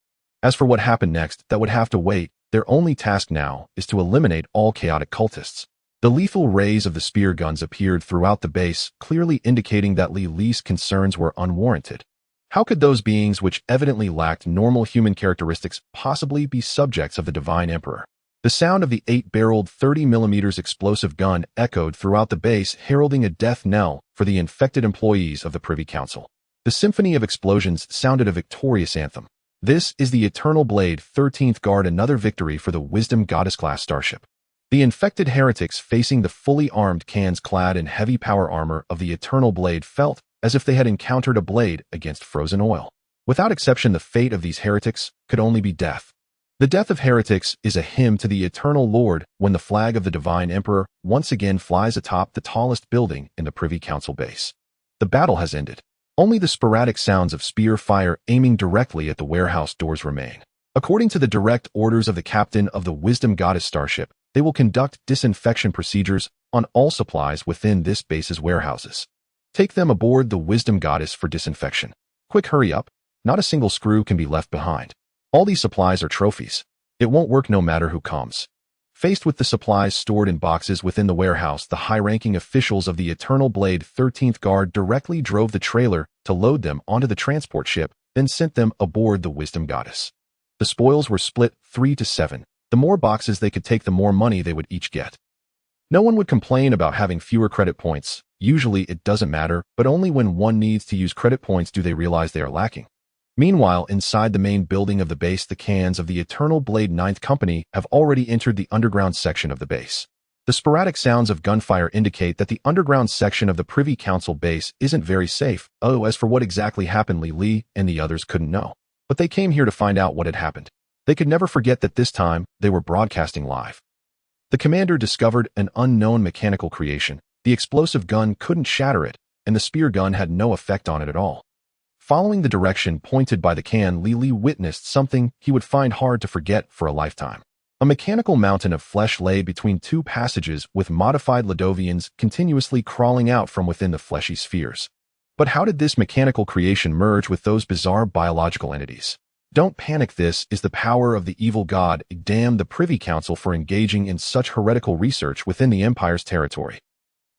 S1: As for what happened next, that would have to wait. Their only task now is to eliminate all chaotic cultists. The lethal rays of the spear guns appeared throughout the base, clearly indicating that Lili's concerns were unwarranted. How could those beings, which evidently lacked normal human characteristics, possibly be subjects of the Divine Emperor? The sound of the 8-barreled 30mm explosive gun echoed throughout the base, heralding a death knell for the infected employees of the Privy Council. The symphony of explosions sounded a victorious anthem. This is the Eternal Blade 13th Guard, another victory for the Wisdom Goddess-class starship. The infected heretics facing the fully armed cans clad in heavy power armor of the Eternal Blade felt as if they had encountered a blade against frozen oil. Without exception, the fate of these heretics could only be death. The death of heretics is a hymn to the Eternal Lord when the flag of the Divine Emperor once again flies atop the tallest building in the Privy Council base. The battle has ended. Only the sporadic sounds of spear fire aiming directly at the warehouse doors remain. According to the direct orders of the captain of the Wisdom Goddess starship, they will conduct disinfection procedures on all supplies within this base's warehouses. Take them aboard the Wisdom Goddess for disinfection. Quick, hurry up. Not a single screw can be left behind. All these supplies are trophies. It won't work no matter who comes. Faced with the supplies stored in boxes within the warehouse, the high-ranking officials of the Eternal Blade 13th Guard directly drove the trailer to load them onto the transport ship, then sent them aboard the Wisdom Goddess. The spoils were split 3 to 7. The more boxes they could take, the more money they would each get. No one would complain about having fewer credit points. Usually it doesn't matter, but only when one needs to use credit points do they realize they are lacking. Meanwhile, inside the main building of the base, the cans of the Eternal Blade 9th Company have already entered the underground section of the base. The sporadic sounds of gunfire indicate that the underground section of the Privy Council base isn't very safe. As for what exactly happened, Li and the others couldn't know. But they came here to find out what had happened. They could never forget that this time they were broadcasting live. The commander discovered an unknown mechanical creation. The explosive gun couldn't shatter it, and the spear gun had no effect on it at all. Following the direction pointed by the can, Li witnessed something he would find hard to forget for a lifetime. A mechanical mountain of flesh lay between two passages with modified Ladovians continuously crawling out from within the fleshy spheres. But how did this mechanical creation merge with those bizarre biological entities? Don't panic, this is the power of the evil god. Damn the Privy Council for engaging in such heretical research within the Empire's territory.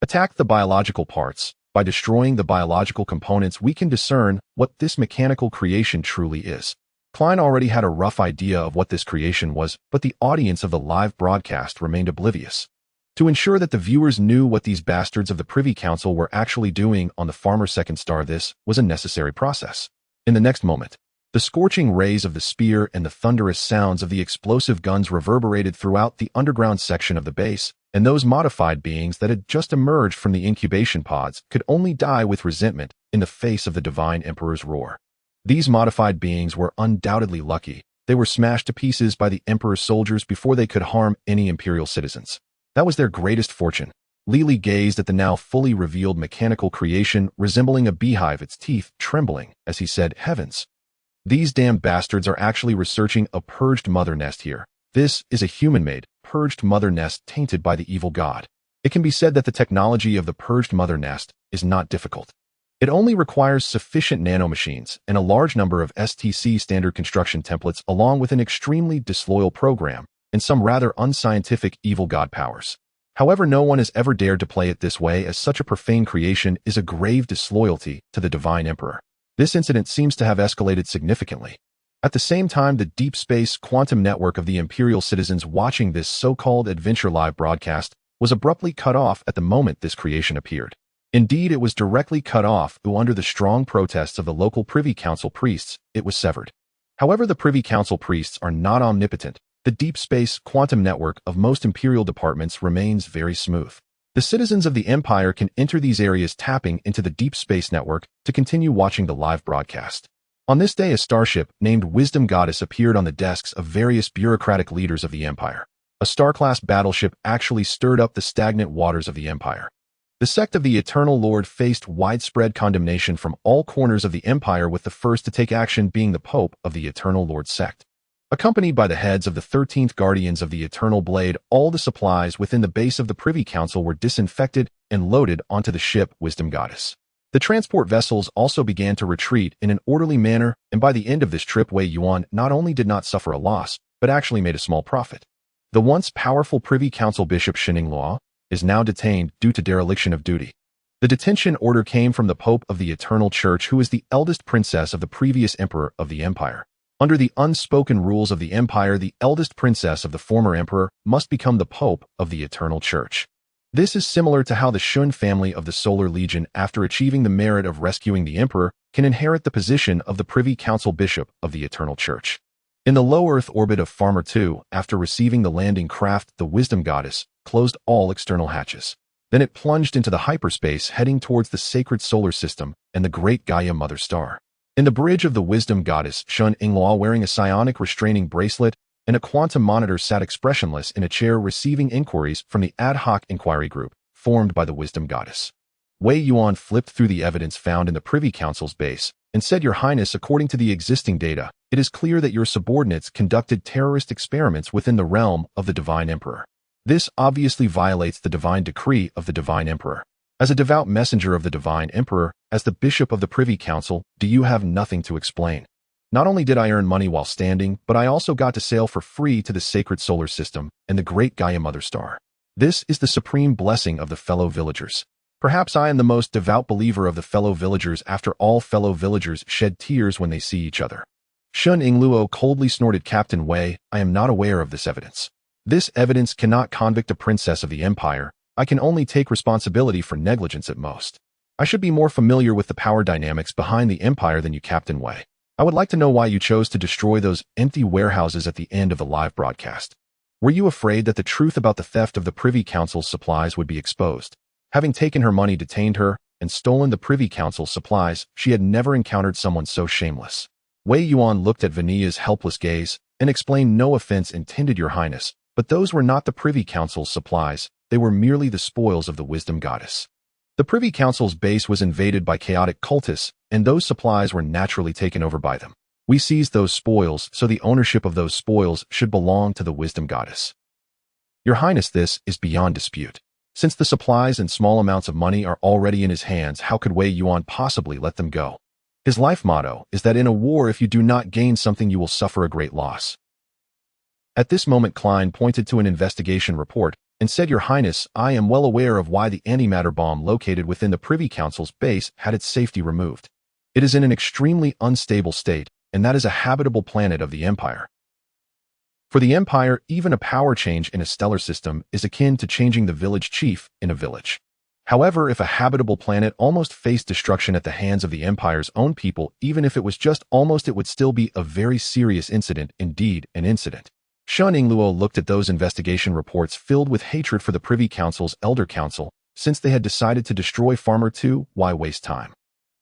S1: Attack the biological parts. By destroying the biological components, we can discern what this mechanical creation truly is. Klein already had a rough idea of what this creation was, but the audience of the live broadcast remained oblivious. To ensure that the viewers knew what these bastards of the Privy Council were actually doing on the Farmer Second Star, this was a necessary process. In the next moment, the scorching rays of the spear and the thunderous sounds of the explosive guns reverberated throughout the underground section of the base, and those modified beings that had just emerged from the incubation pods could only die with resentment in the face of the Divine Emperor's roar. These modified beings were undoubtedly lucky. They were smashed to pieces by the Emperor's soldiers before they could harm any Imperial citizens. That was their greatest fortune. Li gazed at the now fully revealed mechanical creation resembling a beehive, its teeth trembling as he said, "Heavens! These damn bastards are actually researching a purged mother nest here. This is a human-made, purged mother nest tainted by the evil god. It can be said that the technology of the purged mother nest is not difficult. It only requires sufficient nanomachines and a large number of STC standard construction templates along with an extremely disloyal program and some rather unscientific evil god powers. However, no one has ever dared to play it this way, as such a profane creation is a grave disloyalty to the Divine Emperor. This incident seems to have escalated significantly. At the same time, the deep space quantum network of the Imperial citizens watching this so-called adventure live broadcast was abruptly cut off at the moment this creation appeared. Indeed, it was directly cut off, though under the strong protests of the local Privy Council priests, it was severed. However, the Privy Council priests are not omnipotent. The deep space quantum network of most Imperial departments remains very smooth. The citizens of the Empire can enter these areas tapping into the deep space network to continue watching the live broadcast. On this day, a starship named Wisdom Goddess appeared on the desks of various bureaucratic leaders of the Empire. A star-class battleship actually stirred up the stagnant waters of the Empire. The sect of the Eternal Lord faced widespread condemnation from all corners of the Empire, with the first to take action being the Pope of the Eternal Lord sect. Accompanied by the heads of the 13th Guardians of the Eternal Blade, all the supplies within the base of the Privy Council were disinfected and loaded onto the ship Wisdom Goddess. The transport vessels also began to retreat in an orderly manner, and by the end of this trip, Wei Yuan not only did not suffer a loss, but actually made a small profit. The once powerful Privy Council Bishop Shining is now detained due to dereliction of duty. The detention order came from the Pope of the Eternal Church, who is the eldest princess of the previous Emperor of the Empire. Under the unspoken rules of the Empire, the eldest princess of the former Emperor must become the Pope of the Eternal Church. This is similar to how the Shun family of the Solar Legion, after achieving the merit of rescuing the Emperor, can inherit the position of the Privy Council Bishop of the Eternal Church. In the low Earth orbit of Farmer 2, after receiving the landing craft, the Wisdom Goddess closed all external hatches. Then it plunged into the hyperspace, heading towards the sacred solar system and the great Gaia Mother Star. In the bridge of the Wisdom Goddess, Shun Inglao, wearing a psionic restraining bracelet and a quantum monitor, sat expressionless in a chair receiving inquiries from the ad hoc inquiry group formed by the Wisdom Goddess. Wei Yuan flipped through the evidence found in the Privy Council's base and said, "Your Highness, according to the existing data, it is clear that your subordinates conducted terrorist experiments within the realm of the Divine Emperor. This obviously violates the divine decree of the Divine Emperor. As a devout messenger of the Divine Emperor, as the Bishop of the Privy Council, do you have nothing to explain? Not only did I earn money while standing, but I also got to sail for free to the sacred solar system and the great Gaia Mother Star. This is the supreme blessing of the fellow villagers. Perhaps I am the most devout believer of the fellow villagers after all fellow villagers shed tears when they see each other. Shun Ingluo coldly snorted. Captain Wei, I am not aware of this evidence. This evidence cannot convict a princess of the Empire. I can only take responsibility for negligence at most. I should be more familiar with the power dynamics behind the Empire than you, Captain Wei. I would like to know why you chose to destroy those empty warehouses at the end of the live broadcast. Were you afraid that the truth about the theft of the Privy Council's supplies would be exposed? Having taken her money, detained her, and stolen the Privy Council's supplies, she had never encountered someone so shameless. Wei Yuan looked at Vania's helpless gaze and explained, no offense intended, Your Highness, but those were not the Privy Council's supplies, they were merely the spoils of the Wisdom Goddess. The Privy Council's base was invaded by chaotic cultists, and those supplies were naturally taken over by them. We seized those spoils, so the ownership of those spoils should belong to the Wisdom Goddess. Your Highness, this is beyond dispute. Since the supplies and small amounts of money are already in his hands, how could Wei Yuan possibly let them go? His life motto is that in a war, if you do not gain something, you will suffer a great loss. At this moment, Klein pointed to an investigation report and said, Your Highness, I am well aware of why the antimatter bomb located within the Privy Council's base had its safety removed. It is in an extremely unstable state, and that is a habitable planet of the Empire. For the Empire, even a power change in a stellar system is akin to changing the village chief in a village. However, if a habitable planet almost faced destruction at the hands of the Empire's own people, even if it was just almost, it would still be a very serious incident, indeed an incident. Shun Ingluo looked at those investigation reports filled with hatred for the Privy Council's Elder Council. Since they had decided to destroy Farmer 2, why waste time?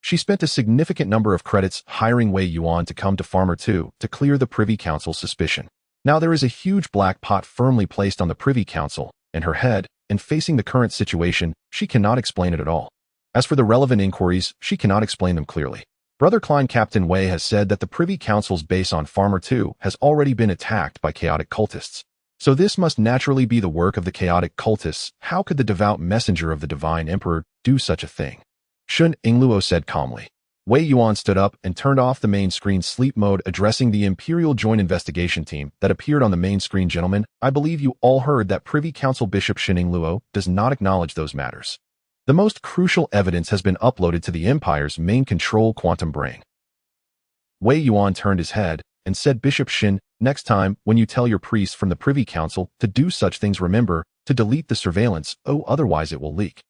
S1: She spent a significant number of credits hiring Wei Yuan to come to Farmer 2 to clear the Privy Council's suspicion. Now there is a huge black pot firmly placed on the Privy Council and her head, and facing the current situation, she cannot explain it at all. As for the relevant inquiries, she cannot explain them clearly. Brother Klein, Captain Wei has said that the Privy Council's base on Farmer 2 has already been attacked by chaotic cultists. So this must naturally be the work of the chaotic cultists. How could the devout messenger of the Divine Emperor do such a thing? Shun Ingluo said calmly. Wei Yuan stood up and turned off the main screen sleep mode, addressing the Imperial Joint Investigation Team that appeared on the main screen. Gentlemen, I believe you all heard that Privy Council Bishop Shun Ingluo does not acknowledge those matters. The most crucial evidence has been uploaded to the Empire's main control quantum brain. Wei Yuan turned his head and said, Bishop Shin, next time when you tell your priests from the Privy Council to do such things, remember to delete the surveillance, otherwise it will leak.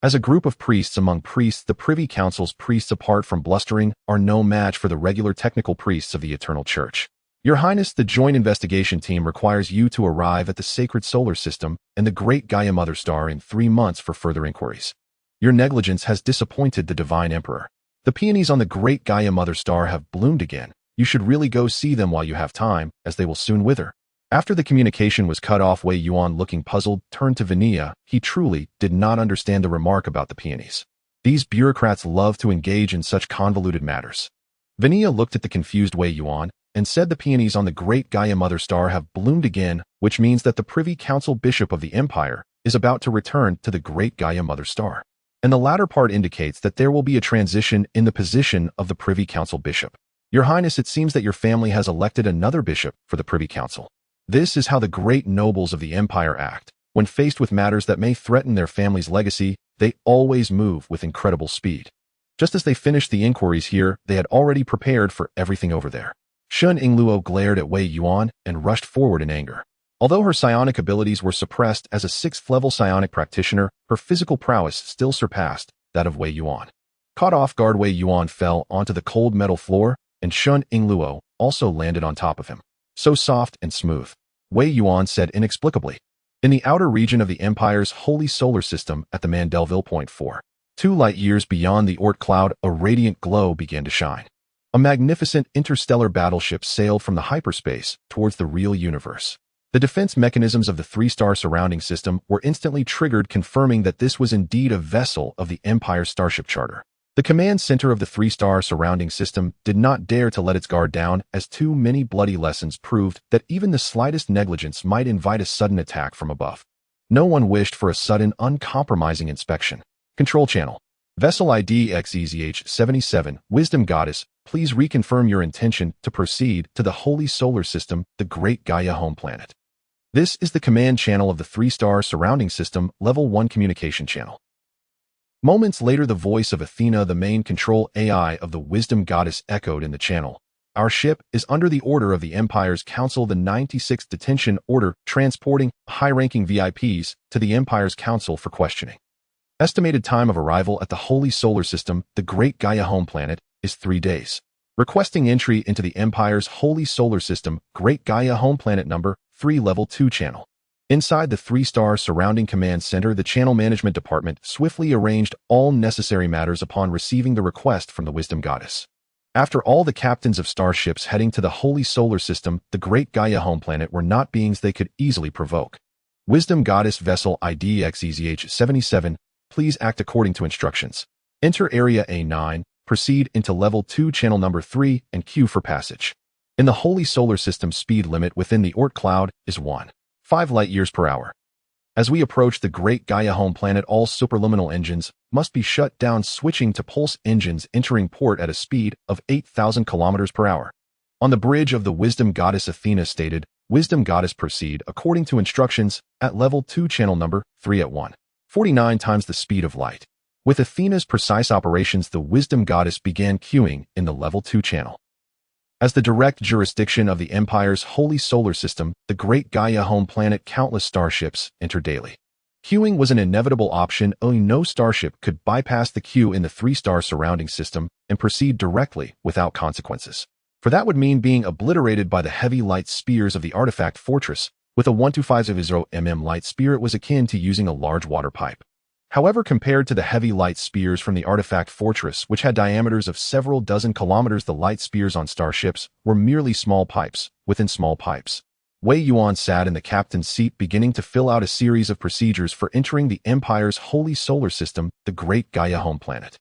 S1: As a group of priests among priests, the Privy Council's priests, apart from blustering, are no match for the regular technical priests of the Eternal Church. Your Highness, the Joint Investigation Team requires you to arrive at the Sacred Solar System and the Great Gaia Mother Star in 3 months for further inquiries. Your negligence has disappointed the Divine Emperor. The peonies on the Great Gaia Mother Star have bloomed again. You should really go see them while you have time, as they will soon wither. After the communication was cut off, Wei Yuan, looking puzzled, turned to Vania. He truly did not understand the remark about the peonies. These bureaucrats love to engage in such convoluted matters. Vania looked at the confused Wei Yuan and said, the peonies on the Great Gaia Mother Star have bloomed again, which means that the Privy Council Bishop of the Empire is about to return to the Great Gaia Mother Star. And the latter part indicates that there will be a transition in the position of the Privy Council Bishop. Your Highness, it seems that your family has elected another bishop for the Privy Council. This is how the great nobles of the Empire act. When faced with matters that may threaten their family's legacy, they always move with incredible speed. Just as they finished the inquiries here, they had already prepared for everything over there. Shun Ingluo glared at Wei Yuan and rushed forward in anger. Although her psionic abilities were suppressed as a 6th-level psionic practitioner, her physical prowess still surpassed that of Wei Yuan. Caught off guard, Wei Yuan fell onto the cold metal floor, and Shun Ingluo also landed on top of him. So soft and smooth. Wei Yuan said inexplicably. In the outer region of the Empire's holy solar system at the Mandelville Point 4, 2 light-years beyond the Oort cloud, a radiant glow began to shine. A magnificent interstellar battleship sailed from the hyperspace towards the real universe. The defense mechanisms of the 3-star surrounding system were instantly triggered, confirming that this was indeed a vessel of the Empire Starship Charter. The command center of the three-star surrounding system did not dare to let its guard down, as too many bloody lessons proved that even the slightest negligence might invite a sudden attack from above. No one wished for a sudden, uncompromising inspection. Control channel. Vessel ID XEZH77, Wisdom Goddess, please reconfirm your intention to proceed to the Holy Solar System, the Great Gaia home planet. This is the command channel of the three-star surrounding system, Level 1 communication channel. Moments later, the voice of Athena, the main control AI of the Wisdom Goddess, echoed in the channel. Our ship is under the order of the Empire's Council, the 96th Detention Order, transporting high-ranking VIPs to the Empire's Council for questioning. Estimated time of arrival at the Holy Solar System, the Great Gaia home planet, is 3 days. Requesting entry into the Empire's Holy Solar System, Great Gaia home planet number 3 Level 2 channel. Inside the three-star surrounding command center, the Channel Management Department swiftly arranged all necessary matters upon receiving the request from the Wisdom Goddess. After all, the captains of starships heading to the Holy Solar System, the Great Gaia home planet, were not beings they could easily provoke. Wisdom Goddess Vessel ID XEZH77, please act according to instructions. Enter Area A9, proceed into Level 2 Channel number 3, and queue for passage. In the Holy Solar System, speed limit within the Oort cloud is 1.5 light-years per hour. As we approach the Great Gaia home planet, all superluminal engines must be shut down, switching to pulse engines entering port at a speed of 8,000 kilometers per hour. On the bridge of the Wisdom Goddess, Athena stated, Wisdom Goddess, proceed according to instructions at Level 2 Channel number 3 at 1.49 times the speed of light. With Athena's precise operations, the Wisdom Goddess began queuing in the Level 2 channel. As the direct jurisdiction of the Empire's Holy Solar System, the Great Gaia home planet, countless starships enter daily. Queuing was an inevitable option, only no starship could bypass the queue in the three-star surrounding system and proceed directly without consequences. For that would mean being obliterated by the heavy light spears of the artifact fortress. With a 125 light spear, it was akin to using a large water pipe. However, compared to the heavy light spears from the artifact fortress, which had diameters of several dozen kilometers, the light spears on starships were merely small pipes within small pipes. Wei Yuan sat in the captain's seat, beginning to fill out a series of procedures for entering the Empire's Holy Solar System, the Great Gaia home planet.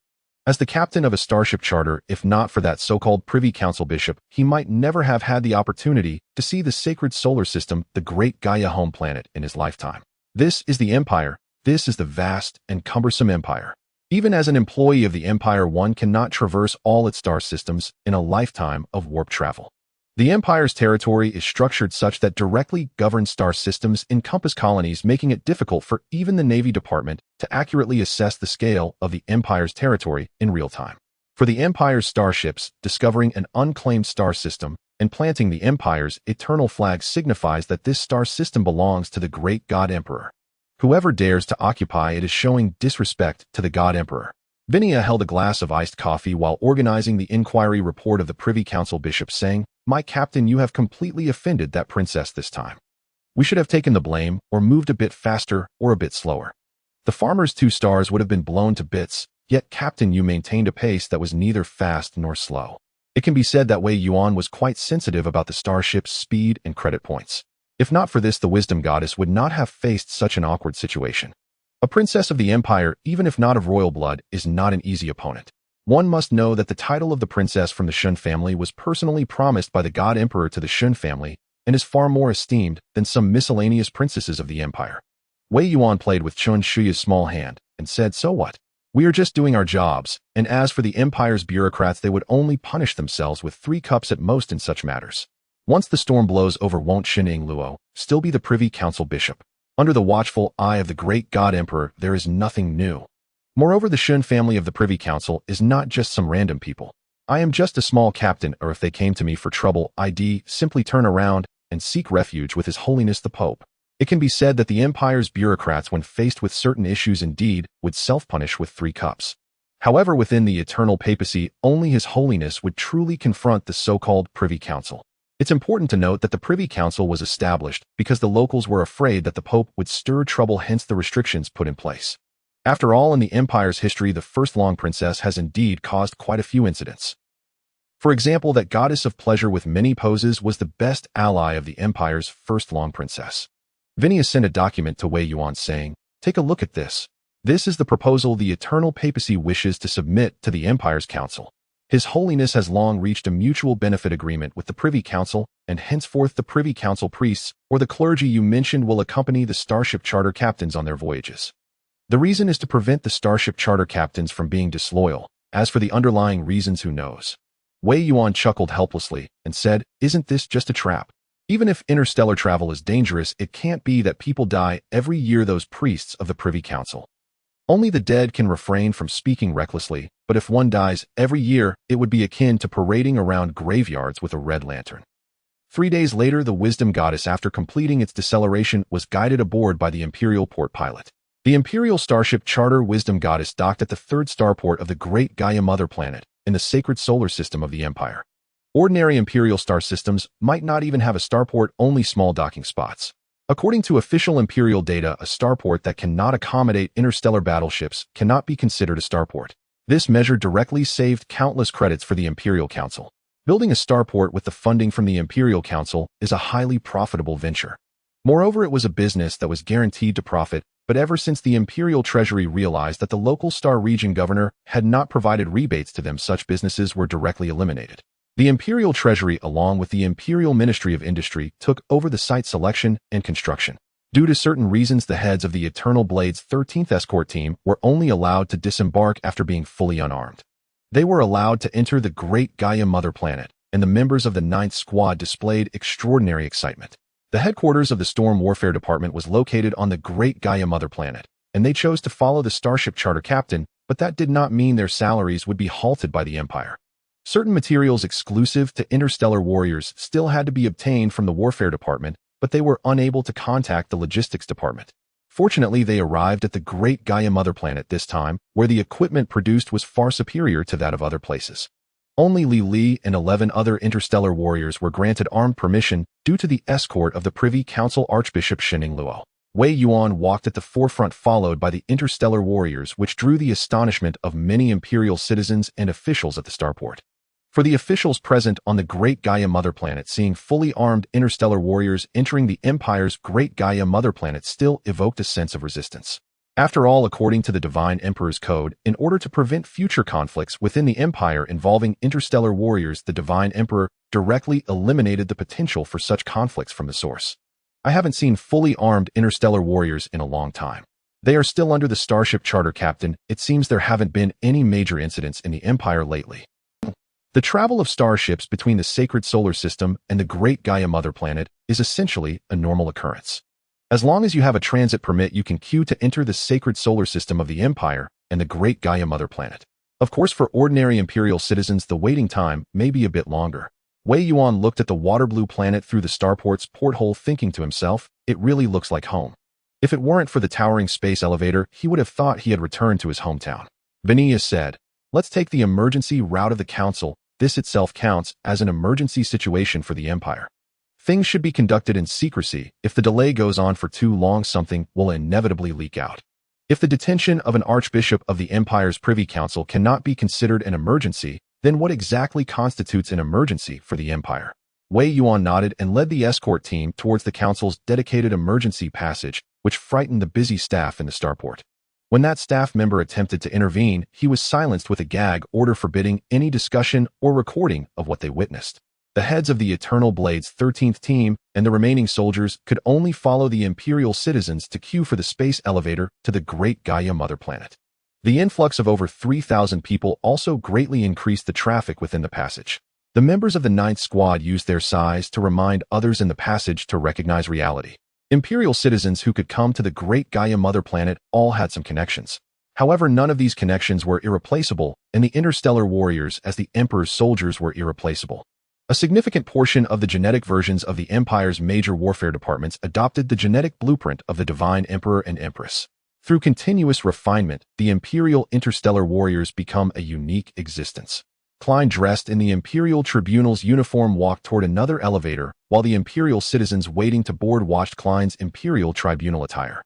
S1: As the captain of a starship charter, if not for that so-called Privy Council bishop, he might never have had the opportunity to see the sacred solar system, the Great Gaia home planet, in his lifetime. This is the Empire. This is the vast and cumbersome Empire. Even as an employee of the Empire, one cannot traverse all its star systems in a lifetime of warp travel. The Empire's territory is structured such that directly governed star systems encompass colonies, making it difficult for even the Navy Department to accurately assess the scale of the Empire's territory in real time. For the Empire's starships, discovering an unclaimed star system and planting the Empire's eternal flag signifies that this star system belongs to the Great God Emperor. Whoever dares to occupy it is showing disrespect to the God Emperor. Vinia held a glass of iced coffee while organizing the inquiry report of the Privy Council bishop, saying, "My captain, you have completely offended that princess this time. We should have taken the blame, or moved a bit faster or a bit slower. The farmer's 2 stars would have been blown to bits, yet, captain, you maintained a pace that was neither fast nor slow." It can be said that Wei Yuan was quite sensitive about the starship's speed and credit points. If not for this, the Wisdom Goddess would not have faced such an awkward situation. A princess of the Empire, even if not of royal blood, is not an easy opponent. One must know that the title of the princess from the Shun family was personally promised by the God Emperor to the Shun family and is far more esteemed than some miscellaneous princesses of the Empire. Wei Yuan played with Chun Shuya's small hand and said, "So what? We are just doing our jobs, and as for the Empire's bureaucrats, they would only punish themselves with 3 cups at most in such matters. Once the storm blows over, won't Shining Luo still be the Privy Council bishop? Under the watchful eye of the Great God Emperor, there is nothing new. Moreover, the Shun family of the Privy Council is not just some random people. I am just a small captain, or if they came to me for trouble, I'd simply turn around and seek refuge with His Holiness the Pope." It can be said that the Empire's bureaucrats, when faced with certain issues, indeed would self-punish with 3 cups. However, within the eternal papacy, only His Holiness would truly confront the so-called Privy Council. It's important to note that the Privy Council was established because the locals were afraid that the Pope would stir trouble, hence the restrictions put in place. After all, in the Empire's history, the first long princess has indeed caused quite a few incidents. For example, that goddess of pleasure with many poses was the best ally of the Empire's first long princess. Vinia sent a document to Wei Yuan saying, "Take a look at this. This is the proposal the eternal papacy wishes to submit to the Empire's Council. His Holiness has long reached a mutual benefit agreement with the Privy Council, and henceforth the Privy Council priests or the clergy you mentioned will accompany the Starship Charter captains on their voyages. The reason is to prevent the Starship Charter captains from being disloyal. As for the underlying reasons, who knows? Wei Yuan chuckled helplessly and said, "Isn't this just a trap? Even if interstellar travel is dangerous, it can't be that people die every year, those priests of the Privy Council. Only the dead can refrain from speaking recklessly, but if one dies every year, it would be akin to parading around graveyards with a red lantern." 3 days later, the Wisdom Goddess, after completing its deceleration, was guided aboard by the Imperial port pilot. The Imperial Starship Charter Wisdom Goddess docked at the third starport of the Great Gaia Mother Planet in the sacred solar system of the Empire. Ordinary Imperial star systems might not even have a starport, only small docking spots. According to official Imperial data, a starport that cannot accommodate interstellar battleships cannot be considered a starport. This measure directly saved countless credits for the Imperial Council. Building a starport with the funding from the Imperial Council is a highly profitable venture. Moreover, it was a business that was guaranteed to profit, but ever since the Imperial Treasury realized that the local star region governor had not provided rebates to them, such businesses were directly eliminated. The Imperial Treasury, along with the Imperial Ministry of Industry, took over the site selection and construction. Due to certain reasons, the heads of the Eternal Blade's 13th escort team were only allowed to disembark after being fully unarmed. They were allowed to enter the Great Gaia Mother Planet, and the members of the 9th Squad displayed extraordinary excitement. The headquarters of the Storm Warfare Department was located on the Great Gaia Mother Planet, and they chose to follow the Starship Charter captain, but that did not mean their salaries would be halted by the Empire. Certain materials exclusive to interstellar warriors still had to be obtained from the Warfare Department, but they were unable to contact the Logistics Department. Fortunately, they arrived at the Great Gaia Mother Planet this time, where the equipment produced was far superior to that of other places. Only Li and 11 other interstellar warriors were granted armed permission due to the escort of the Privy Council Archbishop Shining Luo. Wei Yuan walked at the forefront, followed by the interstellar warriors, which drew the astonishment of many Imperial citizens and officials at the starport. For the officials present on the Great Gaia Mother Planet, seeing fully armed interstellar warriors entering the Empire's Great Gaia Mother Planet still evoked a sense of resistance. After all, according to the Divine Emperor's Code, in order to prevent future conflicts within the Empire involving interstellar warriors, the Divine Emperor directly eliminated the potential for such conflicts from the source. I haven't seen fully armed interstellar warriors in a long time. They are still under the Starship Charter captain. It seems there haven't been any major incidents in the Empire lately. The travel of starships between the sacred solar system and the Great Gaia Mother Planet is essentially a normal occurrence. As long as you have a transit permit, you can queue to enter the sacred solar system of the Empire and the Great Gaia Mother Planet. Of course, for ordinary Imperial citizens, the waiting time may be a bit longer. Wei Yuan looked at the water-blue planet through the starport's porthole, thinking to himself, it really looks like home. If it weren't for the towering space elevator, he would have thought he had returned to his hometown. Vania said, "Let's take the emergency route of the Council. This itself counts as an emergency situation for the Empire. Things should be conducted in secrecy. If the delay goes on for too long, something will inevitably leak out. If the detention of an Archbishop of the Empire's Privy Council cannot be considered an emergency, then what exactly constitutes an emergency for the Empire?" Wei Yuan nodded and led the escort team towards the Council's dedicated emergency passage, which frightened the busy staff in the starport. When that staff member attempted to intervene, he was silenced with a gag order forbidding any discussion or recording of what they witnessed. The heads of the Eternal Blade's 13th team and the remaining soldiers could only follow the Imperial citizens to queue for the space elevator to the Great Gaia Mother Planet. The influx of over 3,000 people also greatly increased the traffic within the passage. The members of the 9th Squad used their size to remind others in the passage to recognize reality. Imperial citizens who could come to the Great Gaia Mother Planet all had some connections. However, none of these connections were irreplaceable, and the interstellar warriors as the Emperor's soldiers were irreplaceable. A significant portion of the genetic versions of the Empire's major warfare departments adopted the genetic blueprint of the Divine Emperor and Empress. Through continuous refinement, the Imperial interstellar warriors become a unique existence. Klein, dressed in the Imperial Tribunal's uniform, walked toward another elevator, while the Imperial citizens waiting to board watched Klein's Imperial Tribunal attire.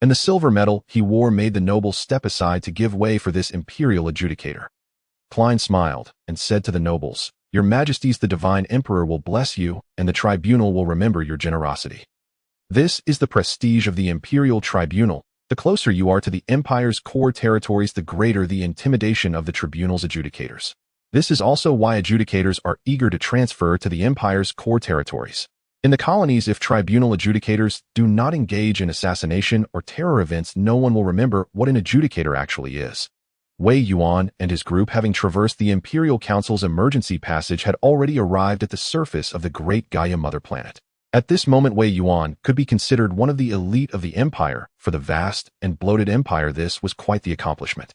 S1: And the silver medal he wore made the nobles step aside to give way for this Imperial adjudicator. Klein smiled and said to the nobles, "Your Majesties, the Divine Emperor will bless you, and the Tribunal will remember your generosity." This is the prestige of the Imperial Tribunal. The closer you are to the Empire's core territories, the greater the intimidation of the Tribunal's adjudicators. This is also why adjudicators are eager to transfer to the Empire's core territories. In the colonies, if Tribunal adjudicators do not engage in assassination or terror events, no one will remember what an adjudicator actually is. Wei Yuan and his group, having traversed the Imperial Council's emergency passage, had already arrived at the surface of the great Gaia mother planet. At this moment, Wei Yuan could be considered one of the elite of the Empire. For the vast and bloated Empire, this was quite the accomplishment.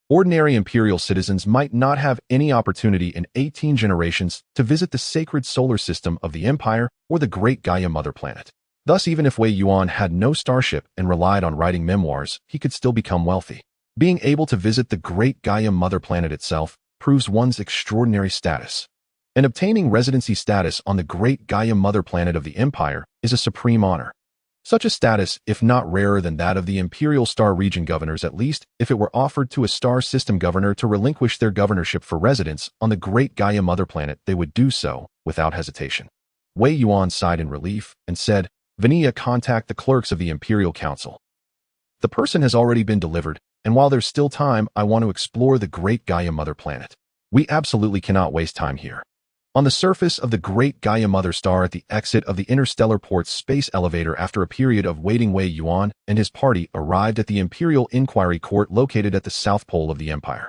S1: Ordinary Imperial citizens might not have any opportunity in 18 generations to visit the sacred solar system of the Empire or the great Gaia mother planet. Thus, even if Wei Yuan had no starship and relied on writing memoirs, he could still become wealthy. Being able to visit the great Gaia mother planet itself proves one's extraordinary status. And obtaining residency status on the great Gaia mother planet of the Empire is a supreme honor. Such a status, if not rarer than that of the Imperial Star region governors, at least if it were offered to a star system governor to relinquish their governorship for residence on the great Gaia mother planet, they would do so without hesitation. Wei Yuan sighed in relief and said, "Vania, contact the clerks of the Imperial Council. The person has already been delivered, and while there's still time, I want to explore the great Gaia mother planet. We absolutely cannot waste time here." On the surface of the great Gaia mother star at the exit of the interstellar port's space elevator, after a period of waiting, Wei Yuan and his party arrived at the Imperial Inquiry Court located at the south pole of the Empire.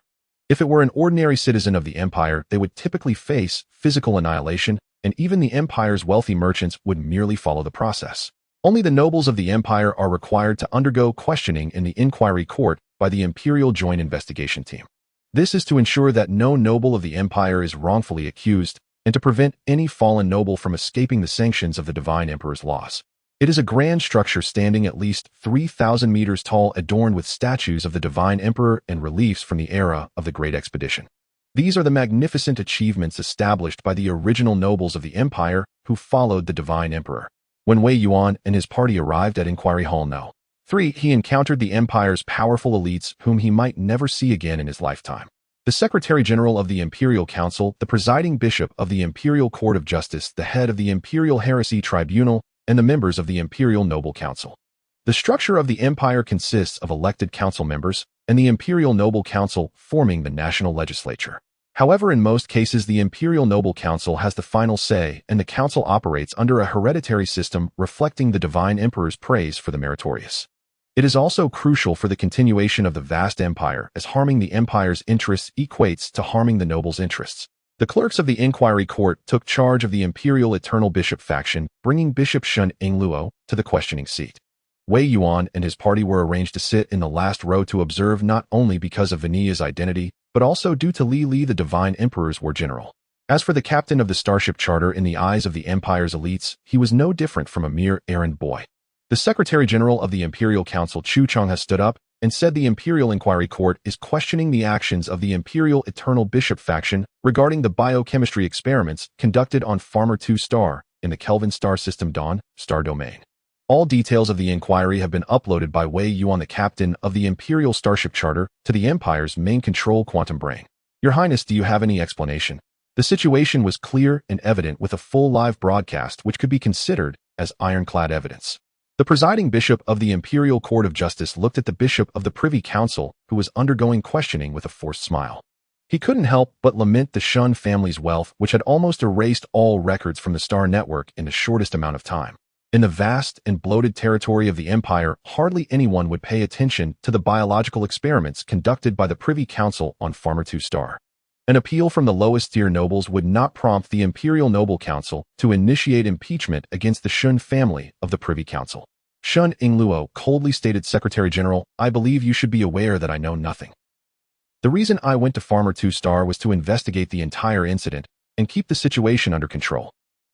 S1: If it were an ordinary citizen of the Empire, they would typically face physical annihilation, and even the Empire's wealthy merchants would merely follow the process. Only the nobles of the Empire are required to undergo questioning in the Inquiry Court by the Imperial Joint Investigation Team. This is to ensure that no noble of the Empire is wrongfully accused, and to prevent any fallen noble from escaping the sanctions of the Divine Emperor's laws. It is a grand structure standing at least 3,000 meters tall, adorned with statues of the Divine Emperor and reliefs from the era of the Great Expedition. These are the magnificent achievements established by the original nobles of the Empire who followed the Divine Emperor. When Wei Yuan and his party arrived at Inquiry Hall No. 3, he encountered the Empire's powerful elites whom he might never see again in his lifetime. The Secretary General of the Imperial Council, the presiding bishop of the Imperial Court of Justice, the head of the Imperial Heresy Tribunal, and the members of the Imperial Noble Council. The structure of the Empire consists of elected council members and the Imperial Noble Council forming the national legislature. However, in most cases, the Imperial Noble Council has the final say, and the council operates under a hereditary system reflecting the Divine Emperor's praise for the meritorious. It is also crucial for the continuation of the vast empire, as harming the empire's interests equates to harming the nobles' interests. The clerks of the Inquiry Court took charge of the Imperial Eternal Bishop faction, bringing Bishop Shun Ingluo to the questioning seat. Wei Yuan and his party were arranged to sit in the last row to observe, not only because of Vania's identity, but also due to Li Li, the Divine Emperor's war general. As for the captain of the Starship Charter, in the eyes of the Empire's elites, he was no different from a mere errand boy. The Secretary General of the Imperial Council, Chu Chong, has stood up and said the Imperial Inquiry Court is questioning the actions of the Imperial Eternal Bishop faction regarding the biochemistry experiments conducted on Farmer 2 Star in the Kelvin star system Dawn star domain. All details of the inquiry have been uploaded by Wei Yuan, the captain of the Imperial Starship Charter, to the Empire's main control quantum brain. Your Highness, do you have any explanation? The situation was clear and evident with a full live broadcast which could be considered as ironclad evidence. The presiding bishop of the Imperial Court of Justice looked at the bishop of the Privy Council, who was undergoing questioning, with a forced smile. He couldn't help but lament the Shun family's wealth, which had almost erased all records from the Star Network in the shortest amount of time. In the vast and bloated territory of the Empire, hardly anyone would pay attention to the biological experiments conducted by the Privy Council on Farmer 2 Star. An appeal from the lowest tier nobles would not prompt the Imperial Noble Council to initiate impeachment against the Shun family of the Privy Council. Shun Ingluo coldly stated, Secretary General, I believe you should be aware that I know nothing. The reason I went to Farmer 2 Star was to investigate the entire incident and keep the situation under control.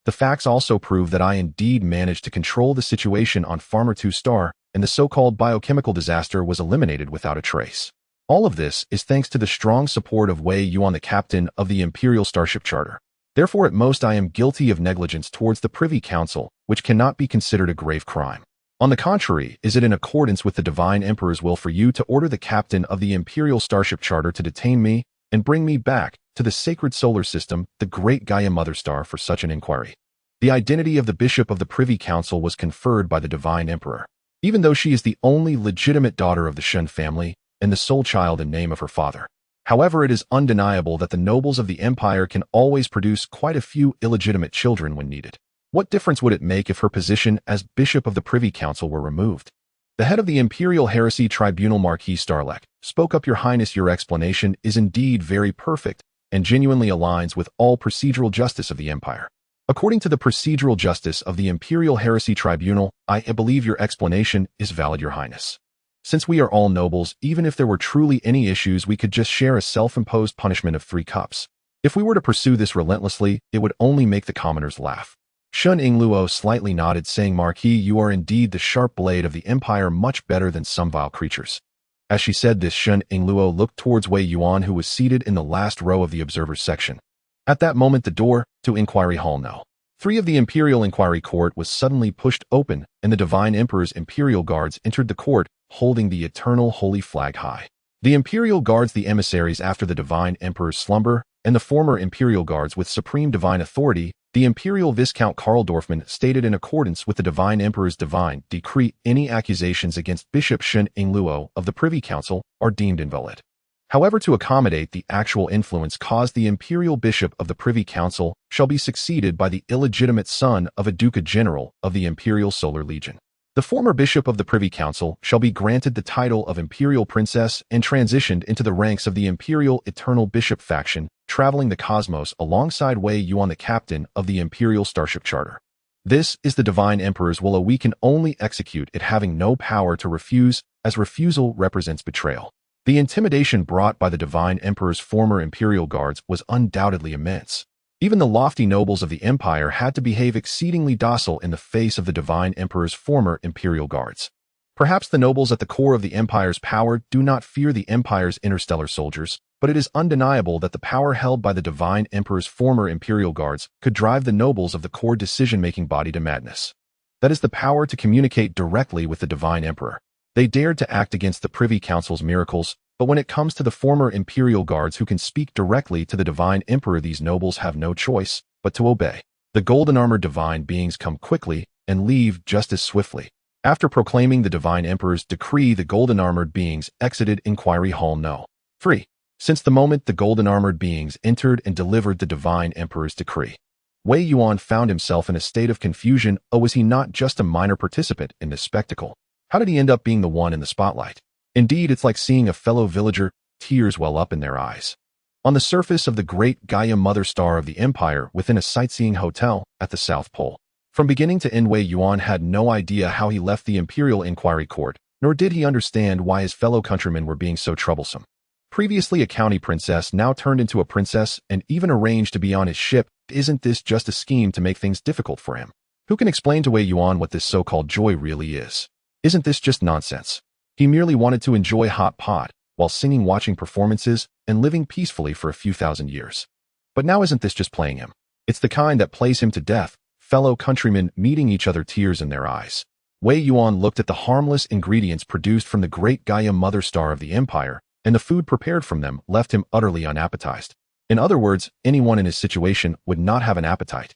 S1: The facts also prove that I indeed managed to control the situation on Farmer 2 Star, and the so-called biochemical disaster was eliminated without a trace. All of this is thanks to the strong support of Wei Yuan, the captain of the Imperial Starship Charter. Therefore, at most, I am guilty of negligence towards the Privy Council, which cannot be considered a grave crime. On the contrary, is it in accordance with the Divine Emperor's will for you to order the captain of the Imperial Starship Charter to detain me and bring me back to the sacred solar system, the great Gaia Mother Star, for such an inquiry? The identity of the bishop of the Privy Council was conferred by the Divine Emperor. even though she is the only legitimate daughter of the Shen family and the sole child in name of her father. However, it is undeniable that the nobles of the empire can always produce quite a few illegitimate children when needed. What difference would it make if her position as Bishop of the Privy Council were removed? The head of the Imperial Heresy Tribunal, Marquis Starlek, spoke up. Your Highness, your explanation is indeed very perfect and genuinely aligns with all procedural justice of the Empire. According to the procedural justice of the Imperial Heresy Tribunal, I believe your explanation is valid, Your Highness. Since we are all nobles, even if there were truly any issues, we could just share a self-imposed punishment of 3 cups. If we were to pursue this relentlessly, it would only make the commoners laugh. Shun Ingluo slightly nodded, saying, Marquis, you are indeed the sharp blade of the Empire, much better than some vile creatures. As she said this, Shun Ingluo looked towards Wei Yuan, who was seated in the last row of the observers section. At that moment, the door to Inquiry Hall No. 3 of the Imperial Inquiry Court was suddenly pushed open, and the Divine Emperor's Imperial Guards entered the court, holding the eternal holy flag high. The Imperial Guards, the emissaries after the Divine Emperor's slumber, and the former Imperial Guards with supreme divine authority, the Imperial Viscount Karl Dorfman stated, in accordance with the Divine Emperor's divine decree, any accusations against Bishop Shun Ingluo of the Privy Council are deemed invalid. However, to accommodate the actual influence caused, the Imperial Bishop of the Privy Council shall be succeeded by the illegitimate son of a Duca General of the Imperial Solar Legion. The former Bishop of the Privy Council shall be granted the title of Imperial Princess and transitioned into the ranks of the Imperial Eternal Bishop faction, traveling the cosmos alongside Wei Yuan, the captain of the Imperial Starship Charter. This is the Divine Emperor's will. We can only execute it, having no power to refuse, as refusal represents betrayal. The intimidation brought by the Divine Emperor's former Imperial Guards was undoubtedly immense. Even the lofty nobles of the Empire had to behave exceedingly docile in the face of the Divine Emperor's former Imperial Guards. Perhaps the nobles at the core of the Empire's power do not fear the Empire's interstellar soldiers, but it is undeniable that the power held by the Divine Emperor's former Imperial Guards could drive the nobles of the core decision-making body to madness. That is the power to communicate directly with the Divine Emperor. They dared to act against the Privy Council's miracles, but when it comes to the former Imperial Guards who can speak directly to the Divine Emperor, these nobles have no choice but to obey. The golden-armored divine beings come quickly and leave just as swiftly. After proclaiming the Divine Emperor's decree, the golden-armored beings exited Inquiry Hall No. 3. Since the moment the golden-armored beings entered and delivered the Divine Emperor's decree, Wei Yuan found himself in a state of confusion. Oh, was he not just a minor participant in this spectacle? How did he end up being the one in the spotlight? Indeed, it's like seeing a fellow villager, tears well up in their eyes. On the surface of the great Gaia Mother Star of the Empire within a sightseeing hotel at the South Pole. From beginning to end, Wei Yuan had no idea how he left the Imperial Inquiry Court, nor did he understand why his fellow countrymen were being so troublesome. Previously a county princess, now turned into a princess and even arranged to be on his ship. Isn't this just a scheme to make things difficult for him? Who can explain to Wei Yuan what this so-called joy really is? Isn't this just nonsense? He merely wanted to enjoy hot pot while singing, watching performances, and living peacefully for a few thousand years. But now isn't this just playing him? It's the kind that plays him to death, fellow countrymen meeting each other, tears in their eyes. Wei Yuan looked at the harmless ingredients produced from the great Gaia Mother Star of the Empire, and the food prepared from them left him utterly unappetized. In other words, anyone in his situation would not have an appetite.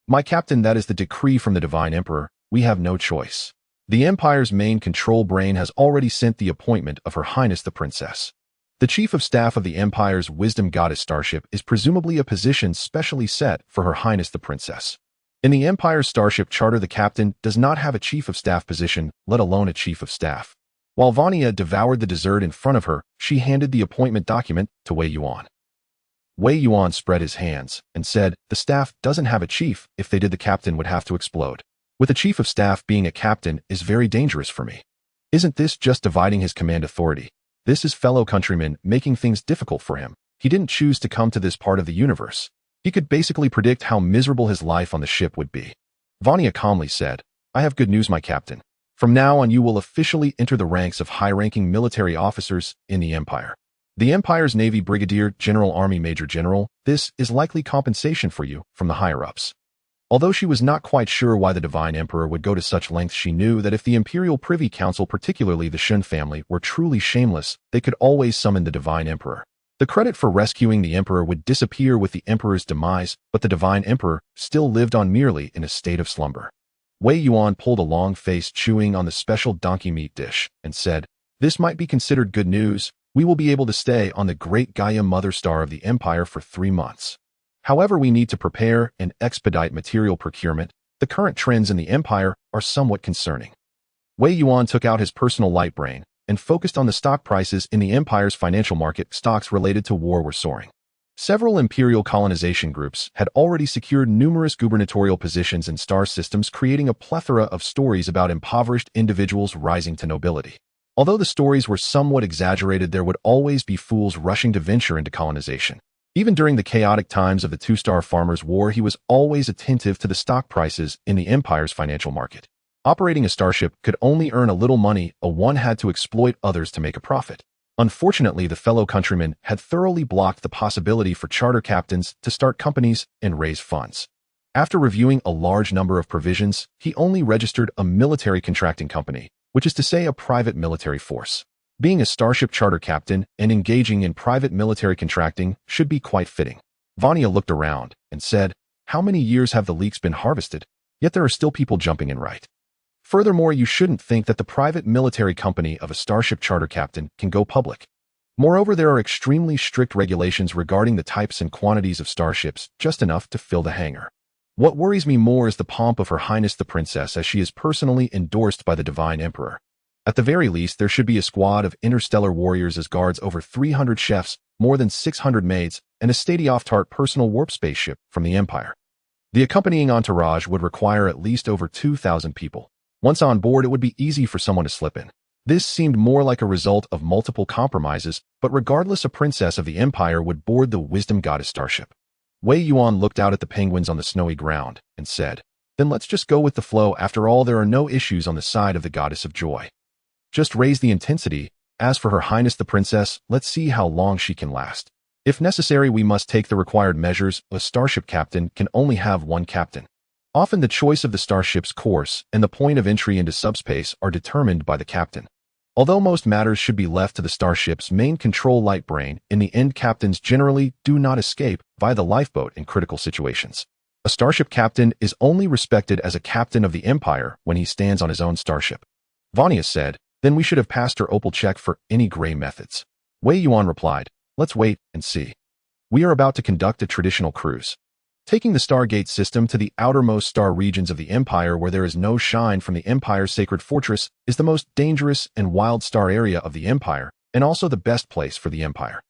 S1: My captain, that is the decree from the Divine Emperor. We have no choice. The Empire's main control brain has already sent the appointment of Her Highness the Princess. The Chief of Staff of the Empire's Wisdom Goddess Starship is presumably a position specially set for Her Highness the Princess. In the Empire's Starship Charter, the captain does not have a Chief of Staff position, let alone a Chief of Staff. While Vania devoured the dessert in front of her, she handed the appointment document to Wei Yuan. Wei Yuan spread his hands and said, "The staff doesn't have a chief. If they did, the captain would have to explode. With a chief of staff, being a captain is very dangerous for me. Isn't this just dividing his command authority? This is fellow countrymen making things difficult for him. He didn't choose to come to this part of the universe. He could basically predict how miserable his life on the ship would be." Vania calmly said, "I have good news, my captain. From now on, you will officially enter the ranks of high-ranking military officers in the Empire. The Empire's Navy Brigadier General, Army Major General. This is likely compensation for you from the higher-ups." Although she was not quite sure why the Divine Emperor would go to such lengths, she knew that if the Imperial Privy Council, particularly the Shen family, were truly shameless, they could always summon the Divine Emperor. The credit for rescuing the Emperor would disappear with the Emperor's demise, but the Divine Emperor still lived on merely in a state of slumber. Wei Yuan pulled a long face chewing on the special donkey meat dish and said, "This might be considered good news. We will be able to stay on the great Gaia Mother Star of the Empire for 3 months. However, we need to prepare and expedite material procurement. The current trends in the Empire are somewhat concerning." Wei Yuan took out his personal light brain and focused on the stock prices in the Empire's financial market. Stocks related to war were soaring. Several Imperial colonization groups had already secured numerous gubernatorial positions in star systems, creating a plethora of stories about impoverished individuals rising to nobility. Although the stories were somewhat exaggerated, there would always be fools rushing to venture into colonization. Even during the chaotic times of the two-star farmers' war, he was always attentive to the stock prices in the Empire's financial market. Operating a starship could only earn a little money, one had to exploit others to make a profit. Unfortunately, the fellow countryman had thoroughly blocked the possibility for charter captains to start companies and raise funds. After reviewing a large number of provisions, he only registered a military contracting company, which is to say a private military force. Being a starship charter captain and engaging in private military contracting should be quite fitting. Vanya looked around and said, "How many years have the leaks been harvested? Yet there are still people jumping in right. Furthermore, you shouldn't think that the private military company of a starship charter captain can go public. Moreover, there are extremely strict regulations regarding the types and quantities of starships, just enough to fill the hangar. What worries me more is the pomp of Her Highness the Princess, as she is personally endorsed by the Divine Emperor. At the very least, there should be a squad of interstellar warriors as guards, over 300 chefs, more than 600 maids, and a Stadioff-Tart personal warp spaceship from the Empire. The accompanying entourage would require at least over 2,000 people. Once on board, it would be easy for someone to slip in. This seemed more like a result of multiple compromises, but regardless, a princess of the Empire would board the Wisdom Goddess starship." Wei Yuan looked out at the penguins on the snowy ground and said, "Then let's just go with the flow. After all, there are no issues on the side of the Goddess of Joy. Just raise the intensity. As for Her Highness the Princess, let's see how long she can last. If necessary, we must take the required measures. A starship captain can only have one captain. Often the choice of the starship's course and the point of entry into subspace are determined by the captain. Although most matters should be left to the starship's main control light brain, in the end captains generally do not escape via the lifeboat in critical situations. A starship captain is only respected as a captain of the Empire when he stands on his own starship." Vanya said, "Then we should have passed her opal check for any gray methods." Wei Yuan replied, "Let's wait and see. We are about to conduct a traditional cruise. Taking the Stargate system to the outermost star regions of the Empire, where there is no shine from the Empire's sacred fortress, is the most dangerous and wild star area of the Empire, and also the best place for the Empire.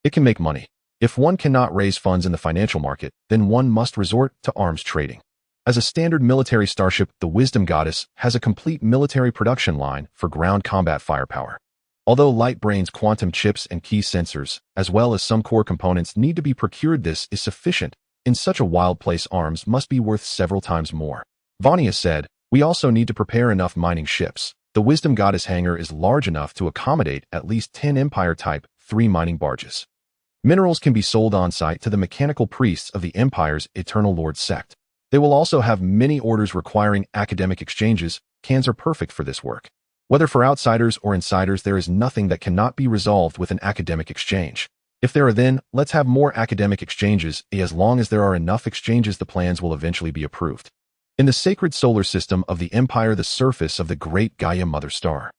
S1: It can make money. If one cannot raise funds in the financial market, then one must resort to arms trading. As a standard military starship, the Wisdom Goddess has a complete military production line for ground combat firepower. Although light brains, quantum chips, and key sensors, as well as some core components, need to be procured, this is sufficient. In such a wild place, arms must be worth several times more." Vanya said, "We also need to prepare enough mining ships. The Wisdom Goddess hangar is large enough to accommodate at least 10 Empire-type 3 mining barges. Minerals can be sold on-site to the mechanical priests of the Empire's Eternal Lord sect. They will also have many orders requiring academic exchanges. Cans are perfect for this work. Whether for outsiders or insiders, there is nothing that cannot be resolved with an academic exchange. If there are, then let's have more academic exchanges. As long as there are enough exchanges, the plans will eventually be approved. In the sacred solar system of the Empire, the surface of the great Gaia Mother Star.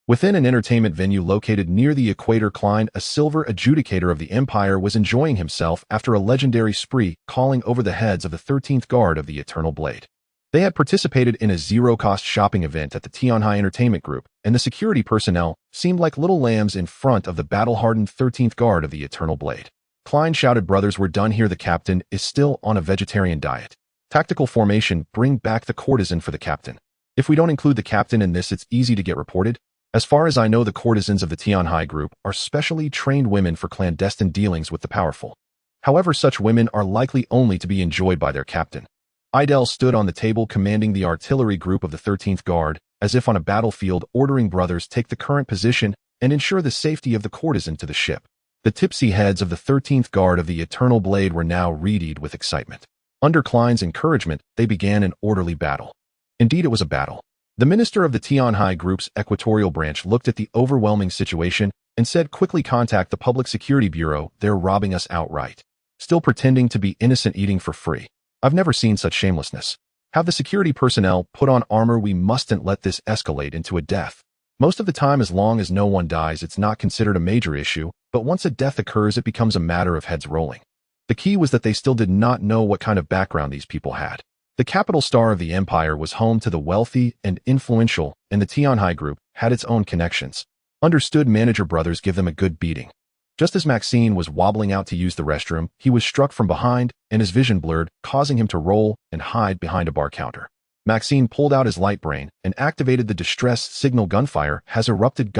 S1: Within an entertainment venue located near the equator, Klein, a silver adjudicator of the Empire, was enjoying himself after a legendary spree, calling over the heads of the 13th Guard of the Eternal Blade. They had participated in a zero-cost shopping event at the Tianhai Entertainment Group, and the security personnel seemed like little lambs in front of the battle-hardened 13th Guard of the Eternal Blade. Klein shouted, "Brothers, we're done here. The captain is still on a vegetarian diet. Tactical formation, bring back the courtesan for the captain. If we don't include the captain in this, it's easy to get reported. As far as I know, the courtesans of the Tianhai Group are specially trained women for clandestine dealings with the powerful. However, such women are likely only to be enjoyed by their captain." Idel stood on the table commanding the artillery group of the 13th Guard, as if on a battlefield, ordering, "Brothers, take the current position and ensure the safety of the courtesan to the ship." The tipsy heads of the 13th Guard of the Eternal Blade were now reedied with excitement. Under Klein's encouragement, they began an orderly battle. Indeed, it was a battle. The minister of the Tianhai Group's Equatorial Branch looked at the overwhelming situation and said, "Quickly contact the Public Security Bureau. They're robbing us outright. Still pretending to be innocent, eating for free. I've never seen such shamelessness. Have the security personnel put on armor. We mustn't let this escalate into a death. Most of the time, as long as no one dies, it's not considered a major issue, but once a death occurs, it becomes a matter of heads rolling. The key was that they still did not know what kind of background these people had. The capital star of the empire was home to the wealthy and influential, and the Tianhai group had its own connections. Understood manager brothers give them a good beating. Just as Maxine was wobbling out to use the restroom, he was struck from behind, and his vision blurred, causing him to roll and hide behind a bar counter. Maxine pulled out his light brain and activated the distress signal. Gunfire has erupted.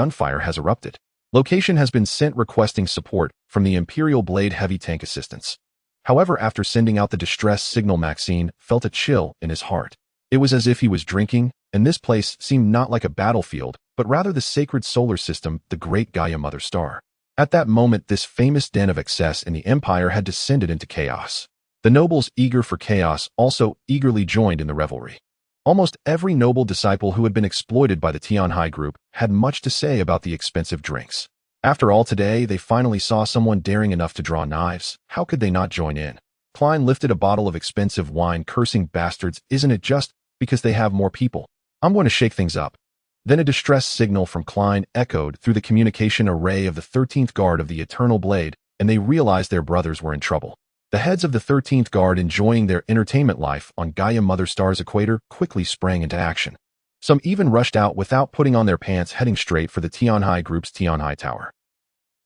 S1: Location has been sent requesting support from the Imperial Blade Heavy Tank Assistance. However, after sending out the distress signal, Maxine felt a chill in his heart. It was as if he was drinking, and this place seemed not like a battlefield, but rather the sacred solar system, the great Gaia Mother Star. At that moment, this famous den of excess in the empire had descended into chaos. The nobles, eager for chaos, also eagerly joined in the revelry. Almost every noble disciple who had been exploited by the Tianhai group had much to say about the expensive drinks. After all, today they finally saw someone daring enough to draw knives. How could they not join in? Klein lifted a bottle of expensive wine, cursing, bastards, isn't it just because they have more people? I'm going to shake things up. Then a distress signal from Klein echoed through the communication array of the 13th Guard of the Eternal Blade, and they realized their brothers were in trouble. The heads of the 13th Guard, enjoying their entertainment life on Gaia Mother Star's equator, quickly sprang into action. Some even rushed out without putting on their pants, heading straight for the Tianhai group's Tianhai Tower.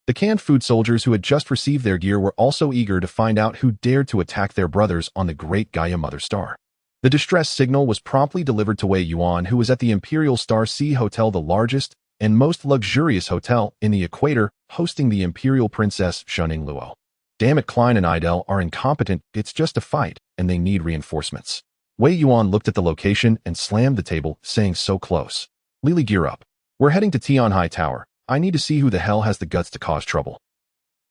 S1: The canned food soldiers who had just received their gear were also eager to find out who dared to attack their brothers on the great Gaia Mother Star. The distress signal was promptly delivered to Wei Yuan, who was at the Imperial Star Sea Hotel, the largest and most luxurious hotel in the equator, hosting the Imperial Princess Shuning Luo. Damn it, Klein and Idel are incompetent. It's just a fight, and they need reinforcements. Wei Yuan looked at the location and slammed the table, saying, so close. Lily, gear up. We're heading to Tianhai Tower. I need to see who the hell has the guts to cause trouble.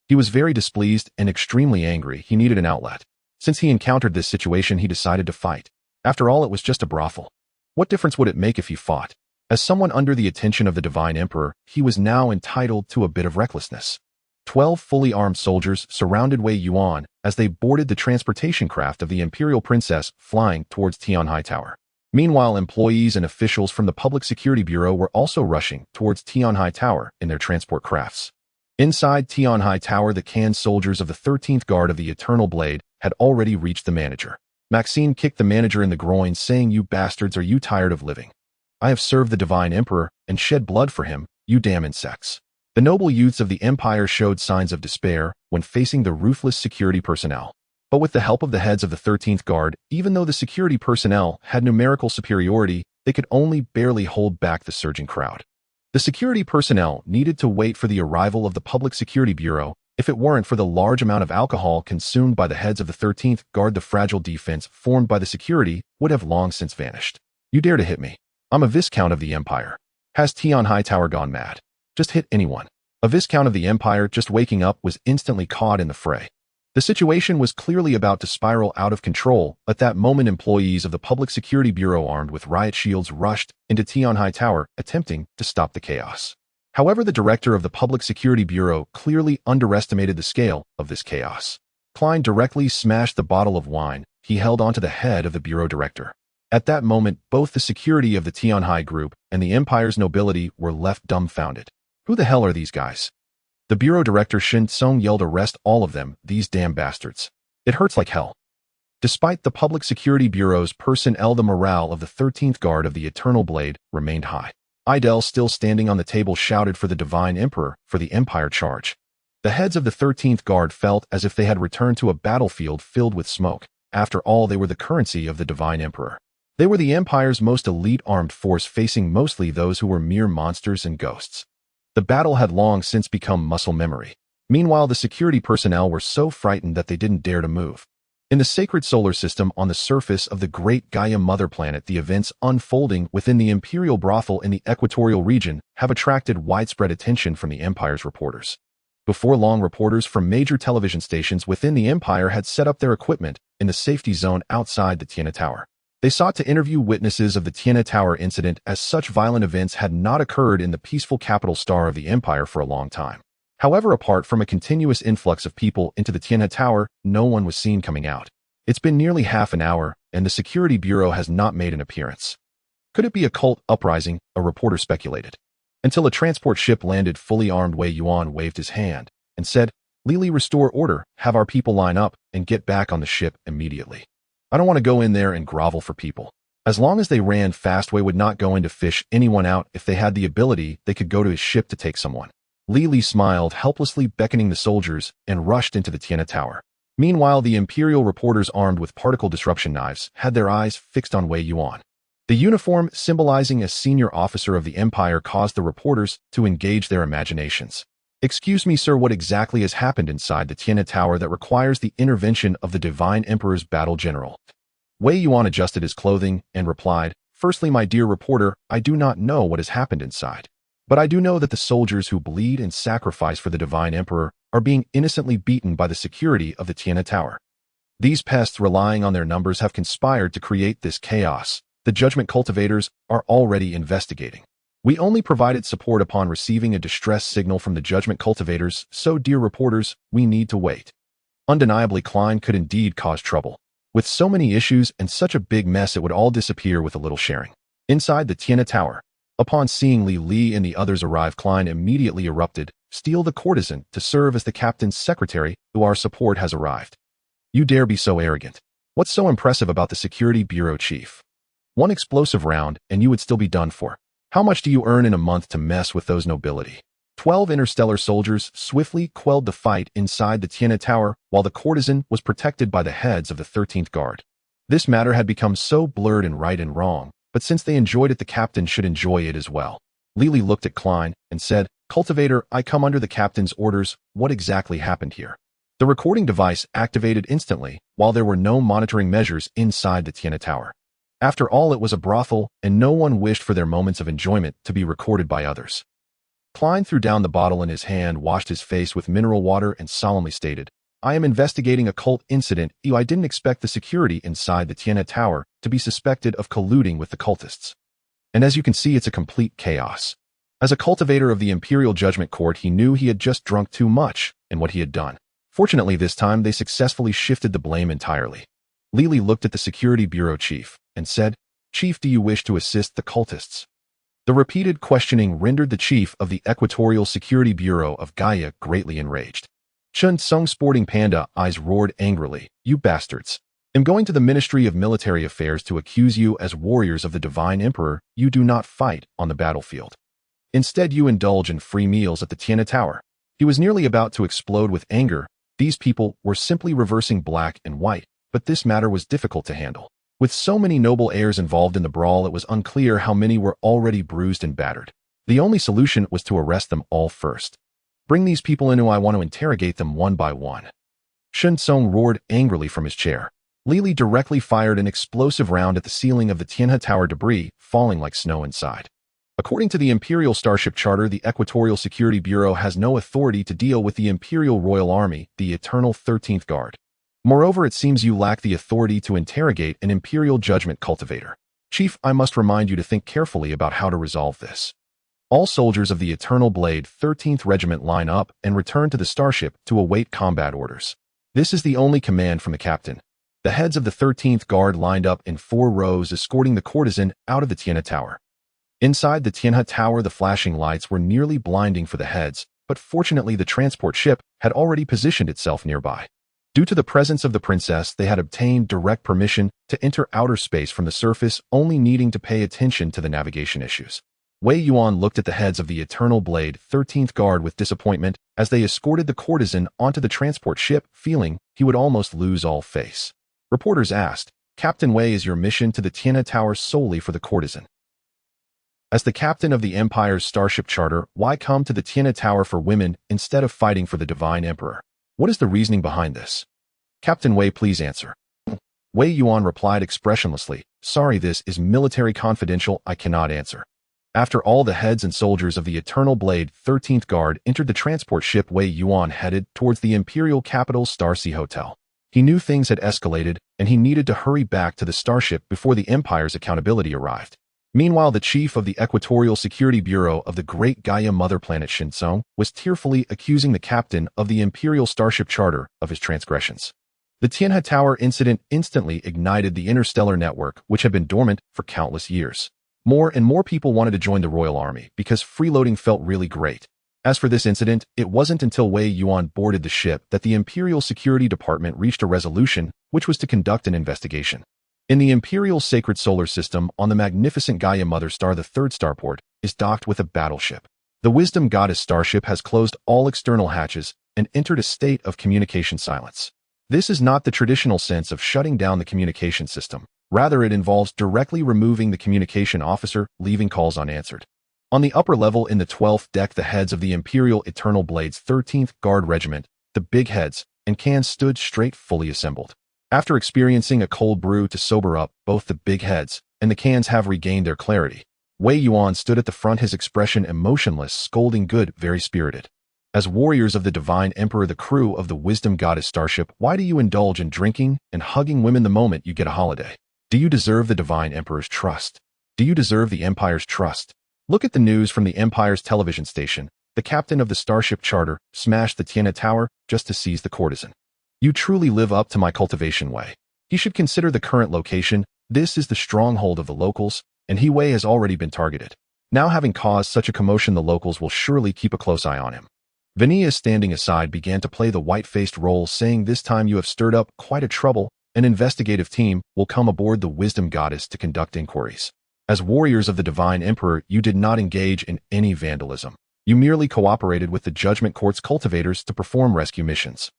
S1: He was very displeased and extremely angry. He needed an outlet. Since he encountered this situation, he decided to fight. After all, it was just a brothel. What difference would it make if he fought? As someone under the attention of the Divine Emperor, he was now entitled to a bit of recklessness. 12 fully armed soldiers surrounded Wei Yuan as they boarded the transportation craft of the Imperial Princess, flying towards Tianhai Tower. Meanwhile, employees and officials from the Public Security Bureau were also rushing towards Tianhai Tower in their transport crafts. Inside Tianhai Tower, the canned soldiers of the 13th Guard of the Eternal Blade had already reached the manager. Maxine kicked the manager in the groin, saying, you bastards, are you tired of living? I have served the Divine Emperor and shed blood for him, you damn insects. The noble youths of the Empire showed signs of despair when facing the ruthless security personnel. But with the help of the heads of the 13th Guard, even though the security personnel had numerical superiority, they could only barely hold back the surging crowd. The security personnel needed to wait for the arrival of the Public Security Bureau. If it weren't for the large amount of alcohol consumed by the heads of the 13th Guard, the fragile defense formed by the security would have long since vanished. You dare to hit me? I'm a Viscount of the Empire. Has Tianhai Tower gone mad? Just hit anyone. A Viscount of the Empire, just waking up, was instantly caught in the fray. The situation was clearly about to spiral out of control. At that moment, employees of the Public Security Bureau armed with riot shields rushed into Tianhai Tower, attempting to stop the chaos. However, the director of the Public Security Bureau clearly underestimated the scale of this chaos. Klein directly smashed the bottle of wine he held onto the head of the bureau director. At that moment, both the security of the Tianhai group and the Empire's nobility were left dumbfounded. Who the hell are these guys? The bureau director Shin Tsung yelled, arrest all of them, these damn bastards. It hurts like hell. Despite the Public Security Bureau's personnel, the morale of the 13th Guard of the Eternal Blade remained high. Idel, still standing on the table, shouted for the Divine Emperor for the Empire charge. The heads of the 13th Guard felt as if they had returned to a battlefield filled with smoke. After all, they were the currency of the Divine Emperor. They were the Empire's most elite armed force, facing mostly those who were mere monsters and ghosts. The battle had long since become muscle memory. Meanwhile, the security personnel were so frightened that they didn't dare to move. In the sacred solar system, on the surface of the great Gaia mother planet, the events unfolding within the Imperial brothel in the equatorial region have attracted widespread attention from the Empire's reporters. Before long, reporters from major television stations within the Empire had set up their equipment in the safety zone outside the Tianhai Tower. They sought to interview witnesses of the Tianhai Tower incident, as such violent events had not occurred in the peaceful capital star of the Empire for a long time. However, apart from a continuous influx of people into the Tianhai Tower, no one was seen coming out. It's been nearly half an hour, and the Security Bureau has not made an appearance. Could it be a cult uprising? A reporter speculated. Until a transport ship landed fully armed, Wei Yuan waved his hand and said, "Lily, restore order, have our people line up, and get back on the ship immediately. I don't want to go in there and grovel for people." As long as they ran fast, Wei would not go in to fish anyone out. If they had the ability, they could go to his ship to take someone. Lily smiled, helplessly beckoning the soldiers, and rushed into the Tiana Tower. Meanwhile, the Imperial reporters armed with particle disruption knives had their eyes fixed on Wei Yuan. The uniform, symbolizing a senior officer of the Empire, caused the reporters to engage their imaginations. "Excuse me, sir, what exactly has happened inside the Tiana Tower that requires the intervention of the Divine Emperor's battle general?" Wei Yuan adjusted his clothing and replied, "Firstly, my dear reporter, I do not know what has happened inside. But I do know that the soldiers who bleed and sacrifice for the Divine Emperor are being innocently beaten by the security of the Tiana Tower. These pests, relying on their numbers, have conspired to create this chaos. The judgment cultivators are already investigating. We only provided support upon receiving a distress signal from the judgment cultivators, so, dear reporters, we need to wait." Undeniably, Klein could indeed cause trouble. With so many issues and such a big mess, it would all disappear with a little sharing. Inside the Tiana Tower, upon seeing Li and the others arrive, Klein immediately erupted, "Steal the courtesan to serve as the captain's secretary, who our support has arrived. You dare be so arrogant? What's so impressive about the Security Bureau chief? One explosive round, and you would still be done for. How much do you earn in a month to mess with those nobility?" 12 interstellar soldiers swiftly quelled the fight inside the Tiana Tower, while the courtesan was protected by the heads of the 13th Guard. This matter had become so blurred in right and wrong, but since they enjoyed it, the captain should enjoy it as well. Lily looked at Klein and said, "Cultivator, I come under the captain's orders. What exactly happened here?" The recording device activated instantly, while there were no monitoring measures inside the Tiana Tower. After all, it was a brothel, and no one wished for their moments of enjoyment to be recorded by others. Klein threw down the bottle in his hand, washed his face with mineral water, and solemnly stated, "I am investigating a cult incident. I didn't expect the security inside the Tiana Tower to be suspected of colluding with the cultists. And as you can see, it's a complete chaos." As a cultivator of the Imperial Judgment Court, he knew he had just drunk too much in what he had done. Fortunately, this time they successfully shifted the blame entirely. Lily looked at the Security Bureau chief and said, "Chief, do you wish to assist the cultists?" The repeated questioning rendered the chief of the Equatorial Security Bureau of Gaia greatly enraged. Chun Tsung's sporting panda eyes roared angrily, "You bastards! I'm going to the Ministry of Military Affairs to accuse you as warriors of the Divine Emperor. You do not fight on the battlefield. Instead, you indulge in free meals at the Tiana Tower." He was nearly about to explode with anger. These people were simply reversing black and white, but this matter was difficult to handle. With so many noble heirs involved in the brawl, it was unclear how many were already bruised and battered. The only solution was to arrest them all first. "Bring these people in, I want to interrogate them one by one." Shun Tsung roared angrily from his chair. Lily directly fired an explosive round at the ceiling of the Tiana Tower, debris falling like snow inside. According to the Imperial Starship Charter, the Equatorial Security Bureau has no authority to deal with the Imperial Royal Army, the Eternal 13th Guard. Moreover, it seems you lack the authority to interrogate an Imperial Judgment Cultivator. Chief, I must remind you to think carefully about how to resolve this. All soldiers of the Eternal Blade 13th Regiment line up and return to the starship to await combat orders. This is the only command from the captain. The heads of the 13th Guard lined up in 4 rows, escorting the courtesan out of the Tiana Tower. Inside the Tiana Tower, the flashing lights were nearly blinding for the heads, but fortunately the transport ship had already positioned itself nearby. Due to the presence of the princess, they had obtained direct permission to enter outer space from the surface, only needing to pay attention to the navigation issues. Wei Yuan looked at the heads of the Eternal Blade 13th Guard with disappointment as they escorted the courtesan onto the transport ship, feeling he would almost lose all face. Reporters asked, "Captain Wei, is your mission to the Tiana Tower solely for the courtesan? As the captain of the Empire's Starship Charter, why come to the Tiana Tower for women instead of fighting for the Divine Emperor? What is the reasoning behind this? Captain Wei, please answer." Wei Yuan replied expressionlessly, "Sorry, this is military confidential, I cannot answer." After all the heads and soldiers of the Eternal Blade 13th Guard entered the transport ship, Wei Yuan headed towards the Imperial capital's Starsea Hotel. He knew things had escalated, and he needed to hurry back to the starship before the Empire's accountability arrived. Meanwhile, the chief of the Equatorial Security Bureau of the Great Gaia Mother Planet Shin Tsung was tearfully accusing the captain of the Imperial Starship Charter of his transgressions. The Tianhe Tower incident instantly ignited the interstellar network, which had been dormant for countless years. More and more people wanted to join the Royal Army because freeloading felt really great. As for this incident, it wasn't until Wei Yuan boarded the ship that the Imperial Security Department reached a resolution, which was to conduct an investigation. In the Imperial Sacred Solar System, on the magnificent Gaia Mother Star, the third starport is docked with a battleship. The Wisdom Goddess Starship has closed all external hatches and entered a state of communication silence. This is not the traditional sense of shutting down the communication system. Rather, it involves directly removing the communication officer, leaving calls unanswered. On the upper level in the 12th deck, the heads of the Imperial Eternal Blades 13th Guard Regiment, the big heads, and cans stood straight, fully assembled. After experiencing a cold brew to sober up, both the big heads and the cans have regained their clarity. Wei Yuan stood at the front, his expression emotionless, scolding good, very spirited. As warriors of the Divine Emperor, the crew of the Wisdom Goddess Starship, why do you indulge in drinking and hugging women the moment you get a holiday? Do you deserve the Divine Emperor's trust? Do you deserve the Empire's trust? Look at the news from the Empire's television station. The captain of the Starship Charter smashed the Tianhe Tower just to seize the courtesan. You truly live up to my cultivation, Wei. He should consider the current location. This is the stronghold of the locals, and Wei has already been targeted. Now, having caused such a commotion, the locals will surely keep a close eye on him. Vania, standing aside, began to play the white-faced role, saying, "This time you have stirred up quite a trouble. An investigative team will come aboard the Wisdom Goddess to conduct inquiries. As warriors of the Divine Emperor, you did not engage in any vandalism. You merely cooperated with the Judgment Court's cultivators to perform rescue missions."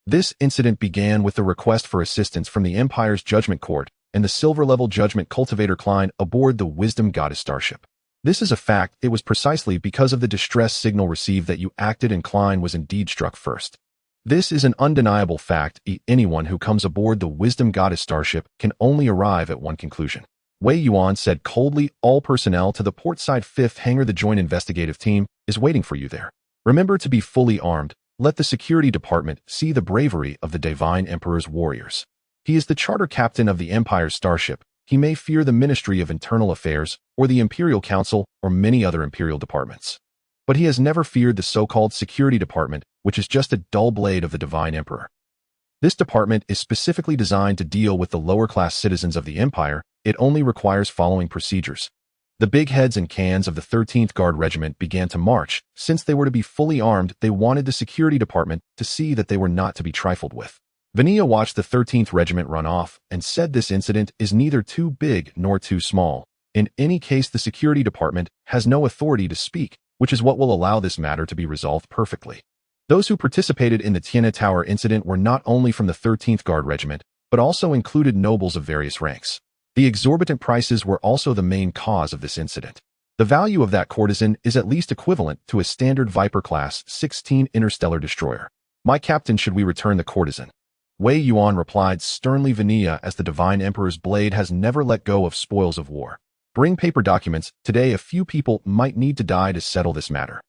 S1: This incident began with the request for assistance from the Empire's Judgment Court and the silver-level Judgment Cultivator Klein aboard the Wisdom Goddess Starship. This is a fact. It was precisely because of the distress signal received that you acted, and Klein was indeed struck first. This is an undeniable fact. Anyone who comes aboard the Wisdom Goddess Starship can only arrive at one conclusion. Wei Yuan said coldly, "All personnel to the portside 5th hangar. The joint investigative team is waiting for you there. Remember to be fully armed. Let the security department see the bravery of the Divine Emperor's warriors. He is the charter captain of the Empire's Starship. He may fear the Ministry of Internal Affairs or the Imperial Council or many other Imperial departments. But he has never feared the so-called Security Department, which is just a dull blade of the Divine Emperor. This department is specifically designed to deal with the lower-class citizens of the Empire. It only requires following procedures." The big heads and cans of the 13th Guard Regiment began to march. Since they were to be fully armed, they wanted the Security Department to see that they were not to be trifled with. Vania watched the 13th Regiment run off and said, "This incident is neither too big nor too small. In any case, the Security Department has no authority to speak, which is what will allow this matter to be resolved perfectly." Those who participated in the Tianhe Tower incident were not only from the 13th Guard Regiment, but also included nobles of various ranks. The exorbitant prices were also the main cause of this incident. The value of that courtesan is at least equivalent to a standard Viper Class 16 interstellar destroyer. "My captain, should we return the courtesan?" Wei Yuan replied sternly, "Vania, as the Divine Emperor's blade has never let go of spoils of war. Bring paper documents. Today a few people might need to die to settle this matter."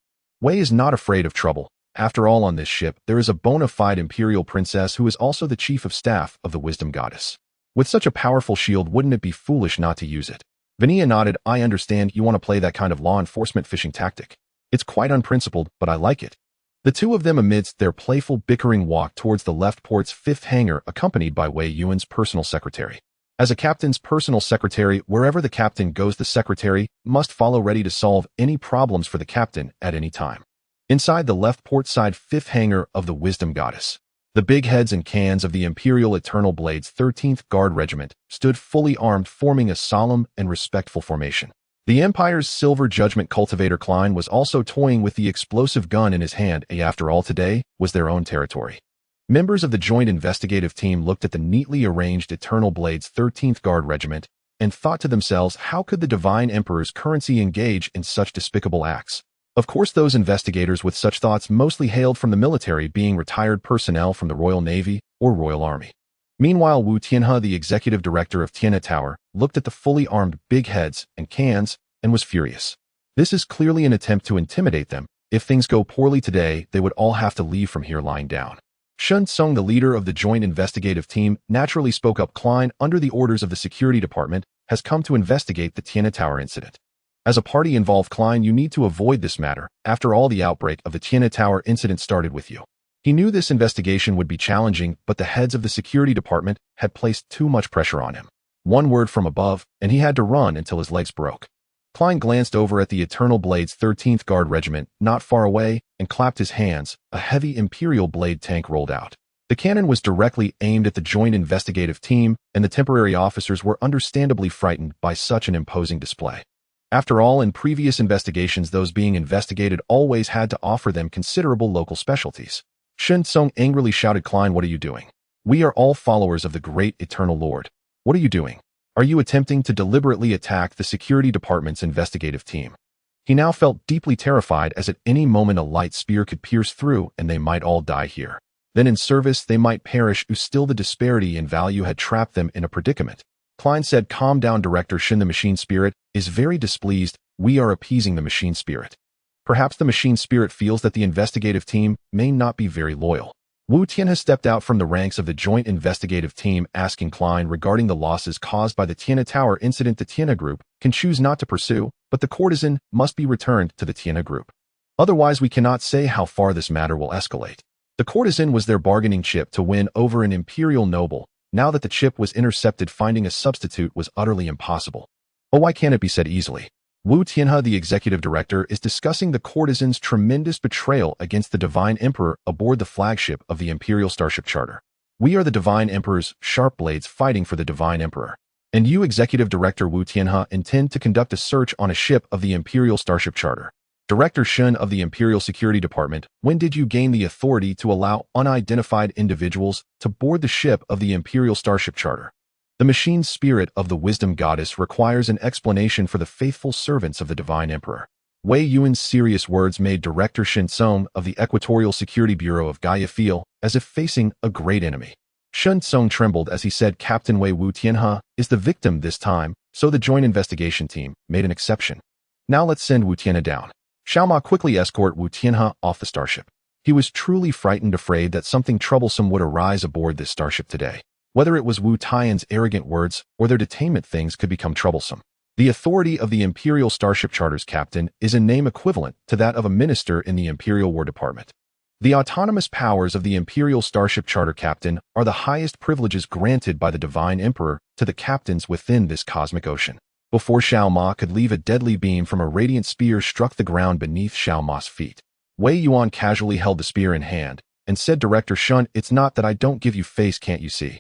S1: Wei is not afraid of trouble. After all, on this ship, there is a bona fide Imperial princess who is also the chief of staff of the Wisdom Goddess. With such a powerful shield, wouldn't it be foolish not to use it? Vania nodded. "I understand you want to play that kind of law enforcement fishing tactic. It's quite unprincipled, but I like it." The two of them, amidst their playful bickering, walked towards the left port's 5th hangar, accompanied by Wei Yuan's personal secretary. As a captain's personal secretary, wherever the captain goes, the secretary must follow, ready to solve any problems for the captain at any time. Inside the left port side 5th hangar of the Wisdom Goddess, the big heads and cans of the Imperial Eternal Blades 13th Guard Regiment stood fully armed, forming a solemn and respectful formation. The Empire's Silver Judgment Cultivator Klein was also toying with the explosive gun in his hand. After all, today was their own territory. Members of the joint investigative team looked at the neatly arranged Eternal Blades 13th Guard Regiment and thought to themselves, how could the Divine Emperor's currency engage in such despicable acts? Of course, those investigators with such thoughts mostly hailed from the military, being retired personnel from the Royal Navy or Royal Army. Meanwhile, Wu Tianhe, the executive director of Tianhe Tower, looked at the fully armed big heads and cans and was furious. This is clearly an attempt to intimidate them. If things go poorly today, they would all have to leave from here lying down. Shun Tsung, the leader of the joint investigative team, naturally spoke up. "Klein, under the orders of the Security Department, has come to investigate the Tianhe Tower incident. As a party involved, Klein, you need to avoid this matter. After all, the outbreak of the Tianhe Tower incident started with you." He knew this investigation would be challenging, but the heads of the security department had placed too much pressure on him. One word from above, and he had to run until his legs broke. Klein glanced over at the Eternal Blade's 13th Guard Regiment, not far away, and clapped his hands. A heavy Imperial Blade tank rolled out. The cannon was directly aimed at the Joint Investigative Team, and the temporary officers were understandably frightened by such an imposing display. After all, in previous investigations, those being investigated always had to offer them considerable local specialties. Shen Tsung angrily shouted, "Klein, what are you doing? We are all followers of the great Eternal Lord. What are you doing? Are you attempting to deliberately attack the security department's investigative team?" He now felt deeply terrified, as at any moment a light spear could pierce through and they might all die here. Then in service they might perish, still the disparity in value had trapped them in a predicament. Klein said, "Calm down, Director Shin. The machine spirit is very displeased. We are appeasing the machine spirit. Perhaps the machine spirit feels that the investigative team may not be very loyal." Wu Tianhe stepped out from the ranks of the Joint Investigative Team, asking Klein regarding the losses caused by the Tianhe Tower incident. The Tianhe Group can choose not to pursue, but the courtesan must be returned to the Tianhe Group. Otherwise, we cannot say how far this matter will escalate. The courtesan was their bargaining chip to win over an Imperial noble. Now that the chip was intercepted, finding a substitute was utterly impossible. Oh, why can't it be said easily? Wu Tianhe, the executive director, is discussing the courtesan's tremendous betrayal against the Divine Emperor aboard the flagship of the Imperial Starship Charter. We are the Divine Emperor's sharp blades fighting for the Divine Emperor. And you, executive director Wu Tianhe, intend to conduct a search on a ship of the Imperial Starship Charter. Director Shen of the Imperial Security Department, when did you gain the authority to allow unidentified individuals to board the ship of the Imperial Starship Charter? The machine spirit of the Wisdom Goddess requires an explanation for the faithful servants of the Divine Emperor. Wei Yuan's serious words made Director Shen Tsung of the Equatorial Security Bureau of Gaia feel as if facing a great enemy. Shen Tsung trembled as he said, "Captain Wei, Wu Tianhe is the victim this time, so the Joint Investigation Team made an exception. Now let's send Wu Tianhe down." Xiaoma quickly escort Wu Tianhe off the starship. He was truly frightened, afraid that something troublesome would arise aboard this starship today. Whether it was Wu Tianhe's arrogant words or their detainment, things could become troublesome. The authority of the Imperial Starship Charter's captain is a name equivalent to that of a minister in the Imperial War Department. The autonomous powers of the Imperial Starship Charter captain are the highest privileges granted by the Divine Emperor to the captains within this cosmic ocean. Before Xiao Ma could leave, a deadly beam from a radiant spear struck the ground beneath Xiao Ma's feet. Wei Yuan casually held the spear in hand and said, "Director Shun, it's not that I don't give you face, can't you see?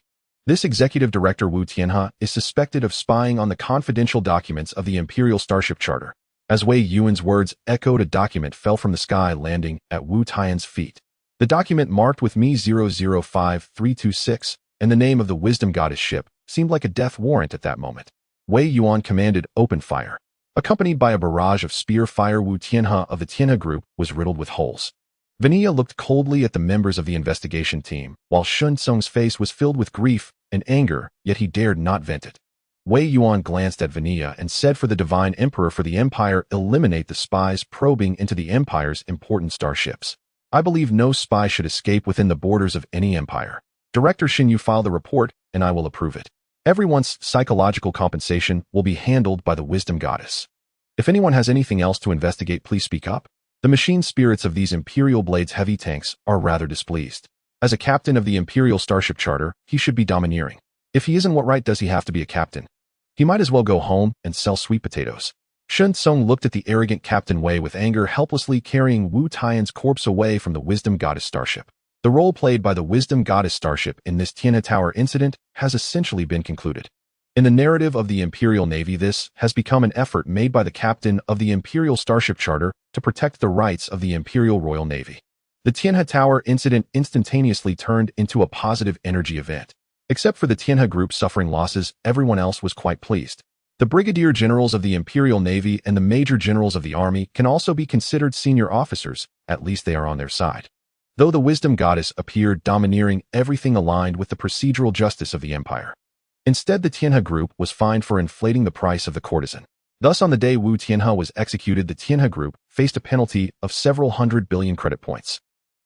S1: This executive director Wu Tianhe is suspected of spying on the confidential documents of the Imperial Starship Charter." As Wei Yuan's words echoed, a document fell from the sky, landing at Wu Tianhe's feet. The document, marked with Me 005326 and the name of the Wisdom Goddess ship, seemed like a death warrant at that moment. Wei Yuan commanded, "Open fire." Accompanied by a barrage of spear fire, Wu Tianhe of the Tianhe Group was riddled with holes. Vanilla looked coldly at the members of the investigation team, while Shen Tsung's face was filled with grief and anger, yet he dared not vent it. Wei Yuan glanced at Vanilla and said, "For the Divine Emperor, for the Empire, eliminate the spies probing into the Empire's important starships. I believe no spy should escape within the borders of any empire. Director Shin, you file the report, and I will approve it. Everyone's psychological compensation will be handled by the Wisdom Goddess. If anyone has anything else to investigate, please speak up." The machine spirits of these Imperial Blade's heavy tanks are rather displeased. As a captain of the Imperial Starship Charter, he should be domineering. If he isn't, what right does he have to be a captain? He might as well go home and sell sweet potatoes. Shen Tsung looked at the arrogant Captain Wei with anger, helplessly carrying Wu Tianhe's corpse away from the Wisdom Goddess starship. The role played by the Wisdom Goddess starship in this Tianhe Tower incident has essentially been concluded. In the narrative of the Imperial Navy, this has become an effort made by the captain of the Imperial Starship Charter to protect the rights of the Imperial Royal Navy. The Tianhe Tower incident instantaneously turned into a positive energy event. Except for the Tianhe Group suffering losses, everyone else was quite pleased. The brigadier generals of the Imperial Navy and the major generals of the army can also be considered senior officers, at least they are on their side. Though the Wisdom Goddess appeared domineering, everything aligned with the procedural justice of the empire. Instead, the Tianhe Group was fined for inflating the price of the courtesan. Thus, on the day Wu Tianhe was executed, the Tianhe Group faced a penalty of several 100 billion credit points.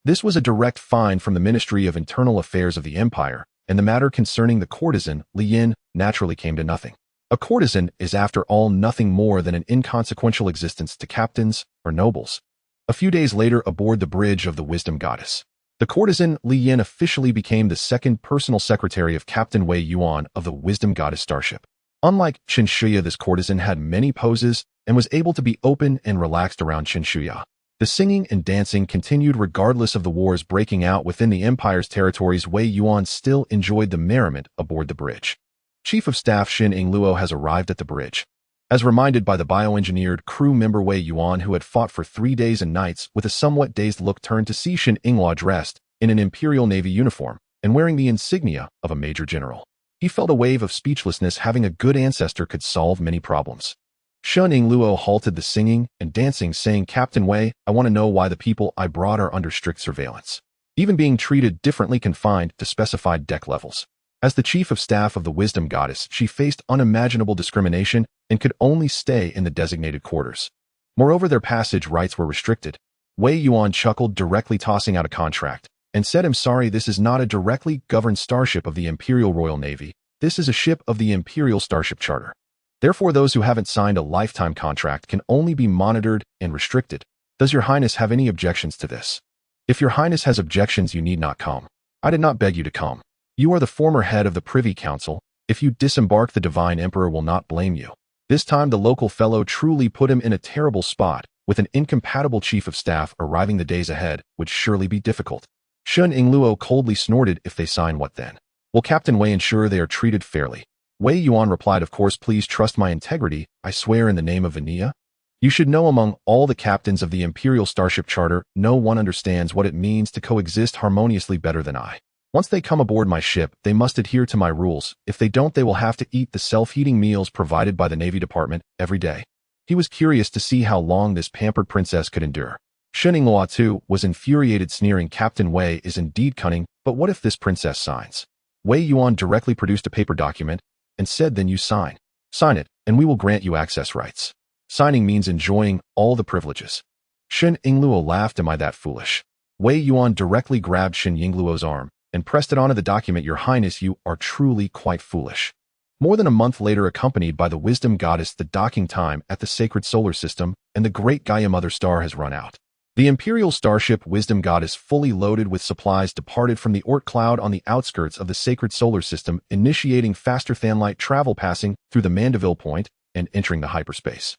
S1: This was a direct fine from the Ministry of Internal Affairs of the Empire, and the matter concerning the courtesan, Li Yin, naturally came to nothing. A courtesan is, after all, nothing more than an inconsequential existence to captains or nobles. A few days later, aboard the bridge of the Wisdom Goddess, The courtesan Li Yin officially became the second personal secretary of Captain Wei Yuan of the Wisdom Goddess Starship. Unlike Qin Shuya, this courtesan had many poses and was able to be open and relaxed around Qin Shuya. The singing and dancing continued regardless of the wars breaking out within the Empire's territories. Wei Yuan still enjoyed the merriment aboard the bridge. Chief of Staff Shin Ingluo has arrived at the bridge. As reminded by the bioengineered crew member Wei Yuan, who had fought for 3 days and nights with a somewhat dazed look, turned to see Shin Ingluo dressed in an Imperial Navy uniform and wearing the insignia of a major general. He felt a wave of speechlessness. Having a good ancestor could solve many problems. Shin Ingluo halted the singing and dancing, saying, "Captain Wei, I want to know why the people I brought are under strict surveillance, even being treated differently, confined to specified deck levels." As the chief of staff of the Wisdom Goddess, she faced unimaginable discrimination and could only stay in the designated quarters. Moreover, their passage rights were restricted. Wei Yuan chuckled, directly tossing out a contract, and said, "I'm sorry, this is not a directly governed starship of the Imperial Royal Navy. This is a ship of the Imperial Starship Charter. Therefore, those who haven't signed a lifetime contract can only be monitored and restricted. Does your Highness have any objections to this? If your Highness has objections, you need not come. I did not beg you to come. You are the former head of the Privy Council. If you disembark, the Divine Emperor will not blame you." This time, the local fellow truly put him in a terrible spot. With an incompatible chief of staff arriving, the days ahead would surely be difficult. Shin Ingluo coldly snorted, "If they sign, what then? Will Captain Wei ensure they are treated fairly?" Wei Yuan replied, "Of course, please trust my integrity. I swear in the name of Vanilla. You should know, among all the captains of the Imperial Starship Charter, no one understands what it means to coexist harmoniously better than I. Once they come aboard my ship, they must adhere to my rules. If they don't, they will have to eat the self-heating meals provided by the Navy Department every day." He was curious to see how long this pampered princess could endure. Shin Ingluo too was infuriated, sneering, "Captain Wei is indeed cunning, but what if this princess signs?" Wei Yuan directly produced a paper document and said, "Then you sign. Sign it, and we will grant you access rights. Signing means enjoying all the privileges." Shin Ingluo laughed, "Am I that foolish?" Wei Yuan directly grabbed Shin Ingluo's arm and pressed it onto the document. "Your Highness, you are truly quite foolish." More than a month later, accompanied by the Wisdom Goddess, the docking time at the sacred solar system and the great Gaia Mother Star has run out. The Imperial Starship Wisdom Goddess, fully loaded with supplies, departed from the Oort cloud on the outskirts of the sacred solar system, initiating faster-than-light travel, passing through the Mandeville Point and entering the hyperspace.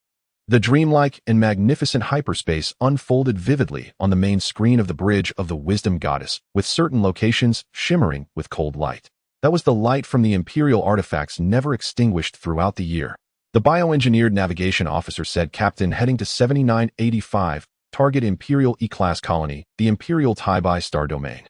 S1: The dreamlike and magnificent hyperspace unfolded vividly on the main screen of the bridge of the Wisdom Goddess, with certain locations shimmering with cold light. That was the light from the Imperial artifacts, never extinguished throughout the year. The bioengineered navigation officer said, "Captain, heading to 7985, target Imperial E-class colony, the Imperial Taibai star domain.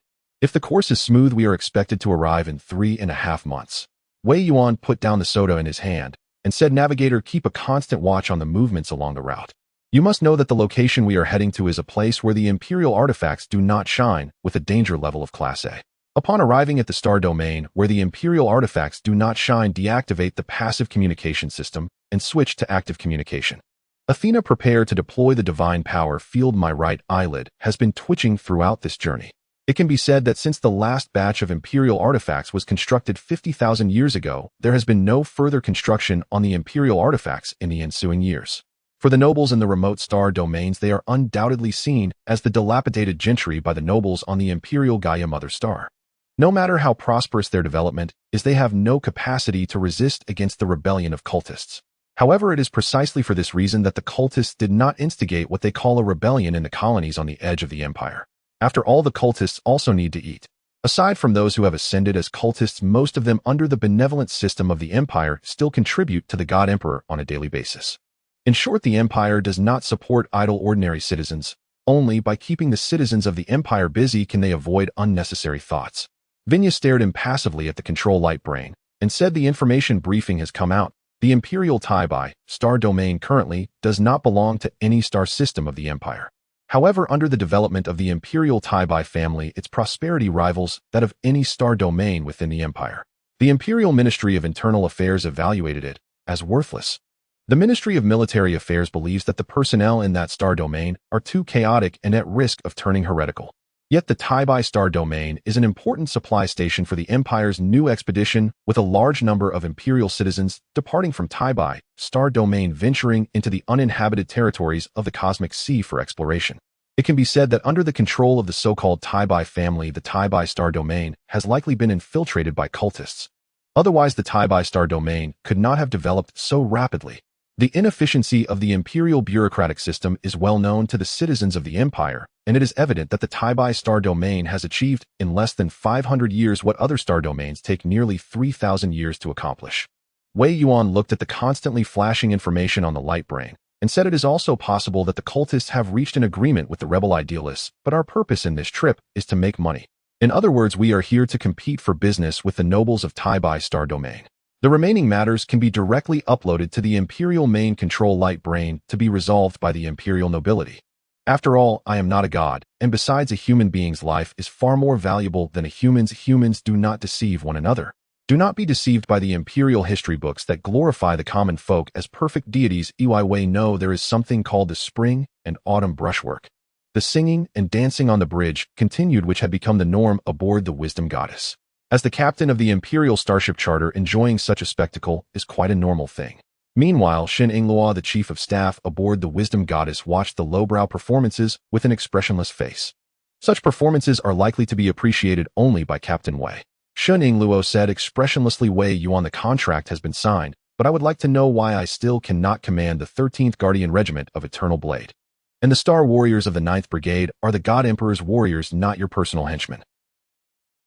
S1: If the course is smooth, we are expected to arrive in 3.5 months." Wei Yuan put down the soda in his hand and said, "Navigator, keep a constant watch on the movements along the route. You must know that the location we are heading to is a place where the Imperial artifacts do not shine, with a danger level of Class A. Upon arriving at the star domain where the Imperial artifacts do not shine, deactivate the passive communication system and switch to active communication." Athena, prepare to deploy the divine power field. My right eyelid has been twitching throughout this journey. It can be said that since the last batch of Imperial artifacts was constructed 50,000 years ago, there has been no further construction on the Imperial artifacts in the ensuing years. For the nobles in the remote star domains, they are undoubtedly seen as the dilapidated gentry by the nobles on the Imperial Gaia Mother Star. No matter how prosperous their development is, they have no capacity to resist against the rebellion of cultists. However, it is precisely for this reason that the cultists did not instigate what they call a rebellion in the colonies on the edge of the empire. After all, the cultists also need to eat. Aside from those who have ascended as cultists, most of them, under the benevolent system of the empire, still contribute to the God Emperor on a daily basis. In short, the empire does not support idle ordinary citizens. Only by keeping the citizens of the empire busy can they avoid unnecessary thoughts. Vinya stared impassively at the control light brain and said, "The information briefing has come out. The Imperial Taibai star domain currently does not belong to any star system of the Empire. However, under the development of the Imperial Taibai family, its prosperity rivals that of any star domain within the Empire. The Imperial Ministry of Internal Affairs evaluated it as worthless. The Ministry of Military Affairs believes that the personnel in that star domain are too chaotic and at risk of turning heretical. Yet the Taibai star domain is an important supply station for the Empire's new expedition, with a large number of Imperial citizens departing from Taibai star domain, venturing into the uninhabited territories of the Cosmic Sea for exploration. It can be said that under the control of the so-called Tai-Bai family, the Tai-Bai star domain has likely been infiltrated by cultists. Otherwise, the Tai-Bai star domain could not have developed so rapidly. The inefficiency of the Imperial bureaucratic system is well known to the citizens of the Empire, and it is evident that the Tai-Bai star domain has achieved in less than 500 years what other star domains take nearly 3,000 years to accomplish. Wei Yuan looked at the constantly flashing information on the light brain and said it is also possible that the cultists have reached an agreement with the rebel idealists, but our purpose in this trip is to make money. In other words, we are here to compete for business with the nobles of Tai-Bai star domain. The remaining matters can be directly uploaded to the Imperial main control light brain to be resolved by the Imperial nobility. After all, I am not a god, and besides, a human being's life is far more valuable than a human's. Humans do not deceive one another. Do not be deceived by the Imperial history books that glorify the common folk as perfect deities. Wei know there is something called the spring and autumn brushwork. The singing and dancing on the bridge continued, which had become the norm aboard the Wisdom Goddess. As the captain of the Imperial Starship Charter, enjoying such a spectacle is quite a normal thing. Meanwhile, Shen Yinglua, the chief of staff aboard the Wisdom Goddess, watched the lowbrow performances with an expressionless face. Such performances are likely to be appreciated only by Captain Wei. Shen Yinglua said expressionlessly, Wei Yuan, the contract has been signed, but I would like to know why I still cannot command the 13th Guardian Regiment of Eternal Blade. And the Star Warriors of the 9th Brigade are the God Emperor's warriors, not your personal henchmen.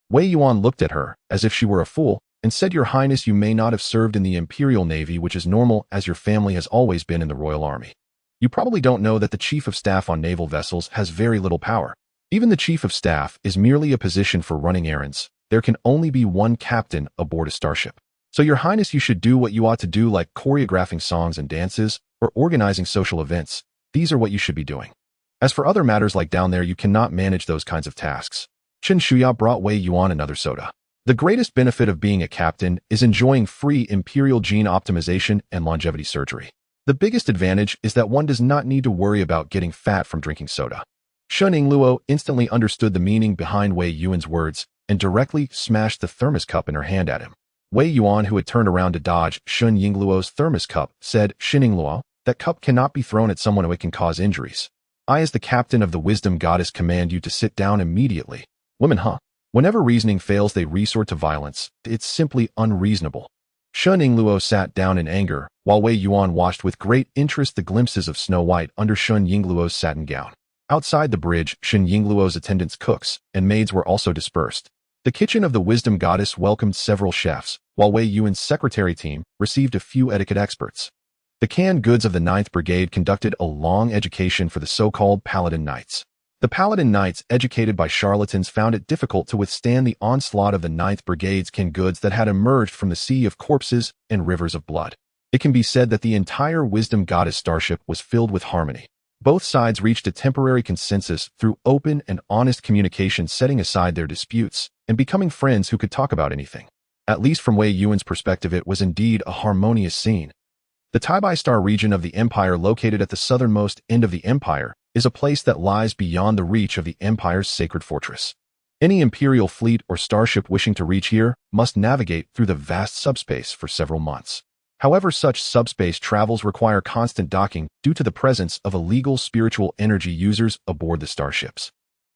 S1: Wei Yuan looked at her as if she were a fool and said, Your Highness, you may not have served in the Imperial Navy, which is normal, as your family has always been in the Royal Army. You probably don't know that the Chief of Staff on naval vessels has very little power. Even the Chief of Staff is merely a position for running errands. There can only be one captain aboard a starship. So, Your Highness, you should do what you ought to do, like choreographing songs and dances or organizing social events. These are what you should be doing. As for other matters like down there, you cannot manage those kinds of tasks. Chen Shuya brought Wei Yuan another soda. The greatest benefit of being a captain is enjoying free Imperial gene optimization and longevity surgery. The biggest advantage is that one does not need to worry about getting fat from drinking soda. Shen Yinglua instantly understood the meaning behind Wei Yuan's words and directly smashed the thermos cup in her hand at him. Wei Yuan, who had turned around to dodge Shen Yingluo's thermos cup, said, Shen Yinglua, that cup cannot be thrown at someone, or it can cause injuries. I, as the captain of the Wisdom Goddess, command you to sit down immediately. Women, huh? Whenever reasoning fails, they resort to violence. It's simply unreasonable. Shen Yinglua sat down in anger, while Wei Yuan watched with great interest the glimpses of Snow White under Shen Yingluo's satin gown. Outside the bridge, Shen Yingluo's attendants, cooks, and maids were also dispersed. The kitchen of the Wisdom Goddess welcomed several chefs, while Wei Yuan's secretary team received a few etiquette experts. The canned goods of the 9th Brigade conducted a long education for the so-called Paladin Knights. The Paladin Knights, educated by charlatans, found it difficult to withstand the onslaught of the 9th Brigade's canned goods that had emerged from the sea of corpses and rivers of blood. It can be said that the entire Wisdom Goddess starship was filled with harmony. Both sides reached a temporary consensus through open and honest communication, setting aside their disputes and becoming friends who could talk about anything. At least from Wei Yuan's perspective, it was indeed a harmonious scene. The Tai-Bai Star region of the Empire, located at the southernmost end of the Empire, is a place that lies beyond the reach of the Empire's sacred fortress. Any Imperial fleet or starship wishing to reach here must navigate through the vast subspace for several months. However, such subspace travels require constant docking due to the presence of illegal spiritual energy users aboard the starships.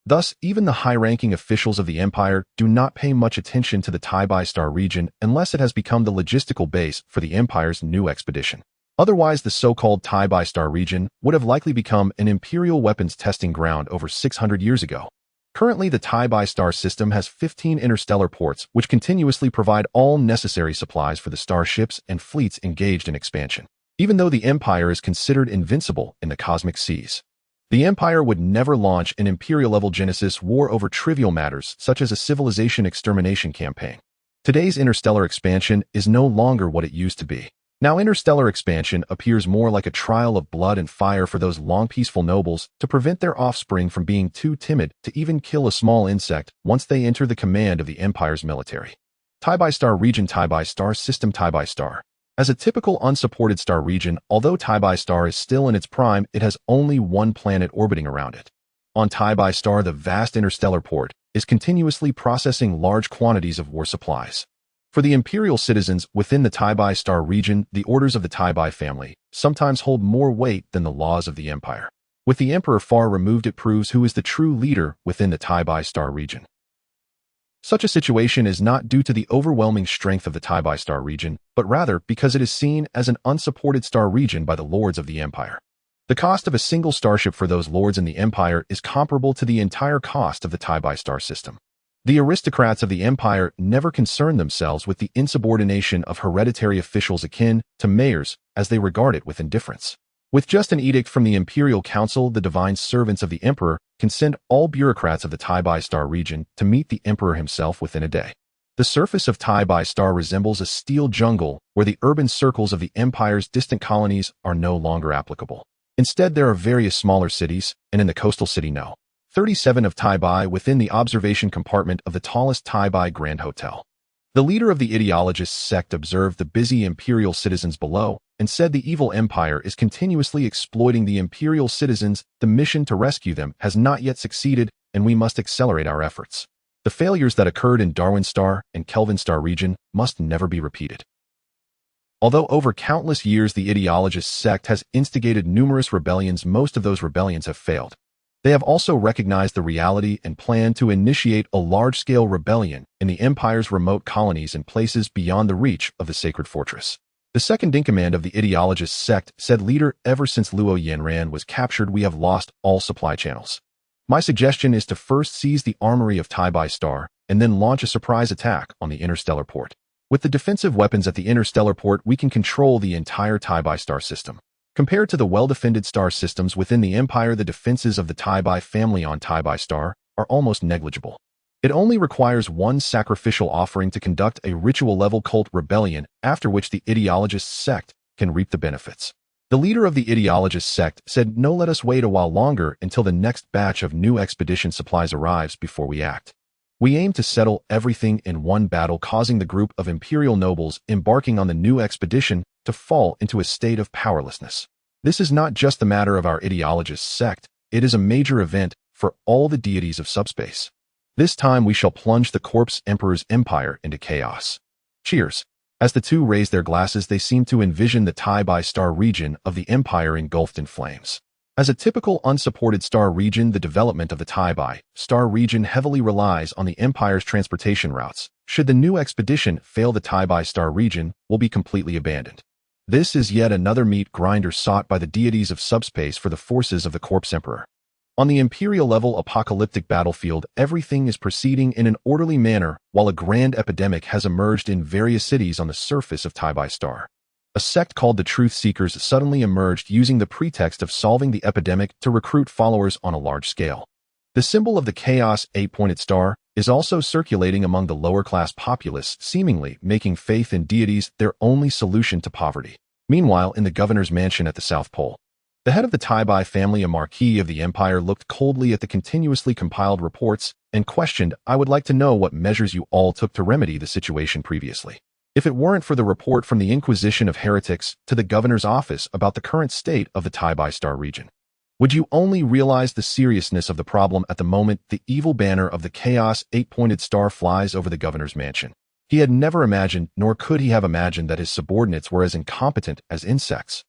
S1: Thus, even the high-ranking officials of the Empire do not pay much attention to the Tai-Bai Star region unless it has become the logistical base for the Empire's new expedition. Otherwise, the so-called Tai-Bai Star region would have likely become an Imperial weapons testing ground over 600 years ago. Currently, the Tai-Bai Star system has 15 interstellar ports, which continuously provide all necessary supplies for the starships and fleets engaged in expansion. Even though the Empire is considered invincible in the cosmic seas, the Empire would never launch an Imperial-level Genesis war over trivial matters such as a civilization extermination campaign. Today's interstellar expansion is no longer what it used to be. Now, interstellar expansion appears more like a trial of blood and fire for those long peaceful nobles to prevent their offspring from being too timid to even kill a small insect once they enter the command of the Empire's military. Tai-Bai Star region, Tai-Bai Star system, Tai-Bai Star. As a typical unsupported star region, although Tai-Bai Star is still in its prime, it has only one planet orbiting around it. On Tai-Bai Star, the vast interstellar port is continuously processing large quantities of war supplies. For the Imperial citizens within the Tai-Bai Star region, the orders of the Tai-Bai family sometimes hold more weight than the laws of the Empire. With the Emperor far removed, it proves who is the true leader within the Tai-Bi-Star region. Such a situation is not due to the overwhelming strength of the Tai-Bi-Star region, but rather because it is seen as an unsupported star region by the lords of the Empire. The cost of a single starship for those lords in the Empire is comparable to the entire cost of the Tai-Bi-Star system. The aristocrats of the Empire never concern themselves with the insubordination of hereditary officials akin to mayors, as they regard it with indifference. With just an edict from the Imperial Council, the divine servants of the Emperor can send all bureaucrats of the Tai-Bi-Star region to meet the Emperor himself within a day. The surface of Tai-Bi-Star resembles a steel jungle where the urban circles of the Empire's distant colonies are no longer applicable. Instead, there are various smaller cities, and in the coastal city No. 37 of Tai-Bi within the observation compartment of the tallest Tai-Bi Grand Hotel. The leader of the ideologist sect observed the busy Imperial citizens below and said the evil Empire is continuously exploiting the Imperial citizens. The mission to rescue them has not yet succeeded, and we must accelerate our efforts. The failures that occurred in Darwin Star and Kelvin Star region must never be repeated. Although over countless years the ideologist sect has instigated numerous rebellions, most of those rebellions have failed. They have also recognized the reality and planned to initiate a large-scale rebellion in the Empire's remote colonies and places beyond the reach of the Sacred Fortress. The second-in-command of the ideologist sect said, "Leader, ever since Luo Yanran was captured, we have lost all supply channels. My suggestion is to first seize the armory of Tai-Bi-Star and then launch a surprise attack on the interstellar port. With the defensive weapons at the interstellar port, we can control the entire Tai-Bi-Star system. Compared to the well-defended star systems within the Empire, the defenses of the Tai-Bi family on Tai-Bi-Star are almost negligible. It only requires one sacrificial offering to conduct a ritual-level cult rebellion, after which the ideologist sect can reap the benefits." The leader of the ideologist sect said, "No, let us wait a while longer until the next batch of new expedition supplies arrives before we act. We aim to settle everything in one battle, causing the group of Imperial nobles embarking on the new expedition to fall into a state of powerlessness. This is not just the matter of our ideologist sect, it is a major event for all the deities of subspace. This time we shall plunge the corpse Emperor's empire into chaos." Cheers. As the two raised their glasses, they seemed to envision the Tai-Bi-Star region of the Empire engulfed in flames. As a typical unsupported star region, the development of the Tai-Bi-Star region heavily relies on the Empire's transportation routes. Should the new expedition fail, the Tai-Bi-Star region will be completely abandoned. This is yet another meat grinder sought by the deities of subspace for the forces of the corpse Emperor. On the Imperial level apocalyptic battlefield, everything is proceeding in an orderly manner while a grand epidemic has emerged in various cities on the surface of Tai-Bi-Star. A sect called the Truth Seekers suddenly emerged using the pretext of solving the epidemic to recruit followers on a large scale. The symbol of the Chaos 8-pointed star is also circulating among the lower-class populace, seemingly making faith in deities their only solution to poverty. Meanwhile, in the governor's mansion at the South Pole, the head of the Tai-Bi family, a marquis of the Empire, looked coldly at the continuously compiled reports and questioned, "I would like to know what measures you all took to remedy the situation previously. If it weren't for the report from the Inquisition of Heretics to the governor's office about the current state of the Tai-Bi-Star region, would you only realize the seriousness of the problem at the moment the evil banner of the Chaos 8-pointed star flies over the governor's mansion?" He had never imagined, nor could he have imagined, that his subordinates were as incompetent as insects.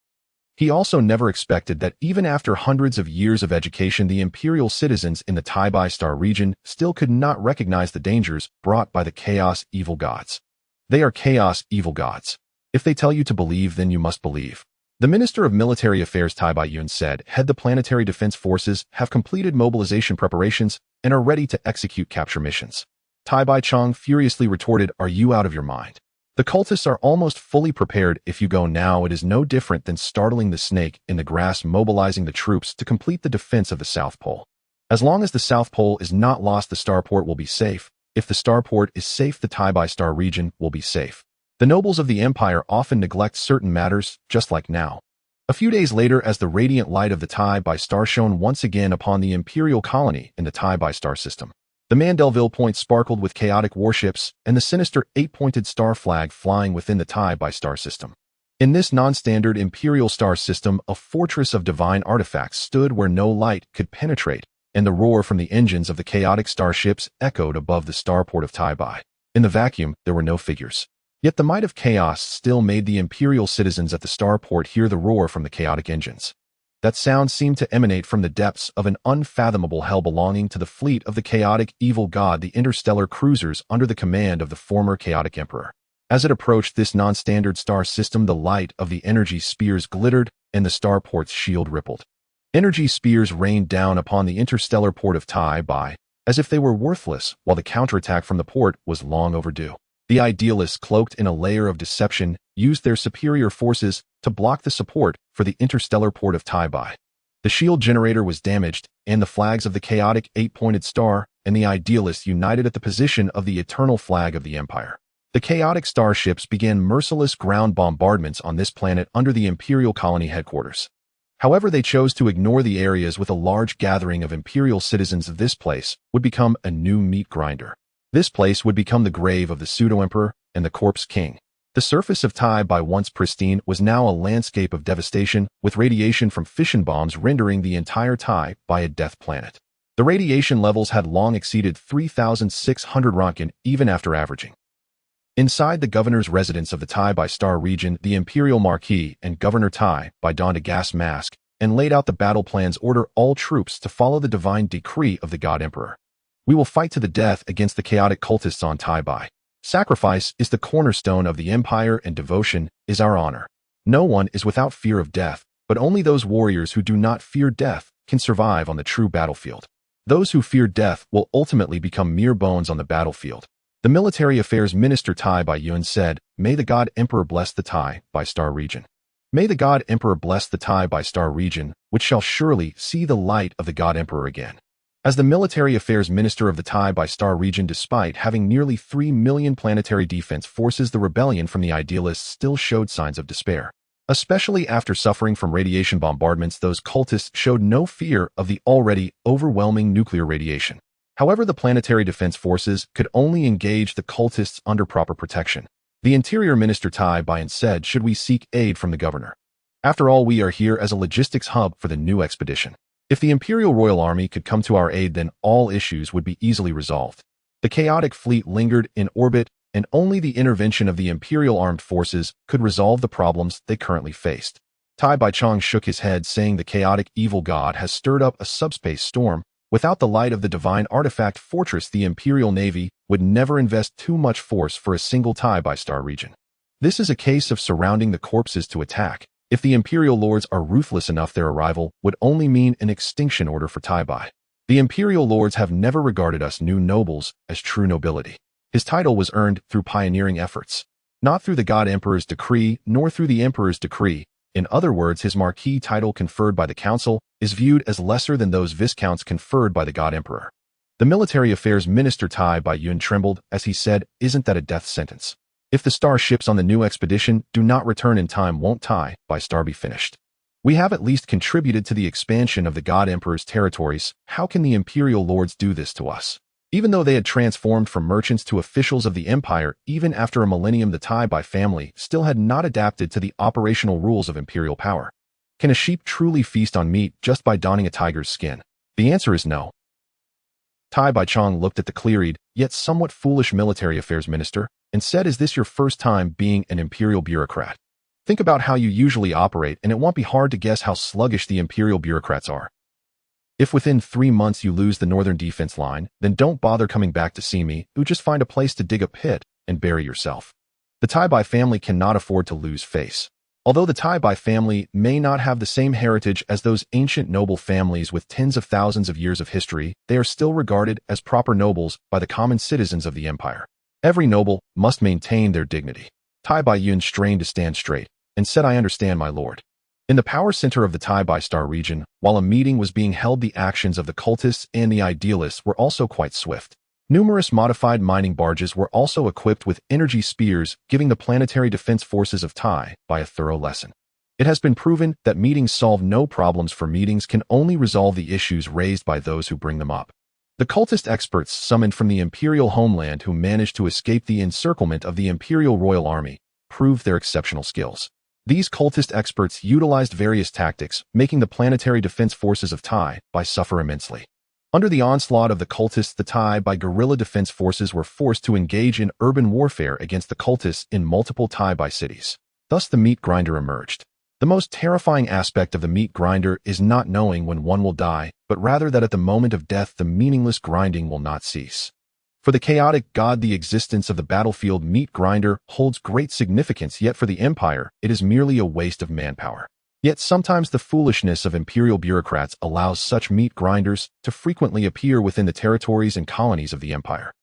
S1: He also never expected that even after hundreds of years of education, the Imperial citizens in the Tai-Bi-Star region still could not recognize the dangers brought by the Chaos evil gods. They are Chaos evil gods. If they tell you to believe, then you must believe. The Minister of Military Affairs Wei Yuan said, "Head the planetary defense forces have completed mobilization preparations and are ready to execute capture missions." Bai Chong furiously retorted, "Are you out of your mind? The cultists are almost fully prepared. If you go now, it is no different than startling the snake in the grass, mobilizing the troops to complete the defense of the South Pole. As long as the South Pole is not lost, the starport will be safe. If the starport is safe, the Tai-Bi-Star region will be safe." The nobles of the Empire often neglect certain matters, just like now. A few days later, as the radiant light of the Tai-Bi-Star shone once again upon the Imperial colony in the Tai-Bi-Star system, the Mandelville Point sparkled with chaotic warships and the sinister 8-pointed star flag flying within the Tai-Bi-Star system. In this non-standard Imperial star system, a fortress of divine artifacts stood where no light could penetrate, and the roar from the engines of the chaotic starships echoed above the starport of Tai-Bi. In the vacuum, there were no figures. Yet the might of chaos still made the Imperial citizens at the starport hear the roar from the chaotic engines. That sound seemed to emanate from the depths of an unfathomable hell belonging to the fleet of the chaotic, evil god, the interstellar cruisers under the command of the former chaotic emperor. As it approached this non-standard star system, the light of the energy spears glittered and the starport's shield rippled. Energy spears rained down upon the interstellar port of Tai Bai, as if they were worthless, while the counterattack from the port was long overdue. The idealists, cloaked in a layer of deception, used their superior forces to block the support for the interstellar port of Tai Bai. The shield generator was damaged, and the flags of the chaotic eight-pointed star and the idealists united at the position of the eternal flag of the Empire. The chaotic starships began merciless ground bombardments on this planet under the Imperial colony headquarters. However, they chose to ignore the areas with a large gathering of Imperial citizens. Of this place would become a new meat grinder. This place would become the grave of the pseudo-emperor and the corpse king. The surface of Tai Bai, once pristine, was now a landscape of devastation, with radiation from fission bombs rendering the entire Tai Bai a death planet. The radiation levels had long exceeded 3,600 Roentgen, even after averaging. Inside the governor's residence of the Tai Bai Star region, the Imperial Marquis and Governor Tai Bai donned a gas mask and laid out the battle plans. Order all troops to follow the divine decree of the God Emperor. We will fight to the death against the chaotic cultists on Tai Bai. Sacrifice is the cornerstone of the Empire, and devotion is our honor. No one is without fear of death, but only those warriors who do not fear death can survive on the true battlefield. Those who fear death will ultimately become mere bones on the battlefield. The Military Affairs Minister Wei Yuan said, "May the God Emperor bless the Tai Bai Star region. May the God Emperor bless the Tai Bai Star region, which shall surely see the light of the God Emperor again." As the Military Affairs Minister of the Tai Bai Star region, despite having nearly 3 million planetary defense forces, the rebellion from the idealists still showed signs of despair. Especially after suffering from radiation bombardments, those cultists showed no fear of the already overwhelming nuclear radiation. However, the planetary defense forces could only engage the cultists under proper protection. The Interior Minister Wei Yuan said, "Should we seek aid from the governor? After all, we are here as a logistics hub for the new expedition. If the Imperial Royal Army could come to our aid, then all issues would be easily resolved." The chaotic fleet lingered in orbit, and only the intervention of the Imperial armed forces could resolve the problems they currently faced. Tai Bai Chong shook his head, saying, "The chaotic evil god has stirred up a subspace storm. Without the light of the divine artifact fortress, the Imperial Navy would never invest too much force for a single Tai Bai Star region. This is a case of surrounding the corpses to attack. If the Imperial Lords are ruthless enough, their arrival would only mean an extinction order for Tai Bai. The Imperial Lords have never regarded us new nobles as true nobility. His title was earned through pioneering efforts, not through the God Emperor's decree, nor through the Emperor's decree. In other words, his Marquis title conferred by the Council is viewed as lesser than those Viscounts conferred by the God Emperor." The Military Affairs Minister Wei Yuan trembled as he said, "Isn't that a death sentence? If the starships on the new expedition do not return in time, won't Tai Bai Star be finished? We have at least contributed to the expansion of the God Emperor's territories. How can the Imperial Lords do this to us?" Even though they had transformed from merchants to officials of the Empire, even after a millennium, the Tai Bai family still had not adapted to the operational rules of Imperial power. Can a sheep truly feast on meat just by donning a tiger's skin? The answer is no. Tai Bai Chong looked at the clear-eyed, yet somewhat foolish Military Affairs Minister, and said, "Is this your first time being an Imperial bureaucrat? Think about how you usually operate, and it won't be hard to guess how sluggish the Imperial bureaucrats are. If within 3 months you lose the northern defense line, then don't bother coming back to see me. You just find a place to dig a pit and bury yourself." The Tai Bai family cannot afford to lose face. Although the Tai Bai family may not have the same heritage as those ancient noble families with tens of thousands of years of history, they are still regarded as proper nobles by the common citizens of the Empire. Every noble must maintain their dignity. Tai Bai Yuan strained to stand straight and said, "I understand, my lord." In the power center of the Tai Bai Star region, while a meeting was being held, the actions of the cultists and the idealists were also quite swift. Numerous modified mining barges were also equipped with energy spears, giving the planetary defense forces of Tai Bai a thorough lesson. It has been proven that meetings solve no problems, for meetings can only resolve the issues raised by those who bring them up. The cultist experts summoned from the Imperial homeland who managed to escape the encirclement of the Imperial Royal Army proved their exceptional skills. These cultist experts utilized various tactics, making the planetary defense forces of Tai Bai suffer immensely. Under the onslaught of the cultists, the Tai Bai guerrilla defense forces were forced to engage in urban warfare against the cultists in multiple Tai Bai cities. Thus the meat grinder emerged. The most terrifying aspect of the meat grinder is not knowing when one will die, but rather that at the moment of death the meaningless grinding will not cease. For the chaotic god, the existence of the battlefield meat grinder holds great significance, yet for the Empire, it is merely a waste of manpower. Yet sometimes the foolishness of Imperial bureaucrats allows such meat grinders to frequently appear within the territories and colonies of the Empire.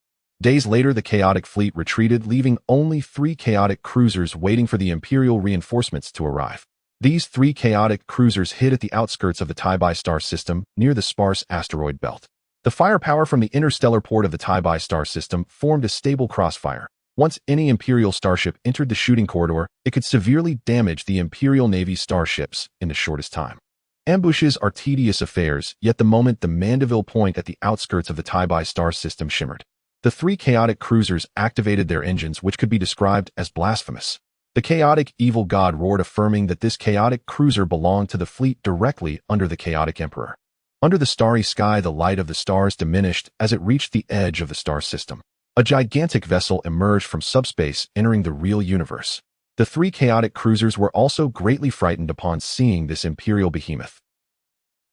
S1: Days later, the chaotic fleet retreated, leaving only 3 chaotic cruisers waiting for the Imperial reinforcements to arrive. These 3 chaotic cruisers hid at the outskirts of the Tybi star system near the sparse asteroid belt. The firepower from the interstellar port of the Tybi star system formed a stable crossfire. Once any Imperial starship entered the shooting corridor, it could severely damage the Imperial Navy's starships in the shortest time. Ambushes are tedious affairs, yet the moment the Mandeville point at the outskirts of the Tybi star system shimmered, the 3 chaotic cruisers activated their engines, which could be described as blasphemous. The chaotic evil god roared, affirming that this chaotic cruiser belonged to the fleet directly under the chaotic emperor. Under the starry sky, the light of the stars diminished as it reached the edge of the star system. A gigantic vessel emerged from subspace, entering the real universe. The 3 chaotic cruisers were also greatly frightened upon seeing this Imperial behemoth.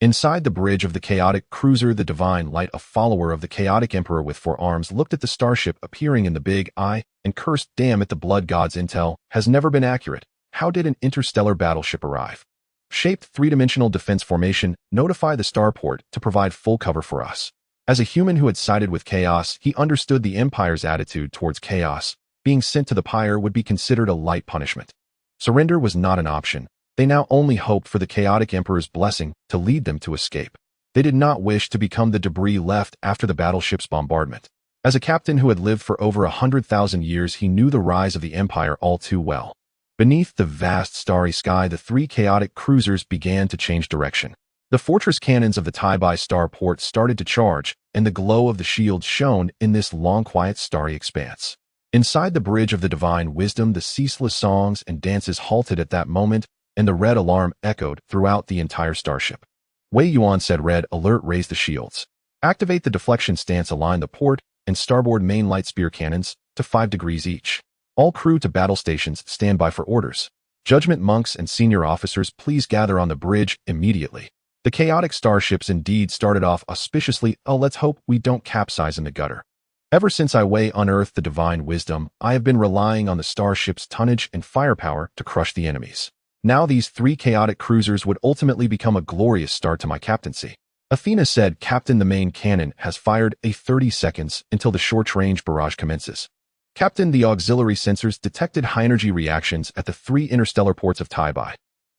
S1: Inside the bridge of the chaotic cruiser, the Divine Light, a follower of the chaotic emperor with 4 arms, looked at the starship appearing in the Big Eye and cursed, "Damn it, the blood god's intel has never been accurate. How did an interstellar battleship arrive? Shaped 3-dimensional defense formation, notify the starport to provide full cover for us." As a human who had sided with chaos, he understood the Empire's attitude towards chaos. Being sent to the pyre would be considered a light punishment. Surrender was not an option. They now only hoped for the chaotic emperor's blessing to lead them to escape. They did not wish to become the debris left after the battleship's bombardment. As a captain who had lived for over 100,000 years, he knew the rise of the Empire all too well. Beneath the vast starry sky, the 3 chaotic cruisers began to change direction. The fortress cannons of the Tybi star port started to charge, and the glow of the shields shone in this long, quiet, starry expanse. Inside the bridge of the divine wisdom, the ceaseless songs and dances halted at that moment, and the red alarm echoed throughout the entire starship. Wei Yuan said, "Red alert, raise the shields. Activate the deflection stance, align the port and starboard main light spear cannons to 5 degrees each. All crew to battle stations, stand by for orders. Judgment monks and senior officers, please gather on the bridge immediately." The chaotic starships indeed started off auspiciously. Let's hope we don't capsize in the gutter. Ever since I unearthed the divine wisdom, I have been relying on the starship's tonnage and firepower to crush the enemies. Now these 3 chaotic cruisers would ultimately become a glorious start to my captaincy. Athena said, "Captain, the main cannon has fired 30 seconds until the short-range barrage commences." Captain, the auxiliary sensors detected high-energy reactions at the 3 interstellar ports of Tybi.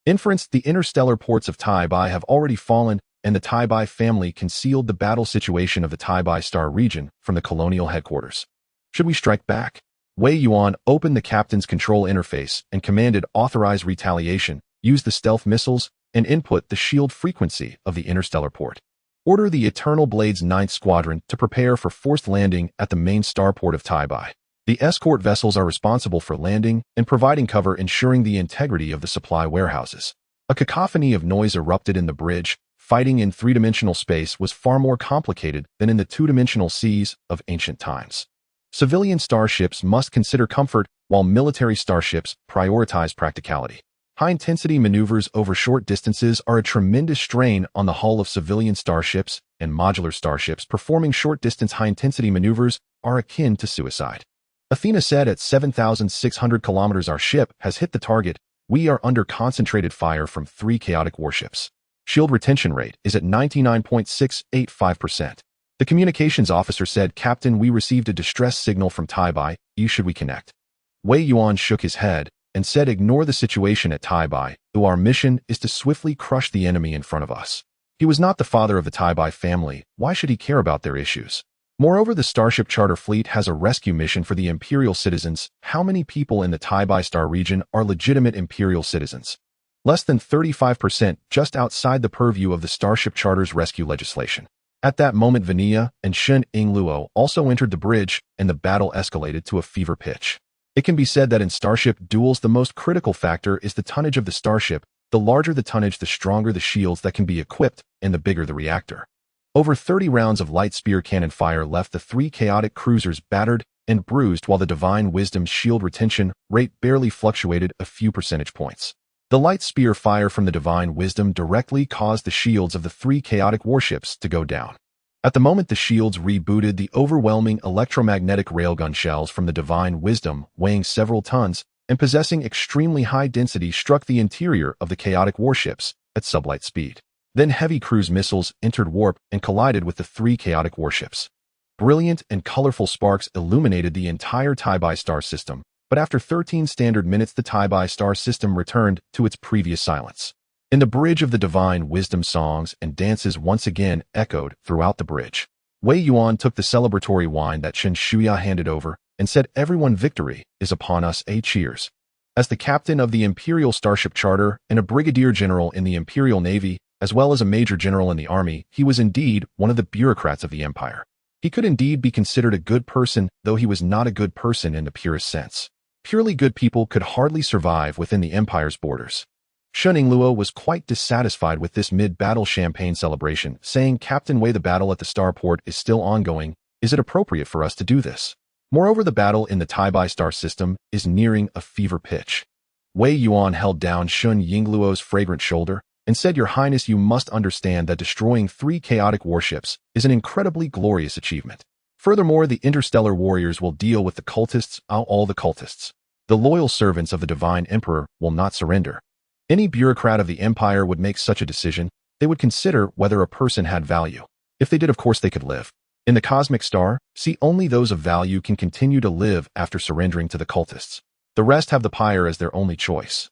S1: Inference, the interstellar ports of Tybi have already fallen, and the Tybi family concealed the battle situation of the Tybi star region from the colonial headquarters. Should we strike back? Wei Yuan opened the captain's control interface and commanded authorize retaliation, use the stealth missiles, and input the shield frequency of the interstellar port. Order the Eternal Blade's 9th Squadron to prepare for forced landing at the main starport of Tybi. The escort vessels are responsible for landing and providing cover, ensuring the integrity of the supply warehouses. A cacophony of noise erupted in the bridge. Fighting in 3-dimensional space was far more complicated than in the 2-dimensional seas of ancient times. Civilian starships must consider comfort, while military starships prioritize practicality. High-intensity maneuvers over short distances are a tremendous strain on the hull of civilian starships, and modular starships performing short-distance high-intensity maneuvers are akin to suicide. Athena said, "At 7,600 kilometers our ship has hit the target. We are under concentrated fire from 3 chaotic warships. Shield retention rate is at 99.685%. The communications officer said, "Captain, we received a distress signal from Tybi. Should we connect?" Wei Yuan shook his head and said, "Ignore the situation at Tybi. Our mission is to swiftly crush the enemy in front of us." He was not the father of the Tybi family. Why should he care about their issues? Moreover, the Starship Charter Fleet has a rescue mission for the Imperial citizens. How many people in the Tybi Star region are legitimate Imperial citizens? Less than 35%, just outside the purview of the Starship Charter's rescue legislation. At that moment, Vanilla and Shen Ingluo also entered the bridge, and the battle escalated to a fever pitch. It can be said that in starship duels, the most critical factor is the tonnage of the starship. The larger the tonnage, the stronger the shields that can be equipped, and the bigger the reactor. Over 30 rounds of light spear cannon fire left the 3 chaotic cruisers battered and bruised, while the Divine Wisdom's shield retention rate barely fluctuated a few percentage points. The light spear fire from the divine wisdom directly caused the shields of the 3 chaotic warships to go down. At the moment the shields rebooted, the overwhelming electromagnetic railgun shells from the divine wisdom, weighing several tons and possessing extremely high density, struck the interior of the chaotic warships at sublight speed. Then heavy cruise missiles entered warp and collided with the 3 chaotic warships. Brilliant and colorful sparks illuminated the entire Sci-Fi system, but after 13 standard minutes the Sci-Fi system returned to its previous silence. In the bridge of the divine wisdom, songs and dances once again echoed throughout the bridge. Wei Yuan took the celebratory wine that Chen Shuya handed over and said, "Everyone, victory is upon us, cheers." As the captain of the Imperial Starship Charter and a brigadier general in the Imperial Navy, as well as a major general in the army, he was indeed one of the bureaucrats of the empire. He could indeed be considered a good person, though he was not a good person in the purest sense. Purely good people could hardly survive within the empire's borders. Shen Yingluo was quite dissatisfied with this mid-battle champagne celebration, saying, "Captain Wei, the battle at the starport is still ongoing. Is it appropriate for us to do this? Moreover, the battle in the Sci-Fi system is nearing a fever pitch." Wei Yuan held down Shen Yingluo's fragrant shoulder and said, "Your Highness, you must understand that destroying 3 chaotic warships is an incredibly glorious achievement. Furthermore, the interstellar warriors will deal with the cultists, all the cultists. The loyal servants of the divine emperor will not surrender. Any bureaucrat of the empire would make such a decision. They would consider whether a person had value. If they did, of course they could live. In the cosmic star, see, only those of value can continue to live after surrendering to the cultists. The rest have the pyre as their only choice."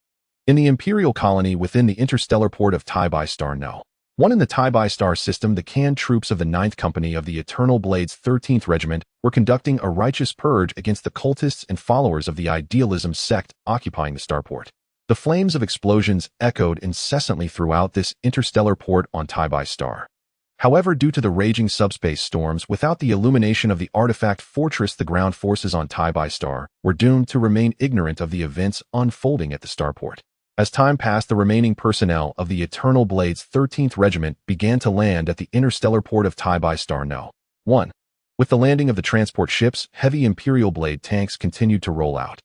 S1: In the Imperial colony within the interstellar port of Sci-Fi No. 1 in the Sci-Fi system, the canned troops of the 9th Company of the Eternal Blade's 13th Regiment were conducting a righteous purge against the cultists and followers of the idealism sect occupying the starport. The flames of explosions echoed incessantly throughout this interstellar port on Sci-Fi. However, due to the raging subspace storms, without the illumination of the artifact fortress, the ground forces on Sci-Fi were doomed to remain ignorant of the events unfolding at the starport. As time passed, the remaining personnel of the Eternal Blade's 13th Regiment began to land at the interstellar port of Sci-Fi No. 1. With the landing of the transport ships, heavy Imperial Blade tanks continued to roll out.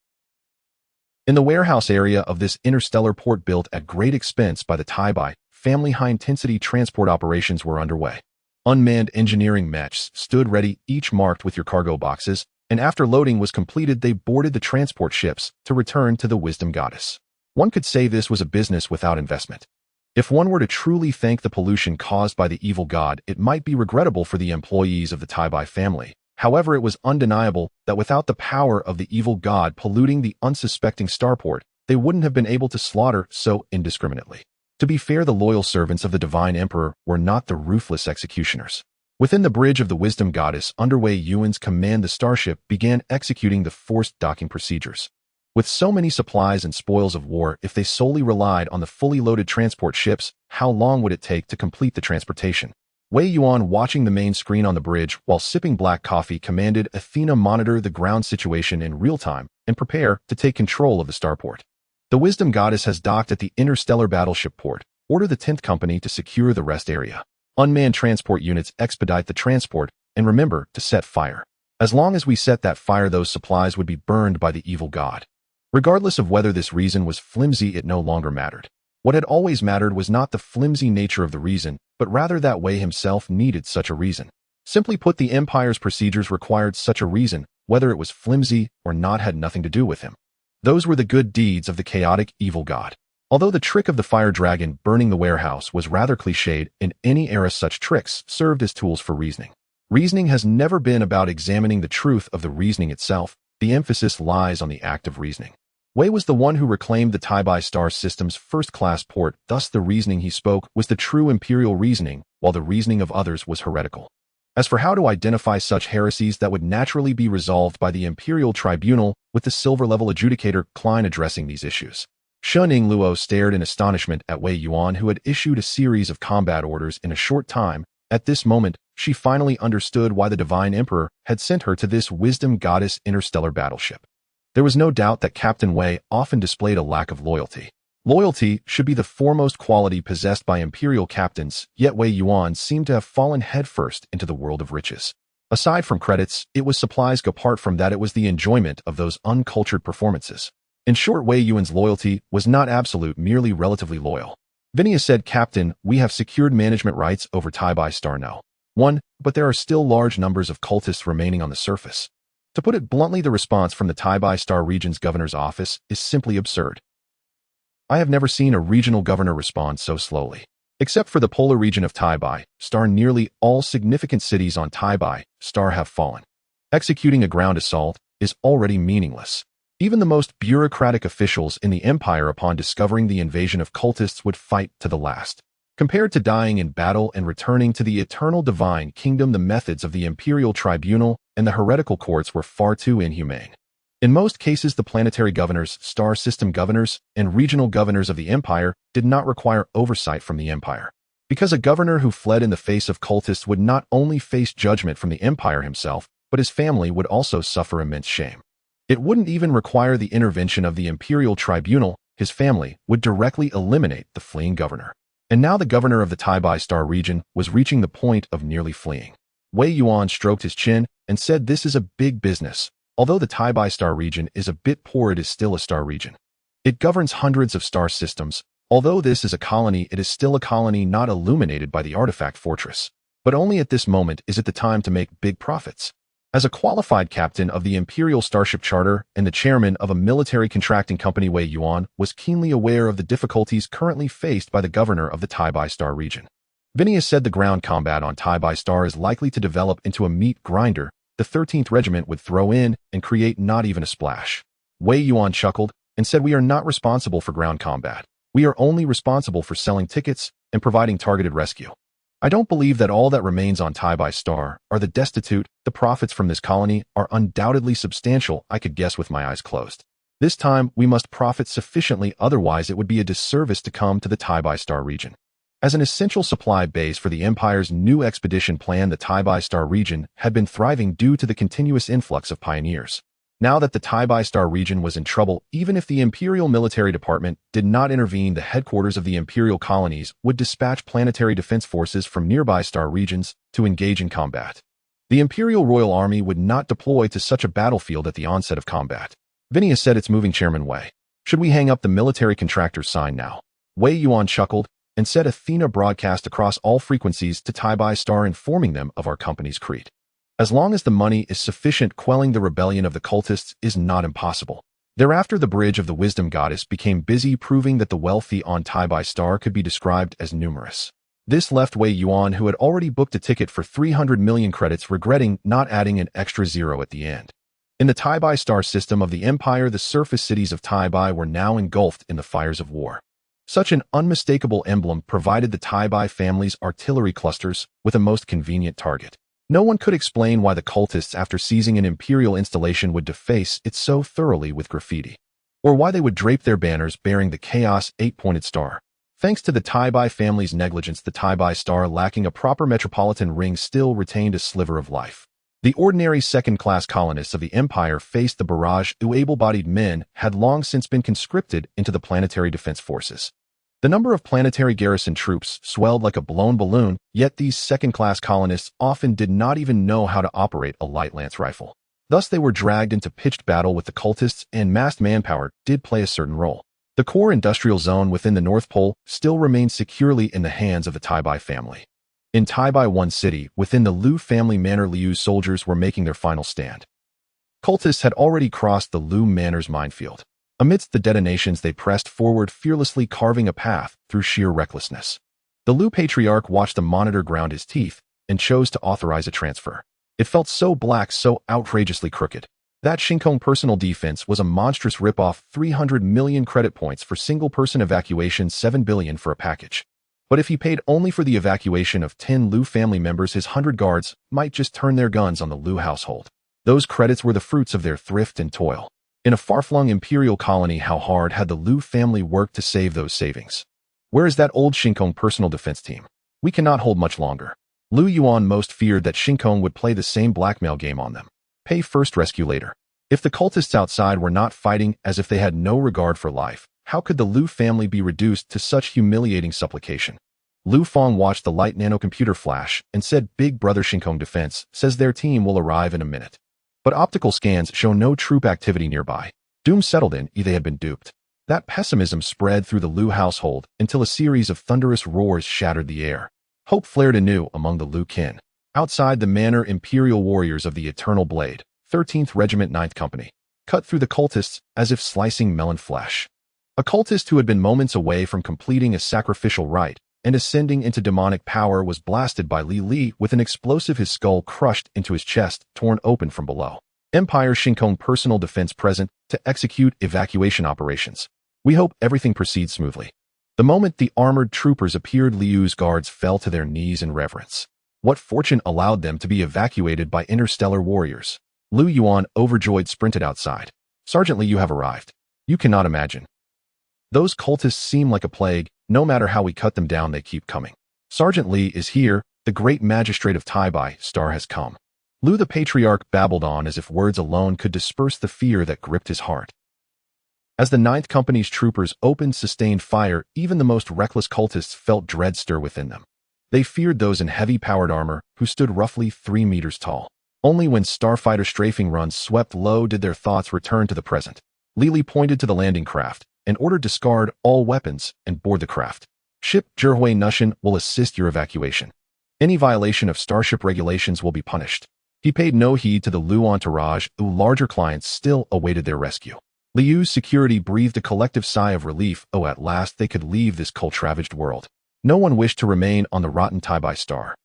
S1: In the warehouse area of this interstellar port, built at great expense by the Sci-Fi family, high-intensity transport operations were underway. Unmanned engineering mechs stood ready, each marked with your cargo boxes, and after loading was completed, they boarded the transport ships to return to the Wisdom Goddess. One could say this was a business without investment. If one were to truly thank the pollution caused by the evil god, it might be regrettable for the employees of the Sci-Fi family. However, it was undeniable that without the power of the evil god polluting the unsuspecting starport, they wouldn't have been able to slaughter so indiscriminately. To be fair, the loyal servants of the divine emperor were not the ruthless executioners. Within the bridge of the Wisdom Goddess, under Wei Yuan's command, the starship began executing the forced docking procedures. With so many supplies and spoils of war, if they solely relied on the fully loaded transport ships, how long would it take to complete the transportation? Wei Yuan, watching the main screen on the bridge while sipping black coffee, commanded Athena monitor the ground situation in real time and prepare to take control of the starport. The Wisdom Goddess has docked at the interstellar battleship port. Order the 10th Company to secure the rest area. Unmanned transport units expedite the transport, and remember to set fire. As long as we set that fire, those supplies would be burned by the evil god. Regardless of whether this reason was flimsy, it no longer mattered. What had always mattered was not the flimsy nature of the reason, but rather that Wei himself needed such a reason. Simply put, the Empire's procedures required such a reason. Whether it was flimsy or not had nothing to do with him. Those were the good deeds of the chaotic evil god. Although the trick of the fire dragon burning the warehouse was rather cliched, in any era such tricks served as tools for reasoning. Reasoning has never been about examining the truth of the reasoning itself. The emphasis lies on the act of reasoning. Wei was the one who reclaimed the Sci-Fi system's first-class port, thus the reasoning he spoke was the true imperial reasoning, while the reasoning of others was heretical. As for how to identify such heresies, that would naturally be resolved by the Imperial Tribunal, with the silver-level adjudicator Klein addressing these issues. Shen Yingluo stared in astonishment at Wei Yuan, who had issued a series of combat orders in a short time. At this moment, she finally understood why the Divine Emperor had sent her to this Wisdom Goddess interstellar battleship. There was no doubt that Captain Wei often displayed a lack of loyalty. Loyalty should be the foremost quality possessed by Imperial captains, yet Wei Yuan seemed to have fallen headfirst into the world of riches. Aside from credits, it was supplies. Apart from that, it was the enjoyment of those uncultured performances. In short, Wei Yuan's loyalty was not absolute, merely relatively loyal. Vinia said, Captain, we have secured management rights over Star now. 1. But there are still large numbers of cultists remaining on the surface. To put it bluntly, the response from the Star region's governor's office is simply absurd. I have never seen a regional governor respond so slowly. Except for the polar region of Star, nearly all significant cities on Star have fallen. Executing a ground assault is already meaningless. Even the most bureaucratic officials in the Empire, upon discovering the invasion of cultists, would fight to the last. Compared to dying in battle and returning to the eternal divine kingdom, the methods of the Imperial Tribunal and the heretical courts were far too inhumane. In most cases, the planetary governors, star system governors, and regional governors of the Empire did not require oversight from the Empire. Because a governor who fled in the face of cultists would not only face judgment from the Empire himself, but his family would also suffer immense shame. It wouldn't even require the intervention of the Imperial Tribunal. His family would directly eliminate the fleeing governor. And now the governor of the Star region was reaching the point of nearly fleeing. Wei Yuan stroked his chin and said, this is a big business. Although the Star region is a bit poor, it is still a star region. It governs hundreds of star systems. Although this is a colony, it is still a colony not illuminated by the artifact fortress. But only at this moment is it the time to make big profits. As a qualified captain of the Imperial Starship Charter and the chairman of a military contracting company, Wei Yuan was keenly aware of the difficulties currently faced by the governor of the Star region. Vinia said the ground combat on Star is likely to develop into a meat grinder. The 13th Regiment would throw in and create not even a splash. Wei Yuan chuckled and said, we are not responsible for ground combat. We are only responsible for selling tickets and providing targeted rescue. I don't believe that all that remains on Star are the destitute. The profits from this colony are undoubtedly substantial. I could guess with my eyes closed. This time, we must profit sufficiently, otherwise it would be a disservice to come to the Star region. As an essential supply base for the Empire's new expedition plan, the Star region had been thriving due to the continuous influx of pioneers. Now that the Star region was in trouble, even if the Imperial Military Department did not intervene, the headquarters of the Imperial colonies would dispatch planetary defense forces from nearby star regions to engage in combat. The Imperial Royal Army would not deploy to such a battlefield at the onset of combat. Vinia said, it's moving, Chairman Wei. Should we hang up the military contractor's sign now? Wei Yuan chuckled and said, Athena broadcast across all frequencies to Star, informing them of our company's creed. As long as the money is sufficient, quelling the rebellion of the cultists is not impossible. Thereafter, the bridge of the wisdom goddess became busy, proving that the wealthy on Star could be described as numerous. This left Wei Yuan, who had already booked a ticket for 300 million credits, regretting not adding an extra zero at the end. In the Star system of the Empire, the surface cities of were now engulfed in the fires of war. Such an unmistakable emblem provided the family's artillery clusters with a most convenient target. No one could explain why the cultists, after seizing an Imperial installation, would deface it so thoroughly with graffiti, or why they would drape their banners bearing the Chaos 8-pointed star. Thanks to the family's negligence, the Star, lacking a proper metropolitan ring, still retained a sliver of life. The ordinary second-class colonists of the Empire faced the barrage, who able-bodied men had long since been conscripted into the planetary defense forces. The number of planetary garrison troops swelled like a blown balloon, yet these second-class colonists often did not even know how to operate a light lance rifle. Thus they were dragged into pitched battle with the cultists, and massed manpower did play a certain role. The core industrial zone within the North Pole still remained securely in the hands of the family. In One City, within the Liu family manor, Liu's soldiers were making their final stand. Cultists had already crossed the Liu manor's minefield. Amidst the detonations, they pressed forward, fearlessly carving a path through sheer recklessness. The Liu patriarch watched the monitor ground his teeth and chose to authorize a transfer. It felt so black, so outrageously crooked. That Shinkong personal defense was a monstrous rip-off, 300 million credit points for single-person evacuation, 7 billion for a package. But if he paid only for the evacuation of 10 Liu family members, his 100 guards might just turn their guns on the Liu household. Those credits were the fruits of their thrift and toil. In a far-flung Imperial colony, how hard had the Liu family worked to save those savings? Where is that old Shinkong personal defense team? We cannot hold much longer. Liu Yuan most feared that Shinkong would play the same blackmail game on them. Pay first, rescue later. If the cultists outside were not fighting as if they had no regard for life, how could the Liu family be reduced to such humiliating supplication? Liu Fong watched the light nanocomputer flash and said, Big Brother, Shinkong Defense says their team will arrive in a minute. But optical scans show no troop activity nearby. Doom settled in, they had been duped. That pessimism spread through the Liu household until a series of thunderous roars shattered the air. Hope flared anew among the Liu kin. Outside the manor, Imperial warriors of the Eternal Blade, 13th Regiment 9th Company, cut through the cultists as if slicing melon flesh. A cultist who had been moments away from completing a sacrificial rite and ascending into demonic power was blasted by Li with an explosive, his skull crushed into his chest, torn open from below. Empire Shinkong personal defense present to execute evacuation operations. We hope everything proceeds smoothly. The moment the armored troopers appeared, Liu's guards fell to their knees in reverence. What fortune allowed them to be evacuated by interstellar warriors? Liu Yuan, overjoyed, sprinted outside. Sergeant Li, you have arrived. You cannot imagine. Those cultists seem like a plague. No matter how we cut them down, they keep coming. Sergeant Li is here. The great magistrate of Sci-Fi has come. Liu the patriarch babbled on as if words alone could disperse the fear that gripped his heart. As the 9th Company's troopers opened sustained fire, even the most reckless cultists felt dread stir within them. They feared those in heavy-powered armor, who stood roughly 3 meters tall. Only when starfighter strafing runs swept low did their thoughts return to the present. Li pointed to the landing craft and ordered discard all weapons and board the craft. Ship Zhihui Nushin will assist your evacuation. Any violation of starship regulations will be punished. He paid no heed to the Liu entourage, whose larger clients still awaited their rescue. Liu's security breathed a collective sigh of relief. At last they could leave this cult-ravaged world. No one wished to remain on the rotten Star.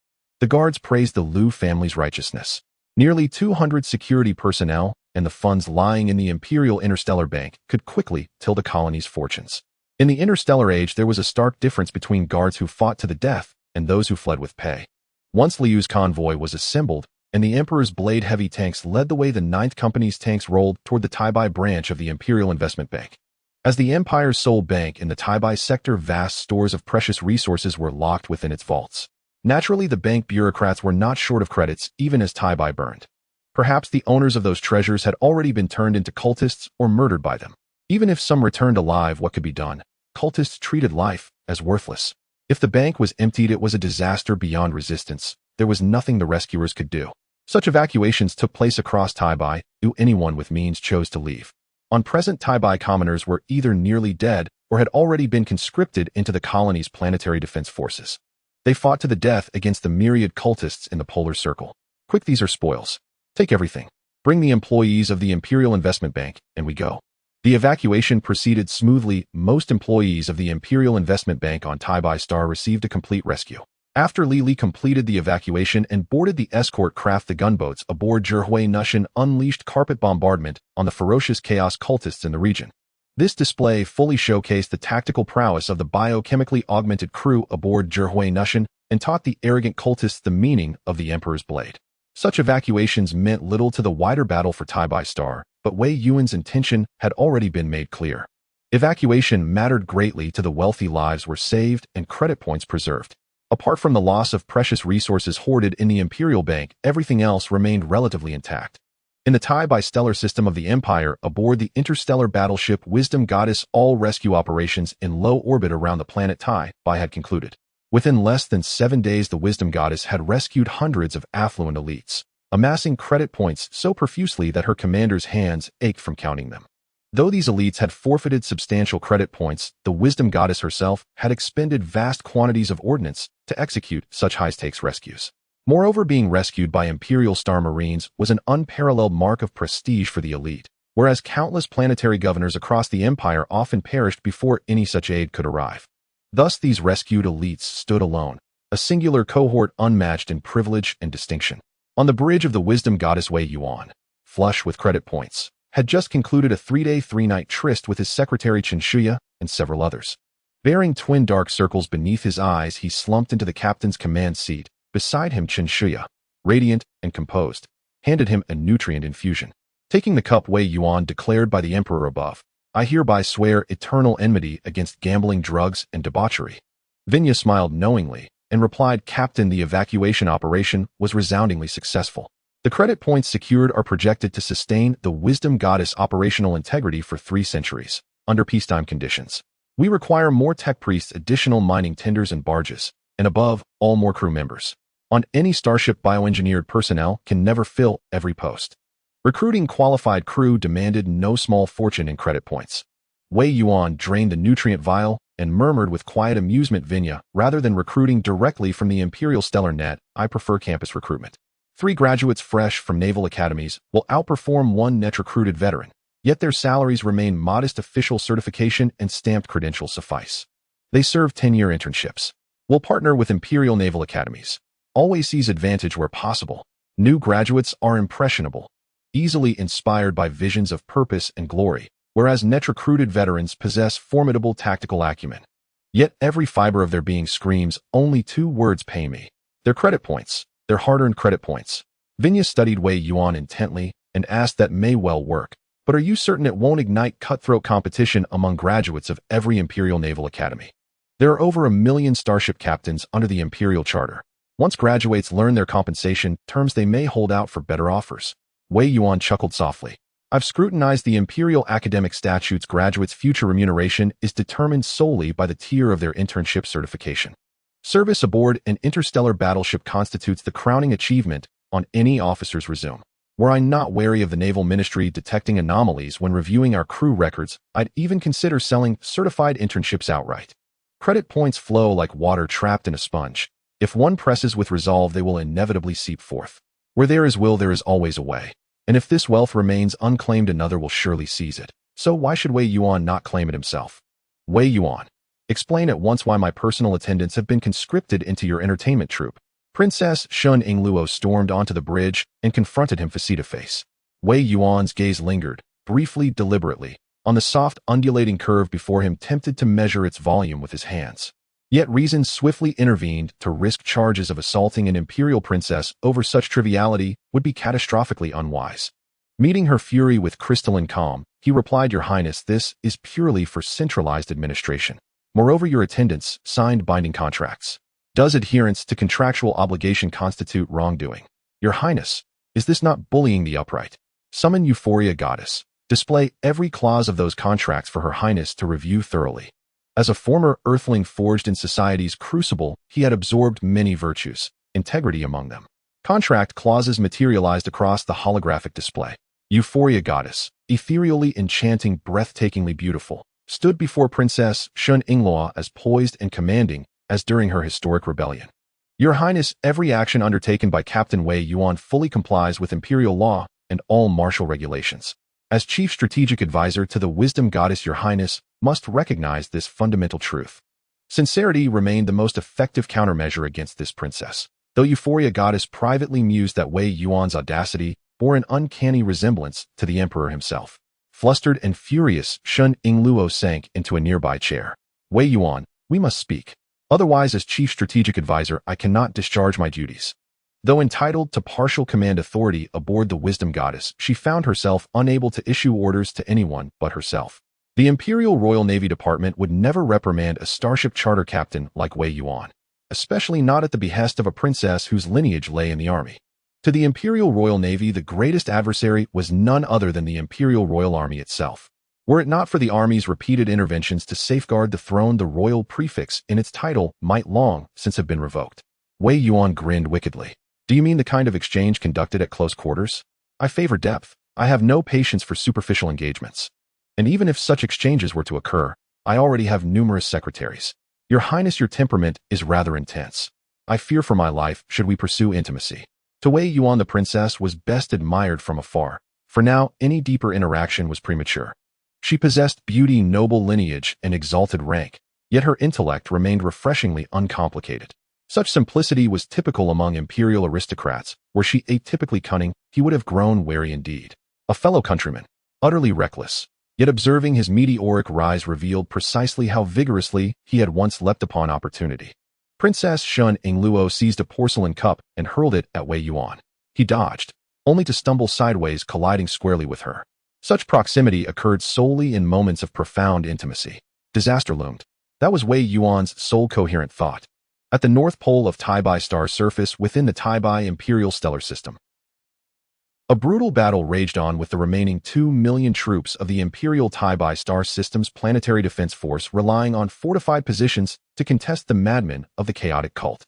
S1: The guards praised the Liu family's righteousness. Nearly 200 security personnel and the funds lying in the Imperial Interstellar Bank could quickly tilt the colony's fortunes. In the interstellar age, there was a stark difference between guards who fought to the death and those who fled with pay. Once Liu's convoy was assembled and the Emperor's blade heavy tanks led the way, the 9th Company's tanks rolled toward the Taibai branch of the Imperial Investment Bank. As the Empire's sole bank in the Taibai sector, vast stores of precious resources were locked within its vaults. Naturally, the bank bureaucrats were not short of credits, even as Taibai burned. Perhaps the owners of those treasures had already been turned into cultists or murdered by them. Even if some returned alive, what could be done? Cultists treated life as worthless. If the bank was emptied, it was a disaster beyond resistance. There was nothing the rescuers could do. Such evacuations took place across Taibai, anyone with means chose to leave. On present, Taibai commoners were either nearly dead or had already been conscripted into the colony's planetary defense forces. They fought to the death against the myriad cultists in the polar circle. Quick, these are spoils. Take everything. Bring the employees of the Imperial Investment Bank, and we go. The evacuation proceeded smoothly. Most employees of the Imperial Investment Bank on Star received a complete rescue. After Li completed the evacuation and boarded the escort craft, the gunboats aboard Zhihui Nushin unleashed carpet bombardment on the ferocious chaos cultists in the region. This display fully showcased the tactical prowess of the biochemically augmented crew aboard Zhihui Nushin and taught the arrogant cultists the meaning of the Emperor's blade. Such evacuations meant little to the wider battle for Star, but Wei Yuan's intention had already been made clear. Evacuation mattered greatly to the wealthy. Lives were saved and credit points preserved. Apart from the loss of precious resources hoarded in the Imperial Bank, everything else remained relatively intact. In the Taibai stellar system of the Empire, aboard the interstellar battleship Wisdom Goddess, all rescue operations in low orbit around the planet Taibai had concluded. Within less than 7 days, the Wisdom Goddess had rescued hundreds of affluent elites, amassing credit points so profusely that her commander's hands ached from counting them. Though these elites had forfeited substantial credit points, the Wisdom Goddess herself had expended vast quantities of ordnance to execute such high-stakes rescues. Moreover, being rescued by Imperial Star Marines was an unparalleled mark of prestige for the elite, whereas countless planetary governors across the Empire often perished before any such aid could arrive. Thus, these rescued elites stood alone, a singular cohort unmatched in privilege and distinction. On the bridge of the Wisdom Goddess, Wei Yuan, flush with credit points, had just concluded a 3-day, 3-night tryst with his secretary Chen Shuya and several others. Bearing twin dark circles beneath his eyes, he slumped into the captain's command seat. Beside him, Chen Shuya, radiant and composed, handed him a nutrient infusion. Taking the cup, Wei Yuan declared, by the Emperor above, I hereby swear eternal enmity against gambling, drugs, and debauchery. Vinya smiled knowingly and replied, Captain, the evacuation operation was resoundingly successful. The credit points secured are projected to sustain the Wisdom Goddess operational integrity for 3 centuries, under peacetime conditions. We require more tech priests, additional mining tenders and barges, and above all, more crew members. On any starship, bioengineered personnel can never fill every post. Recruiting qualified crew demanded no small fortune in credit points. Wei Yuan drained the nutrient vial and murmured with quiet amusement, Vinya, rather than recruiting directly from the Imperial Stellar Net, I prefer campus recruitment. 3 graduates fresh from naval academies will outperform 1 net-recruited veteran, yet their salaries remain modest. Official certification and stamped credentials suffice. They serve 10-year internships. Will partner with Imperial Naval Academies. Always seize advantage where possible. New graduates are impressionable, easily inspired by visions of purpose and glory, whereas net-recruited veterans possess formidable tactical acumen. Yet every fiber of their being screams, only 2 words pay me. Their credit points. Their hard-earned credit points. Vinya studied Wei Yuan intently and asked, that may well work, but are you certain it won't ignite cutthroat competition among graduates of every Imperial Naval Academy? There are over 1 million starship captains under the Imperial Charter. Once graduates learn their compensation terms, they may hold out for better offers. Wei Yuan chuckled softly. I've scrutinized the Imperial academic statutes. Graduates' future remuneration is determined solely by the tier of their internship certification. Service aboard an interstellar battleship constitutes the crowning achievement on any officer's resume. Were I not wary of the Naval Ministry detecting anomalies when reviewing our crew records, I'd even consider selling certified internships outright. Credit points flow like water trapped in a sponge. If one presses with resolve, they will inevitably seep forth. Where there is will, there is always a way. And if this wealth remains unclaimed, another will surely seize it. So why should Wei Yuan not claim it himself? Wei Yuan. Explain at once why my personal attendants have been conscripted into your entertainment troupe. Princess Shun Ingluo stormed onto the bridge and confronted him face to face. Wei Yuan's gaze lingered, briefly, deliberately, on the soft, undulating curve before him, tempted to measure its volume with his hands. Yet reason swiftly intervened. To risk charges of assaulting an imperial princess over such triviality would be catastrophically unwise. Meeting her fury with crystalline calm, he replied, Your Highness, this is purely for centralized administration. Moreover, your attendants signed binding contracts. Does adherence to contractual obligation constitute wrongdoing? Your Highness, is this not bullying the upright? Summon Euphoria Goddess. Display every clause of those contracts for Her Highness to review thoroughly. As a former earthling forged in society's crucible, he had absorbed many virtues, integrity among them. Contract clauses materialized across the holographic display. Euphoria Goddess, ethereally enchanting, breathtakingly beautiful, stood before Princess Shun Ingluo as poised and commanding as during her historic rebellion. Your Highness, every action undertaken by Captain Wei Yuan fully complies with imperial law and all martial regulations. As chief strategic advisor to the wisdom goddess, Your Highness must recognize this fundamental truth. Sincerity remained the most effective countermeasure against this princess, though Euphoria Goddess privately mused that Wei Yuan's audacity bore an uncanny resemblance to the emperor himself. Flustered and furious, Shun Ingluo sank into a nearby chair. Wei Yuan, we must speak. Otherwise, as chief strategic advisor, I cannot discharge my duties. Though entitled to partial command authority aboard the Wisdom Goddess, she found herself unable to issue orders to anyone but herself. The Imperial Royal Navy Department would never reprimand a Starship Charter captain like Wei Yuan, especially not at the behest of a princess whose lineage lay in the army. To the Imperial Royal Navy, the greatest adversary was none other than the Imperial Royal Army itself. Were it not for the Army's repeated interventions to safeguard the throne, the royal prefix in its title might long since have been revoked. Wei Yuan grinned wickedly. Do you mean the kind of exchange conducted at close quarters? I favor depth. I have no patience for superficial engagements. And even if such exchanges were to occur, I already have numerous secretaries. Your Highness, your temperament is rather intense. I fear for my life should we pursue intimacy. To Wei Yuan, the princess was best admired from afar. For now, any deeper interaction was premature. She possessed beauty, noble lineage, and exalted rank, yet her intellect remained refreshingly uncomplicated. Such simplicity was typical among imperial aristocrats. Were she atypically cunning, he would have grown wary indeed. A fellow countryman, utterly reckless, yet observing his meteoric rise revealed precisely how vigorously he had once leapt upon opportunity. Princess Shun Ingluo seized a porcelain cup and hurled it at Wei Yuan. He dodged, only to stumble sideways, colliding squarely with her. Such proximity occurred solely in moments of profound intimacy. Disaster loomed. That was Wei Yuan's sole coherent thought. At the North Pole of Taibai Star surface within the Taibai Imperial Stellar System, a brutal battle raged on with the remaining 2 million troops of the Imperial Taibai Star System's planetary defense force relying on fortified positions to contest the madmen of the chaotic cult.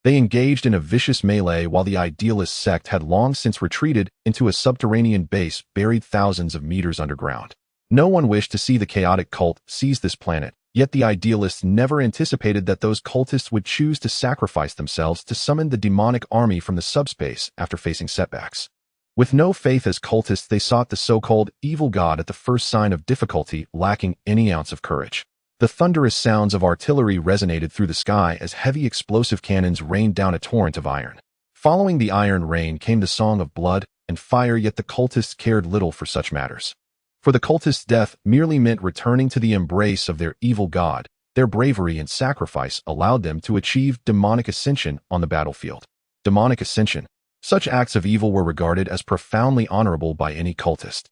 S1: They engaged in a vicious melee while the idealist sect had long since retreated into a subterranean base buried thousands of meters underground. No one wished to see the chaotic cult seize this planet, yet the idealists never anticipated that those cultists would choose to sacrifice themselves to summon the demonic army from the subspace after facing setbacks. With no faith as cultists, they sought the so-called evil god at the first sign of difficulty, lacking any ounce of courage. The thunderous sounds of artillery resonated through the sky as heavy explosive cannons rained down a torrent of iron. Following the iron rain came the song of blood and fire, yet the cultists cared little for such matters. For the cultists' death merely meant returning to the embrace of their evil god. Their bravery and sacrifice allowed them to achieve demonic ascension on the battlefield. Demonic ascension. Such acts of evil were regarded as profoundly honorable by any cultist.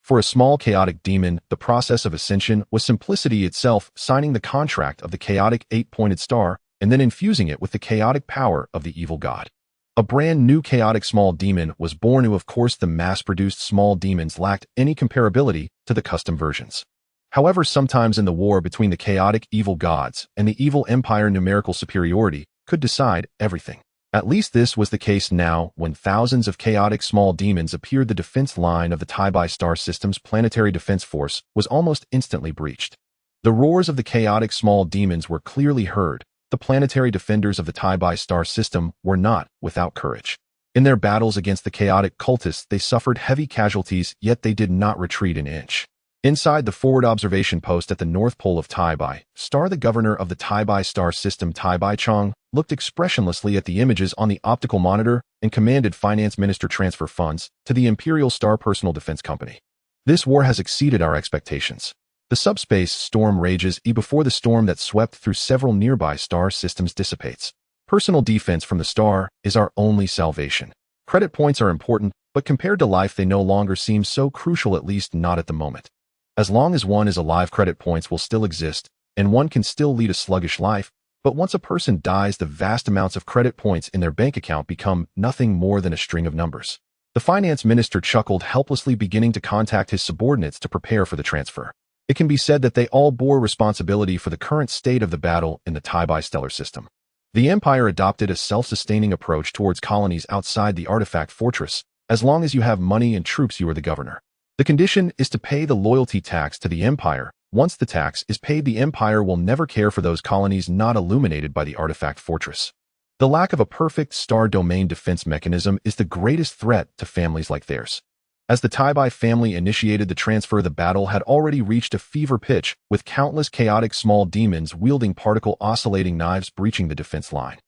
S1: For a small chaotic demon, the process of ascension was simplicity itself, signing the contract of the chaotic 8-pointed star and then infusing it with the chaotic power of the evil god. A brand new chaotic small demon was born who, of course, the mass-produced small demons lacked any comparability to the custom versions. However, sometimes in the war between the chaotic evil gods and the evil empire, numerical superiority could decide everything. At least this was the case now when thousands of chaotic small demons appeared. The defense line of the Sci-Fi system's planetary defense force was almost instantly breached. The roars of the chaotic small demons were clearly heard. The planetary defenders of the Sci-Fi system were not without courage. In their battles against the chaotic cultists, they suffered heavy casualties, yet they did not retreat an inch. Inside the forward observation post at the North Pole of Sci-Fi, the governor of the Sci-Fi system, Chong, looked expressionlessly at the images on the optical monitor and commanded Finance Minister transfer funds to the Imperial Star Personal Defense Company. This war has exceeded our expectations. The subspace storm rages before the storm that swept through several nearby star systems dissipates. Personal defense from the star is our only salvation. Credit points are important, but compared to life they no longer seem so crucial, at least not at the moment. As long as one is alive, credit points will still exist, and one can still lead a sluggish life, but once a person dies, the vast amounts of credit points in their bank account become nothing more than a string of numbers. The finance minister chuckled helplessly, beginning to contact his subordinates to prepare for the transfer. It can be said that they all bore responsibility for the current state of the battle in the Sci-Fi system. The Empire adopted a self-sustaining approach towards colonies outside the artifact fortress. As long as you have money and troops, you are the governor. The condition is to pay the loyalty tax to the Empire. Once the tax is paid, the Empire will never care for those colonies not illuminated by the artifact fortress. The lack of a perfect star domain defense mechanism is the greatest threat to families like theirs. As the Sci-Fi family initiated the transfer, the battle had already reached a fever pitch, with countless chaotic small demons wielding particle oscillating knives breaching the defense line.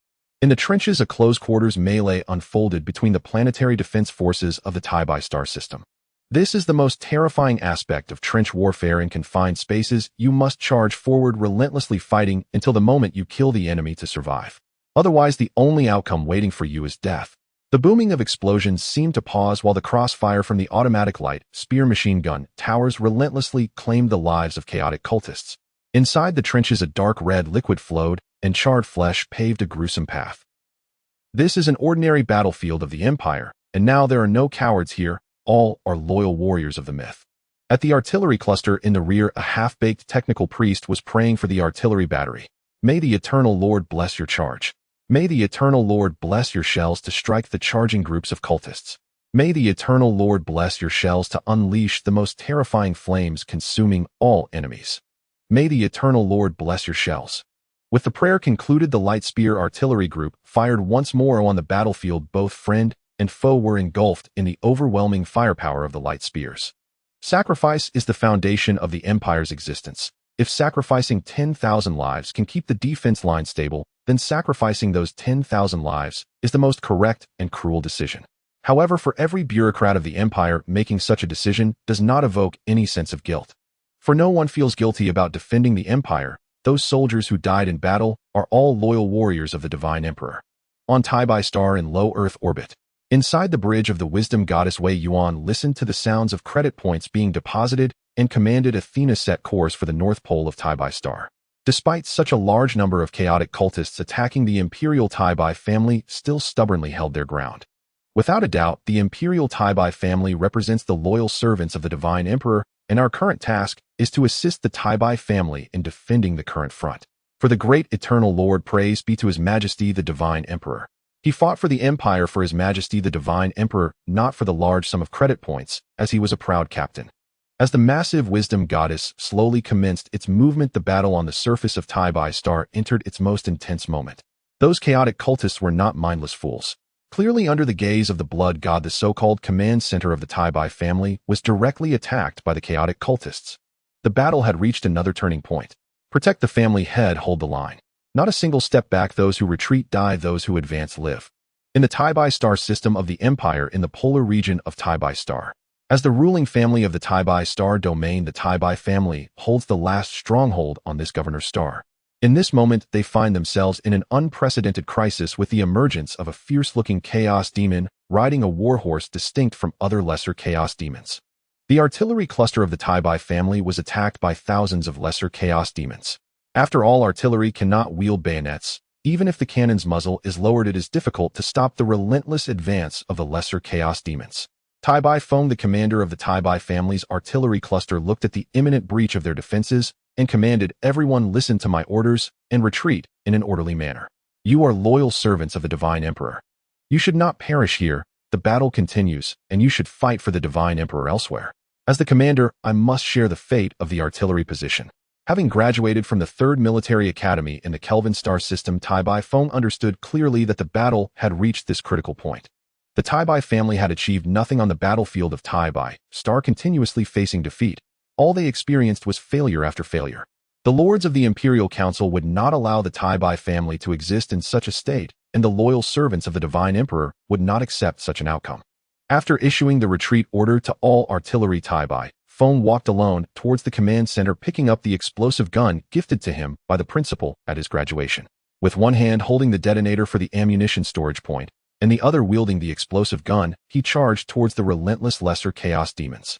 S1: In the trenches, a close-quarters melee unfolded between the planetary defense forces of the Sci-Fi system. This is the most terrifying aspect of trench warfare. In confined spaces, you must charge forward, relentlessly fighting until the moment you kill the enemy to survive. Otherwise, the only outcome waiting for you is death. The booming of explosions seemed to pause while the crossfire from the automatic light spear machine gun towers relentlessly claimed the lives of chaotic cultists. Inside the trenches, a dark red liquid flowed, and charred flesh paved a gruesome path. This is an ordinary battlefield of the Empire, and now there are no cowards here. All are loyal warriors of the myth. At the artillery cluster in the rear, a half-baked technical priest was praying for the artillery battery. May the Eternal Lord bless your charge. May the Eternal Lord bless your shells to strike the charging groups of cultists. May the Eternal Lord bless your shells to unleash the most terrifying flames, consuming all enemies. May the Eternal Lord bless your shells. With the prayer concluded, the light spear artillery group fired once more on the battlefield. Both friend and foe were engulfed in the overwhelming firepower of the light spears. Sacrifice is the foundation of the Empire's existence. If sacrificing 10,000 lives can keep the defense line stable, then sacrificing those 10,000 lives is the most correct and cruel decision. However, for every bureaucrat of the Empire, making such a decision does not evoke any sense of guilt. For no one feels guilty about defending the Empire. Those soldiers who died in battle are all loyal warriors of the Divine Emperor. On Sci-Fi in low Earth orbit, inside the bridge of the wisdom goddess Wei Yuan listened to the sounds of credit points being deposited and commanded Athena set course for the North Pole of Sci-Fi. Despite such a large number of chaotic cultists attacking, the Imperial Sci-Fi family still stubbornly held their ground. Without a doubt, the Imperial Sci-Fi family represents the loyal servants of the Divine Emperor, and our current task is to assist the Sci-Fi family in defending the current front. For the great eternal Lord, praise be to His Majesty the Divine Emperor. He fought for the Empire for His Majesty the Divine Emperor, not for the large sum of credit points, as he was a proud captain. As the massive wisdom goddess slowly commenced its movement, the battle on the surface of Sci-Fi entered its most intense moment. Those chaotic cultists were not mindless fools. Clearly under the gaze of the blood god, the so-called command center of the Sci-Fi family was directly attacked by the chaotic cultists. The battle had reached another turning point. Protect the family head, hold the line. Not a single step back. Those who retreat die, those who advance live. In the Sci-Fi system of the Empire, in the polar region of Sci-Fi, as the ruling family of the Sci-Fi domain, the Sci-Fi family holds the last stronghold on this governor star. In this moment, they find themselves in an unprecedented crisis with the emergence of a fierce-looking chaos demon riding a warhorse distinct from other lesser chaos demons. The artillery cluster of the Sci-Fi family was attacked by thousands of lesser chaos demons. After all, artillery cannot wield bayonets. Even if the cannon's muzzle is lowered, it is difficult to stop the relentless advance of the lesser chaos demons. Sci-Fi Feng, the commander of the Sci-Fi family's artillery cluster, looked at the imminent breach of their defenses and commanded everyone, listen to my orders and retreat in an orderly manner. You are loyal servants of the Divine Emperor. You should not perish here. The battle continues, and you should fight for the Divine Emperor elsewhere. As the commander, I must share the fate of the artillery position. Having graduated from the 3rd Military Academy in the Kelvin star system, Sci-Fi Feng understood clearly that the battle had reached this critical point. The Sci-Fi family had achieved nothing on the battlefield of Sci-Fi Star, continuously facing defeat. All they experienced was failure after failure. The lords of the Imperial Council would not allow the Sci-Fi family to exist in such a state, and the loyal servants of the Divine Emperor would not accept such an outcome. After issuing the retreat order to all artillery, Sci-Fi Feng walked alone towards the command center, picking up the explosive gun gifted to him by the principal at his graduation. With one hand holding the detonator for the ammunition storage point, and the other wielding the explosive gun, he charged towards the relentless lesser chaos demons.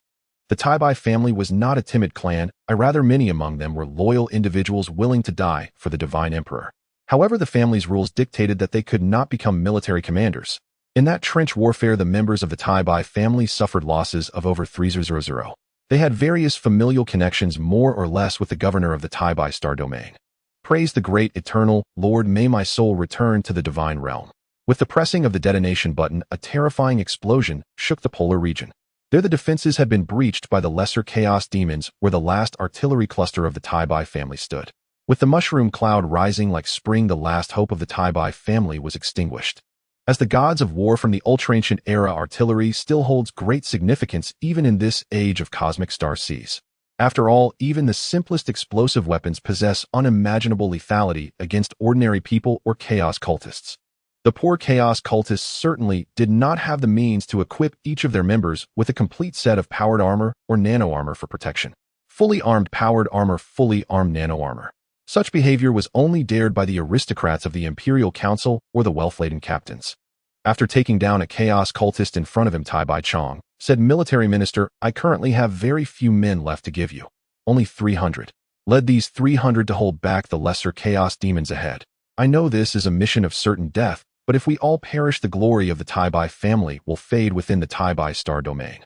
S1: The Sci-Fi family was not a timid clan, rather many among them were loyal individuals willing to die for the Divine Emperor. However, the family's rules dictated that they could not become military commanders. In that trench warfare, the members of the Sci-Fi family suffered losses of over 300. They had various familial connections, more or less, with the governor of the Sci-Fi star domain. Praise the great eternal Lord, may my soul return to the divine realm. With the pressing of the detonation button, a terrifying explosion shook the polar region. There the defenses had been breached by the lesser chaos demons, where the last artillery cluster of the Sci-Fi family stood. With the mushroom cloud rising like spring, the last hope of the Sci-Fi family was extinguished. As the gods of war from the ultra-ancient era, artillery still holds great significance even in this age of cosmic star seas. After all, even the simplest explosive weapons possess unimaginable lethality against ordinary people or chaos cultists. The poor chaos cultists certainly did not have the means to equip each of their members with a complete set of powered armor or nano armor for protection. Fully armed powered armor, fully armed nano armor. Such behavior was only dared by the aristocrats of the Imperial Council or the wealth-laden captains. After taking down a chaos cultist in front of him, Tai Chong said, "Military Minister, I currently have very few men left to give you. Only 300. Led these 300 to hold back the lesser chaos demons ahead. I know this is a mission of certain death, but if we all perish, the glory of the Sci-Fi family will fade within the Sci-Fi star domain."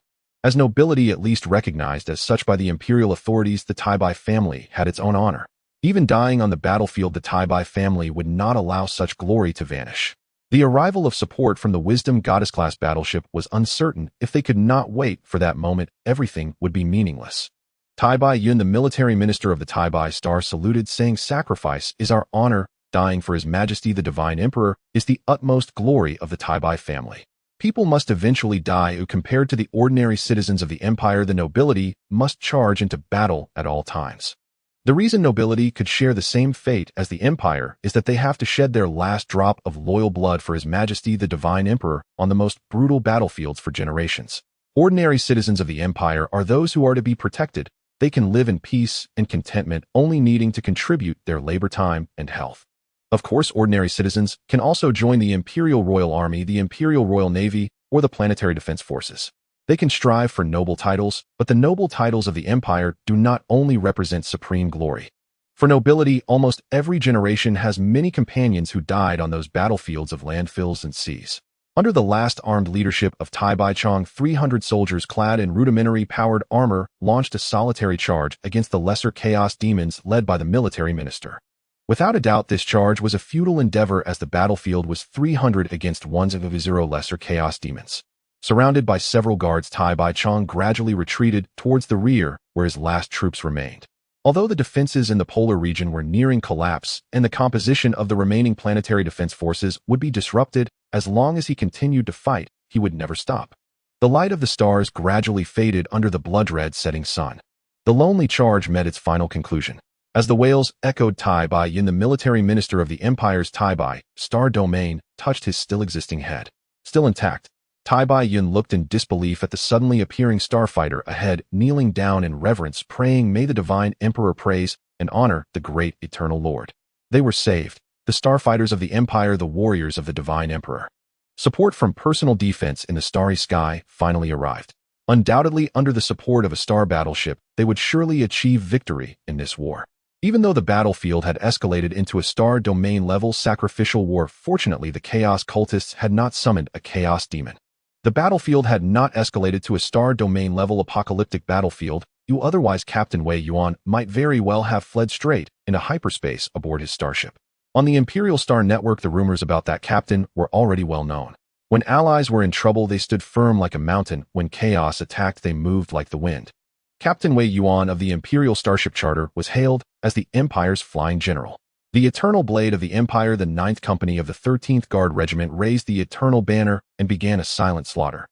S1: As nobility, at least recognized as such by the Imperial authorities, the Sci-Fi family had its own honor. Even dying on the battlefield, the Sci-Fi family would not allow such glory to vanish. The arrival of support from the Wisdom Goddess-class battleship was uncertain. If they could not wait for that moment, everything would be meaningless. Wei Yuan, the military minister of the Sci-Fi star, saluted, saying, "Sacrifice is our honor. Dying for His Majesty the Divine Emperor is the utmost glory of the Sci-Fi family. People must eventually die who, compared to the ordinary citizens of the Empire, the nobility must charge into battle at all times. The reason nobility could share the same fate as the Empire is that they have to shed their last drop of loyal blood for His Majesty the Divine Emperor on the most brutal battlefields for generations. Ordinary citizens of the Empire are those who are to be protected. They can live in peace and contentment, only needing to contribute their labor time and health. Of course, ordinary citizens can also join the Imperial Royal Army, the Imperial Royal Navy, or the Planetary Defense Forces. They can strive for noble titles, but the noble titles of the Empire do not only represent supreme glory. For nobility, almost every generation has many companions who died on those battlefields of landfills and seas. Under the last armed leadership of Tai Chong, 300 soldiers clad in rudimentary powered armor launched a solitary charge against the lesser chaos demons led by the military minister. Without a doubt, this charge was a futile endeavor as the battlefield was 300 against 1 lesser chaos demons. Surrounded by several guards, Tai Bai Chong gradually retreated towards the rear where his last troops remained. Although the defenses in the polar region were nearing collapse and the composition of the remaining planetary defense forces would be disrupted, as long as he continued to fight, he would never stop. The light of the stars gradually faded under the blood-red setting sun. The lonely charge met its final conclusion. As the wails echoed, Tai Bai Yuan, the military minister of the Empire's Star domain, touched his still-existing head. Still intact, Tai Bai Yuan looked in disbelief at the suddenly appearing starfighter ahead, kneeling down in reverence, praying, "May the divine emperor praise and honor the great eternal Lord." They were saved, the starfighters of the Empire, the warriors of the divine emperor. Support from personal defense in the starry sky finally arrived. Undoubtedly, under the support of a star battleship, they would surely achieve victory in this war. Even though the battlefield had escalated into a star domain-level sacrificial war, fortunately the chaos cultists had not summoned a chaos demon. The battlefield had not escalated to a star domain-level apocalyptic battlefield. Otherwise, Captain Wei Yuan might very well have fled straight into hyperspace aboard his starship. On the Imperial Star Network, the rumors about that captain were already well known. When allies were in trouble, they stood firm like a mountain. When chaos attacked, they moved like the wind. Captain Wei Yuan of the Imperial Starship Charter was hailed as the Empire's flying general. The Eternal Blade of the Empire, the 9th Company of the 13th Guard Regiment, raised the Eternal Banner and began a silent slaughter.